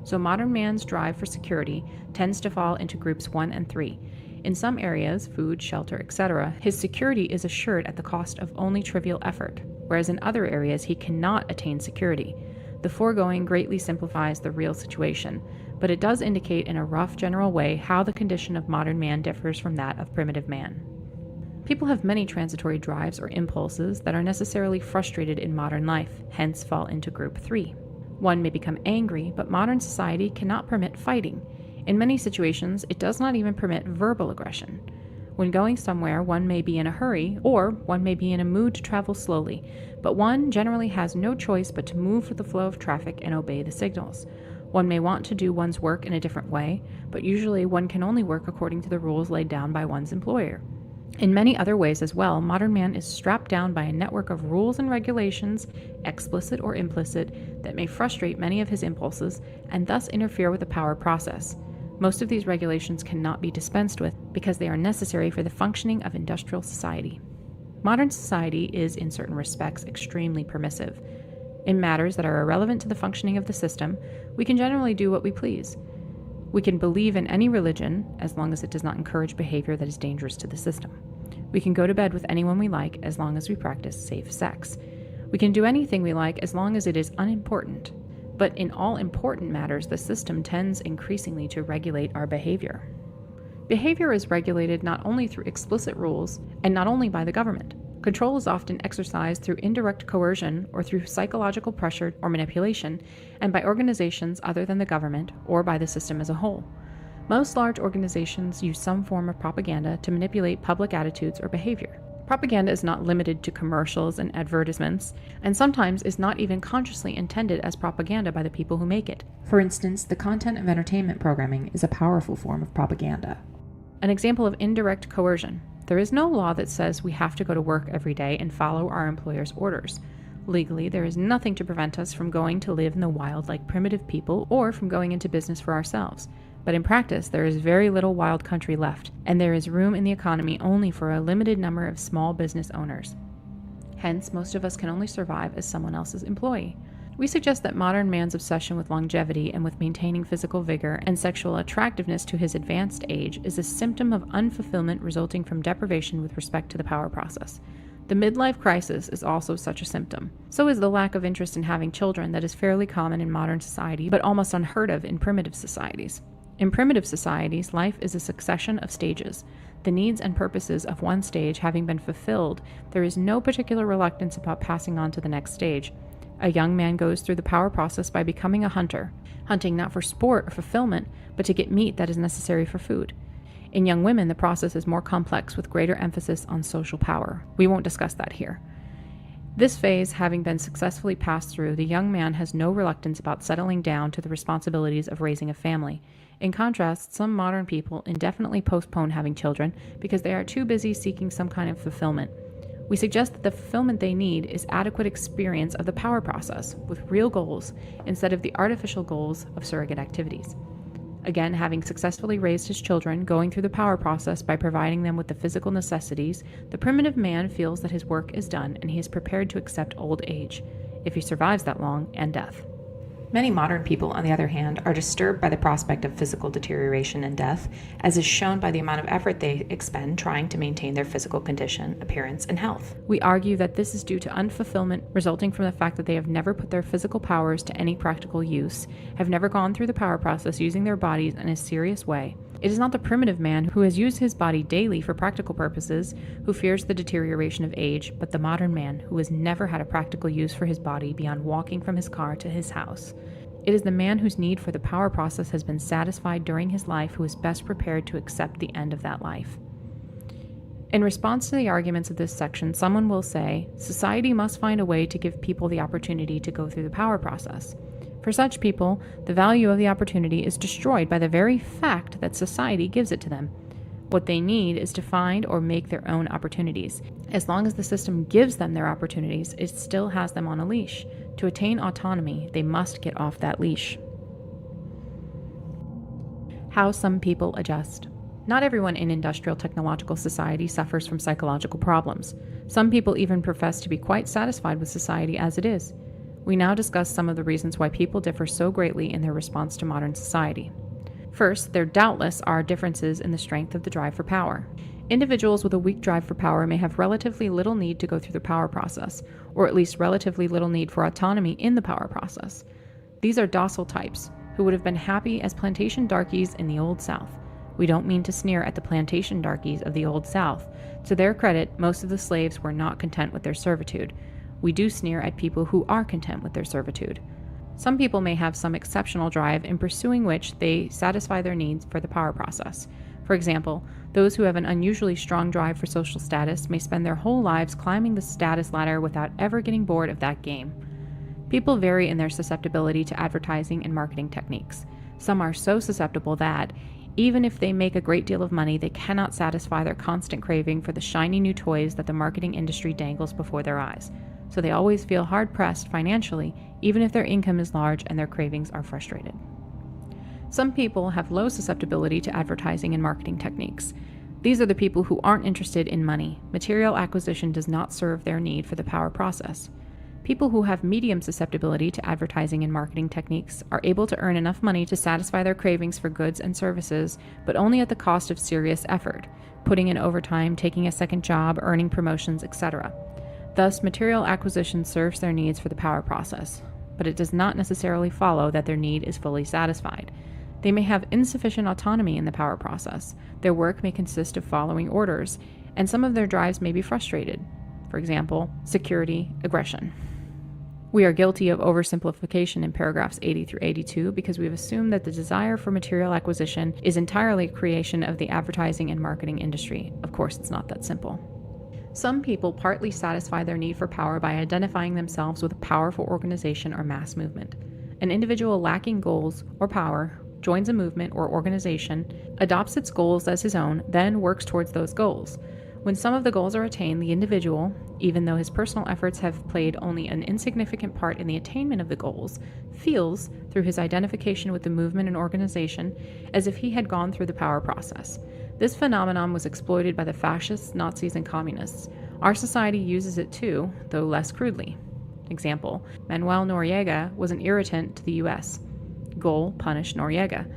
So modern man's drive for security tends to fall into groups 1 and 3. In some areas, food, shelter, etc., his security is assured at the cost of only trivial effort, whereas in other areas he cannot attain security. The foregoing greatly simplifies the real situation, but it does indicate in a rough general way how the condition of modern man differs from that of primitive man. People have many transitory drives or impulses that are necessarily frustrated in modern life, hence fall into group 3. One may become angry, but modern society cannot permit fighting. In many situations, it does not even permit verbal aggression. When going somewhere, one may be in a hurry, or one may be in a mood to travel slowly, but one generally has no choice but to move with the flow of traffic and obey the signals. One may want to do one's work in a different way, but usually one can only work according to the rules laid down by one's employer. In many other ways as well, modern man is strapped down by a network of rules and regulations, explicit or implicit, that may frustrate many of his impulses and thus interfere with the power process. Most of these regulations cannot be dispensed with because they are necessary for the functioning of industrial society. Modern society is, in certain respects, extremely permissive. In matters that are irrelevant to the functioning of the system, we can generally do what we please. We can believe in any religion, as long as it does not encourage behavior that is dangerous to the system. We can go to bed with anyone we like, as long as we practice safe sex. We can do anything we like, as long as it is unimportant. But in all important matters, the system tends increasingly to regulate our behavior. Behavior is regulated not only through explicit rules, and not only by the government. Control is often exercised through indirect coercion or through psychological pressure or manipulation, and by organizations other than the government or by the system as a whole. Most large organizations use some form of propaganda to manipulate public attitudes or behavior. Propaganda is not limited to commercials and advertisements, and sometimes is not even consciously intended as propaganda by the people who make it. For instance, the content of entertainment programming is a powerful form of propaganda. An example of indirect coercion. There is no law that says we have to go to work every day and follow our employer's orders. Legally, there is nothing to prevent us from going to live in the wild like primitive people or from going into business for ourselves. But in practice, there is very little wild country left, and there is room in the economy only for a limited number of small business owners. Hence, most of us can only survive as someone else's employee. We suggest that modern man's obsession with longevity and with maintaining physical vigor and sexual attractiveness to his advanced age is a symptom of unfulfillment resulting from deprivation with respect to the power process. The midlife crisis is also such a symptom. So is the lack of interest in having children that is fairly common in modern society, but almost unheard of in primitive societies. In primitive societies, life is a succession of stages. The needs and purposes of one stage having been fulfilled, there is no particular reluctance about passing on to the next stage. A young man goes through the power process by becoming a hunter, hunting not for sport or fulfillment, but to get meat that is necessary for food. In young women, the process is more complex with greater emphasis on social power. We won't discuss that here. This phase having been successfully passed through, the young man has no reluctance about settling down to the responsibilities of raising a family. In contrast, some modern people indefinitely postpone having children because they are too busy seeking some kind of fulfillment. We suggest that the fulfillment they need is adequate experience of the power process with real goals instead of the artificial goals of surrogate activities. Again, having successfully raised his children, going through the power process by providing them with the physical necessities, the primitive man feels that his work is done and he is prepared to accept old age, if he survives that long, and death. Many modern people, on the other hand, are disturbed by the prospect of physical deterioration and death, as is shown by the amount of effort they expend trying to maintain their physical condition, appearance, and health. We argue that this is due to unfulfillment resulting from the fact that they have never put their physical powers to any practical use, have never gone through the power process using their bodies in a serious way. It is not the primitive man who has used his body daily for practical purposes who fears the deterioration of age, but the modern man who has never had a practical use for his body beyond walking from his car to his house. It is the man whose need for the power process has been satisfied during his life who is best prepared to accept the end of that life. In response to the arguments of this section, someone will say, society must find a way to give people the opportunity to go through the power process. For such people, the value of the opportunity is destroyed by the very fact that society gives it to them. What they need is to find or make their own opportunities. As long as the system gives them their opportunities, it still has them on a leash. To attain autonomy, they must get off that leash. How some people adjust. Not everyone in industrial technological society suffers from psychological problems. Some people even profess to be quite satisfied with society as it is. We now discuss some of the reasons why people differ so greatly in their response to modern society. First, there doubtless are differences in the strength of the drive for power. Individuals with a weak drive for power may have relatively little need to go through the power process, or at least relatively little need for autonomy in the power process. These are docile types, who would have been happy as plantation darkies in the Old South. We don't mean to sneer at the plantation darkies of the Old South. To their credit, most of the slaves were not content with their servitude. We do sneer at people who are content with their servitude. Some people may have some exceptional drive in pursuing which they satisfy their needs for the power process. For example, those who have an unusually strong drive for social status may spend their whole lives climbing the status ladder without ever getting bored of that game. People vary in their susceptibility to advertising and marketing techniques. Some are so susceptible that, even if they make a great deal of money, they cannot satisfy their constant craving for the shiny new toys that the marketing industry dangles before their eyes. So they always feel hard-pressed financially, even if their income is large and their cravings are frustrated. Some people have low susceptibility to advertising and marketing techniques. These are the people who aren't interested in money. Material acquisition does not serve their need for the power process. People who have medium susceptibility to advertising and marketing techniques are able to earn enough money to satisfy their cravings for goods and services, but only at the cost of serious effort, putting in overtime, taking a second job, earning promotions, etc. Thus, material acquisition serves their needs for the power process, but it does not necessarily follow that their need is fully satisfied. They may have insufficient autonomy in the power process. Their work may consist of following orders, and some of their drives may be frustrated. For example, security, aggression. We are guilty of oversimplification in paragraphs 80 through 82 because we've assumed that the desire for material acquisition is entirely a creation of the advertising and marketing industry. Of course, it's not that simple. Some people partly satisfy their need for power by identifying themselves with a powerful organization or mass movement. An individual lacking goals or power joins a movement or organization, adopts its goals as his own, then works towards those goals. When some of the goals are attained, the individual, even though his personal efforts have played only an insignificant part in the attainment of the goals, feels, through his identification with the movement and organization, as if he had gone through the power process. This phenomenon was exploited by the fascists, Nazis, and communists. Our society uses it too, though less crudely. Example, Manuel Noriega was an irritant to the U.S. Goal, punish Noriega.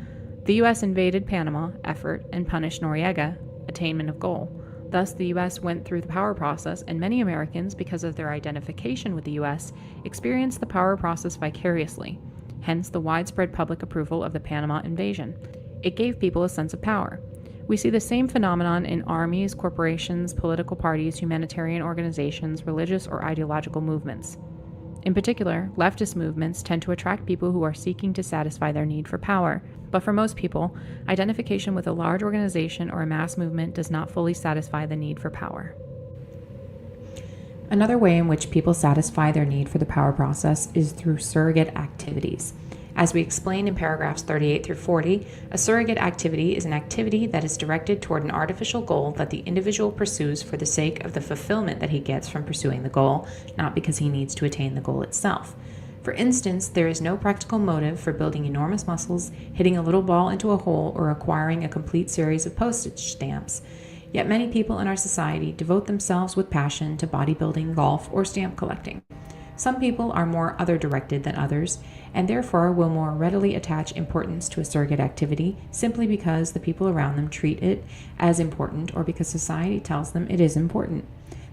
The U.S. invaded Panama, effort, and punished Noriega, attainment of goal. Thus, the U.S. went through the power process, and many Americans, because of their identification with the U.S., experienced the power process vicariously, hence the widespread public approval of the Panama invasion. It gave people a sense of power. We see the same phenomenon in armies, corporations, political parties, humanitarian organizations, religious or ideological movements. In particular, leftist movements tend to attract people who are seeking to satisfy their need for power. But for most people, identification with a large organization or a mass movement does not fully satisfy the need for power. Another way in which people satisfy their need for the power process is through surrogate activities. As we explained in paragraphs 38 through 40, a surrogate activity is an activity that is directed toward an artificial goal that the individual pursues for the sake of the fulfillment that he gets from pursuing the goal, not because he needs to attain the goal itself. For instance, there is no practical motive for building enormous muscles, hitting a little ball into a hole, or acquiring a complete series of postage stamps. Yet many people in our society devote themselves with passion to bodybuilding, golf, or stamp collecting. Some people are more other-directed than others, and therefore will more readily attach importance to a surrogate activity simply because the people around them treat it as important or because society tells them it is important.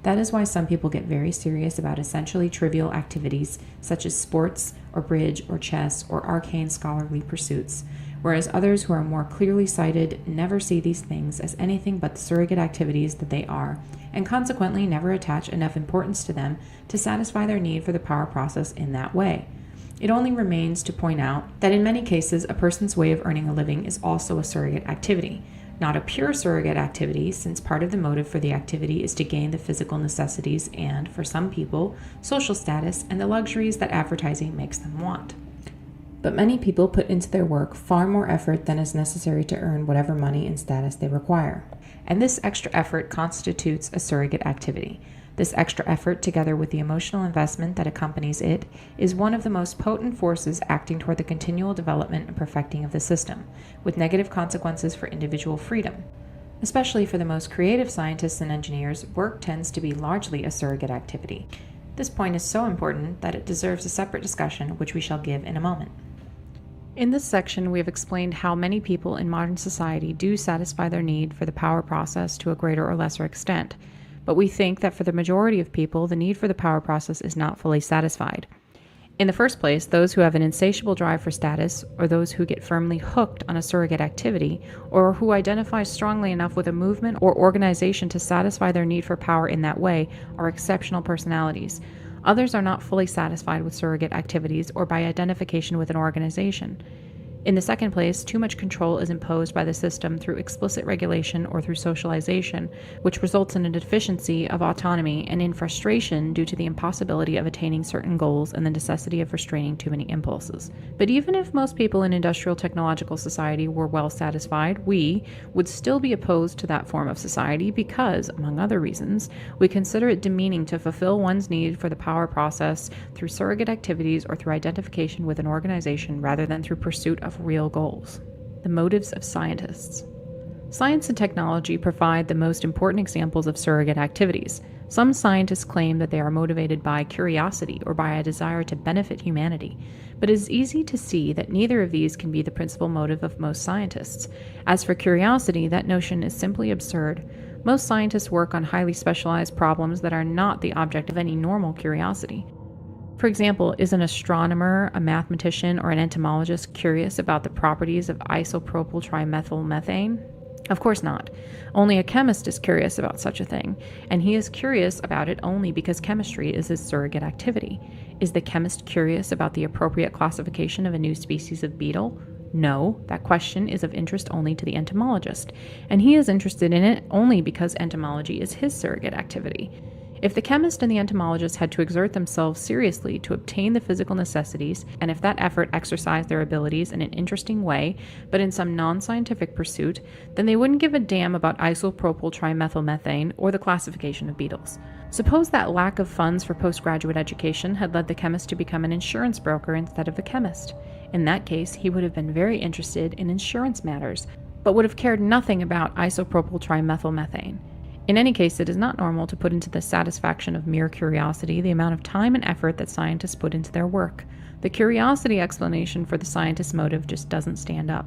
That is why some people get very serious about essentially trivial activities such as sports or bridge or chess or arcane scholarly pursuits, whereas others who are more clearly sighted never see these things as anything but the surrogate activities that they are, and consequently never attach enough importance to them to satisfy their need for the power process in that way. It only remains to point out that in many cases a person's way of earning a living is also a surrogate activity. Not a pure surrogate activity, since part of the motive for the activity is to gain the physical necessities and, for some people, social status and the luxuries that advertising makes them want. But many people put into their work far more effort than is necessary to earn whatever money and status they require. And this extra effort constitutes a surrogate activity. This extra effort, together with the emotional investment that accompanies it, is one of the most potent forces acting toward the continual development and perfecting of the system, with negative consequences for individual freedom. Especially for the most creative scientists and engineers, work tends to be largely a surrogate activity. This point is so important that it deserves a separate discussion, which we shall give in a moment. In this section, we have explained how many people in modern society do satisfy their need for the power process to a greater or lesser extent, but we think that for the majority of people, the need for the power process is not fully satisfied. In the first place, those who have an insatiable drive for status, or those who get firmly hooked on a surrogate activity, or who identify strongly enough with a movement or organization to satisfy their need for power in that way, are exceptional personalities. Others are not fully satisfied with surrogate activities or by identification with an organization. In the second place, too much control is imposed by the system through explicit regulation or through socialization, which results in a deficiency of autonomy and in frustration due to the impossibility of attaining certain goals and the necessity of restraining too many impulses. But even if most people in industrial technological society were well satisfied, we would still be opposed to that form of society because, among other reasons, we consider it demeaning to fulfill one's need for the power process through surrogate activities or through identification with an organization rather than through pursuit of real goals. The motives of scientists. Science and technology provide the most important examples of surrogate activities. Some scientists claim that they are motivated by curiosity or by a desire to benefit humanity, but it is easy to see that neither of these can be the principal motive of most scientists. As for curiosity, that notion is simply absurd. Most scientists work on highly specialized problems that are not the object of any normal curiosity. For example, is an astronomer, a mathematician, or an entomologist curious about the properties of isopropyl trimethylmethane? Of course not. Only a chemist is curious about such a thing, and he is curious about it only because chemistry is his surrogate activity. Is the chemist curious about the appropriate classification of a new species of beetle? No, that question is of interest only to the entomologist, and he is interested in it only because entomology is his surrogate activity. If the chemist and the entomologist had to exert themselves seriously to obtain the physical necessities, and if that effort exercised their abilities in an interesting way, but in some non-scientific pursuit, then they wouldn't give a damn about isopropyl trimethylmethane or the classification of beetles. Suppose that lack of funds for postgraduate education had led the chemist to become an insurance broker instead of the chemist. In that case, he would have been very interested in insurance matters, but would have cared nothing about isopropyl trimethylmethane. In any case, it is not normal to put into the satisfaction of mere curiosity the amount of time and effort that scientists put into their work. The curiosity explanation for the scientist's motive just doesn't stand up.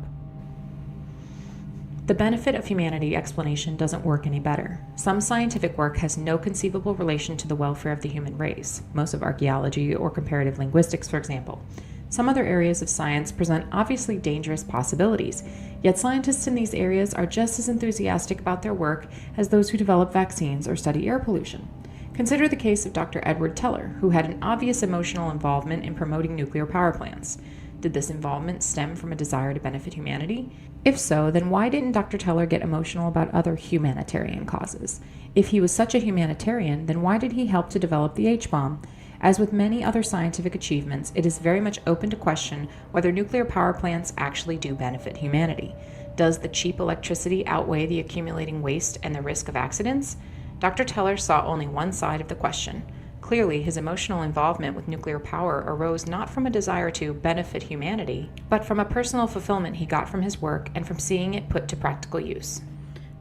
The benefit of humanity explanation doesn't work any better. Some scientific work has no conceivable relation to the welfare of the human race, most of archaeology or comparative linguistics, for example. Some other areas of science present obviously dangerous possibilities, yet scientists in these areas are just as enthusiastic about their work as those who develop vaccines or study air pollution. Consider the case of Dr. Edward Teller, who had an obvious emotional involvement in promoting nuclear power plants. Did this involvement stem from a desire to benefit humanity? If so, then why didn't Dr. Teller get emotional about other humanitarian causes? If he was such a humanitarian, then why did he help to develop the H-bomb? As with many other scientific achievements, it is very much open to question whether nuclear power plants actually do benefit humanity. Does the cheap electricity outweigh the accumulating waste and the risk of accidents? Dr. Teller saw only one side of the question. Clearly, his emotional involvement with nuclear power arose not from a desire to benefit humanity, but from a personal fulfillment he got from his work and from seeing it put to practical use.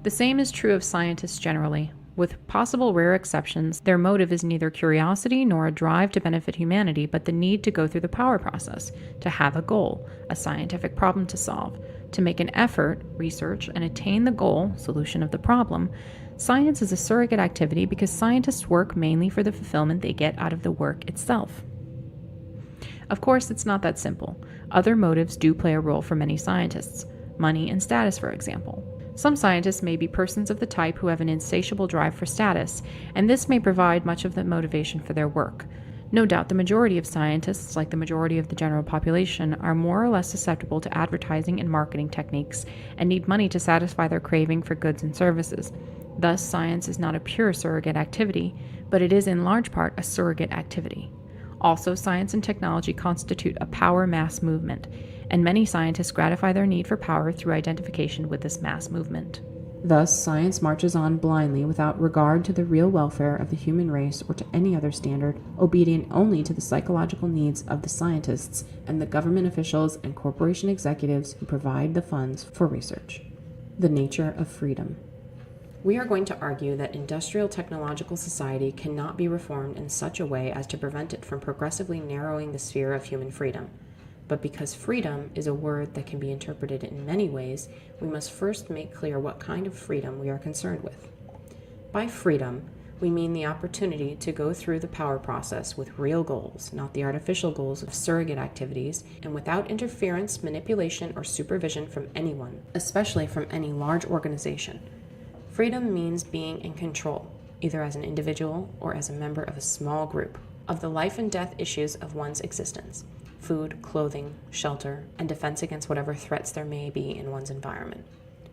The same is true of scientists generally. With possible rare exceptions, their motive is neither curiosity nor a drive to benefit humanity, but the need to go through the power process, to have a goal, a scientific problem to solve, to make an effort, research, and attain the goal, solution of the problem. Science is a surrogate activity because scientists work mainly for the fulfillment they get out of the work itself. Of course, it's not that simple. Other motives do play a role for many scientists. Money and status, for example. Some scientists may be persons of the type who have an insatiable drive for status, and this may provide much of the motivation for their work. No doubt the majority of scientists, like the majority of the general population, are more or less susceptible to advertising and marketing techniques and need money to satisfy their craving for goods and services. Thus, science is not a pure surrogate activity, but it is in large part a surrogate activity. Also, science and technology constitute a power mass movement, and many scientists gratify their need for power through identification with this mass movement. Thus, science marches on blindly without regard to the real welfare of the human race or to any other standard, obedient only to the psychological needs of the scientists and the government officials and corporation executives who provide the funds for research. The nature of freedom. We are going to argue that industrial technological society cannot be reformed in such a way as to prevent it from progressively narrowing the sphere of human freedom. But because freedom is a word that can be interpreted in many ways, we must first make clear what kind of freedom we are concerned with. By freedom, We mean the opportunity to go through the power process with real goals, not the artificial goals of surrogate activities, and without interference, manipulation, or supervision from anyone, especially from any large organization. Freedom means being in control, either as an individual or as a member of a small group, of the life and death issues of one's existence: food, clothing, shelter, and defense against whatever threats there may be in one's environment.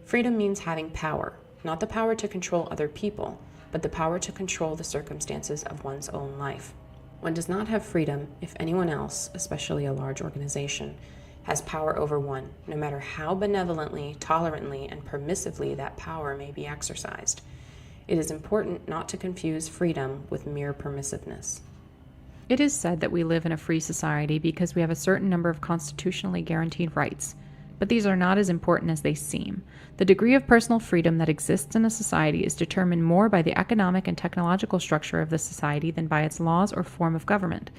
Freedom means having power, not the power to control other people, but the power to control the circumstances of one's own life. One does not have freedom if anyone else, especially a large organization, has power over one, no matter how benevolently, tolerantly, and permissively that power may be exercised. It is important not to confuse freedom with mere permissiveness. It is said that we live in a free society because we have a certain number of constitutionally guaranteed rights, but these are not as important as they seem. The degree of personal freedom that exists in a society is determined more by the economic and technological structure of the society than by its laws or form of government.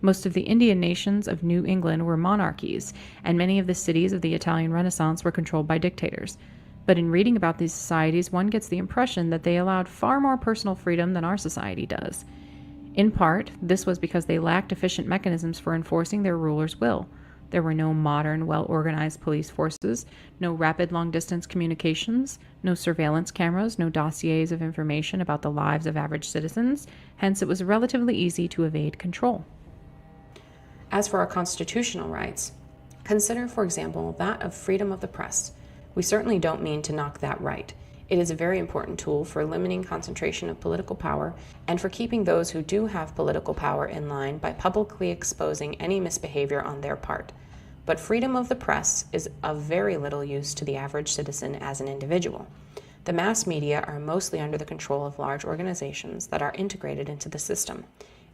Most of the Indian nations of New England were monarchies, and many of the cities of the Italian Renaissance were controlled by dictators. But in reading about these societies, one gets the impression that they allowed far more personal freedom than our society does. In part, this was because they lacked efficient mechanisms for enforcing their rulers' will. There were no modern, well-organized police forces, no rapid long-distance communications, no surveillance cameras, no dossiers of information about the lives of average citizens. Hence, it was relatively easy to evade control. As for our constitutional rights, consider, for example, that of freedom of the press. We certainly don't mean to knock that right. It is a very important tool for limiting concentration of political power and for keeping those who do have political power in line by publicly exposing any misbehavior on their part. But freedom of the press is of very little use to the average citizen as an individual. The mass media are mostly under the control of large organizations that are integrated into the system.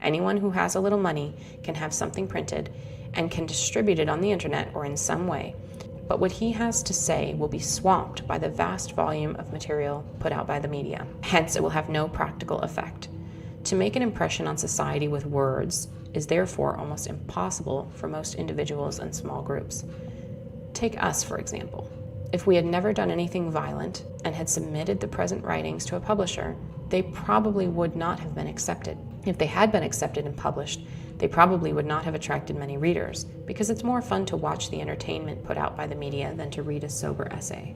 Anyone who has a little money can have something printed and can distribute it on the internet or in some way. But what he has to say will be swamped by the vast volume of material put out by the media. Hence, it will have no practical effect. To make an impression on society with words is therefore almost impossible for most individuals and small groups. Take us, for example. If we had never done anything violent and had submitted the present writings to a publisher, they probably would not have been accepted. If they had been accepted and published, they probably would not have attracted many readers, because it's more fun to watch the entertainment put out by the media than to read a sober essay.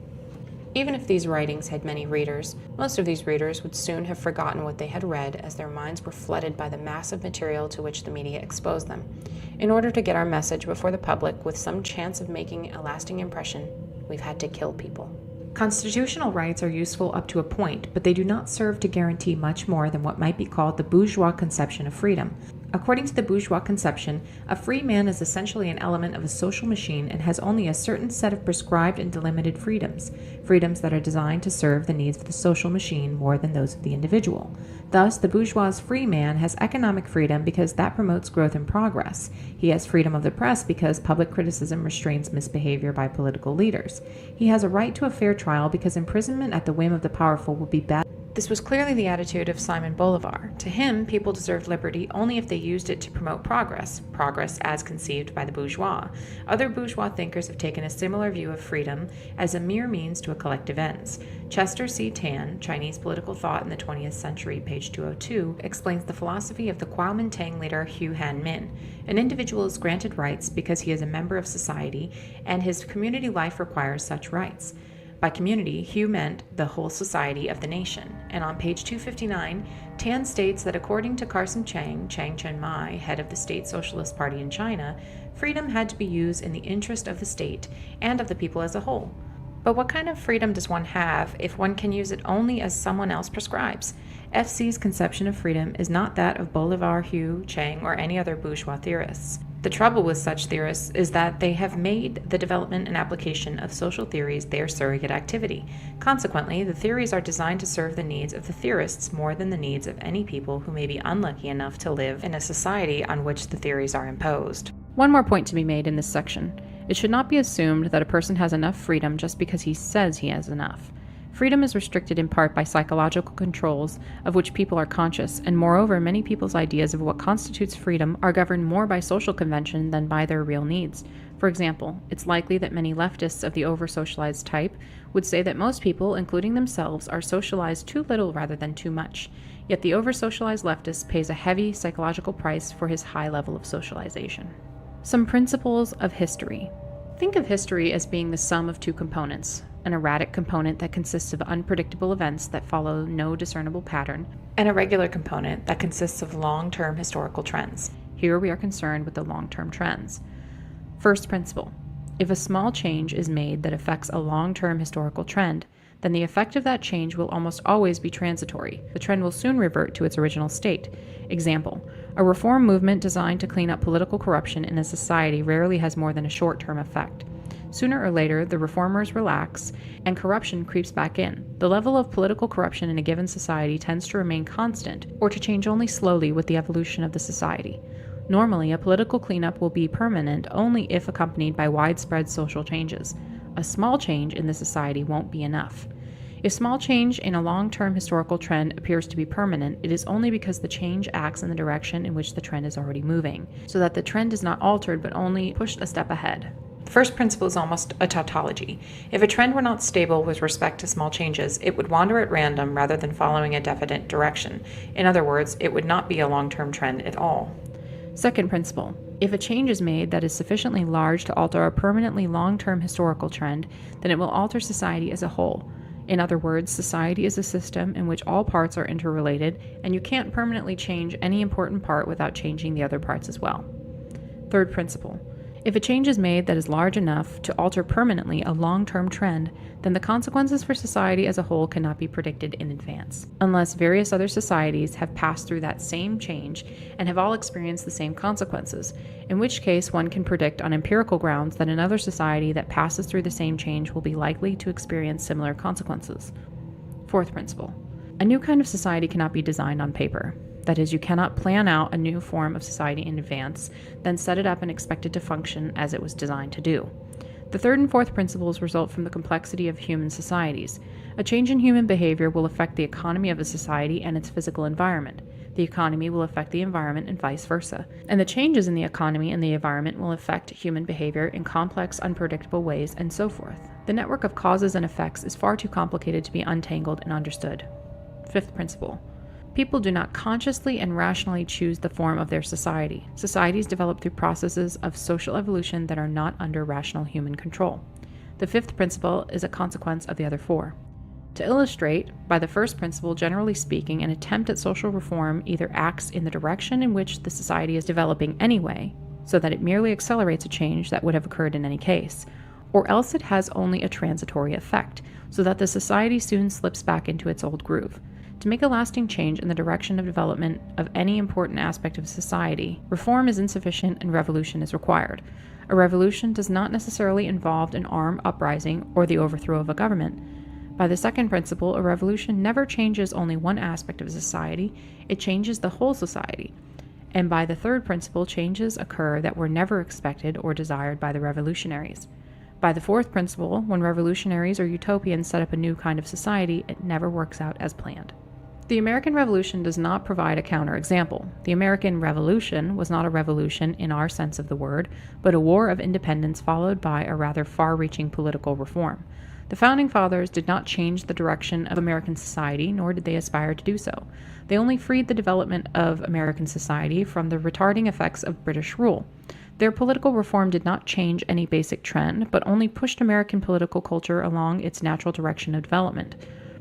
Even if these writings had many readers, most of these readers would soon have forgotten what they had read, as their minds were flooded by the massive material to which the media exposed them. In order to get our message before the public with some chance of making a lasting impression, we've had to kill people. Constitutional rights are useful up to a point, but they do not serve to guarantee much more than what might be called the bourgeois conception of freedom. According to the bourgeois conception, a free man is essentially an element of a social machine and has only a certain set of prescribed and delimited freedoms, freedoms that are designed to serve the needs of the social machine more than those of the individual. Thus, the bourgeois free man has economic freedom because that promotes growth and progress. He has freedom of the press because public criticism restrains misbehavior by political leaders. He has a right to a fair trial because imprisonment at the whim of the powerful would be bad. This was clearly the attitude of Simon Bolivar. To him, people deserved liberty only if they used it to promote progress as conceived by the bourgeois. Other bourgeois thinkers have taken a similar view of freedom as a mere means to a collective ends. Chester C. Tan, Chinese Political Thought in the 20th Century, page 202, explains the philosophy of the Kuomintang leader Hu Han-min. An individual is granted rights because he is a member of society, and his community life requires such rights. By community, Hu meant the whole society of the nation. And on page 259, Tan states that according to Carson Chiang Cheng-mai, head of the State Socialist Party in China, freedom had to be used in the interest of the state and of the people as a whole. But what kind of freedom does one have if one can use it only as someone else prescribes? FC's conception of freedom is not that of Bolivar, Hu, Chang, or any other bourgeois theorists. The trouble with such theorists is that they have made the development and application of social theories their surrogate activity. Consequently, the theories are designed to serve the needs of the theorists more than the needs of any people who may be unlucky enough to live in a society on which the theories are imposed. One more point to be made in this section. It should not be assumed that a person has enough freedom just because he says he has enough. Freedom is restricted in part by psychological controls of which people are conscious, and moreover, many people's ideas of what constitutes freedom are governed more by social convention than by their real needs. For example, it's likely that many leftists of the over-socialized type would say that most people, including themselves, are socialized too little rather than too much. Yet the over-socialized leftist pays a heavy psychological price for his high level of socialization. Some principles of history. Think of history as being the sum of two components: an erratic component that consists of unpredictable events that follow no discernible pattern, and a regular component that consists of long-term historical trends. Here we are concerned with the long-term trends. First principle: if a small change is made that affects a long-term historical trend, then the effect of that change will almost always be transitory. The trend will soon revert to its original state. Example: a reform movement designed to clean up political corruption in a society rarely has more than a short-term effect. Sooner or later, the reformers relax, and corruption creeps back in. The level of political corruption in a given society tends to remain constant, or to change only slowly with the evolution of the society. Normally, a political cleanup will be permanent only if accompanied by widespread social changes. A small change in the society won't be enough. If small change in a long-term historical trend appears to be permanent, it is only because the change acts in the direction in which the trend is already moving, so that the trend is not altered but only pushed a step ahead. The first principle is almost a tautology. If a trend were not stable with respect to small changes, it would wander at random rather than following a definite direction. In other words, it would not be a long-term trend at all. Second principle: if a change is made that is sufficiently large to alter a permanently long-term historical trend, then it will alter society as a whole. In other words, society is a system in which all parts are interrelated, and you can't permanently change any important part without changing the other parts as well. Third principle: if a change is made that is large enough to alter permanently a long-term trend, then the consequences for society as a whole cannot be predicted in advance, unless various other societies have passed through that same change and have all experienced the same consequences, in which case one can predict on empirical grounds that another society that passes through the same change will be likely to experience similar consequences. Fourth principle: a new kind of society cannot be designed on paper. That is, you cannot plan out a new form of society in advance, then set it up and expect it to function as it was designed to do. The third and fourth principles result from the complexity of human societies. A change in human behavior will affect the economy of a society and its physical environment. The economy will affect the environment and vice versa. And the changes in the economy and the environment will affect human behavior in complex, unpredictable ways, and so forth. The network of causes and effects is far too complicated to be untangled and understood. Fifth principle: people do not consciously and rationally choose the form of their society. Societies develop through processes of social evolution that are not under rational human control. The fifth principle is a consequence of the other four. To illustrate, by the first principle, generally speaking, an attempt at social reform either acts in the direction in which the society is developing anyway, so that it merely accelerates a change that would have occurred in any case, or else it has only a transitory effect, so that the society soon slips back into its old groove. To make a lasting change in the direction of development of any important aspect of society, reform is insufficient and revolution is required. A revolution does not necessarily involve an armed uprising or the overthrow of a government. By the second principle, a revolution never changes only one aspect of society, it changes the whole society. And by the third principle, changes occur that were never expected or desired by the revolutionaries. By the fourth principle, when revolutionaries or utopians set up a new kind of society, it never works out as planned. The American Revolution does not provide a counterexample. The American Revolution was not a revolution in our sense of the word, but a war of independence followed by a rather far-reaching political reform. The Founding Fathers did not change the direction of American society, nor did they aspire to do so. They only freed the development of American society from the retarding effects of British rule. Their political reform did not change any basic trend, but only pushed American political culture along its natural direction of development.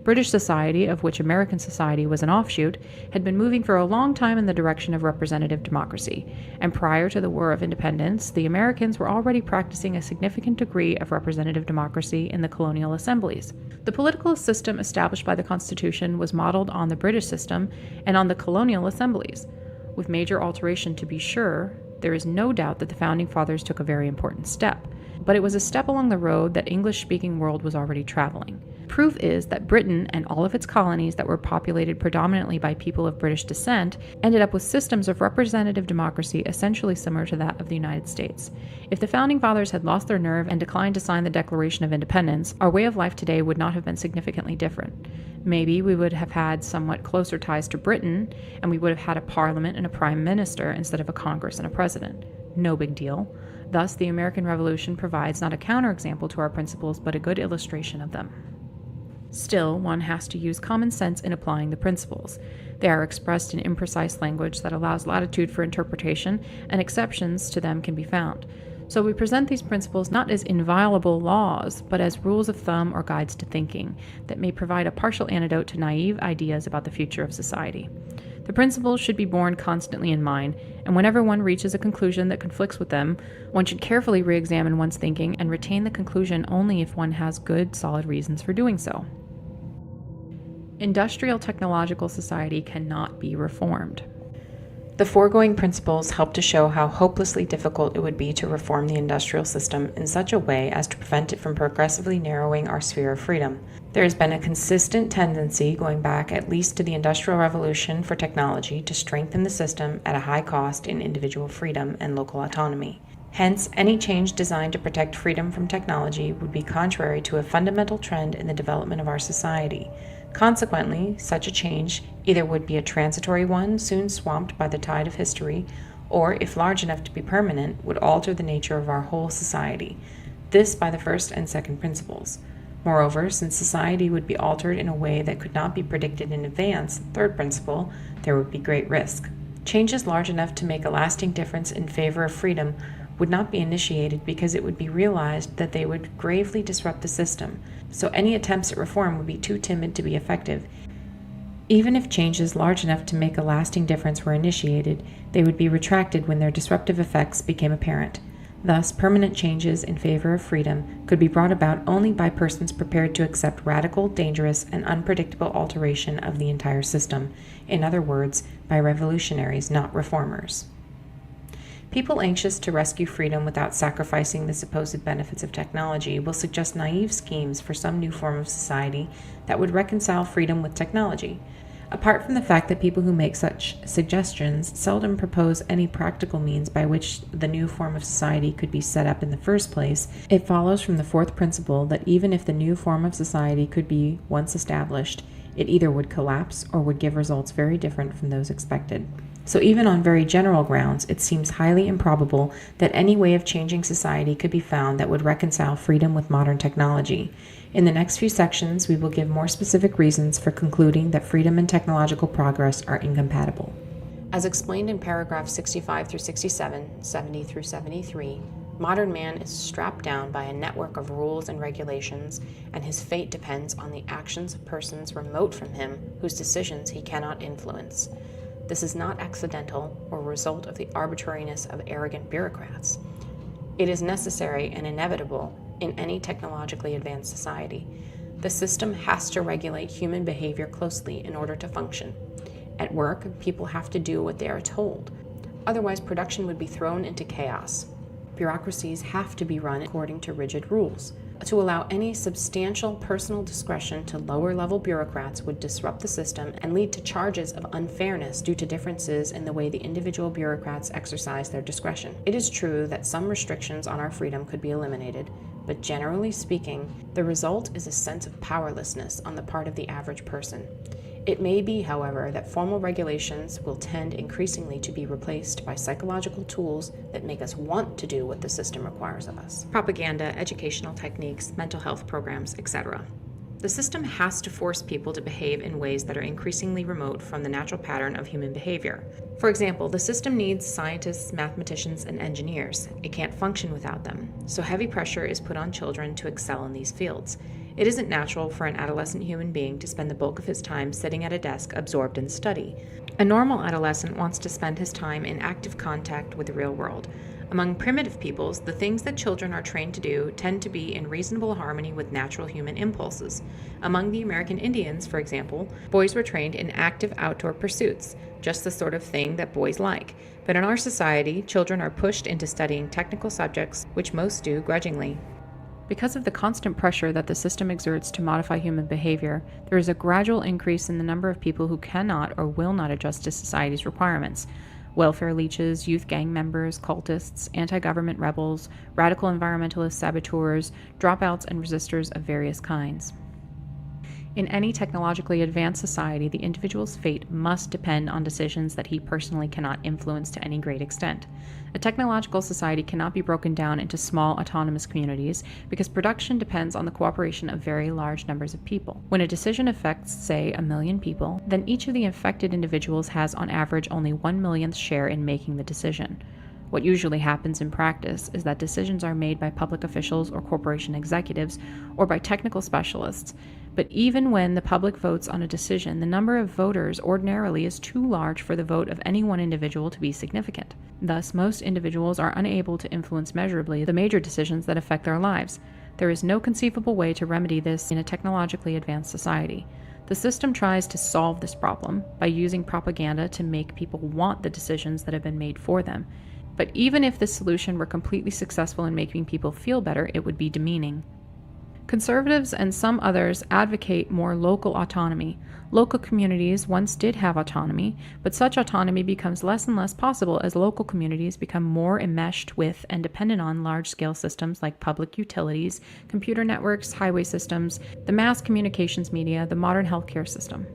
British society, of which American society was an offshoot, had been moving for a long time in the direction of representative democracy, and prior to the War of Independence, the Americans were already practicing a significant degree of representative democracy in the colonial assemblies. The political system established by the Constitution was modeled on the British system and on the colonial assemblies. With major alteration to be sure, there is no doubt that the Founding Fathers took a very important step, but it was a step along the road that English-speaking world was already traveling. Proof is that Britain and all of its colonies that were populated predominantly by people of British descent ended up with systems of representative democracy essentially similar to that of the United States. If the Founding Fathers had lost their nerve and declined to sign the Declaration of Independence, our way of life today would not have been significantly different. Maybe we would have had somewhat closer ties to Britain, and we would have had a parliament and a prime minister instead of a Congress and a president. No big deal. Thus, the American Revolution provides not a counterexample to our principles, but a good illustration of them. Still, one has to use common sense in applying the principles. They are expressed in imprecise language that allows latitude for interpretation, and exceptions to them can be found. So we present these principles not as inviolable laws, but as rules of thumb or guides to thinking that may provide a partial antidote to naive ideas about the future of society. The principles should be borne constantly in mind, and whenever one reaches a conclusion that conflicts with them, one should carefully re-examine one's thinking and retain the conclusion only if one has good, solid reasons for doing so. Industrial technological society cannot be reformed. The foregoing principles help to show how hopelessly difficult it would be to reform the industrial system in such a way as to prevent it from progressively narrowing our sphere of freedom. There has been a consistent tendency going back at least to the Industrial Revolution for technology to strengthen the system at a high cost in individual freedom and local autonomy. Hence, any change designed to protect freedom from technology would be contrary to a fundamental trend in the development of our society. Consequently, such a change either would be a transitory one soon swamped by the tide of history, or, if large enough to be permanent, would alter the nature of our whole society. This by the first and second principles. Moreover, since society would be altered in a way that could not be predicted in advance, third principle, there would be great risk. Changes large enough to make a lasting difference in favor of freedom would not be initiated because it would be realized that they would gravely disrupt the system, so any attempts at reform would be too timid to be effective. Even if changes large enough to make a lasting difference were initiated, they would be retracted when their disruptive effects became apparent. Thus, permanent changes in favor of freedom could be brought about only by persons prepared to accept radical, dangerous, and unpredictable alteration of the entire system. In other words, by revolutionaries, not reformers. People anxious to rescue freedom without sacrificing the supposed benefits of technology will suggest naive schemes for some new form of society that would reconcile freedom with technology. Apart from the fact that people who make such suggestions seldom propose any practical means by which the new form of society could be set up in the first place, it follows from the fourth principle that even if the new form of society could be once established, it either would collapse or would give results very different from those expected. So even on very general grounds, it seems highly improbable that any way of changing society could be found that would reconcile freedom with modern technology. In the next few sections, we will give more specific reasons for concluding that freedom and technological progress are incompatible. As explained in paragraphs 65 through 67, 70 through 73, modern man is strapped down by a network of rules and regulations, and his fate depends on the actions of persons remote from him whose decisions he cannot influence. This is not accidental or a result of the arbitrariness of arrogant bureaucrats. It is necessary and inevitable in any technologically advanced society. The system has to regulate human behavior closely in order to function. At work, people have to do what they are told. Otherwise, production would be thrown into chaos. Bureaucracies have to be run according to rigid rules. To allow any substantial personal discretion to lower-level bureaucrats would disrupt the system and lead to charges of unfairness due to differences in the way the individual bureaucrats exercise their discretion. It is true that some restrictions on our freedom could be eliminated, but generally speaking, the result is a sense of powerlessness on the part of the average person. It may be, however, that formal regulations will tend increasingly to be replaced by psychological tools that make us want to do what the system requires of us. Propaganda, educational techniques, mental health programs, etc. The system has to force people to behave in ways that are increasingly remote from the natural pattern of human behavior. For example, the system needs scientists, mathematicians, and engineers. It can't function without them, so heavy pressure is put on children to excel in these fields. It isn't natural for an adolescent human being to spend the bulk of his time sitting at a desk absorbed in study. A normal adolescent wants to spend his time in active contact with the real world. Among primitive peoples, the things that children are trained to do tend to be in reasonable harmony with natural human impulses. Among the American Indians, for example, boys were trained in active outdoor pursuits, just the sort of thing that boys like. But in our society, children are pushed into studying technical subjects, which most do grudgingly. Because of the constant pressure that the system exerts to modify human behavior, there is a gradual increase in the number of people who cannot or will not adjust to society's requirements. Welfare leeches, youth gang members, cultists, anti-government rebels, radical environmentalist saboteurs, dropouts, and resistors of various kinds. In any technologically advanced society, the individual's fate must depend on decisions that he personally cannot influence to any great extent. A technological society cannot be broken down into small autonomous communities because production depends on the cooperation of very large numbers of people. When a decision affects, say, 1 million people, then each of the affected individuals has on average only 1/millionth share in making the decision. What usually happens in practice is that decisions are made by public officials or corporation executives or by technical specialists. But even when the public votes on a decision, the number of voters ordinarily is too large for the vote of any one individual to be significant. Thus, most individuals are unable to influence measurably the major decisions that affect their lives. There is no conceivable way to remedy this in a technologically advanced society. The system tries to solve this problem by using propaganda to make people want the decisions that have been made for them. But even if this solution were completely successful in making people feel better, it would be demeaning. Conservatives and some others advocate more local autonomy. Local communities once did have autonomy, but such autonomy becomes less and less possible as local communities become more enmeshed with and dependent on large-scale systems like public utilities, computer networks, highway systems, the mass communications media, the modern healthcare system.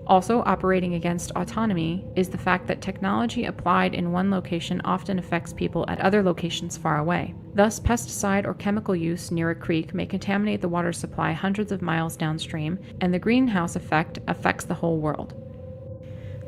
Also operating against autonomy is the fact that technology applied in one location often affects people at other locations far away. Thus, pesticide or chemical use near a creek may contaminate the water supply hundreds of miles downstream, and the greenhouse effect affects the whole world.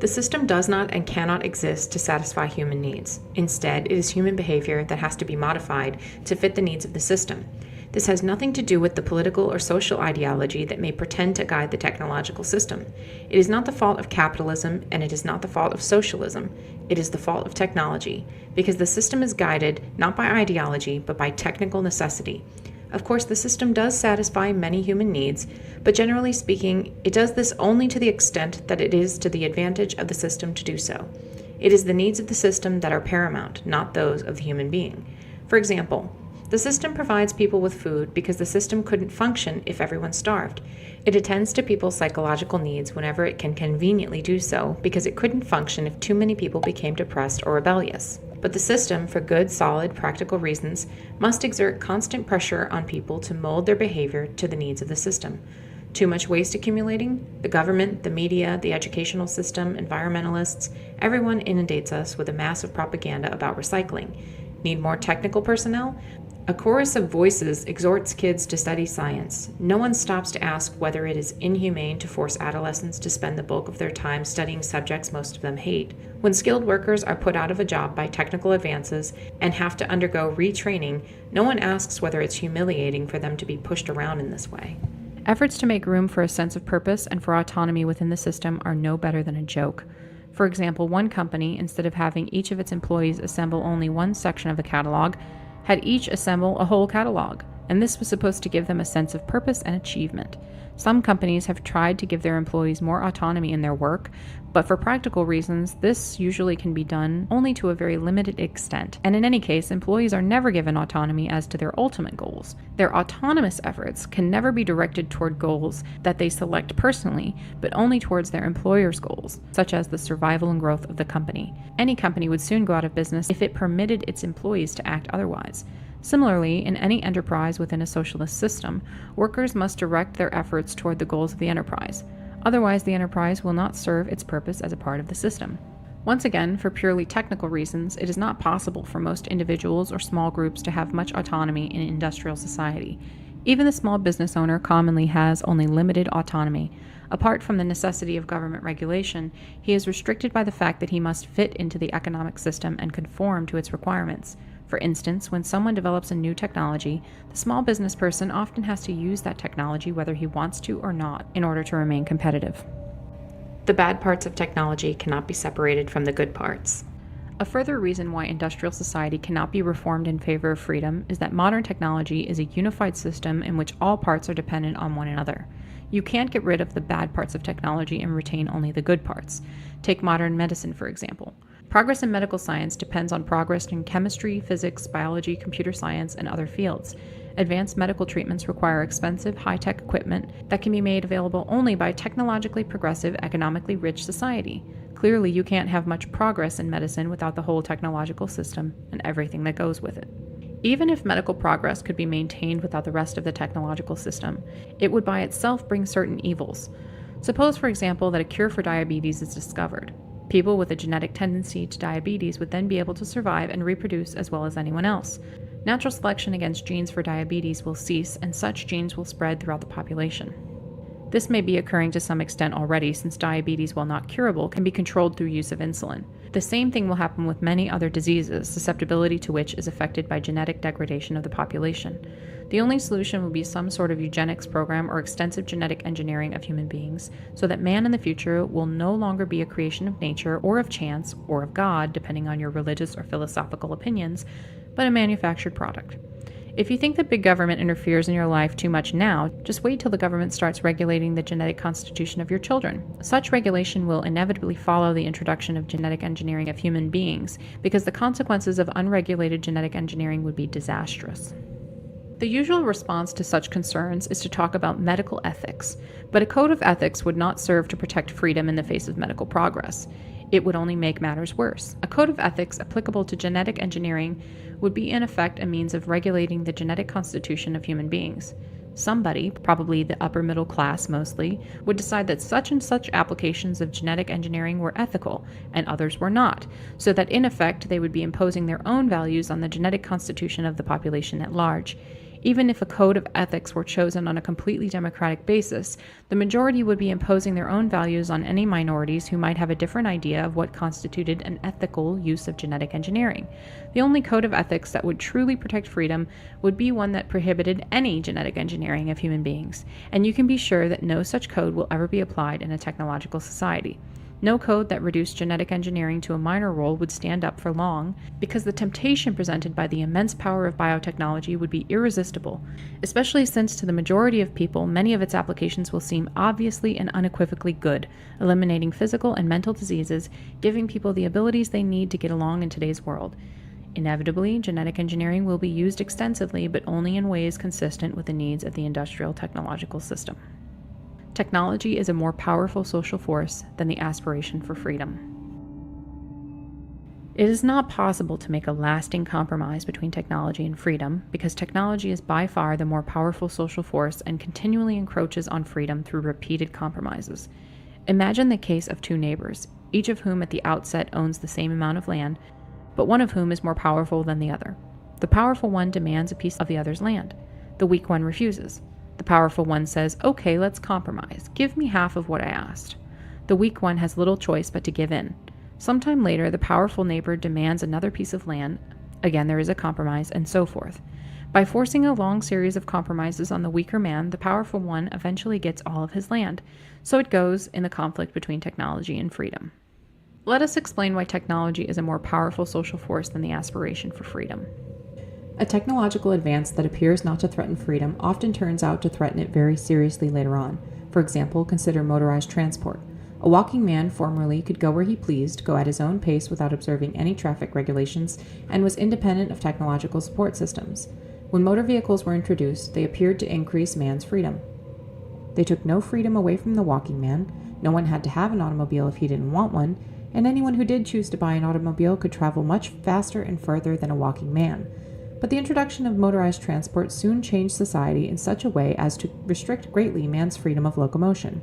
The system does not and cannot exist to satisfy human needs. Instead, it is human behavior that has to be modified to fit the needs of the system. This has nothing to do with the political or social ideology that may pretend to guide the technological system. It is not the fault of capitalism, and it is not the fault of socialism. It is the fault of technology, because the system is guided not by ideology, but by technical necessity. Of course, the system does satisfy many human needs, but generally speaking, it does this only to the extent that it is to the advantage of the system to do so. It is the needs of the system that are paramount, not those of the human being. For example, the system provides people with food because the system couldn't function if everyone starved. It attends to people's psychological needs whenever it can conveniently do so because it couldn't function if too many people became depressed or rebellious. But the system, for good, solid, practical reasons, must exert constant pressure on people to mold their behavior to the needs of the system. Too much waste accumulating? The government, the media, the educational system, environmentalists, everyone inundates us with a massive propaganda about recycling. Need more technical personnel? A chorus of voices exhorts kids to study science. No one stops to ask whether it is inhumane to force adolescents to spend the bulk of their time studying subjects most of them hate. When skilled workers are put out of a job by technical advances and have to undergo retraining, no one asks whether it's humiliating for them to be pushed around in this way. Efforts to make room for a sense of purpose and for autonomy within the system are no better than a joke. For example, one company, instead of having each of its employees assemble only one section of a catalog, had each assemble a whole catalog, and this was supposed to give them a sense of purpose and achievement. Some companies have tried to give their employees more autonomy in their work, but for practical reasons, this usually can be done only to a very limited extent, and in any case, employees are never given autonomy as to their ultimate goals. Their autonomous efforts can never be directed toward goals that they select personally, but only towards their employer's goals, such as the survival and growth of the company. Any company would soon go out of business if it permitted its employees to act otherwise. Similarly, in any enterprise within a socialist system, workers must direct their efforts toward the goals of the enterprise. Otherwise, the enterprise will not serve its purpose as a part of the system. Once again, for purely technical reasons, it is not possible for most individuals or small groups to have much autonomy in industrial society. Even the small business owner commonly has only limited autonomy. Apart from the necessity of government regulation, he is restricted by the fact that he must fit into the economic system and conform to its requirements. For instance, when someone develops a new technology, the small business person often has to use that technology whether he wants to or not in order to remain competitive. The bad parts of technology cannot be separated from the good parts. A further reason why industrial society cannot be reformed in favor of freedom is that modern technology is a unified system in which all parts are dependent on one another. You can't get rid of the bad parts of technology and retain only the good parts. Take modern medicine, for example. Progress in medical science depends on progress in chemistry, physics, biology, computer science, and other fields. Advanced medical treatments require expensive, high-tech equipment that can be made available only by technologically progressive, economically rich society. Clearly, you can't have much progress in medicine without the whole technological system and everything that goes with it. Even if medical progress could be maintained without the rest of the technological system, it would by itself bring certain evils. Suppose, for example, that a cure for diabetes is discovered. People with a genetic tendency to diabetes would then be able to survive and reproduce as well as anyone else. Natural selection against genes for diabetes will cease, and such genes will spread throughout the population. This may be occurring to some extent already, since diabetes, while not curable, can be controlled through use of insulin. The same thing will happen with many other diseases, susceptibility to which is affected by genetic degradation of the population. The only solution will be some sort of eugenics program or extensive genetic engineering of human beings, so that man in the future will no longer be a creation of nature or of chance or of God, depending on your religious or philosophical opinions, but a manufactured product. If you think that big government interferes in your life too much now, just wait till the government starts regulating the genetic constitution of your children. Such regulation will inevitably follow the introduction of genetic engineering of human beings, because the consequences of unregulated genetic engineering would be disastrous. The usual response to such concerns is to talk about medical ethics, but a code of ethics would not serve to protect freedom in the face of medical progress. It would only make matters worse. A code of ethics applicable to genetic engineering would be in effect a means of regulating the genetic constitution of human beings. Somebody, probably the upper middle class mostly, would decide that such and such applications of genetic engineering were ethical, and others were not, so that in effect they would be imposing their own values on the genetic constitution of the population at large. Even if a code of ethics were chosen on a completely democratic basis, the majority would be imposing their own values on any minorities who might have a different idea of what constituted an ethical use of genetic engineering. The only code of ethics that would truly protect freedom would be one that prohibited any genetic engineering of human beings, and you can be sure that no such code will ever be applied in a technological society. No code that reduced genetic engineering to a minor role would stand up for long, because the temptation presented by the immense power of biotechnology would be irresistible, especially since to the majority of people many of its applications will seem obviously and unequivocally good, eliminating physical and mental diseases, giving people the abilities they need to get along in today's world. Inevitably, genetic engineering will be used extensively, but only in ways consistent with the needs of the industrial technological system. Technology is a more powerful social force than the aspiration for freedom. It is not possible to make a lasting compromise between technology and freedom, because technology is by far the more powerful social force and continually encroaches on freedom through repeated compromises. Imagine the case of two neighbors, each of whom at the outset owns the same amount of land, but one of whom is more powerful than the other. The powerful one demands a piece of the other's land. The weak one refuses. The powerful one says, "Okay, let's compromise. Give me half of what I asked." The weak one has little choice but to give in. Sometime later, the powerful neighbor demands another piece of land. Again, there is a compromise, and so forth. By forcing a long series of compromises on the weaker man, the powerful one eventually gets all of his land. So it goes in the conflict between technology and freedom. Let us explain why technology is a more powerful social force than the aspiration for freedom. A technological advance that appears not to threaten freedom often turns out to threaten it very seriously later on. For example, consider motorized transport. A walking man formerly could go where he pleased, go at his own pace without observing any traffic regulations, and was independent of technological support systems. When motor vehicles were introduced, they appeared to increase man's freedom. They took no freedom away from the walking man. No one had to have an automobile if he didn't want one, and anyone who did choose to buy an automobile could travel much faster and further than a walking man. But the introduction of motorized transport soon changed society in such a way as to restrict greatly man's freedom of locomotion.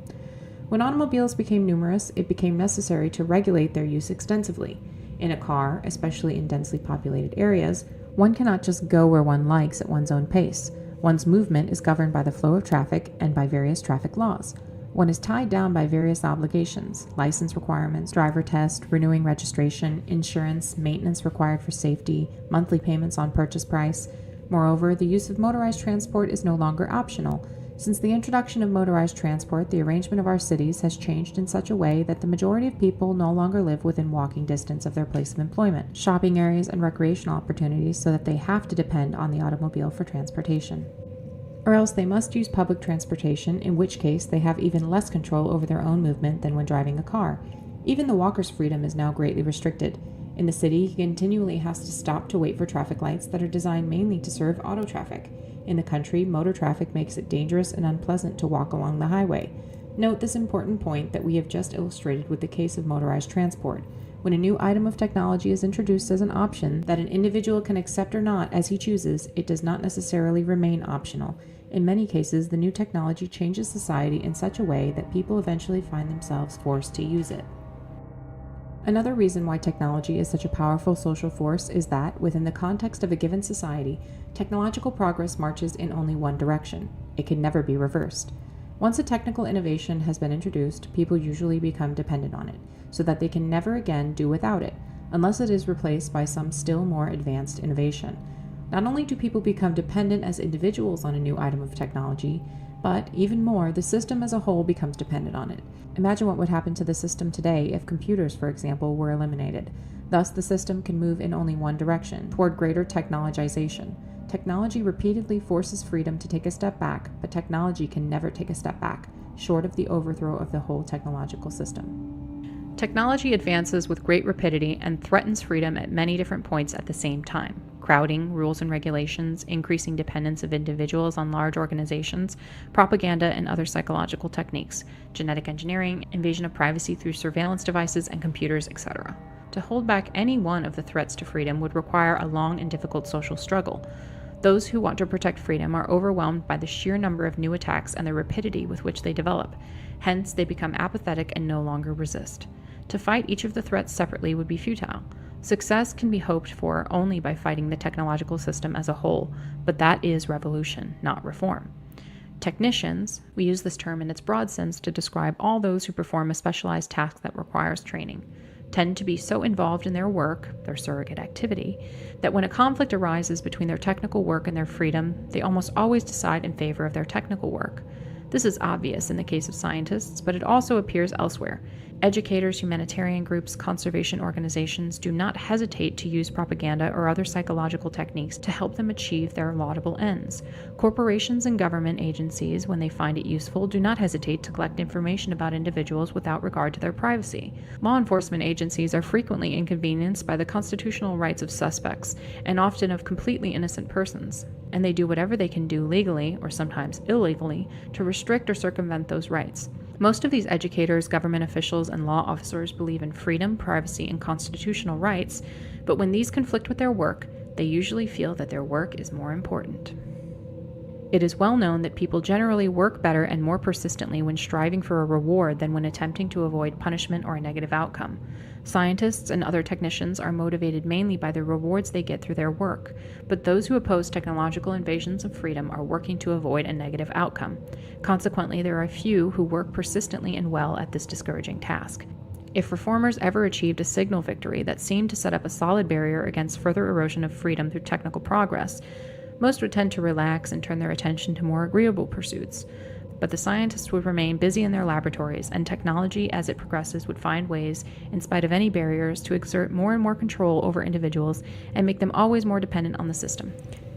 When automobiles became numerous, it became necessary to regulate their use extensively. In a car, especially in densely populated areas, one cannot just go where one likes at one's own pace. One's movement is governed by the flow of traffic and by various traffic laws. One is tied down by various obligations: license requirements, driver test, renewing registration, insurance, maintenance required for safety, monthly payments on purchase price. Moreover, the use of motorized transport is no longer optional. Since the introduction of motorized transport, the arrangement of our cities has changed in such a way that the majority of people no longer live within walking distance of their place of employment, shopping areas, and recreational opportunities, so that they have to depend on the automobile for transportation. Or else they must use public transportation, in which case they have even less control over their own movement than when driving a car. Even the walker's freedom is now greatly restricted. In the city, he continually has to stop to wait for traffic lights that are designed mainly to serve auto traffic. In the country, motor traffic makes it dangerous and unpleasant to walk along the highway. Note this important point that we have just illustrated with the case of motorized transport. When a new item of technology is introduced as an option that an individual can accept or not as he chooses, it does not necessarily remain optional. In many cases, the new technology changes society in such a way that people eventually find themselves forced to use it. Another reason why technology is such a powerful social force is that, within the context of a given society, technological progress marches in only one direction. It can never be reversed. Once a technical innovation has been introduced, people usually become dependent on it, so that they can never again do without it, unless it is replaced by some still more advanced innovation. Not only do people become dependent as individuals on a new item of technology, but, even more, the system as a whole becomes dependent on it. Imagine what would happen to the system today if computers, for example, were eliminated. Thus, the system can move in only one direction, toward greater technologization. Technology repeatedly forces freedom to take a step back, but technology can never take a step back, short of the overthrow of the whole technological system. Technology advances with great rapidity and threatens freedom at many different points at the same time. Crowding, rules and regulations, increasing dependence of individuals on large organizations, propaganda and other psychological techniques, genetic engineering, invasion of privacy through surveillance devices and computers, etc. To hold back any one of the threats to freedom would require a long and difficult social struggle. Those who want to protect freedom are overwhelmed by the sheer number of new attacks and the rapidity with which they develop. Hence, they become apathetic and no longer resist. To fight each of the threats separately would be futile. Success can be hoped for only by fighting the technological system as a whole, but that is revolution, not reform. Technicians, we use this term in its broad sense to describe all those who perform a specialized task that requires training, tend to be so involved in their work, their surrogate activity, that when a conflict arises between their technical work and their freedom, they almost always decide in favor of their technical work. This is obvious in the case of scientists, but it also appears elsewhere. Educators, humanitarian groups, conservation organizations do not hesitate to use propaganda or other psychological techniques to help them achieve their laudable ends. Corporations and government agencies, when they find it useful, do not hesitate to collect information about individuals without regard to their privacy. Law enforcement agencies are frequently inconvenienced by the constitutional rights of suspects, and often of completely innocent persons, and they do whatever they can do legally, or sometimes illegally, to restrict or circumvent those rights. Most of these educators, government officials, and law officers believe in freedom, privacy, and constitutional rights, but when these conflict with their work, they usually feel that their work is more important. It is well known that people generally work better and more persistently when striving for a reward than when attempting to avoid punishment or a negative outcome. Scientists and other technicians are motivated mainly by the rewards they get through their work, but those who oppose technological invasions of freedom are working to avoid a negative outcome. Consequently, there are few who work persistently and well at this discouraging task. If reformers ever achieved a signal victory that seemed to set up a solid barrier against further erosion of freedom through technical progress, most would tend to relax and turn their attention to more agreeable pursuits. But the scientists would remain busy in their laboratories, and technology, as it progresses, would find ways, in spite of any barriers, to exert more and more control over individuals and make them always more dependent on the system.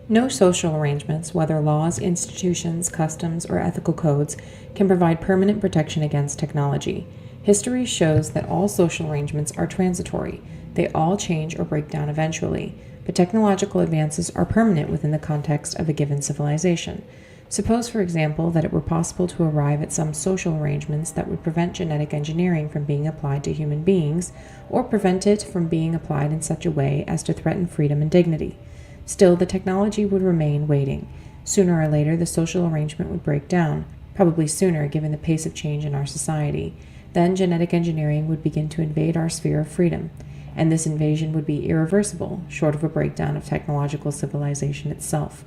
No social arrangements, whether laws, institutions, customs, or ethical codes, can provide permanent protection against technology. History shows that all social arrangements are transitory. They all change or break down eventually, but technological advances are permanent within the context of a given civilization. Suppose, for example, that it were possible to arrive at some social arrangements that would prevent genetic engineering from being applied to human beings, or prevent it from being applied in such a way as to threaten freedom and dignity. Still, the technology would remain waiting. Sooner or later, the social arrangement would break down, probably sooner given the pace of change in our society. Then genetic engineering would begin to invade our sphere of freedom, and this invasion would be irreversible, short of a breakdown of technological civilization itself.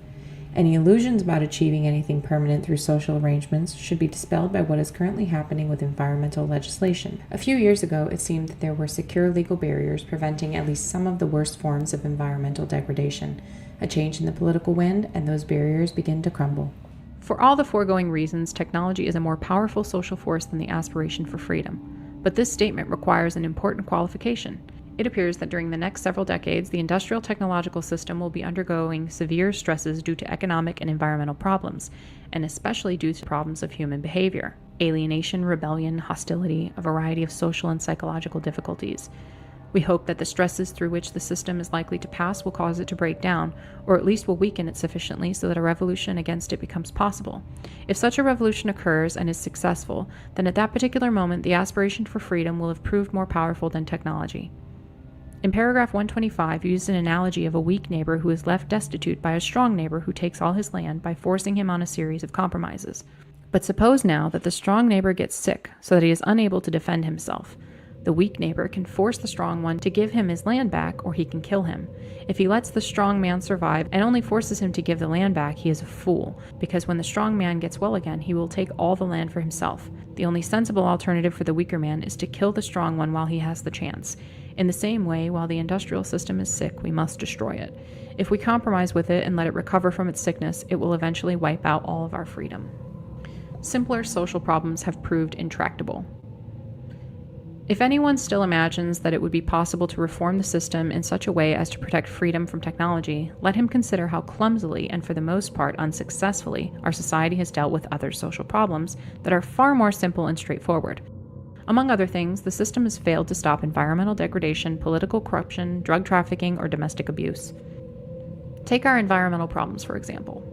Any illusions about achieving anything permanent through social arrangements should be dispelled by what is currently happening with environmental legislation. A few years ago, it seemed that there were secure legal barriers preventing at least some of the worst forms of environmental degradation. A change in the political wind, and those barriers begin to crumble. For all the foregoing reasons, technology is a more powerful social force than the aspiration for freedom. But this statement requires an important qualification. It appears that during the next several decades, the industrial technological system will be undergoing severe stresses due to economic and environmental problems, and especially due to problems of human behavior, alienation, rebellion, hostility, a variety of social and psychological difficulties. We hope that the stresses through which the system is likely to pass will cause it to break down, or at least will weaken it sufficiently so that a revolution against it becomes possible. If such a revolution occurs and is successful, then at that particular moment the aspiration for freedom will have proved more powerful than technology. In paragraph 125, we used an analogy of a weak neighbor who is left destitute by a strong neighbor who takes all his land by forcing him on a series of compromises. But suppose now that the strong neighbor gets sick so that he is unable to defend himself. The weak neighbor can force the strong one to give him his land back, or he can kill him. If he lets the strong man survive and only forces him to give the land back, he is a fool, because when the strong man gets well again, he will take all the land for himself. The only sensible alternative for the weaker man is to kill the strong one while he has the chance. In the same way, while the industrial system is sick, we must destroy it. If we compromise with it and let it recover from its sickness, it will eventually wipe out all of our freedom. Simpler social problems have proved intractable. If anyone still imagines that it would be possible to reform the system in such a way as to protect freedom from technology, let him consider how clumsily and for the most part unsuccessfully our society has dealt with other social problems that are far more simple and straightforward. Among other things, the system has failed to stop environmental degradation, political corruption, drug trafficking, or domestic abuse. Take our environmental problems, for example.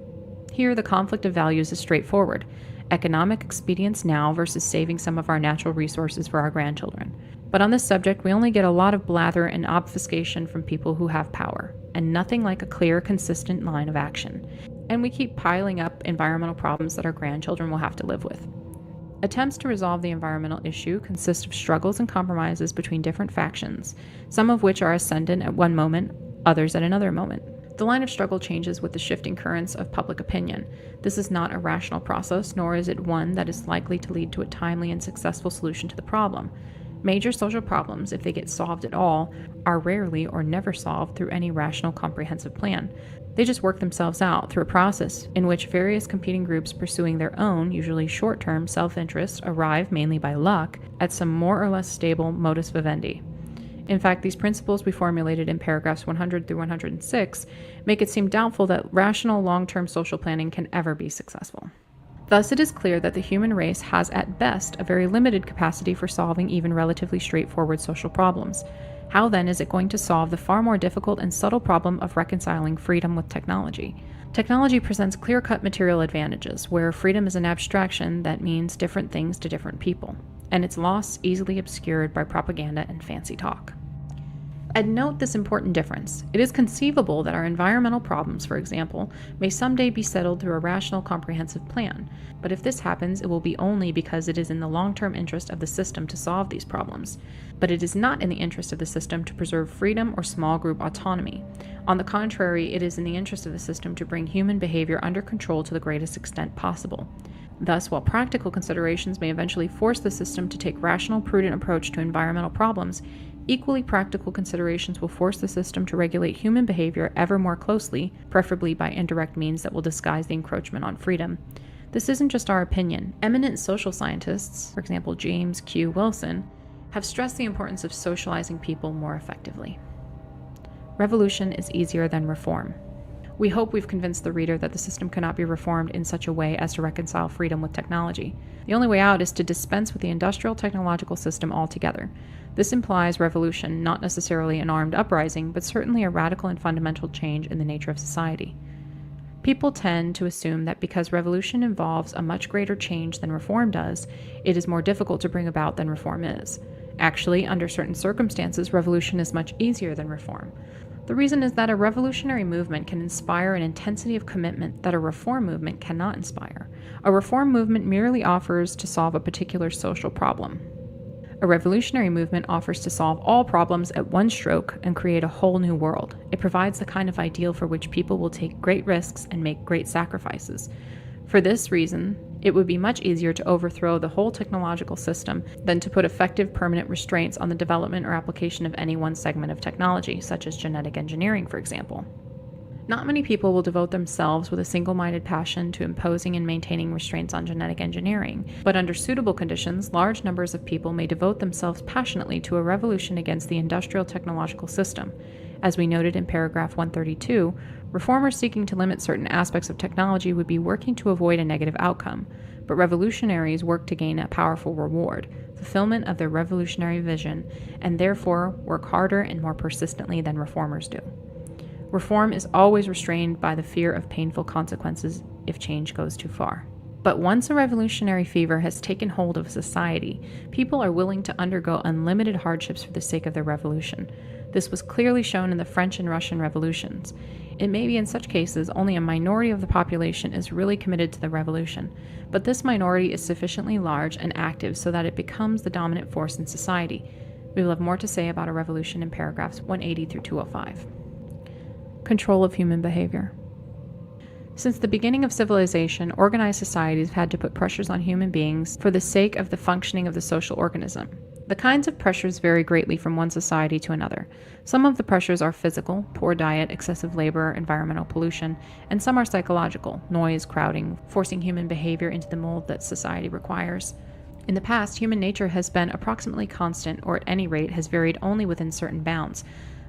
Here, the conflict of values is straightforward. Economic expedience now versus saving some of our natural resources for our grandchildren. But on this subject, we only get a lot of blather and obfuscation from people who have power, and nothing like a clear, consistent line of action. And we keep piling up environmental problems that our grandchildren will have to live with. Attempts to resolve the environmental issue consist of struggles and compromises between different factions, some of which are ascendant at one moment, others at another moment. The line of struggle changes with the shifting currents of public opinion. This is not a rational process, nor is it one that is likely to lead to a timely and successful solution to the problem. Major social problems, if they get solved at all, are rarely or never solved through any rational, comprehensive plan. They just work themselves out through a process in which various competing groups pursuing their own, usually short-term, self-interest arrive, mainly by luck, at some more or less stable modus vivendi. In fact, these principles we formulated in paragraphs 100 through 106 make it seem doubtful that rational long-term social planning can ever be successful. Thus, it is clear that the human race has at best a very limited capacity for solving even relatively straightforward social problems. How then is it going to solve the far more difficult and subtle problem of reconciling freedom with technology? Technology presents clear-cut material advantages, where freedom is an abstraction that means different things to different people, and its loss easily obscured by propaganda and fancy talk. And note this important difference. It is conceivable that our environmental problems, for example, may someday be settled through a rational, comprehensive plan. But if this happens, it will be only because it is in the long-term interest of the system to solve these problems. But it is not in the interest of the system to preserve freedom or small group autonomy. On the contrary, it is in the interest of the system to bring human behavior under control to the greatest extent possible. Thus, while practical considerations may eventually force the system to take rational, prudent approach to environmental problems, equally practical considerations will force the system to regulate human behavior ever more closely, preferably by indirect means that will disguise the encroachment on freedom. This isn't just our opinion. Eminent social scientists, for example James Q. Wilson, have stressed the importance of socializing people more effectively. Revolution is easier than reform. We hope we've convinced the reader that the system cannot be reformed in such a way as to reconcile freedom with technology. The only way out is to dispense with the industrial technological system altogether. This implies revolution, not necessarily an armed uprising, but certainly a radical and fundamental change in the nature of society. People tend to assume that because revolution involves a much greater change than reform does, it is more difficult to bring about than reform is. Actually, under certain circumstances, revolution is much easier than reform. The reason is that a revolutionary movement can inspire an intensity of commitment that a reform movement cannot inspire. A reform movement merely offers to solve a particular social problem. A revolutionary movement offers to solve all problems at one stroke and create a whole new world. It provides the kind of ideal for which people will take great risks and make great sacrifices. For this reason, it would be much easier to overthrow the whole technological system than to put effective permanent restraints on the development or application of any one segment of technology, such as genetic engineering, for example. Not many people will devote themselves with a single-minded passion to imposing and maintaining restraints on genetic engineering, but under suitable conditions, large numbers of people may devote themselves passionately to a revolution against the industrial technological system. As we noted in paragraph 132, reformers seeking to limit certain aspects of technology would be working to avoid a negative outcome, but revolutionaries work to gain a powerful reward, fulfillment of their revolutionary vision, and therefore work harder and more persistently than reformers do. Reform is always restrained by the fear of painful consequences if change goes too far. But once a revolutionary fever has taken hold of society, people are willing to undergo unlimited hardships for the sake of their revolution. This was clearly shown in the French and Russian revolutions. It may be in such cases only a minority of the population is really committed to the revolution, but this minority is sufficiently large and active so that it becomes the dominant force in society. We will have more to say about a revolution in paragraphs 180 through 205. Control of human behavior. Since the beginning of civilization, organized societies have had to put pressures on human beings for the sake of the functioning of the social organism. The kinds of pressures vary greatly from one society to another. Some of the pressures are physical, poor diet, excessive labor, environmental pollution, and some are psychological, noise, crowding, forcing human behavior into the mold that society requires. In the past, human nature has been approximately constant, or at any rate has varied only within certain bounds.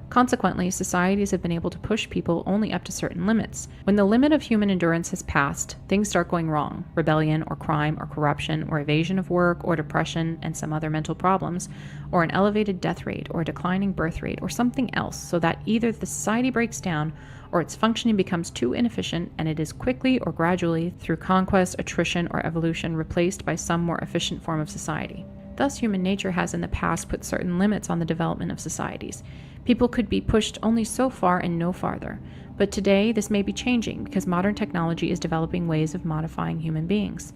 Consequently, societies have been able to push people only up to certain limits. When the limit of human endurance has passed, things start going wrong. Rebellion, or crime, or corruption, or evasion of work, or depression, and some other mental problems, or an elevated death rate, or a declining birth rate, or something else, so that either the society breaks down, or its functioning becomes too inefficient, and it is quickly or gradually, through conquest, attrition, or evolution, replaced by some more efficient form of society. Thus, human nature has in the past put certain limits on the development of societies. People could be pushed only so far and no farther. But today, this may be changing because modern technology is developing ways of modifying human beings.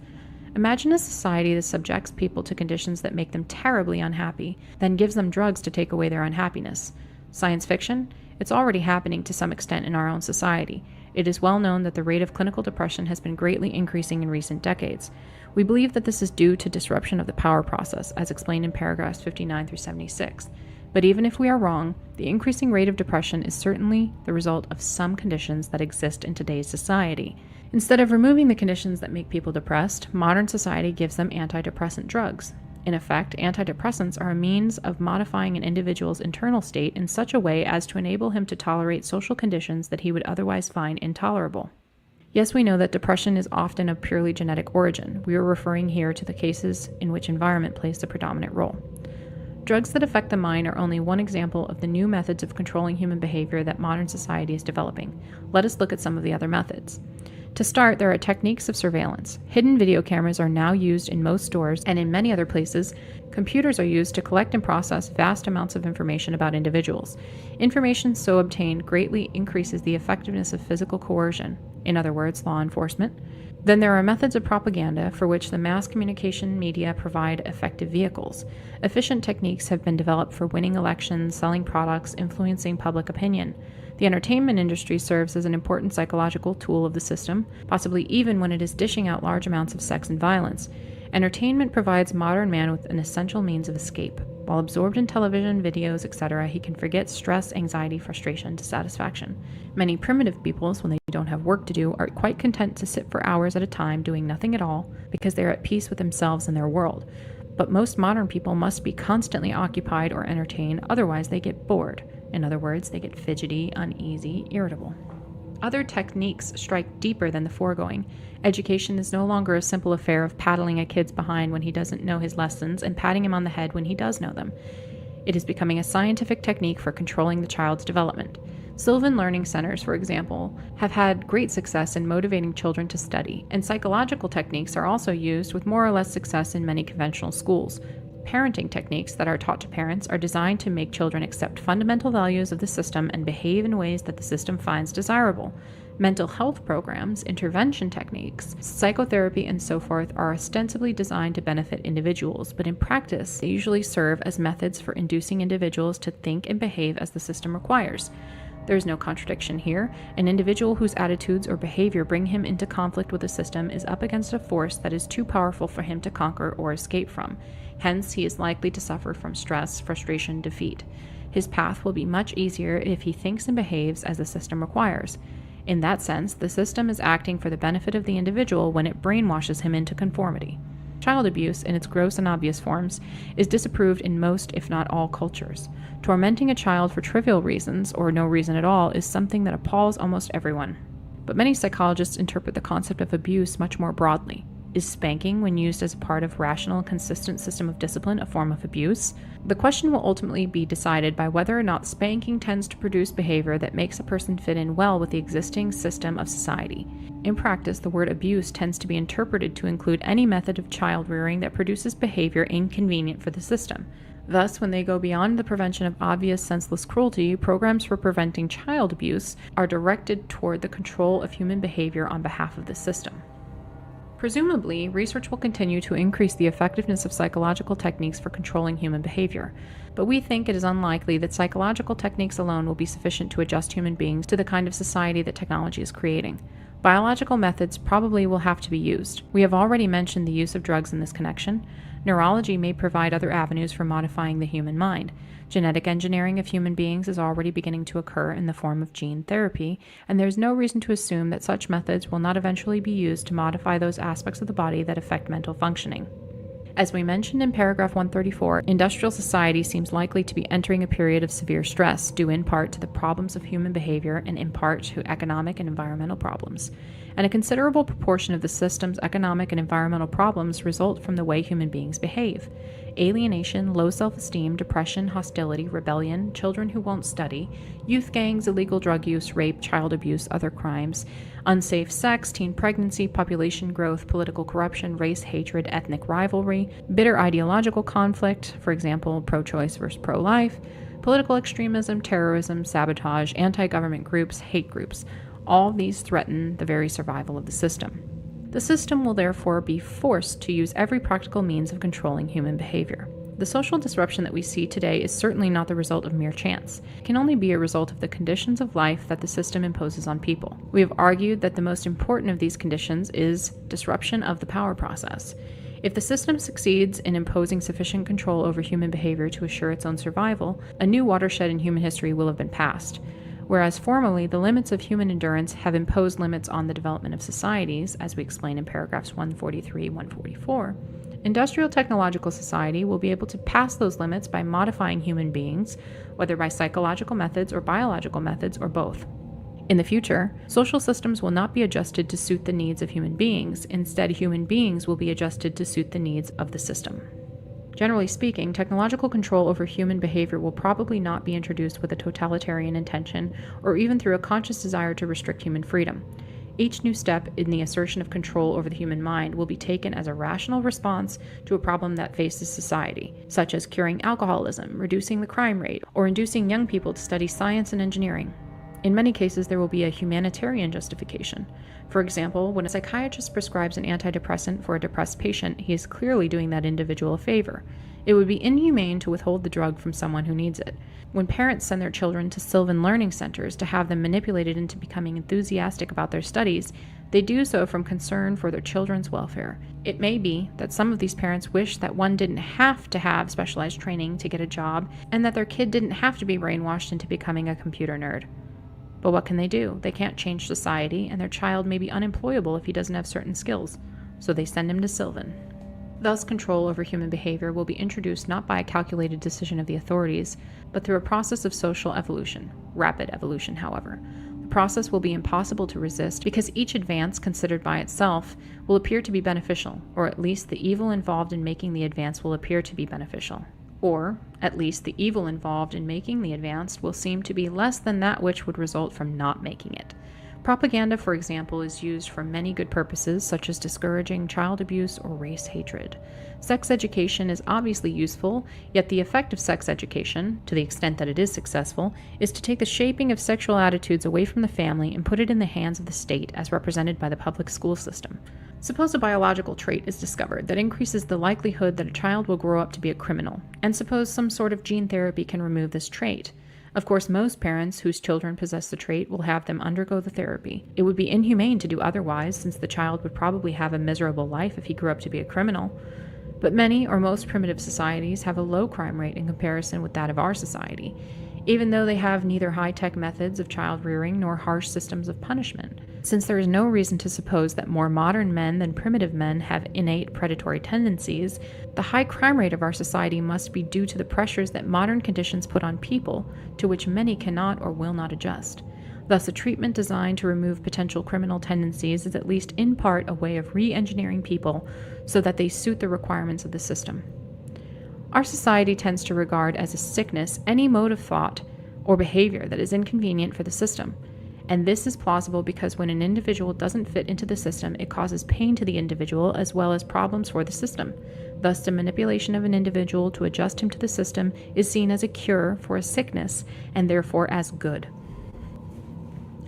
Imagine a society that subjects people to conditions that make them terribly unhappy, then gives them drugs to take away their unhappiness. Science fiction? It's already happening to some extent in our own society. It is well known that the rate of clinical depression has been greatly increasing in recent decades. We believe that this is due to disruption of the power process, as explained in paragraphs 59 through 76. But even if we are wrong, the increasing rate of depression is certainly the result of some conditions that exist in today's society. Instead of removing the conditions that make people depressed, modern society gives them antidepressant drugs. In effect, antidepressants are a means of modifying an individual's internal state in such a way as to enable him to tolerate social conditions that he would otherwise find intolerable. Yes, we know that depression is often of purely genetic origin. We are referring here to the cases in which environment plays the predominant role. Drugs that affect the mind are only one example of the new methods of controlling human behavior that modern society is developing. Let us look at some of the other methods. To start, there are techniques of surveillance. Hidden video cameras are now used in most stores, and in many other places, computers are used to collect and process vast amounts of information about individuals. Information so obtained greatly increases the effectiveness of physical coercion, in other words, law enforcement. Then there are methods of propaganda for which the mass communication media provide effective vehicles. Efficient techniques have been developed for winning elections, selling products, influencing public opinion. The entertainment industry serves as an important psychological tool of the system, possibly even when it is dishing out large amounts of sex and violence. Entertainment provides modern man with an essential means of escape. While absorbed in television, videos, etc., he can forget stress, anxiety, frustration to satisfaction. Many primitive peoples, when they don't have work to do, are quite content to sit for hours at a time doing nothing at all because they are at peace with themselves and their world. But most modern people must be constantly occupied or entertained, otherwise they get bored. In other words, they get fidgety, uneasy, irritable. Other techniques strike deeper than the foregoing. Education is no longer a simple affair of paddling a kid's behind when he doesn't know his lessons and patting him on the head when he does know them. It is becoming a scientific technique for controlling the child's development. Sylvan Learning Centers, for example, have had great success in motivating children to study, and psychological techniques are also used with more or less success in many conventional schools. Parenting techniques that are taught to parents are designed to make children accept fundamental values of the system and behave in ways that the system finds desirable. Mental health programs, intervention techniques, psychotherapy, and so forth are ostensibly designed to benefit individuals, but in practice, they usually serve as methods for inducing individuals to think and behave as the system requires. There is no contradiction here. An individual whose attitudes or behavior bring him into conflict with the system is up against a force that is too powerful for him to conquer or escape from. Hence, he is likely to suffer from stress, frustration, defeat. His path will be much easier if he thinks and behaves as the system requires. In that sense, the system is acting for the benefit of the individual when it brainwashes him into conformity. Child abuse, in its gross and obvious forms, is disapproved in most, if not all, cultures. Tormenting a child for trivial reasons, or no reason at all, is something that appalls almost everyone. But many psychologists interpret the concept of abuse much more broadly. Is spanking, when used as a part of rational and consistent system of discipline, a form of abuse? The question will ultimately be decided by whether or not spanking tends to produce behavior that makes a person fit in well with the existing system of society. In practice, the word abuse tends to be interpreted to include any method of child rearing that produces behavior inconvenient for the system. Thus, when they go beyond the prevention of obvious senseless cruelty, programs for preventing child abuse are directed toward the control of human behavior on behalf of the system. Presumably, research will continue to increase the effectiveness of psychological techniques for controlling human behavior, but we think it is unlikely that psychological techniques alone will be sufficient to adjust human beings to the kind of society that technology is creating. Biological methods probably will have to be used. We have already mentioned the use of drugs in this connection. Neurology may provide other avenues for modifying the human mind. Genetic engineering of human beings is already beginning to occur in the form of gene therapy, and there is no reason to assume that such methods will not eventually be used to modify those aspects of the body that affect mental functioning. As we mentioned in paragraph 134, industrial society seems likely to be entering a period of severe stress, due in part to the problems of human behavior and in part to economic and environmental problems. And a considerable proportion of the system's economic and environmental problems result from the way human beings behave. Alienation, low self-esteem, depression, hostility, rebellion, children who won't study, youth gangs, illegal drug use, rape, child abuse, other crimes, unsafe sex, teen pregnancy, population growth, political corruption, race hatred, ethnic rivalry, bitter ideological conflict, for example, pro-choice versus pro-life, political extremism, terrorism, sabotage, anti-government groups, hate groups. All these threaten the very survival of the system. The system will therefore be forced to use every practical means of controlling human behavior. The social disruption that we see today is certainly not the result of mere chance. It can only be a result of the conditions of life that the system imposes on people. We have argued that the most important of these conditions is disruption of the power process. If the system succeeds in imposing sufficient control over human behavior to assure its own survival, a new watershed in human history will have been passed. Whereas formerly the limits of human endurance have imposed limits on the development of societies, as we explain in paragraphs 143 and 144, industrial technological society will be able to pass those limits by modifying human beings, whether by psychological methods or biological methods or both. In the future, social systems will not be adjusted to suit the needs of human beings. Instead, human beings will be adjusted to suit the needs of the system. Generally speaking, technological control over human behavior will probably not be introduced with a totalitarian intention or even through a conscious desire to restrict human freedom. Each new step in the assertion of control over the human mind will be taken as a rational response to a problem that faces society, such as curing alcoholism, reducing the crime rate, or inducing young people to study science and engineering. In many cases, there will be a humanitarian justification. For example, when a psychiatrist prescribes an antidepressant for a depressed patient, he is clearly doing that individual a favor. It would be inhumane to withhold the drug from someone who needs it. When parents send their children to Sylvan Learning Centers to have them manipulated into becoming enthusiastic about their studies, they do so from concern for their children's welfare. It may be that some of these parents wish that one didn't have to have specialized training to get a job, and that their kid didn't have to be brainwashed into becoming a computer nerd. But what can they do? They can't change society, and their child may be unemployable if he doesn't have certain skills, so they send him to Sylvan. Thus, control over human behavior will be introduced not by a calculated decision of the authorities, but through a process of social evolution, rapid evolution, however. The process will be impossible to resist because each advance, considered by itself, will appear to be beneficial, or at least the evil involved in making the advance will appear to be beneficial. Or, at least the evil involved in making the advance will seem to be less than that which would result from not making it. Propaganda, for example, is used for many good purposes, such as discouraging child abuse or race hatred. Sex education is obviously useful, yet the effect of sex education, to the extent that it is successful, is to take the shaping of sexual attitudes away from the family and put it in the hands of the state as represented by the public school system. Suppose a biological trait is discovered that increases the likelihood that a child will grow up to be a criminal, and suppose some sort of gene therapy can remove this trait. Of course, most parents whose children possess the trait will have them undergo the therapy. It would be inhumane to do otherwise, since the child would probably have a miserable life if he grew up to be a criminal. But many or most primitive societies have a low crime rate in comparison with that of our society, even though they have neither high-tech methods of child rearing nor harsh systems of punishment. Since there is no reason to suppose that more modern men than primitive men have innate predatory tendencies, the high crime rate of our society must be due to the pressures that modern conditions put on people, to which many cannot or will not adjust. Thus, a treatment designed to remove potential criminal tendencies is at least in part a way of re-engineering people so that they suit the requirements of the system. Our society tends to regard as a sickness any mode of thought or behavior that is inconvenient for the system. And this is plausible because when an individual doesn't fit into the system, it causes pain to the individual as well as problems for the system. Thus, the manipulation of an individual to adjust him to the system is seen as a cure for a sickness and therefore as good.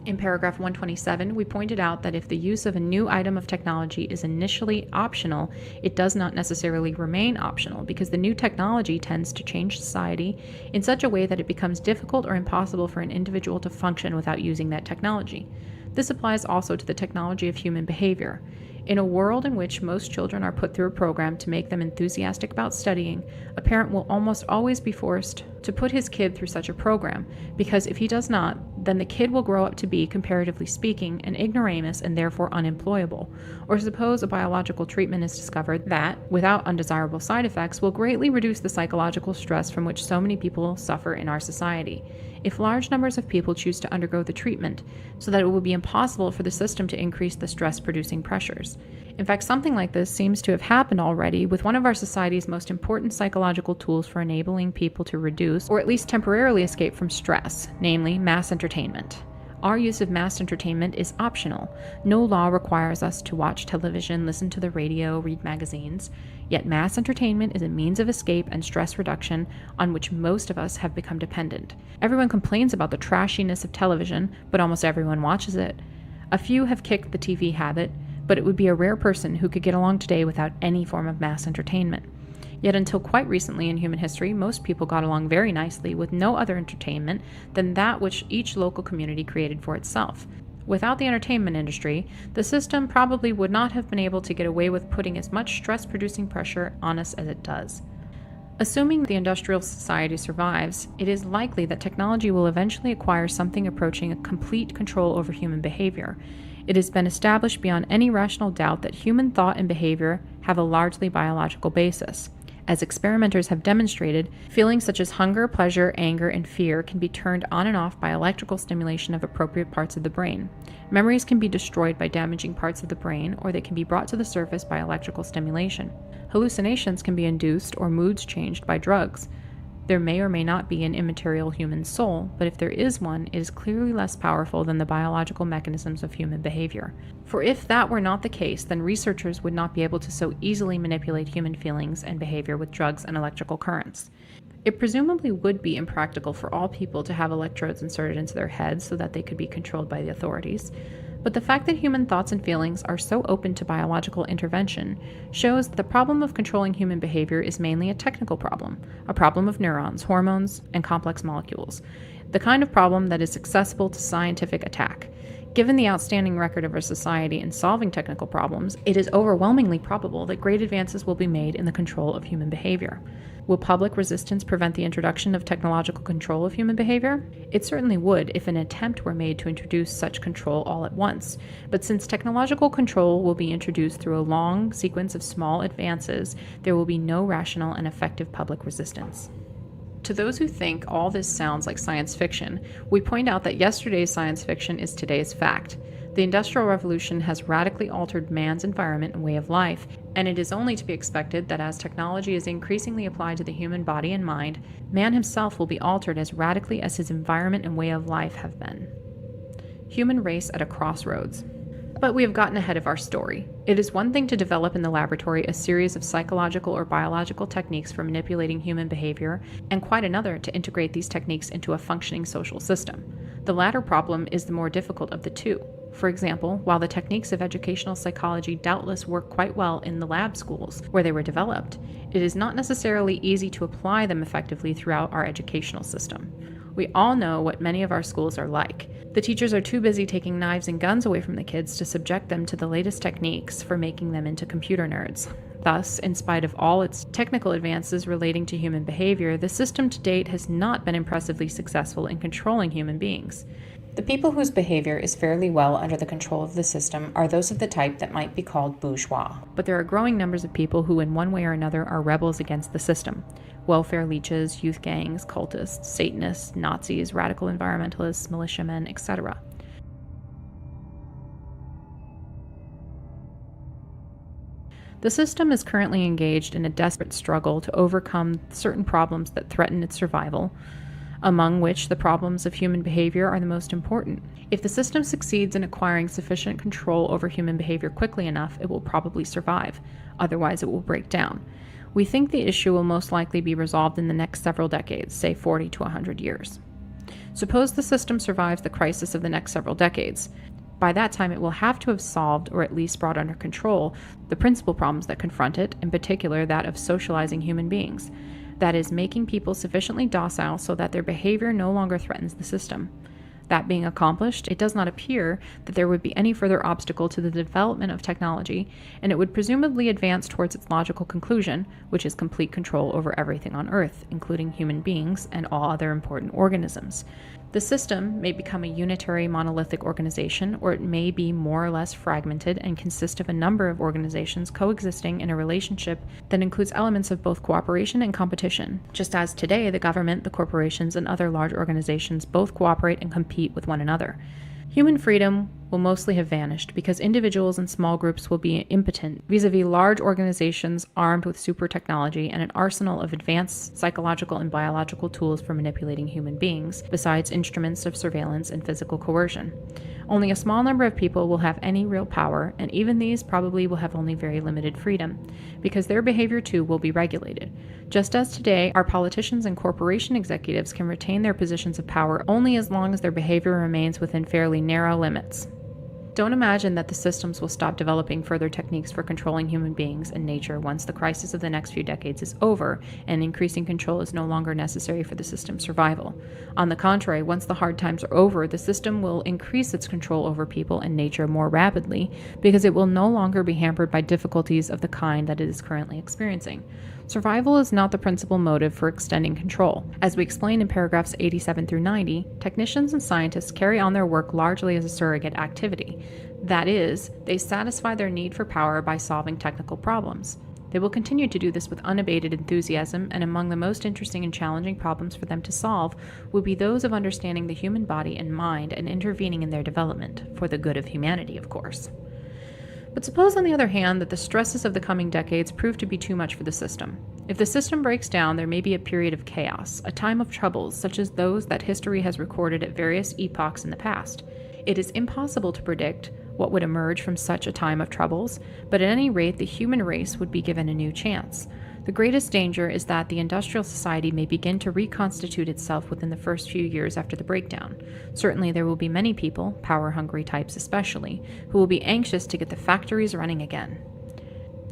In paragraph 127, we pointed out that if the use of a new item of technology is initially optional, it does not necessarily remain optional because the new technology tends to change society in such a way that it becomes difficult or impossible for an individual to function without using that technology. This applies also to the technology of human behavior. In a world in which most children are put through a program to make them enthusiastic about studying, a parent will almost always be forced to put his kid through such a program, because if he does not, then the kid will grow up to be, comparatively speaking, an ignoramus and therefore unemployable. Or suppose a biological treatment is discovered that, without undesirable side effects, will greatly reduce the psychological stress from which so many people suffer in our society. If large numbers of people choose to undergo the treatment, so that it will be impossible for the system to increase the stress-producing pressures. In fact, something like this seems to have happened already with one of our society's most important psychological tools for enabling people to reduce, or at least temporarily escape from stress, namely mass entertainment. Our use of mass entertainment is optional. No law requires us to watch television, listen to the radio, read magazines. Yet mass entertainment is a means of escape and stress reduction on which most of us have become dependent. Everyone complains about the trashiness of television, but almost everyone watches it. A few have kicked the TV habit, but it would be a rare person who could get along today without any form of mass entertainment. Yet until quite recently in human history, most people got along very nicely with no other entertainment than that which each local community created for itself. Without the entertainment industry, the system probably would not have been able to get away with putting as much stress-producing pressure on us as it does. Assuming the industrial society survives, it is likely that technology will eventually acquire something approaching a complete control over human behavior. It has been established beyond any rational doubt that human thought and behavior have a largely biological basis. As experimenters have demonstrated, feelings such as hunger, pleasure, anger, and fear can be turned on and off by electrical stimulation of appropriate parts of the brain. Memories can be destroyed by damaging parts of the brain, or they can be brought to the surface by electrical stimulation. Hallucinations can be induced or moods changed by drugs. There may or may not be an immaterial human soul, but if there is one, it is clearly less powerful than the biological mechanisms of human behavior. For if that were not the case, then researchers would not be able to so easily manipulate human feelings and behavior with drugs and electrical currents. It presumably would be impractical for all people to have electrodes inserted into their heads so that they could be controlled by the authorities. But the fact that human thoughts and feelings are so open to biological intervention shows that the problem of controlling human behavior is mainly a technical problem, a problem of neurons, hormones, and complex molecules, the kind of problem that is accessible to scientific attack. Given the outstanding record of our society in solving technical problems, it is overwhelmingly probable that great advances will be made in the control of human behavior. Will public resistance prevent the introduction of technological control of human behavior? It certainly would if an attempt were made to introduce such control all at once. But since technological control will be introduced through a long sequence of small advances, there will be no rational and effective public resistance. To those who think all this sounds like science fiction, we point out that yesterday's science fiction is today's fact. The Industrial Revolution has radically altered man's environment and way of life, and it is only to be expected that as technology is increasingly applied to the human body and mind, man himself will be altered as radically as his environment and way of life have been. Human race at a crossroads. But we have gotten ahead of our story. It is one thing to develop in the laboratory a series of psychological or biological techniques for manipulating human behavior, and quite another to integrate these techniques into a functioning social system. The latter problem is the more difficult of the two. For example, while the techniques of educational psychology doubtless work quite well in the lab schools where they were developed, it is not necessarily easy to apply them effectively throughout our educational system. We all know what many of our schools are like. The teachers are too busy taking knives and guns away from the kids to subject them to the latest techniques for making them into computer nerds. Thus, in spite of all its technical advances relating to human behavior, the system to date has not been impressively successful in controlling human beings. The people whose behavior is fairly well under the control of the system are those of the type that might be called bourgeois. But there are growing numbers of people who in one way or another are rebels against the system. Welfare leeches, youth gangs, cultists, Satanists, Nazis, radical environmentalists, militiamen, etc. The system is currently engaged in a desperate struggle to overcome certain problems that threaten its survival, among which the problems of human behavior are the most important. If the system succeeds in acquiring sufficient control over human behavior quickly enough, it will probably survive. Otherwise, it will break down. We think the issue will most likely be resolved in the next several decades, say 40 to 100 years. Suppose the system survives the crisis of the next several decades. By that time, it will have to have solved, or at least brought under control, the principal problems that confront it, in particular that of socializing human beings. That is, making people sufficiently docile so that their behavior no longer threatens the system. That being accomplished, it does not appear that there would be any further obstacle to the development of technology, and it would presumably advance towards its logical conclusion, which is complete control over everything on Earth, including human beings and all other important organisms. The system may become a unitary monolithic organization, or it may be more or less fragmented and consist of a number of organizations coexisting in a relationship that includes elements of both cooperation and competition, just as today the government, the corporations, and other large organizations both cooperate and compete with one another. Human freedom will mostly have vanished because individuals and small groups will be impotent vis-a-vis large organizations armed with super technology and an arsenal of advanced psychological and biological tools for manipulating human beings, besides instruments of surveillance and physical coercion. Only a small number of people will have any real power, and even these probably will have only very limited freedom, because their behavior too will be regulated. Just as today, our politicians and corporation executives can retain their positions of power only as long as their behavior remains within fairly narrow limits. Don't imagine that the systems will stop developing further techniques for controlling human beings and nature once the crisis of the next few decades is over and increasing control is no longer necessary for the system's survival. On the contrary, once the hard times are over, the system will increase its control over people and nature more rapidly because it will no longer be hampered by difficulties of the kind that it is currently experiencing. Survival is not the principal motive for extending control. As we explained in paragraphs 87 through 90, technicians and scientists carry on their work largely as a surrogate activity. That is, they satisfy their need for power by solving technical problems. They will continue to do this with unabated enthusiasm, and among the most interesting and challenging problems for them to solve will be those of understanding the human body and mind and intervening in their development, for the good of humanity, of course. But suppose, on the other hand, that the stresses of the coming decades prove to be too much for the system. If the system breaks down, there may be a period of chaos, a time of troubles such as those that history has recorded at various epochs in the past. It is impossible to predict what would emerge from such a time of troubles, but at any rate the human race would be given a new chance. The greatest danger is that the industrial society may begin to reconstitute itself within the first few years after the breakdown. Certainly there will be many people, power-hungry types especially, who will be anxious to get the factories running again.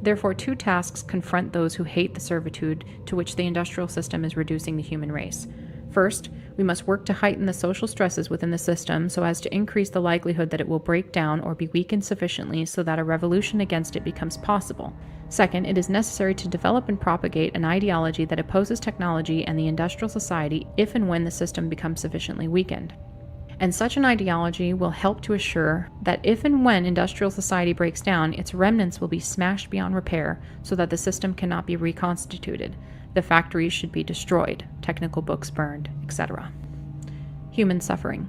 Therefore, two tasks confront those who hate the servitude to which the industrial system is reducing the human race. First, we must work to heighten the social stresses within the system so as to increase the likelihood that it will break down or be weakened sufficiently so that a revolution against it becomes possible. Second, it is necessary to develop and propagate an ideology that opposes technology and the industrial society if and when the system becomes sufficiently weakened. And such an ideology will help to assure that if and when industrial society breaks down, its remnants will be smashed beyond repair so that the system cannot be reconstituted. The factories should be destroyed, technical books burned, etc. Human suffering.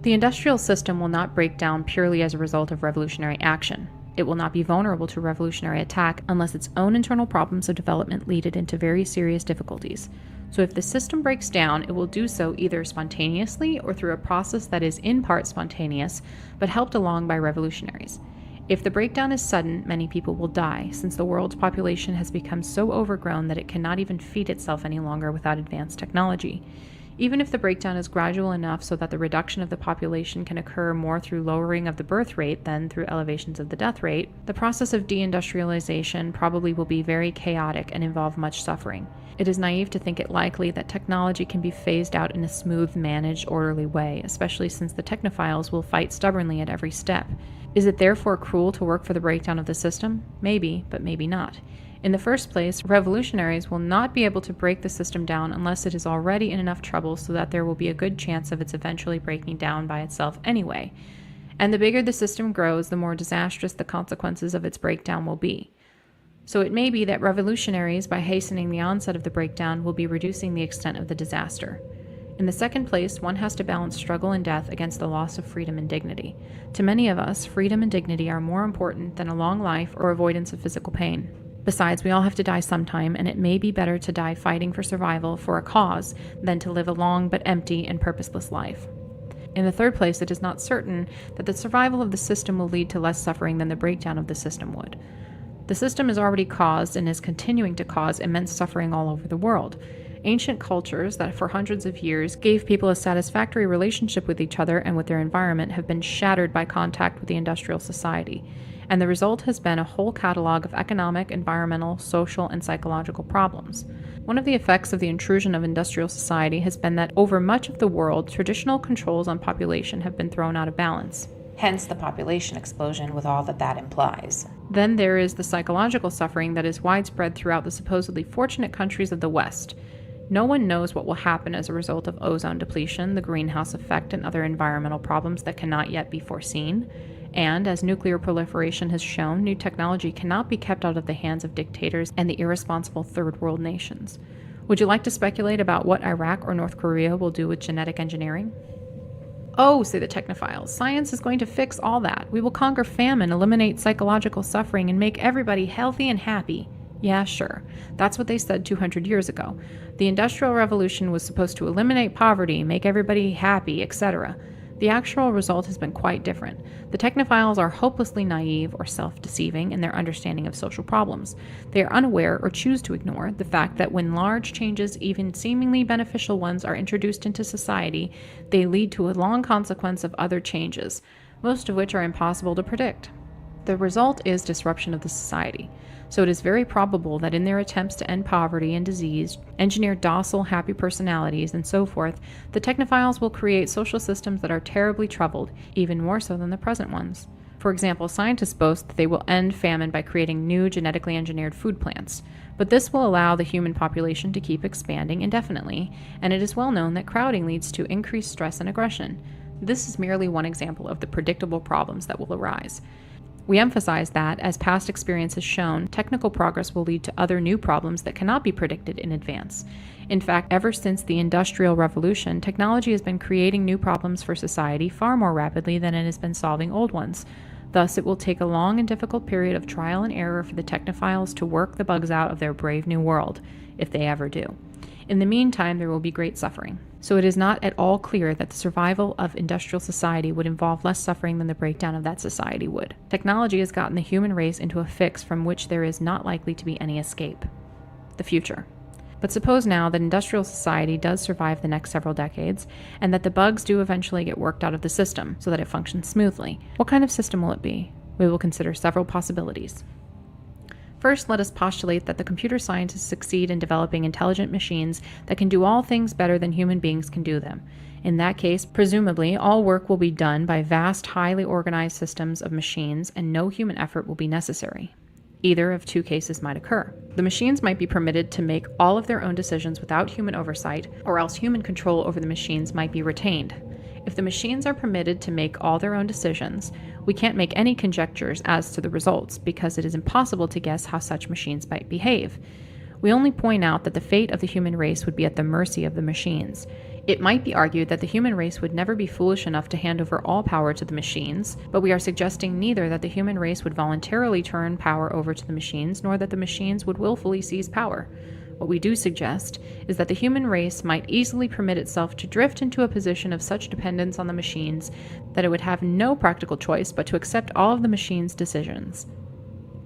The industrial system will not break down purely as a result of revolutionary action. It will not be vulnerable to revolutionary attack unless its own internal problems of development lead it into very serious difficulties. So if the system breaks down, it will do so either spontaneously or through a process that is in part spontaneous, but helped along by revolutionaries. If the breakdown is sudden, many people will die, since the world's population has become so overgrown that it cannot even feed itself any longer without advanced technology. Even if the breakdown is gradual enough so that the reduction of the population can occur more through lowering of the birth rate than through elevations of the death rate, the process of deindustrialization probably will be very chaotic and involve much suffering. It is naive to think it likely that technology can be phased out in a smooth, managed, orderly way, especially since the technophiles will fight stubbornly at every step. Is it therefore cruel to work for the breakdown of the system? Maybe, but maybe not. In the first place, revolutionaries will not be able to break the system down unless it is already in enough trouble so that there will be a good chance of its eventually breaking down by itself anyway. And the bigger the system grows, the more disastrous the consequences of its breakdown will be. So it may be that revolutionaries, by hastening the onset of the breakdown, will be reducing the extent of the disaster. In the second place, one has to balance struggle and death against the loss of freedom and dignity. To many of us, freedom and dignity are more important than a long life or avoidance of physical pain. Besides, we all have to die sometime, and it may be better to die fighting for survival for a cause than to live a long but empty and purposeless life. In the third place, it is not certain that the survival of the system will lead to less suffering than the breakdown of the system would. The system has already caused and is continuing to cause immense suffering all over the world. Ancient cultures that for hundreds of years gave people a satisfactory relationship with each other and with their environment have been shattered by contact with the industrial society, and the result has been a whole catalog of economic, environmental, social, and psychological problems. One of the effects of the intrusion of industrial society has been that over much of the world, traditional controls on population have been thrown out of balance. Hence the population explosion with all that that implies. Then there is the psychological suffering that is widespread throughout the supposedly fortunate countries of the West. No one knows what will happen as a result of ozone depletion, the greenhouse effect, and other environmental problems that cannot yet be foreseen. And, as nuclear proliferation has shown, new technology cannot be kept out of the hands of dictators and the irresponsible third world nations. Would you like to speculate about what Iraq or North Korea will do with genetic engineering? Oh, say the technophiles, science is going to fix all that. We will conquer famine, eliminate psychological suffering, and make everybody healthy and happy. Yeah, sure. That's what they said 200 years ago. The Industrial Revolution was supposed to eliminate poverty, make everybody happy, etc. The actual result has been quite different. The technophiles are hopelessly naive or self-deceiving in their understanding of social problems. They are unaware or choose to ignore the fact that when large changes, even seemingly beneficial ones, are introduced into society, they lead to a long consequence of other changes, most of which are impossible to predict. The result is disruption of the society. So it is very probable that in their attempts to end poverty and disease, engineer docile, happy personalities, and so forth, the technophiles will create social systems that are terribly troubled, even more so than the present ones. For example, scientists boast that they will end famine by creating new genetically engineered food plants. But this will allow the human population to keep expanding indefinitely, and it is well known that crowding leads to increased stress and aggression. This is merely one example of the predictable problems that will arise. We emphasize that, as past experience has shown, technical progress will lead to other new problems that cannot be predicted in advance. In fact, ever since the Industrial Revolution, technology has been creating new problems for society far more rapidly than it has been solving old ones. Thus, it will take a long and difficult period of trial and error for the technophiles to work the bugs out of their brave new world, if they ever do. In the meantime, there will be great suffering. So it is not at all clear that the survival of industrial society would involve less suffering than the breakdown of that society would. Technology has gotten the human race into a fix from which there is not likely to be any escape. The future. But suppose now that industrial society does survive the next several decades, and that the bugs do eventually get worked out of the system so that it functions smoothly. What kind of system will it be? We will consider several possibilities. First, let us postulate that the computer scientists succeed in developing intelligent machines that can do all things better than human beings can do them. In that case, presumably, all work will be done by vast, highly organized systems of machines, and no human effort will be necessary. Either of two cases might occur. The machines might be permitted to make all of their own decisions without human oversight, or else human control over the machines might be retained. If the machines are permitted to make all their own decisions, we can't make any conjectures as to the results, because it is impossible to guess how such machines might behave. We only point out that the fate of the human race would be at the mercy of the machines. It might be argued that the human race would never be foolish enough to hand over all power to the machines, but we are suggesting neither that the human race would voluntarily turn power over to the machines, nor that the machines would willfully seize power. What we do suggest is that the human race might easily permit itself to drift into a position of such dependence on the machines that it would have no practical choice but to accept all of the machines' decisions.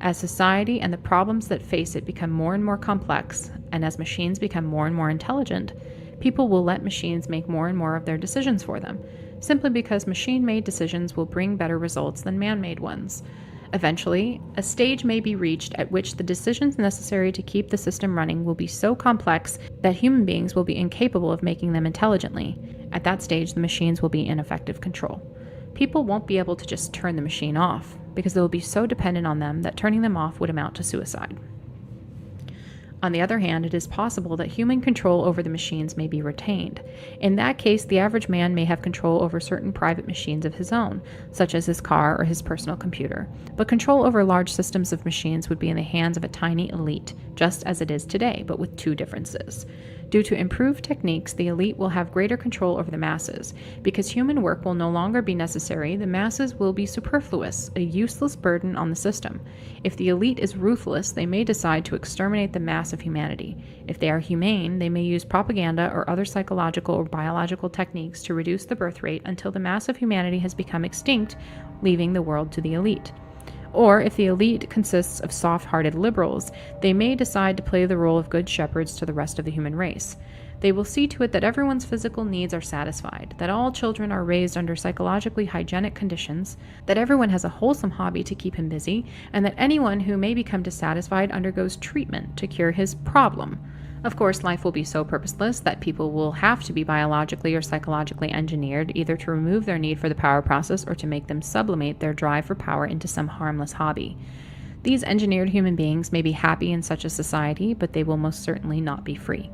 As society and the problems that face it become more and more complex, and as machines become more and more intelligent, people will let machines make more and more of their decisions for them, simply because machine-made decisions will bring better results than man-made ones. Eventually, a stage may be reached at which the decisions necessary to keep the system running will be so complex that human beings will be incapable of making them intelligently. At that stage, the machines will be in effective control. People won't be able to just turn the machine off, because they will be so dependent on them that turning them off would amount to suicide. On the other hand, it is possible that human control over the machines may be retained. In that case, the average man may have control over certain private machines of his own, such as his car or his personal computer. But control over large systems of machines would be in the hands of a tiny elite, just as it is today, but with two differences. Due to improved techniques, the elite will have greater control over the masses. Because human work will no longer be necessary, the masses will be superfluous, a useless burden on the system. If the elite is ruthless, they may decide to exterminate the mass of humanity. If they are humane, they may use propaganda or other psychological or biological techniques to reduce the birth rate until the mass of humanity has become extinct, leaving the world to the elite. Or, if the elite consists of soft-hearted liberals, they may decide to play the role of good shepherds to the rest of the human race. They will see to it that everyone's physical needs are satisfied, that all children are raised under psychologically hygienic conditions, that everyone has a wholesome hobby to keep him busy, and that anyone who may become dissatisfied undergoes treatment to cure his problem. Of course, life will be so purposeless that people will have to be biologically or psychologically engineered, either to remove their need for the power process or to make them sublimate their drive for power into some harmless hobby. These engineered human beings may be happy in such a society, but they will most certainly not be free.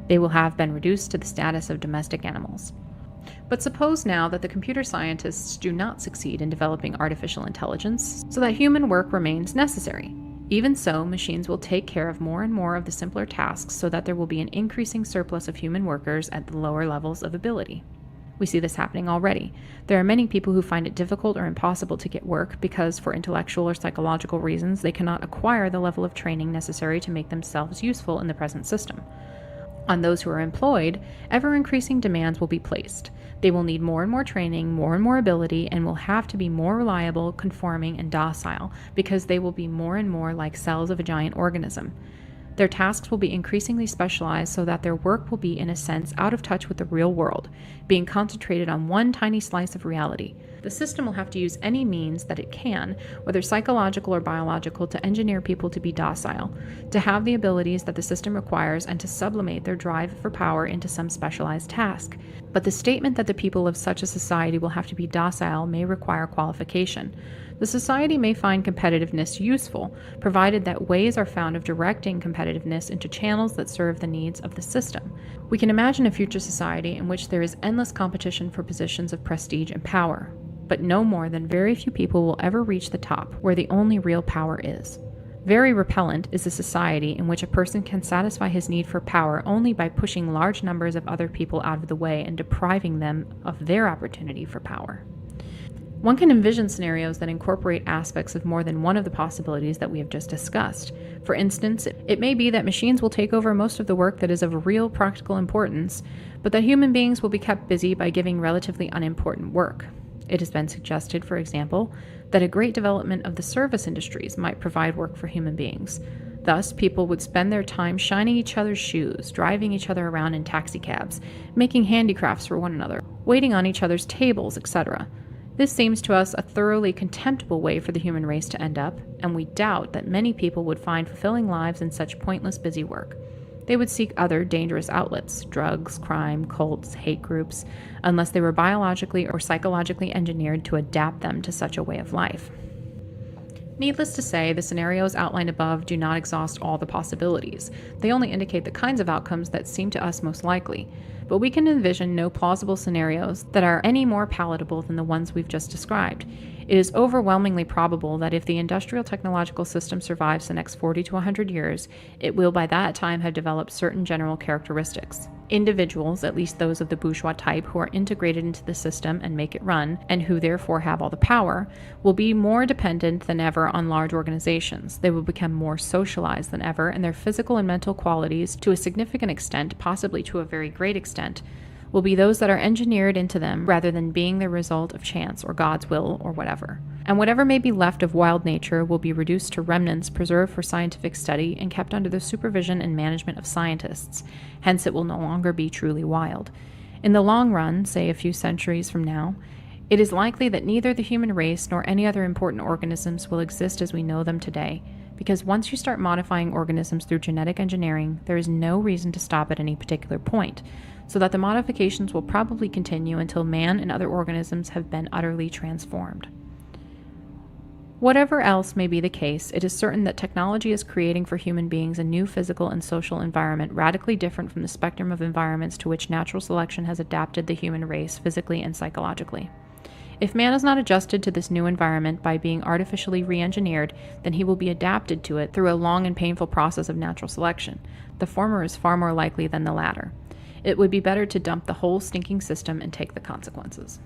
They will have been reduced to the status of domestic animals. But suppose now that the computer scientists do not succeed in developing artificial intelligence, so that human work remains necessary. Even so, machines will take care of more and more of the simpler tasks so that there will be an increasing surplus of human workers at the lower levels of ability. We see this happening already. There are many people who find it difficult or impossible to get work because, for intellectual or psychological reasons, they cannot acquire the level of training necessary to make themselves useful in the present system. On those who are employed, ever-increasing demands will be placed. They will need more and more training, more and more ability, and will have to be more reliable, conforming, and docile, because they will be more and more like cells of a giant organism. Their tasks will be increasingly specialized so that their work will be, in a sense, out of touch with the real world, being concentrated on one tiny slice of reality. The system will have to use any means that it can, whether psychological or biological, to engineer people to be docile, to have the abilities that the system requires, and to sublimate their drive for power into some specialized task. But the statement that the people of such a society will have to be docile may require qualification. The society may find competitiveness useful, provided that ways are found of directing competitiveness into channels that serve the needs of the system. We can imagine a future society in which there is endless competition for positions of prestige and power, but no more than very few people will ever reach the top, where the only real power is. Very repellent is a society in which a person can satisfy his need for power only by pushing large numbers of other people out of the way and depriving them of their opportunity for power. One can envision scenarios that incorporate aspects of more than one of the possibilities that we have just discussed. For instance, it may be that machines will take over most of the work that is of real practical importance, but that human beings will be kept busy by giving relatively unimportant work. It has been suggested, for example, that a great development of the service industries might provide work for human beings. Thus, people would spend their time shining each other's shoes, driving each other around in taxicabs, making handicrafts for one another, waiting on each other's tables, etc. This seems to us a thoroughly contemptible way for the human race to end up, and we doubt that many people would find fulfilling lives in such pointless busy work. They would seek other dangerous outlets, drugs, crime, cults, hate groups, unless they were biologically or psychologically engineered to adapt them to such a way of life. Needless to say, the scenarios outlined above do not exhaust all the possibilities. They only indicate the kinds of outcomes that seem to us most likely. But we can envision no plausible scenarios that are any more palatable than the ones we've just described. It is overwhelmingly probable that if the industrial technological system survives the next 40 to 100 years, it will by that time have developed certain general characteristics. Individuals, at least those of the bourgeois type who are integrated into the system and make it run, and who therefore have all the power, will be more dependent than ever on large organizations. They will become more socialized than ever, and their physical and mental qualities, to a significant extent, possibly to a very great extent, will be those that are engineered into them rather than being the result of chance or God's will or whatever. And whatever may be left of wild nature will be reduced to remnants preserved for scientific study and kept under the supervision and management of scientists. Hence it will no longer be truly wild. In the long run, say a few centuries from now, it is likely that neither the human race nor any other important organisms will exist as we know them today. because once you start modifying organisms through genetic engineering, there is no reason to stop at any particular point, so that the modifications will probably continue until man and other organisms have been utterly transformed. Whatever else may be the case, it is certain that technology is creating for human beings a new physical and social environment radically different from the spectrum of environments to which natural selection has adapted the human race physically and psychologically. If man is not adjusted to this new environment by being artificially re-engineered, then he will be adapted to it through a long and painful process of natural selection. The former is far more likely than the latter. It would be better to dump the whole stinking system and take the consequences.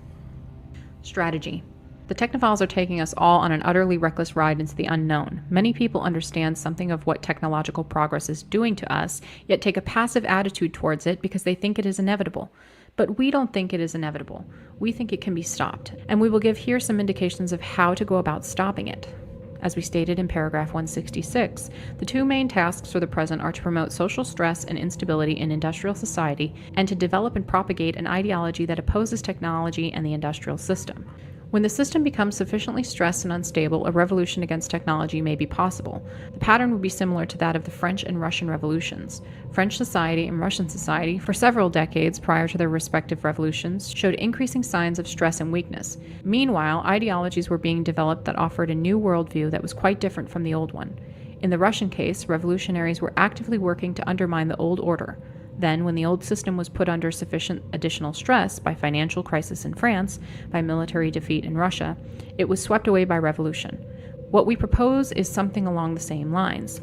Strategy. The technophiles are taking us all on an utterly reckless ride into the unknown. Many people understand something of what technological progress is doing to us, yet take a passive attitude towards it because they think it is inevitable. But we don't think it is inevitable. We think it can be stopped, and we will give here some indications of how to go about stopping it. As we stated in paragraph 166, the two main tasks for the present are to promote social stress and instability in industrial society and to develop and propagate an ideology that opposes technology and the industrial system. When the system becomes sufficiently stressed and unstable, a revolution against technology may be possible. The pattern would be similar to that of the French and Russian revolutions. French society and Russian society, for several decades prior to their respective revolutions, showed increasing signs of stress and weakness. Meanwhile, ideologies were being developed that offered a new worldview that was quite different from the old one. In the Russian case, revolutionaries were actively working to undermine the old order. Then, when the old system was put under sufficient additional stress by financial crisis in France, by military defeat in Russia, it was swept away by revolution. What we propose is something along the same lines.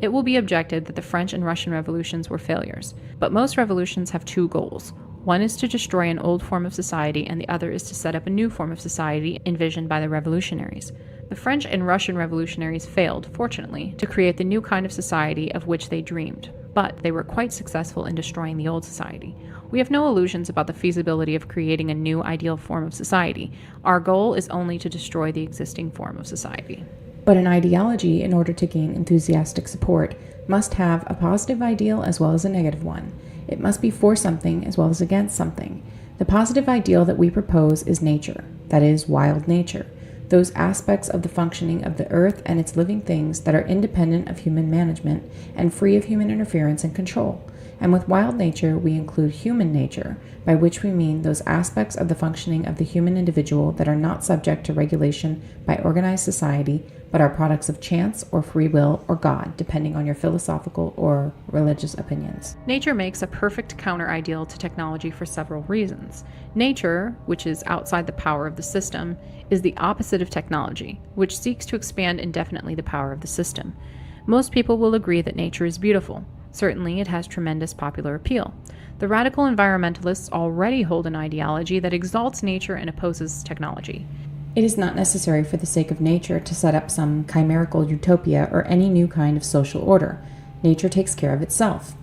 It will be objected that the French and Russian revolutions were failures, but most revolutions have two goals. One is to destroy an old form of society, and the other is to set up a new form of society envisioned by the revolutionaries. The French and Russian revolutionaries failed, fortunately, to create the new kind of society of which they dreamed, but they were quite successful in destroying the old society. We have no illusions about the feasibility of creating a new ideal form of society. Our goal is only to destroy the existing form of society. But an ideology, in order to gain enthusiastic support, must have a positive ideal as well as a negative one. It must be for something as well as against something. The positive ideal that we propose is nature, that is, wild nature. Those aspects of the functioning of the earth and its living things that are independent of human management and free of human interference and control. And with wild nature, we include human nature, by which we mean those aspects of the functioning of the human individual that are not subject to regulation by organized society, but are products of chance or free will or God, depending on your philosophical or religious opinions. Nature makes a perfect counter-ideal to technology for several reasons. Nature, which is outside the power of the system, is the opposite of technology, which seeks to expand indefinitely the power of the system. Most people will agree that nature is beautiful. Certainly, it has tremendous popular appeal. The radical environmentalists already hold an ideology that exalts nature and opposes technology. It is not necessary for the sake of nature to set up some chimerical utopia or any new kind of social order. Nature takes care of itself.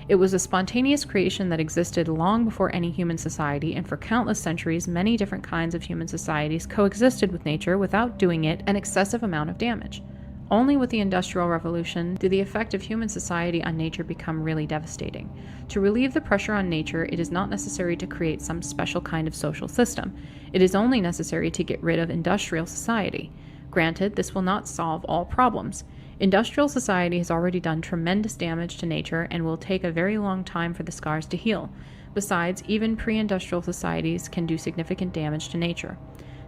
It was a spontaneous creation that existed long before any human society, and for countless centuries, many different kinds of human societies coexisted with nature without doing it an excessive amount of damage. Only with the Industrial Revolution did the effect of human society on nature become really devastating. To relieve the pressure on nature, it is not necessary to create some special kind of social system. It is only necessary to get rid of industrial society. Granted, this will not solve all problems. Industrial society has already done tremendous damage to nature and will take a very long time for the scars to heal. Besides, even pre-industrial societies can do significant damage to nature.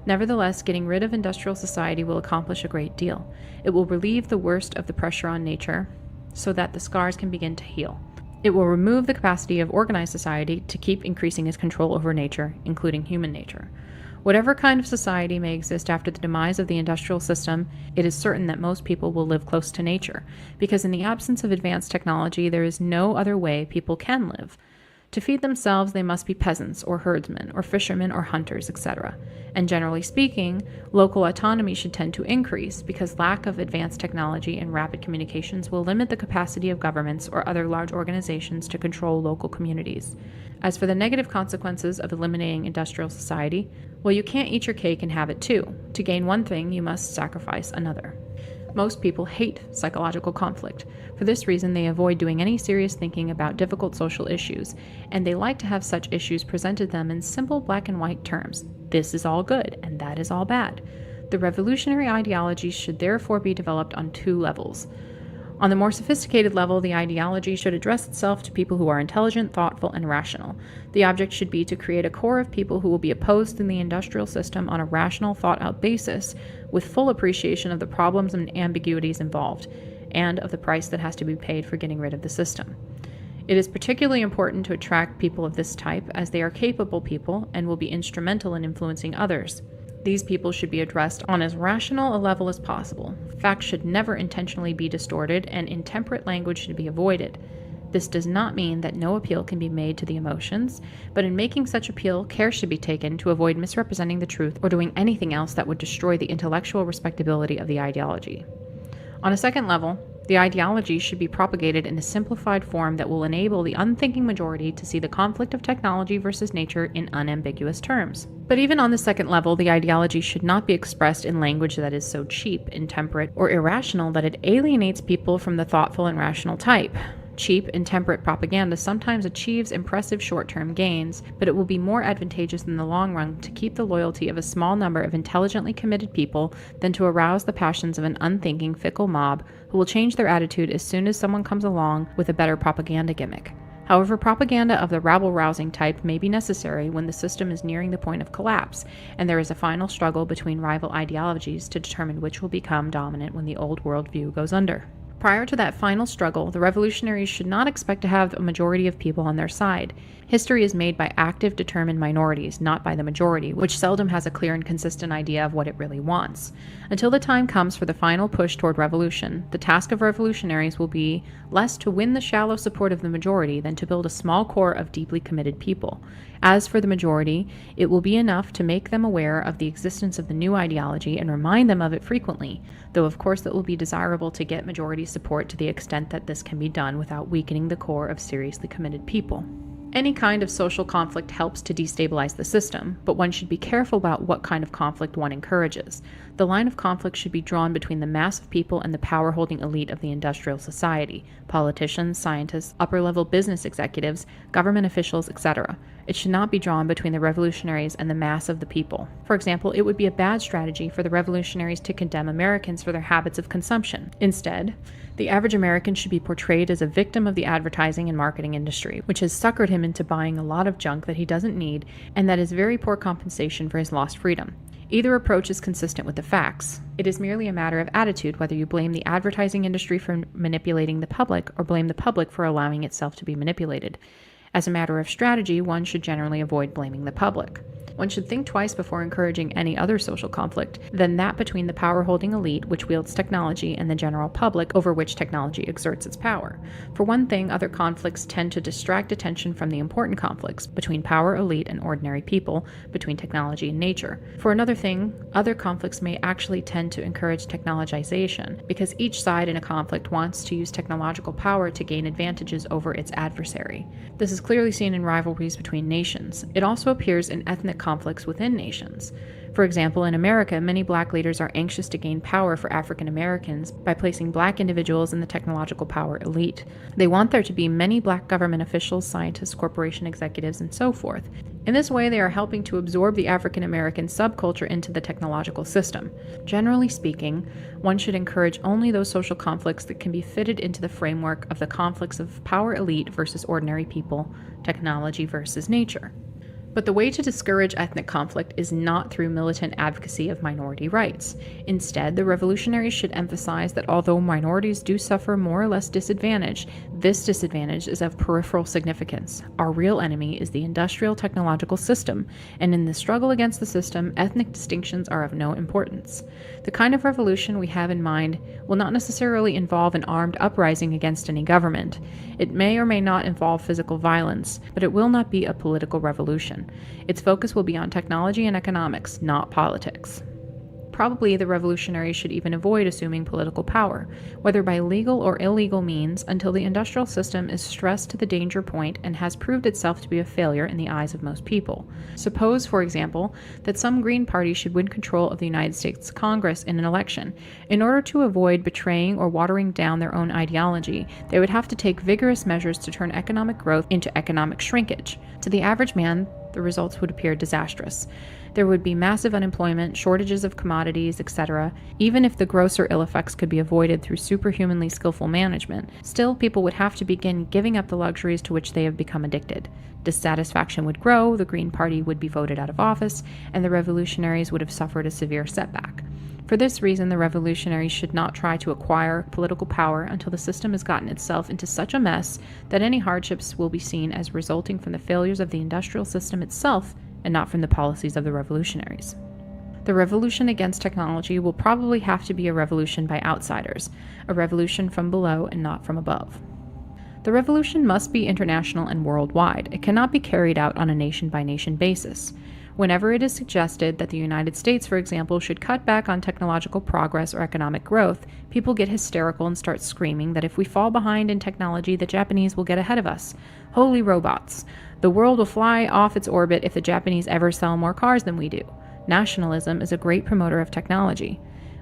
Nevertheless, getting rid of industrial society will accomplish a great deal. It will relieve the worst of the pressure on nature so that the scars can begin to heal. It will remove the capacity of organized society to keep increasing its control over nature, including human nature. Whatever kind of society may exist after the demise of the industrial system, it is certain that most people will live close to nature, because in the absence of advanced technology, there is no other way people can live. To feed themselves, they must be peasants, or herdsmen, or fishermen, or hunters, etc. And generally speaking, local autonomy should tend to increase, because lack of advanced technology and rapid communications will limit the capacity of governments or other large organizations to control local communities. As for the negative consequences of eliminating industrial society, well, you can't eat your cake and have it too. To gain one thing, you must sacrifice another. Most people hate psychological conflict. For this reason, they avoid doing any serious thinking about difficult social issues, and they like to have such issues presented them in simple black and white terms. This is all good, and that is all bad. The revolutionary ideology should therefore be developed on two levels. On the more sophisticated level, the ideology should address itself to people who are intelligent, thoughtful, and rational. The object should be to create a core of people who will be opposed to the industrial system on a rational, thought-out basis, with full appreciation of the problems and ambiguities involved, and of the price that has to be paid for getting rid of the system. It is particularly important to attract people of this type, as they are capable people and will be instrumental in influencing others. These people should be addressed on as rational a level as possible. Facts should never intentionally be distorted, and intemperate language should be avoided. This does not mean that no appeal can be made to the emotions, but in making such appeal, care should be taken to avoid misrepresenting the truth or doing anything else that would destroy the intellectual respectability of the ideology. On a second level, the ideology should be propagated in a simplified form that will enable the unthinking majority to see the conflict of technology versus nature in unambiguous terms. But even on the second level, the ideology should not be expressed in language that is so cheap, intemperate, or irrational that it alienates people from the thoughtful and rational type. Cheap, intemperate propaganda sometimes achieves impressive short-term gains, but it will be more advantageous in the long run to keep the loyalty of a small number of intelligently committed people than to arouse the passions of an unthinking, fickle mob who will change their attitude as soon as someone comes along with a better propaganda gimmick. However, propaganda of the rabble-rousing type may be necessary when the system is nearing the point of collapse, and there is a final struggle between rival ideologies to determine which will become dominant when the old worldview goes under. Prior to that final struggle, the revolutionaries should not expect to have a majority of people on their side. History is made by active, determined minorities, not by the majority, which seldom has a clear and consistent idea of what it really wants. Until the time comes for the final push toward revolution, the task of revolutionaries will be less to win the shallow support of the majority than to build a small core of deeply committed people. As for the majority, it will be enough to make them aware of the existence of the new ideology and remind them of it frequently, though of course it will be desirable to get majority support to the extent that this can be done without weakening the core of seriously committed people. Any kind of social conflict helps to destabilize the system, but one should be careful about what kind of conflict one encourages. The line of conflict should be drawn between the mass of people and the power-holding elite of the industrial society, politicians, scientists, upper-level business executives, government officials, etc. It should not be drawn between the revolutionaries and the mass of the people. For example, it would be a bad strategy for the revolutionaries to condemn Americans for their habits of consumption. Instead, the average American should be portrayed as a victim of the advertising and marketing industry, which has suckered him into buying a lot of junk that he doesn't need and that is very poor compensation for his lost freedom. Either approach is consistent with the facts. It is merely a matter of attitude whether you blame the advertising industry for manipulating the public or blame the public for allowing itself to be manipulated. As a matter of strategy, one should generally avoid blaming the public. One should think twice before encouraging any other social conflict than that between the power-holding elite, which wields technology, and the general public, over which technology exerts its power. For one thing, other conflicts tend to distract attention from the important conflicts between power elite and ordinary people, between technology and nature. For another thing, other conflicts may actually tend to encourage technologization, because each side in a conflict wants to use technological power to gain advantages over its adversary. This is clearly seen in rivalries between nations. It also appears in ethnic conflicts within nations. For example, in America, many black leaders are anxious to gain power for African Americans by placing black individuals in the technological power elite. They want there to be many black government officials, scientists, corporation executives, and so forth. In this way, they are helping to absorb the African American subculture into the technological system. Generally speaking, one should encourage only those social conflicts that can be fitted into the framework of the conflicts of power elite versus ordinary people, technology versus nature. But the way to discourage ethnic conflict is not through militant advocacy of minority rights. Instead, the revolutionaries should emphasize that although minorities do suffer more or less disadvantage, this disadvantage is of peripheral significance. Our real enemy is the industrial technological system, and in the struggle against the system, ethnic distinctions are of no importance. The kind of revolution we have in mind will not necessarily involve an armed uprising against any government. It may or may not involve physical violence, but it will not be a political revolution. Its focus will be on technology and economics, not politics. Probably the revolutionaries should even avoid assuming political power, whether by legal or illegal means, until the industrial system is stressed to the danger point and has proved itself to be a failure in the eyes of most people. Suppose, for example, that some Green Party should win control of the United States Congress in an election. In order to avoid betraying or watering down their own ideology, they would have to take vigorous measures to turn economic growth into economic shrinkage. To the average man, the results would appear disastrous. There would be massive unemployment, shortages of commodities, etc. Even if the grosser ill effects could be avoided through superhumanly skillful management, still people would have to begin giving up the luxuries to which they have become addicted. Dissatisfaction would grow, the Green Party would be voted out of office, and the revolutionaries would have suffered a severe setback. For this reason, the revolutionaries should not try to acquire political power until the system has gotten itself into such a mess that any hardships will be seen as resulting from the failures of the industrial system itself and not from the policies of the revolutionaries. The revolution against technology will probably have to be a revolution by outsiders, a revolution from below and not from above. The revolution must be international and worldwide. It cannot be carried out on a nation-by-nation basis. Whenever it is suggested that the United States, for example, should cut back on technological progress or economic growth, people get hysterical and start screaming that if we fall behind in technology, the Japanese will get ahead of us. Holy robots! The world will fly off its orbit if the Japanese ever sell more cars than we do. Nationalism is a great promoter of technology.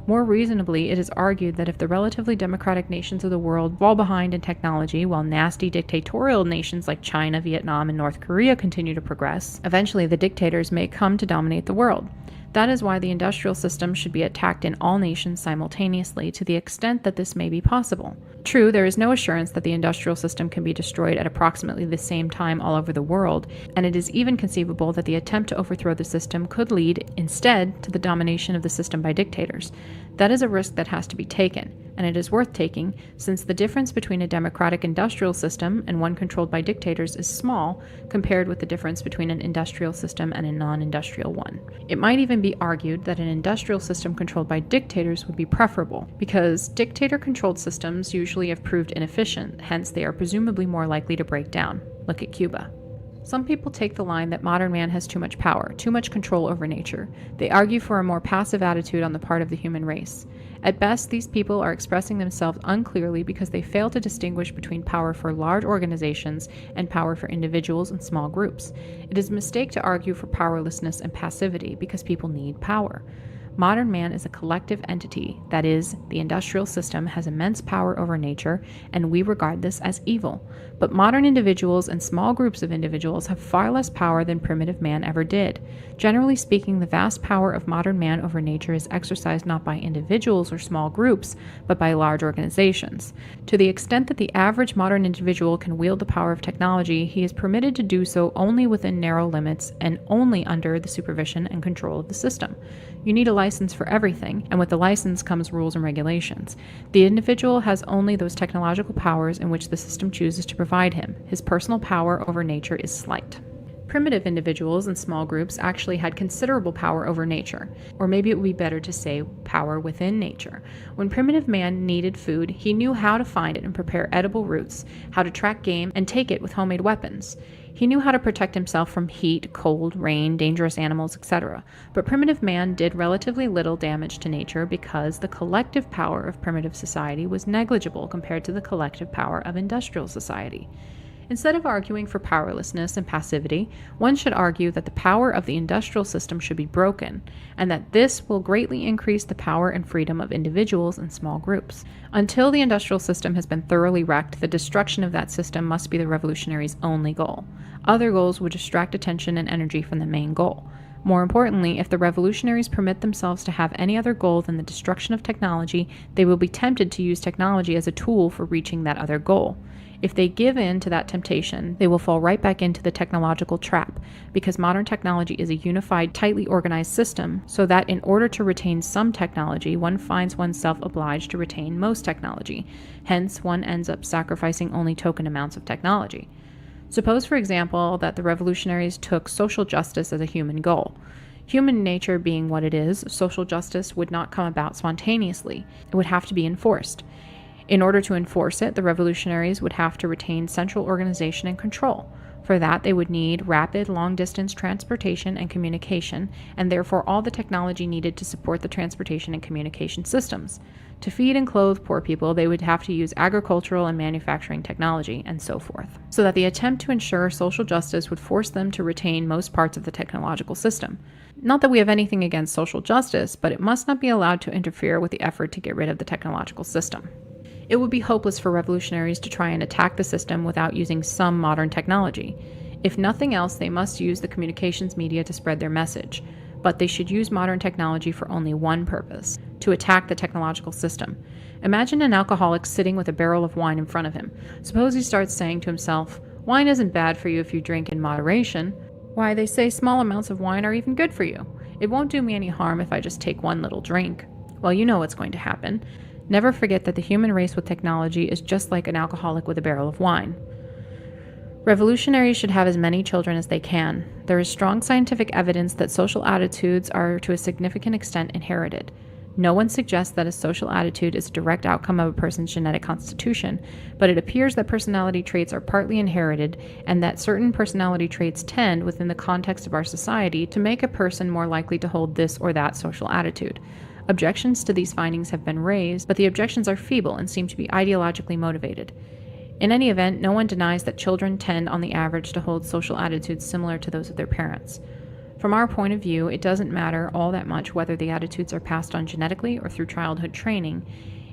More reasonably, it is argued that if the relatively democratic nations of the world fall behind in technology while nasty dictatorial nations like China, Vietnam, and North Korea continue to progress, eventually the dictators may come to dominate the world. That is why the industrial system should be attacked in all nations simultaneously to the extent that this may be possible. True, there is no assurance that the industrial system can be destroyed at approximately the same time all over the world, and it is even conceivable that the attempt to overthrow the system could lead, instead, to the domination of the system by dictators. That is a risk that has to be taken, and it is worth taking, since the difference between a democratic industrial system and one controlled by dictators is small compared with the difference between an industrial system and a non-industrial one. It might even be argued that an industrial system controlled by dictators would be preferable, because dictator-controlled systems usually have proved inefficient, hence they are presumably more likely to break down. Look at Cuba. Some people take the line that modern man has too much power, too much control over nature. They argue for a more passive attitude on the part of the human race. At best, these people are expressing themselves unclearly because they fail to distinguish between power for large organizations and power for individuals and small groups. It is a mistake to argue for powerlessness and passivity because people need power. Modern man is a collective entity, that is, the industrial system has immense power over nature, and we regard this as evil. But modern individuals and small groups of individuals have far less power than primitive man ever did. Generally speaking, the vast power of modern man over nature is exercised not by individuals or small groups, but by large organizations. To the extent that the average modern individual can wield the power of technology, he is permitted to do so only within narrow limits and only under the supervision and control of the system. You need a license for everything, and with the license comes rules and regulations. The individual has only those technological powers in which the system chooses to provide him. His personal power over nature is slight. Primitive individuals and small groups actually had considerable power over nature, or maybe it would be better to say power within nature. When primitive man needed food, he knew how to find it and prepare edible roots, how to track game and take it with homemade weapons. He knew how to protect himself from heat, cold, rain, dangerous animals, etc. But primitive man did relatively little damage to nature because the collective power of primitive society was negligible compared to the collective power of industrial society. Instead of arguing for powerlessness and passivity, one should argue that the power of the industrial system should be broken, and that this will greatly increase the power and freedom of individuals and small groups. Until the industrial system has been thoroughly wrecked, the destruction of that system must be the revolutionaries' only goal. Other goals would distract attention and energy from the main goal. More importantly, if the revolutionaries permit themselves to have any other goal than the destruction of technology, they will be tempted to use technology as a tool for reaching that other goal. If they give in to that temptation, they will fall right back into the technological trap, because modern technology is a unified, tightly organized system, so that in order to retain some technology, one finds oneself obliged to retain most technology. Hence, one ends up sacrificing only token amounts of technology. Suppose, for example, that the revolutionaries took social justice as a human goal. Human nature being what it is, social justice would not come about spontaneously. It would have to be enforced. In order to enforce it, the revolutionaries would have to retain central organization and control. For that, they would need rapid, long-distance transportation and communication, and therefore all the technology needed to support the transportation and communication systems. To feed and clothe poor people, they would have to use agricultural and manufacturing technology, and so forth. So that the attempt to ensure social justice would force them to retain most parts of the technological system. Not that we have anything against social justice, but it must not be allowed to interfere with the effort to get rid of the technological system. It would be hopeless for revolutionaries to try and attack the system without using some modern technology. If nothing else, they must use the communications media to spread their message. but they should use modern technology for only one purpose: to attack the technological system. Imagine an alcoholic sitting with a barrel of wine in front of him. Suppose he starts saying to himself, "Wine isn't bad for you if you drink in moderation. Why, they say small amounts of wine are even good for you. It won't do me any harm if I just take one little drink." Well, you know what's going to happen. Never forget that the human race with technology is just like an alcoholic with a barrel of wine. Revolutionaries should have as many children as they can. There is strong scientific evidence that social attitudes are to a significant extent inherited. No one suggests that a social attitude is a direct outcome of a person's genetic constitution, but it appears that personality traits are partly inherited and that certain personality traits tend, within the context of our society, to make a person more likely to hold this or that social attitude. Objections to these findings have been raised, but the objections are feeble and seem to be ideologically motivated. In any event, no one denies that children tend, on the average, to hold social attitudes similar to those of their parents. From our point of view, it doesn't matter all that much whether the attitudes are passed on genetically or through childhood training.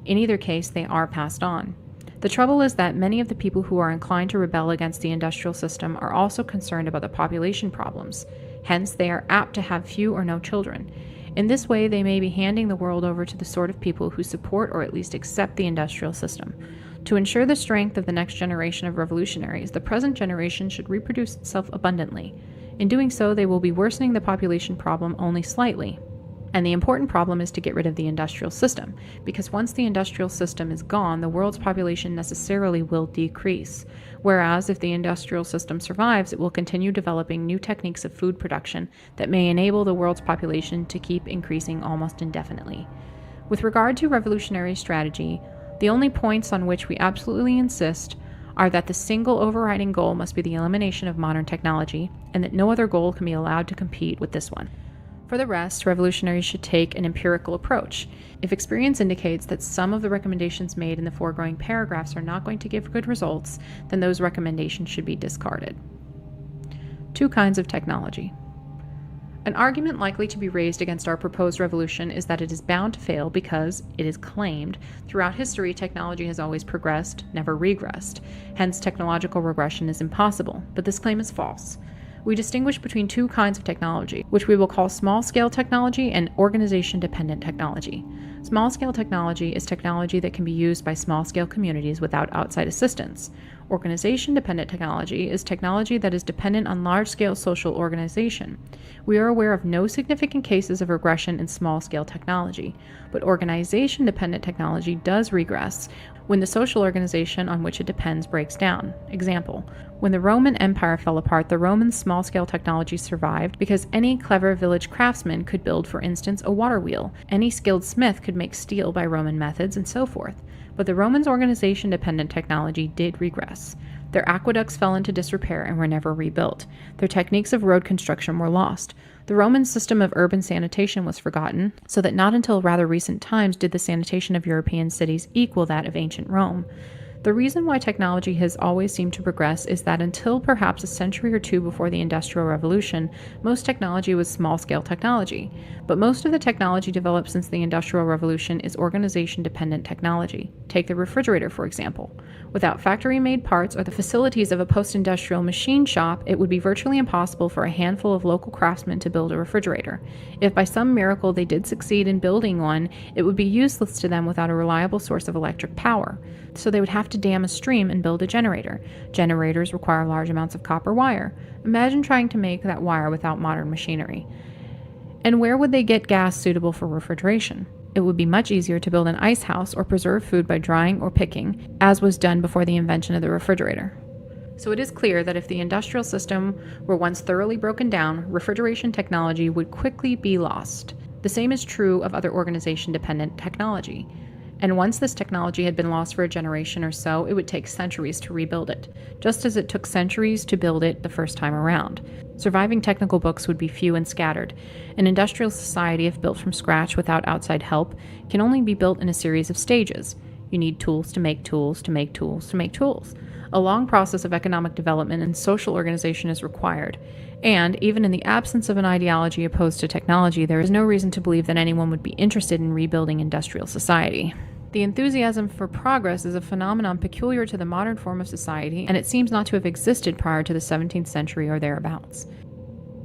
In either case, they are passed on. The trouble is that many of the people who are inclined to rebel against the industrial system are also concerned about the population problems. Hence, they are apt to have few or no children. In this way, they may be handing the world over to the sort of people who support or at least accept the industrial system. To ensure the strength of the next generation of revolutionaries, the present generation should reproduce itself abundantly. In doing so, they will be worsening the population problem only slightly. And the important problem is to get rid of the industrial system, because once the industrial system is gone, the world's population necessarily will decrease. Whereas, if the industrial system survives, it will continue developing new techniques of food production that may enable the world's population to keep increasing almost indefinitely. With regard to revolutionary strategy, the only points on which we absolutely insist are that the single overriding goal must be the elimination of modern technology, and that no other goal can be allowed to compete with this one. For the rest, revolutionaries should take an empirical approach. If experience indicates that some of the recommendations made in the foregoing paragraphs are not going to give good results, then those recommendations should be discarded. Two kinds of technology. An argument likely to be raised against our proposed revolution is that it is bound to fail because, it is claimed, throughout history technology has always progressed, never regressed. Hence, technological regression is impossible, but this claim is false. We distinguish between two kinds of technology, which we will call small-scale technology and organization-dependent technology. Small-scale technology is technology that can be used by small-scale communities without outside assistance. Organization-dependent technology is technology that is dependent on large-scale social organization. We are aware of no significant cases of regression in small-scale technology, but organization-dependent technology does regress when the social organization on which it depends breaks down. Example: when the Roman Empire fell apart, the Romans' small-scale technology survived because any clever village craftsman could build, for instance, a water wheel. Any skilled smith could make steel by Roman methods, and so forth. But the Romans' organization-dependent technology did regress. Their aqueducts fell into disrepair and were never rebuilt. Their techniques of road construction were lost. The Roman system of urban sanitation was forgotten, so that not until rather recent times did the sanitation of European cities equal that of ancient Rome. The reason why technology has always seemed to progress is that until perhaps a century or two before the Industrial Revolution, most technology was small-scale technology. But most of the technology developed since the Industrial Revolution is organization-dependent technology. Take the refrigerator, for example. Without factory-made parts or the facilities of a post-industrial machine shop, it would be virtually impossible for a handful of local craftsmen to build a refrigerator. If by some miracle they did succeed in building one, it would be useless to them without a reliable source of electric power. So they would have to dam a stream and build a generator. Generators require large amounts of copper wire. Imagine trying to make that wire without modern machinery. And where would they get gas suitable for refrigeration? It would be much easier to build an ice house or preserve food by drying or picking, as was done before the invention of the refrigerator. So it is clear that if the industrial system were once thoroughly broken down, refrigeration technology would quickly be lost. The same is true of other organization-dependent technology. And once this technology had been lost for a generation or so, it would take centuries to rebuild it, just as it took centuries to build it the first time around. Surviving technical books would be few and scattered. An industrial society, if built from scratch without outside help, can only be built in a series of stages. You need tools to make tools to make tools to make tools. A long process of economic development and social organization is required. And, even in the absence of an ideology opposed to technology, there is no reason to believe that anyone would be interested in rebuilding industrial society. The enthusiasm for progress is a phenomenon peculiar to the modern form of society, and it seems not to have existed prior to the 17th century or thereabouts.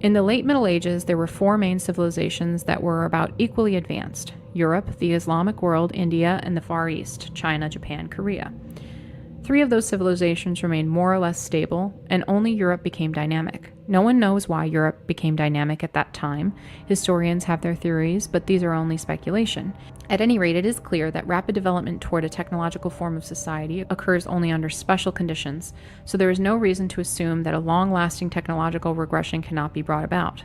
In the late Middle Ages, there were 4 main civilizations that were about equally advanced: Europe, the Islamic world, India, and the Far East, China, Japan, Korea. 3 of those civilizations remained more or less stable, and only Europe became dynamic. No one knows why Europe became dynamic at that time. Historians have their theories, but these are only speculation. At any rate, it is clear that rapid development toward a technological form of society occurs only under special conditions, so there is no reason to assume that a long-lasting technological regression cannot be brought about.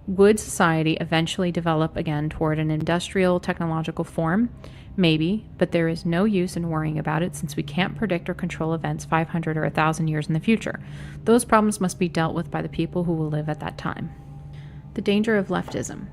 Would society eventually develop again toward an industrial technological form? Maybe, but there is no use in worrying about it since we can't predict or control events 500 or 1,000 years in the future. Those problems must be dealt with by the people who will live at that time. The danger of leftism.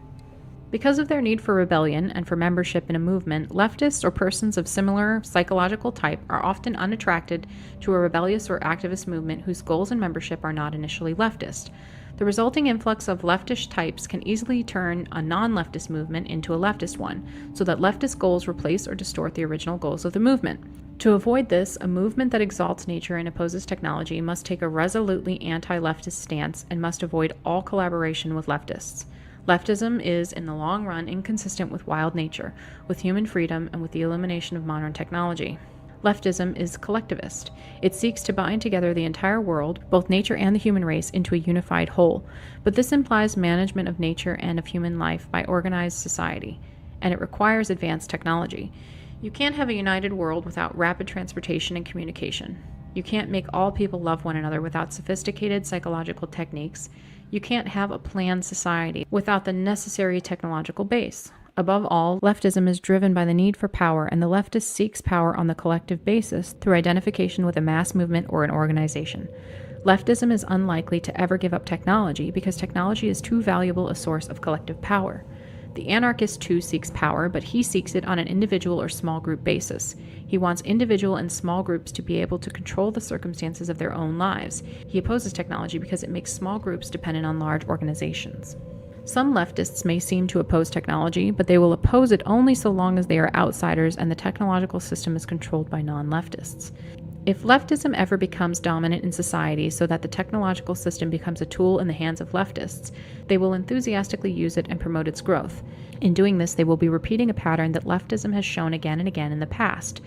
Because of their need for rebellion and for membership in a movement, leftists or persons of similar psychological type are often unattracted to a rebellious or activist movement whose goals and membership are not initially leftist. The resulting influx of leftish types can easily turn a non-leftist movement into a leftist one, so that leftist goals replace or distort the original goals of the movement. To avoid this, a movement that exalts nature and opposes technology must take a resolutely anti-leftist stance and must avoid all collaboration with leftists. Leftism is, in the long run, inconsistent with wild nature, with human freedom, and with the elimination of modern technology. Leftism is collectivist. It seeks to bind together the entire world, both nature and the human race, into a unified whole. But this implies management of nature and of human life by organized society, and it requires advanced technology. You can't have a united world without rapid transportation and communication. You can't make all people love one another without sophisticated psychological techniques. You can't have a planned society without the necessary technological base. Above all, leftism is driven by the need for power, and the leftist seeks power on the collective basis through identification with a mass movement or an organization. Leftism is unlikely to ever give up technology because technology is too valuable a source of collective power. The anarchist too seeks power, but he seeks it on an individual or small group basis. He wants individual and small groups to be able to control the circumstances of their own lives. He opposes technology because it makes small groups dependent on large organizations. Some leftists may seem to oppose technology, but they will oppose it only so long as they are outsiders and the technological system is controlled by non-leftists. If leftism ever becomes dominant in society so that the technological system becomes a tool in the hands of leftists, they will enthusiastically use it and promote its growth. In doing this, they will be repeating a pattern that leftism has shown again and again in the past.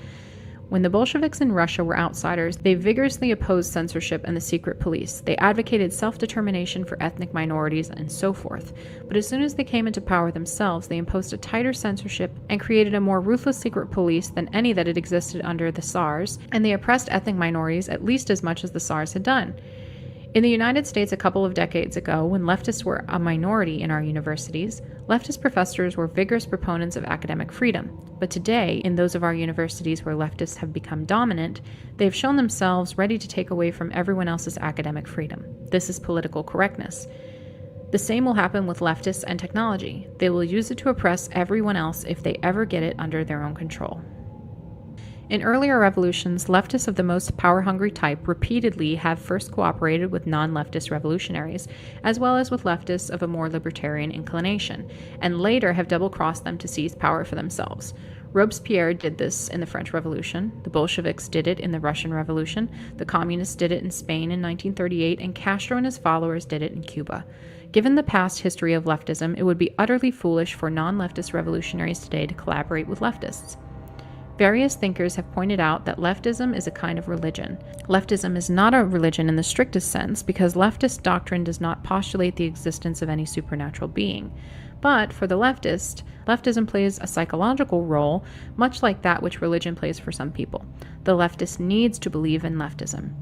When the Bolsheviks in Russia were outsiders, they vigorously opposed censorship and the secret police. They advocated self-determination for ethnic minorities and so forth. But as soon as they came into power themselves, they imposed a tighter censorship and created a more ruthless secret police than any that had existed under the Tsars, and they oppressed ethnic minorities at least as much as the Tsars had done. In the United States a couple of decades ago, when leftists were a minority in our universities, leftist professors were vigorous proponents of academic freedom. But today, in those of our universities where leftists have become dominant, they have shown themselves ready to take away from everyone else's academic freedom. This is political correctness. The same will happen with leftists and technology. They will use it to oppress everyone else if they ever get it under their own control. In earlier revolutions, leftists of the most power-hungry type repeatedly have first cooperated with non-leftist revolutionaries, as well as with leftists of a more libertarian inclination, and later have double-crossed them to seize power for themselves. Robespierre did this in the French Revolution, the Bolsheviks did it in the Russian Revolution, the Communists did it in Spain in 1938, and Castro and his followers did it in Cuba. Given the past history of leftism, it would be utterly foolish for non-leftist revolutionaries today to collaborate with leftists. Various thinkers have pointed out that leftism is a kind of religion. Leftism is not a religion in the strictest sense because leftist doctrine does not postulate the existence of any supernatural being. But for the leftist, leftism plays a psychological role, much like that which religion plays for some people. The leftist needs to believe in leftism.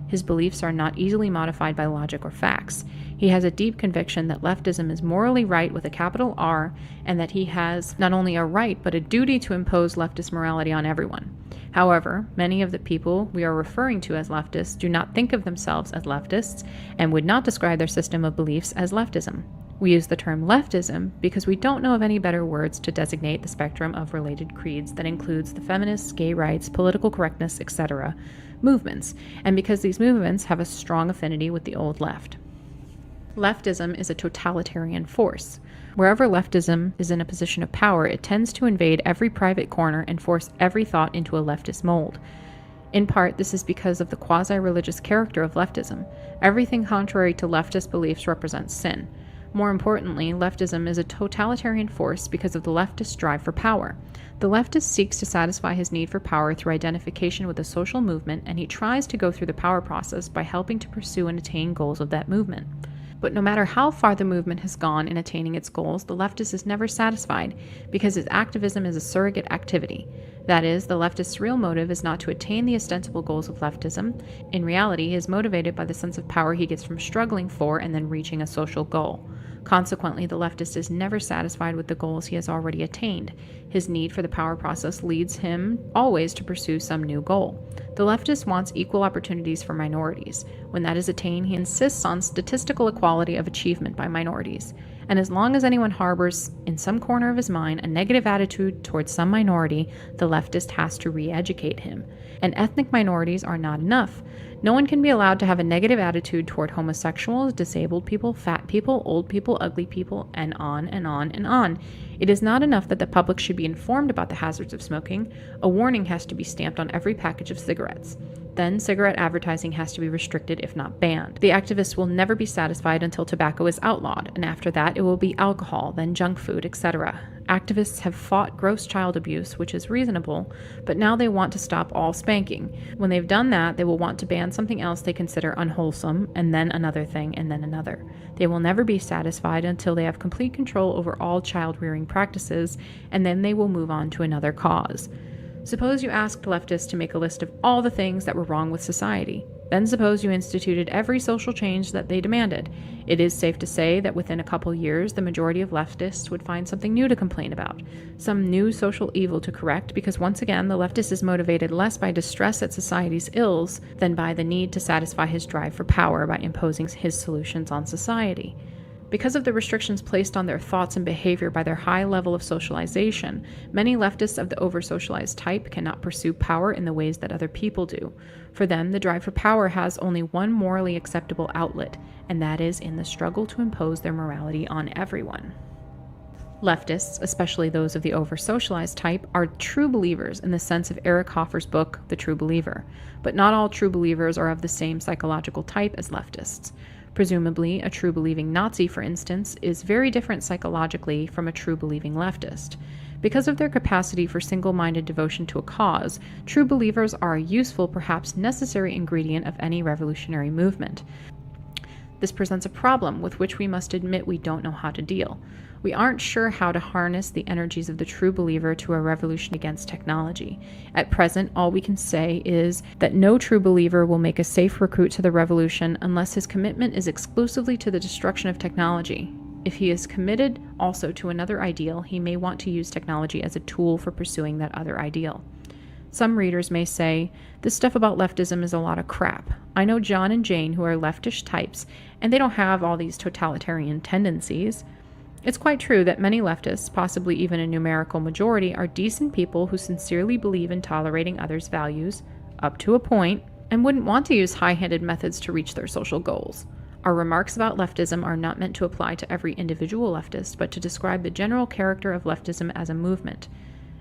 His beliefs are not easily modified by logic or facts. He has a deep conviction that leftism is morally right with a capital R, and that he has not only a right but a duty to impose leftist morality on everyone. However, many of the people we are referring to as leftists do not think of themselves as leftists and would not describe their system of beliefs as leftism. We use the term leftism because we don't know of any better words to designate the spectrum of related creeds that includes the feminists, gay rights, political correctness, etc. movements, and because these movements have a strong affinity with the old left. Leftism is a totalitarian force. Wherever leftism is in a position of power, it tends to invade every private corner and force every thought into a leftist mold. In part, this is because of the quasi-religious character of leftism. Everything contrary to leftist beliefs represents sin. More importantly, leftism is a totalitarian force because of the leftist drive for power. The leftist seeks to satisfy his need for power through identification with a social movement, and he tries to go through the power process by helping to pursue and attain goals of that movement. But no matter how far the movement has gone in attaining its goals, the leftist is never satisfied because his activism is a surrogate activity. That is, the leftist's real motive is not to attain the ostensible goals of leftism. In reality, he is motivated by the sense of power he gets from struggling for and then reaching a social goal. Consequently, the leftist is never satisfied with the goals he has already attained. His need for the power process leads him always to pursue some new goal. The leftist wants equal opportunities for minorities. When that is attained, he insists on statistical equality of achievement by minorities. And as long as anyone harbors, in some corner of his mind, a negative attitude towards some minority, the leftist has to re-educate him. And ethnic minorities are not enough. No one can be allowed to have a negative attitude toward homosexuals, disabled people, fat people, old people, ugly people, and on and on and on. It is not enough that the public should be informed about the hazards of smoking. A warning has to be stamped on every package of cigarettes. Then cigarette advertising has to be restricted, if not banned. The activists will never be satisfied until tobacco is outlawed, and after that it will be alcohol, then junk food, etc. Activists have fought gross child abuse, which is reasonable, but now they want to stop all spanking. When they've done that, they will want to ban something else they consider unwholesome, and then another thing, and then another. They will never be satisfied until they have complete control over all child-rearing practices, and then they will move on to another cause. Suppose you asked leftists to make a list of all the things that were wrong with society. Then suppose you instituted every social change that they demanded. It is safe to say that within a couple years, the majority of leftists would find something new to complain about, some new social evil to correct, because once again, the leftist is motivated less by distress at society's ills than by the need to satisfy his drive for power by imposing his solutions on society. Because of the restrictions placed on their thoughts and behavior by their high level of socialization, many leftists of the over-socialized type cannot pursue power in the ways that other people do. For them, the drive for power has only one morally acceptable outlet, and that is in the struggle to impose their morality on everyone. Leftists, especially those of the over-socialized type, are true believers in the sense of Eric Hoffer's book, The True Believer. But not all true believers are of the same psychological type as leftists. Presumably, a true believing Nazi, for instance, is very different psychologically from a true believing leftist. Because of their capacity for single-minded devotion to a cause, true believers are a useful, perhaps necessary ingredient of any revolutionary movement. This presents a problem with which we must admit we don't know how to deal. We aren't sure how to harness the energies of the true believer to a revolution against technology. At present, all we can say is that no true believer will make a safe recruit to the revolution unless his commitment is exclusively to the destruction of technology. If he is committed also to another ideal, he may want to use technology as a tool for pursuing that other ideal. Some readers may say, this stuff about leftism is a lot of crap. I know John and Jane who are leftish types, and they don't have all these totalitarian tendencies. It's quite true that many leftists, possibly even a numerical majority, are decent people who sincerely believe in tolerating others' values, up to a point, and wouldn't want to use high-handed methods to reach their social goals. Our remarks about leftism are not meant to apply to every individual leftist, but to describe the general character of leftism as a movement.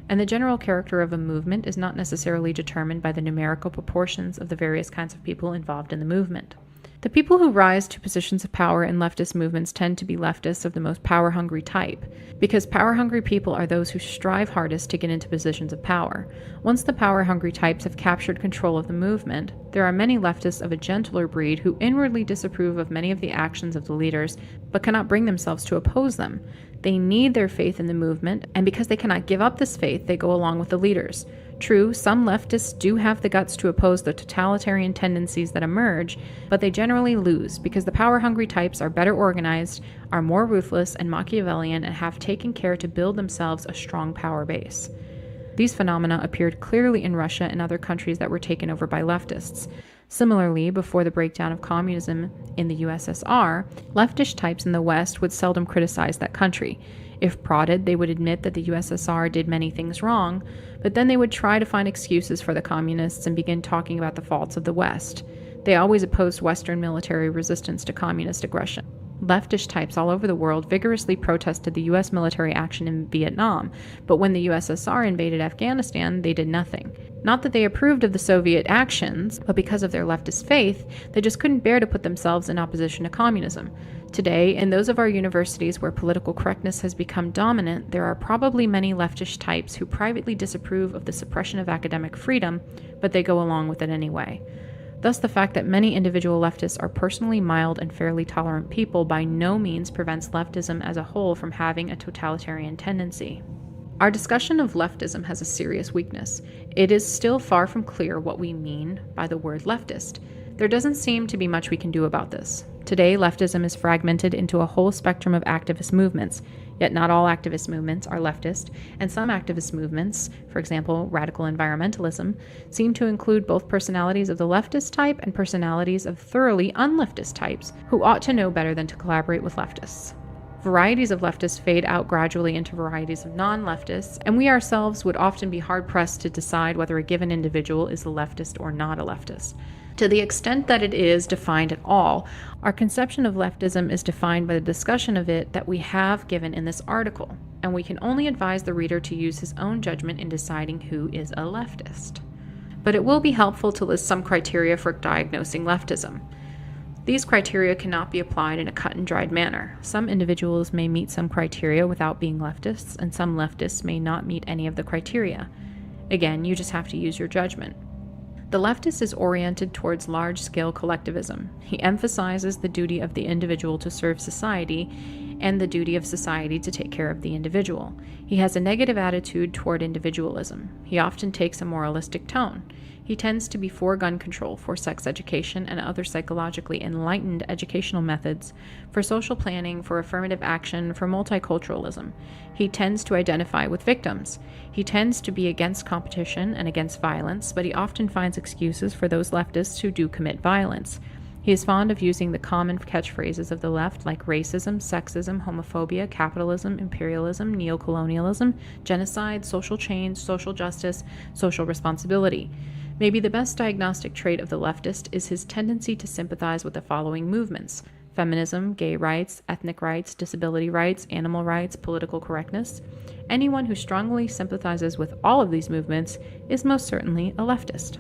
And the general character of a movement is not necessarily determined by the numerical proportions of the various kinds of people involved in the movement. The people who rise to positions of power in leftist movements tend to be leftists of the most power-hungry type, because power-hungry people are those who strive hardest to get into positions of power. Once the power-hungry types have captured control of the movement, there are many leftists of a gentler breed who inwardly disapprove of many of the actions of the leaders, but cannot bring themselves to oppose them. They need their faith in the movement, and because they cannot give up this faith, they go along with the leaders. True, some leftists do have the guts to oppose the totalitarian tendencies that emerge, but they generally lose because the power-hungry types are better organized, are more ruthless and Machiavellian, and have taken care to build themselves a strong power base. These phenomena appeared clearly in Russia and other countries that were taken over by leftists. Similarly, before the breakdown of communism in the USSR, leftish types in the West would seldom criticize that country. If prodded, they would admit that the USSR did many things wrong, but then they would try to find excuses for the communists and begin talking about the faults of the West. They always opposed Western military resistance to communist aggression. Leftish types all over the world vigorously protested the US military action in Vietnam, but when the USSR invaded Afghanistan, they did nothing. Not that they approved of the Soviet actions, but because of their leftist faith, they just couldn't bear to put themselves in opposition to communism. Today, in those of our universities where political correctness has become dominant, there are probably many leftish types who privately disapprove of the suppression of academic freedom, but they go along with it anyway. Thus, the fact that many individual leftists are personally mild and fairly tolerant people by no means prevents leftism as a whole from having a totalitarian tendency. Our discussion of leftism has a serious weakness. It is still far from clear what we mean by the word leftist. There doesn't seem to be much we can do about this. Today, leftism is fragmented into a whole spectrum of activist movements, yet not all activist movements are leftist, and some activist movements, for example, radical environmentalism, seem to include both personalities of the leftist type and personalities of thoroughly unleftist types who ought to know better than to collaborate with leftists. Varieties of leftists fade out gradually into varieties of non-leftists, and we ourselves would often be hard-pressed to decide whether a given individual is a leftist or not a leftist. To the extent that it is defined at all, our conception of leftism is defined by the discussion of it that we have given in this article, and we can only advise the reader to use his own judgment in deciding who is a leftist. But it will be helpful to list some criteria for diagnosing leftism. These criteria cannot be applied in a cut-and-dried manner. Some individuals may meet some criteria without being leftists, and some leftists may not meet any of the criteria. Again, you just have to use your judgment. The leftist is oriented towards large-scale collectivism. He emphasizes the duty of the individual to serve society and the duty of society to take care of the individual. He has a negative attitude toward individualism. He often takes a moralistic tone. He tends to be for gun control, for sex education and other psychologically enlightened educational methods, for social planning, for affirmative action, for multiculturalism. He tends to identify with victims. He tends to be against competition and against violence, but he often finds excuses for those leftists who do commit violence. He is fond of using the common catchphrases of the left like racism, sexism, homophobia, capitalism, imperialism, neocolonialism, genocide, social change, social justice, social responsibility. Maybe the best diagnostic trait of the leftist is his tendency to sympathize with the following movements: feminism, gay rights, ethnic rights, disability rights, animal rights, political correctness. Anyone who strongly sympathizes with all of these movements is most certainly a leftist.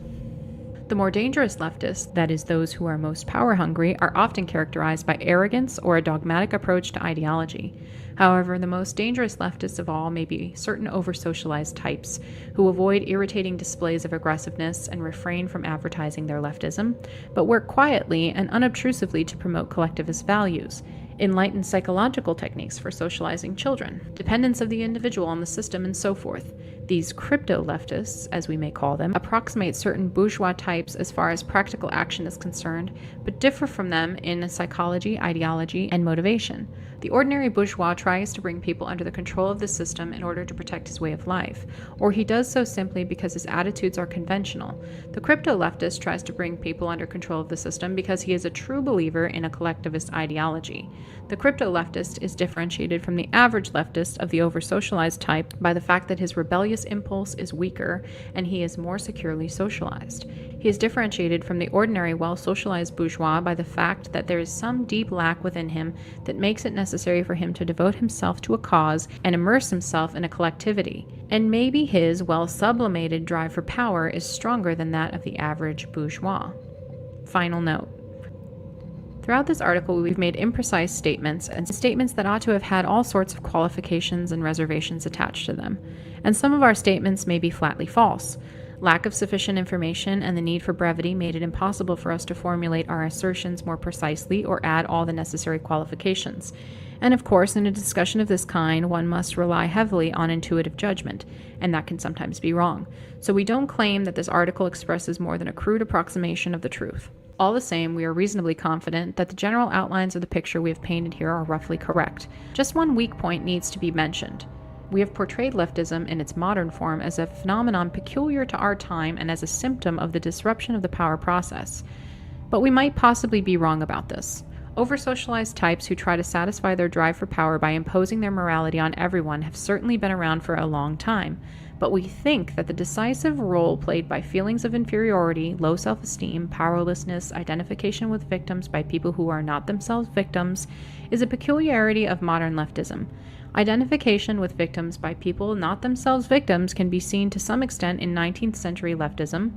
The more dangerous leftists, that is, those who are most power-hungry, are often characterized by arrogance or a dogmatic approach to ideology. However, the most dangerous leftists of all may be certain over-socialized types who avoid irritating displays of aggressiveness and refrain from advertising their leftism, but work quietly and unobtrusively to promote collectivist values, enlightened psychological techniques for socializing children, dependence of the individual on the system, and so forth. These crypto-leftists, as we may call them, approximate certain bourgeois types as far as practical action is concerned, but differ from them in psychology, ideology, and motivation. The ordinary bourgeois tries to bring people under the control of the system in order to protect his way of life, or he does so simply because his attitudes are conventional. The crypto-leftist tries to bring people under control of the system because he is a true believer in a collectivist ideology. The crypto-leftist is differentiated from the average leftist of the over-socialized type by the fact that his rebellious impulse is weaker and he is more securely socialized. He is differentiated from the ordinary well-socialized bourgeois by the fact that there is some deep lack within him that makes it necessary for him to devote himself to a cause and immerse himself in a collectivity. And maybe his well-sublimated drive for power is stronger than that of the average bourgeois. Final note. Throughout this article, we've made imprecise statements, and statements that ought to have had all sorts of qualifications and reservations attached to them. And some of our statements may be flatly false. Lack of sufficient information and the need for brevity made it impossible for us to formulate our assertions more precisely or add all the necessary qualifications. And of course, in a discussion of this kind, one must rely heavily on intuitive judgment, and that can sometimes be wrong. So we don't claim that this article expresses more than a crude approximation of the truth. All the same, we are reasonably confident that the general outlines of the picture we have painted here are roughly correct. Just one weak point needs to be mentioned. We have portrayed leftism in its modern form as a phenomenon peculiar to our time and as a symptom of the disruption of the power process. But we might possibly be wrong about this. Over-socialized types who try to satisfy their drive for power by imposing their morality on everyone have certainly been around for a long time, but we think that the decisive role played by feelings of inferiority, low self-esteem, powerlessness, identification with victims by people who are not themselves victims, is a peculiarity of modern leftism. Identification with victims by people not themselves victims can be seen to some extent in 19th century leftism,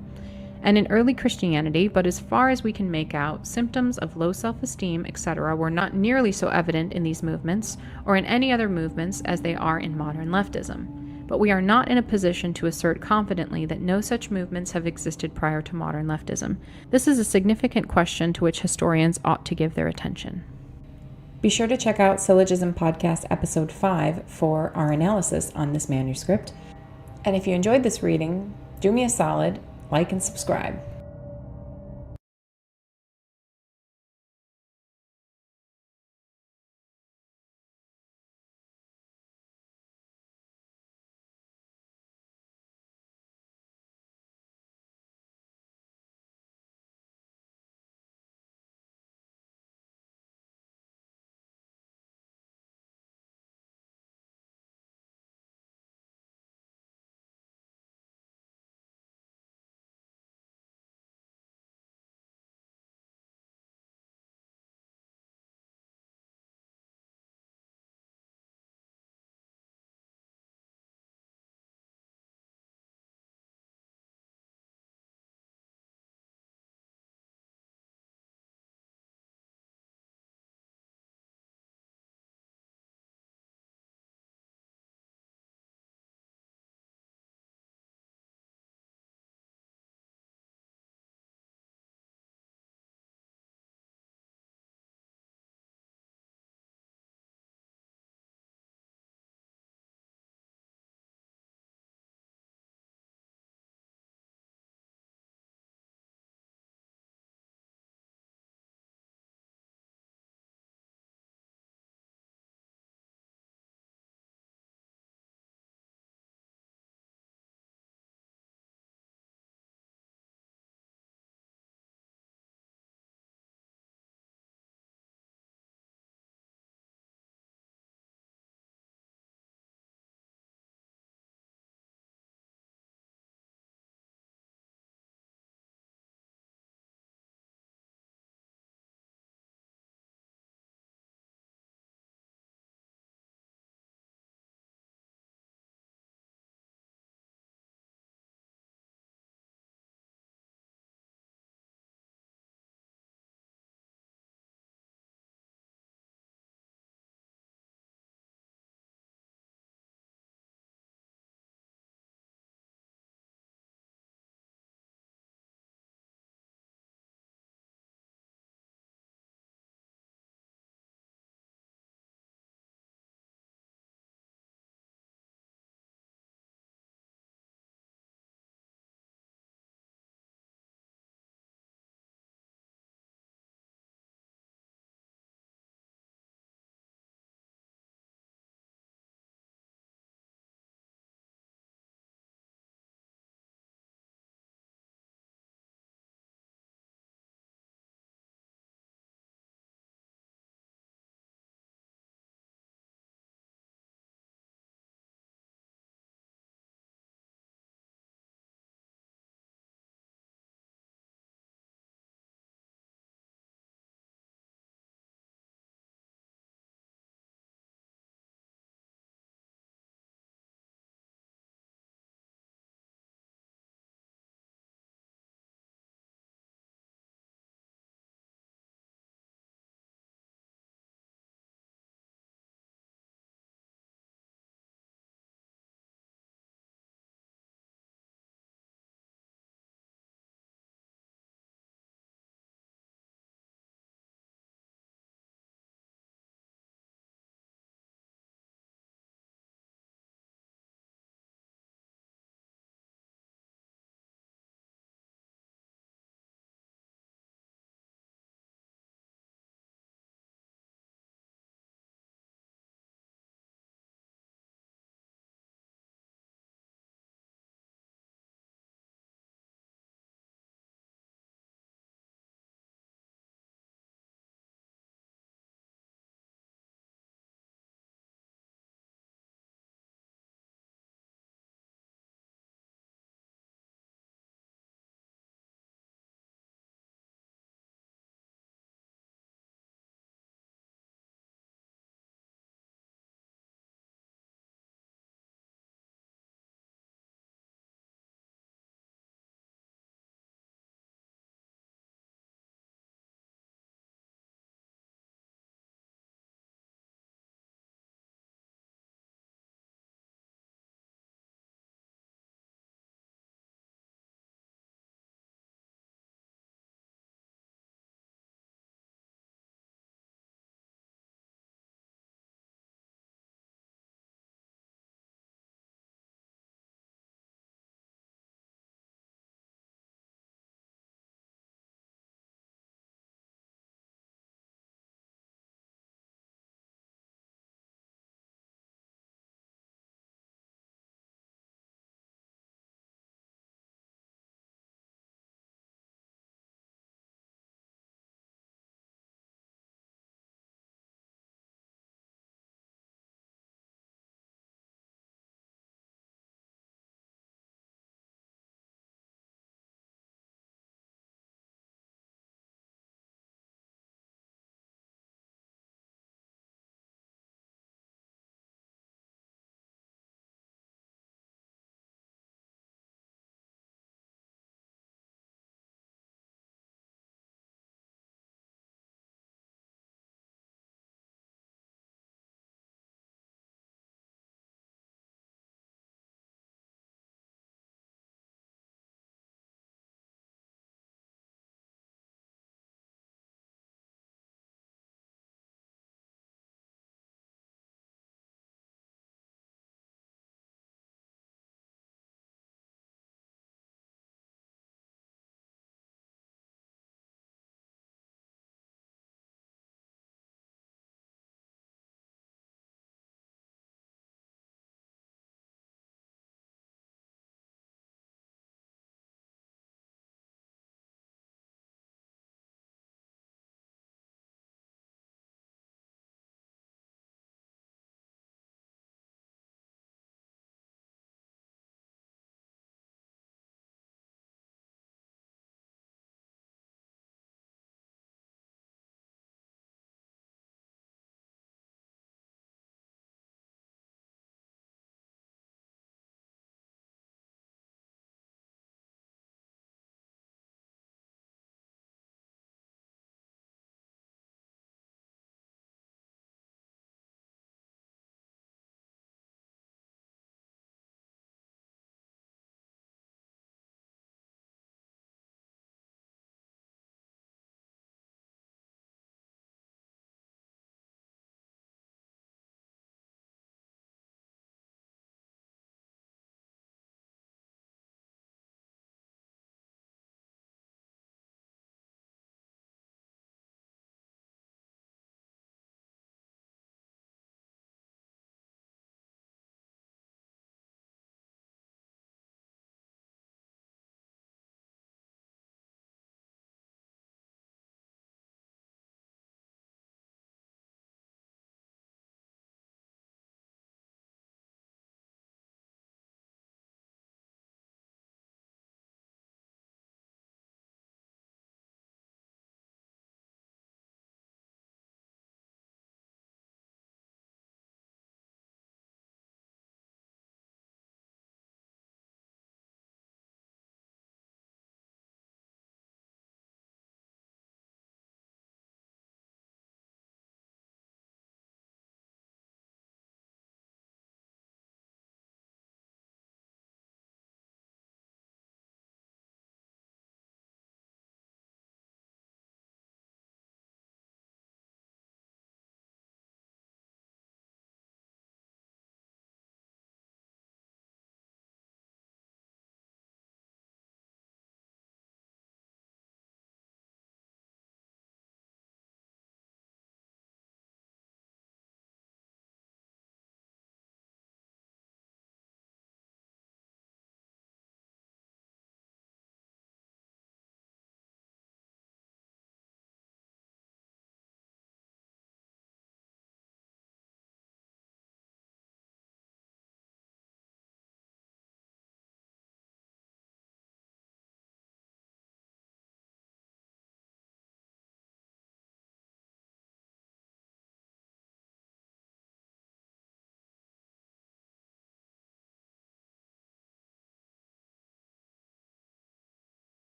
and in early Christianity, but as far as we can make out, symptoms of low self-esteem, etc., were not nearly so evident in these movements, or in any other movements, as they are in modern leftism. But we are not in a position to assert confidently that no such movements have existed prior to modern leftism. This is a significant question to which historians ought to give their attention. Be sure to check out Syllogism Podcast Episode 5 for our analysis on this manuscript. And if you enjoyed this reading, do me a solid, like and subscribe.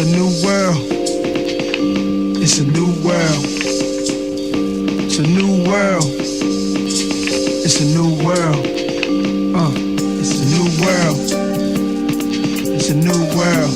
a new world. It's a new world. It's a new world. It's a new world. It's a new world. It's a new world.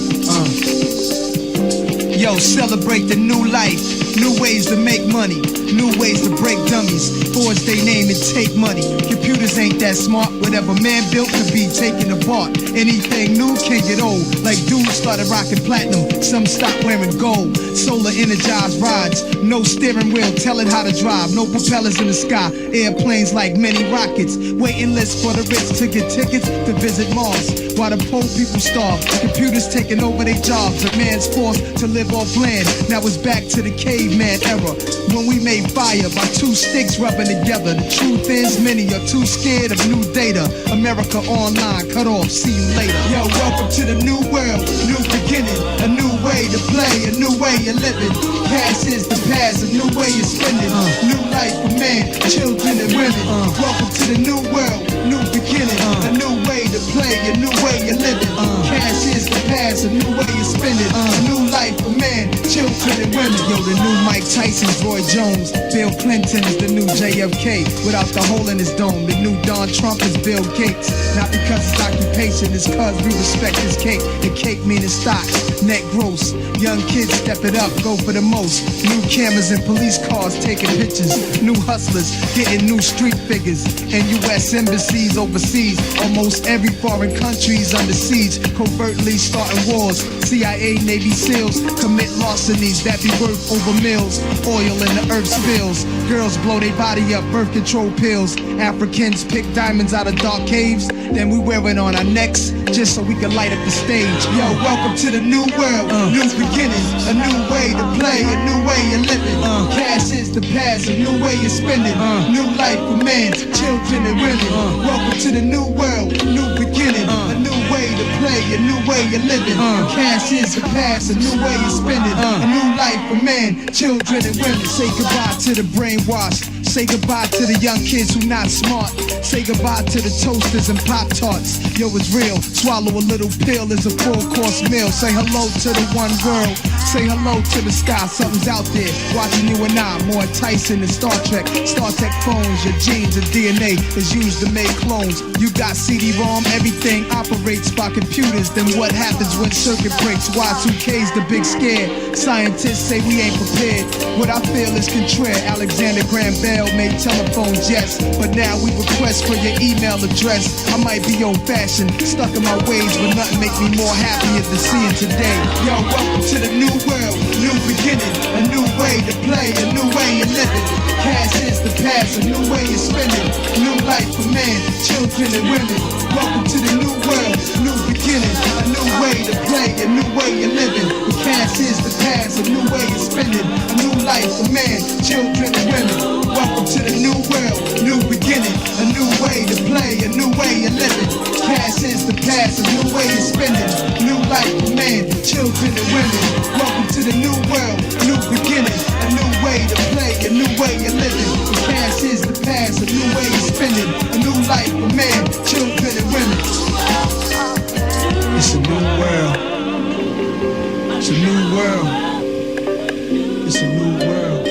Yo, celebrate the new life. New ways to make money. New ways to break dummies. Forge they name and take money. Computers ain't that smart. Whatever man built to be taken apart. Anything new can get old. Like dudes started rocking platinum. Some stopped wearing gold. Solar energized rides. No steering wheel telling how to drive. No propellers in the sky. Airplanes like mini rockets. Waiting lists for the rich to get tickets to visit Mars. While the poor people starve. Computers taking over their jobs. A man's forced to live off land. Now it's back to the caveman era. When we made fire by two sticks rubbing together. The truth is many are too scared of new data. America online, cut off, see you later. Yo, welcome to the new world, new beginning. A new way to play, a new way of living. Past is the past, a new way of spending. New life for men, children and women. Welcome to the new world, new beginning. A new way to play, a new way of living. Cash is the past, a new way of spending. A new life for men, children and women. Yo, the new Mike Tyson's Roy Jones. Bill Clinton is the new JFK. Without the hole in his dome. The new Don Trump is Bill Gates. Not because his occupation is cause we respect his cake. The cake meaning stock, net gross. Young kids step it up, go for the most. New cameras and police cars taking pictures. New hustlers getting new street figures. And US embassies overseas. Almost every foreign country's under siege. Covertly starting wars. CIA, Navy SEALs commit larcenies that be worth over mills. Oil in the earth spills. Girls blow their body up, birth control pills. Africans pick diamonds out of dark caves. Then we wear it on our necks just so we can light up the stage. Yo, welcome to the new world, new beginning. A new way to play, a new way of living. Cash is the past, a new way of spending. New life for men, children and women. Welcome to the new world, new beginning. A new way to play, a new way of living. Cash is the past, a new way of spending. A new life for men, children and women. Say goodbye to the brainwashed. Say goodbye to the young kids who not smart. Say goodbye to the toasters and Pop-Tarts. Yo, it's real. Swallow a little pill is a full-course meal. Say hello to the one world. Say hello to the sky. Something's out there watching you and I. More Tyson than Star Trek. Star Trek phones. Your genes and DNA is used to make clones. You got CD-ROM. Everything operates by computers. Then what happens when circuit breaks? Y2K's the big scare. Scientists say we ain't prepared. What I feel is contrary. Alexander Graham Bell made telephones, yes, but now we request for your email address. I might be old-fashioned, stuck in my ways, but nothing make me more happier than seeing today. Yo, welcome to the new world, new beginning, a new way to play, a new way of living. Cash is the past, a new way of spending. New life for men, children and women. Welcome to the new world, new beginning, a new way to play, a new way of living. Cash is the past, a new way of spending. A new life for men, children and women. Welcome to the new world, new beginning, a new way to play, a new way of living. Cash is the past, a new way of spending. New life for men, children and women. Welcome to the new world, new beginning, a new way to play, a new way of living. Cash is the past, a new way of spending. A new life for men, children and women. It's a new world. It's a new world. It's a new world.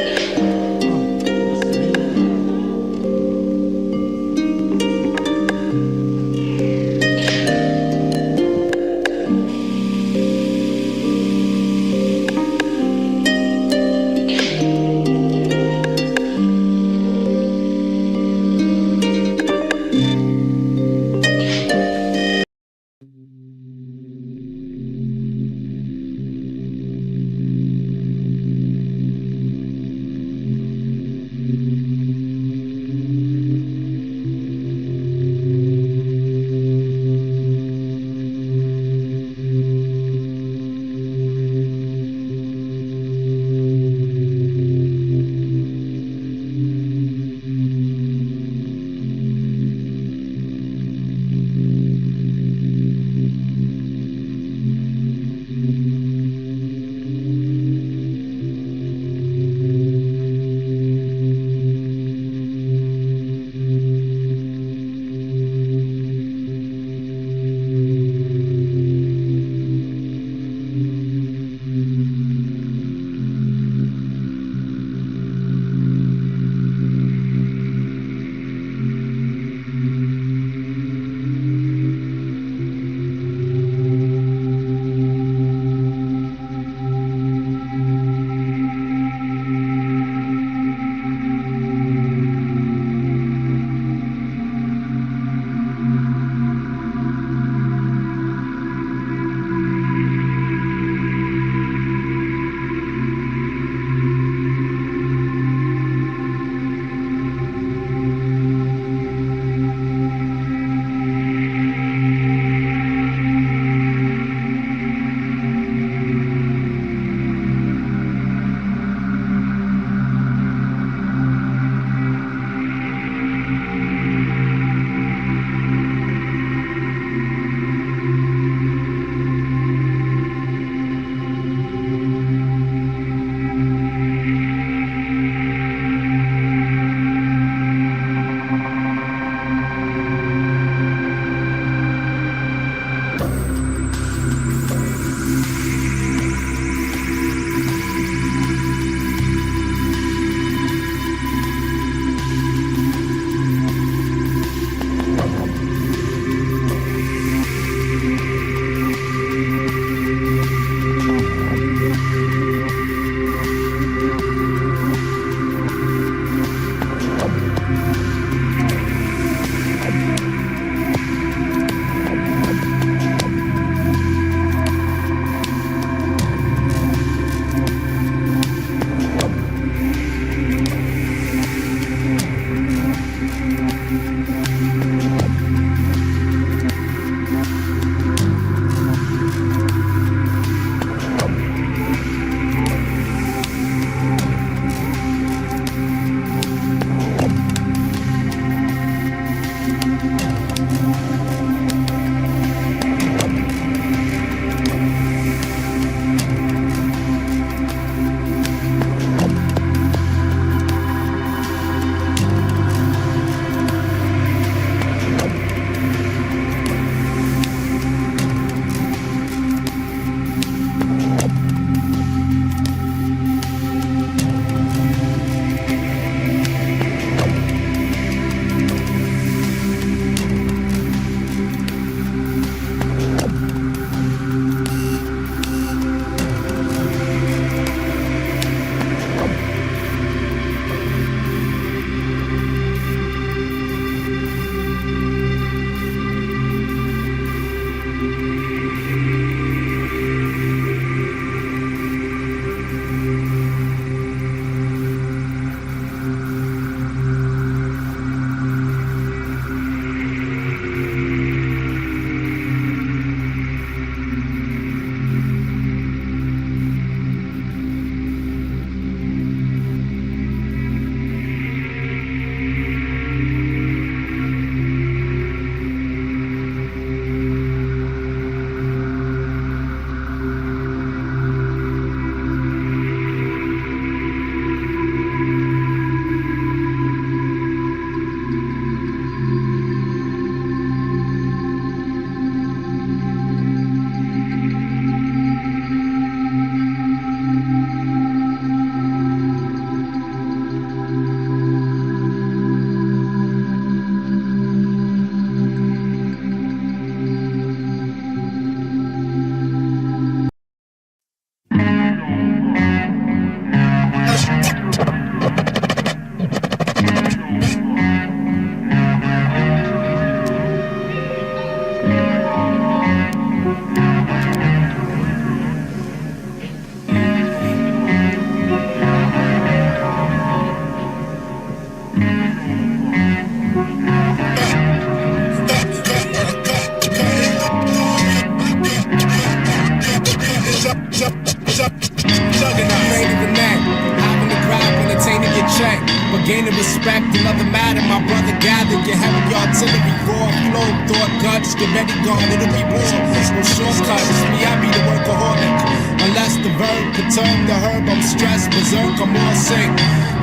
Gaining respect, another matter, my brother gathered. Get heavy artillery, raw flow, thought guts. Get ready, gone, it'll be war. No shortcuts, me, I be the workaholic. Unless the verb could turn the herb, I'm stressed, berserk, I'm all sick.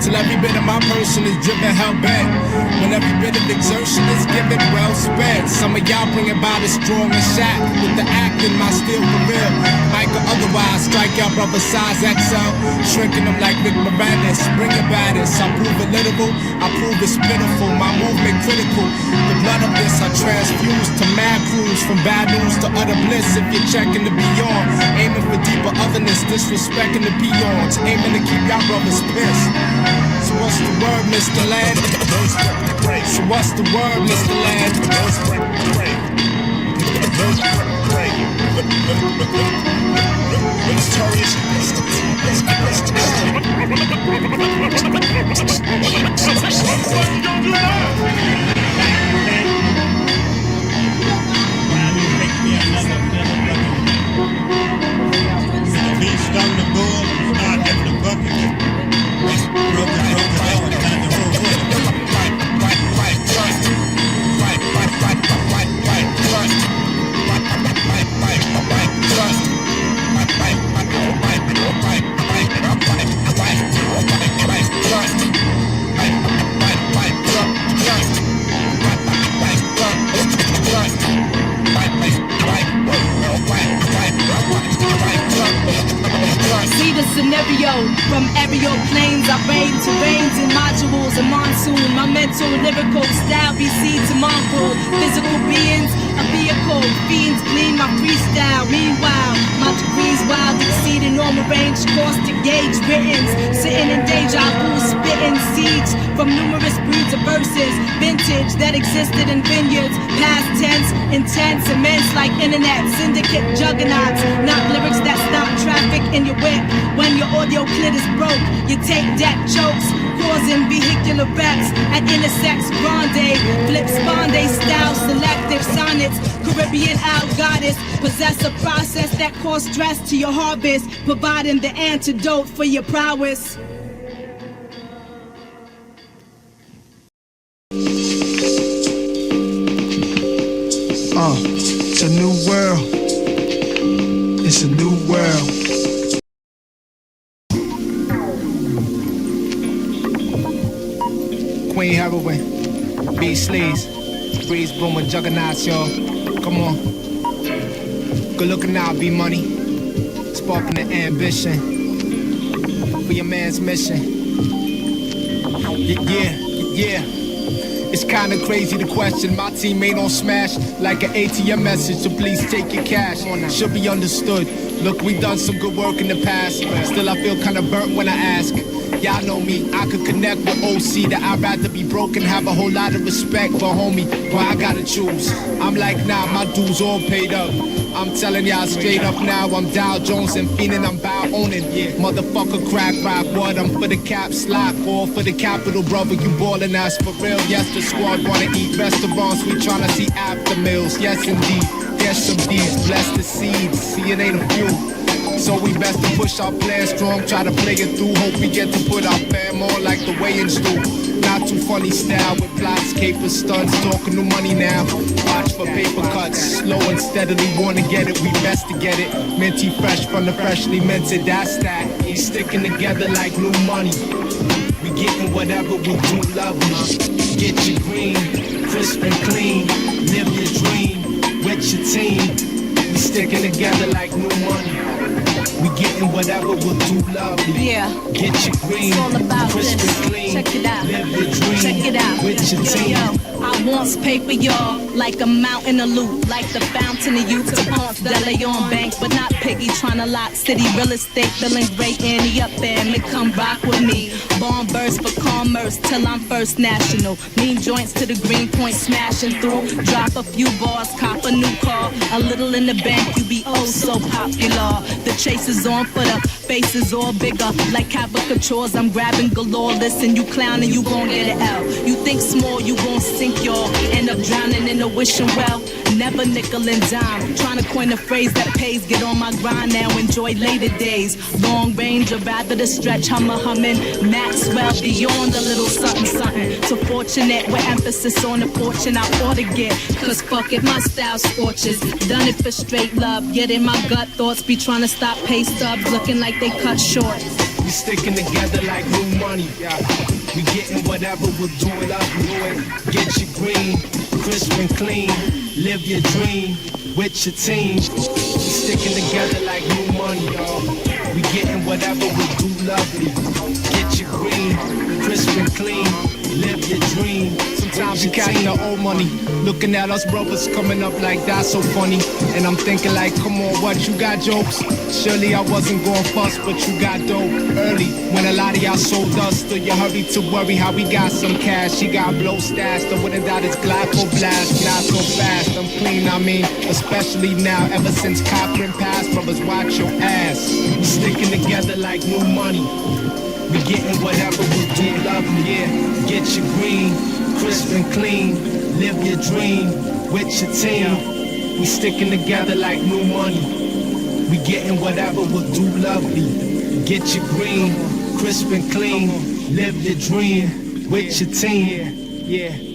Till every bit of my person is driven hell bent. When every bit of exertion is given, well spent. Some of y'all bring about a strong and shack. With the acting, my steel for real. Might go otherwise, strike y'all brother size XL. Shrinking them like Rick Moranis. Bring it baddest, I prove it literal. I prove it's pitiful, my movement critical. The blood of this I transfuse to mad crews. From bad news to utter bliss. If you're checking the beyond, aiming for deeper otherness, disrespecting the peons, aiming to keep y'all brothers pissed. So what's the word, Mr. Land? So what's the word, Mr. Land? Beast on the bull, start at the bucket. See the scenario from aerial planes. I rain terrains in modules and monsoon. My mental lyrical style BC to Mongol. Physical beings, a vehicle. Fiends glean my freestyle. Meanwhile, my degrees wild exceeding normal range. Caustic gauge writtens. Sitting in deja vu, spitting seeds from numerous breeds of verses. Vintage that existed in vineyards. Past tense, intense, immense like internet. Syndicate juggernauts. Not lyrics that stop traffic in your whip. When your audio clit is broke, you take deck chokes. causing vehicular wrecks at intersex grande. Flip sponde style, selective sonnets. Caribbean out goddess possess a process that cause stress to your harvest, providing the antidote for your prowess. It's a new world. It's a new world. Queen Heroin, B Sleaze, Breeze Boomer Juggernauts, y'all. Come on. Good looking out, B Money. Sparking the ambition for your man's mission. Yeah. It's kinda crazy to question. My team ain't on smash like an ATM message, so please take your cash. Should be understood. Look, we done some good work in the past. Still, I feel kinda burnt when I ask. Y'all know me, I could connect with OC. That I'd rather be broken, have a whole lot of respect for homie. But I gotta choose. I'm like, nah, my dues all paid up. I'm telling y'all straight up now, I'm Dow Jones and fiending, I'm bow owning. Motherfucker crack rock, what? I'm for the caps lock, all for the capital, brother. You ballin' ass for real. Yes, the squad wanna eat restaurants, we tryna see after meals. Yes, indeed. Yes, some D's, bless the seeds. See, it ain't a few. So we best to push our plan strong, try to play it through. Hope we get to put our fam on like the weighing stool. Not too funny style with plots, capers, stunts, talking to money now. Watch for paper cuts, slow and steadily wanna get it. We best to get it. Minty fresh from the freshly minted, that's that. We sticking together like new money. We getting whatever we do, lovely. Get your green, crisp and clean. Live your dream with your team. We sticking together like new money. We getting whatever we'll do, lovely. Yeah. Get your green. It's all about crisp this. and clean. Check it out. Live your dream. Check it out. With your team. Yo, I wants paper, y'all, like a mountain of loot, like the fountain of youth to Ponce de Leon Bank, but not piggy trying to lock city real estate, feeling great. Annie up, family, come rock with me. Bomb burst for commerce till I'm first national. Mean joints to the green point, smashing through. Drop a few bars, cop a new car. A little in the bank, you be oh so popular. The chase is on for the faces all bigger, like caricatures. I'm grabbing galore. Listen, you clowning, you gon' get an L. You think small, you gon' sink, y'all. End up drowning in the wishing well. Never nickel and dime. Trying to coin a phrase that pays. Get on my grind now, enjoy later days. Long range or rather the stretch, hummer humming. Maxwell beyond a little something something. So fortunate with emphasis on the fortune I ought to get. Cause fuck it, my style scorches. Done it for straight love. Yet in my gut thoughts be trying to stop pay stubs, looking like they cut short. We sticking together like new money. We getting whatever we'll do it up. Get your green, crisp and clean. Live your dream with your team. We sticking together like new money, y'all. We getting whatever we'll do, lovely. Get your green, crisp and clean. Live your dream. Sometimes you carry the old money. Looking at us brothers coming up like that's so funny. And I'm thinking like, come on, what, you got jokes? Surely I wasn't going fuss, but you got dope early. When a lot of y'all sold us, still you hurry to worry how we got some cash. She got blow stashed, I wouldn't doubt it's glyco blast. Not so fast, I'm clean, I mean, especially now. Ever since Cochran passed, brothers watch your ass. We sticking together like new money. We getting whatever we do, lovely, yeah. Get your green, crisp and clean. Live your dream with your team. We sticking together like new money. We getting whatever we'll do, lovely. Get your green, crisp and clean. Live your dream with your team. Yeah.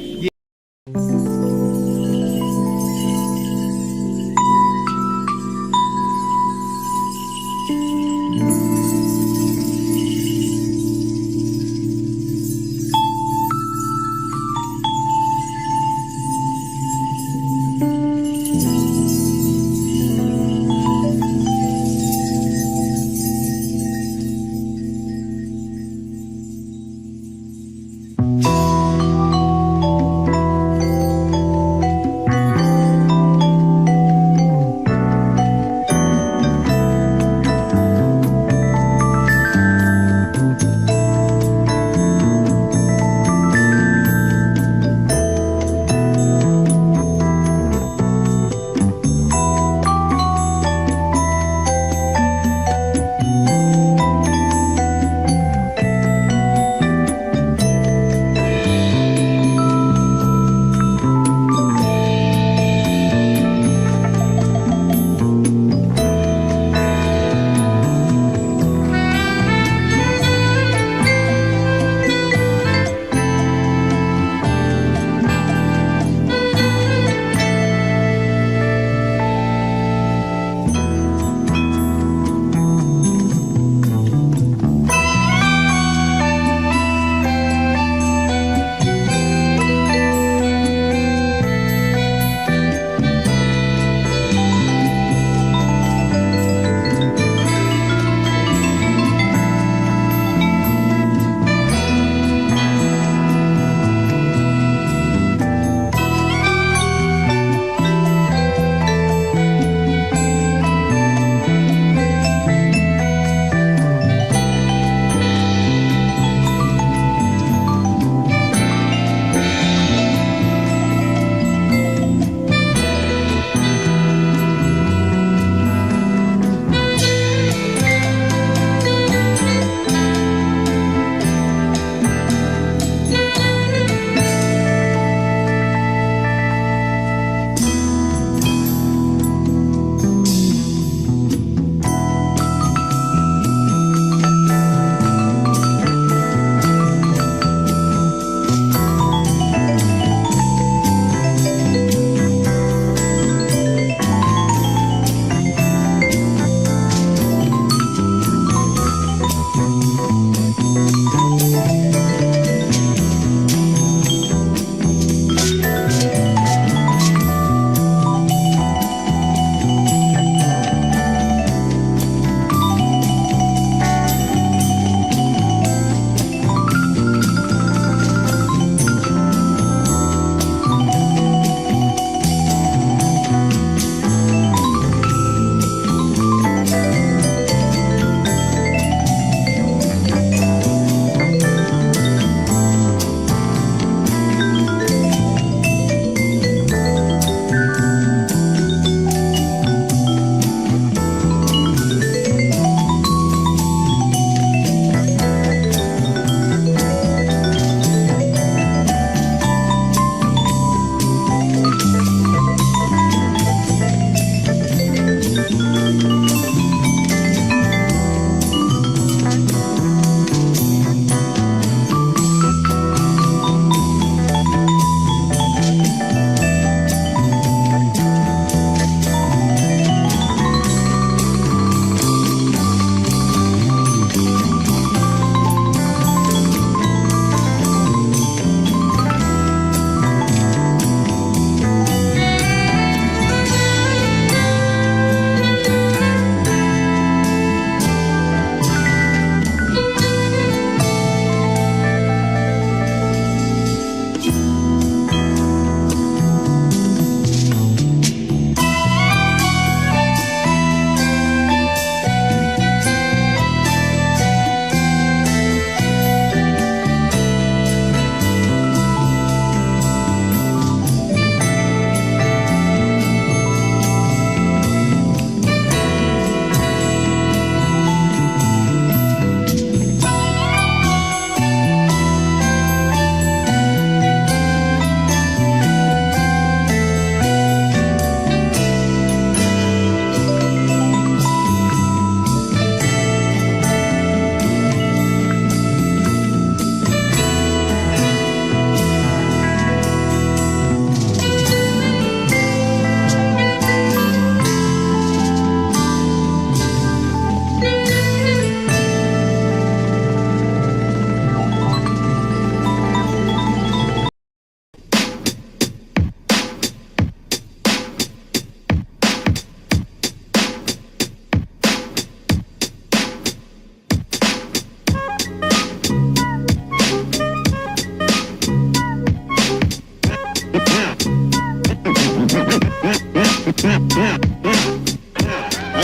I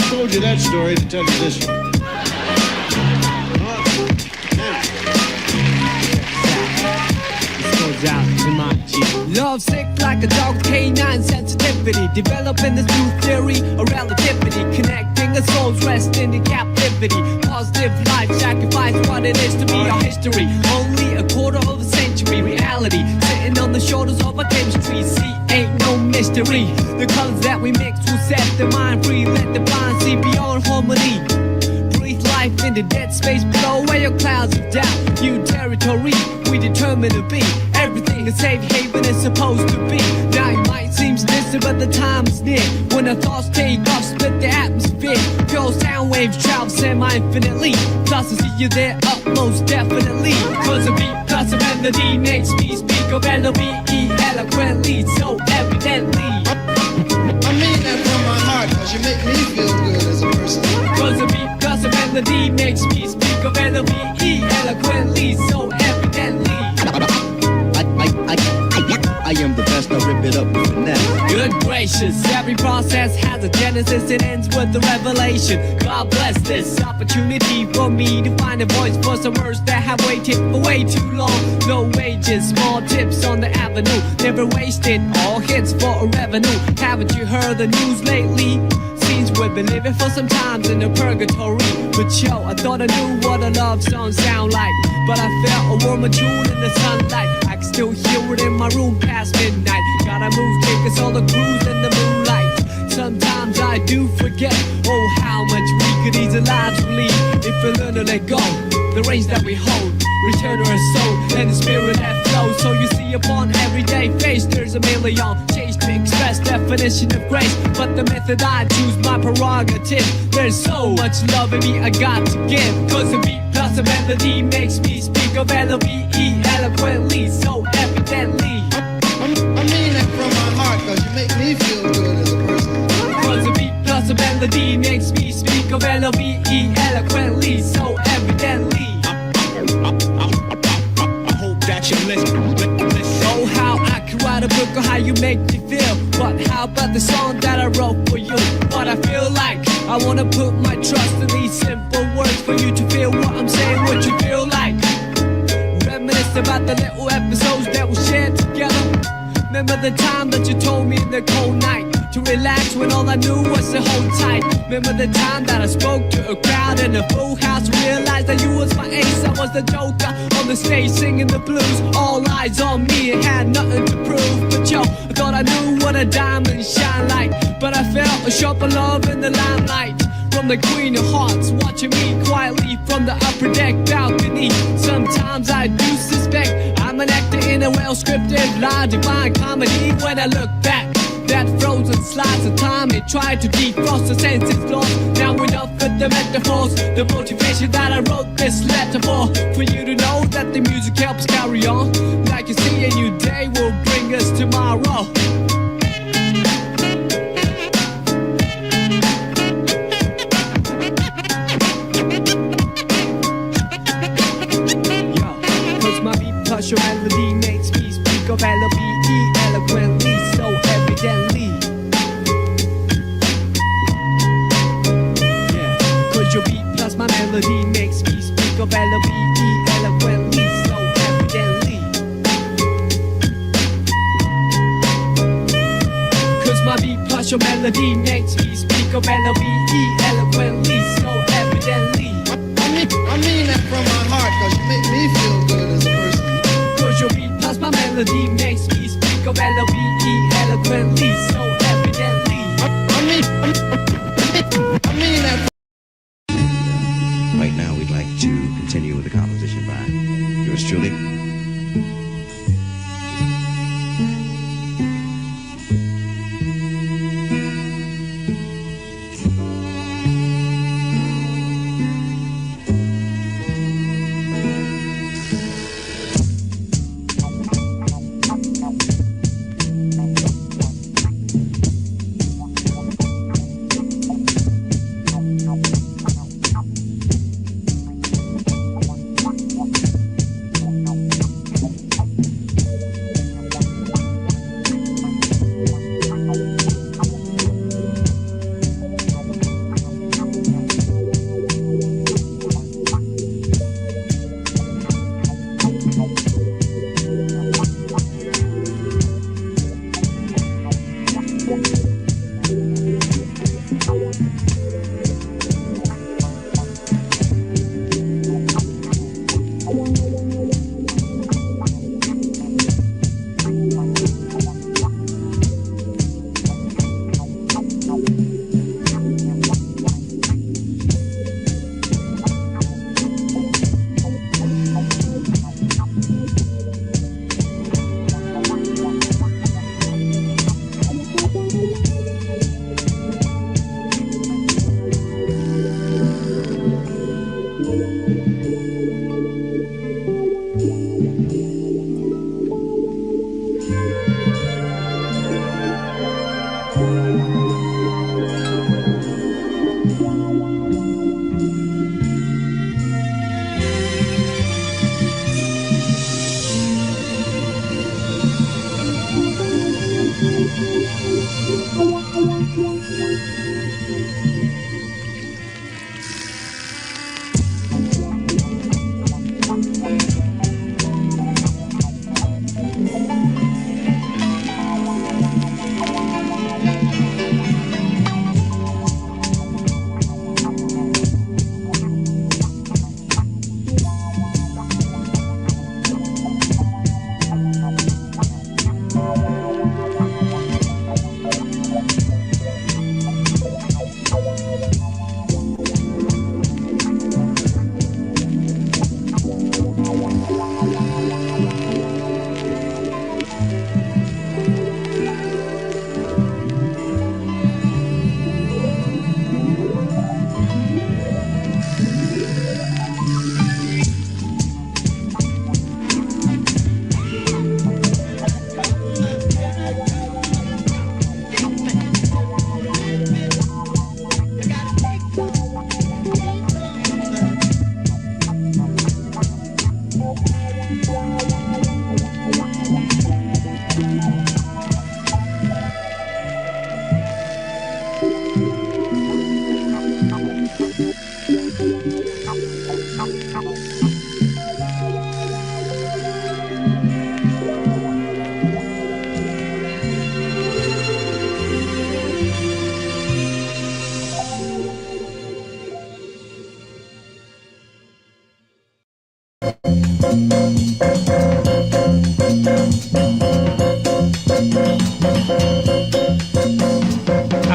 told you that story to tell you this one. Out to my G. Love sick like a dog, canine sensitivity. Developing this new theory of relativity. Connecting a soul's rest into captivity. Positive life sacrifice what it is to be our history. Only a quarter of a century reality. Sitting on the shoulders of our chemistry. See, ain't no mystery. The colors that we mix will set the mind free. Let the blind see beyond harmony. Breathe life into dead space. Blow away your clouds of doubt. New territory we determined to be. Everything a safe haven is supposed to be. Now it might seem distant, but the time is near. When our thoughts take off, split the atmosphere. Pure sound waves travel semi-infinitely. Plus I see you there up most definitely. Cause a beat plus a melody makes me speak of L-O-V-E eloquently, so evidently. I mean that from my heart, cause you make me feel good as a person. Cause a beat plus a melody makes me speak of L-O-V-E eloquently, so evidently. I am the best, I rip it up with finesse. Good gracious, every process has a genesis, it ends with a revelation. God bless this opportunity for me to find a voice for some words that have waited for way too long. No wages, small tips on the avenue, never wasted, all hits for a revenue. Haven't you heard the news lately? Seems we've been living for some times in a purgatory. But yo, I thought I knew what a love song sound like, but I felt a warmer tune in the sunlight. I can still hear it in my room past midnight. Gotta move, take us on a cruise in the moonlight. Sometimes I do forget, oh how much we could ease our lives lead if we learn to let go. The reins that we hold, return to our soul and the spirit that flows. So you see upon everyday face there's a million change to express definition of grace, but the method I choose my prerogative. There's so much love in me I got to give. Cause a beat plus a melody makes me speak of L-O-V-E eloquently, so evidently. I mean that from my heart, cause you make me feel good as a person. Cause a beat plus a melody makes me speak of L-O-V-E eloquently, so evidently. I hope that you listen. Oh, how I could write a book on how you make me feel. But how about the song that I wrote for you? What I feel like, I wanna put my trust in these simple words for you to feel what I'm saying, what you feel like. Reminisce about the little episodes that we shared together. Remember the time that you told me in the cold night to relax when all I knew was to hold tight. Remember the time that I spoke to a crowd in a full house, realized that you was my ace, I was the joker on the stage singing the blues. All eyes on me and had nothing to prove. But yo, I thought I knew what a diamond shine like, but I felt a sharper love in the limelight from the Queen of Hearts, watching me quietly from the upper deck balcony. Sometimes I do suspect I'm an actor in a well-scripted lie, divine comedy. When I look back, that frozen slice of time, it tried to defrost the senses lost. Now enough with the metaphors, the motivation that I wrote this letter for you to know that the music helps carry on. Like you see, a new day will bring us tomorrow. Cause your melody makes me speak of L-O-V-E eloquently, so evidently. Yeah, cause your beat plus my melody makes me speak of L-O-V-E eloquently, so evidently. Cause my beat plus your melody makes me speak of L-O-V-E eloquently, so evidently. I mean that from my heart, cause you make me feel good as a person. Cause your beat plus my melody makes me speak of L-O-V-E eloquently, so evidently. I mean that. Right now, we'd like to continue with the composition by yours truly.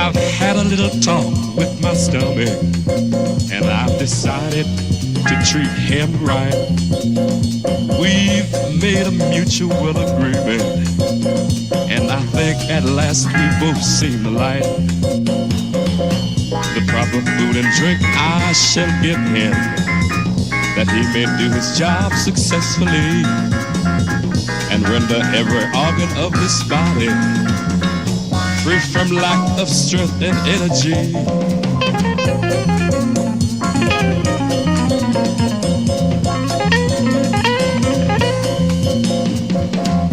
I've had a little talk with my stomach, and I've decided to treat him right. We've made a mutual agreement, and I think at last we both seen the light. The proper food and drink I shall give him, that he may do his job successfully and render every organ of his body free from lack of strength and energy.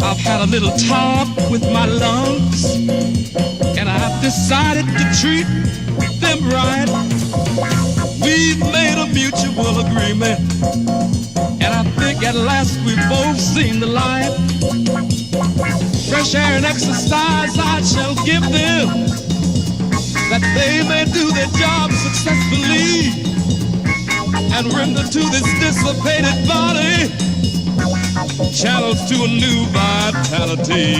I've had a little talk with my lungs, and I've decided to treat them right. We've made a mutual agreement, and I think at last we've both seen the light. Fresh air and exercise I shall give them, that they may do their job successfully and render to this dissipated body channels to a new vitality.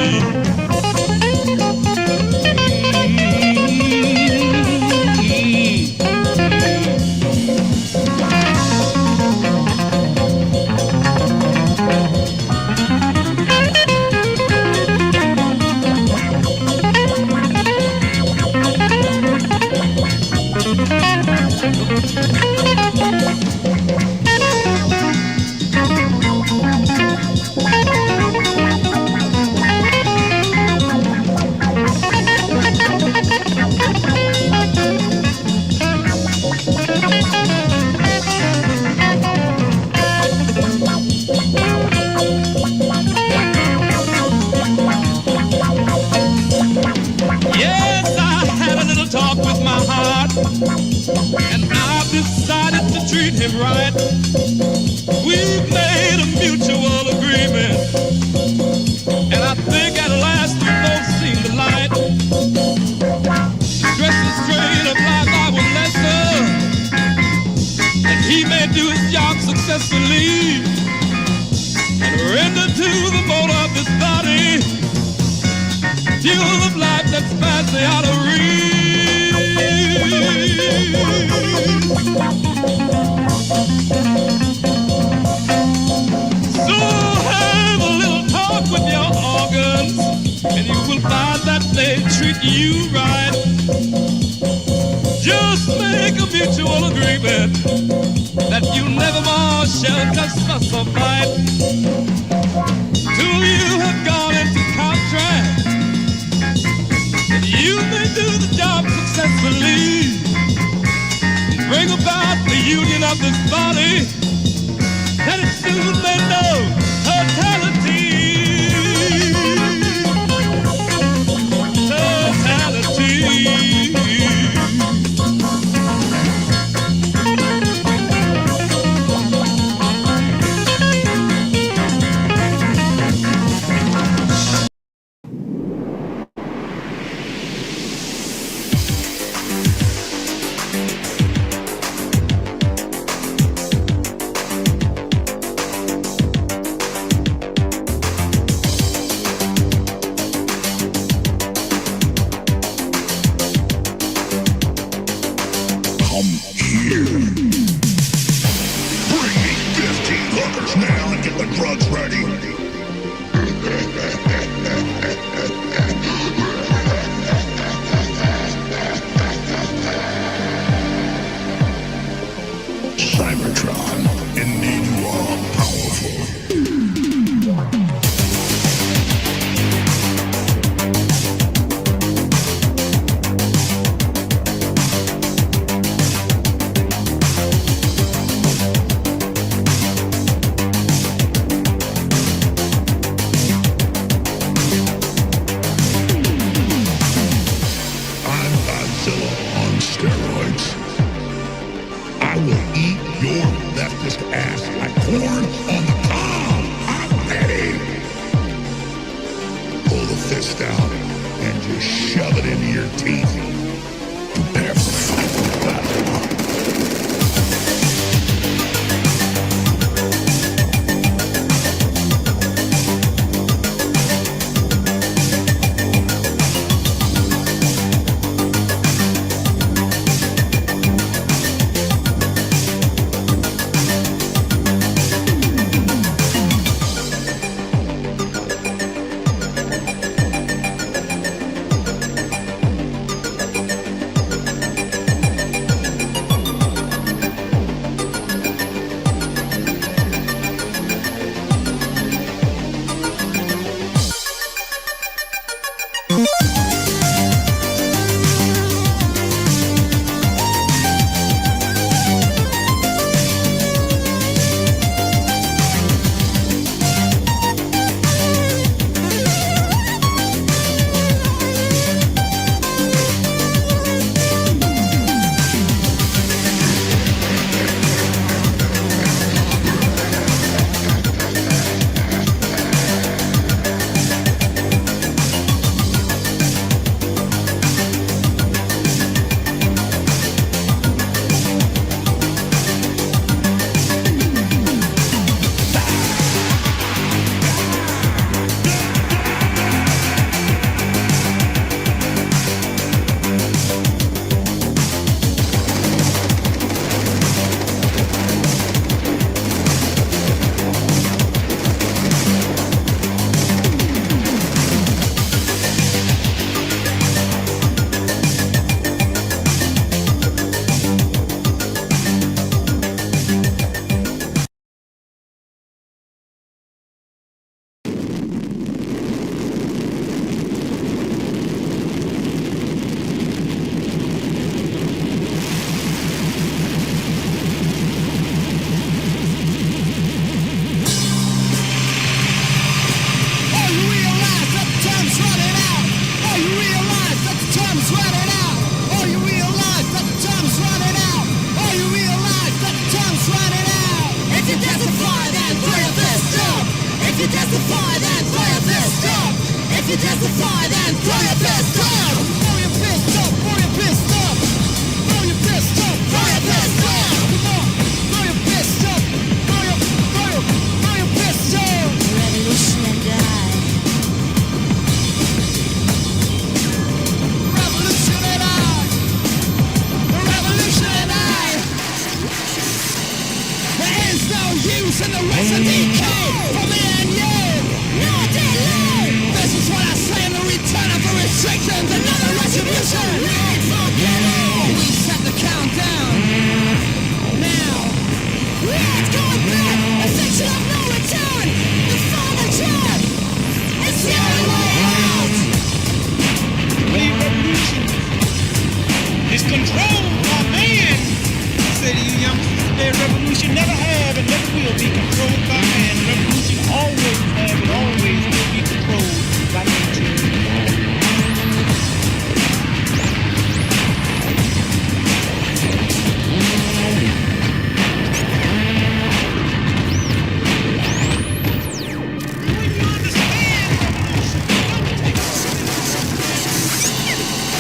And I've decided to treat him right. We've made a mutual agreement, and I think at last we've both seen the light. of life that's vastly out of So have a little talk with your organs, and you will find that they treat you right. Just make a mutual agreement that you never more shall fuss or fight till you have gone into contract. And you may do the job successfully, bring about the union of this body, and it soon may know totality. revolution's another retribution. We set the countdown. Now, it's going back. A section of no return. The final jab. It's the only way out. Believe revolution is controlled by man. I say to you youngsters today, revolution never have and never will be controlled by man. Revolution always have and always will be controlled by nature.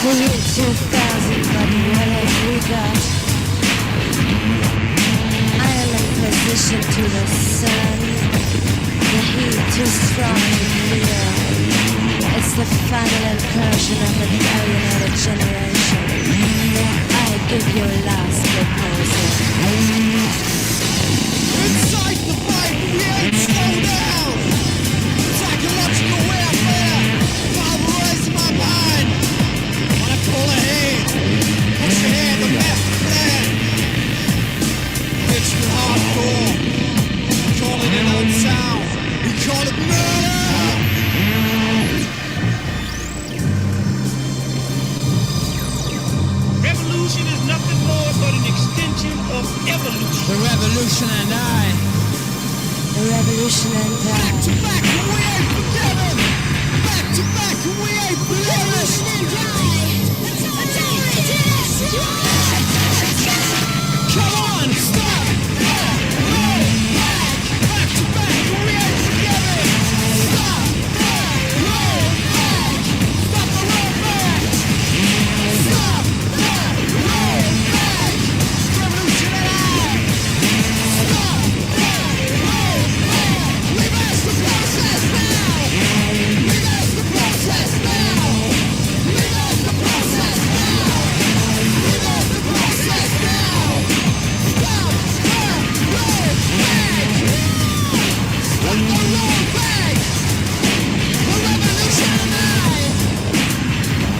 The year 2000, but what have we got? I am in position to the sun. The heat too strong to feel. It's the final incursion of an alienated generation. I give you last proposal. Inside the fight, we ain't slow down. Psychological warfare, pulverizing my mind. Wanna pull ahead, push ahead, the master plan. It's the hardcore, we call it an unsound, we call it murder. Revolution is nothing more but an extension of evolution. The revolution and I. The revolution and I. Back to back, and we ain't forgetting. Back to back, and we ain't believing. Revolution and I. Come on, stop. Roll back. Back to back, and we ain't forgetting. Stop. Roll back. Stop the roll back. Stop. Roll back. Revolution and I. Stop. Roll back. Reverse the process now. Reverse the process now. Reverse the process now. Reverse the process now. Stop. Roll back. Stop the roll back. The revolution and I.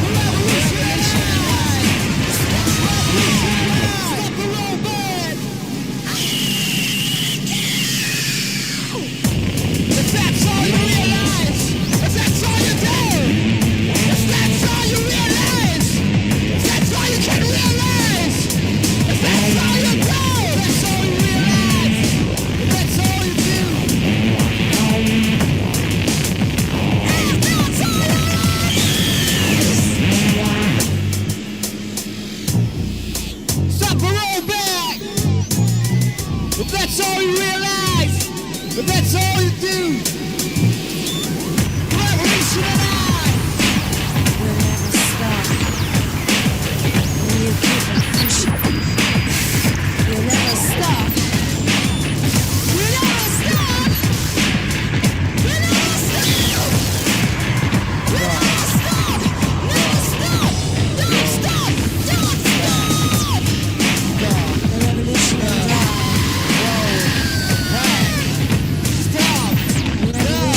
The revolution and I. Stop the roll back. If that's all you realize, if that's all you do, if that's all you realize, if that's all you can realize, if that's all you do, that's all you realize, if that's all you do, if that's all you realize, stop the roll back. If that's all you realize, if that's all you do, revolution and I. We'll never stop. When you keep on pushing, you'll never stop. You'll never stop. You'll never stop. You'll never stop. Never stop. Don't stop. Don't stop. The revolution and I. Stop. The revolution and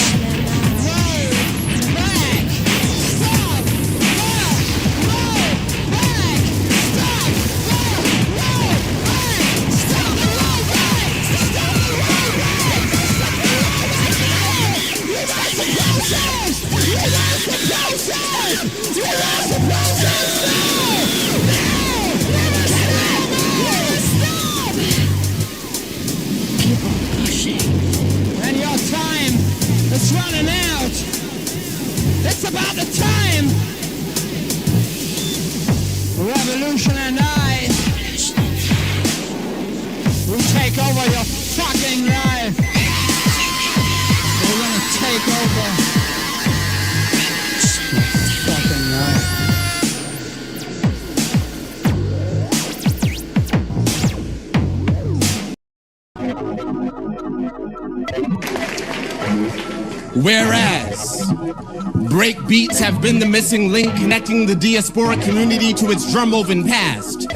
I. Keep on pushing. And your time is running out. It's about the time. Revolution and I will take over your fucking life. We're gonna take over your fucking life. Whereas break beats have been the missing link connecting the diaspora community to its drum-woven past,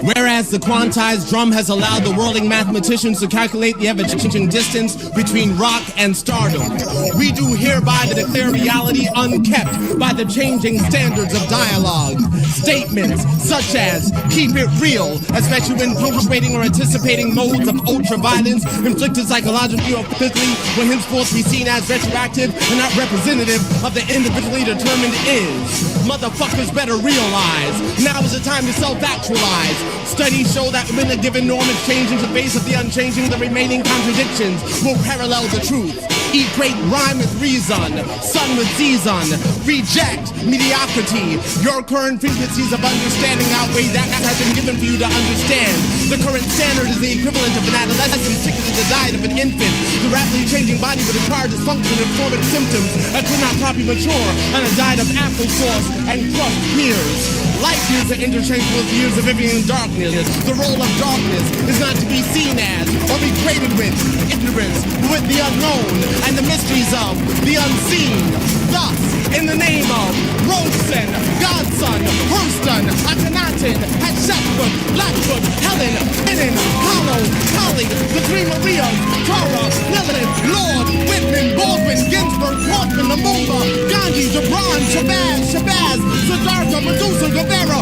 Whereas the quantized drum has allowed the whirling mathematicians to calculate the ever-changing distance between rock and stardom, we do hereby declare reality unkept by the changing standards of dialogue. Statements such as, keep it real, especially when punctuating or anticipating modes of ultra-violence inflicted psychologically or physically, will henceforth be seen as retroactive and not representative of the individually determined is. Motherfuckers better realize, now is the time to self-actualize. Studies show that when a given norm is changing the face of the unchanging, the remaining contradictions will parallel the truth. Equate rhyme with reason, sun with season, reject mediocrity. Your current frequencies of understanding outweigh that has been given for you to understand. The current standard is the equivalent of an adolescent sicker to the diet of an infant. The rapidly changing body with acquired dysfunction and formative symptoms could not properly mature on a diet of applesauce and crushed pears. Light years are interchangeable with years of Vivian darkness. The role of darkness is not to be seen as or be equated with ignorance, but with the unknown and the mysteries of the unseen. Thus, in the name of Robeson, Godson, Hurston, Akhenaten, Hatshepsut, Blackfoot, Helen, Menon, Hollow, Holly, the Three Marias, Tara, Lilith, Lord, Whitman, Baldwin, Ginsburg, Portman, Lumumba, Gandhi, Gibran, Shabazz, Siddhartha, Medusa, Guevara,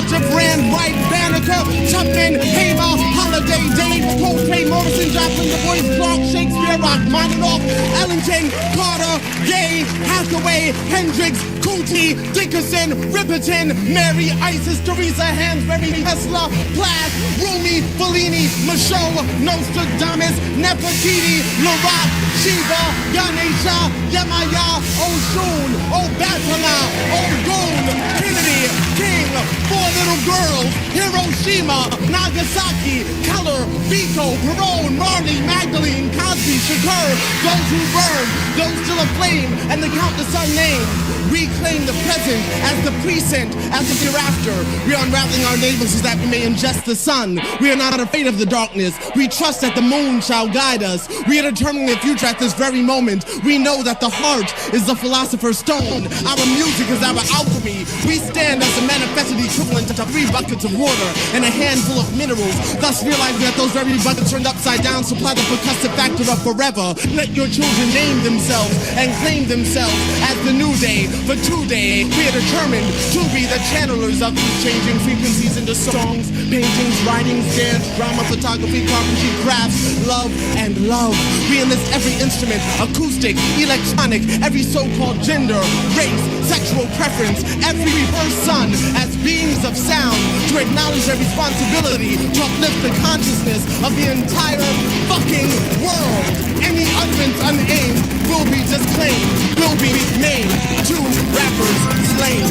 Gibran, Wright, Banneker, Tubman, Hamer, Holiday, Dave, Coltrane, Morrison, Joplin, Du Bois, Clark, Shakespeare, Rachmaninoff, Ellington, Carter, Gay, Hathaway, Hendricks, Cootie, Dickerson, Ripperton, Mary, Isis, Teresa, Hansberry, Tesla, Plath, Rumi, Fellini, Michaud, Nostradamus, Nefertiti, Larat, Shiva, Ganesha, Yemaya, Oshun, Obatala, Ogun, Kennedy, King, Four Little Girls, Hiroshima, Nagasaki, Keller, Biko, Perone, Marley, Magdalene, Cosby, Shakur, those who burn, those still aflame, and the countless unnamed. We claim the present as the present, as the hereafter. We are unraveling our neighbors so that we may ingest the sun. We are not afraid of the darkness. We trust that the moon shall guide us. We are determining the future at this very moment. We know that the heart is the philosopher's stone. Our music is our alchemy. We stand as the manifested equivalent to 3 buckets of water and a handful of minerals, thus realizing that those very buckets turned upside down supply the percussive factor of forever. Let your children name themselves and claim themselves as the new day. For today, we are determined to be the channelers of these changing frequencies into songs, paintings, writings, dance, drama, photography, carpentry, crafts, love, and love. We enlist every instrument, acoustic, electronic, every so-called gender, race, sexual preference, every person as beings of sound to acknowledge their responsibility to uplift the consciousness of the entire fucking world. Any utterance unaimed will be disclaimed, will be named to rappers slain.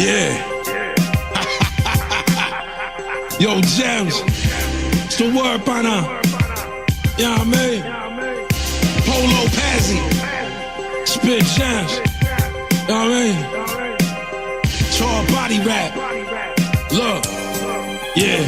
Yeah. Yo, Gems. It's the word by now. You know what I mean? Polo Pazzi. Spit Gems. You know what I mean? Tall body rap. Look. Yeah.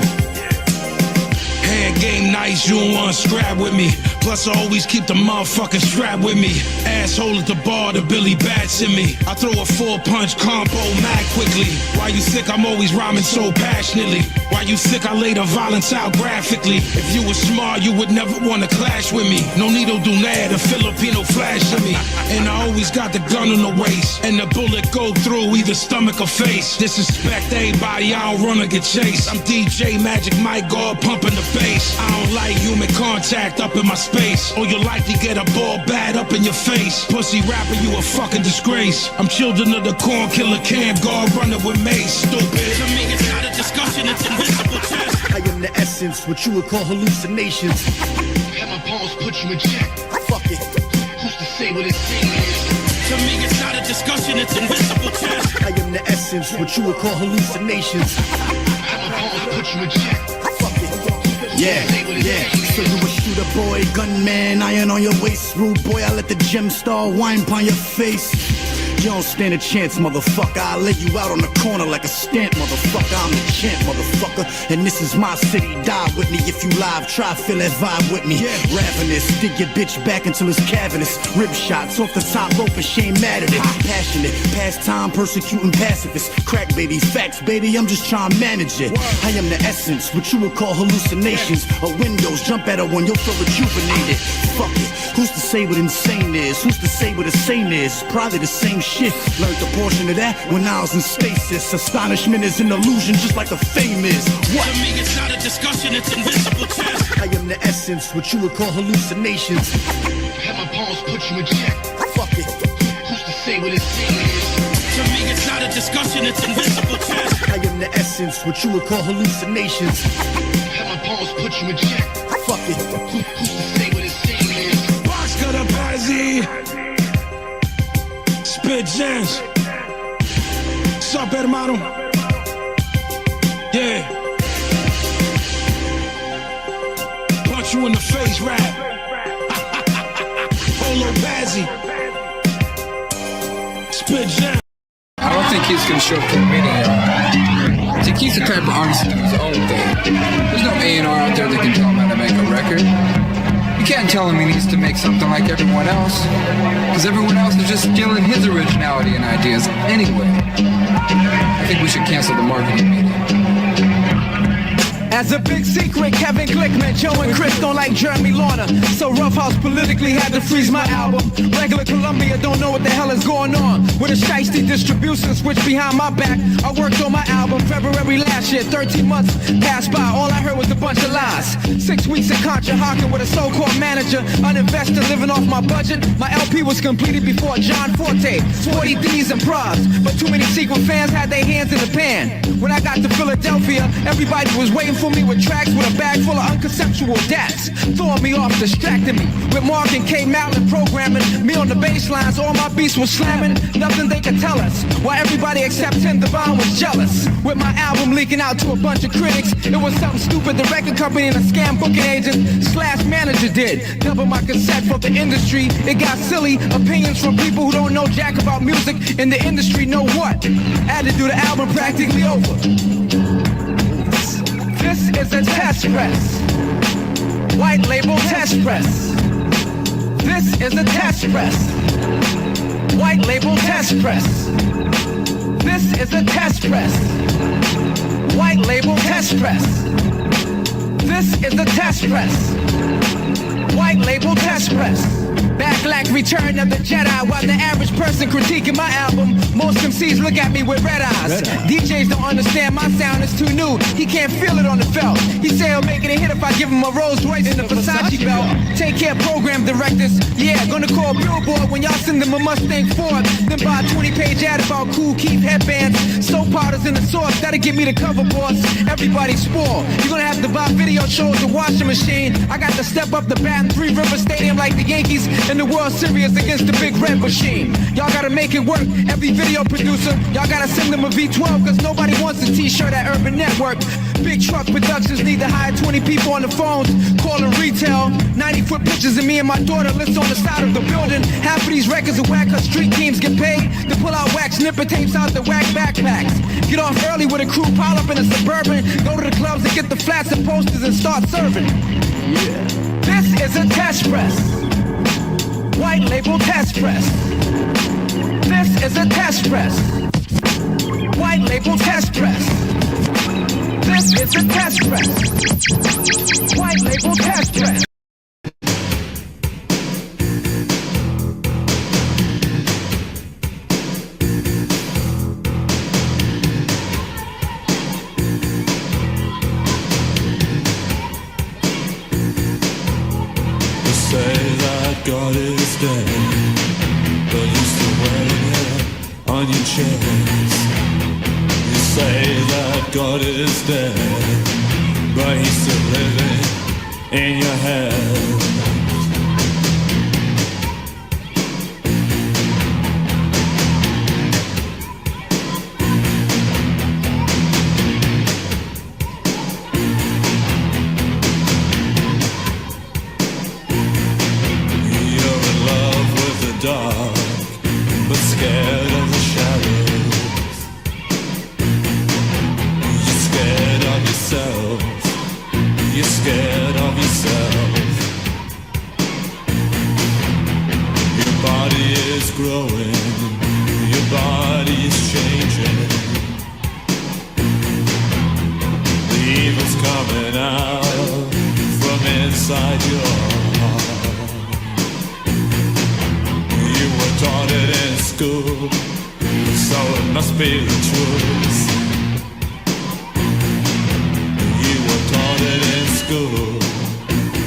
Hand game nice, you don't wanna scrap with me. Plus I always keep the motherfucking strap with me. Asshole at the bar, the Billy Bats in me. I throw a 4-punch combo mad quickly. While you sick, I'm always rhyming so passionately. While you sick, I lay the violence out graphically. If you were smart, you would never wanna clash with me. No needle do nada, Filipino flash to me. And I always got the gun on the waist. And the bullet go through either stomach or face. Disrespect everybody, I don't run or get chased. I'm DJ Magic Mike God pumping the bass. I don't like human contact up in my space. Or you'll likely get a ball bad up in your face. Pussy rapper, you a fucking disgrace. I'm children of the corn killer camp guard running with mace. Stupid. To me, it's not a discussion, it's invisible chess. I am the essence, what you would call hallucinations. Have my pulse put you in check. Fuck it. Who's to say what it's saying is? To me, it's not a discussion, it's invisible chess. I am the essence, what you would call hallucinations. Have my pulse put you in check. Fuck it. Yeah, yeah. So you a shooter boy, gunman, iron on your waist. Rude boy, I let the gem star wine upon your face. You don't stand a chance, motherfucker. I'll lay you out on the corner like a stamp, motherfucker. I'm the champ, motherfucker. And this is my city. Die with me if you live. Try feel that vibe with me. Ravenous, dig your bitch back until it's cavernous. Rib shots off the top rope and she ain't mad at it. Passionate, pastime, persecuting pacifists. Crack babies, facts, baby. I'm just trying to manage it. I am the essence, what you would call hallucinations. Or windows, jump at her when you'll feel rejuvenated. Fuck it. Who's to say what insane is? Who's to say what a sane is? Probably the same shit. Learned a portion of that when I was in stasis. Astonishment is an illusion just like the fame is. What? To me, it's not a discussion, it's invisible chess. I am the essence, what you would call hallucinations. Have my pulse put you in check. Fuck it. Who's to say what it's saying is? To me, it's not a discussion, it's invisible chess. I am the essence, what you would call hallucinations. Have my pulse put you in check. Fuck it. Who's to say what it's saying is? Box cut up, Pazzi. Spit Gems. Sup, hermano? Yeah. Punch you in the face, rap. Polo Pazzi. Spit Gems. I don't think he's gonna show up to the meeting here. I think he's the type of artist to do his own thing. There's no A&R out there that can tell him how to make a record. You can't tell him he needs to make something like everyone else, because everyone else is just stealing his originality and ideas anyway. I think we should cancel the marketing meeting. As a big secret, Kevin Glickman, Joe and Chris don't like Jeremy Lorna. So Rough House politically had to freeze my album. Regular Columbia don't know what the hell is going on. With a shiesty distribution switch behind my back, I worked on my album February last year. 13 months passed by, all I heard was a bunch of lies. 6 weeks in Contra Hawking with a so-called manager, uninvested, living off my budget. My LP was completed before John Forte, 40 D's and pros. But too many secret fans had their hands in the pan. When I got to Philadelphia, everybody was waiting for me with tracks with a bag full of unconceptual dats, throwing me off, distracting me with Mark and K. Mallon programming me on the bass lines. All my beats was slamming, nothing they could tell us. While everybody except Tim Devine was jealous. With my album leaking out to a bunch of critics, it was something stupid the record company and a scam booking agent slash manager did. Double my cassette for the industry. It got silly. Opinions from people who don't know jack about music in the industry know what. Had to do the album practically over. This is a test press. White label test press. This is a test press. White label test press. This is a test press. White label test press. This is a test press. White label test press. Back like Return of the Jedi, while the average person critiquing my album, most MCs look at me with red eyes. DJs don't understand my sound is too new. He can't feel it on the felt. He say he'll make it a hit if I give him a Rolls Royce and a Versace belt. Take care, program directors. Yeah, gonna call Billboard when y'all send them a Mustang Ford. Then buy a 20-page ad about Cool Keith headbands, soap powders in the sauce. That'll get me the cover, boss. Everybody's spoiled. You're gonna have to buy video shows, a washing machine. I got to step up the bat in Three River Stadium like the Yankees in the World Series against the Big Red Machine. Y'all gotta make it work. Every video producer producer. Y'all gotta send them a V12, cause nobody wants a t-shirt at Urban Network. Big Truck Productions need to hire 20 people on the phones, calling retail. 90-foot pictures of me and my daughter list on the side of the building. Half of these records are whack, cause street teams get paid to pull out wax snipper tapes out the whack backpacks. Get off early with a crew, pile up in a Suburban, go to the clubs and get the flats and posters and start serving. Yeah. This is a test press. White label test press. This is a test press. White label test press. This is a test press. White label test press. God is dead, but you're still wearing it on your chest. You say that God is dead, but he's still living in your head. Dark, but scared of the shadows. You're scared of yourself. You're scared of yourself. Your body is growing. Your body is changing. The evil's coming out from inside your heart. You were taught it in school, so it must be the truth. You were taught it in school,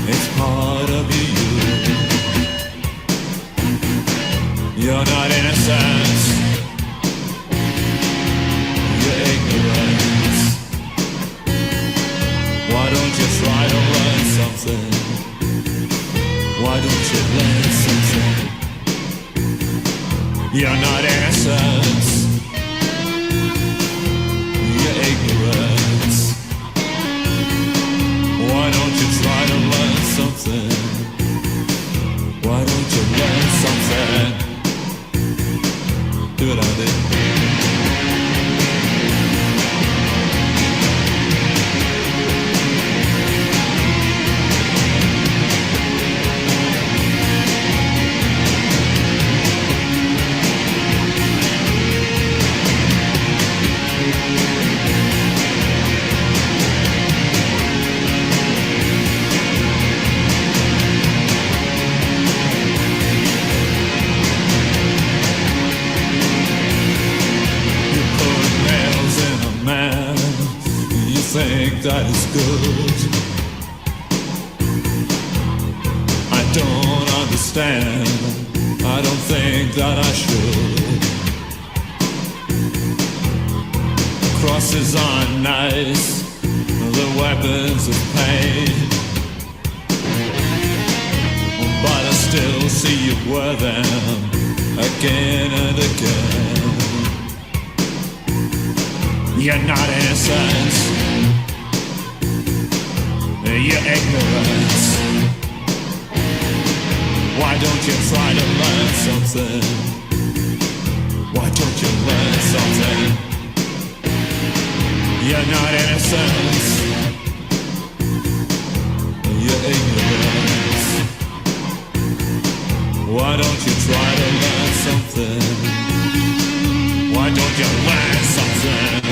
it's part of you. You're not innocent, you're ignorant. Why don't you try to learn something? Why don't you learn something? You're not innocent, you're ignorant. Why don't you try to learn something? Why don't you learn something? Do it on it. Think that is good. I don't understand. I don't think that I should. Crosses are nice, the weapons of pain, but I still see you wear them again and again. You're not innocent, you're ignorant. Why don't you try to learn something? Why don't you learn something? You're not innocent, you're ignorant. Why don't you try to learn something? Why don't you learn something?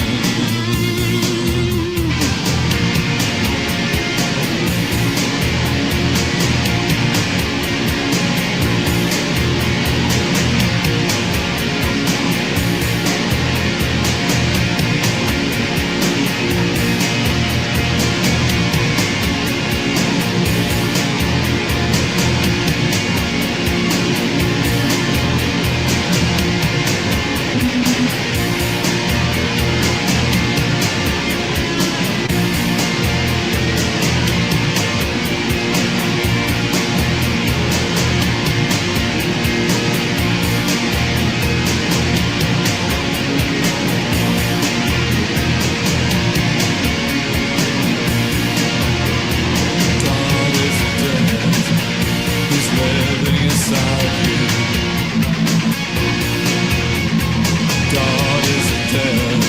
God is dead.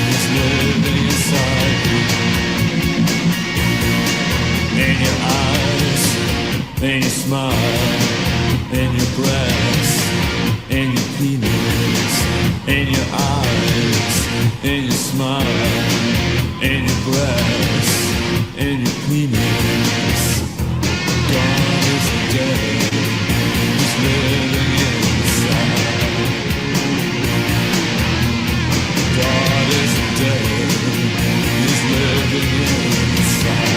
He's living inside you. In your eyes, in your smile, in your breasts, in your penis, in your eyes, in your smile, in your breasts, in your penis. God is dead. He's living inside. God is dead. He's living inside.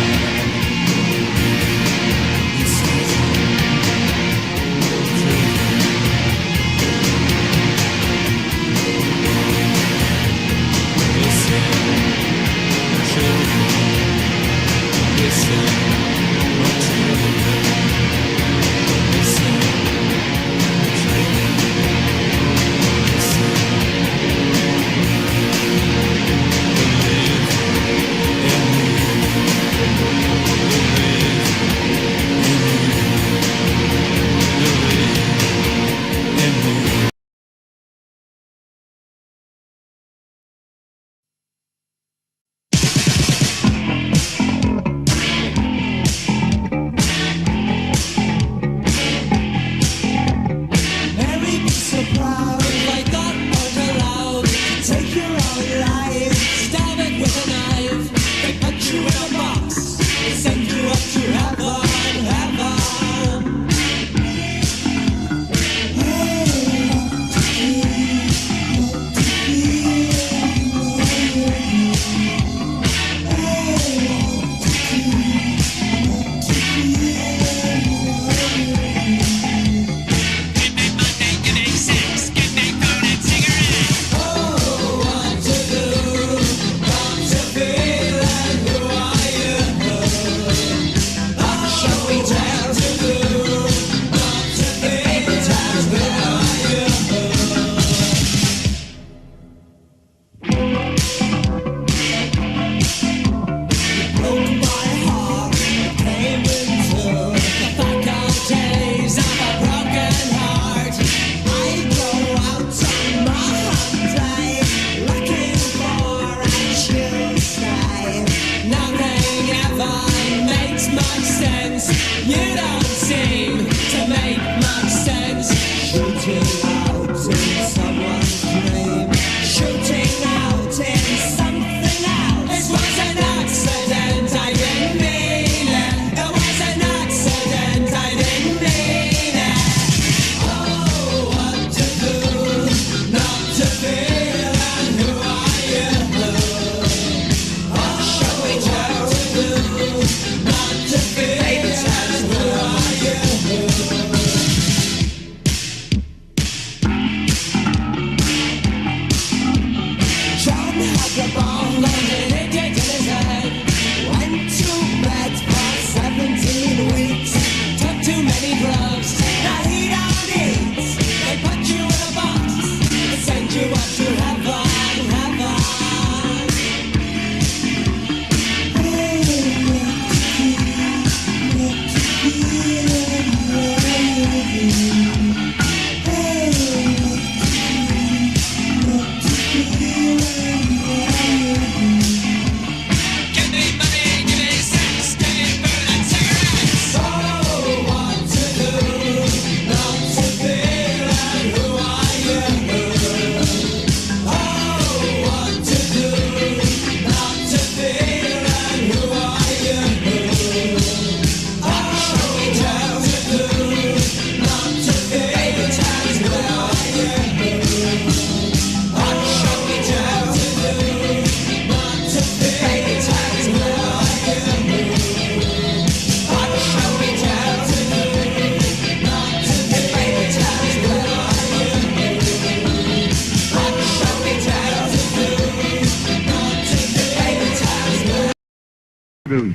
Mary be so proud if I got out allowed to take your own life, stab it with a knife, they put you in a box, they send you up to heaven, heaven.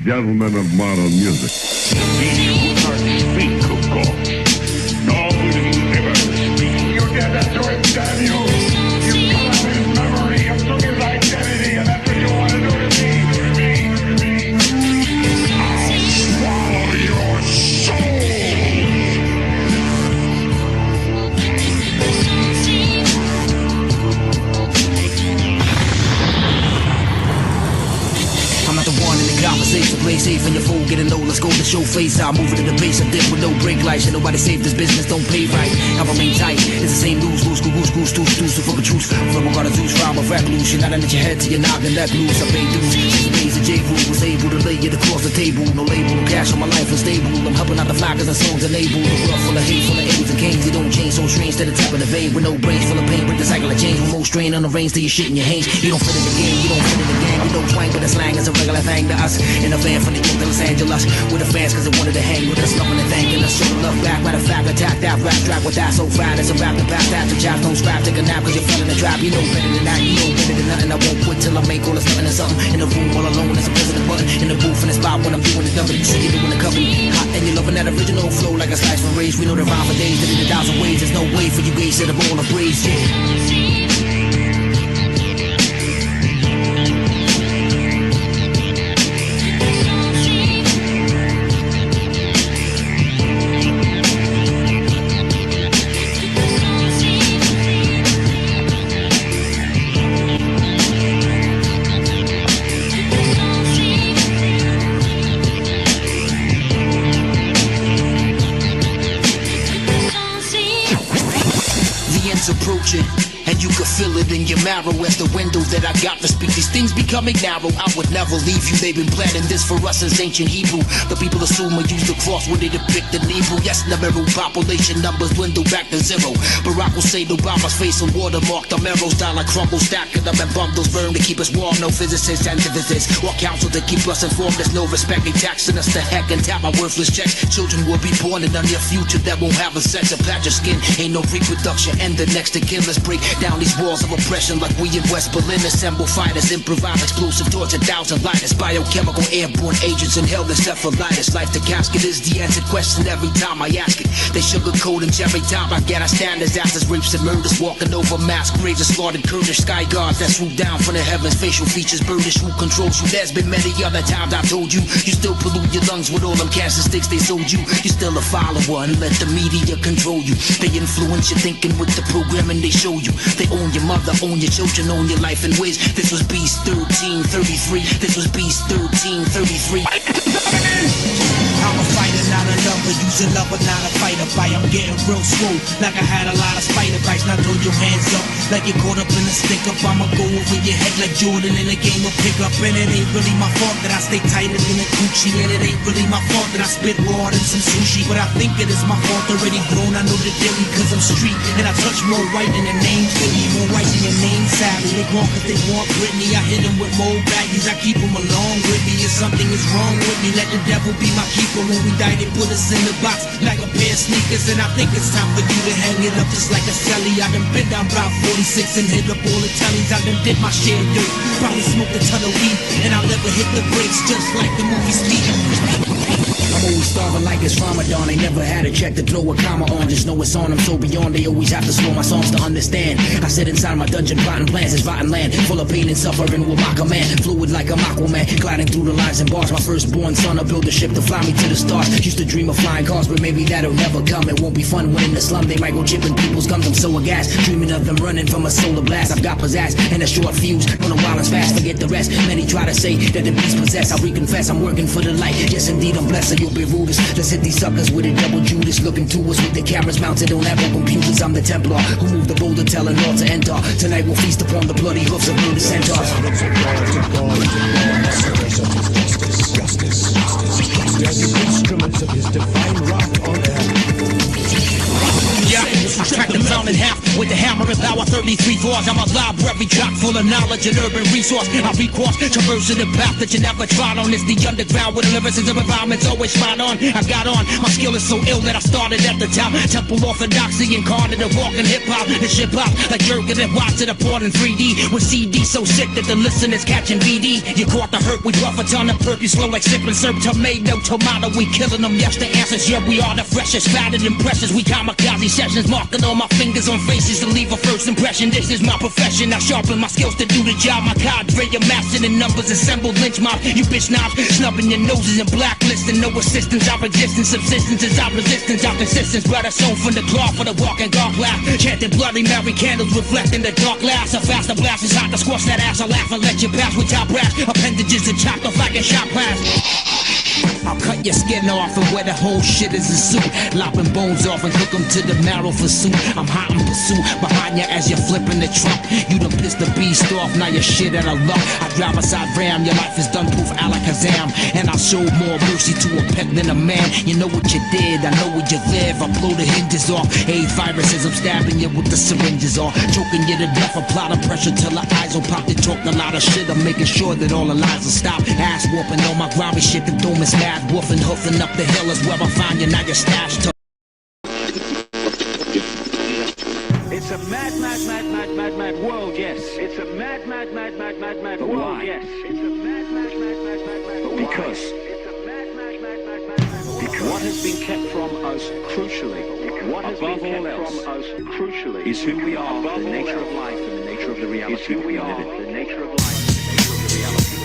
Gentlemen of modern music. He will not speak of God, nor will he ever speak. You did that to him, damn you! You cut off his memory, you took his identity, and that's what you want to do to me. I'll swallow your soul! safe in your phone, getting low, let's go to show face. I'm moving to the base of dip with no brake lights. And nobody save this business, don't pay right. I remain tight, it's the same news, goose, so fuck a truce. From a god of Zeus, rhyme of revolution. Not at your head to your noggin, let loose. I pay dues, 6 days of J-Rule was able to lay it across the table. No label, no cash on my life unstable. I'm helping out the fly cause the songs enable. The world full of hate, full of A's and K's. They don't change, so strange to the top of the vein. With no brains, full of pain, break the cycle of change. With more strain on the reins to your shit in your hands. You don't fit in the game, you don't fit in the gang. You don't twang, but the slang is a regular thing to us. In a van from the York to Los Angeles. With the fans cause they wanted to hang with us. Loving and thanking us, show the love back. Matter of fact, attack that rap track with that so fat. It's a rap to pass that to jab. Don't scrap, take a nap cause you're feeling the trap. You know better than that, you know better than nothing. I won't quit till I make all this nothing and something. In the room all alone, it's a president button. In the booth in the spot when I'm doing this number. You see you doing the company. Hot and you're loving that original flow like a slice from Rage. We know the rhyme for days, did it 1,000 ways. There's no way for you guys to the ball of braids, yeah. Approaching, and you could feel it in your marrow as the window that I got to speak. These things becoming narrow. I would never leave you. They've been planning this for us since ancient Hebrew. The people assume I use the cross when they depict an evil. Yes, Neuro population numbers dwindle back to zero. Barack will say Obama's face on watermark. The marrows down like crumble, stacking them and bundles burn to keep us warm. No physicists and physicists or counsel to keep us informed. There's no respect. They taxing us to heck and tap my worthless checks. Children will be born in a near future that won't have a sex. A patch of skin ain't no reproduction. And the next again, let's break down these walls of oppression like we in West Berlin. Assemble fighters, improvise explosive torch, 1,000 lighters, biochemical airborne agents, inhale encephalitis. Life the casket is the answered question every time I ask it. They sugarcoat and every time I get I stand disasters, rapes and murders, walking over mass graves of slaughtered Kurdish sky guards that swoop down from the heavens, facial features burnish. Who controls you? There's been many other times I told you. You still pollute your lungs with all them cancer sticks they sold you. You're still a follower and let the media control you. They influence your thinking with the programming they show you. They own your mother, own your children, own your life and ways. This was Beast 1333. This was Beast 1333. I'm a fighter, not a lover. Use a lover, not a fighter. Fight, I'm getting real smooth. Like I had a lot of spider bites. Now throw your hands up. Like you're caught up in a stick up. I'ma go over your head like Jordan in a game of pickup. And it ain't really my fault that I stay tighter than a Gucci. And it ain't really my fault that I spit raw than some sushi. But I think it is my fault already grown. I know the daily cause I'm street. And I touch more white than the name Billy. More white than your name Sally. They want cause they want Britney. I hit them with more baggies. I keep them along with me. If something is wrong with me, let the devil be my keeper. When we die, they put us in the box like a pair of sneakers. And I think it's time for you to hang it up just like a celly. I done been down Route 46 and hit up all the tellies. I done did my share of dirt. Probably smoked a ton of weed. And I'll never hit the brakes just like the movie Speed. I'm always starving like it's Ramadan. They never had a check to throw a comma on. Just know it's on them so beyond. They always have to slow my songs to understand. I sit inside my dungeon plotting plans. It's rotten land full of pain and suffering will mock a man. Fluid like a Aquaman, gliding through the lines and bars. My firstborn son, I build a ship to fly me to the stars. Used to dream of flying cars, but maybe that'll never come. It won't be fun when in the slum they might go chipping people's gums. I'm so aghast, dreaming of them running from a solar blast. I've got pizzazz and a short fuse. On the wild and fast, forget the rest. Many try to say that the beast possessed. I'll reconfess, I'm working for the light. Yes, indeed, I'm blessed. So you'll be rudest. Let's hit these suckers with a double Judas. Looking to us with the cameras mounted on Apple computers. I'm the Templar who moved the boulder, telling all to enter. Tonight we'll feast upon the bloody hoofs of murder centaurs. We are the instruments of his divine wrath on earth. Yeah, I crack the ground in half with the hammer and power 33 floors. I'm a library chock full of knowledge and urban resource. I recourse, traversing the path that you never trod on. It's the underground with the lyrics and environment's always spot on. I got on, my skill is so ill that I started at the top. Temple orthodoxy incarnate of walking hip-hop. It's hip-hop like jerking and watching a port in 3D. With CD so sick that the listeners catching BD. You caught the hurt, we rough a ton of perk. You slow like sipping syrup, tomato, we killing them. Yes, the answers, yeah, we are the freshest, fatter than precious. We kamikaze sessions, marking all my fingers on faces to leave a first impression. This is my profession, I sharpen my skills to do the job. My cadre amassing in numbers, assembled lynch mob. You bitch knobs, snubbing your noses and blacklisting. No assistance, our existence, subsistence is our resistance. Our consistence, brought us home from the cloth for the walking dark laugh. Chanting bloody Mary candles, reflecting the dark laughs. A faster blast is hot to squash that ass. I laugh and let you pass with top brass. Appendages are chopped off like a shot pass. I'll cut your skin off and wear the whole shit as a suit. Lopping bones off and cook them to the marrow for soup. I'm hot in pursuit behind you as you're flipping the trunk. You done pissed the beast off, now you're shit out of luck. I drive a side ram, your life is done proof alakazam. And I'll show more mercy to a pet than a man. You know what you did, I know where you live. I blow the hinges off. A viruses, I'm stabbing you with the syringes off. Choking you to death, applying pressure till the eyes will pop. They talking a lot of shit, I'm making sure that all the lies will stop. Ass whooping on my grimy shit, the dome is mad. Woofing, hoofing up the hill is where I find you, now you're stashed. It's a mad world, yes. It's a mad world, yes. It's a mad world. Because what has been kept from us crucially, is who we are, the nature of life and the nature of the reality. Is who we are, the nature of life and the nature of the reality.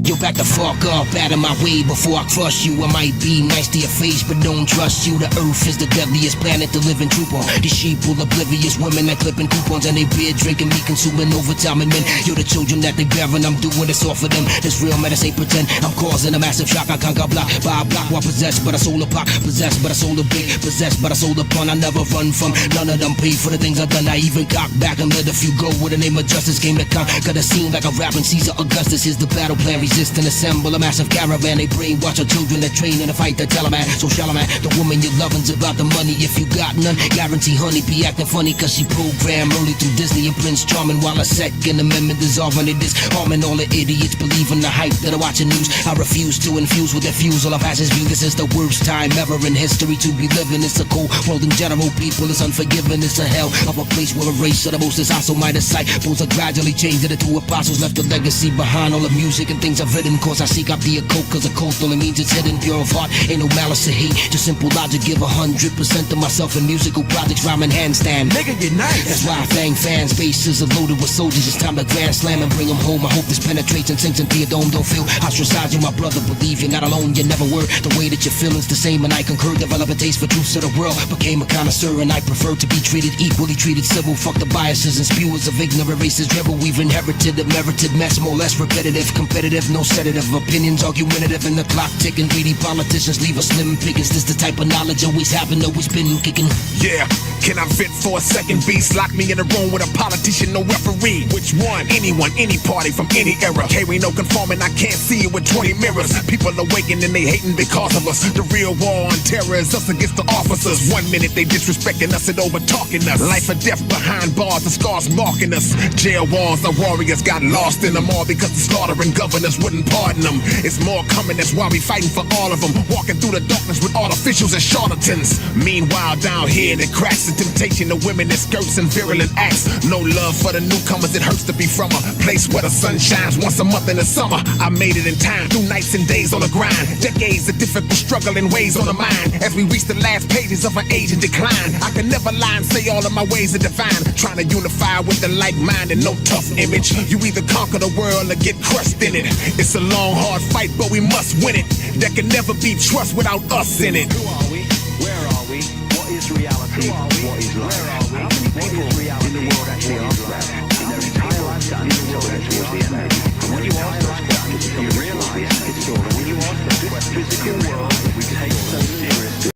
Yo, back the fuck up, out of my way before I crush you. I might be nice to your face, but don't trust you. The earth is the deadliest planet to live and troop on. These sheep will oblivious women that clipping coupons and they beer drinking, me consuming overtime and men. You're the children that they bear and I'm doing this all for them. This real medicine ain't pretend. I'm causing a massive shock. I can't got blocked by a block while possessed by the soul of pop. Possessed by the soul of big, possessed by the soul of pun. I never run from none of them. Paid for the things I've done. I even cock back and let a few go with the name of justice. Came to conquer the scene like a rapping Caesar Augustus. Here's the battle plan. Resist and assemble a massive caravan. They brainwash our children that train in a fight to tell a man. So shall a man, the woman you're loving's about the money. If you got none, guarantee honey be acting funny cause she programmed early through Disney and Prince Charming. While a second amendment dissolving it, disarming all the idiots believing the hype that are watching news. I refuse to infuse with their fuse all of asses view. This is the worst time ever in history to be living. It's a cold world in general, people. It's unforgiving. It's a hell of a place where a race of the most is also might sight. Fools are gradually changed into two apostles, left a legacy behind all the music and things I've written. Cause I seek out the occult, cause a coast only means it's hidden. Pure of heart, ain't no malice or hate. Just simple logic, give 100% of myself in musical projects, rhyming handstand. Nigga, you're nice. That's why I thank fans. Bases are loaded with soldiers. It's time to grand slam and bring them home. I hope this penetrates and sinks into your dome. Don't feel ostracized, you my brother. Believe you're not alone, you never were. The way that your feelings the same and I concur. Develop a taste for truths of the world. Became a connoisseur and I prefer to be treated equally, treated civil. Fuck the biases and spewers of ignorant races dribble. We've inherited a merited mess, more or less repetitive, competitive, no sedative. Opinions argumentative and the clock ticking. Greedy politicians leave us slim pickings. This the type of knowledge always having, always been kicking. Yeah, can I fit for a second beast? Lock me in a room with a politician, no referee. Which one? Anyone, any party from any era. Carry no conforming, I can't see it with 20 mirrors. People awaken and they hating because of us. The real war on terror is us against the officers. 1 minute they disrespecting us and over talking us. Life or death behind bars, the scars marking us. Jail walls, the warriors got lost in them all because the slaughtering governors wouldn't pardon them. It's more coming, that's why we fighting for all of them. Walking through the darkness with artificials and charlatans. Meanwhile down here, the cracks and temptation of women in skirts and virulent acts. No love for the newcomers, it hurts to be from a place where the sun shines once a month in the summer. I made it in time, through nights and days on the grind. Decades of difficult struggle and ways on the mind. As we reach the last pages of an age in decline, I can never lie and say all of my ways are divine. Trying to unify with the like mind and no tough image. You either conquer the world or get crushed in it. It's a long, hard fight, but we must win it. There can never be trust without us in it. Who are we? Where are we? What is reality? What is life? Where are we? How many people in the world actually are that? In their entire lifetime, in the world actually are that? And when you ask those questions, you realize it's all. When you ask those questions, physical world we take so seriously.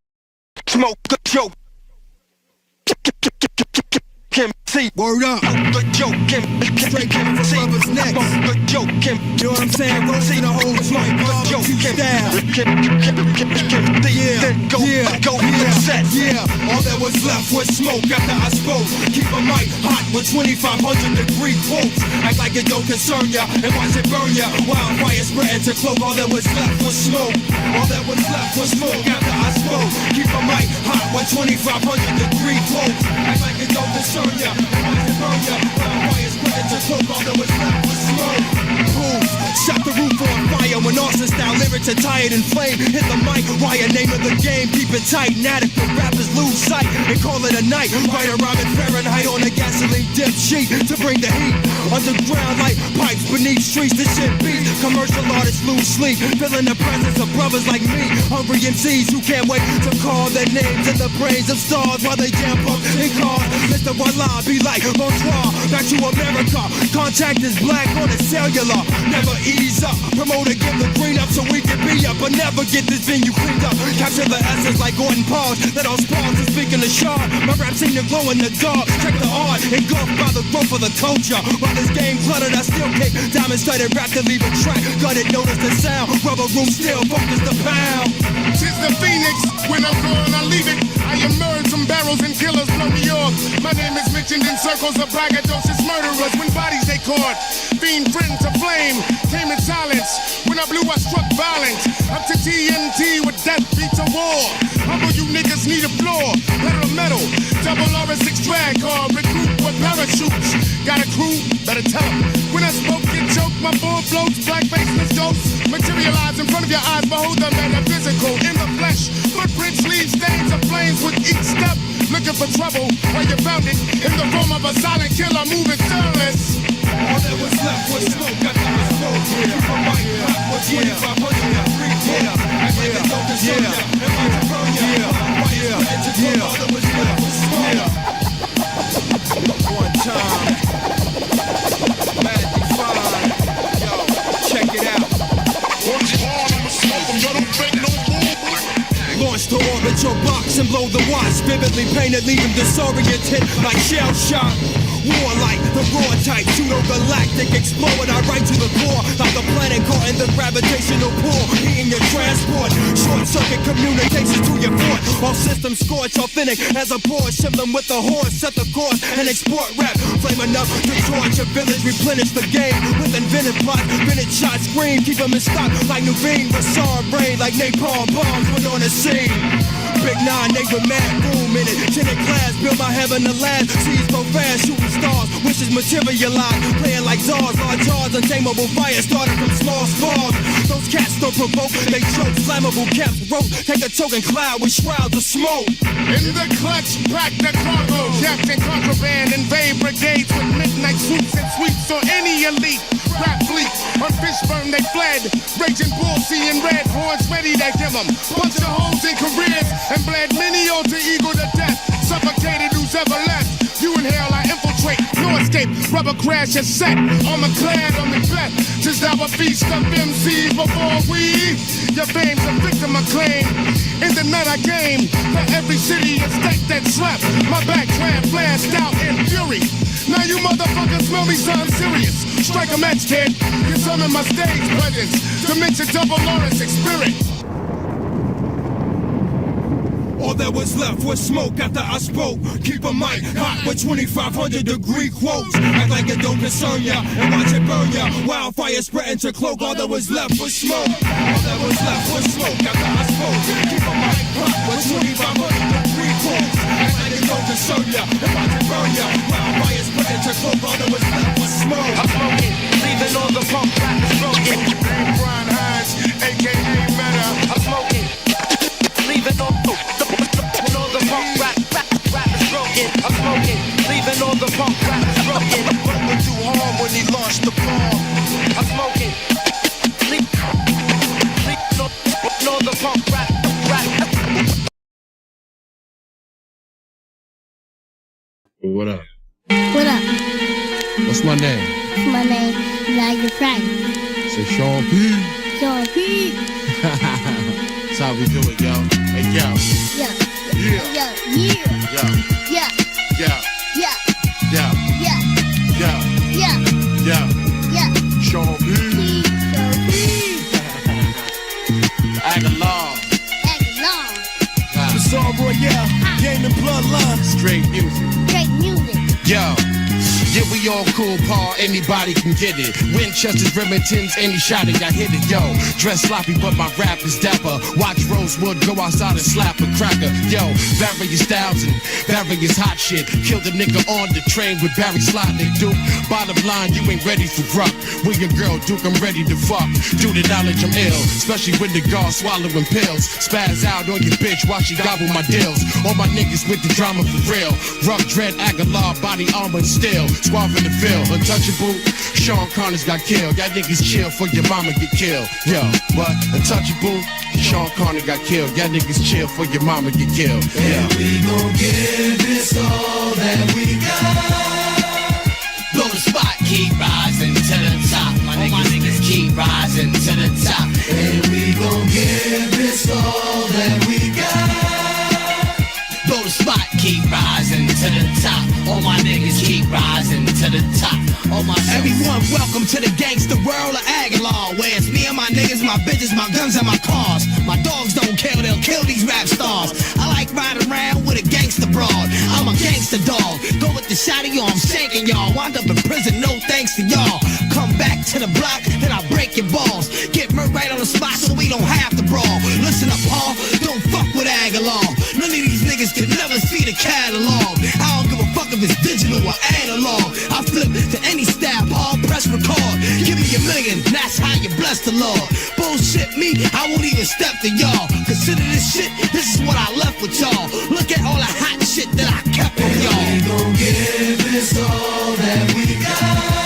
Smoke the joke. Word up. The joke, straight coming from brothers next. The joke, you know what I'm saying? Roll see the whole smoke. The joke, yeah. All that was left was smoke after I spoke. Keep a mic hot with 2,500-degree quotes. Act like it don't concern ya and watch it burn ya. Wildfire spreading to cloak. All that was left was smoke. All that was left was smoke after I spoke. Keep a mic hot with 2,500-degree quotes. Act like it don't concern ya. Shut the roof on fire when Austin style lyrics lyrics are tired and inflamed. Hit the mic, wire name of the game. Keep it tight, inadequate rappers lose sight and call it a night. Write a rhyme in Fahrenheit on a gasoline dip sheet to bring the heat. Underground like pipes beneath streets. This shit beats. Commercial artists lose sleep, feeling the presence of brothers like me. Hungry MCs who can't wait to call their names in the brains of stars while they jam up in cars. Mr. Walla be like, bonsoir, back to America. Contact is black on the cellular. Never ease up. Promoter give the green up so we can be up, but never get this venue cleaned up. Capture the essence like Gordon Pauls. Let all spawns and speaking the sharp. My rap seem to glow in the dark. Check the art, engulfed by the growth of the culture. While this game cluttered, I still kick diamond studded rap to leave a track. Got it, notice the sound. Rubber room still focus the pound. Tis the Phoenix. When I'm gone, I leave it. I emerge from barrels and killers blow me off. My name is mentioned in circles of braggadocious murderers. When bodies they caught, fiend friend to flame, came in silence. When I blew, I struck violence. Up to TNT with death beats a war. Humble you niggas need a floor. Better metal, double R6 drag car, recruit with parachutes. Got a crew, better tell them. When I spoke, get choked, my ball floats, black faceless jokes. Materialize in front of your eyes, behold the metaphysical in the flesh. Footprints leave stains of flames with each step. Looking for trouble, where you found it in the form of a silent killer moving stirless. All that was left was smoke. I thought it was smoke. Keep my mic hot for 2,500 and 3 quarters. Act like it don't concern ya. And might burn ya. Fire spread to the all that was left was smoke. One time. Magic fine. Yo, check it out. Once hard, I'ma smoke them. Yo, don't fake no move. Launch to orbit your box and blow the watch. Vividly painted, leaving disoriented like shell shock. Warlike, the raw type, pseudo-galactic explorer. I write to the core like a planet caught in the gravitational pull. Eating your transport, short-circuit communication to your port. All systems scorch, authentic as a Porsche. Emblem with the horse, set the course and export rap. Flame enough to torch a village, replenish the game with invented plots. Vintage shots scream, keep them in stock like Nuveen. Bassar brain like napalm bombs went on the scene. Big 9, they with mad boom in it. Tinted glass, build my heaven to last. Seas go fast, shooting stars, wishes materialize. Playing like Zars, large jars, untamable fire started from small sparks. Those cats don't provoke, they choke. Flammable caps rope, take a token cloud with shrouds of smoke. In the clutch, pack the cargo. Captain contraband, invade brigades with midnight swoops and sweeps on any elite. Rap fleet, on Fishburne they fled. Raging bull, seeing red horns ready to give them. Bunch of holes in careers and bled many alter ego to death. Suffocated who's ever left. You inhale, I infiltrate, no escape. Rubber crash is set, armor clad on the bet. Tis thou a feast of MCs before we. Your fame's a victim acclaim. In the night I came, for every city and state that slept. My background flashed out in fury. Now you motherfuckers smell me, so I'm serious. Strike a match, kid. You summon my stage presence. Dimension double Lawrence experience. All that was left was smoke after I spoke. Keep a mic hot with 2,500 degree quotes. Act like it don't concern ya and watch it burn ya. Wildfire spreading to cloak. All that was left was smoke. All that was left was smoke after I spoke. Keep a mic hot with 2,500 degree quotes. Act like it don't concern ya and watch it burn ya. Wildfire spreading to cloak. All that was left was smoke. I'm smoking, leaving all the punk rappers broken. Name Brian Hines, aka Meta. I'm smoking, leaving all the punk rappers broken. I'm smoking, leaving all the punk rappers broken. Rolling too hard when he launched the bomb. I'm smoking, leaving all the punk rappers. What up? What up? What's my name? My name is Elijah Frank. Say Sean P. Sean P. That's how we do it, yo. Hey, yo. Yeah. Yeah. Yeah. Yeah. Yeah. Yeah. Yeah. Yeah. Yeah. Yeah. Yeah. Yeah. Yeah. Yeah. Sean P. Sean P. Act along. Act along. Bassar Royale, game and bloodline. Straight music. Straight music. Yo. Yeah, we all cool, Paul, anybody can get it. Winchesters, Remingtons, any shot it, I hit it, yo. Dress sloppy, but my rap is dapper. Watch Rosewood go outside and slap a cracker. Yo, various styles and various hot shit. Killed a nigga on the train with Barry Slotnick, Duke. Bottom line, you ain't ready for rock. With your girl, Duke, I'm ready to fuck. Due to knowledge, I'm ill. Especially when the guard swallowing pills. Spaz out on your bitch while she gobble my deals. All my niggas with the drama for real. Rough dread, Aguilar, body armor and steel. Suave in the field, untouchable. Sean Connor's got killed. Y'all niggas chill for your mama get killed. Yo, what? Untouchable. Sean Connor got killed. Y'all niggas chill for your mama get killed. Yeah, we gon' give this all that we got. Blow the spot, keep rising to the top. My niggas keep rising to the top. And we gon' give this all that we got. Blow the spot, keep rising to the top. All my niggas keep rising to the top. All my Everyone, welcome to the gangster world of Aguilar, where it's me and my niggas, my bitches, my guns, and my cars. My dogs don't kill, they'll kill these rap stars. I like riding around with a gangster broad. I'm a gangster dog. Go with the shotty, yo, I'm shanking y'all. Wind up in prison, no thanks to y'all. Come back to the block, then I'll break your balls. Get murked right on the spot so we don't have to brawl. Listen up, Paul, don't fuck with Aguilar. None of these niggas can never see the catalog. I don't give a fuck if it's digital or analog. I flip to any style, Paul, press record. Give me $1 million, that's how you bless the Lord. Bullshit me, I won't even step to y'all. Consider this shit, this is what I left with y'all. Look at all the hot shit that I kept from y'all. We gon' give this all that we got.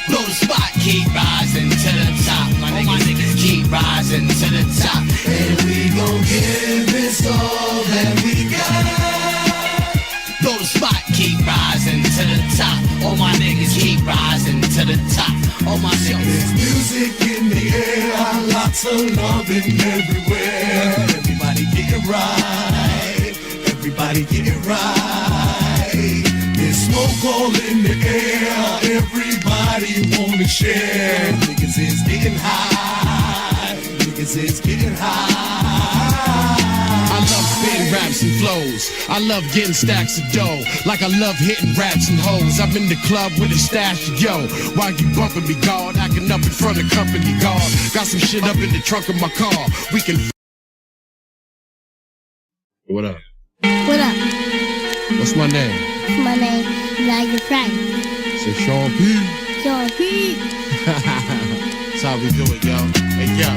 Blow the spot, keep rising to the top. My niggas keep rising to the top. And we gon' give this all that we got. Blow the spot, keep rising to the top. All my niggas keep rising to the top. All my There's music in the air, lots of loving everywhere. Everybody get it right. Everybody get it right. There's smoke all in the air. Everybody wanna share. Niggas is getting high. Niggas is getting high. I love spitting raps and flows. I love getting stacks of dough. Like I love hitting raps and hoes. I'm in the club with a stash of yo. Why you bumping me, God? Acting up in front of company guard. Got some shit up in the trunk of my car. We can. What up? What up? What's my name? My name is Elijah Frank. Say Sean P. Sean P. That's how we do it, yo. Hey, yo.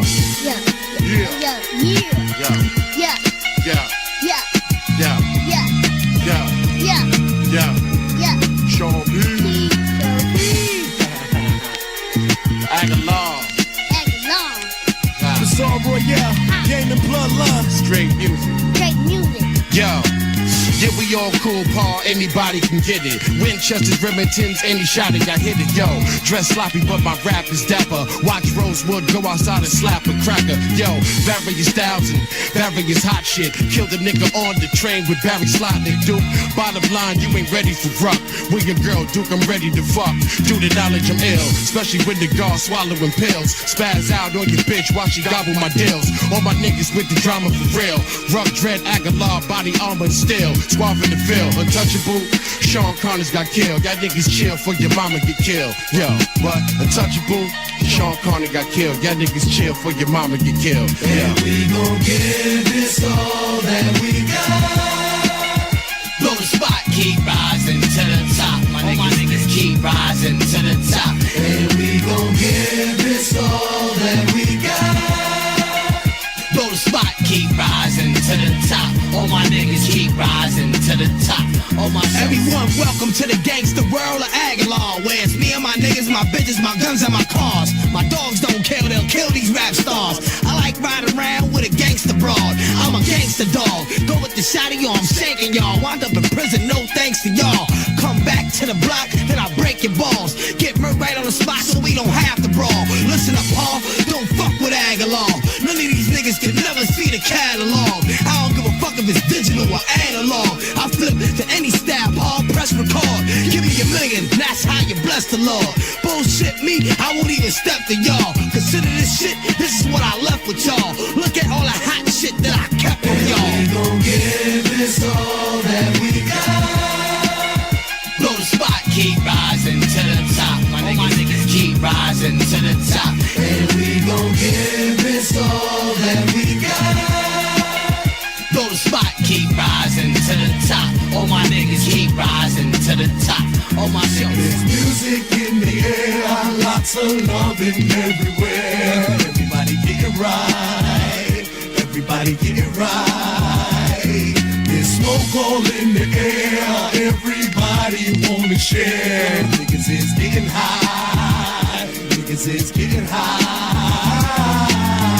Yeah. Yeah. Yeah. Yeah. Yo. Yeah. Yeah. Yeah. Yeah. Yeah. Yeah. Yeah. Yeah. Yeah. Sean P. Sean P. Aguilar. Aguilar. The Song Royale, game and bloodline. Straight music. Great music. Yo. Yeah, we all cool, Paul, anybody can get it. Winchesters, Remingtons, any shot it, I hit it, yo. Dress sloppy, but my rap is dapper. Watch Rosewood go outside and slap a cracker. Yo, various styles and various hot shit. Killed a nigga on the train with Barry Slotnick, Duke. Bottom line, you ain't ready for rock. With your girl, Duke, I'm ready to fuck. Due to knowledge, I'm ill. Especially when the guard swallowing pills. Spaz out on your bitch while she gobble my deals. All my niggas with the drama for real. Rough dread, Aguilar, body armor and steel. Suave in the field, untouchable. Sean Connor's got killed. Y'all niggas chill for your mama get killed. Yo, what? Untouchable. Sean Connor got killed. Y'all niggas chill for your mama get killed. Yeah, we gon' give this all that we got. Blow the spot, keep rising to the top. My niggas keep rising to the top. And we gon' give this all that we got. Blow the spot, keep rising to the top. All my niggas keep rising to the top. All my Everyone, welcome to the gangster world of Aguilar, where it's me and my niggas, my bitches, my guns, and my cars. My dogs don't kill, they'll kill these rap stars. I like riding around with a gangster broad. I'm a gangster dog. Go with the shotty, yo, I'm shanking y'all. Wind up in prison, no thanks to y'all. Come back to the block, then I'll break your balls. Get murked right on the spot so we don't have to brawl. Listen up, Paul, don't fuck with Aguilar. None of these niggas can never see the catalog. I don't give a fuck if it's digital or analog. I flip to any style, Paul, press record. Give me $1 million, that's how you bless the Lord. Bullshit me, I won't even step to y'all. Consider this shit, this is what I left with y'all. Look at all the hot shit that I kept from y'all. We gon' give this all that we got. blow the spot, keep rising to the top. My niggas keep rising to the top. And we gon' give this all that we got. Blow the spot, keep rising to the top. All my niggas keep rising to the top. All my niggas. There's music in the air, lots of loving everywhere. Everybody get it right. Everybody get it right. There's smoke all in the air. Everybody wanna share. Niggas is getting high. Niggas is getting high.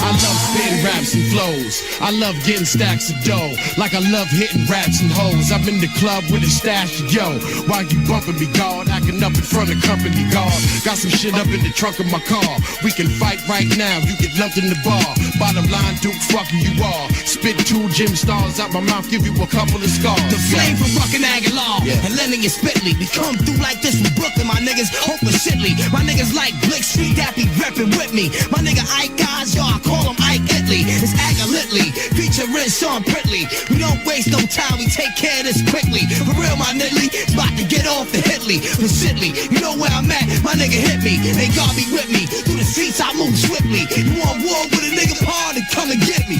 I love spitting raps and flows. I love getting stacks of dough. Like I love hitting rats and hoes. I'm in the club with a stash of yo. While you bumping me, guard, acting up in front of company guard. Got some shit up in the trunk of my car. We can fight right now. You get lumped in the bar. Bottom line, Duke, fucking you all. Spit 2 gym stars out my mouth, give you a couple of scars. The flame from Ruckin' Aguilar and Lennon and Spitley. We come through like this from Brooklyn, my niggas. Hope for Shitley. My niggas like Blick Street, that be reppin' with me. My nigga Ike guys, y'all, I call him Ike Italy. It's Agalitly, featuring Sean Pritley. We don't waste no time, we take care of this quickly. For real, my nigga, it's about to get off the Hitley. For Shitley, you know where I'm at, my nigga hit me. They got me with me. Through the streets, I move swiftly. You want war with a nigga hard and come and get me.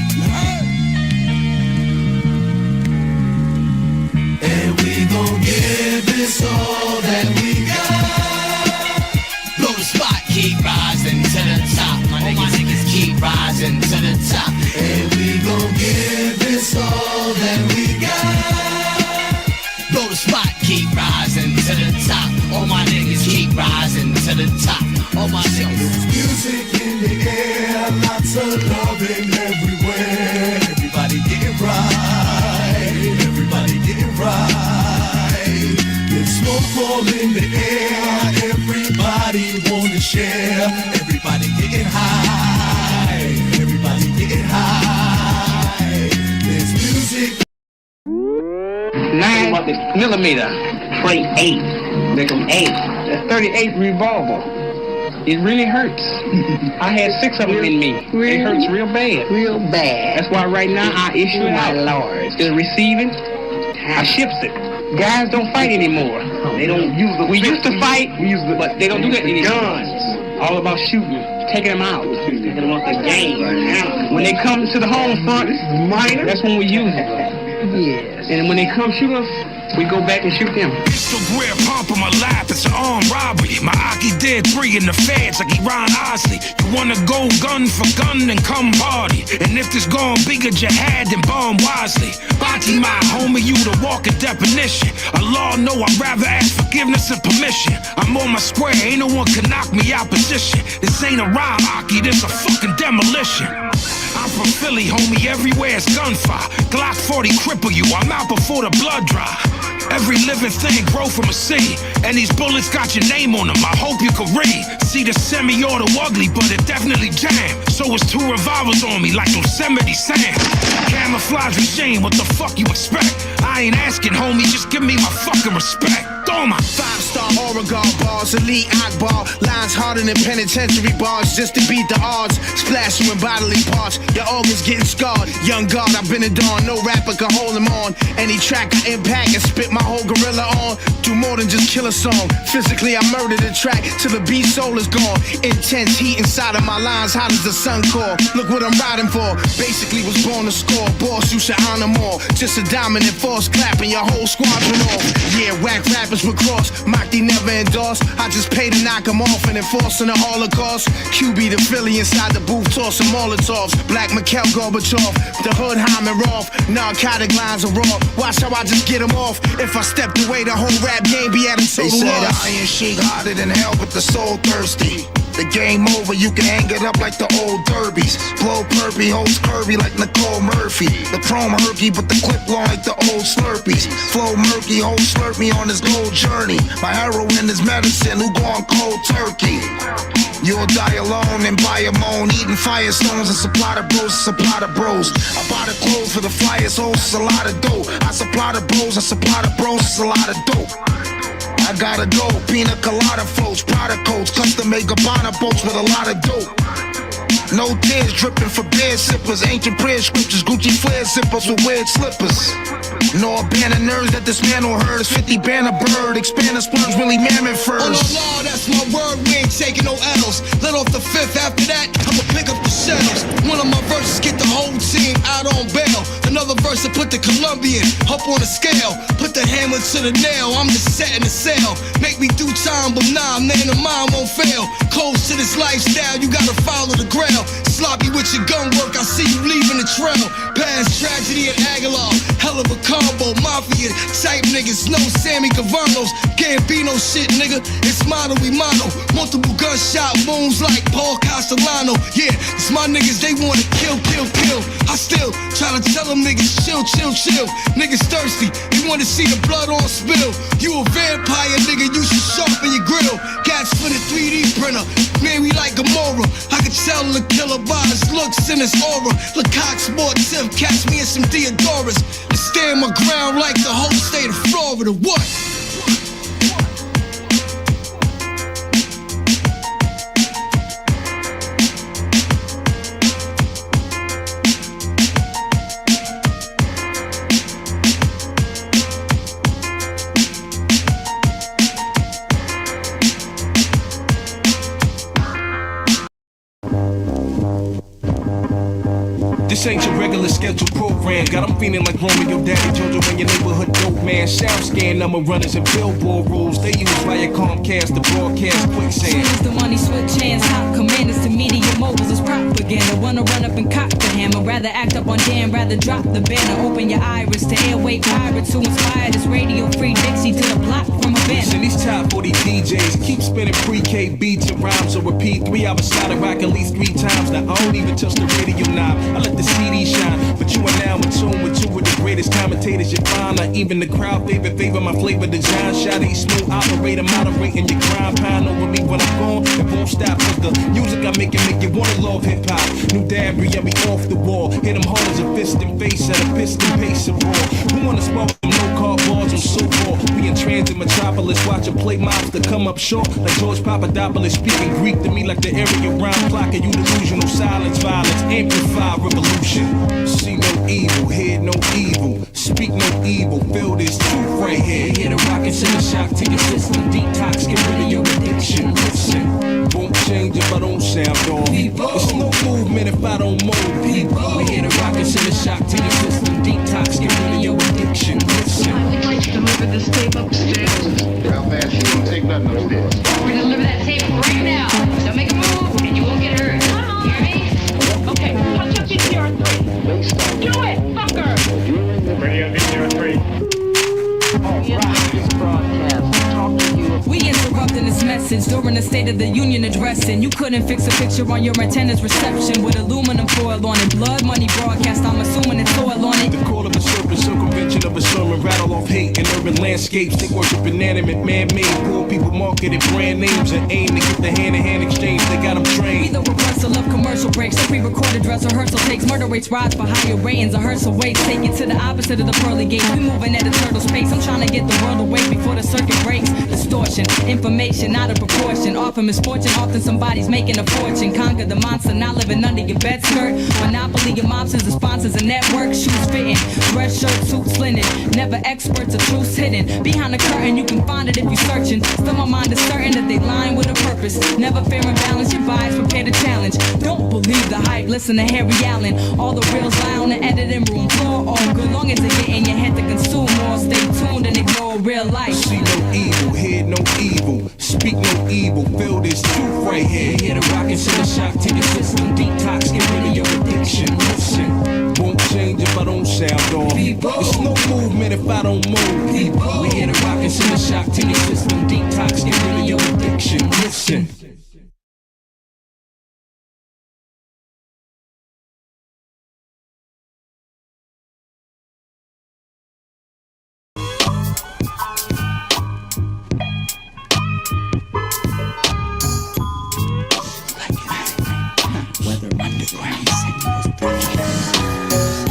And we gon' give this all that we got. Blow the spot, keep rising to the top. My niggas keep rising to the top. And we gon' give this all that we got. Blow the spot, keep rising to the top. All my niggas keep rising to the top. All my niggas. Music in the air, lots of loving everywhere. Everybody get it right. Everybody get it right. There's smoke all in the air. Everybody wanna share. Everybody get it high. Everybody get it high. There's music. 9mm, plate 8, make them 8. That's 38 revolver. It really hurts. I had 6 of them in me. It hurts real bad. Real bad. That's why right now I issue it out. It's receiving. I ships it. Guys don't fight anymore. They don't use the. We used to fight, but they don't do that anymore. Guns. All about shooting, taking them out, taking them off the game. When they come to the home front, that's when we use it. Yes. And when they come shoot us, we go back and shoot them. Pistol grip, pump on my lap, it's an armed robbery. My Aki did 3 in the feds like he Ron Osley. You wanna go gun for gun, then come party. And if this gon' be a jihad, then bomb wisely. Bati my homie, you the walking definition. Allah know I'd rather ask forgiveness and permission. I'm on my square, ain't no one can knock me out position. This ain't a rhyme, Aki, this a fucking demolition. I'm from Philly, homie, everywhere it's gunfire. Glock 40 cripple you, I'm out before the blood dry. Every living thing grow from a seed, and these bullets got your name on them, I hope you can read. See the semi-auto ugly, but it definitely jammed. So it's 2 revolvers on me like Yosemite Sam. Camouflage machine, what the fuck you expect? I ain't asking, homie, just give me my fucking respect. Toma. 5-star Oregon bars, elite Akbar. Lines harder than penitentiary bars just to beat the odds. Splash you in bodily parts, your organs getting scarred. Young God, I've been a dawn, no rapper can hold him on. Any track I impact and spit my whole gorilla on. Do more than just kill a song. Physically, I murder the track till the beat soul is gone. Intense heat inside of my lines, hot as the sun core. Look what I'm riding for. Basically was born to score. Boss, you should honor more. Just a dominant force clapping your whole squadron off. Yeah, whack rappers would cross. Mockty never endorsed. I just pay to knock them off and enforcing the Holocaust. QB the Philly inside the booth, tossing Molotovs. Black Mikhail Gorbachev, the hood Hyman Roth. Narcotic lines are raw. Watch how I just get them off. If I stepped away, the whole rap game be at a total loss. They said loss. Iron Sheik hotter than hell, but the soul thirsty. The game over, you can hang it up like the old derbies. Blow perpy, holds curvy like Nicole Murphy. The chrome herky, but the clip long like the old Slurpees. Flow murky, hold Slurpee on his gold journey. My heroin is medicine, who gone cold turkey? You'll die alone and buy a moan. Eating firestones and supply the bros, supply the bros. I buy the clothes for the flyers, hoes, it's a lot of dope. I supply the bros, I supply the bros, it's a lot of dope. I gotta go, pina colada floats, Prada coats, custom made Gabbana boats with a lot of dope. No tears dripping for beer sippers. Ancient prayer scriptures, Gucci flare zippers with weird slippers. No abandoned nerves that dismantle hers. 50 banner bird, expand the splurge, really mammoth furs. Oh no, Lord, that's my word, we ain't taking no L's. Let off the fifth, after that, I'ma pick up the shells. One of my verses get the whole team out on bail. Another verse to put the Colombian up on the scale. Put the hammer to the nail, I'm just setting the sail. Make me do time, but nah, man, the mind won't fail. Close to this lifestyle, you gotta follow the grail. Sloppy with your gun work, I see you leaving the trail. Past tragedy and Aguilar, hell of a combo. Mafia type niggas, no Sammy Cavanos. Gambino shit, nigga, it's mono we mono. Multiple gunshot wounds like Paul Castellano. Yeah, it's my niggas, they wanna kill, kill, kill. I still try to tell them niggas, chill, chill, chill. Niggas thirsty, you wanna see the blood on spill. You a vampire, nigga, you should sharpen your grill. Cats for the 3D printer, man, we like Gamora. I can tell the killer by his looks and his aura. Lecoq Sportif, catch me in some Theodoras. And stand my ground like the whole state of Florida. What? This ain't your regular scheduled program. Got 'em feeling like Romeo Daddy Jojo in your neighborhood dope man. Sound scan number runners and billboard rules. They use via Comcast to broadcast quicksand. Soon as the money switch hands, top commanders to media mobiles is propaganda. Wanna run up and cock the hammer, rather act up on damn, rather drop the banner. Open your iris to airway pirates who inspire this radio free Dixie to the block from a banner. Listen, these top 40 DJs keep spinning pre-K beats and rhymes or repeat 3 hours slide and rock at least 3 times. Now I don't even touch the radio knob. I let the CD shine, but you are now in tune with 2 of the greatest commentators you find. Not even the crowd favor my flavor design. Shot a smooth operator, moderating your grind. Pine over me when I'm gone, it won't stop. Cause the music I make you wanna love hip hop. New dab, yeah, me off the wall. Hit them hard as a fist and face at a piston pace of raw. Who wanna smoke them no cardboards and so forth? We in transit metropolis, watching play mobster come up short. Like George Papadopoulos speaking Greek to me like the area round clock. And you delusional silence, violence, amplify revolution. See no evil, hear no evil, speak no evil, feel this truth right here. Hear the rocket send a shock to your system, detox, get rid of your addiction. Listen, won't change if I don't sound off. It's no movement if I don't move. We hear the rocket send a shock to your system, detox, get rid of your addiction. Listen, I would like to deliver this tape upstairs. How fast you gonna take nothing upstairs? We're gonna deliver that tape right now. Don't make a move and you won't get hurt. You hear me? Okay, punch up VCR3. Do it, fucker! Ready on VCR3. We interrupting this message during the State of the Union addressing. You couldn't fix a picture on your antenna's reception with aluminum foil on it. Blood money broadcast, I'm assuming it's oil on it. The call of a serpent, circumvention of a sermon, rattle off hate in urban landscapes. They worship inanimate, man-made. Poor people marketed brand names and aim to get the hand-to-hand exchange. They got them trained. We the reversal of commercial breaks. So pre-recorded dress rehearsal takes. Murder rates rise for higher ratings. A hearse awaits. Take it to the opposite of the pearly gates. We moving at a turtle's pace. I'm trying to get the world away before the circuit breaks. Distortion, information out of proportion. Often misfortune, often somebody's making a fortune. Conquer the monster, not living under your bed skirt. Monopoly your mobsters and sponsors a network. Shoes fitting, dress shirt, suits linen. Never experts or truths hidden. Behind the curtain, you can find it if you're searching. Still my mind is certain that they lying with a purpose. Never fair and balance, your bias, prepare to challenge. Don't believe the hype, listen to Harry Allen. All the reels lie on the editing room floor. All good, long as they get in your head to consume more. Stay tuned and ignore real life. See no evil, hear no evil, speak no evil, feel this truth right here. Hear the rocket send a shock to your system, detox, get rid of your addiction. Listen, won't change if I don't sound off. It's no movement if I don't move. We hear the rocket send a shock to your system, detox, get rid of your addiction. Listen.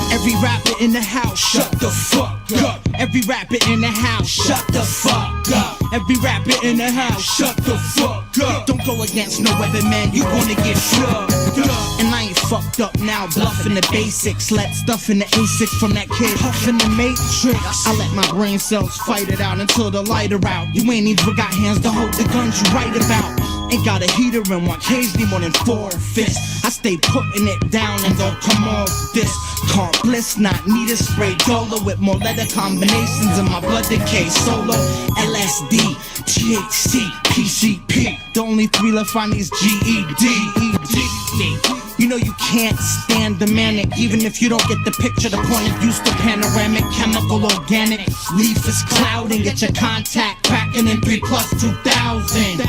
Every rapper in the house, shut the fuck up. Every rapper in the house, shut the fuck up. Every rapper in the house, shut the fuck up. Don't go against no other man, you gonna get fucked up. And I ain't fucked up now, bluffing the basics. Let stuff in the A6 from that kid, huffing the matrix. I let my brain cells fight it out until the light are out. You ain't even got hands to hold the guns you write about. Ain't got a heater in one cage, need more than 4 fists. I stay putting it down and don't come off this. Can't bliss, not need a spray dolo with more letter combinations in my blood decay. Solo, LSD, THC, PCP. The only 3 left on these GED. You know you can't stand the manic, even if you don't get the picture. The point of use, the panoramic, chemical, organic. Leaf is clouding, get your contact cracking in 3 plus 2,000.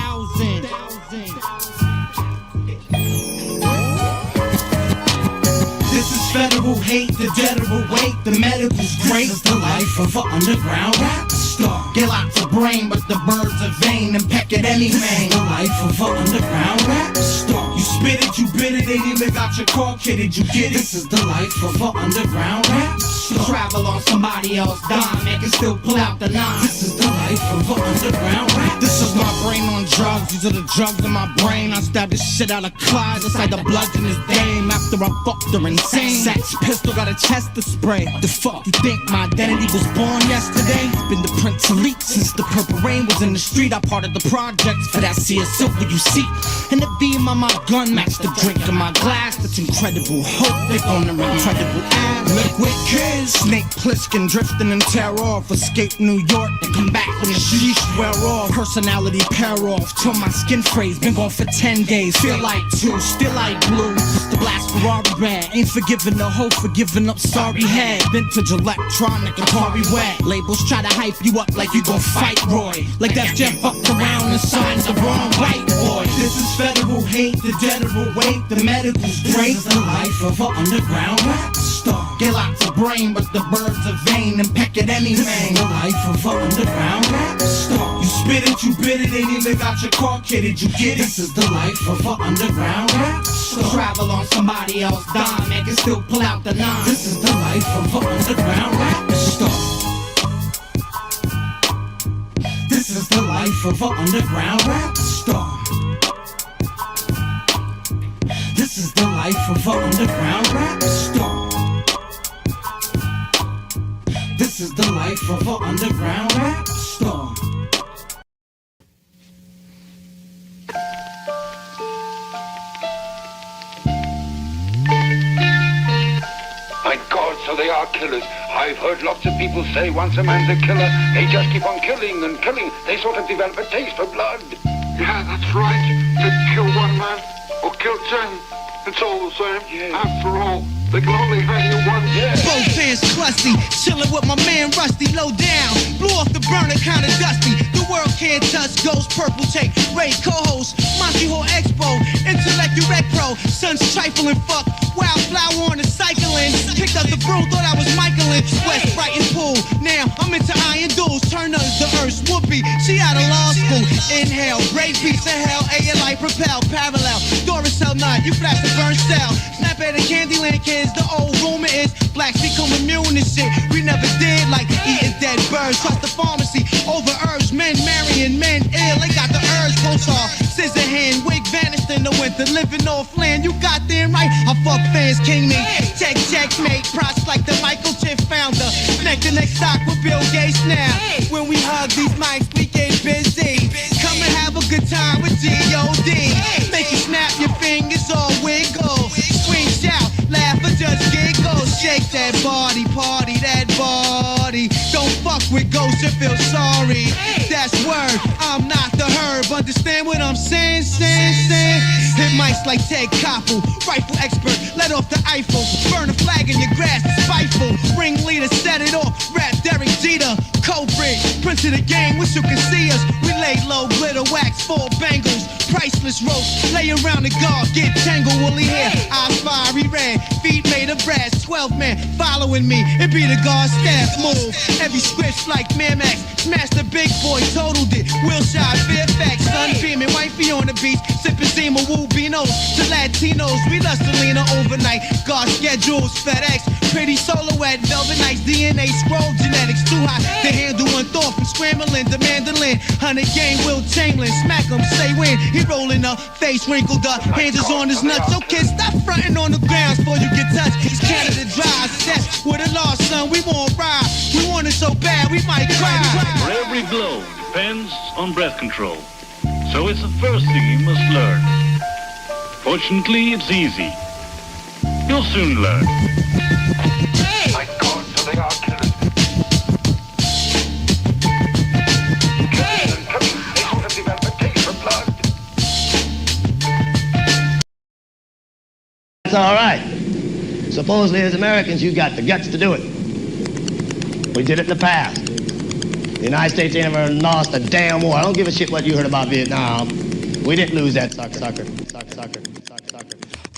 This is federal hate, the dead of awake, the medical's great. This is the life of an underground rap star. Get lots of brain, but the birds are vain and peck at any man. This is the life of an underground rap star. You spit it, you bit it, ain't even got your car kitted, you get it. This is the life of an underground rap star. Travel on somebody else's dime, they can still pull out the nine. This is the life of an underground rap. This is my brain on drugs, these are the drugs in my brain. I stabbed the shit out of Clyde, it's like the blood in his dame. After I fucked her insane, Sax pistol got a chest to spray. The fuck you think my identity was born yesterday? Been the Prince Elite since the purple rain was in the street. I parted the projects for that sea of silver you see. And the beam on my gun matched the drink in my glass. That's incredible hope, they on the incredible ass. Liquid kids, Snake Plissken drifting in terror off. Escape New York and come back when the sheesh wear off. Personality pair off till my skin phrase. Been gone for 10 days, feel like 2, still like blue. The blast Ferrari red, ain't forgiving the hoe for giving up sorry head. Vintage electronic, Atari wet. Labels try to hype you up like you gon' fight Roy. Like that Jeff fucked around and signed the wrong white boy. This is federal hate, the dead of awake, the medical's great. This is the life of an underground rap star. Get lots of brain, but the birds are vain and peck at any man. This is the life of an underground rap star. You spit it, you bit it, ain't even got your car kitted, you get it. This is the life of an underground rap star. Travel on somebody else's dime, man can still pull out the nine. This is the life of an underground rap star. This is the life of an underground rap star. This is the life of an underground rap star. This is the life of an underground rap star. My God, so they are killers. I've heard lots of people say once a man's a killer, they just keep on killing and killing. They sort of develop a taste for blood. Yeah, that's right. To kill one man or kill 10, it's all the same. Yeah. After all, they can only hang you once. Yeah. Both hands crusty, chillin' with my man Rusty, low down. Blew off the burner, kinda dusty. The world can't touch Ghost, Purple Tape, Ray co-host, Monkey Hall Expo, Intellect Rec Pro, Sun's trifling fuck, Wildflower on the cycling. Picked up the broom, thought I was Michaelin. West Brighton Pool, now I'm into iron duels. Turners, the Earth's Whoopi, she out of law school. Inhale, great piece of hell, A-L-I propel, parallel. Doris Cell Nut, you flash the burn cell. Snap at the Candyland kids, the old rumor is blacks become immune and shit. We never did like eating dead birds. Trust the pharmacy over herbs, men marrying men ill. They got the herbs, Pulsar, scissor hand, wig vanished in the winter. Living off land, you got them right. I fuck fans, king me. Checkmate, props like the Michael Chip founder. Neck to neck stock with Bill Gates now. When we hug these mics, we get busy. Come and have a good time with G.O.D. Make you snap your fingers or wiggle. Scream, shout, laugh or just giggle. Shake that body, party that body. Don't fuck with ghosts, you feel sorry. That's word, I'm not the herb. Understand what I'm saying? Hit mics like Ted Koppel, rifle expert, let off the Eiffel. Burn a flag in your grass, spiteful. Ringleader, set it off, rap Derek Jeter. Culprit, prince of the game, wish you could see us. We lay low, glitter wax, 4 bangles. Priceless rope, lay around the guard, get tangled, woolly hair. Eyes fiery red, feet made of brass. 12 men following me, it be the guard staff move. Every script like Miramax, smashed the big boy, totaled it. Wilshire, Fairfax, sun beaming, wifey on the beach. sipping Zima Wubinos to Latinos. We lust to lean overnight. Guard schedules, FedEx, pretty solo at Velvet Nights. DNA scroll genetics too high to handle one thought from scrambling to mandolin. 100 game Will Chamberlain, smack him, say when he rolling up, face wrinkled up, hands is on his nuts. So kids, stop fronting on the ground before you get touched. It's Canada Dry, set with a lost son. We won't ride. We want it so bad we might cry. For every blow depends on breath control. So it's the first thing you must learn. Fortunately, it's easy. You'll soon learn. That's all right. Supposedly, as Americans, you got the guts to do it. We did it in the past. The United States ain't ever lost a damn war. I don't give a shit what you heard about Vietnam. We didn't lose that sucker.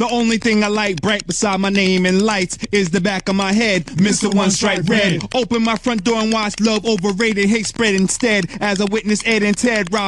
The only thing I like bright beside my name and lights is the back of my head, Mr. One Stripe Red. Open my front door and watch love overrated, hate spread instead as I witness Ed and Ted rob